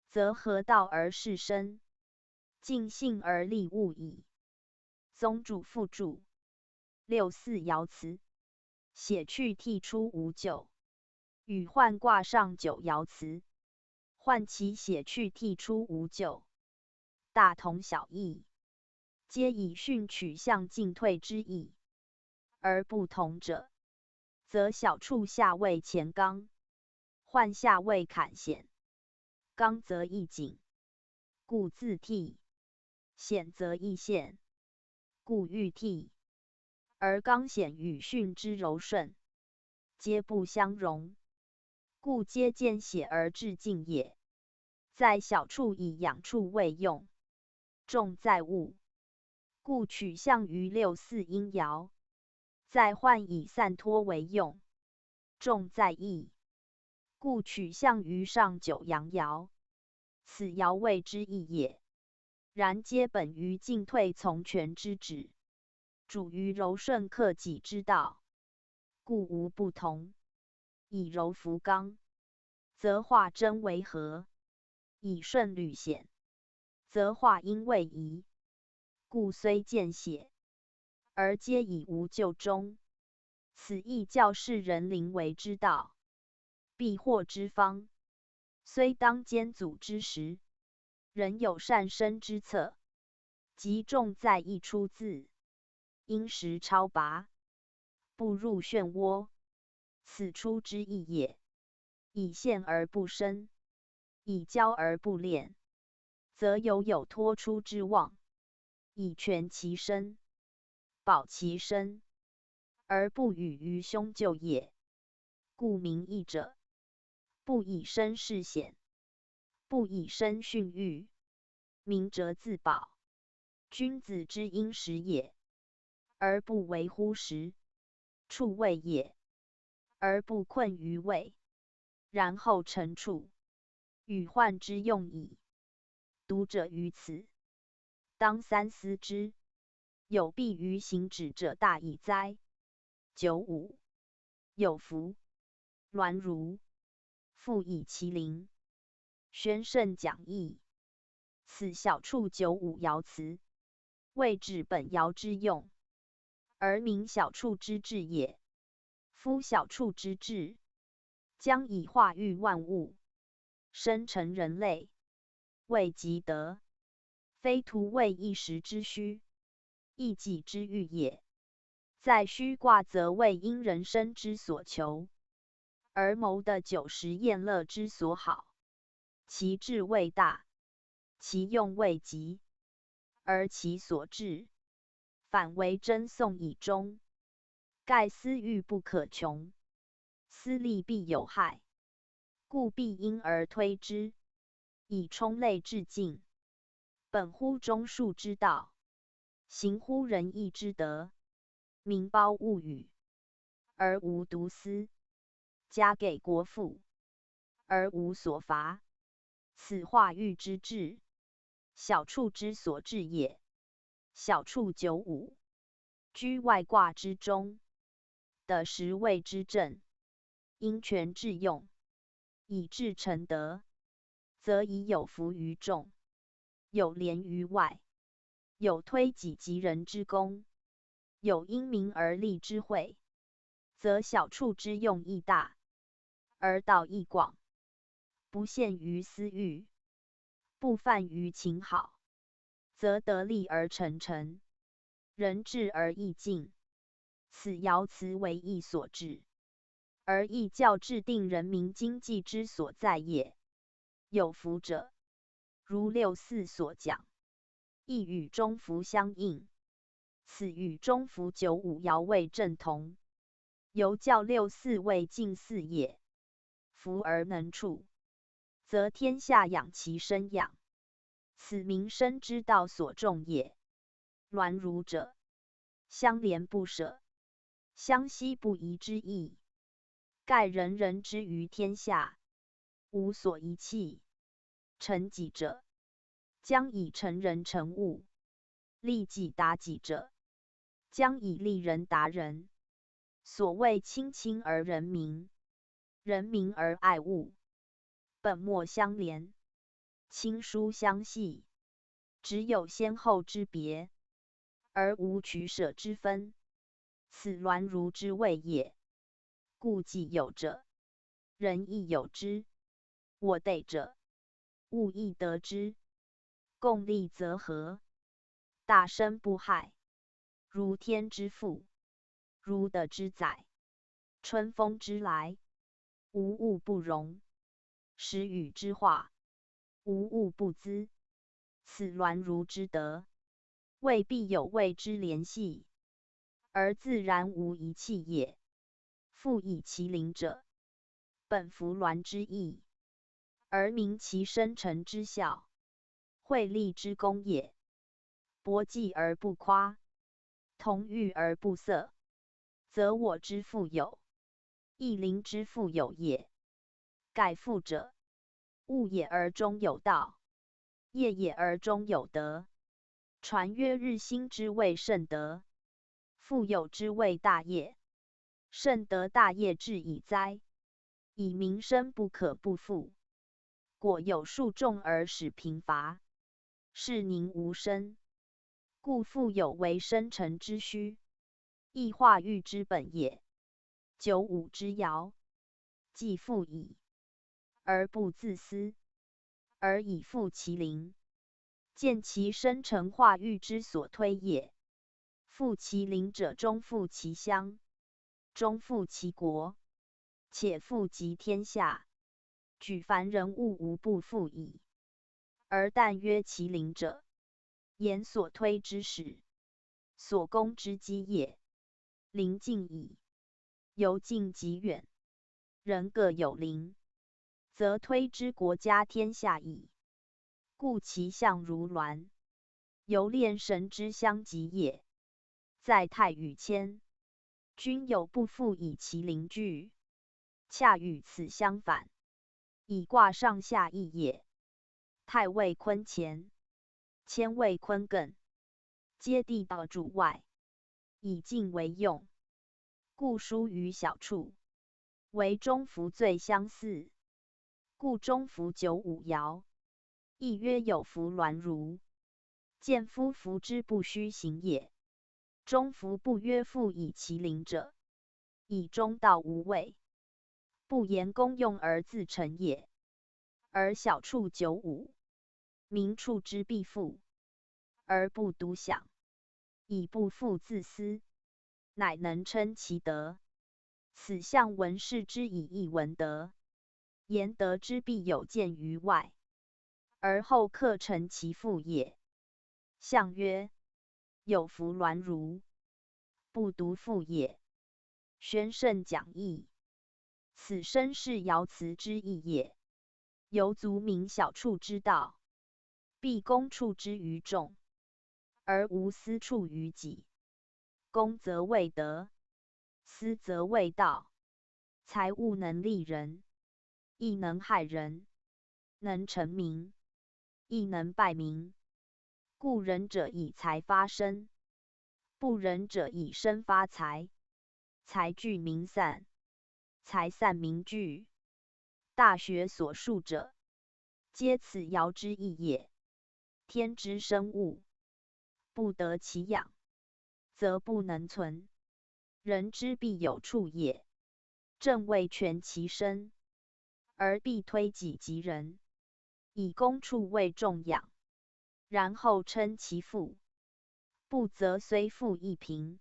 则合道而事身，尽性而立物矣。宗主附注六四爻辞，写去剔出无咎，与涣卦上九爻辞，涣其写去剔出无咎，大同小异，皆以训取向进退之意。而不同者，则小处下位乾刚，涣下位坎显。刚则易谨，故自剔；显则易现，故欲剔。而刚显与巽之柔顺，皆不相容，故皆见血而致敬也。在小处以养处为用，重在物，故取象于六四阴爻；在涣以散脱为用，重在义，故取象于上九阳爻。此爻谓之义也，然皆本于进退从权之旨，主于柔顺克己之道，故无不同。以柔服刚，则化真为和；以顺履险，则化阴为宜。故虽见血，而皆以无咎终。此亦教世人临危之道，避祸之方。虽当兼阻之时，仍有善生之策。即重在一出自，因时超拔，不入漩涡，此出之意也。以陷而不深，以骄而不敛，则有脱出之望。以全其身，保其身，而不与于凶咎也。故名义者，不以身示险，不以身训育，明哲自保，君子之应时也。而不为乎时，处位也，而不困于位，然后成处，与涣之用矣。读者于此，当三思之，有弊于行止者大矣哉。95. 有福，栾如，复以其邻。宣圣讲义。此小处95爻辞，谓指本爻之用，而名小处之志也。夫小处之志，将以化育万物，生成人类，谓极德，非徒为一时之需，一己之欲也。在虚卦则为因人生之所求，而谋的久时宴乐之所好。其志未大，其用未极，而其所至，反为真颂以终。盖私欲不可穷，私利必有害，故必因而推之，以充类致敬。本乎中恕之道，行乎仁义之德，民胞物语，而无独私；加给国富，而无所乏。此化育之志，小处之所至也。小处95，居外卦之中，的时位之正，因权致用，以至成德，则以有福于众，有廉于外，有推己及人之功，有因民而利之惠，则小处之用亦大，而道亦广，不限于私欲，不犯于情好，则得利而成成，人治而易尽。此爻辞为义所致，而义教制定人民经济之所在也。有福者，如六四所讲，亦与中孚相应。此与中孚九五爻位正同，由教六四为近似也。福而能处，则天下养其生养，此民生之道所重也。鸾如者，相连不舍，相惜不移之意，盖人人之于天下，无所遗弃。成己者，将以成人成物；利己达己者，将以利人达人。所谓亲亲而人民，人民而爱物，本末相连，亲疏相系，只有先后之别，而无取舍之分。此鸾如之谓也。故既有者，人亦有之；我得者，物亦得之。共利则和，大生不害。如天之父，如德之载，春风之来，无物不容；时雨之化，无物不滋。此鸾如之德，未必有谓之联系，而自然无一气也。复以其灵者，本服鸾之意，而明其生成之效，惠利之功也。博济而不夸，同欲而不色，则我之富有，亦灵之富有也。盖富者，物也而中有道，业也而中有德。传曰：日新之谓圣德，富有之谓大业。圣德大业至矣哉！以民生不可不富，果有数众而使贫乏，是宁无生。故富有为生成之需，亦化育之本也。九五之爻，既富矣，而不自私，而以富其灵，见其生成化育之所推也。富其灵者，终富其乡，终富其国，且富及天下。举凡人物无不富矣。而但曰其灵者，言所推之始，所攻之基也。灵尽矣，由近及远，人各有灵，则推之国家天下矣。故其象如鸾，由炼神之相及也。在太与谦，均有不富以其灵具，恰与此相反，以卦上下异也。太位坤乾，谦位坤艮，皆地道主外，以静为用，故疏于小处，为中孚最相似。故中孚九五爻，亦曰有孚鸾如，见夫孚之不虚行也。中孚不曰富以其灵者，以中道无位，不言功用而自成也。而小处九五，民处之必富，而不独享，以不负自私，乃能称其德。此象文士之以义闻德，言德之必有见于外，而后克成其富也。象曰：有孚鸾如，不独富也。宣圣讲义，此身是爻辞之意也。犹足明小处之道，必公处之于众，而无私处于己。公则为德，私则为道。财物能利人，亦能害人；能成名，亦能败名。故仁者以财发身，不仁者以身发财。财聚民散，财散民聚。大学所述者，皆此爻之意也。天之生物，不得其养，则不能存。人之必有处也，正谓全其身，而必推己及人，以公处为重养，然后称其父。不则虽父亦贫，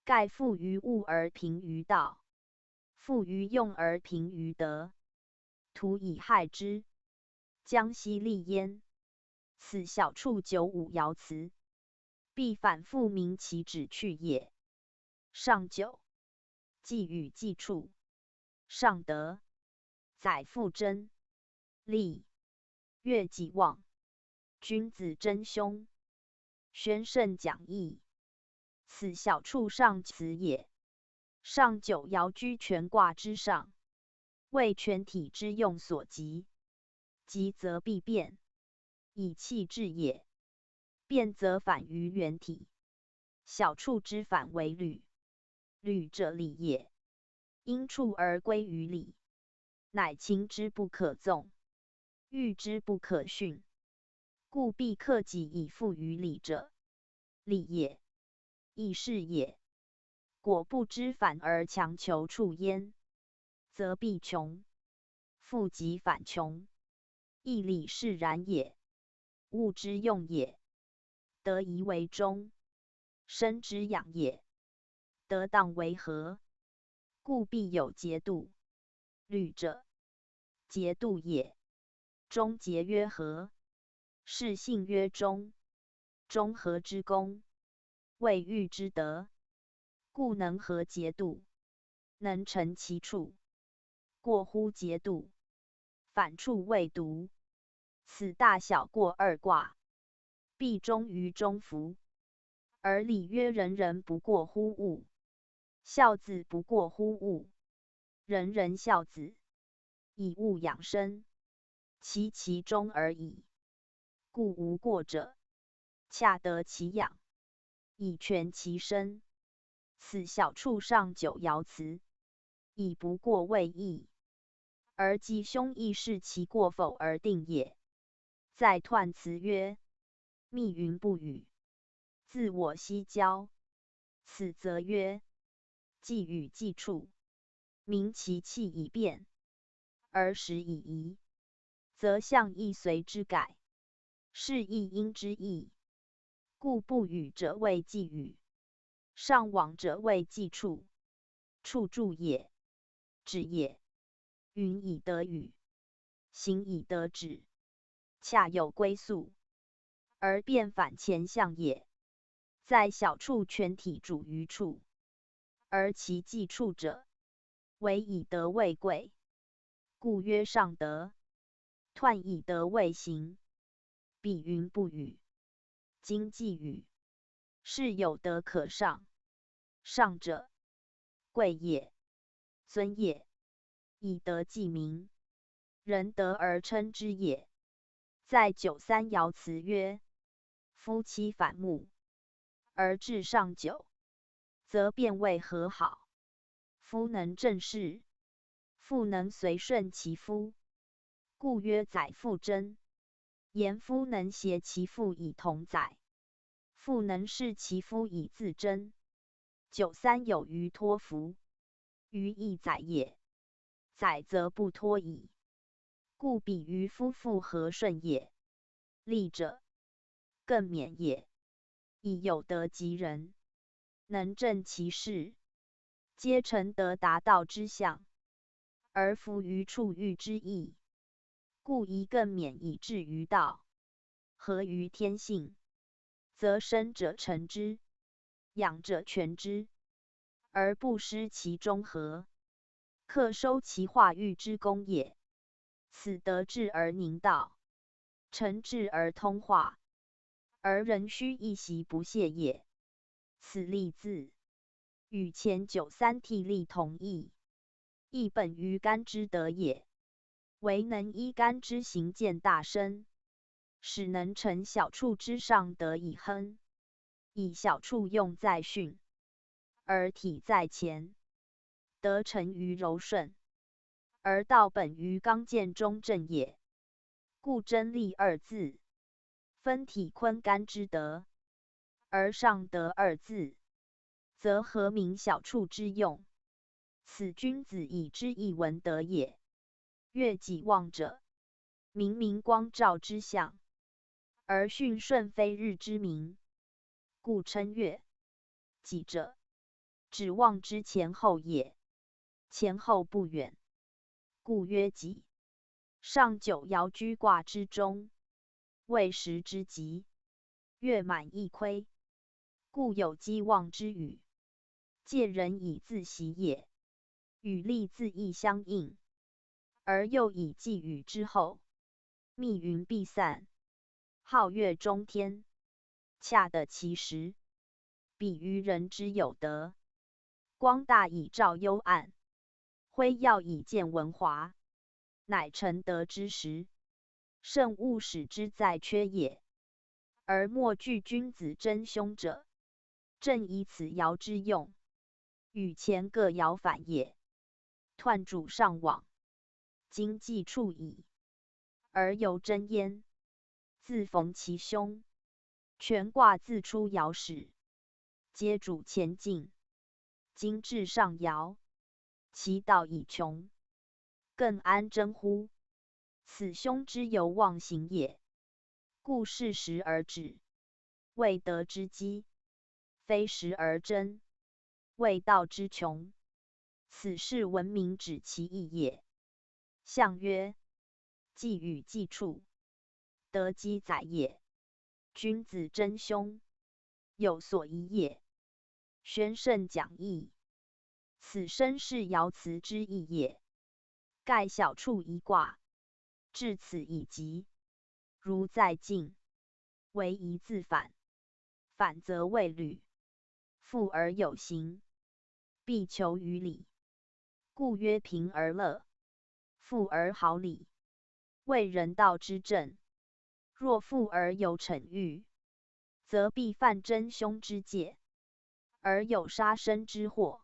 盖富于物而贫于道，富于用而贫于德，徒以害之，将奚利焉？此小处九五爻辞，必反复明其旨趣也。上九，既与既处。上德，载复真，利，悦己忘，君子真凶，宣圣讲义。此小处上辞也。上九爻居全卦之上，为全体之用所及，急则必变，以气制也。变则反于原体。小处之反为履，履者理也。因处而归于理，乃亲之不可纵，欲之不可训，故必克己以复于理者，理也，亦是也。果不知反而强求处焉，则必穷。复极反穷，亦理是然也。物之用也，得宜为中；身之养也，得当为和。故必有节度。履者，节度也。中节曰和，是性曰中。中和之功，谓欲之德。故能和节度，能成其处。过乎节度，反处谓独。此大小过二卦，必终于中孚。而礼曰：人人不过乎物，孝子不过乎物，人人孝子，以物养生，其中而已。故无过者，恰得其养，以全其身。此小处上九爻辞，以不过谓义，而吉凶亦视其过否而定也。再彖辞曰：密云不语，自我西郊。此则曰：既与既处，明其气以变，而时以移，则象亦随之改，是亦应之意。故不语者谓既语，上往者谓既处。处助也，止也。云以得语，行以得止，恰有归宿，而变反前象也。在小处全体主于处，而其既处者，为以德为贵，故曰上德。彖以德为行，比云不语，今既语，是有德可上。上者，贵也，尊也，以德济民，人德而称之也。在九三爻辞曰：夫妻反目，而至上九，则变为和好。夫能正事，妇能随顺其夫，故曰载妇真。言夫能挟其妇以同载，妇能事其夫以自珍。九三有余托夫，余亦载也。载则不托矣，故比于夫妇和顺也。利者，更免也，以有德及人，能正其事，皆成德达道之象，而弗于处欲之意。故宜更免以至于道，合于天性，则生者成之，养者全之，而不失其中和，克收其化育之功也。此德治而宁道，成治而通化，而人须一习不懈也。此例字，与前九三替例同义，亦本于干之德也。唯能依干之行见大身，使能成小处之上得以亨，以小处用在训，而体在前，得成于柔顺，而道本于刚健中正也。故真利二字，分体坤干之德，而上德二字，则何名小处之用？此君子以知义闻得也。月己望者，明明光照之象，而巽顺非日之明，故称月。己者，指望之前后也，前后不远，故曰己。上九爻居卦之中，未时之极，月满亦亏，故有积望之语。借人以自喜也，与利自义相应，而又以寄予之后，密云必散，皓月中天，恰得其时，比于人之有德。光大以照幽暗，辉耀以见文华，乃成德之时。圣勿使之在缺也。而莫惧君子真凶者，正以此爻之用，与前各爻反也。彖主上往，今既处矣，而犹真焉，自逢其凶，权卦自出爻始，皆主前进。今至上爻，其道已穷，更安贞乎？此凶之由妄行也，故适时而止，未得之机；非时而真，未道之穷。此是闻名止其意也。象曰：既与既处，得机载也。君子真凶，有所疑也。宣圣讲义，此身是爻辞之意也。盖小处一卦，至此已极。如在进，为宜自反，反则未履。复而有行，必求于理。故曰平而乐，复而好礼，为人道之正。若复而有逞欲，则必犯真凶之戒，而有杀身之祸。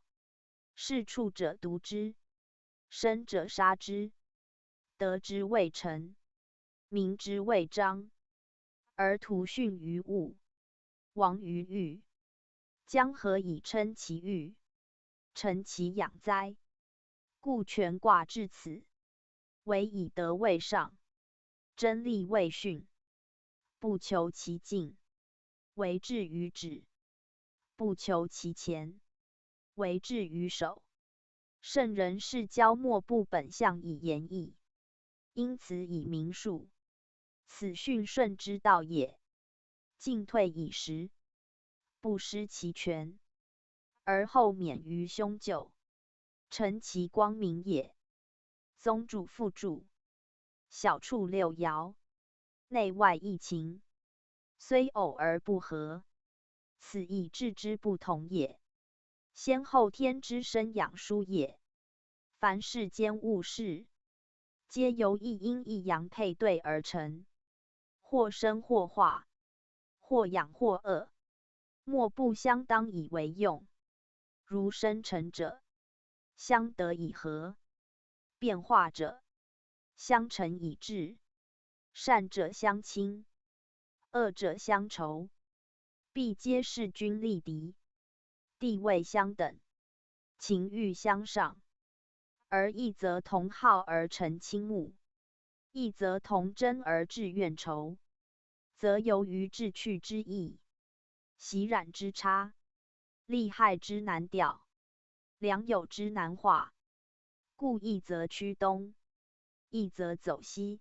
是处者独之，生者杀之。得之未成，名之未彰，而徒训于物，亡于欲，将何以称其欲，成其养哉？故权卦至此，唯以德为上，真利为训，不求其进，为至于止；不求其前，为至于守。圣人是交莫不本相以言义，因此以明述。此巽顺之道也。进退以时，不失其权，而后免于凶咎，成其光明也。宗主复注：小处六爻，内外异情，虽偶而不合，此以致之不同也。先后天之生养殊也。凡世间物事，皆由一阴一阳配对而成，或生或化，或养或恶，莫不相当以为用。如生成者，相得以和；变化者，相成以治；善者相亲，恶者相仇，必皆势均力敌，地位相等，情欲相上。而一则同好而成倾慕，一则同真而致怨仇，则由于志趣之异，习染之差，利害之难调，良友之难化，故一则趋东，一则走西，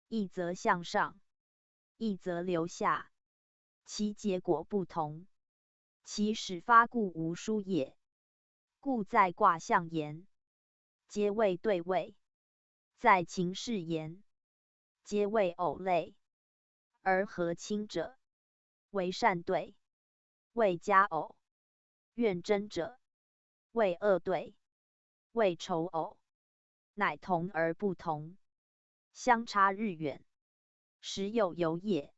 一则向上，一则流下，其结果不同，其始发故无殊也。故在卦象言，皆谓对位；在情事言，皆谓偶类。而和亲者，为善对，谓佳偶；怨真者，谓恶对，谓仇偶。乃同而不同，相差日远，时有由也。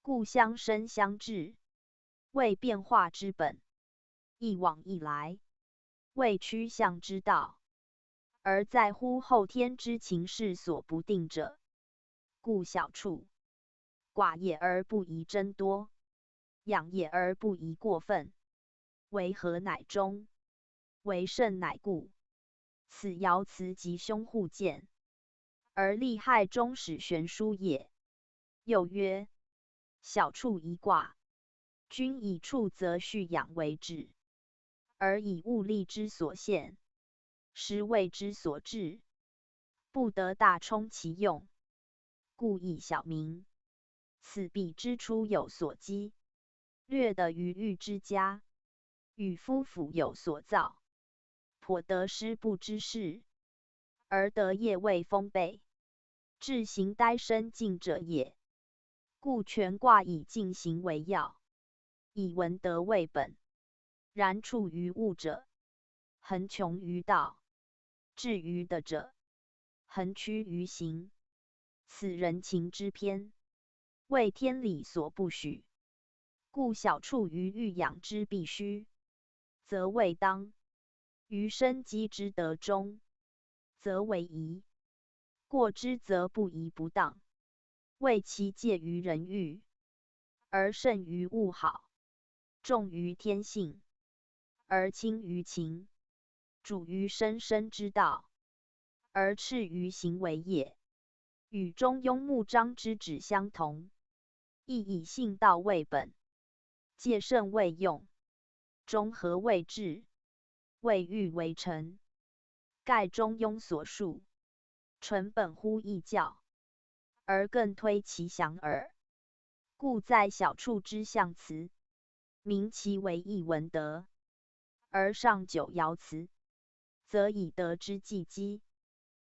故相生相至，谓变化之本；一往一来，谓趋向之道。而在乎后天之情势所不定者，故小处，寡也而不宜增多，养也而不宜过分。为和乃中，为胜乃固。此爻辞吉凶互见，而利害终始悬殊也。又曰：小处一卦，君以处则畜养为治，而以物力之所限，实谓之所至，不得大充其用，故以小名。此彼之初有所积，略得于欲之家，与夫妇有所造，颇得失不知事，而得业未丰备，至行呆身静者也。故全卦以静行为要，以文德为本。然处于物者，恒穷于道；至于德者，恒趋于行。此人情之偏，为天理所不许。故小处于欲养之必须，则未当；于生机之德中，则为宜。过之则不宜不当，为其介于人欲，而胜于物好；重于天性，而轻于情；主于生生之道，而次于行为也。与中庸穆章之旨相同，亦以性道为本，戒慎为用，中和为治，谓欲为臣。盖中庸所述，纯本乎义教，而更推其详耳。故在小处之象辞，名其为义文德；而上九爻辞，则以德之济积，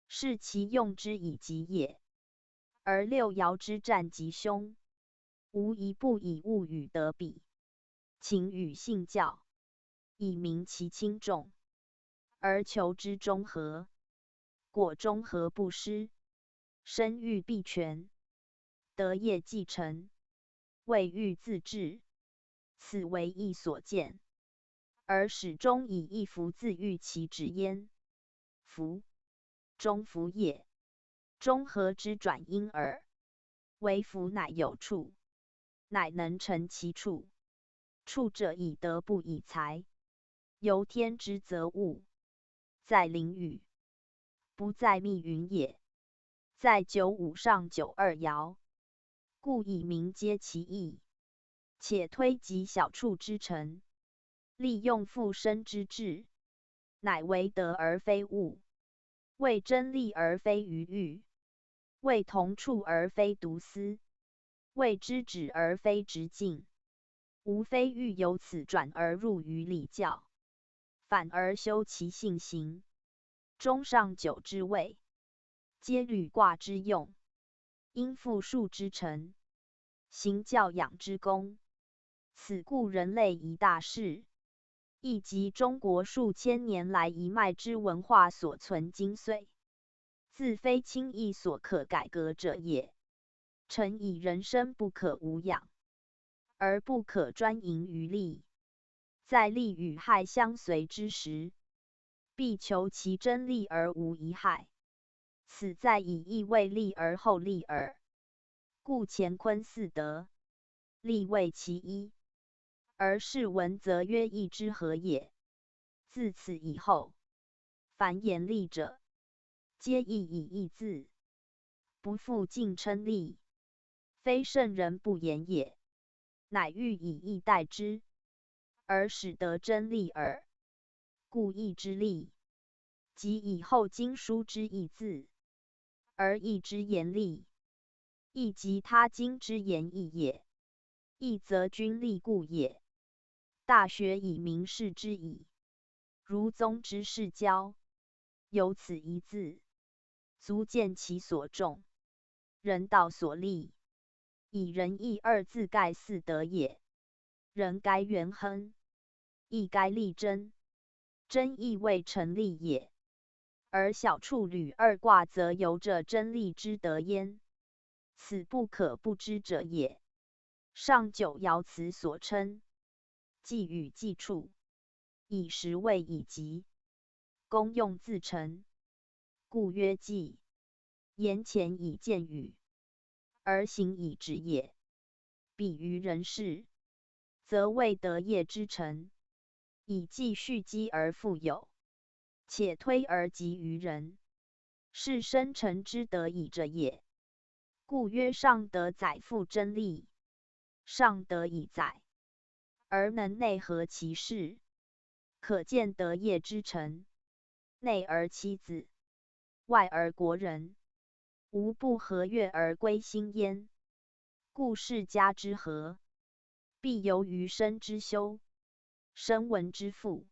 是其用之以吉也。而六爻之战吉凶，无一不以物与德比，情与性较，以明其轻重，而求之中和。果中和不失，生育必全，德业既成，谓欲自治。此为义所见，而始终以一福自喻其旨焉。福，中福也。中和之转因耳。为福乃有处，乃能成其处。处者以德不以财，由天之则物，在囹圄，不在密云也。在九五上九二爻，故以明皆其意。且推及小处之成，利用复生之志，乃为德而非物，为真利而非余欲，为同处而非独私，为知止而非直径。无非欲由此转而入于礼教，反而修其性行。中上九之谓，皆履卦之用，应复数之成，行教养之功。此故人类一大事，亦即中国数千年来一脉之文化所存精髓，自非轻易所可改革者也。诚以人生不可无养，而不可专营于利。在利与害相随之时，必求其真利而无一害。此在以义为利而后利耳。故乾坤四德，利为其一，而是文则曰义之和也。自此以后，凡言利者，皆亦以义字，不复尽称利。非圣人不言也，乃欲以义代之，而使得真利耳。故义之利，即以后经书之义字，而义之言利，亦即他经之言义也。义则君利故也。大学以明示之矣。如宗之世交，有此一字，足见其所重。人道所立，以仁义二字盖四德也。仁该元亨，义该力争，真义谓成利也。而小处履二卦则由着真利之德焉，此不可不知者也。上九爻辞所称，既与既处，以时谓以吉，功用自成，故曰既。言前以见语，而行以止也。比于人事，则谓德业之成。以继续积而富有，且推而及于人，是生臣之德以者也。故曰上德载复真利，上德以载，而能内合其事，可见德业之成，内而妻子，外而国人，无不和悦而归心焉。故世家之和，必由于身之修，身文之富，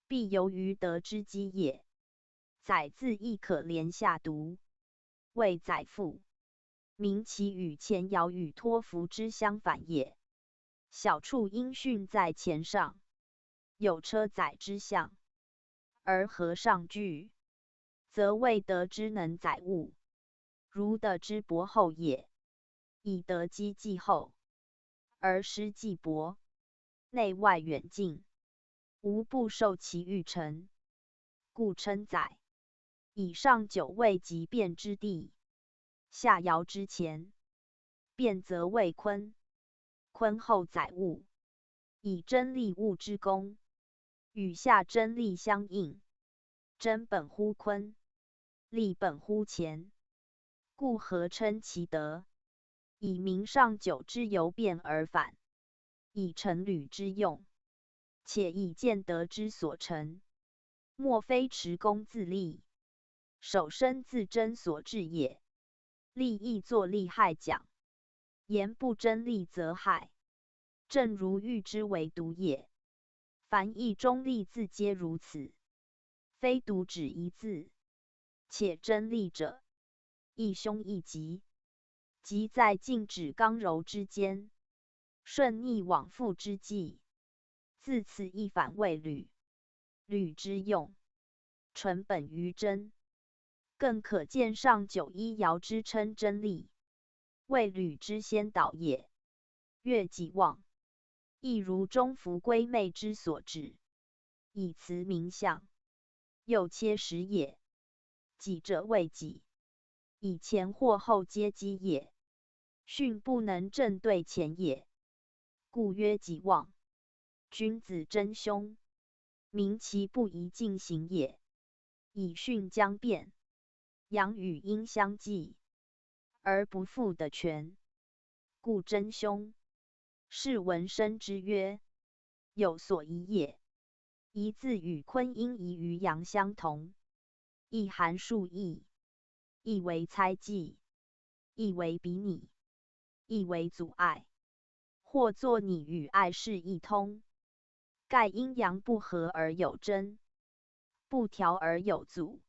必由于德之积也。载字亦可连下读，谓载复，名其与前尧与托福之相反也。小处音训在前上，有车载之象，而合上句，则谓德之能载物，如德之博厚也。以德积既厚，而失既薄，内外远近，无不受其欲成，故称载。以上九位极变之地，下尧之前，变则谓坤，坤后载物，以真利物之功，与下真利相应。真本乎坤，利本乎乾，故合称其德。以明上九之由变而反，以成履之用，且以见德之所成，莫非持功自立，守身自珍所致也。利益作利害讲，言不真利则害，正如欲之为独也。凡义中利字皆如此，非独指一字。且真利者，亦凶亦吉，即在静止刚柔之间，顺逆往复之际。自此一反谓履，履之用，纯本于真。更可见上九一爻之称真利，谓履之先导也。月己旺，亦如中孚归妹之所指，以辞名相，又切实也。己者谓己，以前或后皆基也，巽不能正对前也，故曰己旺。君子真凶，明其不宜进行也。以巽将变，阳与阴相济，而不复得权，故真凶。是文生之曰，有所疑也。疑字与坤阴疑于阳相同，亦含数义，亦为猜忌，亦为比拟，亦为阻碍，或作拟与碍事一通。盖阴阳不和而有争，不调而有阻，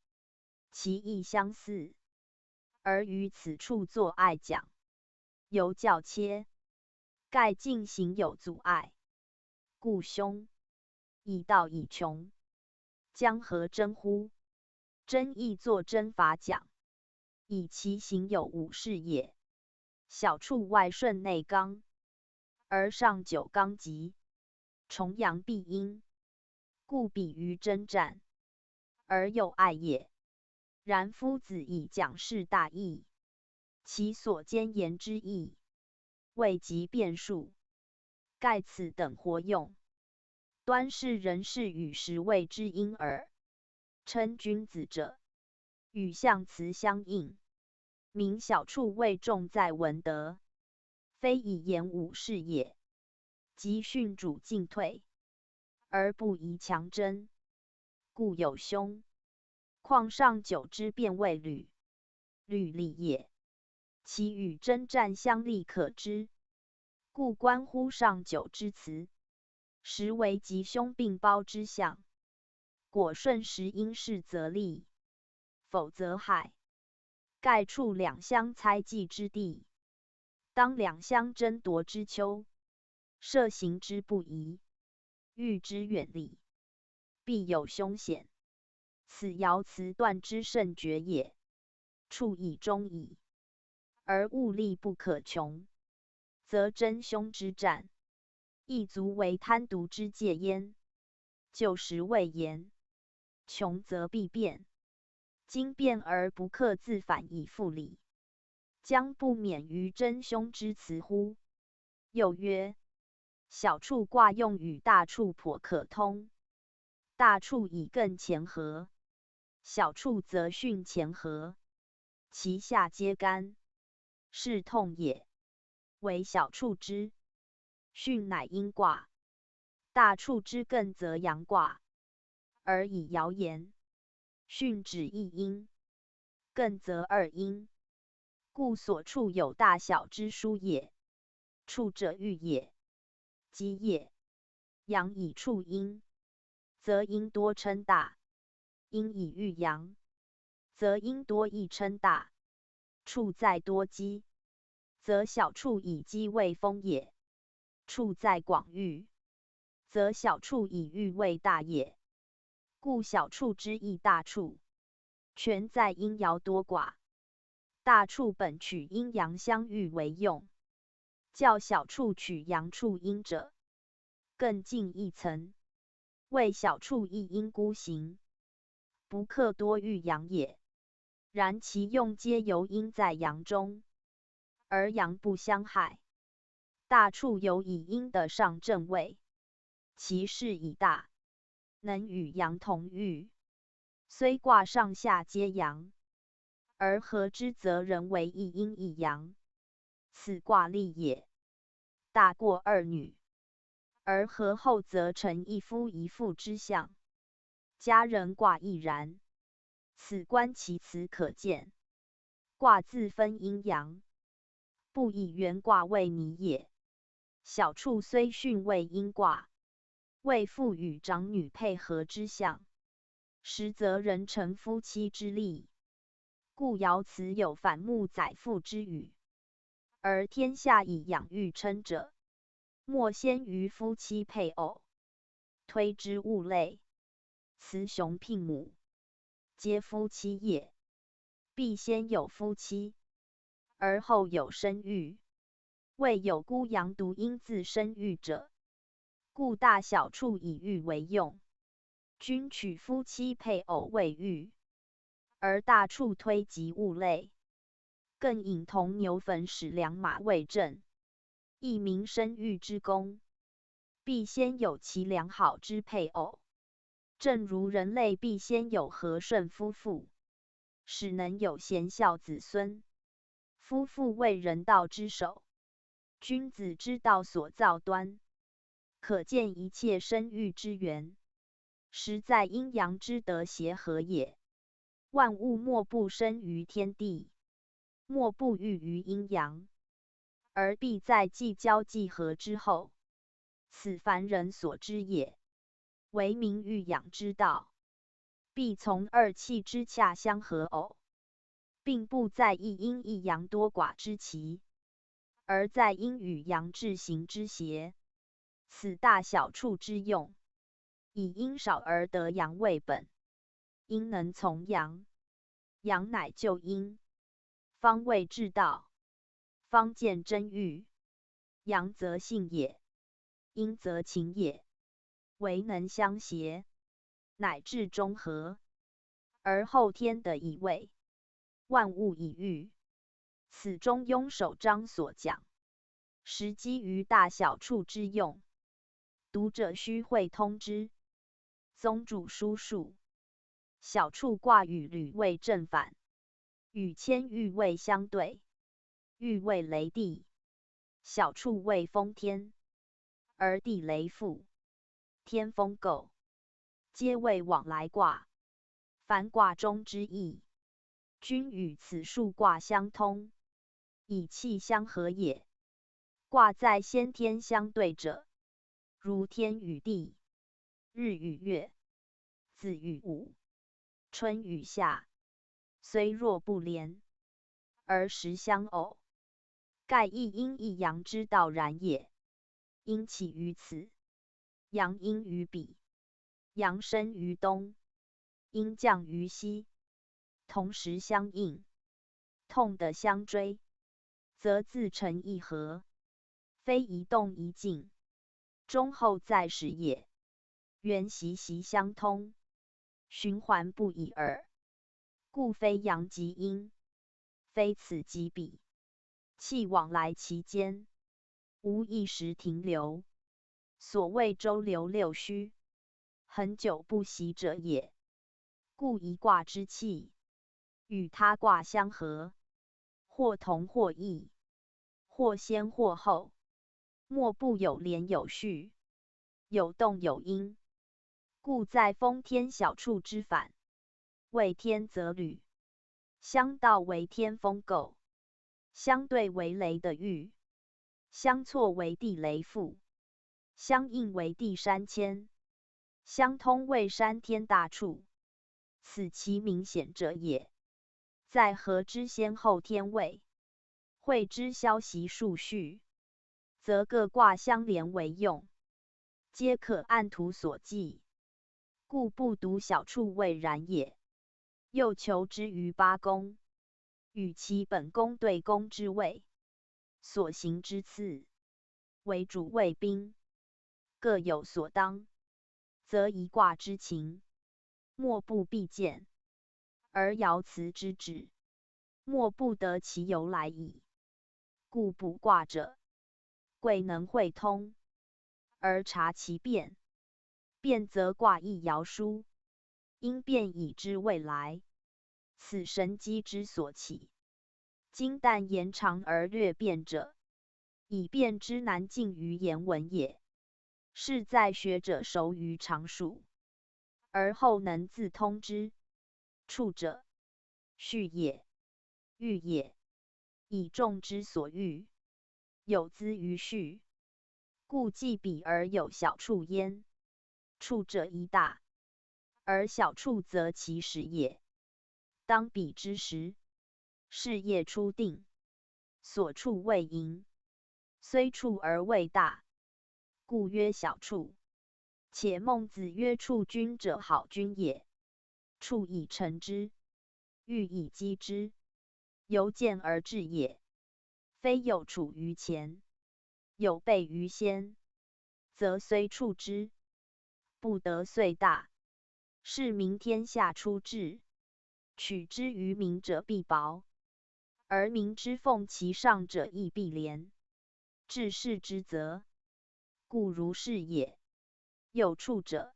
其意相似，而于此处作碍讲，犹较切。盖进行有阻碍，故凶。以道以穷，将何争乎？争亦作征伐讲，以其行有五事也。小处外顺内刚，而上九刚极，重阳必阴，故比于征战，而有碍也。然夫子以讲事大义，其所兼言之意，未及变数。盖此等活用，端是人事与时谓之因耳。称君子者，与象辞相应，明小处谓重在文德，非以言武事也。即训主进退，而不宜强争，故有凶。况上九之变谓履，履利也，其与征战相利可知，故关乎上九之辞，实为吉凶并包之象。果顺时因势则利，否则害。盖处两相猜忌之地，当两相争夺之秋，设行之不宜，欲之远离，必有凶险。此爻辞断之甚绝也。处以中矣，而物力不可穷，则真凶之战，亦足为贪渎之戒焉。旧时谓言，穷则必变，今变而不克自反以复理，将不免于真凶之辞乎？又曰，小处卦用与大处颇可通，大处以艮乾合，小处则巽乾合，其下皆干，是痛也。为小处之巽乃阴卦，大处之艮则阳卦，而以爻言，巽指一阴，艮则二阴，故所处有大小之殊也。处者欲也，基也。阳以处阴，则阴多称大；阴以遇阳，则阴多亦称大。处在多基，则小处以基为风也；处在广域，则小处以域为大也。故小处之亦大处，全在阴爻多寡。大处本取阴阳相遇为用，较小处取阳处阴者，更进一层，为小处一阴孤行，不克多遇阳也。然其用皆由阴在阳中，而阳不相害。大处有以阴的上正位，其势以大，能与阳同域，虽卦上下皆阳，而合之则人为一阴一阳，此卦利也。大过二女，而合后则成一夫一妇之象，佳人卦亦然。此观其辞可见，卦自分阴阳，不以原卦为拟也。小处虽巽为阴卦，为父与长女配合之象，实则人成夫妻之利，故爻辞有反目载父之语。而天下以养育称者，莫先于夫妻配偶。推之物类，雌雄聘母，皆夫妻也，必先有夫妻，而后有生育。未有孤阳独阴自生育者，故大小处以育为用。均取夫妻配偶为育，而大处推及物类，更引铜牛粉使良马为正，亦名生育之功，必先有其良好之配偶。正如人类必先有和顺夫妇，使能有贤孝子孙。夫妇为人道之首，君子之道所造端，可见一切生育之源，实在阴阳之德协合也。万物莫不生于天地，莫不寓于阴阳，而必在既交既合之后，此凡人所知也。为民育养之道，必从二气之洽相合偶，并不在一阴一阳多寡之奇，而在阴与阳至行之协。此大小处之用，以阴少而得阳为本，阴能从阳，阳乃就阴，方谓至道，方见真欲。阳则性也，阴则情也，唯能相协，乃至中和，而后天得以位，万物以育。此中庸首章所讲，实基于大小处之用，读者须会通之。宗主书数，小处卦与履位正反，与谦豫位相对。豫为雷地，小处为风天，而地雷复，天风姤，皆谓往来卦。凡卦中之意，均与此数卦相通，以气相合也。卦在先天相对者，如天与地，日与月，子与午，春与夏，虽若不连，而时相偶，盖一阴一阳之道然也。阴起于此，阳阴于彼，阳生于东，阴降于西，同时相应，痛的相追，则自成一合，非一动一静，中后在始也。原息息相通，循环不已耳。故非阳即阴，非此即彼，气往来其间，无一时停留。所谓周流六虚，恒久不息者也。故一卦之气，与他卦相合，或同或异，或先或后，莫不有连有续，有动有因。故在风天小处之反，为天则履，相道为天风姤，相对为雷的豫，相错为地雷复，相应为地山迁，相通为山天大处。此其明显者也。在合之先后天位，会之消息数序，则各卦相连为用，皆可按图所记。故不独小处谓然也。又求之于八宫，与其本宫对宫之位，所行之次，为主谓宾，各有所当，则一卦之情，莫不必见；而爻辞之旨，莫不得其由来矣。故卜卦者，贵能会通，而察其变。变则卦意爻书，因变以知未来，此神机之所起。今但言长而略变者，以变之难尽于言文也。是在学者熟于常数，而后能自通之。处者，序也，欲也，以众之所欲，有资于序，故既比而有小处焉。处者一大，而小处则其始也。当比之时，事业初定，所处未盈，虽处而未大，故曰小处。且孟子曰：“处君者，好君也。处以成之，欲以击之，由见而至也。非有处于前，有备于先，则虽处之，不得遂大。是民天下初至，取之于民者必薄，而民之奉其上者亦必廉。治世之责，故如是也。有处者，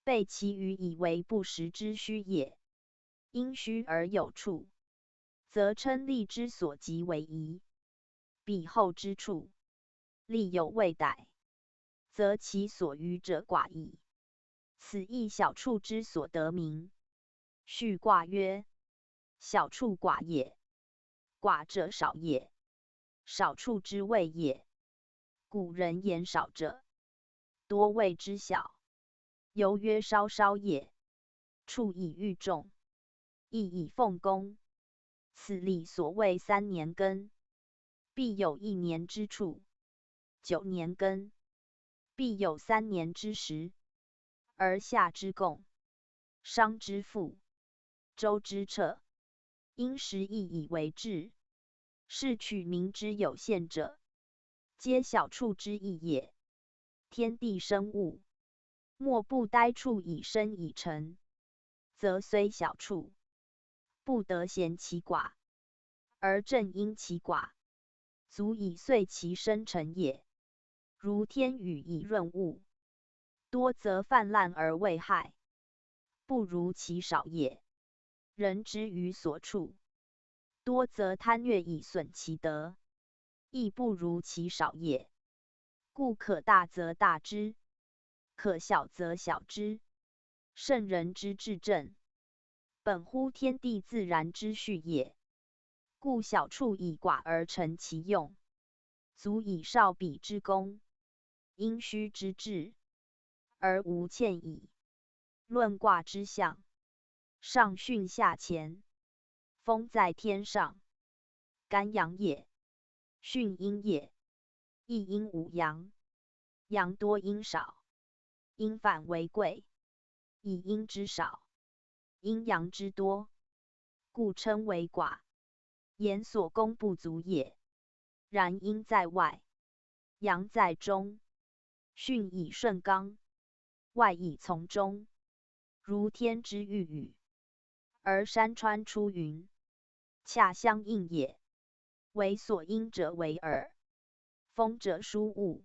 备其余以为不时之虚也。因虚而有处，则称利之所及为宜。彼后之处，利有未逮，则其所余者寡矣。此亦小处之所得名。序卦曰：小处寡也。寡者少也，少处之谓也。古人言少者，多谓之小。由曰稍稍也。处以御众，亦以奉公。此理所谓3年耕，必有1年之处；9年耕，必有3年之时。而夏之贡，商之赋，周之彻，因时亦以为治。是取民之有限者，皆小处之意也。天地生物，莫不待处以生以成，则虽小处，不得贤其寡，而正因其寡，足以遂其生成也。如天雨以润物，多则泛滥而未害，不如其少也。人之于所处，多则贪悦以损其德，亦不如其少也。故可大则大之，可小则小之。圣人之治政，本乎天地自然之序也。故小处以寡而成其用，足以少比之功，因虚之志，而无欠矣。论卦之象，上巽下乾，风在天上，干阳也，巽阴也。一阴无阳，阳多阴少，阴反为贵，以阴之少，阴阳之多，故称为寡。言所攻不足也。然阴在外，阳在中，巽以顺刚，外以从中，如天之欲雨，而山川出云，恰相应也。为所应者为耳，风者疏物。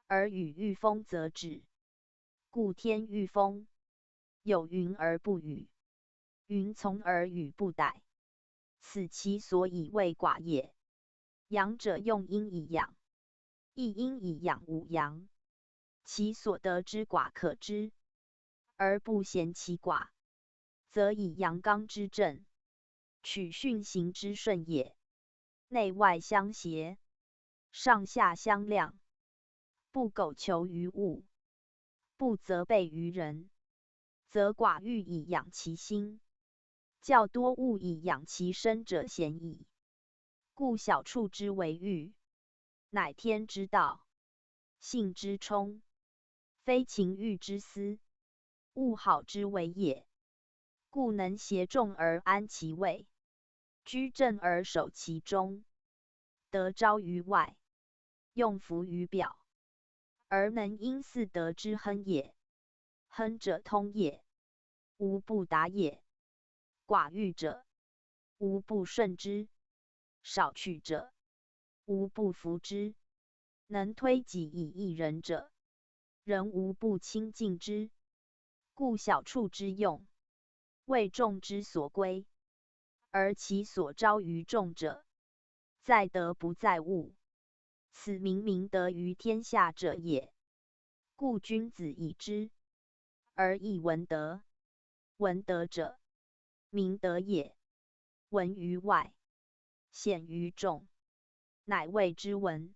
而与御风则止。故天御风，有云而不雨，云从而雨不逮，此其所以谓寡也。阳者用阴以养，亦阴以养无阳，其所得之寡可知，而不嫌其寡，则以阳刚之正，取巽行之顺也。内外相协，上下相量，不苟求于物，不责备于人，则寡欲以养其心，较多物以养其身者鲜矣。故小处之为欲，乃天之道，性之冲，非情欲之私，物好之为也。故能协众而安其位，居正而守其中，得昭于外，用服于表，而能因四德之亨也。亨者通也，无不达也。寡欲者，无不顺之。少取者，无不服之。能推己以益人者，人无不亲近之。故小处之用，为众之所归，而其所招于众者，在德不在物。此明德于天下者也。故君子以知，而亦闻德。闻德者，明德也。闻于外，显于众，乃谓之闻。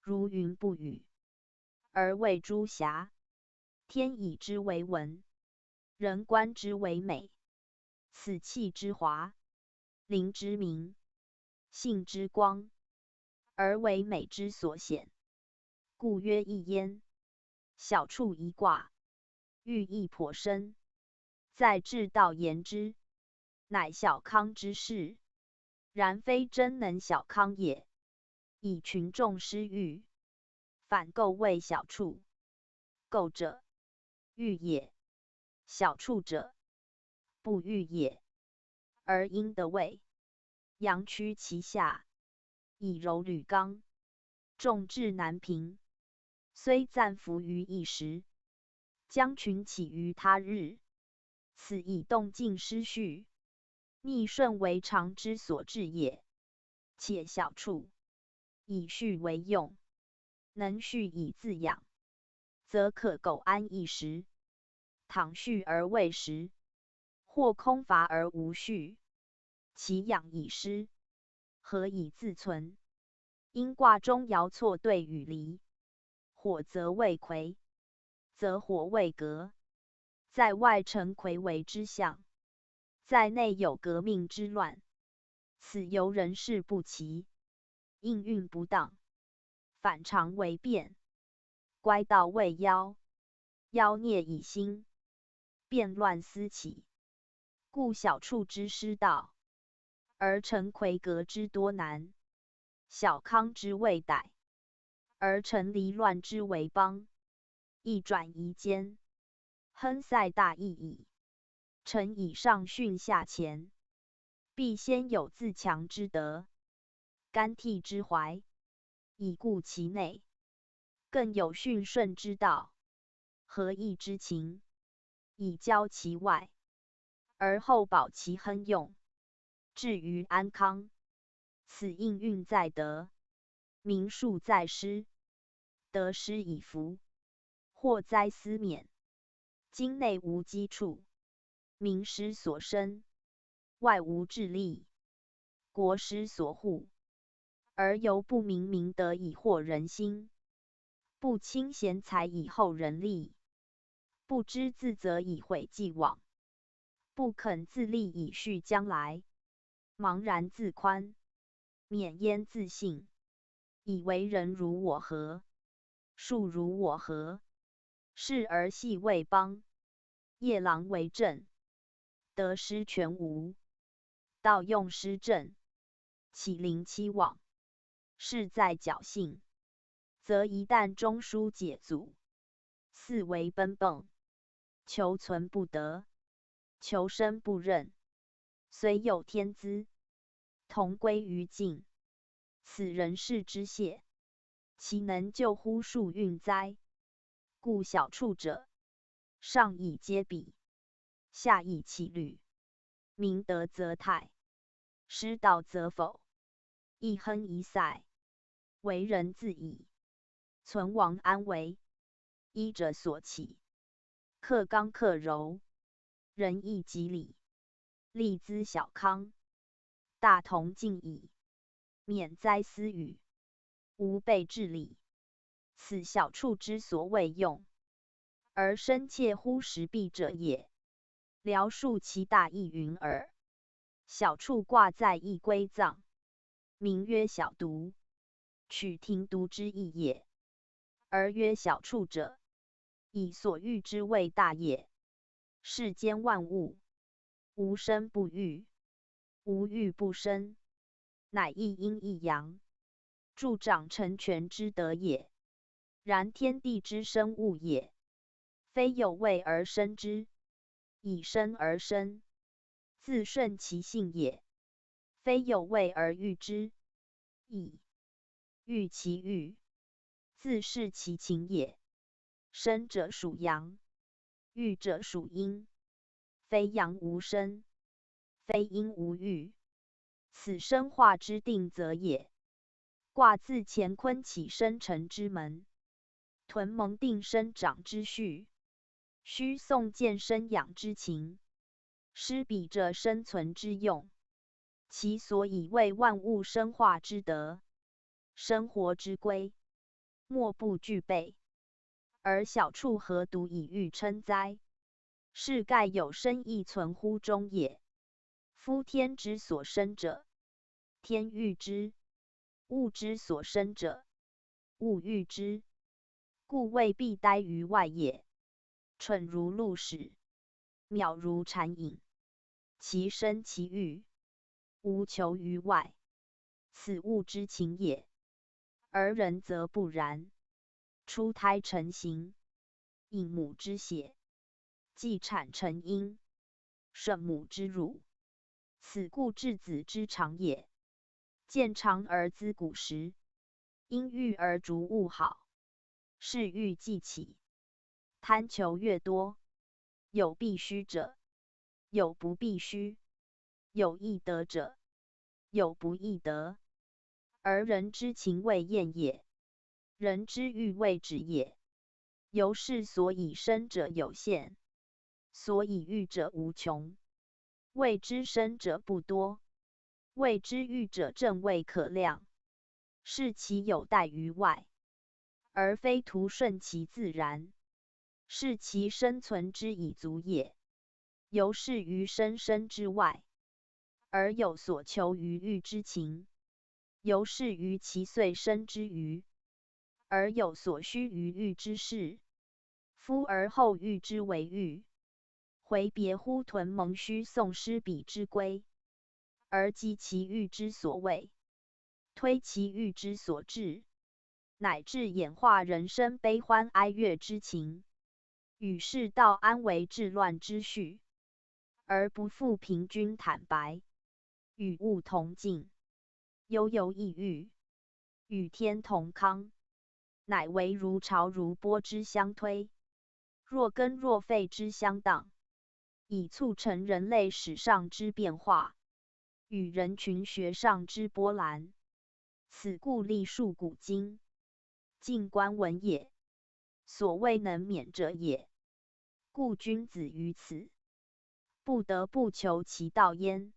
如云不语，而谓诸瑕。天以之为文，人观之为美。此气之华，灵之明，性之光，而为美之所显。故曰一焉。小处一卦，寓意颇深。在治道言之，乃小康之事，然非真能小康也。以群众失欲，反构谓小处。构者，欲也；小处者，不欲也。而阴的位，阳屈其下，以柔履刚，众志难平。虽暂服于一时，将群起于他日。此以动静失序，逆顺为常之所至也。且小处，以序为用，能序以自养，则可苟安一时。倘序而未时，或空乏而无序，其养已失，何以自存？因卦中爻错对与离，火则未癸，则火未革。在外成癸为之象，在内有革命之乱。此由人事不齐，应运不当，反常为变。乖道未夭，妖孽以兴，变乱思起。故小处之失道，而成癸革之多难；小康之未逮，而成离乱之为邦。一转移间，亨塞大义矣。臣以上训下潜，必先有自强之德，干悌之怀，以固其内；更有训顺之道，和义之情，以教其外。而后保其亨用，至于安康。此应运在德，民数在施。得失以福，祸灾思免。今内无基础，民失所生；外无治力，国失所护。而犹不明明德以惑人心，不亲贤才以厚人力，不知自责以毁既往，不肯自立以恤将来，茫然自宽，免焉自信，以为人如我何，树如我何。是而系未邦，夜郎为政，得失全无，道用失正，岂临期往。事在侥幸，则一旦中枢解阻，四维奔迸，求存不得，求生不任。虽有天资，同归于尽。此人事之谢。其能救乎数运哉？故小处者，上以皆比，下以其履。明德则泰，失道则否。一亨一塞，为人自矣。存亡安危，依者所起。克刚克柔，仁义及礼，利滋小康，大同尽矣。免灾私语，无备治理，此小处之所谓用，而深切乎时弊者也。辽数其大亦云耳。小处挂在一归藏，名曰小毒，取庭毒之意也。而曰小处者，以所欲之谓大也。世间万物，无生不育，无育不生，乃一阴一阳，助长成全之德也。然天地之生物也，非有为而生之，以生而生，自顺其性也；非有为而育之，以育其育，自适其情也。生者属阳，育者属阴，非阳无生，非阴无育，此生化之定则也。卦自乾坤起生成之门，屯蒙定生长之序，须诵见生养之情，施比者生存之用，其所以为万物生化之德，生活之规，莫不具备。而小处何独以喻称哉？是盖有生亦存乎中也。夫天之所生者，天育之；物之所生者，物育之。故未必待于外也。蠢如鹿屎，渺如蝉影，其生其育，无求于外，此物之情也。而人则不然。出胎成形，饮母之血，继产成婴，吮母之乳，此故稚子之常也。见长而资古时，因育而逐物好，是欲既起，贪求越多，有必须者，有不必须，有易得者，有不易得。而人之情未厌也，人之欲未止也。由是所以生者有限，所以育者无穷。谓之生者不多，谓之育者正未可量。是其有待于外，而非图顺其自然，是其生存之以足也。由是于生之外，而有所求于育之情；由是于其遂生之余，而有所需于育之事。夫而后育之为育，回别乎屯蒙须诵施比之规，而及其育之所谓，推其育之所至，乃至演化人生悲欢哀乐之情，与世道安危治乱之序，而不复平均坦白，与物同静，悠悠异域，与天同康，乃为如潮如波之相推，若根若沸之相当，以促成人类史上之变化，与人群学上之波澜。此故历数古今，静观文也，所谓能免者也。故君子于此，不得不求其道焉。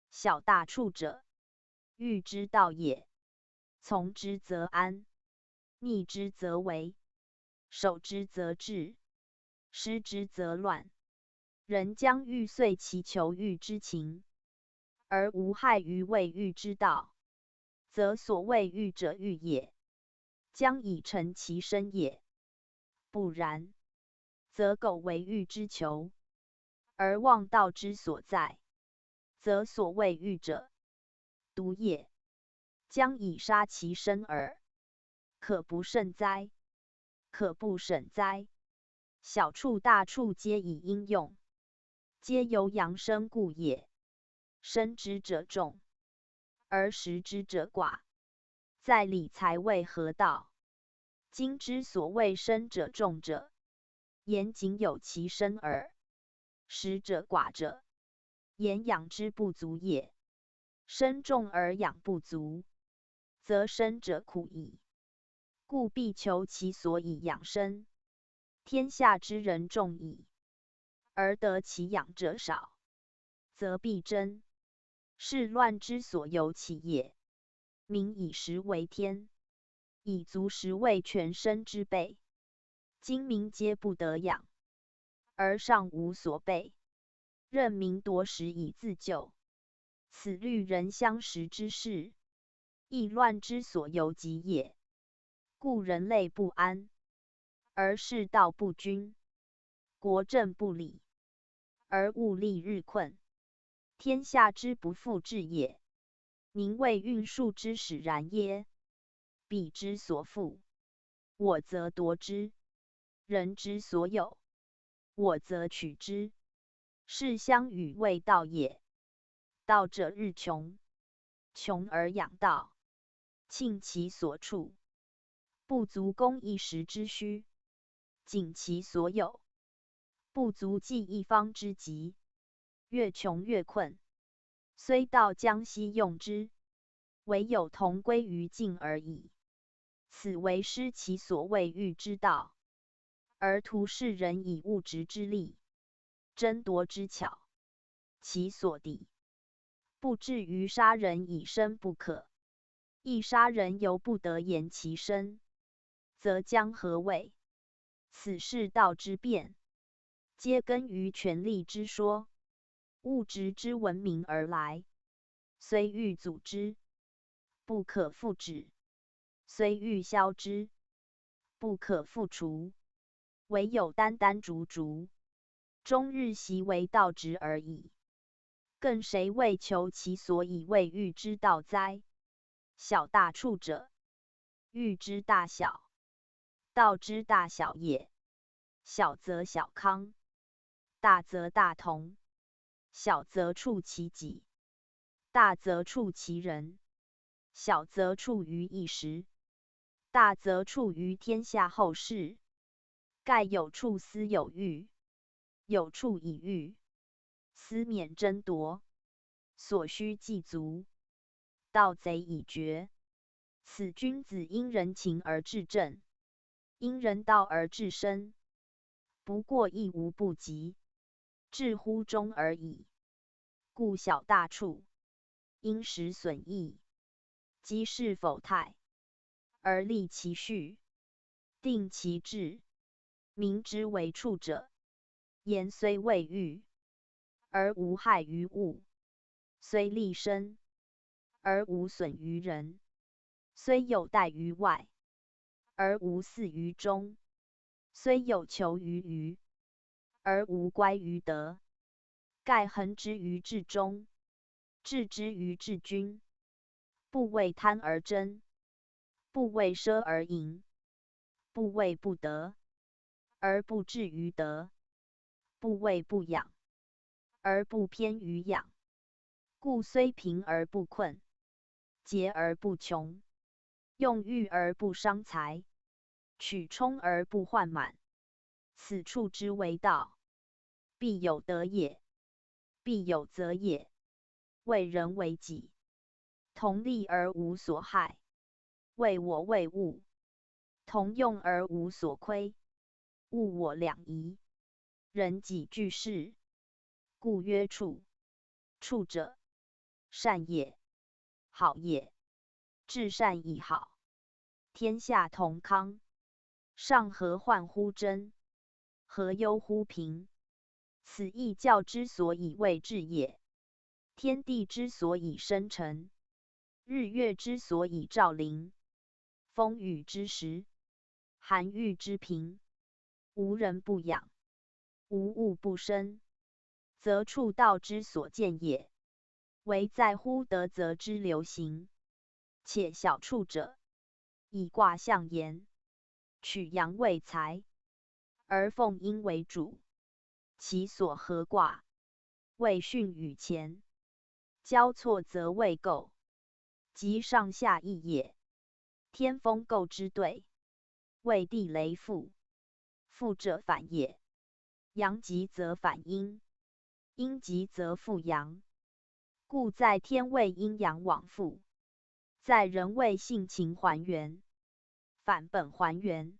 小大处者，欲之道也。从之则安，逆之则为，守之则治，失之则乱。人将欲遂其求育之情，而无害于未育之道，则所谓育者育也，将以成其身也。不然，则苟为育之求，而忘道之所在，则所谓育者毒也，将以杀其身耳。可不慎哉？可不审哉？小处大处皆以应用，皆由阳生故也。生之者众，而食之者寡。在理财为何道？今之所谓生者众者，言仅有其生耳。食者寡者，言养之不足也。生众而养不足，则生者苦矣。故必求其所以养生。天下之人众矣，而得其养者少，则必争，是乱之所由起也。民以食为天，以足食为全身之备。今民皆不得养，而上无所备，任民夺食以自救。此虑人相食之事，亦乱之所由极也。故人类不安，而世道不均，国政不理，而物力日困，天下之不复治也。宁为运数之使然耶？彼之所负，我则夺之；人之所有，我则取之。是相与谓道也。道者日穷，穷而养道，庆其所处，不足供一时之需，尽其所有，不足济一方之急。越穷越困，虽道将息用之，唯有同归于尽而已。此为失其所谓欲之道，而图世人以物质之力，争夺之巧，其所抵，不至于杀人以生不可。亦杀人犹不得言其生，则将何谓？此是道之变，皆根于权力之说，物质之文明而来。虽欲阻之，不可复止；虽欲消之，不可复除。唯有单单逐逐，终日习为道直而已。更谁为求其所以谓欲之道哉？小大处者，欲之大小，道之大小也。小则小康，大则大同。小则处其己，大则处其人。小则处于一时，大则处于天下后世。盖有处思有欲，有处以欲，思免争夺，所需既足，盗贼已绝。此君子因人情而治政，因人道而治身。不过亦无不及，至乎中而已。故小大处，因时损益，即是否泰，而立其序，定其志，明之为处者，言虽未喻，而无害于物；虽立身，而无损于人；虽有待于外，而无肆于中；虽有求于余，而无乖于德。盖恒之于治中，治之于治军，不为贪而争，不为奢而淫，不为不得，而不至于得；不为不养，而不偏于养。故虽贫而不困，节而不穷，用欲而不伤财，取充而不患满。此处之为道，必有得也，必有责也。为人为己，同利而无所害；为我为物，同用而无所亏。物我两宜，人己俱是，故曰处。处者，善也，好也。至善亦好，天下同康。上何患乎真？何忧乎平？此亦教之所以谓治也。天地之所以生成，日月之所以照临，风雨之时，寒雨之平，无人不养，无物不生，则处道之所见也。唯在乎德则之流行。且小处者，以卦象言，取阳为财，而奉阴为主。其所合卦，谓巽与乾，交错则谓构，即上下义也。天风构之对，谓地雷复。复者反也。阳极则反阴，阴极则复阳。故在天位阴阳往复，在人位性情还原，反本还原。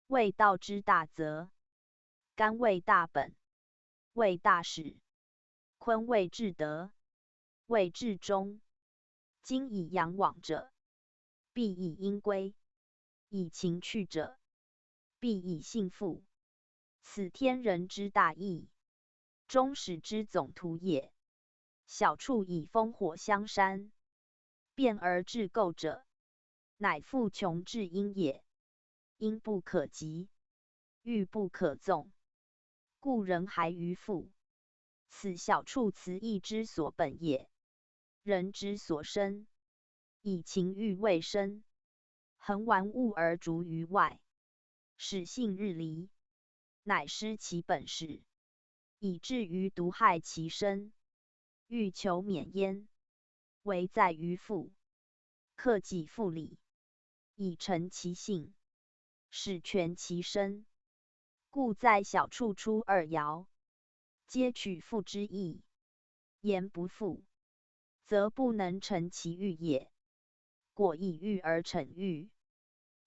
谓道之大则，干谓大本，谓大始，坤谓至德，谓至中。今以阳往者，必以阴归；以情去者，必以性复。此天人之大义，终始之总图也。小处以风火相山，变而至构者，乃复穷至阴也。阴不可及，欲不可纵，故人还于复。此小处辞义之所本也。人之所生，以情欲为生，恒玩物而逐于外，使性日离，乃失其本始，以至于毒害其身。欲求免焉，唯在于复。克己复礼，以成其性，使全其身。故在小处出二爻，皆取复之意。言不复，则不能成其欲也。果以欲而成欲，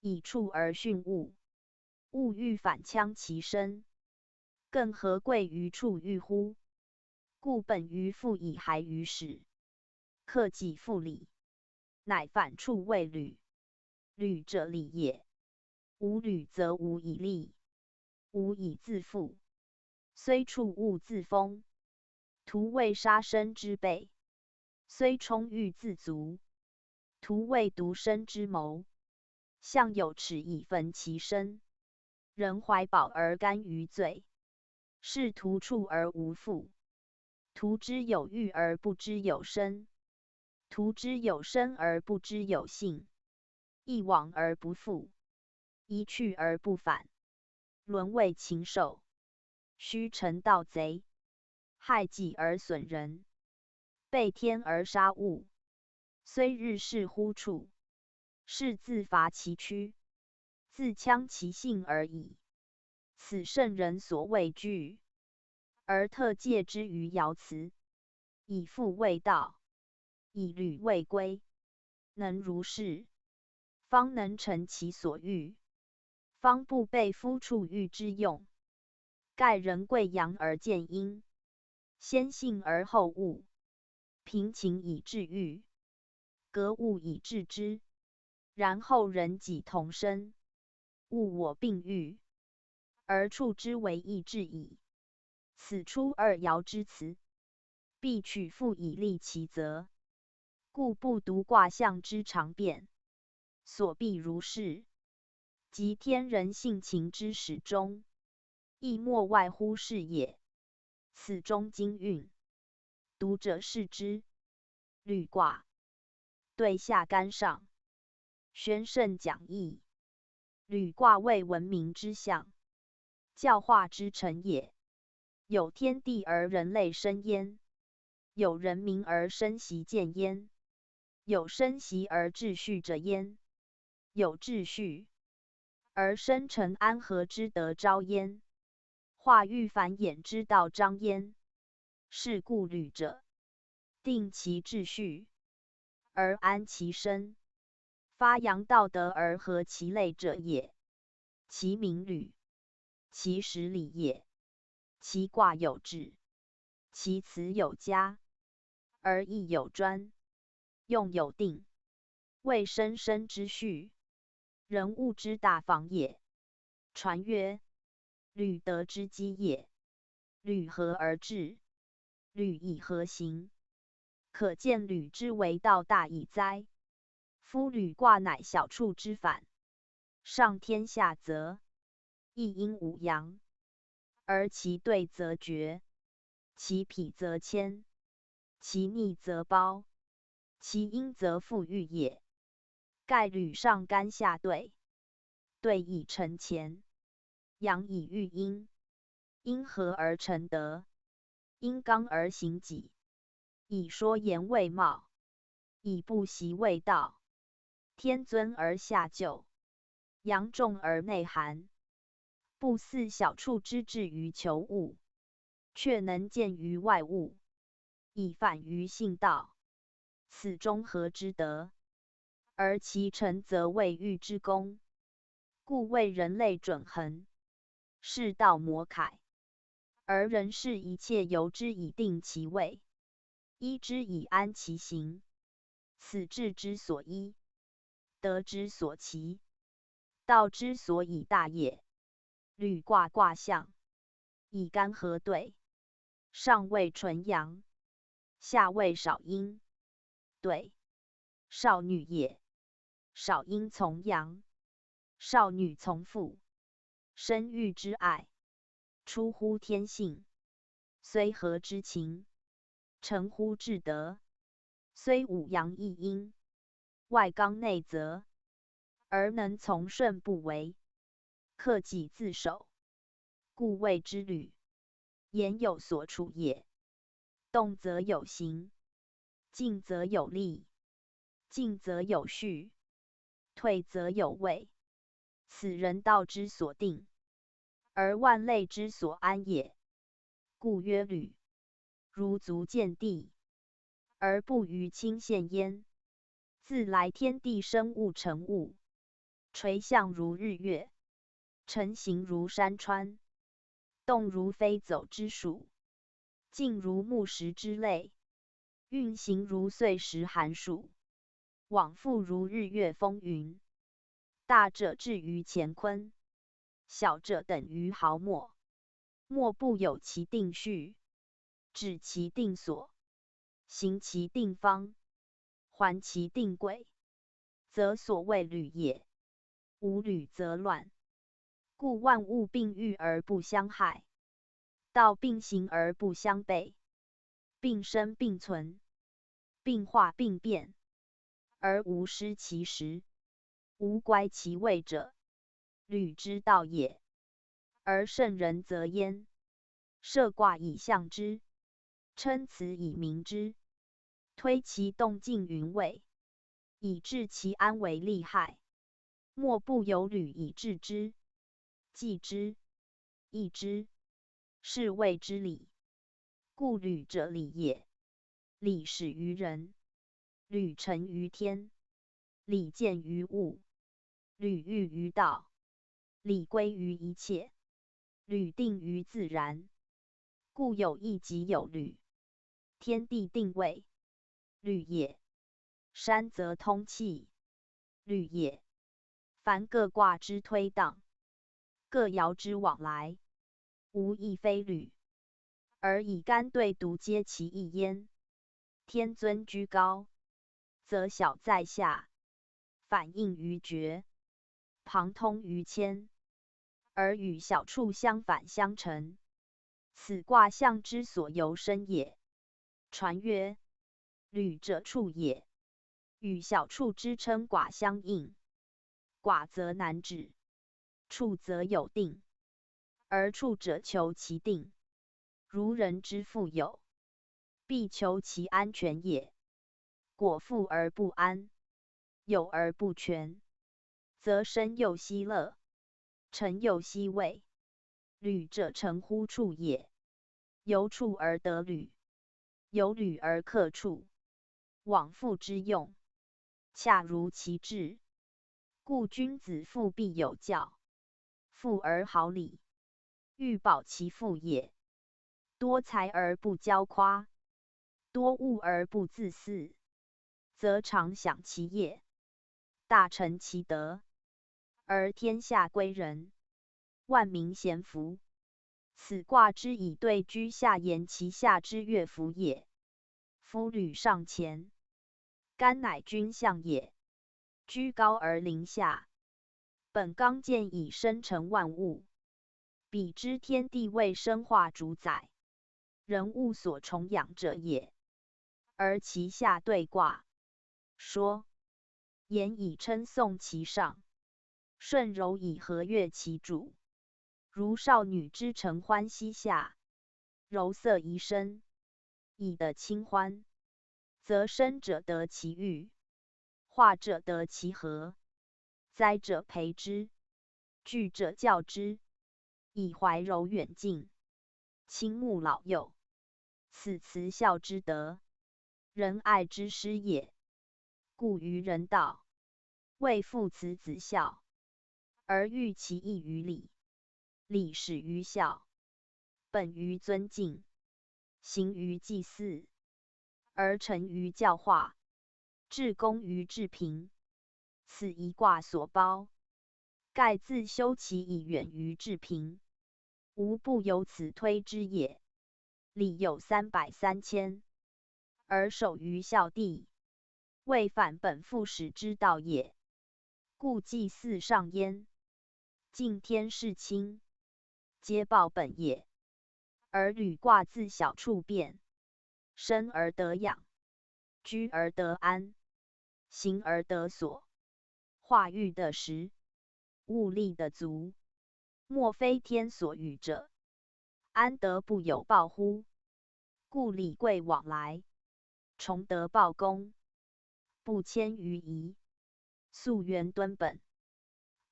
以处而训物，物欲反戕其身，更何贵于处欲乎？故本于复以还于始，克己复礼，乃反处谓履。履者礼也。无履则无以立，无以自复。虽处物自封，徒为杀生之备；虽充欲自足，徒为独生之谋。象有耻以焚其身，人怀宝而甘于罪，是徒处而无复。徒之有欲而不知有生，徒之有生而不知有性。一往而不复，一去而不返，沦为禽兽。虚成盗贼，害己而损人，背天而杀物。虽日视乎处，是自伐其躯，自戕其性而已。此圣人所畏惧，而特戒之于爻辞，以复为道，以履为归。能如是，方能成其所欲，方不被夫处欲之用。盖人贵阳而见阴，先性而后物，平情以治欲，格物以治之。然后人己同生，物我并育，而处之为义至矣。此出二爻之辞，必取复以立其则。故不独卦象之常变，所必如是。即天人性情之始终，亦莫外乎是也。此中经运，读者视之。履卦，对下干上，宣圣讲义。履卦为文明之象，教化之臣也。有天地而人类生焉，有人民而生息见焉，有生息而秩序者焉，有秩序而生成安和之德昭焉，化育繁衍之道彰焉。是故履者，定其秩序而安其身，发扬道德而和其类者也。其名履，其实礼也。其卦有志，其辞有嘉，而义有专，用有定，谓生生之序，人物之大防也。传曰：履德之基也。履何而至？履以何行？可见履之为道大矣哉！夫履卦乃小处之反，上天下泽，一阴无阳，而其对则绝，其否则谦，其逆则包，其阴则复育也。盖履上干下对，对以成乾，阳以育阴，阴和而成德，阴刚而行己，以说言为貌，以不习为道。天尊而下就，阳重而内寒，不似小畜之志于求物，却能见于外物，以反于性道。此中和之德？而其成则谓欲之功，故谓人类准衡，是道摩楷。而人事一切由之以定其位，依之以安其行，此志之所依，德之所齐，道之所以大也。履卦卦象，以干合兑，上谓纯阳，下谓少阴。兑，少女也。少阴从阳，少女从父，生育之爱，出乎天性，虽和之情，成乎至德。虽五阳一阴，外刚内泽，而能从顺不为，克己自守，故谓之履。言有所处也，动则有形，静则有力，进则有序，退则有位。此人道之所定，而万类之所安也。故曰履。如足见地，而不逾亲现焉。自来天地生物成物，垂象如日月，成形如山川，动如飞走之属，静如木石之类，运行如岁时寒暑，往复如日月风云。大者至于乾坤，小者等于毫末，莫不有其定序，指其定所，行其定方，还其定轨，则所谓履也。无履则乱，故万物并育而不相害，道并行而不相悖，并生并存，并化并变，而无失其时，无乖其位者，履之道也。而圣人则焉，设卦以象之，称辞以明之，推其动静云位，以治其安为利害，莫不有履以治之，纪之，义之，是谓之理。故履者理也。理始于人，履成于天，理见于物，履寓于道，理归于一切，履定于自然。故有义即有履。天地定位，履也。山则通气，履也。凡各卦之推荡，各爻之往来，无一非履，而以干兑独皆其一焉。天尊居高，则小在下，反应于绝，旁通于谦，而与小处相反相成。此卦象之所由生也。传曰：履者处也，与小处之称卦相应。卦则难止，处则有定，而处者求其定。如人之富有，必求其安全也。果富而不安，有而不全，则生又息乐，成又息畏。履者成乎处也。由处而得履，由履而克处，往复之用，恰如其志。故君子父必有教，富而好礼，欲保其父也。多财而不骄夸，多物而不自私，则常享其业，大成其德，而天下归仁，万民咸服。此卦之以对居下言其下之乐府也。夫履上乾，干乃君相也，居高而临下，本刚健以生成万物。彼之天地为生化主宰，人物所崇仰者也。而其下对卦，说言以称颂其上，顺柔以和悦其主。如少女之承欢膝下，柔色宜身，以得清欢，则生者得其欲，化者得其和，哉者培之，惧者教之，以怀柔远近，亲慕老幼，此慈孝之德，仁爱之师也。故于人道，为父慈子孝，而欲其义于礼。礼始于孝，本于尊敬，行于祭祀，而成于教化，至公于治平。此一卦所包，盖自修其以远于治平，无不由此推之也。礼有300、3000，而守于孝弟，未反本父始之道也。故祭祀上焉，敬天事亲，皆报本也。而履卦自小处变，生而得养，居而得安，行而得所，化育的时，物力的足，莫非天所与者，安得不有报乎？故礼贵往来，崇德报功，不迁于仪，溯源敦本，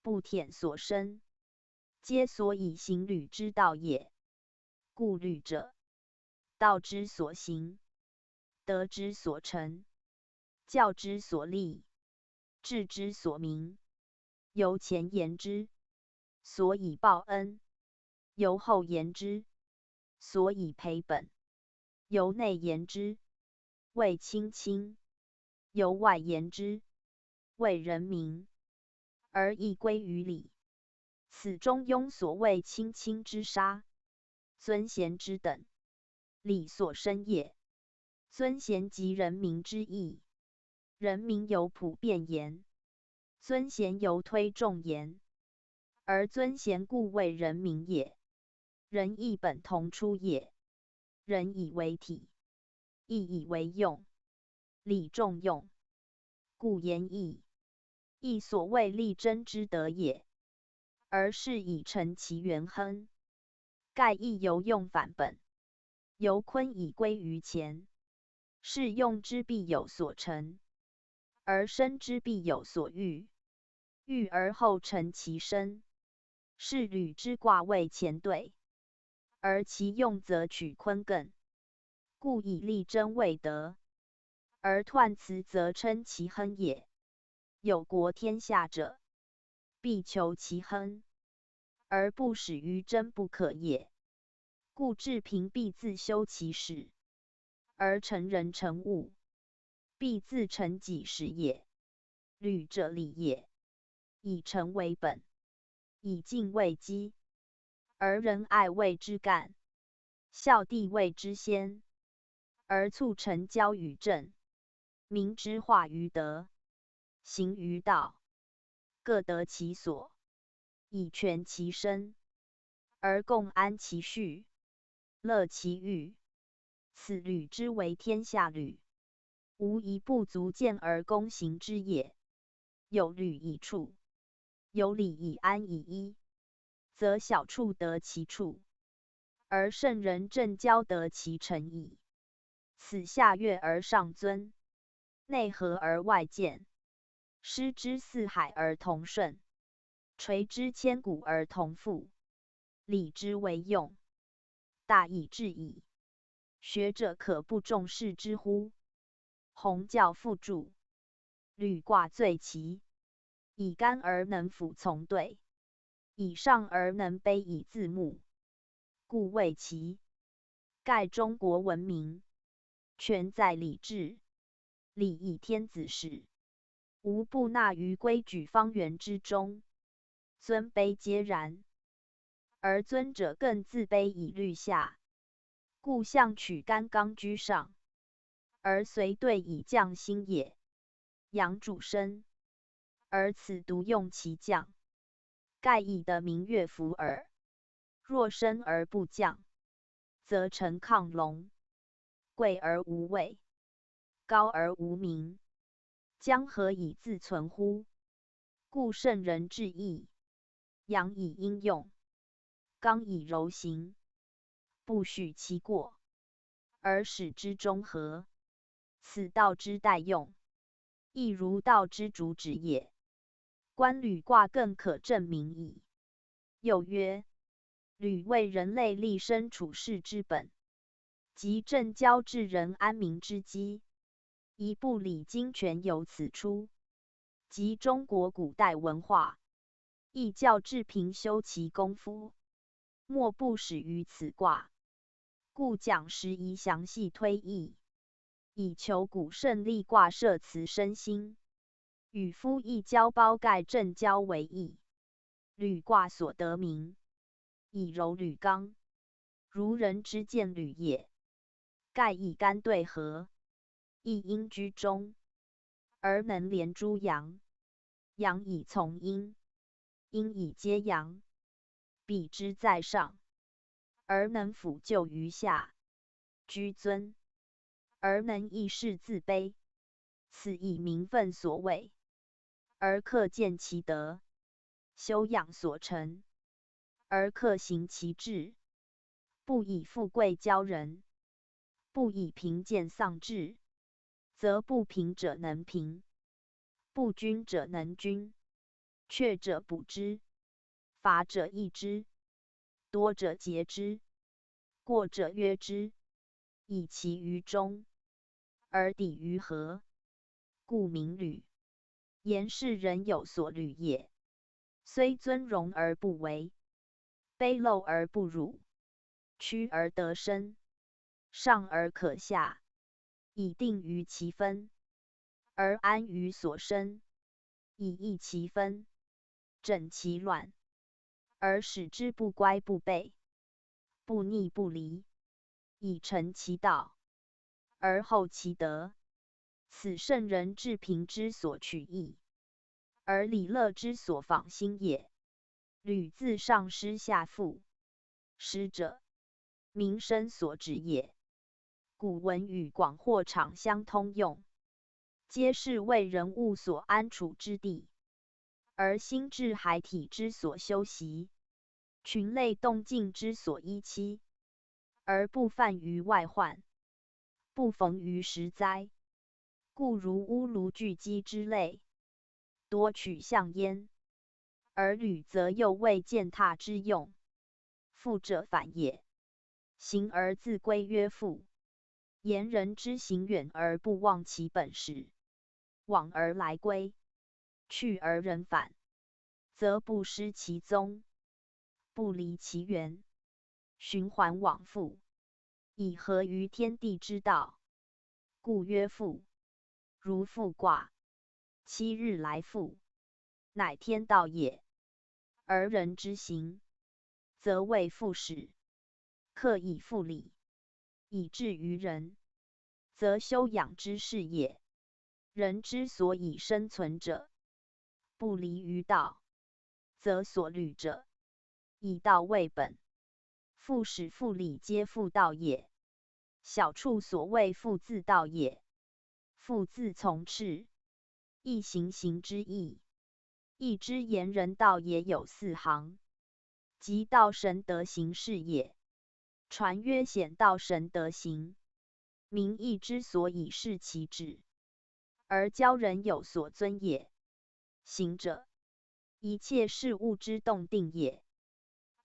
不舔所生，皆所以行履之道也。故履者，道之所行，德之所成，教之所立，治之所明。由前言之，所以报恩；由后言之，所以培本；由内言之，为亲亲；由外言之，为人民。而亦归于礼。此中庸所谓亲亲之杀，尊贤之等，礼所生也。尊贤即人民之义，人民由普遍言，尊贤由推重言。而尊贤故谓人民也。人义本同出也，人以为体，义以为用，礼重用，故言义。义所谓力争之德也，而是以成其元亨。盖义由用反本，由坤以归于前。是用之必有所成，而生之必有所育，育而后成其生。是履之卦谓前兑，而其用则取坤艮，故以力争为德，而彖辞则称其亨也。有国天下者，必求其亨，而不始于争不可也。故治平必自修其始，而成人成物，必自成己始也。履者礼也，以诚为本，以敬为基，而仁爱谓之干，孝弟谓之先，而促成交与政，民之化于德，行于道，各得其所，以全其身，而共安其序，乐其欲。此履之为天下履，无一不足见而公行之也。有履以处，有礼以安以一，则小处得其处，而圣人正交得其成矣。此下悦而上尊，内和而外健，失之四海而同顺，垂之千古而同富。礼之为用，大以至矣。学者可不重视之乎？弘教复著，履卦最奇，以干而能辅从对，以上而能卑以自牧，故谓奇。盖中国文明，全在礼制。礼以天子始，无不纳于规矩方圆之中，尊卑皆然。而尊者更自卑以律下，故象取干纲居上，而随对以将心也。阳主身，而此独用其将，盖以得民乐服耳。若生而不将，则成亢龙，贵而无位，高而无名，将何以自存乎？故圣人治义，阳以应用，刚以柔行，不许其过，而使之中和。此道之待用，亦如道之主旨也。观履卦更可证明矣。又曰：履为人类立身处世之本，即正交治人安民之基。一部礼经全由此出，即中国古代文化，亦教治平修其功夫，莫不始于此卦。故讲时宜详细推议，以求古圣立卦设辞身心，与夫一交包盖正交为义。履卦所得名，以柔履刚，如人之见履也。盖以干对合，一阴居中，而能连诸阳，阳以从阴，阴以接阳，比之在上，而能辅救于下，居尊，而能议事自卑，此以名分所委，而克见其德，修养所成，而克行其志，不以富贵骄人，不以贫贱丧志，则不平者能平，不均者能均，却者补之，罚者抑之，多者节之，过者约之，以其于中，而抵于和，故名履。言是人有所履也，虽尊荣而不为，卑陋而不辱，屈而得伸，上而可下，以定于其分，而安于所生，以益其分，整其乱，而使之不乖不悖，不逆不离，以成其道，而后其德。此圣人治平之所取义，而礼乐之所仿心也。履自上师下父，师者，民生所指也。古文与广或场相通用，皆是为人物所安处之地，而心智海体之所修习，群类动静之所依期，而不犯于外患，不逢于时灾。故如屋庐巨基之类，多取象焉，而履则又为践踏之用。富者反也，行而自归曰富。言人之行远而不忘其本始，往而来归，去而人返，则不失其宗，不离其源，循环往复，以合于天地之道，故曰复。如复卦，7日来复，乃天道也。而人之行，则谓复始。克以复礼，以至于人，则修养之事也。人之所以生存者，不离于道，则所虑者，以道为本。复始复礼皆复道也。小处所谓复自道也。复自从赤，亦行行之意。义之言人道也有4行，即道神德行是也。传曰显道神德行，民义之所以事其止，而教人有所尊也。行者，一切事物之动定也，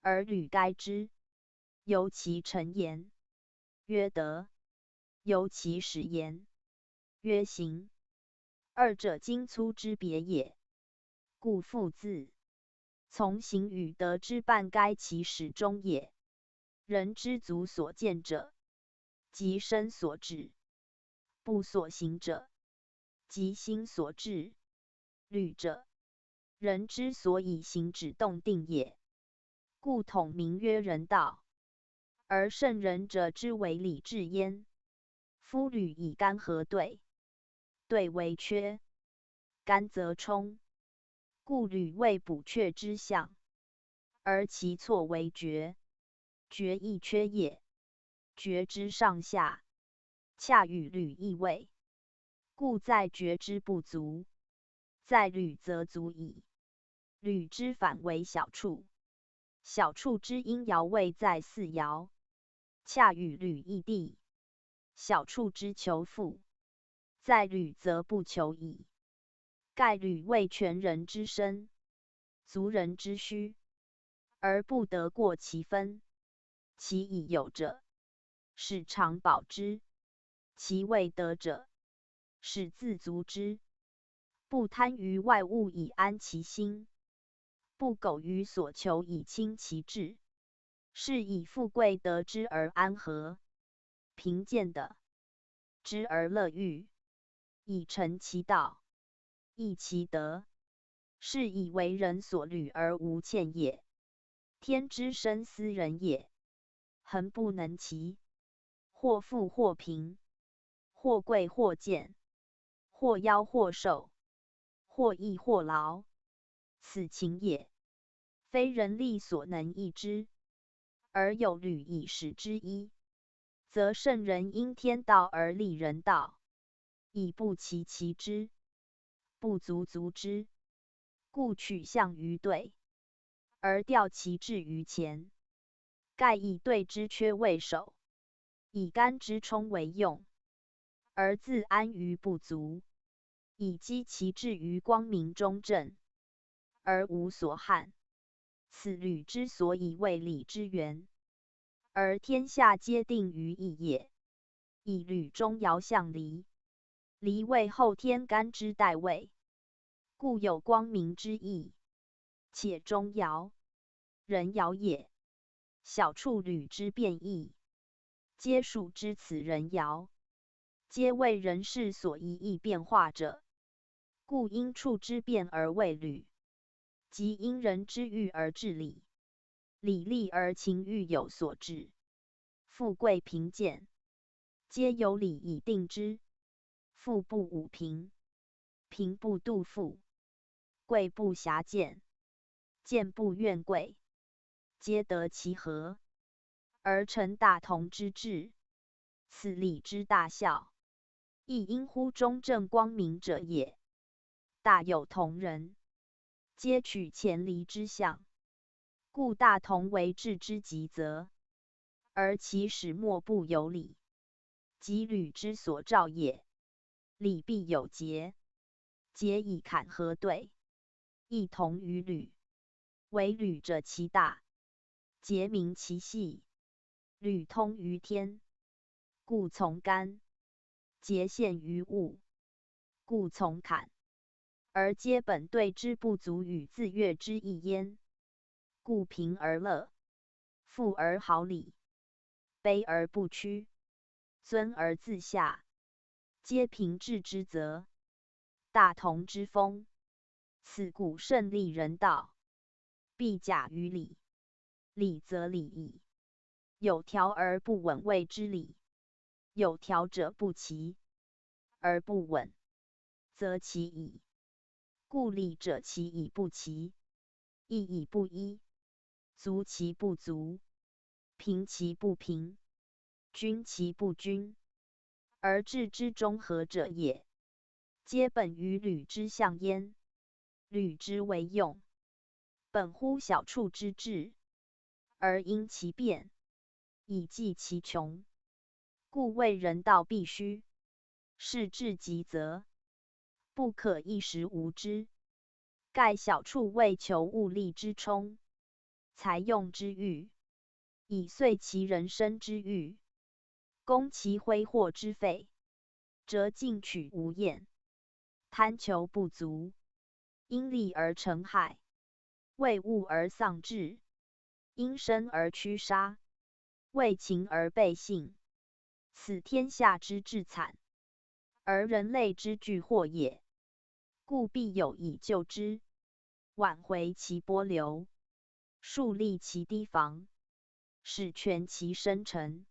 而履该之，由其成言，曰德；由其始言，曰行。二者精粗之别也。故复自从行与德之半该其始终也。人之足所见者，即身所指；步所行者，即心所至。履者，人之所以行止动定也。故统名曰人道。而圣人者之为礼制焉。夫履以干合兑，兑为缺，干则冲，故履为补阙之象，而其错为绝。绝亦缺也，绝之上下，恰与履异位，故在绝之不足，在履则足矣。履之反为小处，小处之阴爻位在4爻，恰与履异地。小处之求复，在履则不求矣。盖履为全人之身，族人之需，而不得过其分。其已有者，使常保之；其未得者，使自足之。不贪于外物以安其心，不苟于所求以轻其志。是以富贵得之而安和，贫贱的之而乐欲，以成其道，益其德。是以为人所虑而无欠也。天之生斯人也，恒不能齐，或富或贫，或贵或贱，或夭或寿，或逸或劳，此情也，非人力所能易之。而有履以使之一，则圣人因天道而立人道，以不齐其之，不足足之，故取象于对，而调其志于前。盖以对之缺为首，以干之冲为用，而自安于不足，以积其志于光明中正，而无所憾。此履之所以为礼之源，而天下皆定于义也。以履中爻象离，离为后天干之代位，故有光明之意。且中爻、人爻也，小处履之变异，皆属之此人爻，皆为人事所宜易变化者，故因处之变而为履，即因人之欲而治理。礼利而情欲有所至，富贵贫贱，皆有礼以定之。富不侮贫，贫不妒富，贵不狎贱，贱不怨贵，皆得其和，而成大同之治。此礼之大效，亦因乎中正光明者也。大有同人，皆取前离之象，故大同为治之极则，而其始末不有理，即履之所照也。理必有节，节以坎和对，亦同于履。唯履者其大，节明其细，履通于天，故从干；节现于物，故从坎。而皆本对之不足与自悦之意焉。故贫而乐，富而好礼，卑而不屈，尊而自下，皆平治之则，大同之风。此故胜利人道，必假于礼。礼则礼矣，有条而不紊谓之礼；有条者不齐而不紊，则齐矣。故礼者齐以不齐，义以不一，足其不足，平其不平，均其不均，而治之中和者也。皆本于履之象焉。履之为用，本乎小处之治，而因其变，以济其穷，故谓人道必须。是至极则，不可一时无之。盖小处为求物力之充，财用之欲，以遂其人生之欲，攻其挥霍之费，则进取无厌，贪求不足，因利而成害，为物而丧志，因生而驱杀，为情而背信。此天下之至惨，而人类之惧祸也。故必有以救之，挽回其波流，树立其堤防，使全其生成，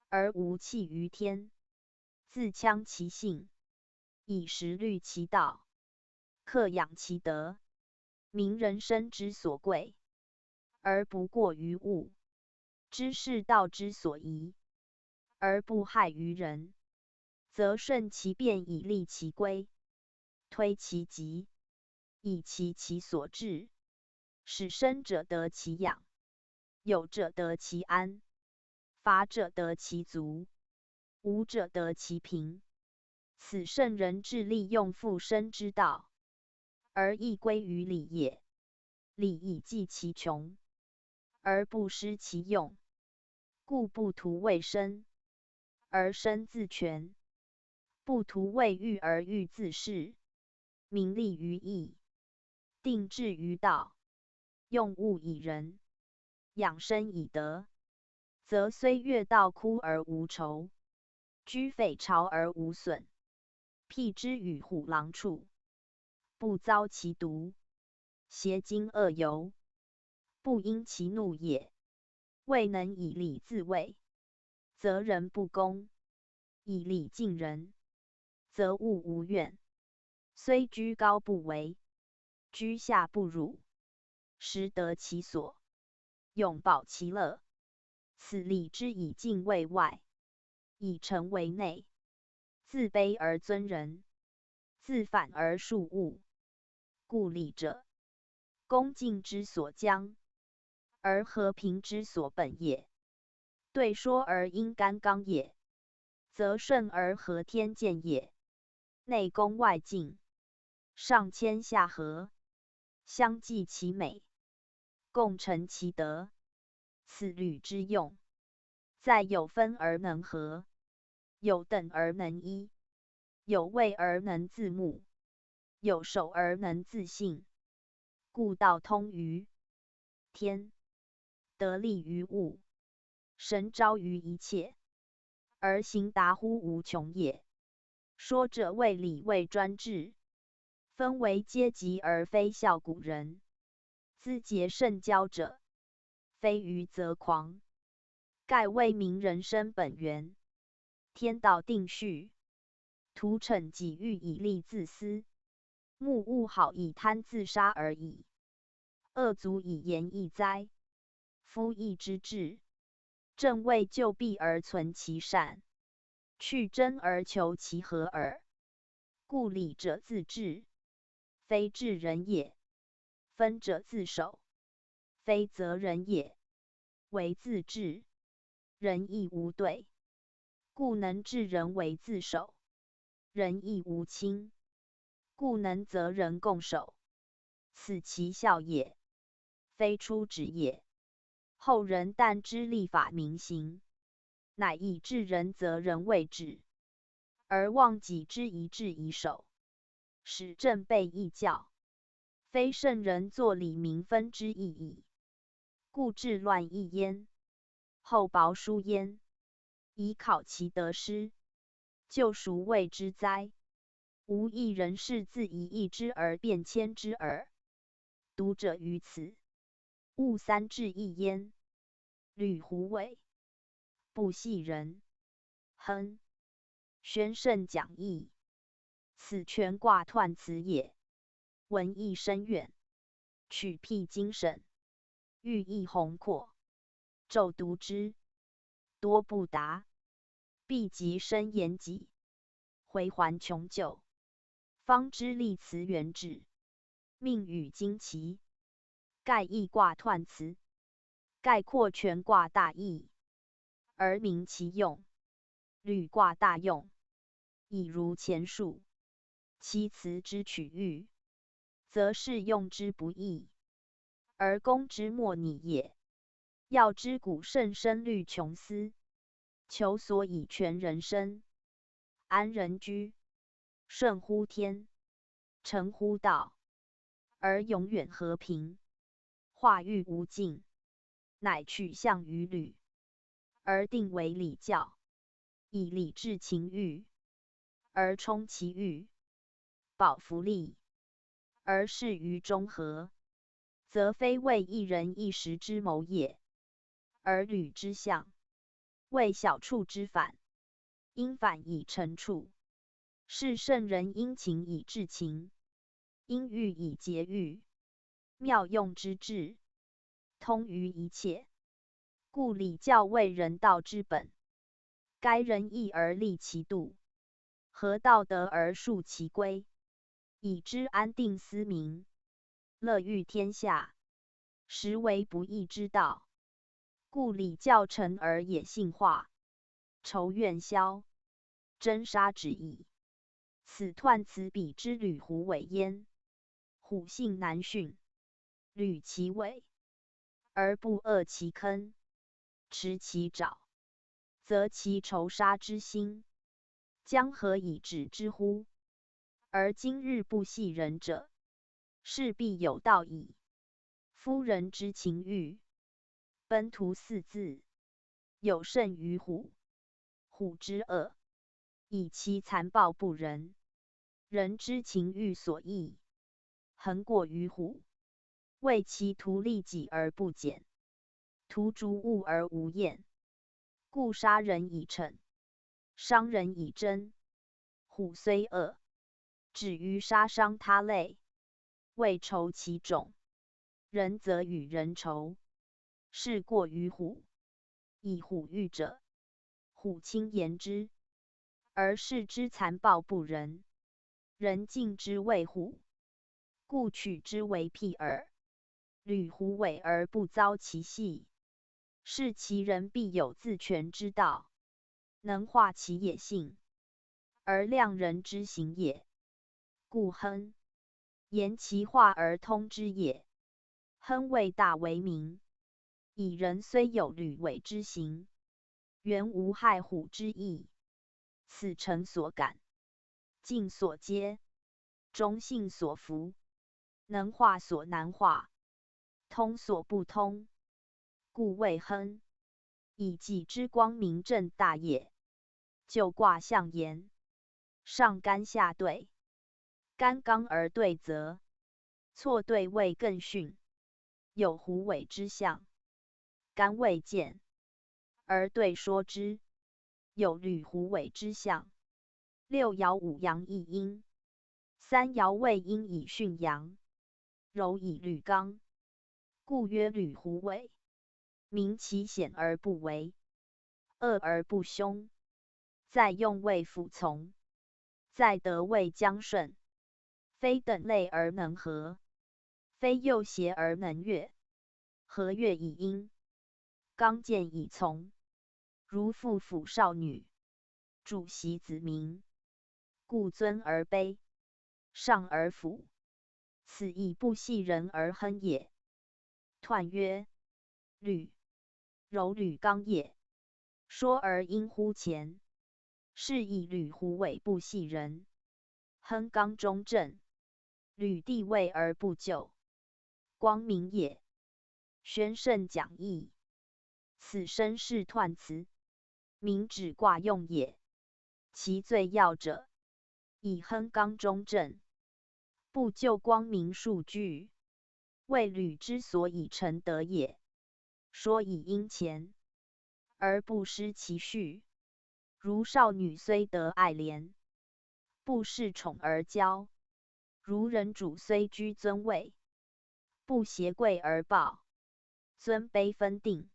而无弃于天，自戕其性，以时虑其道，克养其德，明人生之所贵，而不过于物；知是道之所宜，而不害于人，则顺其变以利其规，推其极，以其所至，使生者得其养，有者得其安，乏者得其足，无者得其贫。此圣人致力用复生之道。而亦归于礼也。礼以济其穷，而不失其用，故不图为生，而生自全；不图为欲而欲自恃。名利于义，定志于道，用物以仁，养生以德，则虽越道枯而无愁，居匪巢而无损，辟之与虎狼处，不遭其毒，邪经恶尤，不因其怒也。未能以礼自卫，则人不公；以礼敬人，则物无怨。虽居高不为，居下不辱，实得其所，永保其乐。此礼之以敬为外，以诚为内。自卑而尊人，自反而恕物。故礼者，恭敬之所将，而和平之所本也。对说而因干纲也，则顺而合天见也。内恭外敬，上谦下和，相济其美，共成其德。此礼之用，在有分而能合，有等而能依，有位而能自牧，有守而能自信。故道通于天，得利于物，神昭于一切，而行达乎无穷也。说者为礼为专制，分为阶级而非效古人。资节甚骄者，非愚则狂。盖为民人生本源，天道定序，徒逞己欲以利自私，目物好以贪自杀而已。恶足以言义哉！夫义之治，正为救弊而存其善，去争而求其和耳。故礼者自治，非治人也；分者自守，非责人也。为自治，仁义无对，故能治人为自守；仁义无亲，故能责人共守。此其效也，非出止也。后人但知立法明行，乃以治人责人为治，而忘己之以治以守，使正备义教，非圣人作礼明分之意矣。故治乱易焉，后薄疏焉，以考其得失，救赎谓之哉？无一人是自以义之而变迁之耳。读者于此，勿三至一焉。吕胡伟，不系人，亨。宣圣讲义，此全卦彖辞也。文义深远，取辟精神，寓意宏阔。骤读之，多不达，必极深言己，回环穷究，方知立辞原旨，命与惊奇。盖易卦彖辞，概括全卦大义，而明其用。履卦大用，以如前述。其辞之取喻，则是用之不易，而攻之莫拟也。要知古圣深虑穷思，求所以全人生，安人居，顺乎天，诚乎道，而永远和平，化育无尽，乃取象于礼，而定为礼教，以礼治情欲，而充其欲，保福利，而事于中和，则非为一人一时之谋也，而履之象，为小处之反，因反以成处。是圣人因情以治情，因欲以节欲，妙用之至，通于一切。故礼教为人道之本。该仁义而立其度，合道德而树其规，以知安定思民，乐育天下，实为不义之道。故礼教成而野性化，仇怨消，真杀止矣。此彖辞比之履胡伟焉。虎性难驯，履其尾，而不扼其坑，持其爪，则其仇杀之心，将何以止之乎？而今日不系人者，势必有道矣。夫人之情欲，奔图四字，有甚于虎。虎之恶，以其残暴不仁；人之情欲所役，恒过于虎。为其图利己而不俭，图逐物而无厌，故杀人以惩，伤人以侦。虎虽恶，止于杀伤他类，为仇其种；人则与人仇，是过于虎。以虎喻者，虎轻言之，而视之残暴不仁，人敬之为虎，故取之为辟耳。履虎尾而不遭其戏，是其人必有自全之道，能化其野性，而量人之行也。故亨言其化而通之也。亨为大为名，以人虽有履尾之行，原无害虎之意。此诚所感，尽所接，忠信所服，能化所难化，通所不通，故谓亨。以己之光明正大也。就卦象言，上干下兑，干刚而兑泽，错兑位更巽，有虎尾之象。干未见，而兑说之，有履虎尾之象。六爻五阳一阴，三爻未阴以巽阳，柔以履刚，故曰履虎尾。名其险而不为，恶而不凶，在用位服从，在得位将顺，非等类而能合，非右邪而能越。合越以阴，刚健以从，如父抚少女，主袭子民，故尊而卑，上而辅，此以不系人而亨也。彖曰：履，柔履刚也。说而因乎前，是以履虎尾不系人，亨刚中正，履地位而不咎，光明也。宣圣讲义，此身是彖辞，明指卦用也。其最要者，以亨刚中正，不就光明数据，为履之所以成德也。说以阴前，而不失其序，如少女虽得爱怜，不恃宠而骄；如人主虽居尊位，不挟贵而暴。尊卑分定，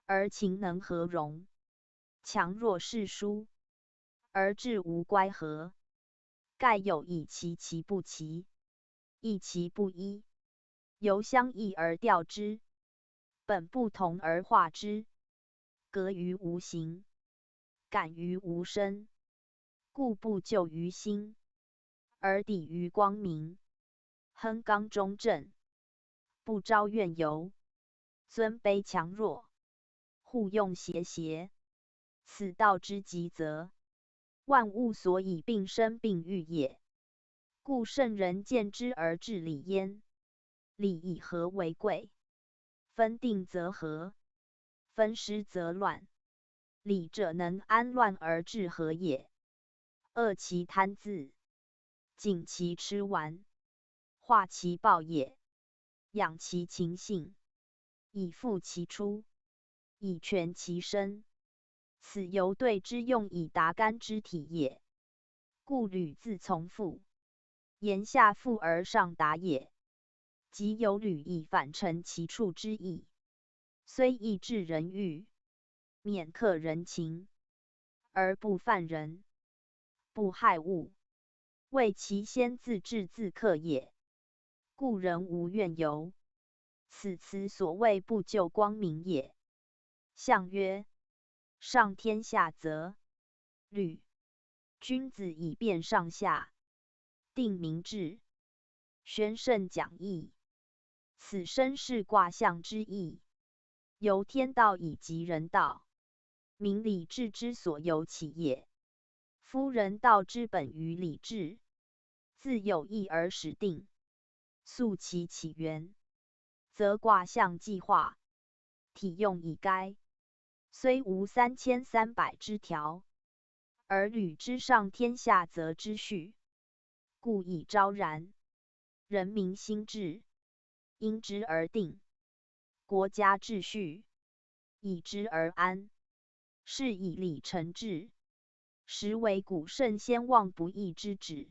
而情能和容；强弱适殊，而志无乖合。盖有以其不齐，异其不一，由相异而调之，本不同而化之，格于无形，感于无声，故不就于心，而抵于光明。亨刚中正，不招怨尤，尊卑强弱，互用协，此道之极则，万物所以并生并育也。故圣人见之而治理焉。理以和为贵，分定则和，分施则乱。理者能安乱而治和也。遏其贪恣，警其痴顽，化其暴也，养其情性，以复其出，以全其身。此由对之用以达干之体也。故履自从父，言下父而上达也。即有履以反成其处之意，虽益治人欲，勉克人情，而不犯人，不害物，为其先自治自克也。故人无怨尤，此辞所谓不就光明也。象曰：上天下则，履。君子以辨上下，定民志，宣圣讲义。此身是卦象之意，由天道以及人道，名理智之所由起也。夫人道之本于理智，自有意而始定，溯其起源，则卦象既化，体用已该。虽无3300之条，而履之上天下则之序，故以昭然。人民心志，因之而定；国家秩序，以之而安。是以礼成治，实为古圣先望不义之旨。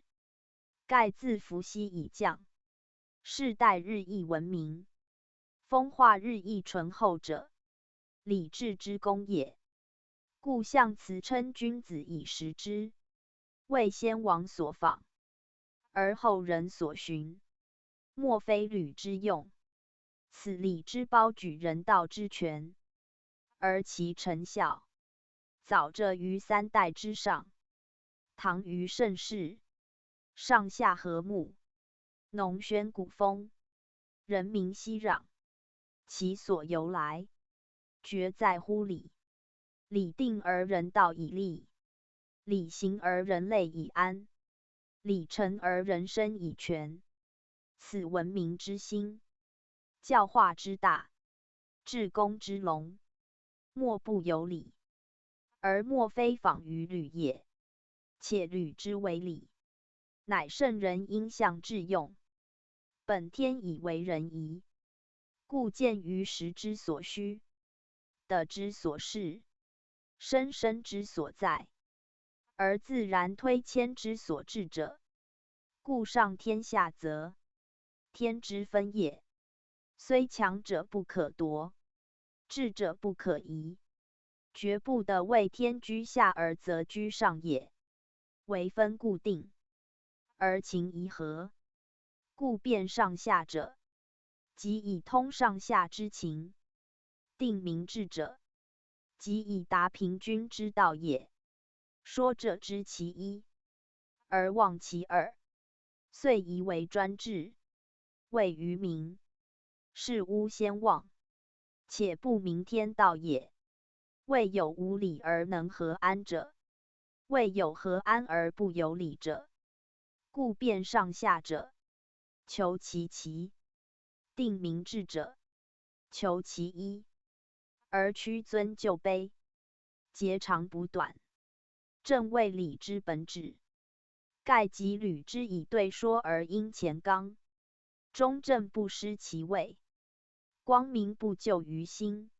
盖自伏羲以降，世代日益文明，风化日益醇厚者，礼制之功也。故象辞称君子以时之，为先王所仿，而后人所循，莫非履之用。此礼之褒举人道之权，而其成效早着于3代之上。唐虞盛世，上下和睦，农宣古风，人民熙攘。其所由来，决在乎礼。礼定而人道以立，礼行而人类以安，礼成而人生以全。此文明之心，教化之大，治公之隆，莫不有礼，而莫非仿于礼也。且礼之为礼，乃圣人应象致用，本天以为人宜，故见于时之所需，德之所适，生生之所在，而自然推迁之所至者。故上天下则，天之分也。虽强者不可夺，智者不可移，绝不得为天居下而则居上也。为分固定，而情宜合，故辨上下者，即以通上下之情；定明志者，即以达平均之道也。说者知其一，而忘其二，遂夷为专制，谓于民，是诬先忘，且不明天道也。谓有无礼而能和安者，谓有和安而不有礼者。故辨上下者，求其齐；定明志者，求其一。而屈尊就卑，截长补短，正谓礼之本旨。盖即履之以对说而因前刚，中正不失其位，光明不就于心，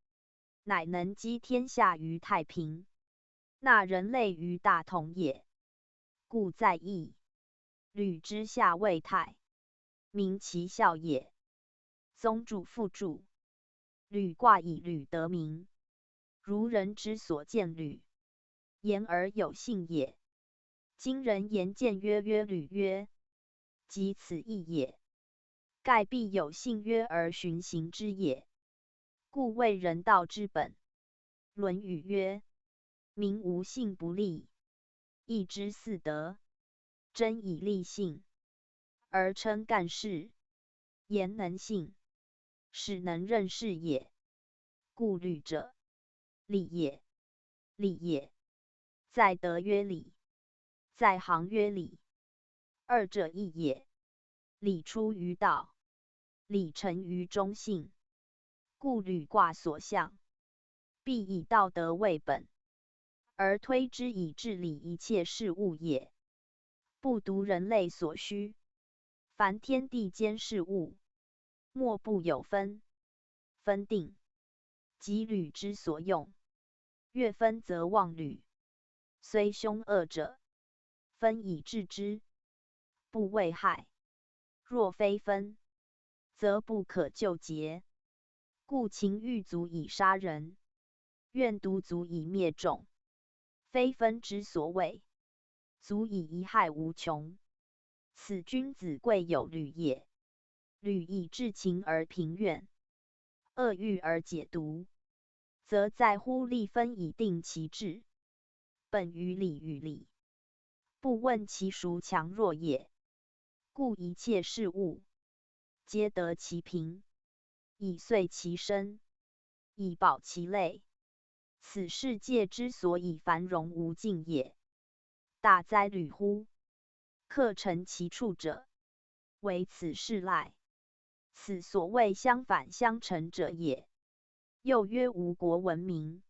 乃能积天下于太平，纳人类于大同也。故在义，履之下为泰，明其效也。宗主复注：履卦以履得名，如人之所见履，言而有信也。今人言见曰履曰，即此意也。盖必有信曰而循行之也，故谓人道之本。论语曰：民无信不立，义之四德，真以立信，而称干事，言能信，使能任事也。故履者，礼也。礼也，在德曰礼，在行曰礼，二者异也。礼出于道，礼成于忠信。故履卦所象，必以道德为本，而推之以治理一切事物也。不独人类所需，凡天地间事物，莫不有分定，即履之所用。越分则忘履，虽凶恶者，分以治之，不为害；若非分，则不可救劫。故情欲足以杀人，怨毒足以灭众，非分之所为，足以贻害无穷。此君子贵有履也。履以治情而平怨，恶欲而解毒，则在乎立分以定其志，本于礼与礼，不问其孰强弱也。故一切事物，皆得其平，以遂其身，以保其类。此世界之所以繁荣无尽也。大哉履乎！克成其处者，为此事赖。此所谓相反相成者也。又曰吴国文明，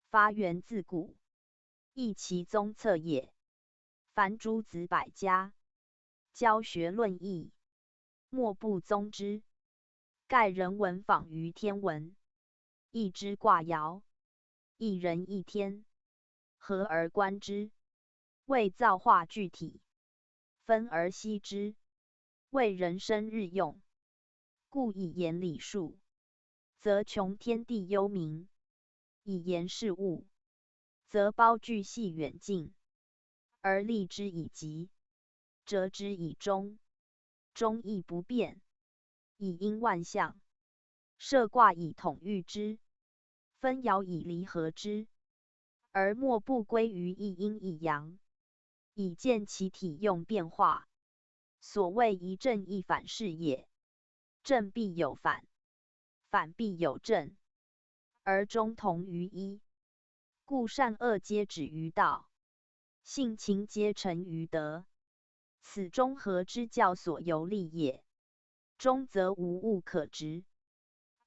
发源自古，亦其宗侧也。凡诸子百家，教学论议，莫不宗之。盖人文仿于天文，一之卦爻，一人一天，合而观之，谓造化具体；分而析之，谓人生日用。故以言礼数，则穷天地幽冥；以言事物，则包巨细远近。而立之以极，折之以中，中亦不变，以应万象。设卦以统御之，分爻以离合之，而莫不归于一阴一阳，以见其体用变化。所谓一正一反是也。正必有反，反必有正，而中同于一。故善恶皆止于道，性情皆成于德。此中和之教所由立也。中则无物可执，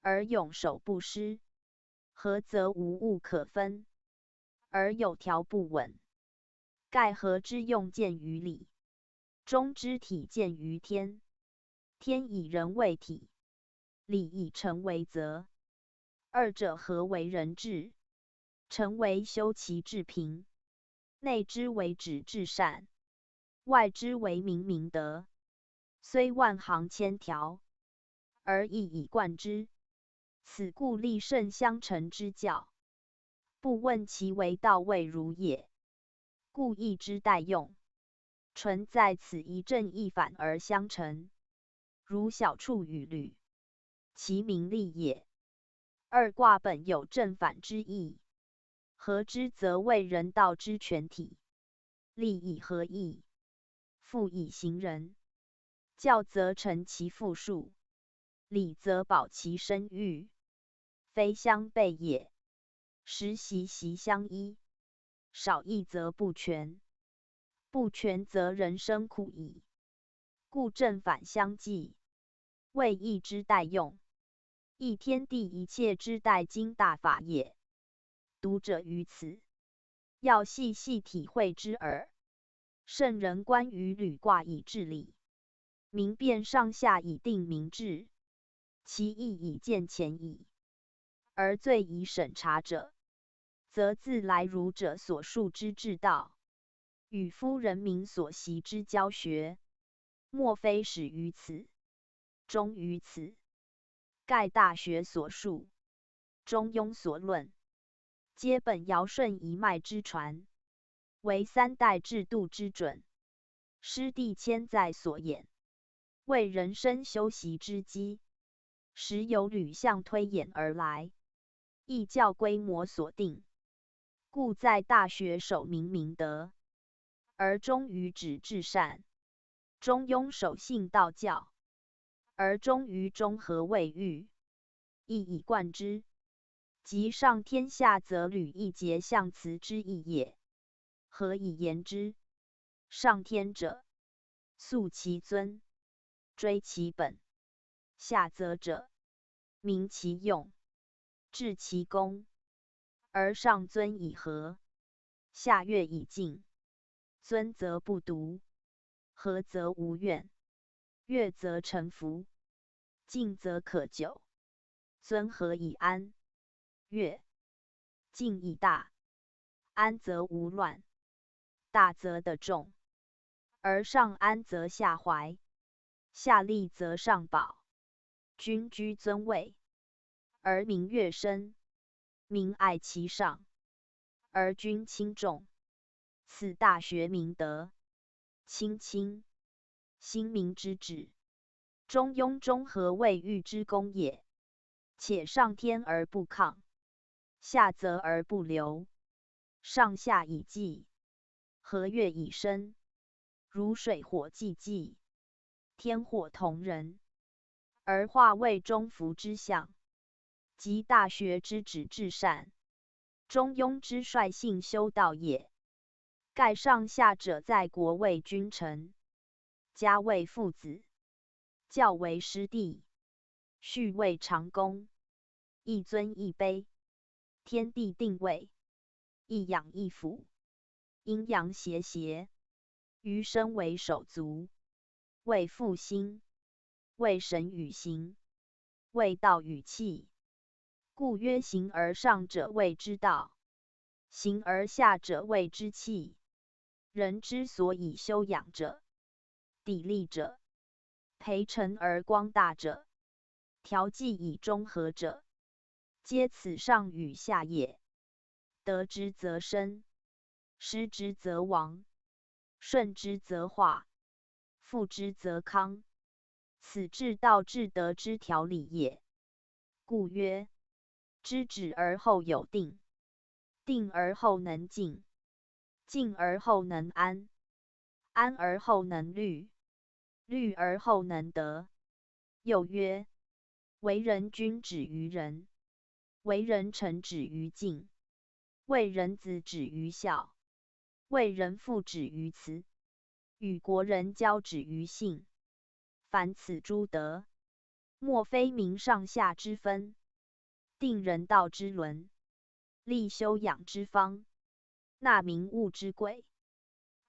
而永守不失；和则无物可分，而有条不紊。盖和之用见于理，中之体见于天。天以人为体，理以诚为则。二者合为人治，诚为修其治平。内之为止至善，外之为明明德。虽万行千条，而亦以贯之。此故立圣相成之教，不问其为道位如也。故义之代用，纯在此一正一反而相成。如小处与履，其名利也。二卦本有正反之意，合之则为人道之全体。利以合义，复以行人。教则成其复数，礼则保其声誉，非相悖也。时习习相依，少义则不全，不全则人生苦矣。故正反相济，谓义之代用，亦天地一切之代经大法也。读者于此，要细细体会之耳。圣人关于履卦以治理，明辨上下以定明志，其意以见前矣。而最以审查者，则自来儒者所述之治道，与夫人民所习之教学，莫非始于此，终于此。盖大学所述，中庸所论，皆本尧舜一脉之传，为三代制度之准，师弟千载所演，为人生修习之基。时有履象推演而来，亦教规模所定。故在大学守明明德，而忠于止至善；中庸守信道教，而忠于中和卫育，亦以贯之。及上天下，则履一节象辞之意也。何以言之？上天者，肃其尊，追其本；下则者，明其用，治其功。而上尊以和，下悦以静。尊则不独，和则无怨，悦则臣服，静则可久。尊和以安，悦静以大。安则无乱，大则得众。而上安则下怀，下利则上保。君居尊位，而民悦生；民爱其上，而君轻重。此大学明德，亲亲，兴民之治，中庸中和卫育之功也。且上天而不亢，下泽而不流，上下以济，和悦以生。如水火既济，天火同人。而化为中孚之象，即大学之旨至善，中庸之率性修道也。盖上下者在国为君臣，家为父子，教为师弟，序为长公，一尊一卑，天地定位，一养一辅，阴阳协协，余生为手足，为父心，为神与行，为道与气。故曰：形而上者谓之道，形而下者谓之气。人之所以修养者，砥砺者，培成而光大者，调剂以中和者，皆此上与下也。得之则生，失之则亡，顺之则化，复之则康。此至道至德之条理也。故曰：知止而后有定，定而后能静，静而后能安，安而后能虑，虑而后能得。又曰：为人君止于仁，为人臣止于敬，为人子止于孝，为人父止于慈，与国人交止于信。凡此诸德，莫非明上下之分，定人道之伦，立修养之方，纳民物之贵，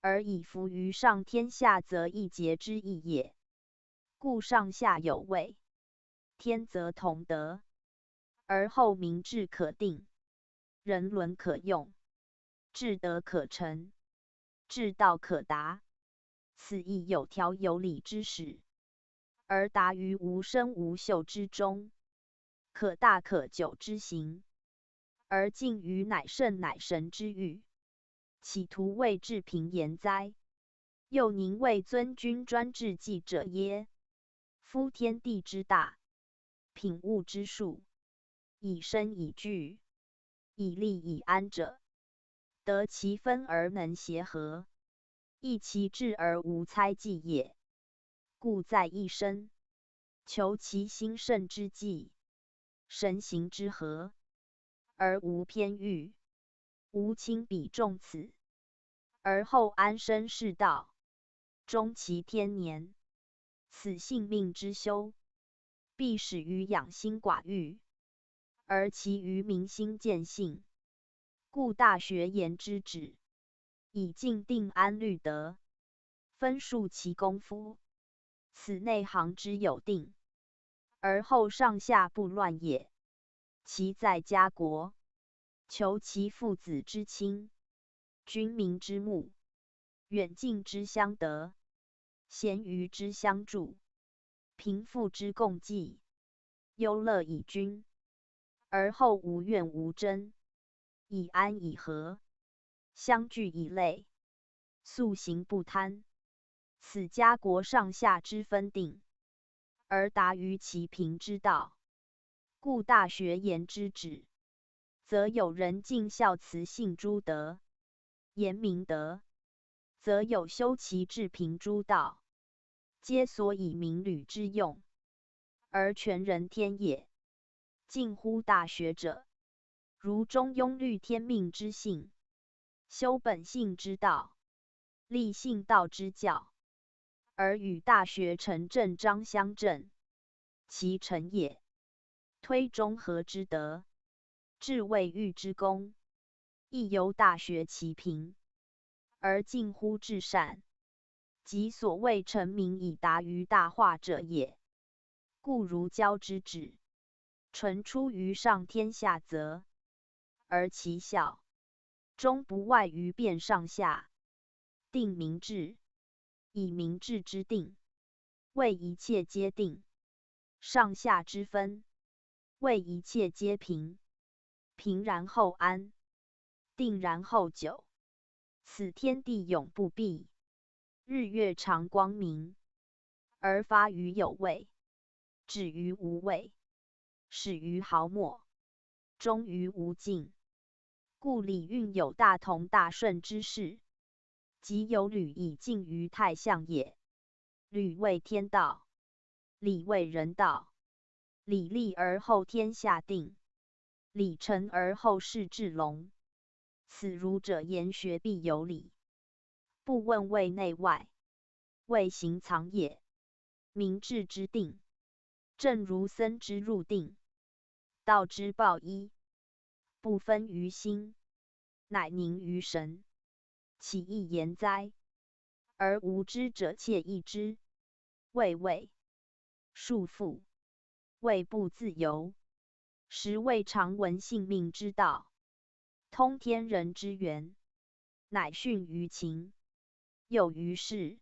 而以服于上天下，则一节之意也。故上下有位，天则同德，而后民治可定，人伦可用，治德可成，治道可达。此亦有条有理之始，而达于无声无秀之中，可大可久之行，而近于乃圣乃神之域。岂徒谓治平言哉？又宁为尊君专制计者耶？夫天地之大，品物之数，以生以具，以利以安者，得其分而能协和，益其志而无猜忌也。故在一身，求其心圣之计，神形之和，而无偏欲，无轻比重此，而后安身世道，终其天年。此性命之修，必始于养心寡欲，而其余民心见性。故大学言之旨，以静定安律德，分述其功夫。此内行之有定，而后上下不乱也。其在家国，求其父子之亲，君民之睦，远近之相得，贤愚之相助，贫富之共济，忧乐以均，而后无怨无争，以安以和，相聚以类，素行不贪。此家国上下之分定，而达于其平之道。故大学言之旨，则有人尽孝慈信诸德，言明德，则有修其治平诸道，皆所以民旅之用，而全人天也。近乎大学者，如中庸虑天命之性，修本性之道，立信道之教，而与大学成正章相正，其成也。推中和之德，治未欲之功，亦由大学其平，而近乎至善，即所谓成名以达于大化者也。故儒教之旨，纯出于上天下则，而其效终不外于辨上下，定民治，以民治之定，为一切皆定；上下之分，为一切皆平。平然后安，定然后久。此天地永不闭，日月常光明，而发于有位，止于无位，始于毫末，终于无尽。故礼运有大同大顺之势，即有履以尽于太象也。履谓天道，礼为人道。礼立而后天下定，礼成而后世治隆。此儒者言学必有理，不问谓内外，谓行藏也。明志之定，正如僧之入定，道之报一，不分于心，乃凝于神。其义言哉？而无知者窃异之，谓畏。束缚，谓不自由。实未尝闻性命之道，通天人之源，乃训于情，诱于事，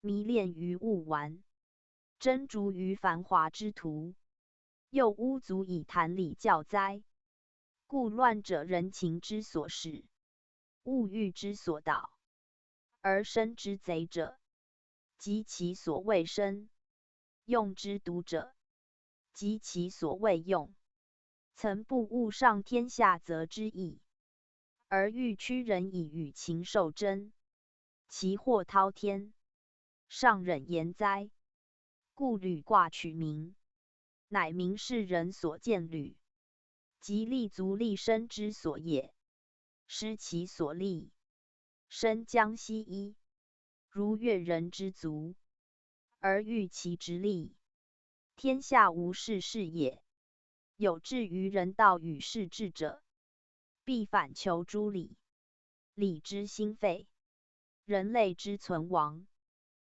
迷恋于物玩，争逐于繁华之途，又污足以谈礼教哉？故乱者人情之所使，物欲之所导，而生之贼者，及其所谓生；用之独者，及其所谓用。曾不悟上天下则之意，而欲屈人以与禽兽争，其祸滔天，尚忍言哉？故履卦取名，乃明世人所见履，即立足立身之所也。失其所立，身将息一，如越人之足，而欲其直立，天下无事事也。有志于人道与世治者，必反求诸理。理之兴废，人类之存亡；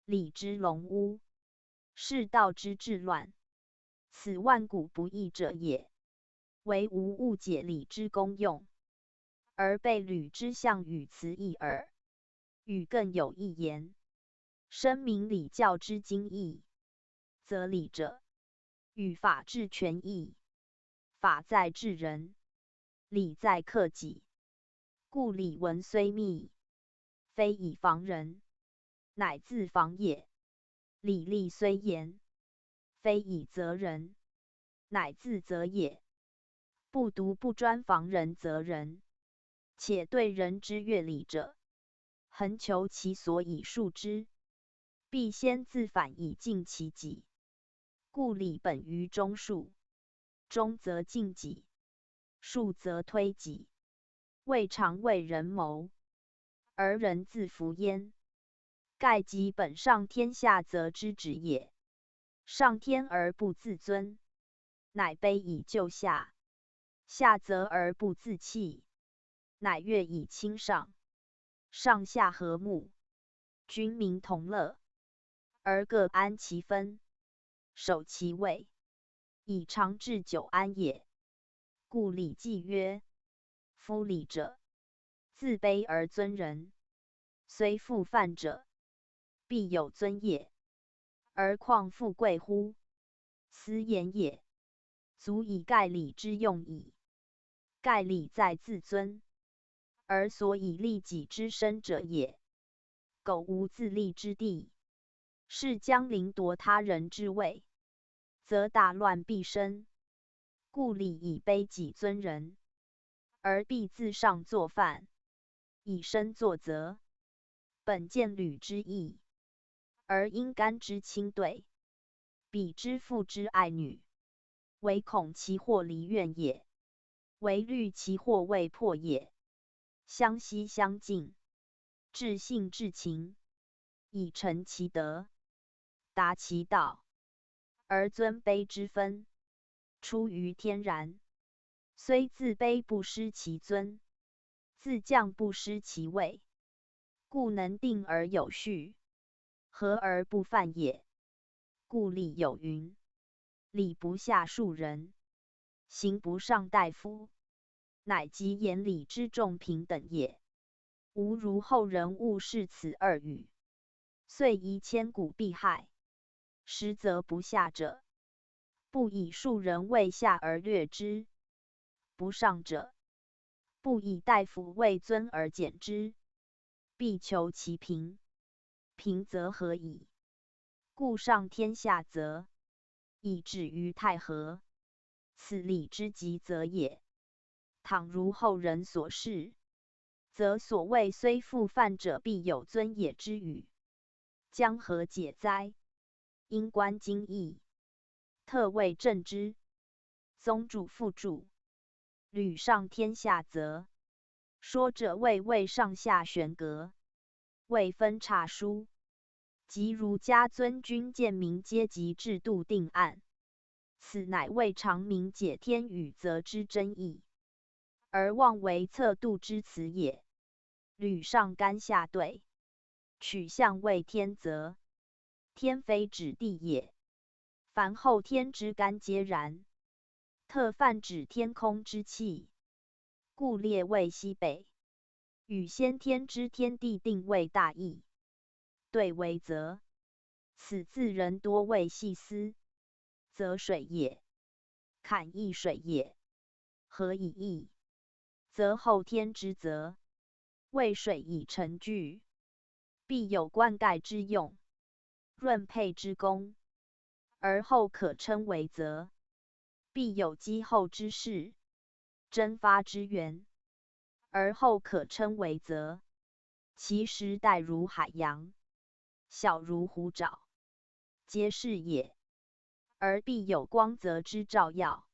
理之隆污，是道之治乱。此万古不易者也。唯吾误解理之功用，而被履之象与词义耳。与更有一言，深明礼教之精义，则礼者，与法治权益。法在治人，礼在克己。故礼文虽密，非以防人，乃自防也；礼立虽严，非以责人，乃自责也。不独不专防人责人，且对人之越礼者，恒求其所以恕之，必先自反以尽其己。故礼本于忠恕。忠则敬己，恕则推己。未尝为人谋，而人自服焉。盖即本上天下则之旨也。上天而不自尊，乃卑以就下；下则而不自弃，乃悦以亲上。上下和睦，君民同乐，而各安其分，守其位，以长治久安也。故礼记曰：夫礼者，自卑而尊人，虽复犯者，必有尊也。而况富贵乎？斯言也，足以盖礼之用矣。盖礼在自尊，而所以利己之身者也。苟无自立之地，是将凌夺他人之位，则大乱必生。故礼以卑己尊人，而必自上作犯，以身作则。本见履之义，而应干之亲对，彼之父之爱女，唯恐其祸离怨也，唯虑其祸未破也。相惜相敬，至信至情，以成其德，达其道。而尊卑之分，出于天然，虽自卑不失其尊，自降不失其位，故能定而有序，和而不犯也。故礼有云：礼不下庶人，刑不上大夫，乃即言礼之重平等也。吾如后人误视此二语，遂疑千古必害。实则不下者，不以庶人为下而略之；不上者，不以大夫为尊而简之。必求其平，平则合矣。故上天下则，以止于太和，此礼之极则也。倘如后人所示，则所谓虽复犯者必有尊也之语，将何解哉？因观经义，特谓正之。宗主副注：履上天下则，说者谓上下悬隔，未分差殊，即儒家尊君贱民阶级制度定案，此乃为常民解天与则之争议，而妄为测度之辞也。履上干下对，取象为天则，天非指地也，凡后天之干皆然，特泛指天空之气，故列为西北，与先天之天地定位大异。对为则，此自人多谓细思，则水也，坎亦水也，何以异？则后天之则，为水以成聚，必有灌溉之用，润配之功，而后可称为则，必有积后之势，蒸发之源，而后可称为则。其实大如海洋，小如湖沼，皆是也。而必有光泽之照耀，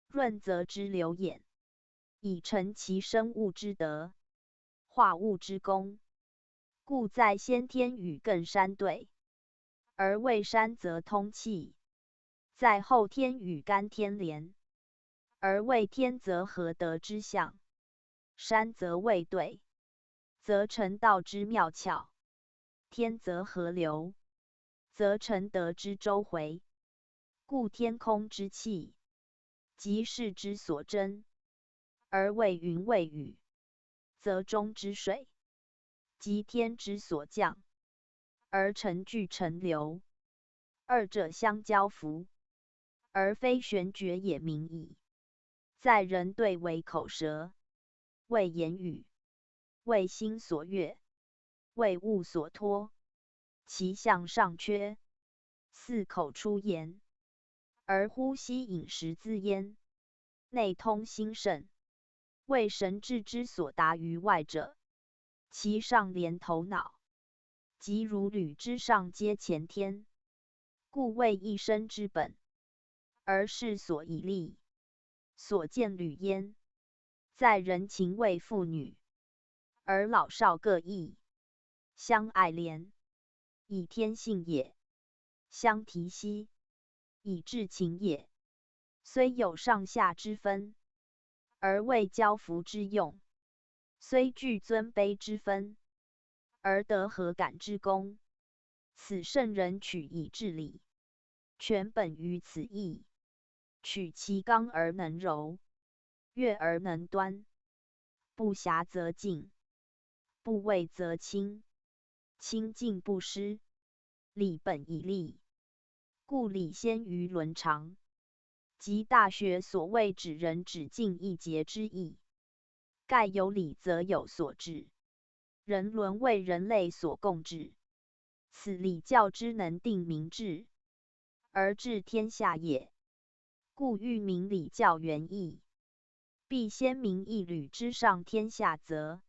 润泽之流眼，以成其生物之德，化物之功。故在先天与艮山对，而为山则通气；在后天与干天连，而为天则合德之象。山则未对，则成道之妙窍；天则合流，则成德之周回。故天空之气，即世之所争，而为云为雨；则中之水，即天之所降，而成聚成流。二者相交符，而非玄绝也明矣。在人对为口舌，为言语，为心所悦，为物所托，其象尚缺，似口出言，而呼吸饮食自焉，内通心肾，为神智之所达于外者，其上连头脑，即如履之上接前天，故谓一身之本，而是所以立，所见履焉。在人情为父女，而老少各异，相爱怜，以天性也；相提惜，以至情也。虽有上下之分，而为交服之用；虽具尊卑之分，而得和感之功。此圣人取以治理，全本于此意。取其刚而能柔，悦而能端，不暇则静，不畏则轻，清净不失，理本以立。故礼先于伦常，即大学所谓指人只尽一节之意。盖有礼则有所治，人伦为人类所共治，此礼教之能定民治，而治天下也。故欲明礼教原意，必先明一律之上天下则，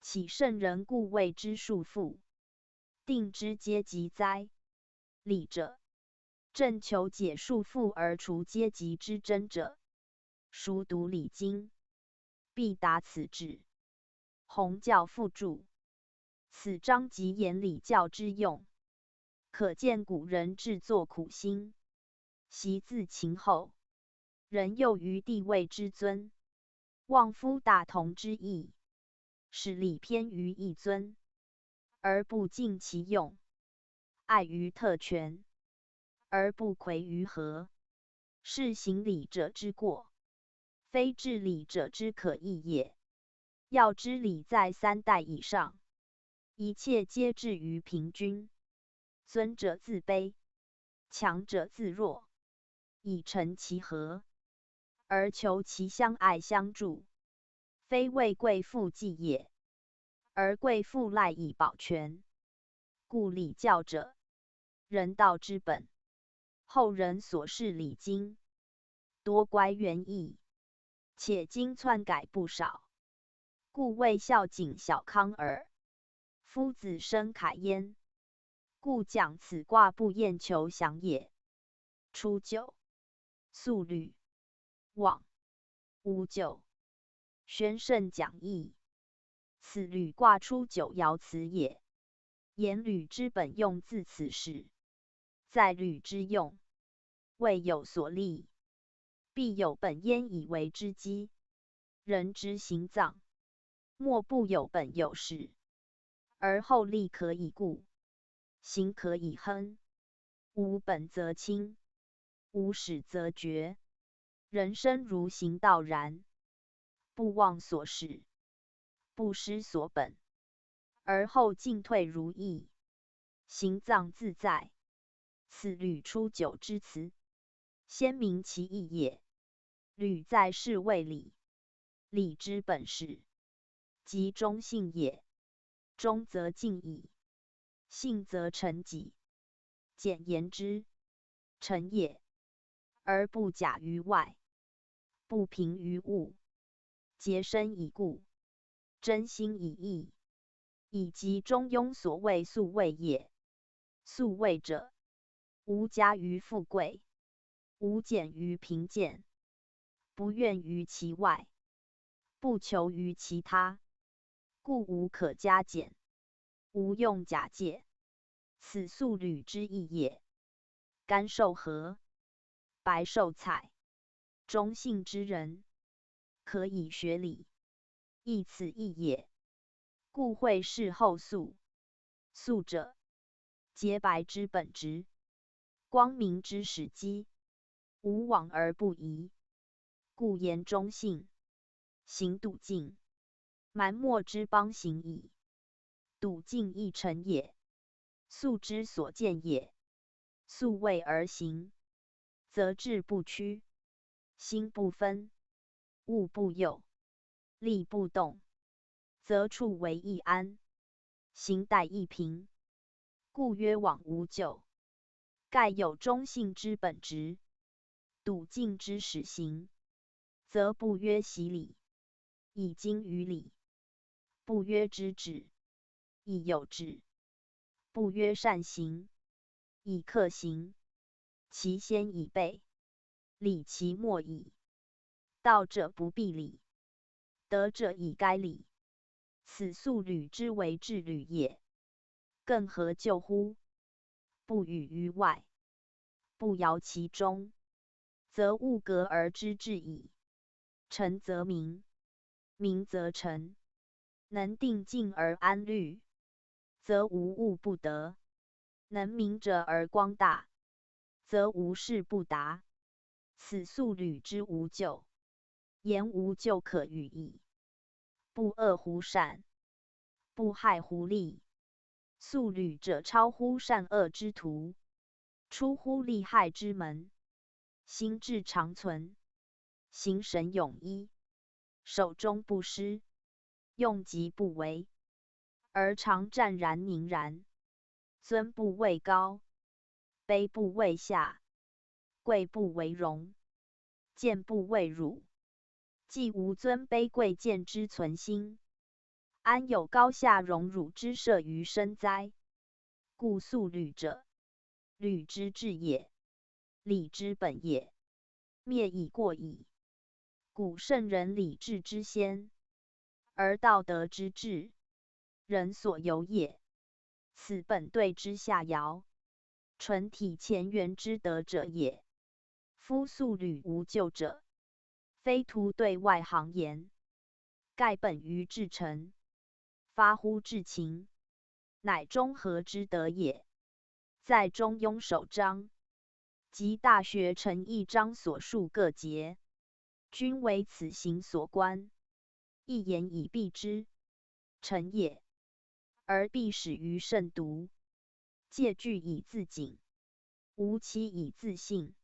岂圣人故谓之束缚，定之阶级哉？礼者，正求解束缚而除阶级之争者。熟读礼经，必达此志。弘教附注：此章即言礼教之用，可见古人制作苦心，习自勤厚，人又于地位之尊，望夫大同之意，使礼偏于一尊，而不尽其用；爱于特权，而不魁于和，是行礼者之过，非治礼者之可议也。要知礼在3代以上，一切皆置于平均，尊者自卑，强者自弱，以成其和，而求其相爱相助，非为贵妇计也，而贵妇赖以保全。故礼教者，人道之本。后人所释礼经，多乖原意，且经篡改不少，故谓孝景小康耳。夫子生楷焉，故讲此卦不厌求详也。初九，宿履，往，无咎。宣圣讲义。此履卦初九爻辞也。言履之本用自此始，在履之用，未有所立，必有本焉以为之基。人之行脏，莫不有本有始，而后立可以固，行可以亨。无本则轻，无始则绝。人生如行道然，不忘所始，不失所本，而后进退如意，行脏自在。此履初九之辞，先明其意也。履在是谓礼，礼之本始，即忠信也。忠则敬矣，信则诚己。简言之，诚也，而不假于外，不凭于物，洁身以固，真心以义，以及中庸所谓素位也。素位者，无加于富贵，无减于贫贱，不怨于其外，不求于其他，故无可加减，无用假借。此素履之意也。干受和，白受彩，忠信之人，可以学礼，亦此意也。故会事后素。素者，洁白之本质，光明之始基，无往而不疑，故言忠信，行笃敬，蛮貊之邦行矣。笃敬亦诚也，素之所见也。素位而行，则志不屈，心不分，物不诱，力不动，则处为易安，行待易平，故曰往无咎。盖有忠信之本质，笃敬之始行，则不曰习礼，以精于礼；不曰知止，以有志；不曰善行，以克行。其先以备，礼其末矣。道者不必礼，德者以该礼。此素履之为至履也。更何救乎？不语于外，不摇其中，则物格而知至矣。诚则明，明则诚。能定静而安虑，则无物不得。能明者而光大，则无事不达。此素履之无咎。言无咎可喻矣。不恶乎善，不害乎利。素履者超乎善恶之途，出乎利害之门。心志长存，形神永一，守中不失，用极不为，而常湛然宁然。尊不畏高，卑不畏下，贵不为荣，贱不为辱。既无尊卑贵贱之存心，安有高下荣辱之摄于身哉？故素履者，履之至也，礼之本也。灭已过矣。古圣人礼制之先，而道德之至，人所由也。此本对之下爻，纯体前缘之德者也。夫素履无咎者，非徒对外行言，盖本于至诚，发乎至情，乃中和之德也。在中庸首章及大学诚一章所述各节，均为此行所观。一言以蔽之，诚也。而必始于慎独，戒惧以自警，无期以自信，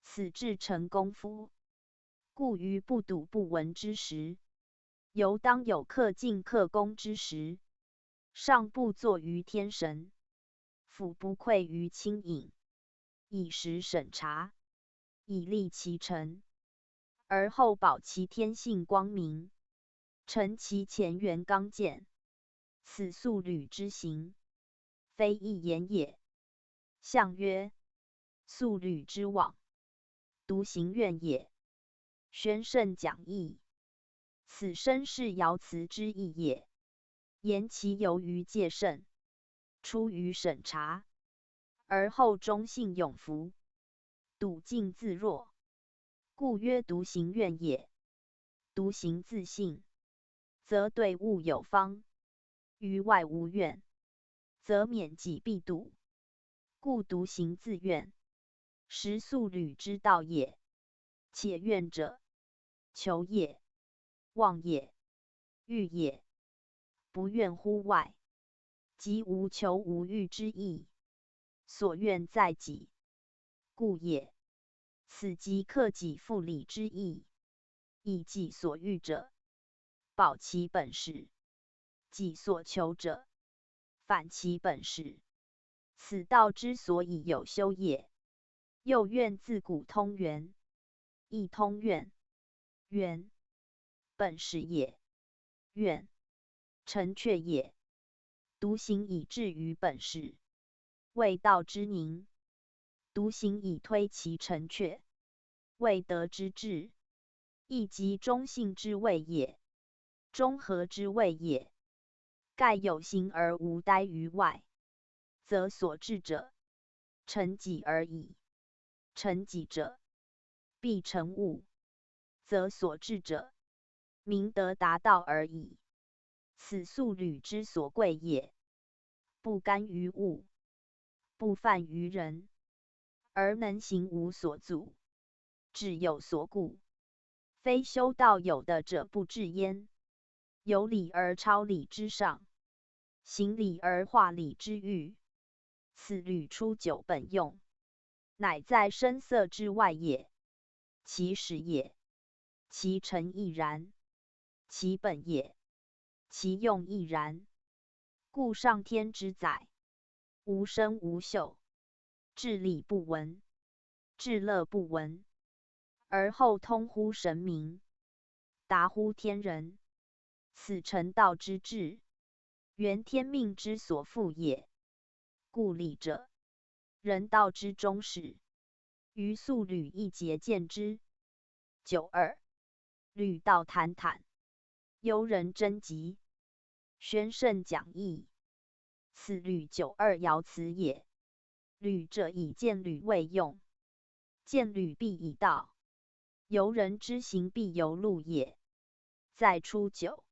此至诚功夫。故于不睹不闻之时，犹当有克尽克功之时。上不作于天神，俯不愧于清隐，以时审察，以立其诚，而后保其天性光明，成其前缘刚健。此素履之行，非一言也。象曰：素履之往，独行愿也。宣圣讲义，此身是爻辞之意也。言其由于戒慎，出于审察，而后忠信永服，笃静自若，故曰独行愿也。独行自信，则对物有方，于外无怨，则免己必笃，故独行自怨，实素履之道也。且怨者，求也，望也，欲也。不怨乎外，即无求无欲之意，所怨在己，故也。此即克己复礼之意。以己所欲者，保其本始；己所求者，反其本始。此道之所以有修也。又怨自古通元，亦通怨。元，本始也；怨，成却也。独行以至于本始，谓道之宁；独行以推其成却，谓德之至。亦即中性之谓也，中和之谓也。盖有形而无待于外，则所至者，成己而已。成己者，必成物，则所至者，明德达道而已。此素履之所贵也。不甘于物，不犯于人，而能行无所阻，志有所顾。非修道有的者不至焉。有理而超理之上，行理而化理之欲。此履出九本用，乃在声色之外也。其始也，其成亦然，其本也，其用亦然。故上天之载，无声无秀，至理不闻，至乐不闻，而后通乎神明，达乎天人。此成道之至，原天命之所赋也。故礼者，人道之终始。于素履一节见之。92. 履道坦坦，幽人贞吉。宣圣讲义，此履92爻辞也。履者，以见履为用，见履必以道。由人之行必由路也。在初九，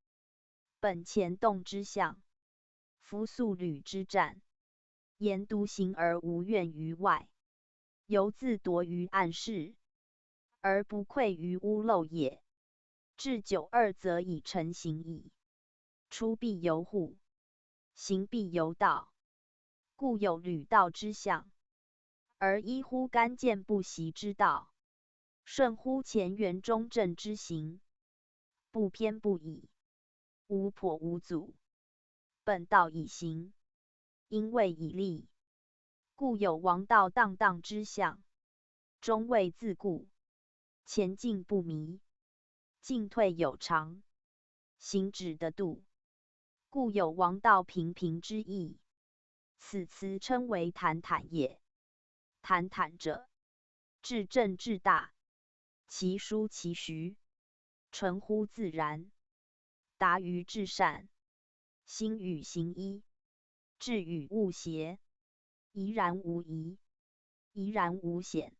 本前动之象，夫素履之战，言独行而无怨于外，犹自夺于暗室，而不愧于屋漏也。至92则已成形矣。出必由户，行必由道，故有履道之象，而依乎干见不习之道，顺乎前缘中正之行，不偏不倚，无跛无阻，本道以行，因位以立，故有王道荡荡之象，中位自固，前进不迷，进退有常，行止得度，故有王道平平之意。此词称为坦坦也。坦坦者，至正至大，其疏其徐，纯乎自然，达于至善，心与行一，志与物协，怡然无疑，怡然无险，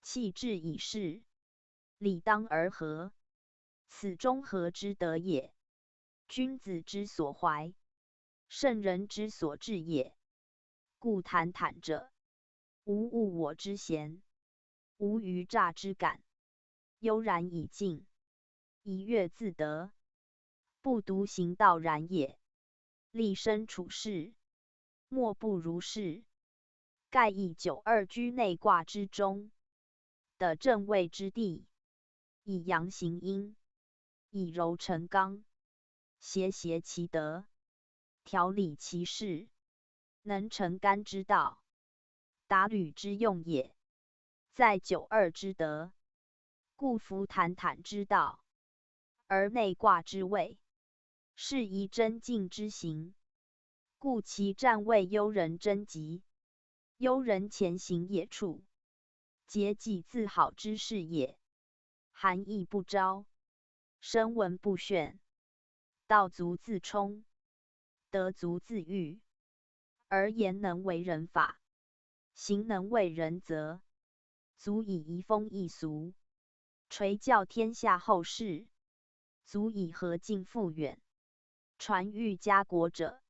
气质以示，理当而合。此中和之德也。君子之所怀，圣人之所至也。故坦坦者，无物我之嫌，无余诈之感，悠然以静，一悦自得，不独行道然也。立身处世，莫不如是。盖以92居内卦之中，的正位之地，以阳行阴，以柔成刚，协其德，调理其事，能成干之道，达履之用也。在92之德，故夫坦坦之道，而内卦之位，是宜真静之行，故其战谓幽人贞吉。幽人前行野处，节己自好之事也。含义不招，声闻不炫，道足自充，德足自御，而言能为人法，行能为人则，足以移风易俗，垂教天下后世，足以和近复远，传誉家国者，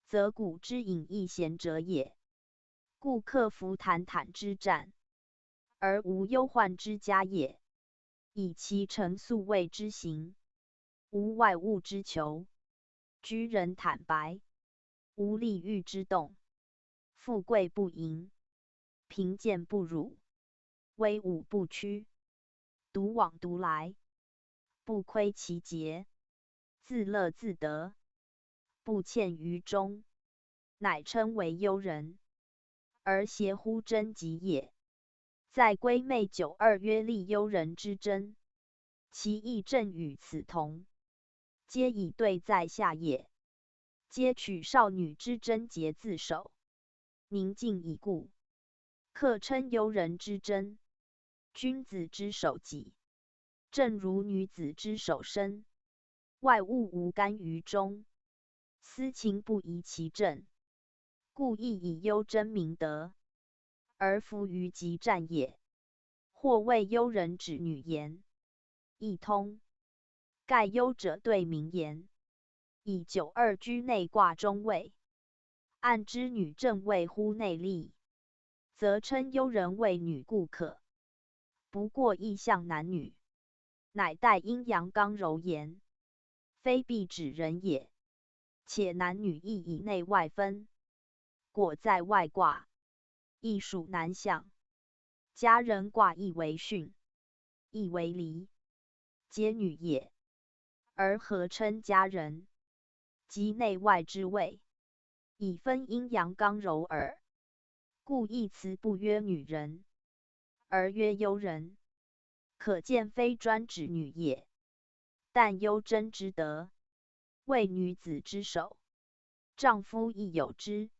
则古之隐逸贤者也。故克服坦坦之战，而无忧患之家也。以其诚素谓之行，无外物之求，居人坦白，无利欲之动，富贵不淫，贫贱不辱，威武不屈，独往独来，不亏其节，自乐自得，不欠于中，乃称为幽人。而邪乎贞吉也。在归妹92曰立幽人之贞，其义正与此同，皆以对在下也。皆取少女之贞洁自守，宁静已故，客称幽人之贞。君子之守己，正如女子之守身，外物无干于中，私情不移其正，故亦以幽贞明德，而服于极战也。或谓幽人指女言，亦通。盖幽者对名言，以92居内卦中位，按之女正位乎内立，则称幽人为女故可。不过异象男女，乃待阴阳刚柔言，非必指人也。且男女亦以内外分，果在外卦，亦属男象。家人卦亦为巽，亦为离，皆女也。而何称家人？即内外之谓，以分阴阳刚柔耳。故一词不曰女人，而曰幽人。可见非专指女也，但幽贞之德，为女子之守，丈夫亦有之。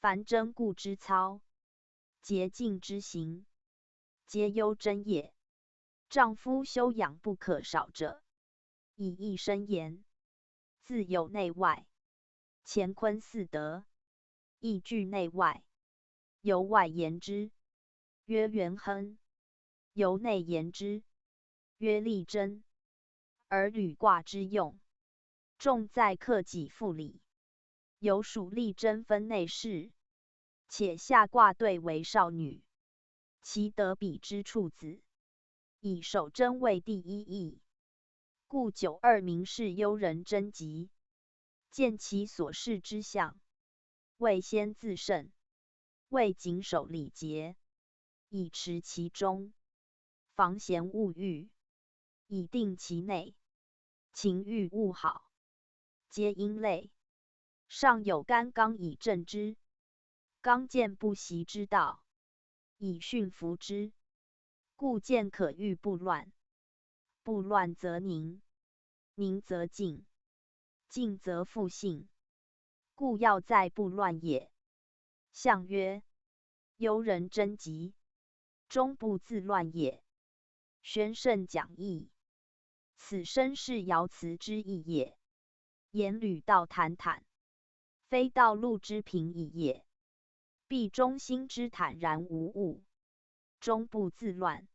凡贞固之操，洁净之行，皆幽贞也。丈夫修养不可少者，以一身言，自有内外。乾坤四德，亦具内外。由外言之，曰元亨；由内言之，曰利贞。而履卦之用，重在克己复礼，有属利贞分内事。且下卦对为少女，其得比之处子，以守贞为第一义。故92名是幽人贞吉，见其所事之象，为先自胜，为谨守礼节，以持其中，防闲勿欲，以定其内，情欲勿好，皆阴类。上有干刚以正之，刚健不习之道，以驯服之。故见可欲不乱，不乱则宁，宁则静，静则复性。故要在不乱也。象曰：幽人贞吉，终不自乱也。宣圣讲义，此身是爻辞之意也。言履道坦坦，非道路之平矣也。必中心之坦然无物，终不自乱，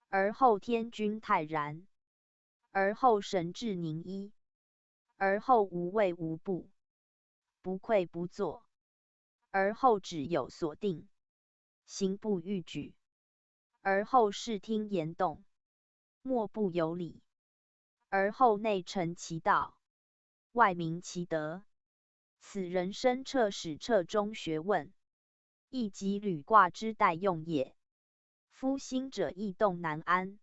而后天君泰然，而后神志宁一，而后无畏无怖，不愧不作，而后止有所定，行不逾矩，而后视听言动，莫不有理，而后内陈其道，外明其德。此人生彻始彻终学问，亦即履卦之代用也。夫心者易动难安，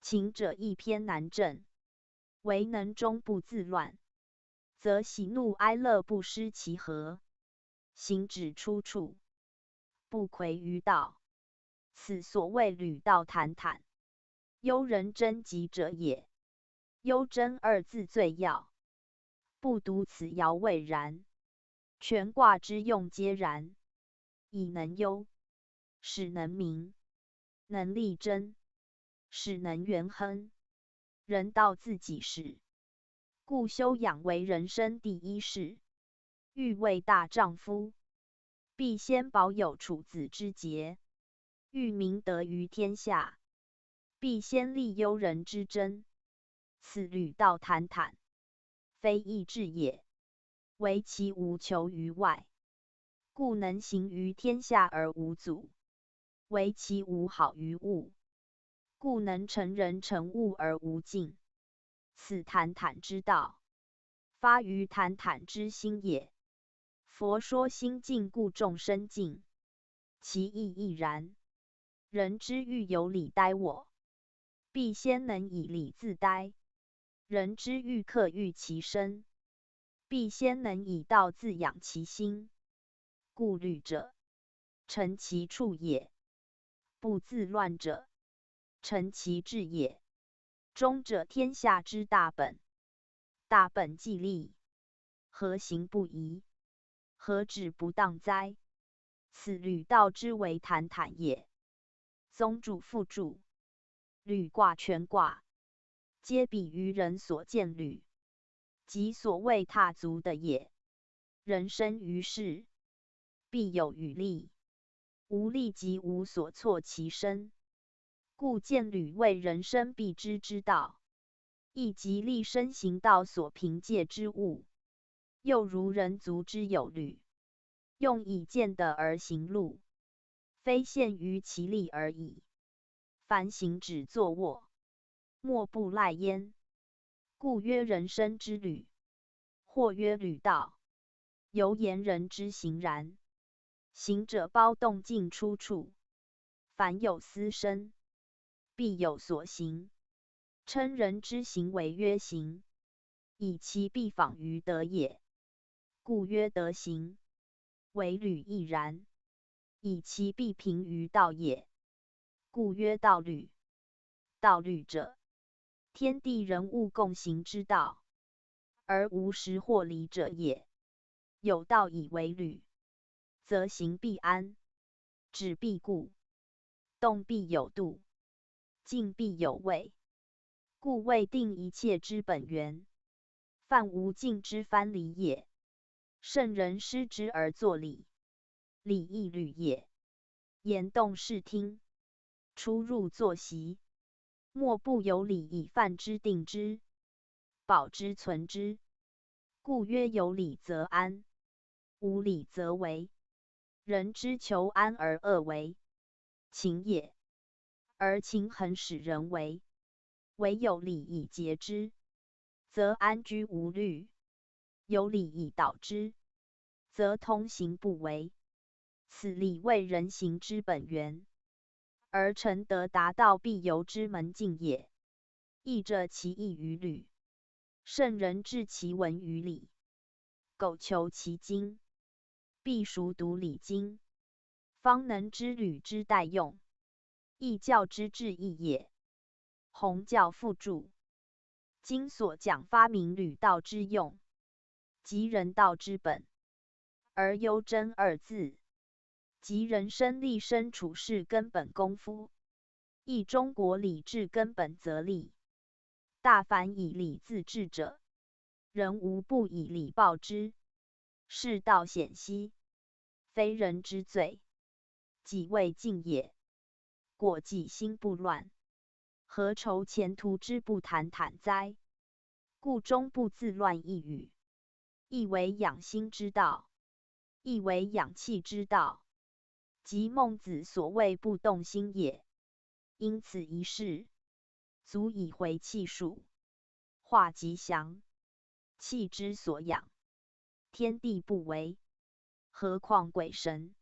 情者易偏难正，唯能终不自乱，则喜怒哀乐不失其和，行止出处，不愧于道。此所谓履道坦坦，幽人贞吉者也。幽贞二字最要，不独此爻未然，全卦之用皆然，以能忧，使能明，能力争，使能元亨。人道自己事，故修养为人生第一事。欲为大丈夫，必先保有处子之节；欲明德于天下，必先立忧人之贞。此履道坦坦，非易志也，惟其无求于外，故能行于天下而无阻；惟其无好于物，故能成人成物而无尽。此坦坦之道，发于坦坦之心也。佛说心静，故众生静，其意亦然。人之欲有理待我，必先能以理自待；人之欲克御其身，必先能以道自养其心。故虑者，成其处也；不自乱者，成其志也。忠者天下之大本，大本既立，何行不疑？何止不当哉？此履道之为坦坦也。宗主附注：履卦全卦，皆比于人所见履，即所谓踏足的也。人生于世，必有余力，无力即无所措其身，故见履为人生必知之道，亦即立身行道所凭借之物。又如人足之有履，用以见得而行路，非限于其力而已。凡行止坐卧，莫不赖焉。故曰人生之履，或曰履道。犹言人之行然。行者包动静出处，凡有思身，必有所行。称人之行为曰行，以其必仿于德也，故曰德行。惟履亦然，以其必平于道也，故曰道履。道履者，天地人物共行之道，而无时或离者也。有道以为履，则行必安，止必固，动必有度，静必有位，故谓定一切之本源。犯无尽之藩篱也。圣人失之而作礼，礼亦履也。言动视听，出入作息，莫不有礼以犯之定之，保之存之。故曰有礼则安，无礼则为。人之求安而恶为，情也；而情恒使人为，唯有礼以节之，则安居无虑；有礼以导之，则通行不违。此礼为人行之本源，而成德达道必由之门径也。义者其义于履，圣人治其文于礼。苟求其精，必熟读礼经，方能知履之代用，义教之至义也。弘教附注：今所讲发明履道之用，即人道之本，而忧真二字，即人生立身处世根本功夫。亦中国礼治根本则立，大凡以礼自治者，人无不以礼报之。是道显兮，非人之罪，己未尽也。果己心不乱，何愁前途之不坦坦哉？故终不自乱一语，亦为养心之道，亦为养气之道，即孟子所谓不动心也。因此一事，足以回气数，化吉祥，气之所养。天地不为，何况鬼神？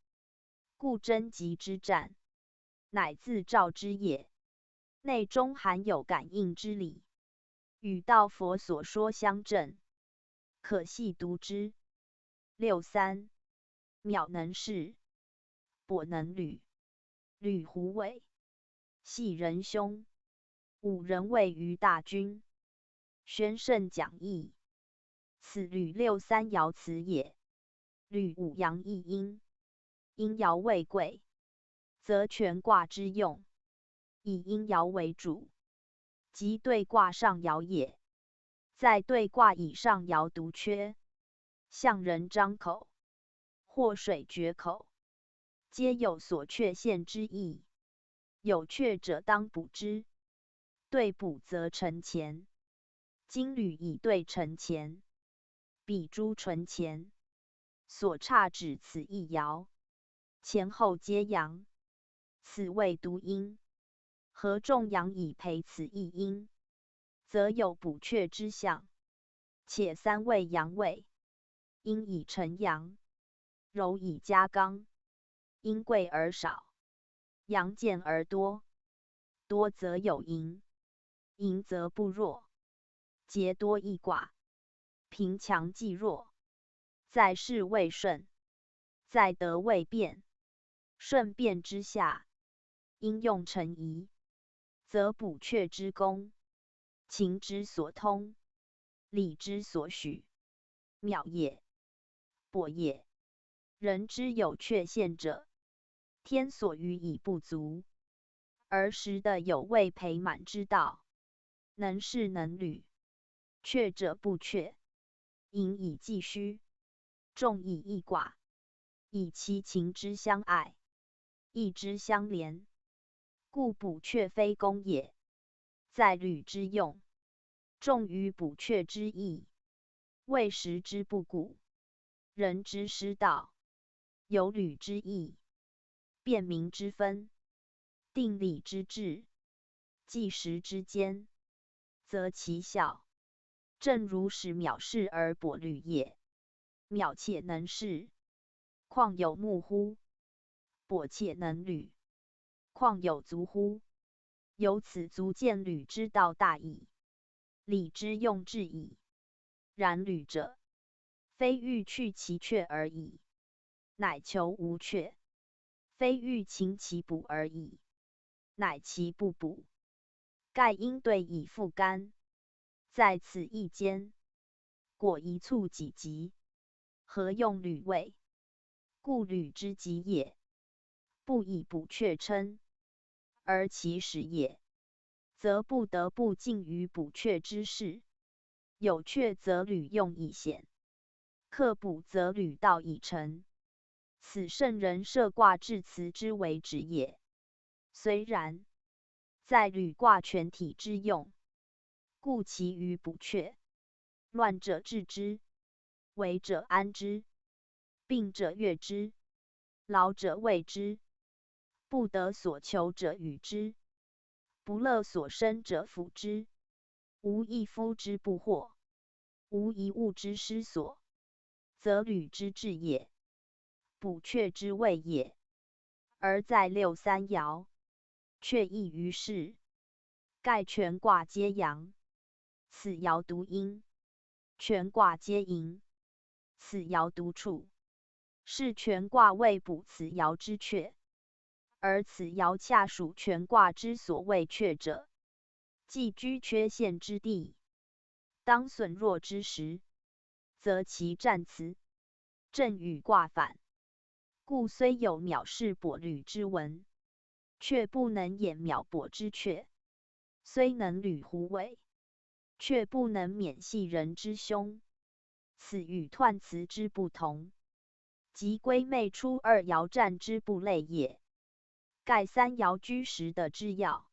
故贞吉之战，乃自照之也。内中含有感应之理，与道佛所说相正，可细读之。63. 渺能视，跛能履，履虎尾，系人胸，五人位于大军，宣圣讲义。此履63爻辞也。履五阳一阴，阴爻为贵，则全卦之用，以阴爻为主，即对卦上爻也。在对卦以上爻独缺，象人张口，或水决口，皆有所确现之意。有确者当补之，对补则成乾。金履以对成乾，比诸纯乾，所差指此一爻，前后皆阳，此谓独阴。合众阳以培此一阴，则有补确之象。且三位阳位，阴以成阳，柔以加刚，阴贵而少，阳见而多，多则有盈，盈则不弱。节多易寡，平强济弱，在势未顺，在德未变，顺变之下，应用成宜，则补确之功，情之所通，理之所许，妙也，博也。人之有确现者，天所予以不足，而时的有未培满之道，能事能履。确者不确，盈以继虚，众以易卦，以其情之相爱，义之相连，故补确非功也，在履之用，重于补确之意，为时之不顾，人之失道，有履之意，辨明之分，定理之治，计时之间，则其效正如使藐视而博虑也。藐且能视，况有目乎？博且能履，况有足乎？由此足见履之道大矣，理之用至矣。然履者，非欲去其确而已，乃求无确；非欲勤其补而已，乃其不补。盖因对以复干，在此一间，果一促己极，何用履位？故履之极也，不以补确称，而其实也，则不得不尽于补确之事。有确则履用以显，克补则履道以成。此圣人设卦致辞之为止也。虽然，在履卦全体之用，故其余补确，乱者治之，为者安之，病者悦之，劳者畏之，不得所求者与之，不乐所生者辅之。无一夫之不惑，无一物之失所，则履之至也，补确之谓也。而在六三爻，确异于世，盖全卦皆阳，此爻独阴；全卦皆阴，此爻独处。是全卦未补此爻之确，而此爻恰属全卦之所谓确者，既居缺陷之地，当损弱之时，则其战辞正与卦反。故虽有藐视博虑之文，却不能掩藐博之确；虽能履狐尾，却不能免系人之凶。此与彖辞之不同，即归昧出二爻战之不类也。盖三爻居时的之要，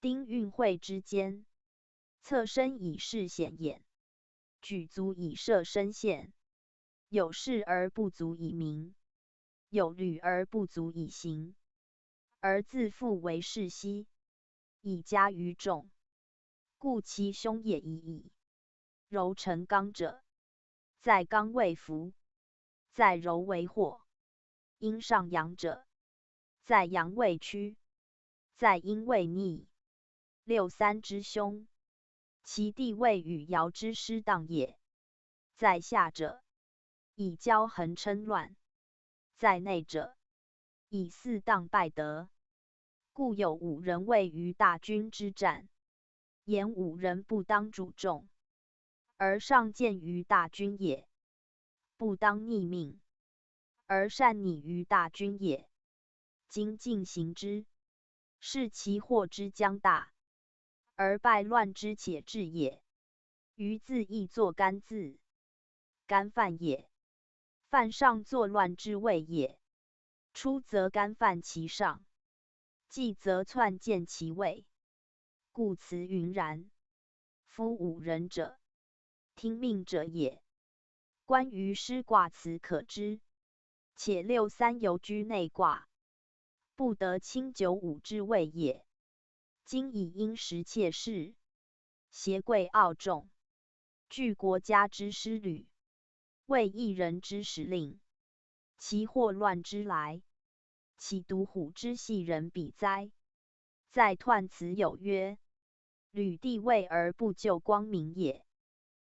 丁运会之间，侧身以示显眼，举足以设身现。有事而不足以明，有虑而不足以行，而自负为是兮，以加于众，故其凶也已矣。柔成刚者，在刚为福，在柔为祸；阴上阳者，在阳为屈，在阴为逆。六三之凶，其地位与爻之失当也。在下者，以骄横称乱；在内者，以四当败德。故有五人位于大军之战，言五人不当主众，而上见于大军也，不当逆命。而善拟于大军也。今进行之，是其祸之将大，而败乱之且至也。于字亦作干字，干犯也。犯上作乱之谓也。出则干犯其上，继则篡见其位。故辞云然。夫五人者，听命者也。关于师卦辞可知，且六三游居内卦，不得轻九五之谓也。今以因时切事，挟贵傲重，据国家之师旅，为一人之时令，其祸乱之来，岂独虎之系人比哉？在彖辞有曰：履地位而不就光明也。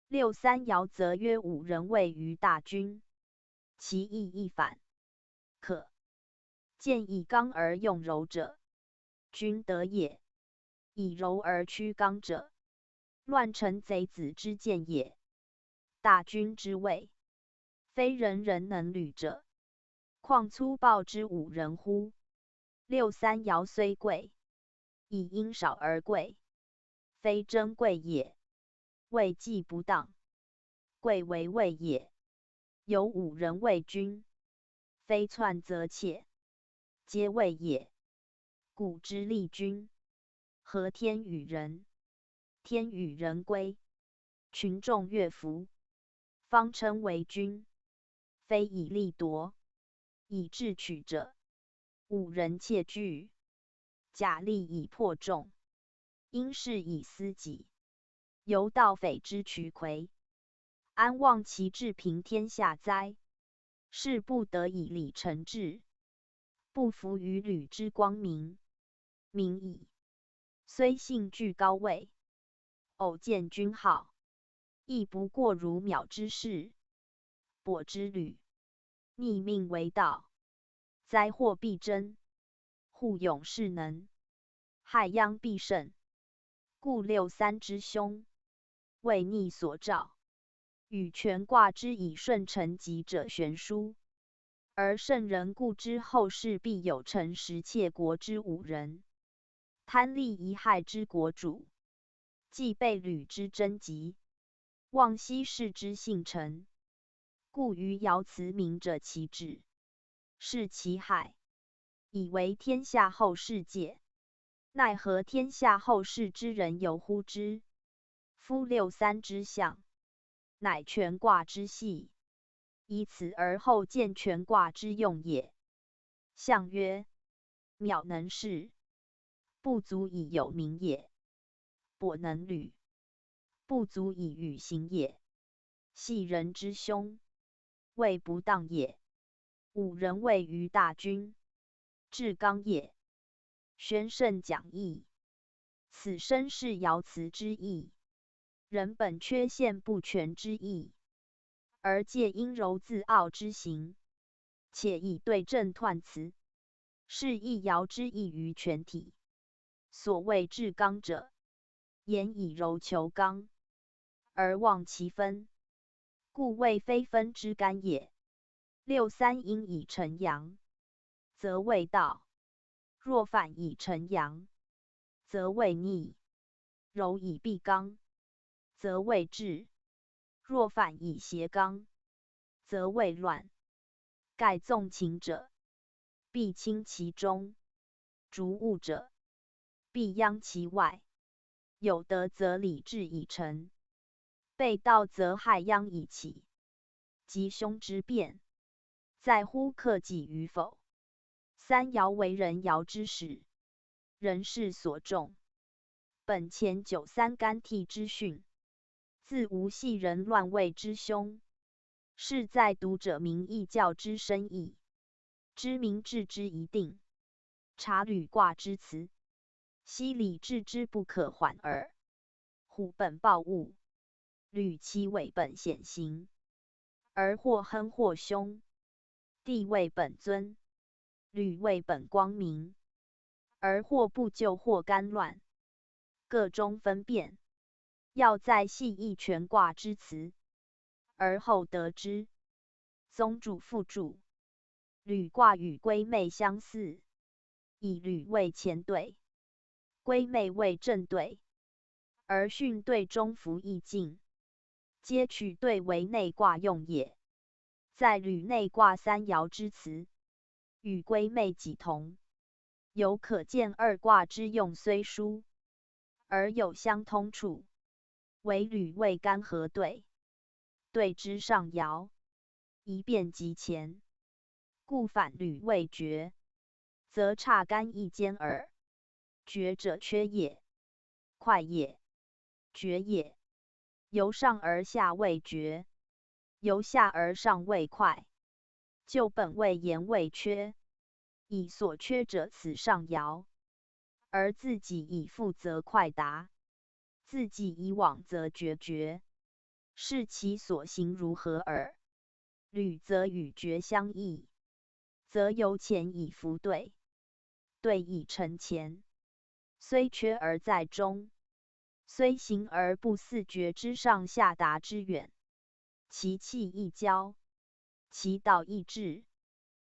六三爻则曰五人位于大军，其意亦反。可见以刚而用柔者，君得也；以柔而屈刚者，乱臣贼子之见也。大军之位，非人人能履者，况粗暴之五人乎？六三爻虽贵，以因少而贵，非珍贵也。位既不当，贵为位也。有五人为君，非篡则窃，皆位也。古之立君，合天与人，天与人归，群众乐服，方称为君。非以利夺，以智取者。五人窃据，假利以破众，因事以思己。犹盗匪之渠魁，安望其治平天下哉？是不得以礼成治，不服于履之光明。明矣。虽幸居高位，偶见君号，亦不过如渺之事。跛之履，逆命为道，灾祸必真，护勇士能，害殃必甚。故六三之凶，为逆所兆，与权卦之以顺承吉者悬殊。而圣人固知后世必有成实窃国之五人，贪利贻害之国主，既被履之贞吉，望息事之幸成，故于爻辞明者其志，是其害，以为天下后世戒。奈何天下后世之人犹乎之？夫六三之象，乃权卦之系，以此而后见权卦之用也。象曰：渺能事，不足以有名也；跛能履，不足以与行也。系人之凶，位不当也。五人位于大军，至刚也。宣圣讲义，此生是爻辞之意。人本缺陷不全之意，而借阴柔自傲之行，且以对正彖辞，是一爻之意于全体。所谓至刚者，言以柔求刚，而忘其分，故谓非分之干也。六三阴以成阳，则谓道；若反以成阳，则谓逆。柔以必刚，则谓治；若反以邪刚，则谓乱。盖纵情者，必轻其中；逐物者，必殃其外。有德则礼智以成，被盗则害殃以起。吉凶之变，在乎克己与否。三爻为人爻之始，人事所重。本前九三干替之训，自无系人乱位之凶，是在读者明义教之深意，知明治之一定，察履卦之辞，悉理治之不可缓耳。虎本暴物，履其为本显形，而或亨或凶。地位本尊，履为本光明，而或不就或干乱。各中分辨，要在系义权卦之辞，而后得之。宗主复注。履卦与归妹相似，以履为前兑，归妹为正兑，而巽兑中孚易进，皆取兑为内卦用也。在履内卦三爻之辞，与归妹几同，由可见二卦之用虽殊，而有相通处，为履未干合兑，兑之上爻，一变即前，故反履未决，则差干一间耳。决者缺也，快也，决也。由上而下未决，由下而上未快，就本位言未缺，以所缺者此上爻，而自己以复则快达，自己以往则决，是其所行如何耳。履则与决相异，则由前以弗兑，兑以承前，虽缺而在中，虽行而不似决之上下达之远，其气亦交，其道亦治，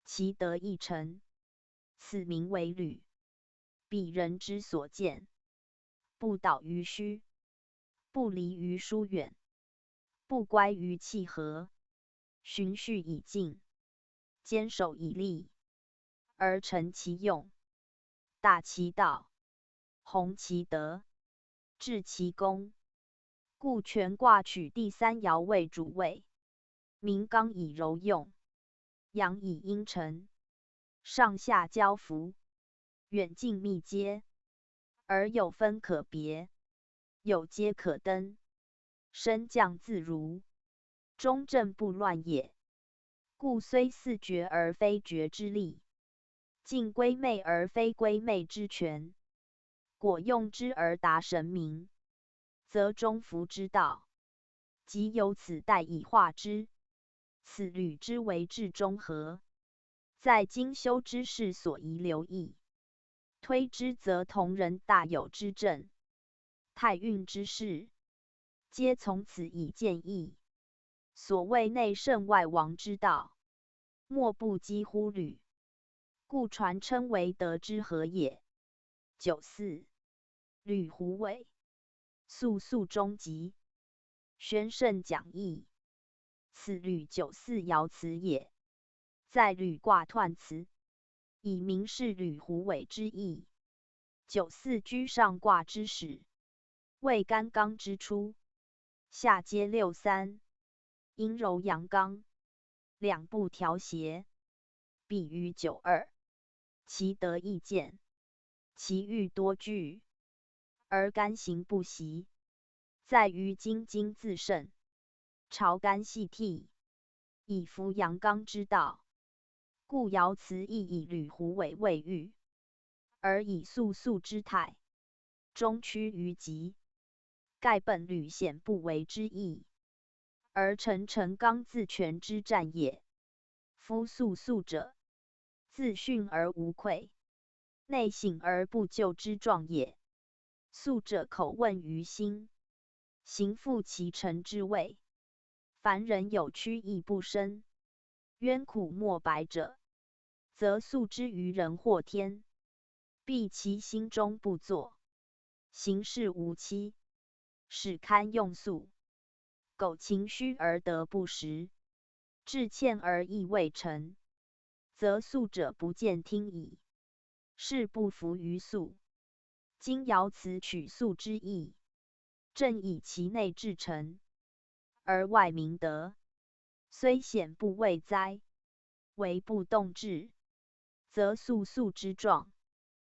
其德亦成，此名为履。彼人之所见，不导于虚，不离于疏远，不乖于气和，循序以进，坚守以立，而成其用，大其道，弘其德，致其功。故全卦取第三爻为主位，名刚以柔用，阳以阴沉，上下交符，远近密接，而有分可别，有阶可登，升降自如，中正不乱也。故虽似决而非决之力，尽归妹而非归妹之权，果用之而达神明，则中孚之道，即由此代以化之。此履之为至中和，在精修之士所宜留意。推之则同人大有之政，太运之事，皆从此以见义。所谓内圣外王之道，莫不几乎履，故传称为德之和也。94. 履胡尾，素中吉，宣圣讲义。此履94爻辞也，在履卦彖辞，以明示履胡尾之意。94居上卦之始，为干刚之初，下皆63，阴柔阳刚，两不调协，比于92，其德亦见，其欲多惧，而干行不习，在于精精自胜，朝干细剔，以服阳刚之道。故爻辞亦以履胡尾为喻，而以素之态，中趋于极，盖本履显不为之意，而成刚自全之战也。夫素者，自训而无愧，内省而不咎之状也。素者口问于心，行复其诚之谓。凡人有屈意不生，冤苦莫白者，则素之于人或天，必其心中不作，行事无期，使堪用素。苟情虚而得不实，志欠而意未成，则素者不见听矣，是不服于素。今爻辞取素之意，正以其内至诚，而外明德，虽显不畏哉，为不动志，则素之状，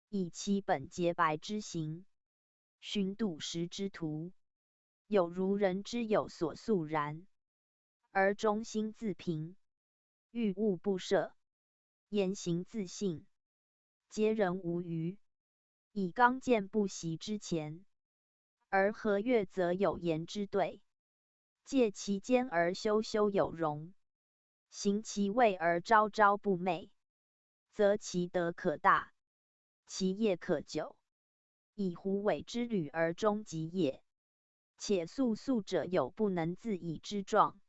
以其本洁白之行，寻笃实之途，有如人之有所素然，而中心自平，欲物不涉，言行自信，皆人无虞。以刚健不习之前，而和悦则有言之对，借其间而修有容，行其位而朝不昧，则其德可大，其业可久。以胡尾之履而终极也。且素者有不能自已之状，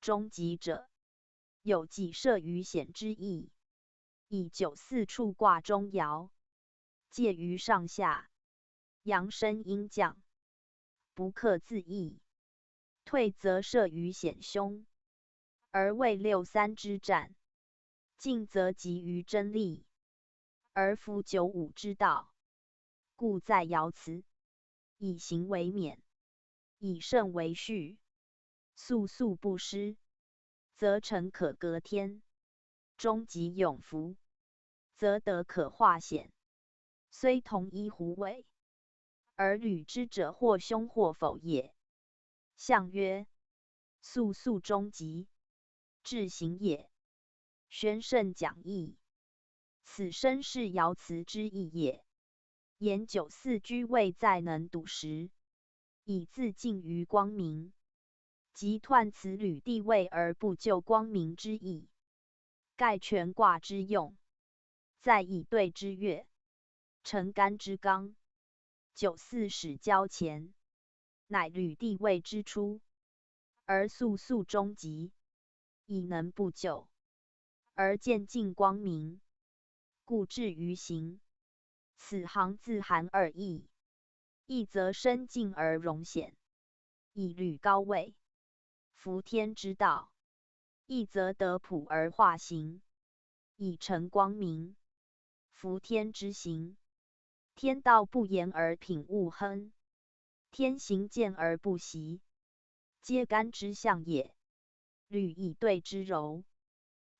终极者有己摄于险之意。以九四处卦中爻，介于上下，阳生阴降，不克自益。退则摄于险凶，而为六三之战；进则急于争利，而夫九五之道。故在爻辞，以刑为免，以胜为序，速速不失，则成可革天；终极永福，则得可化险。虽同一狐尾，而履之者或凶或否也。象曰：速速终极，至行也。宣圣讲义，此身是爻辞之意也。言九四居位在能笃时，以自尽于光明，即彖此履地位而不就光明之意。盖全卦之用，在以对之月，成干之刚。九四始交前，乃履地位之初，而速速终极，以能不就，而渐进光明，故至于行。此行自含二义，义则深进而容险，以履高位，服天之道；义则得朴而化行，以成光明，服天之行。天道不言而品物亨，天行健而不息，皆干之象也。履以对之柔，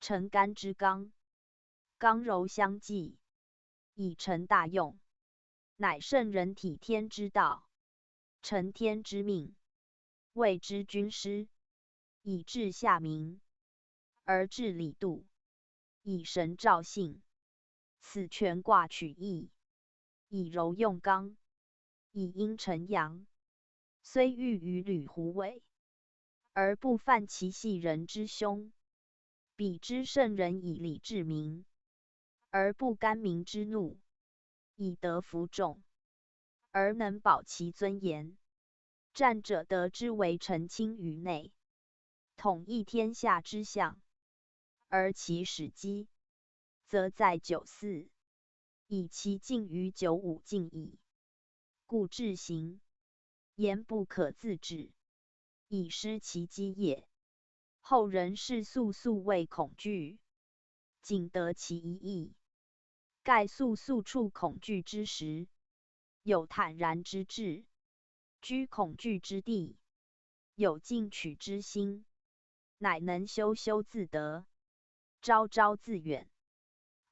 成干之刚，刚柔相济，以成大用，乃圣人体天之道，成天之命，谓之军师，以治下民，而治理度，以神照性。此全卦取义，以柔用刚，以阴成阳。虽寓于履狐尾，而不犯其系人之凶。彼之圣人以礼治民，而不干民之怒，以德服众，而能保其尊严。战者得之为臣亲于内，统一天下之象，而其始机，则在九四，以其尽于九五尽矣。故至行，言不可自止，以失其机也。后人是速速谓恐惧，仅得其一义。盖速速处恐惧之时，有坦然之志，居恐惧之地，有进取之心，乃能修修自得，昭昭自远，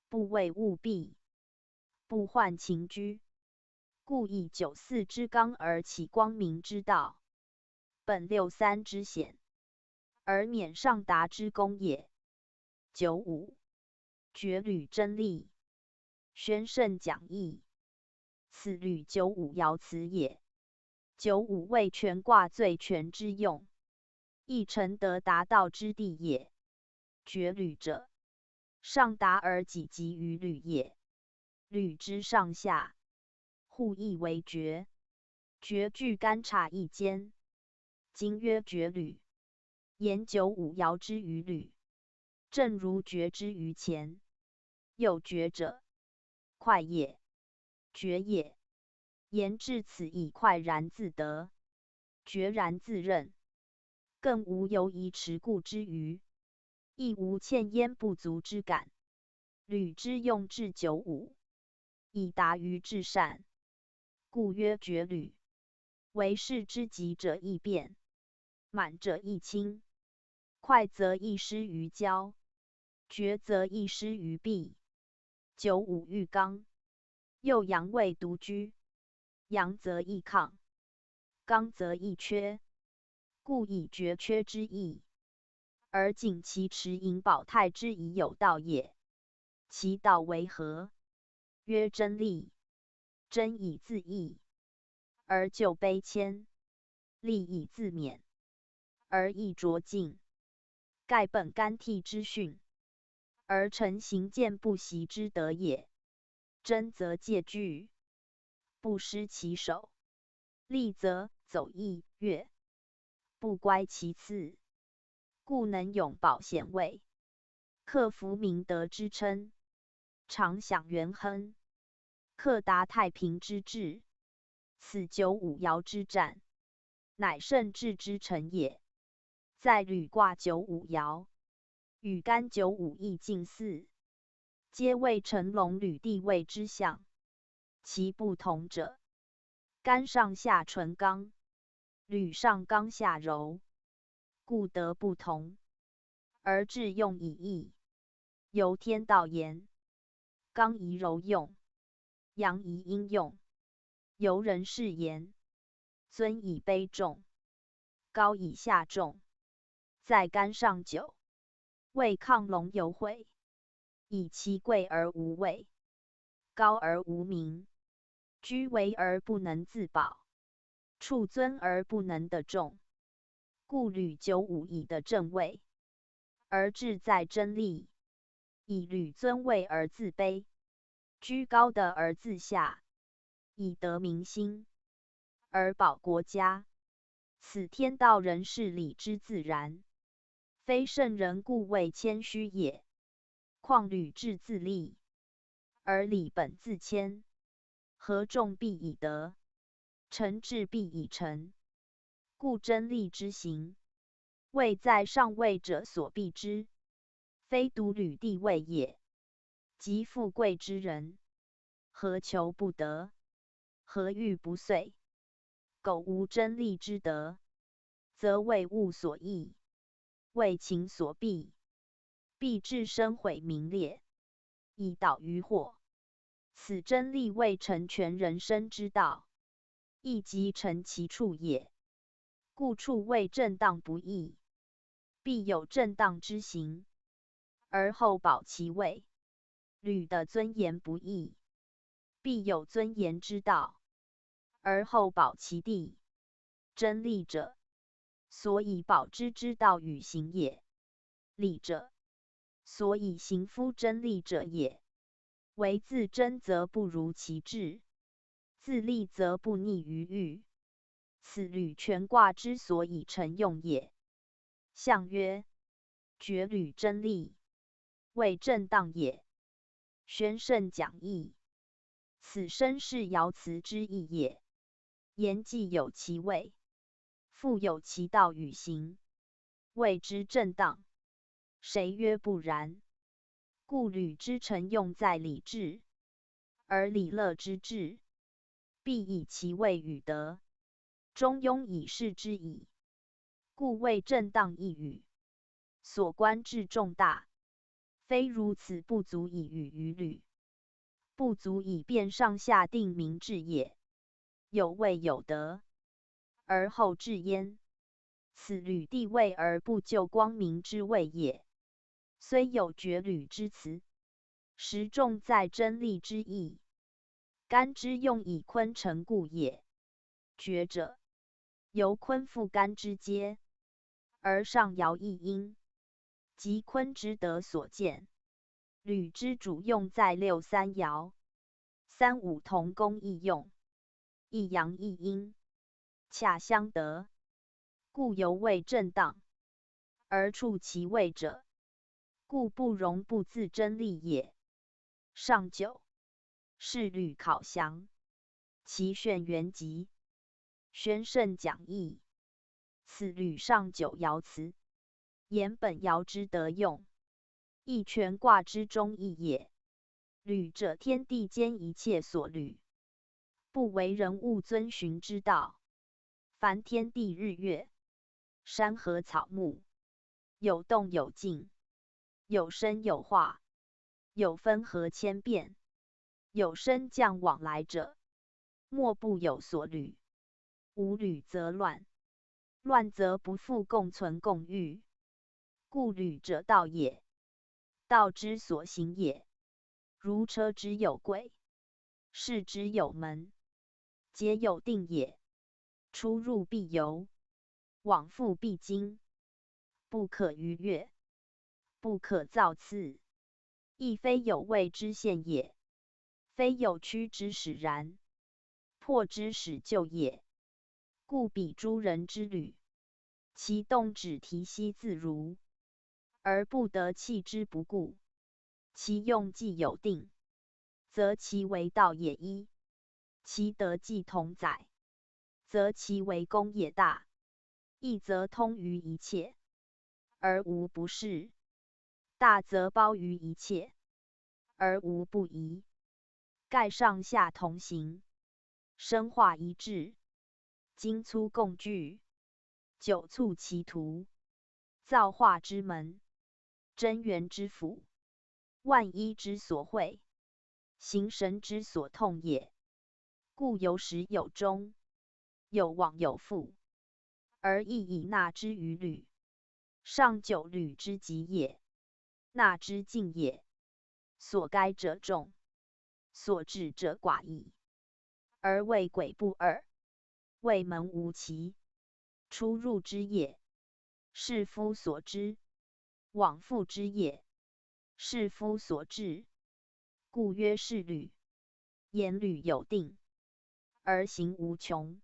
不畏物弊，不患情居。故以九四之刚而起光明之道，本六三之险，而免上达之功也。九五，绝履真利，宣圣讲义，此履九五爻辞也。九五为全卦最全之用，亦成得达道之地也。绝履者，上达而己及于履也。履之上下，互义为绝，绝具干察一间。今曰绝履，言九五爻之于履，正如绝之于前。又绝者，快也，绝也。言至此以快然自得，决然自任，更无犹疑持固之余，亦无欠焉不足之感。履之用至九五，以达于至善，故曰绝履。为士之急者易变，满者易清，快则易失于交，绝则易失于弊。九五遇刚，又阳位独居，阳则易亢，刚则易缺，故以绝缺之意，而仅其持盈保泰之以有道也。其道为何？曰真利。真以自益，而就卑谦；利以自勉，而易卓进。盖本干替之训，而成行健不息之德也。真则戒惧，不失其手；利则走逸悦，不乖其次，故能永保贤位。克服明德之称，常享元亨，克达太平之治。此九五爻之战，乃圣治之成也。在履卦九五爻，与干九五易近似，皆谓成龙履地位之象。其不同者，干上下纯刚，履上刚下柔，故得不同，而致用以异。由天道言，刚宜柔用，阳宜阴用。由人事言，尊以卑重，高以下重。在干上九，谓亢龙有悔，以其贵而无位，高而无名，居危而不能自保，处尊而不能得重。故履九五以得正位，而志在真利；以履尊位而自卑，居高的而自下，以得民心，而保国家。此天道人事理之自然，非圣人故谓谦虚也。况履志自立，而理本自谦，合众必以德，诚志必以诚。故真利之行，位在上位者所避之，非独履地位也。及富贵之人，何求不得？何欲不遂？苟无真利之德，则为物所役，为情所避，必致生毁名裂，以导于祸。此真利未成全人生之道，亦即成其处也。故处位正当不义，必有正当之行，而后保其位。履的尊严不义，必有尊严之道，而后保其地。真利者，所以保之之道与行也；利者，所以行夫真利者也。为自真则不如其志，自利则不逆于欲。此履权卦之所以成用也。象曰：决履真利，谓正当也。宣圣讲义，此身是爻辞之意也。言既有其位，复有其道与行，谓之正当。谁曰不然？故履之成用在礼制，而礼乐之治，必以其位与德，中庸以示之矣。故谓正当一语，所观至重大，非如此不足以与于履，不足以辨上下定明志也。有位有德，而后治焉，此履地位而不就光明之谓也。虽有决履之辞，实重在真利之意。干之用以坤成故也。决者，由坤复干之阶，而上爻一阴，即坤之德所见。履之主用在六三爻，三五同工异用，一阳一阴，恰相得，故犹未正当，而处其位者，故不容不自真利也。上九，是履考详，其选原籍，宣圣讲义。此履上九爻辞，言本爻之德用，亦权卦之中义也。履者，天地间一切所履，不为人物遵循之道。凡天地日月，山河草木，有动有静，有生有化，有分合千变，有升降往来者，莫不有所履。无履则乱，乱则不复共存共育。故履者道也，道之所行也。如车之有轨，市之有门，皆有定也。出入必由，往复必经，不可逾越，不可造次，亦非有位之限也，非有屈之使然，破之使就也。故彼诸人之履，其动止提息自如，而不得弃之不顾。其用既有定，则其为道也一；其德既同载，则其为功也大。义则通于一切，而无不是；大则包于一切，而无不疑。盖上下同行，生化一致，精粗共具，久促其途。造化之门，真元之府，万一之所会，形神之所痛也。故有始有终，有往有复，而亦以纳之于履。上九履之极也，纳之尽也。所该者众，所至者寡矣。而为轨不二，为门无期，出入之业，是夫所知；往复之业，是夫所治。故曰是履。言履有定，而行无穷，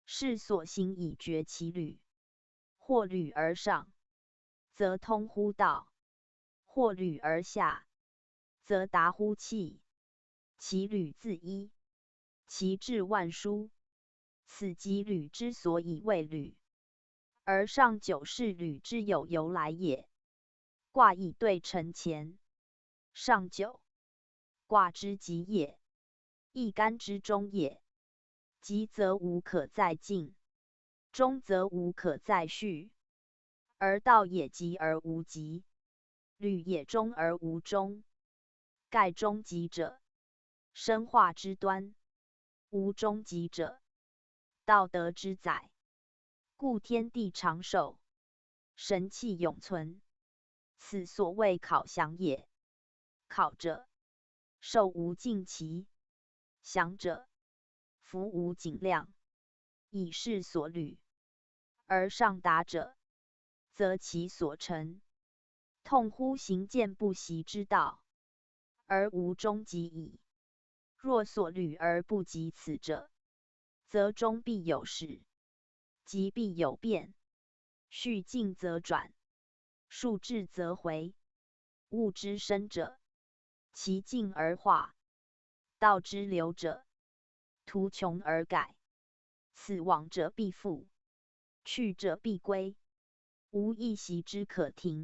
是所行以绝其履。或履而上，则通乎道；或履而下，则达乎气。其履自一，其志万殊。此即履之所以谓履。而上九是履之有由来也。卦以对承乾，上九，卦之极也，亦干之中也。极则无可再进，中则无可再续。而道也极而无极，履也中而无终。盖终极者，生化之端；无终极者，道德之载。故天地长寿，神气永存，此所谓考详也。考者，寿无尽期；详者，福无尽量，以是所履。而上达者，则其所成，痛乎行健不息之道，而无终极矣。若所履而不及此者，则终必有始，极必有变。序进则转，数至则回。物之生者，其进而化；道之流者，途穷而改。此往者必复，去者必归，无一息之可停。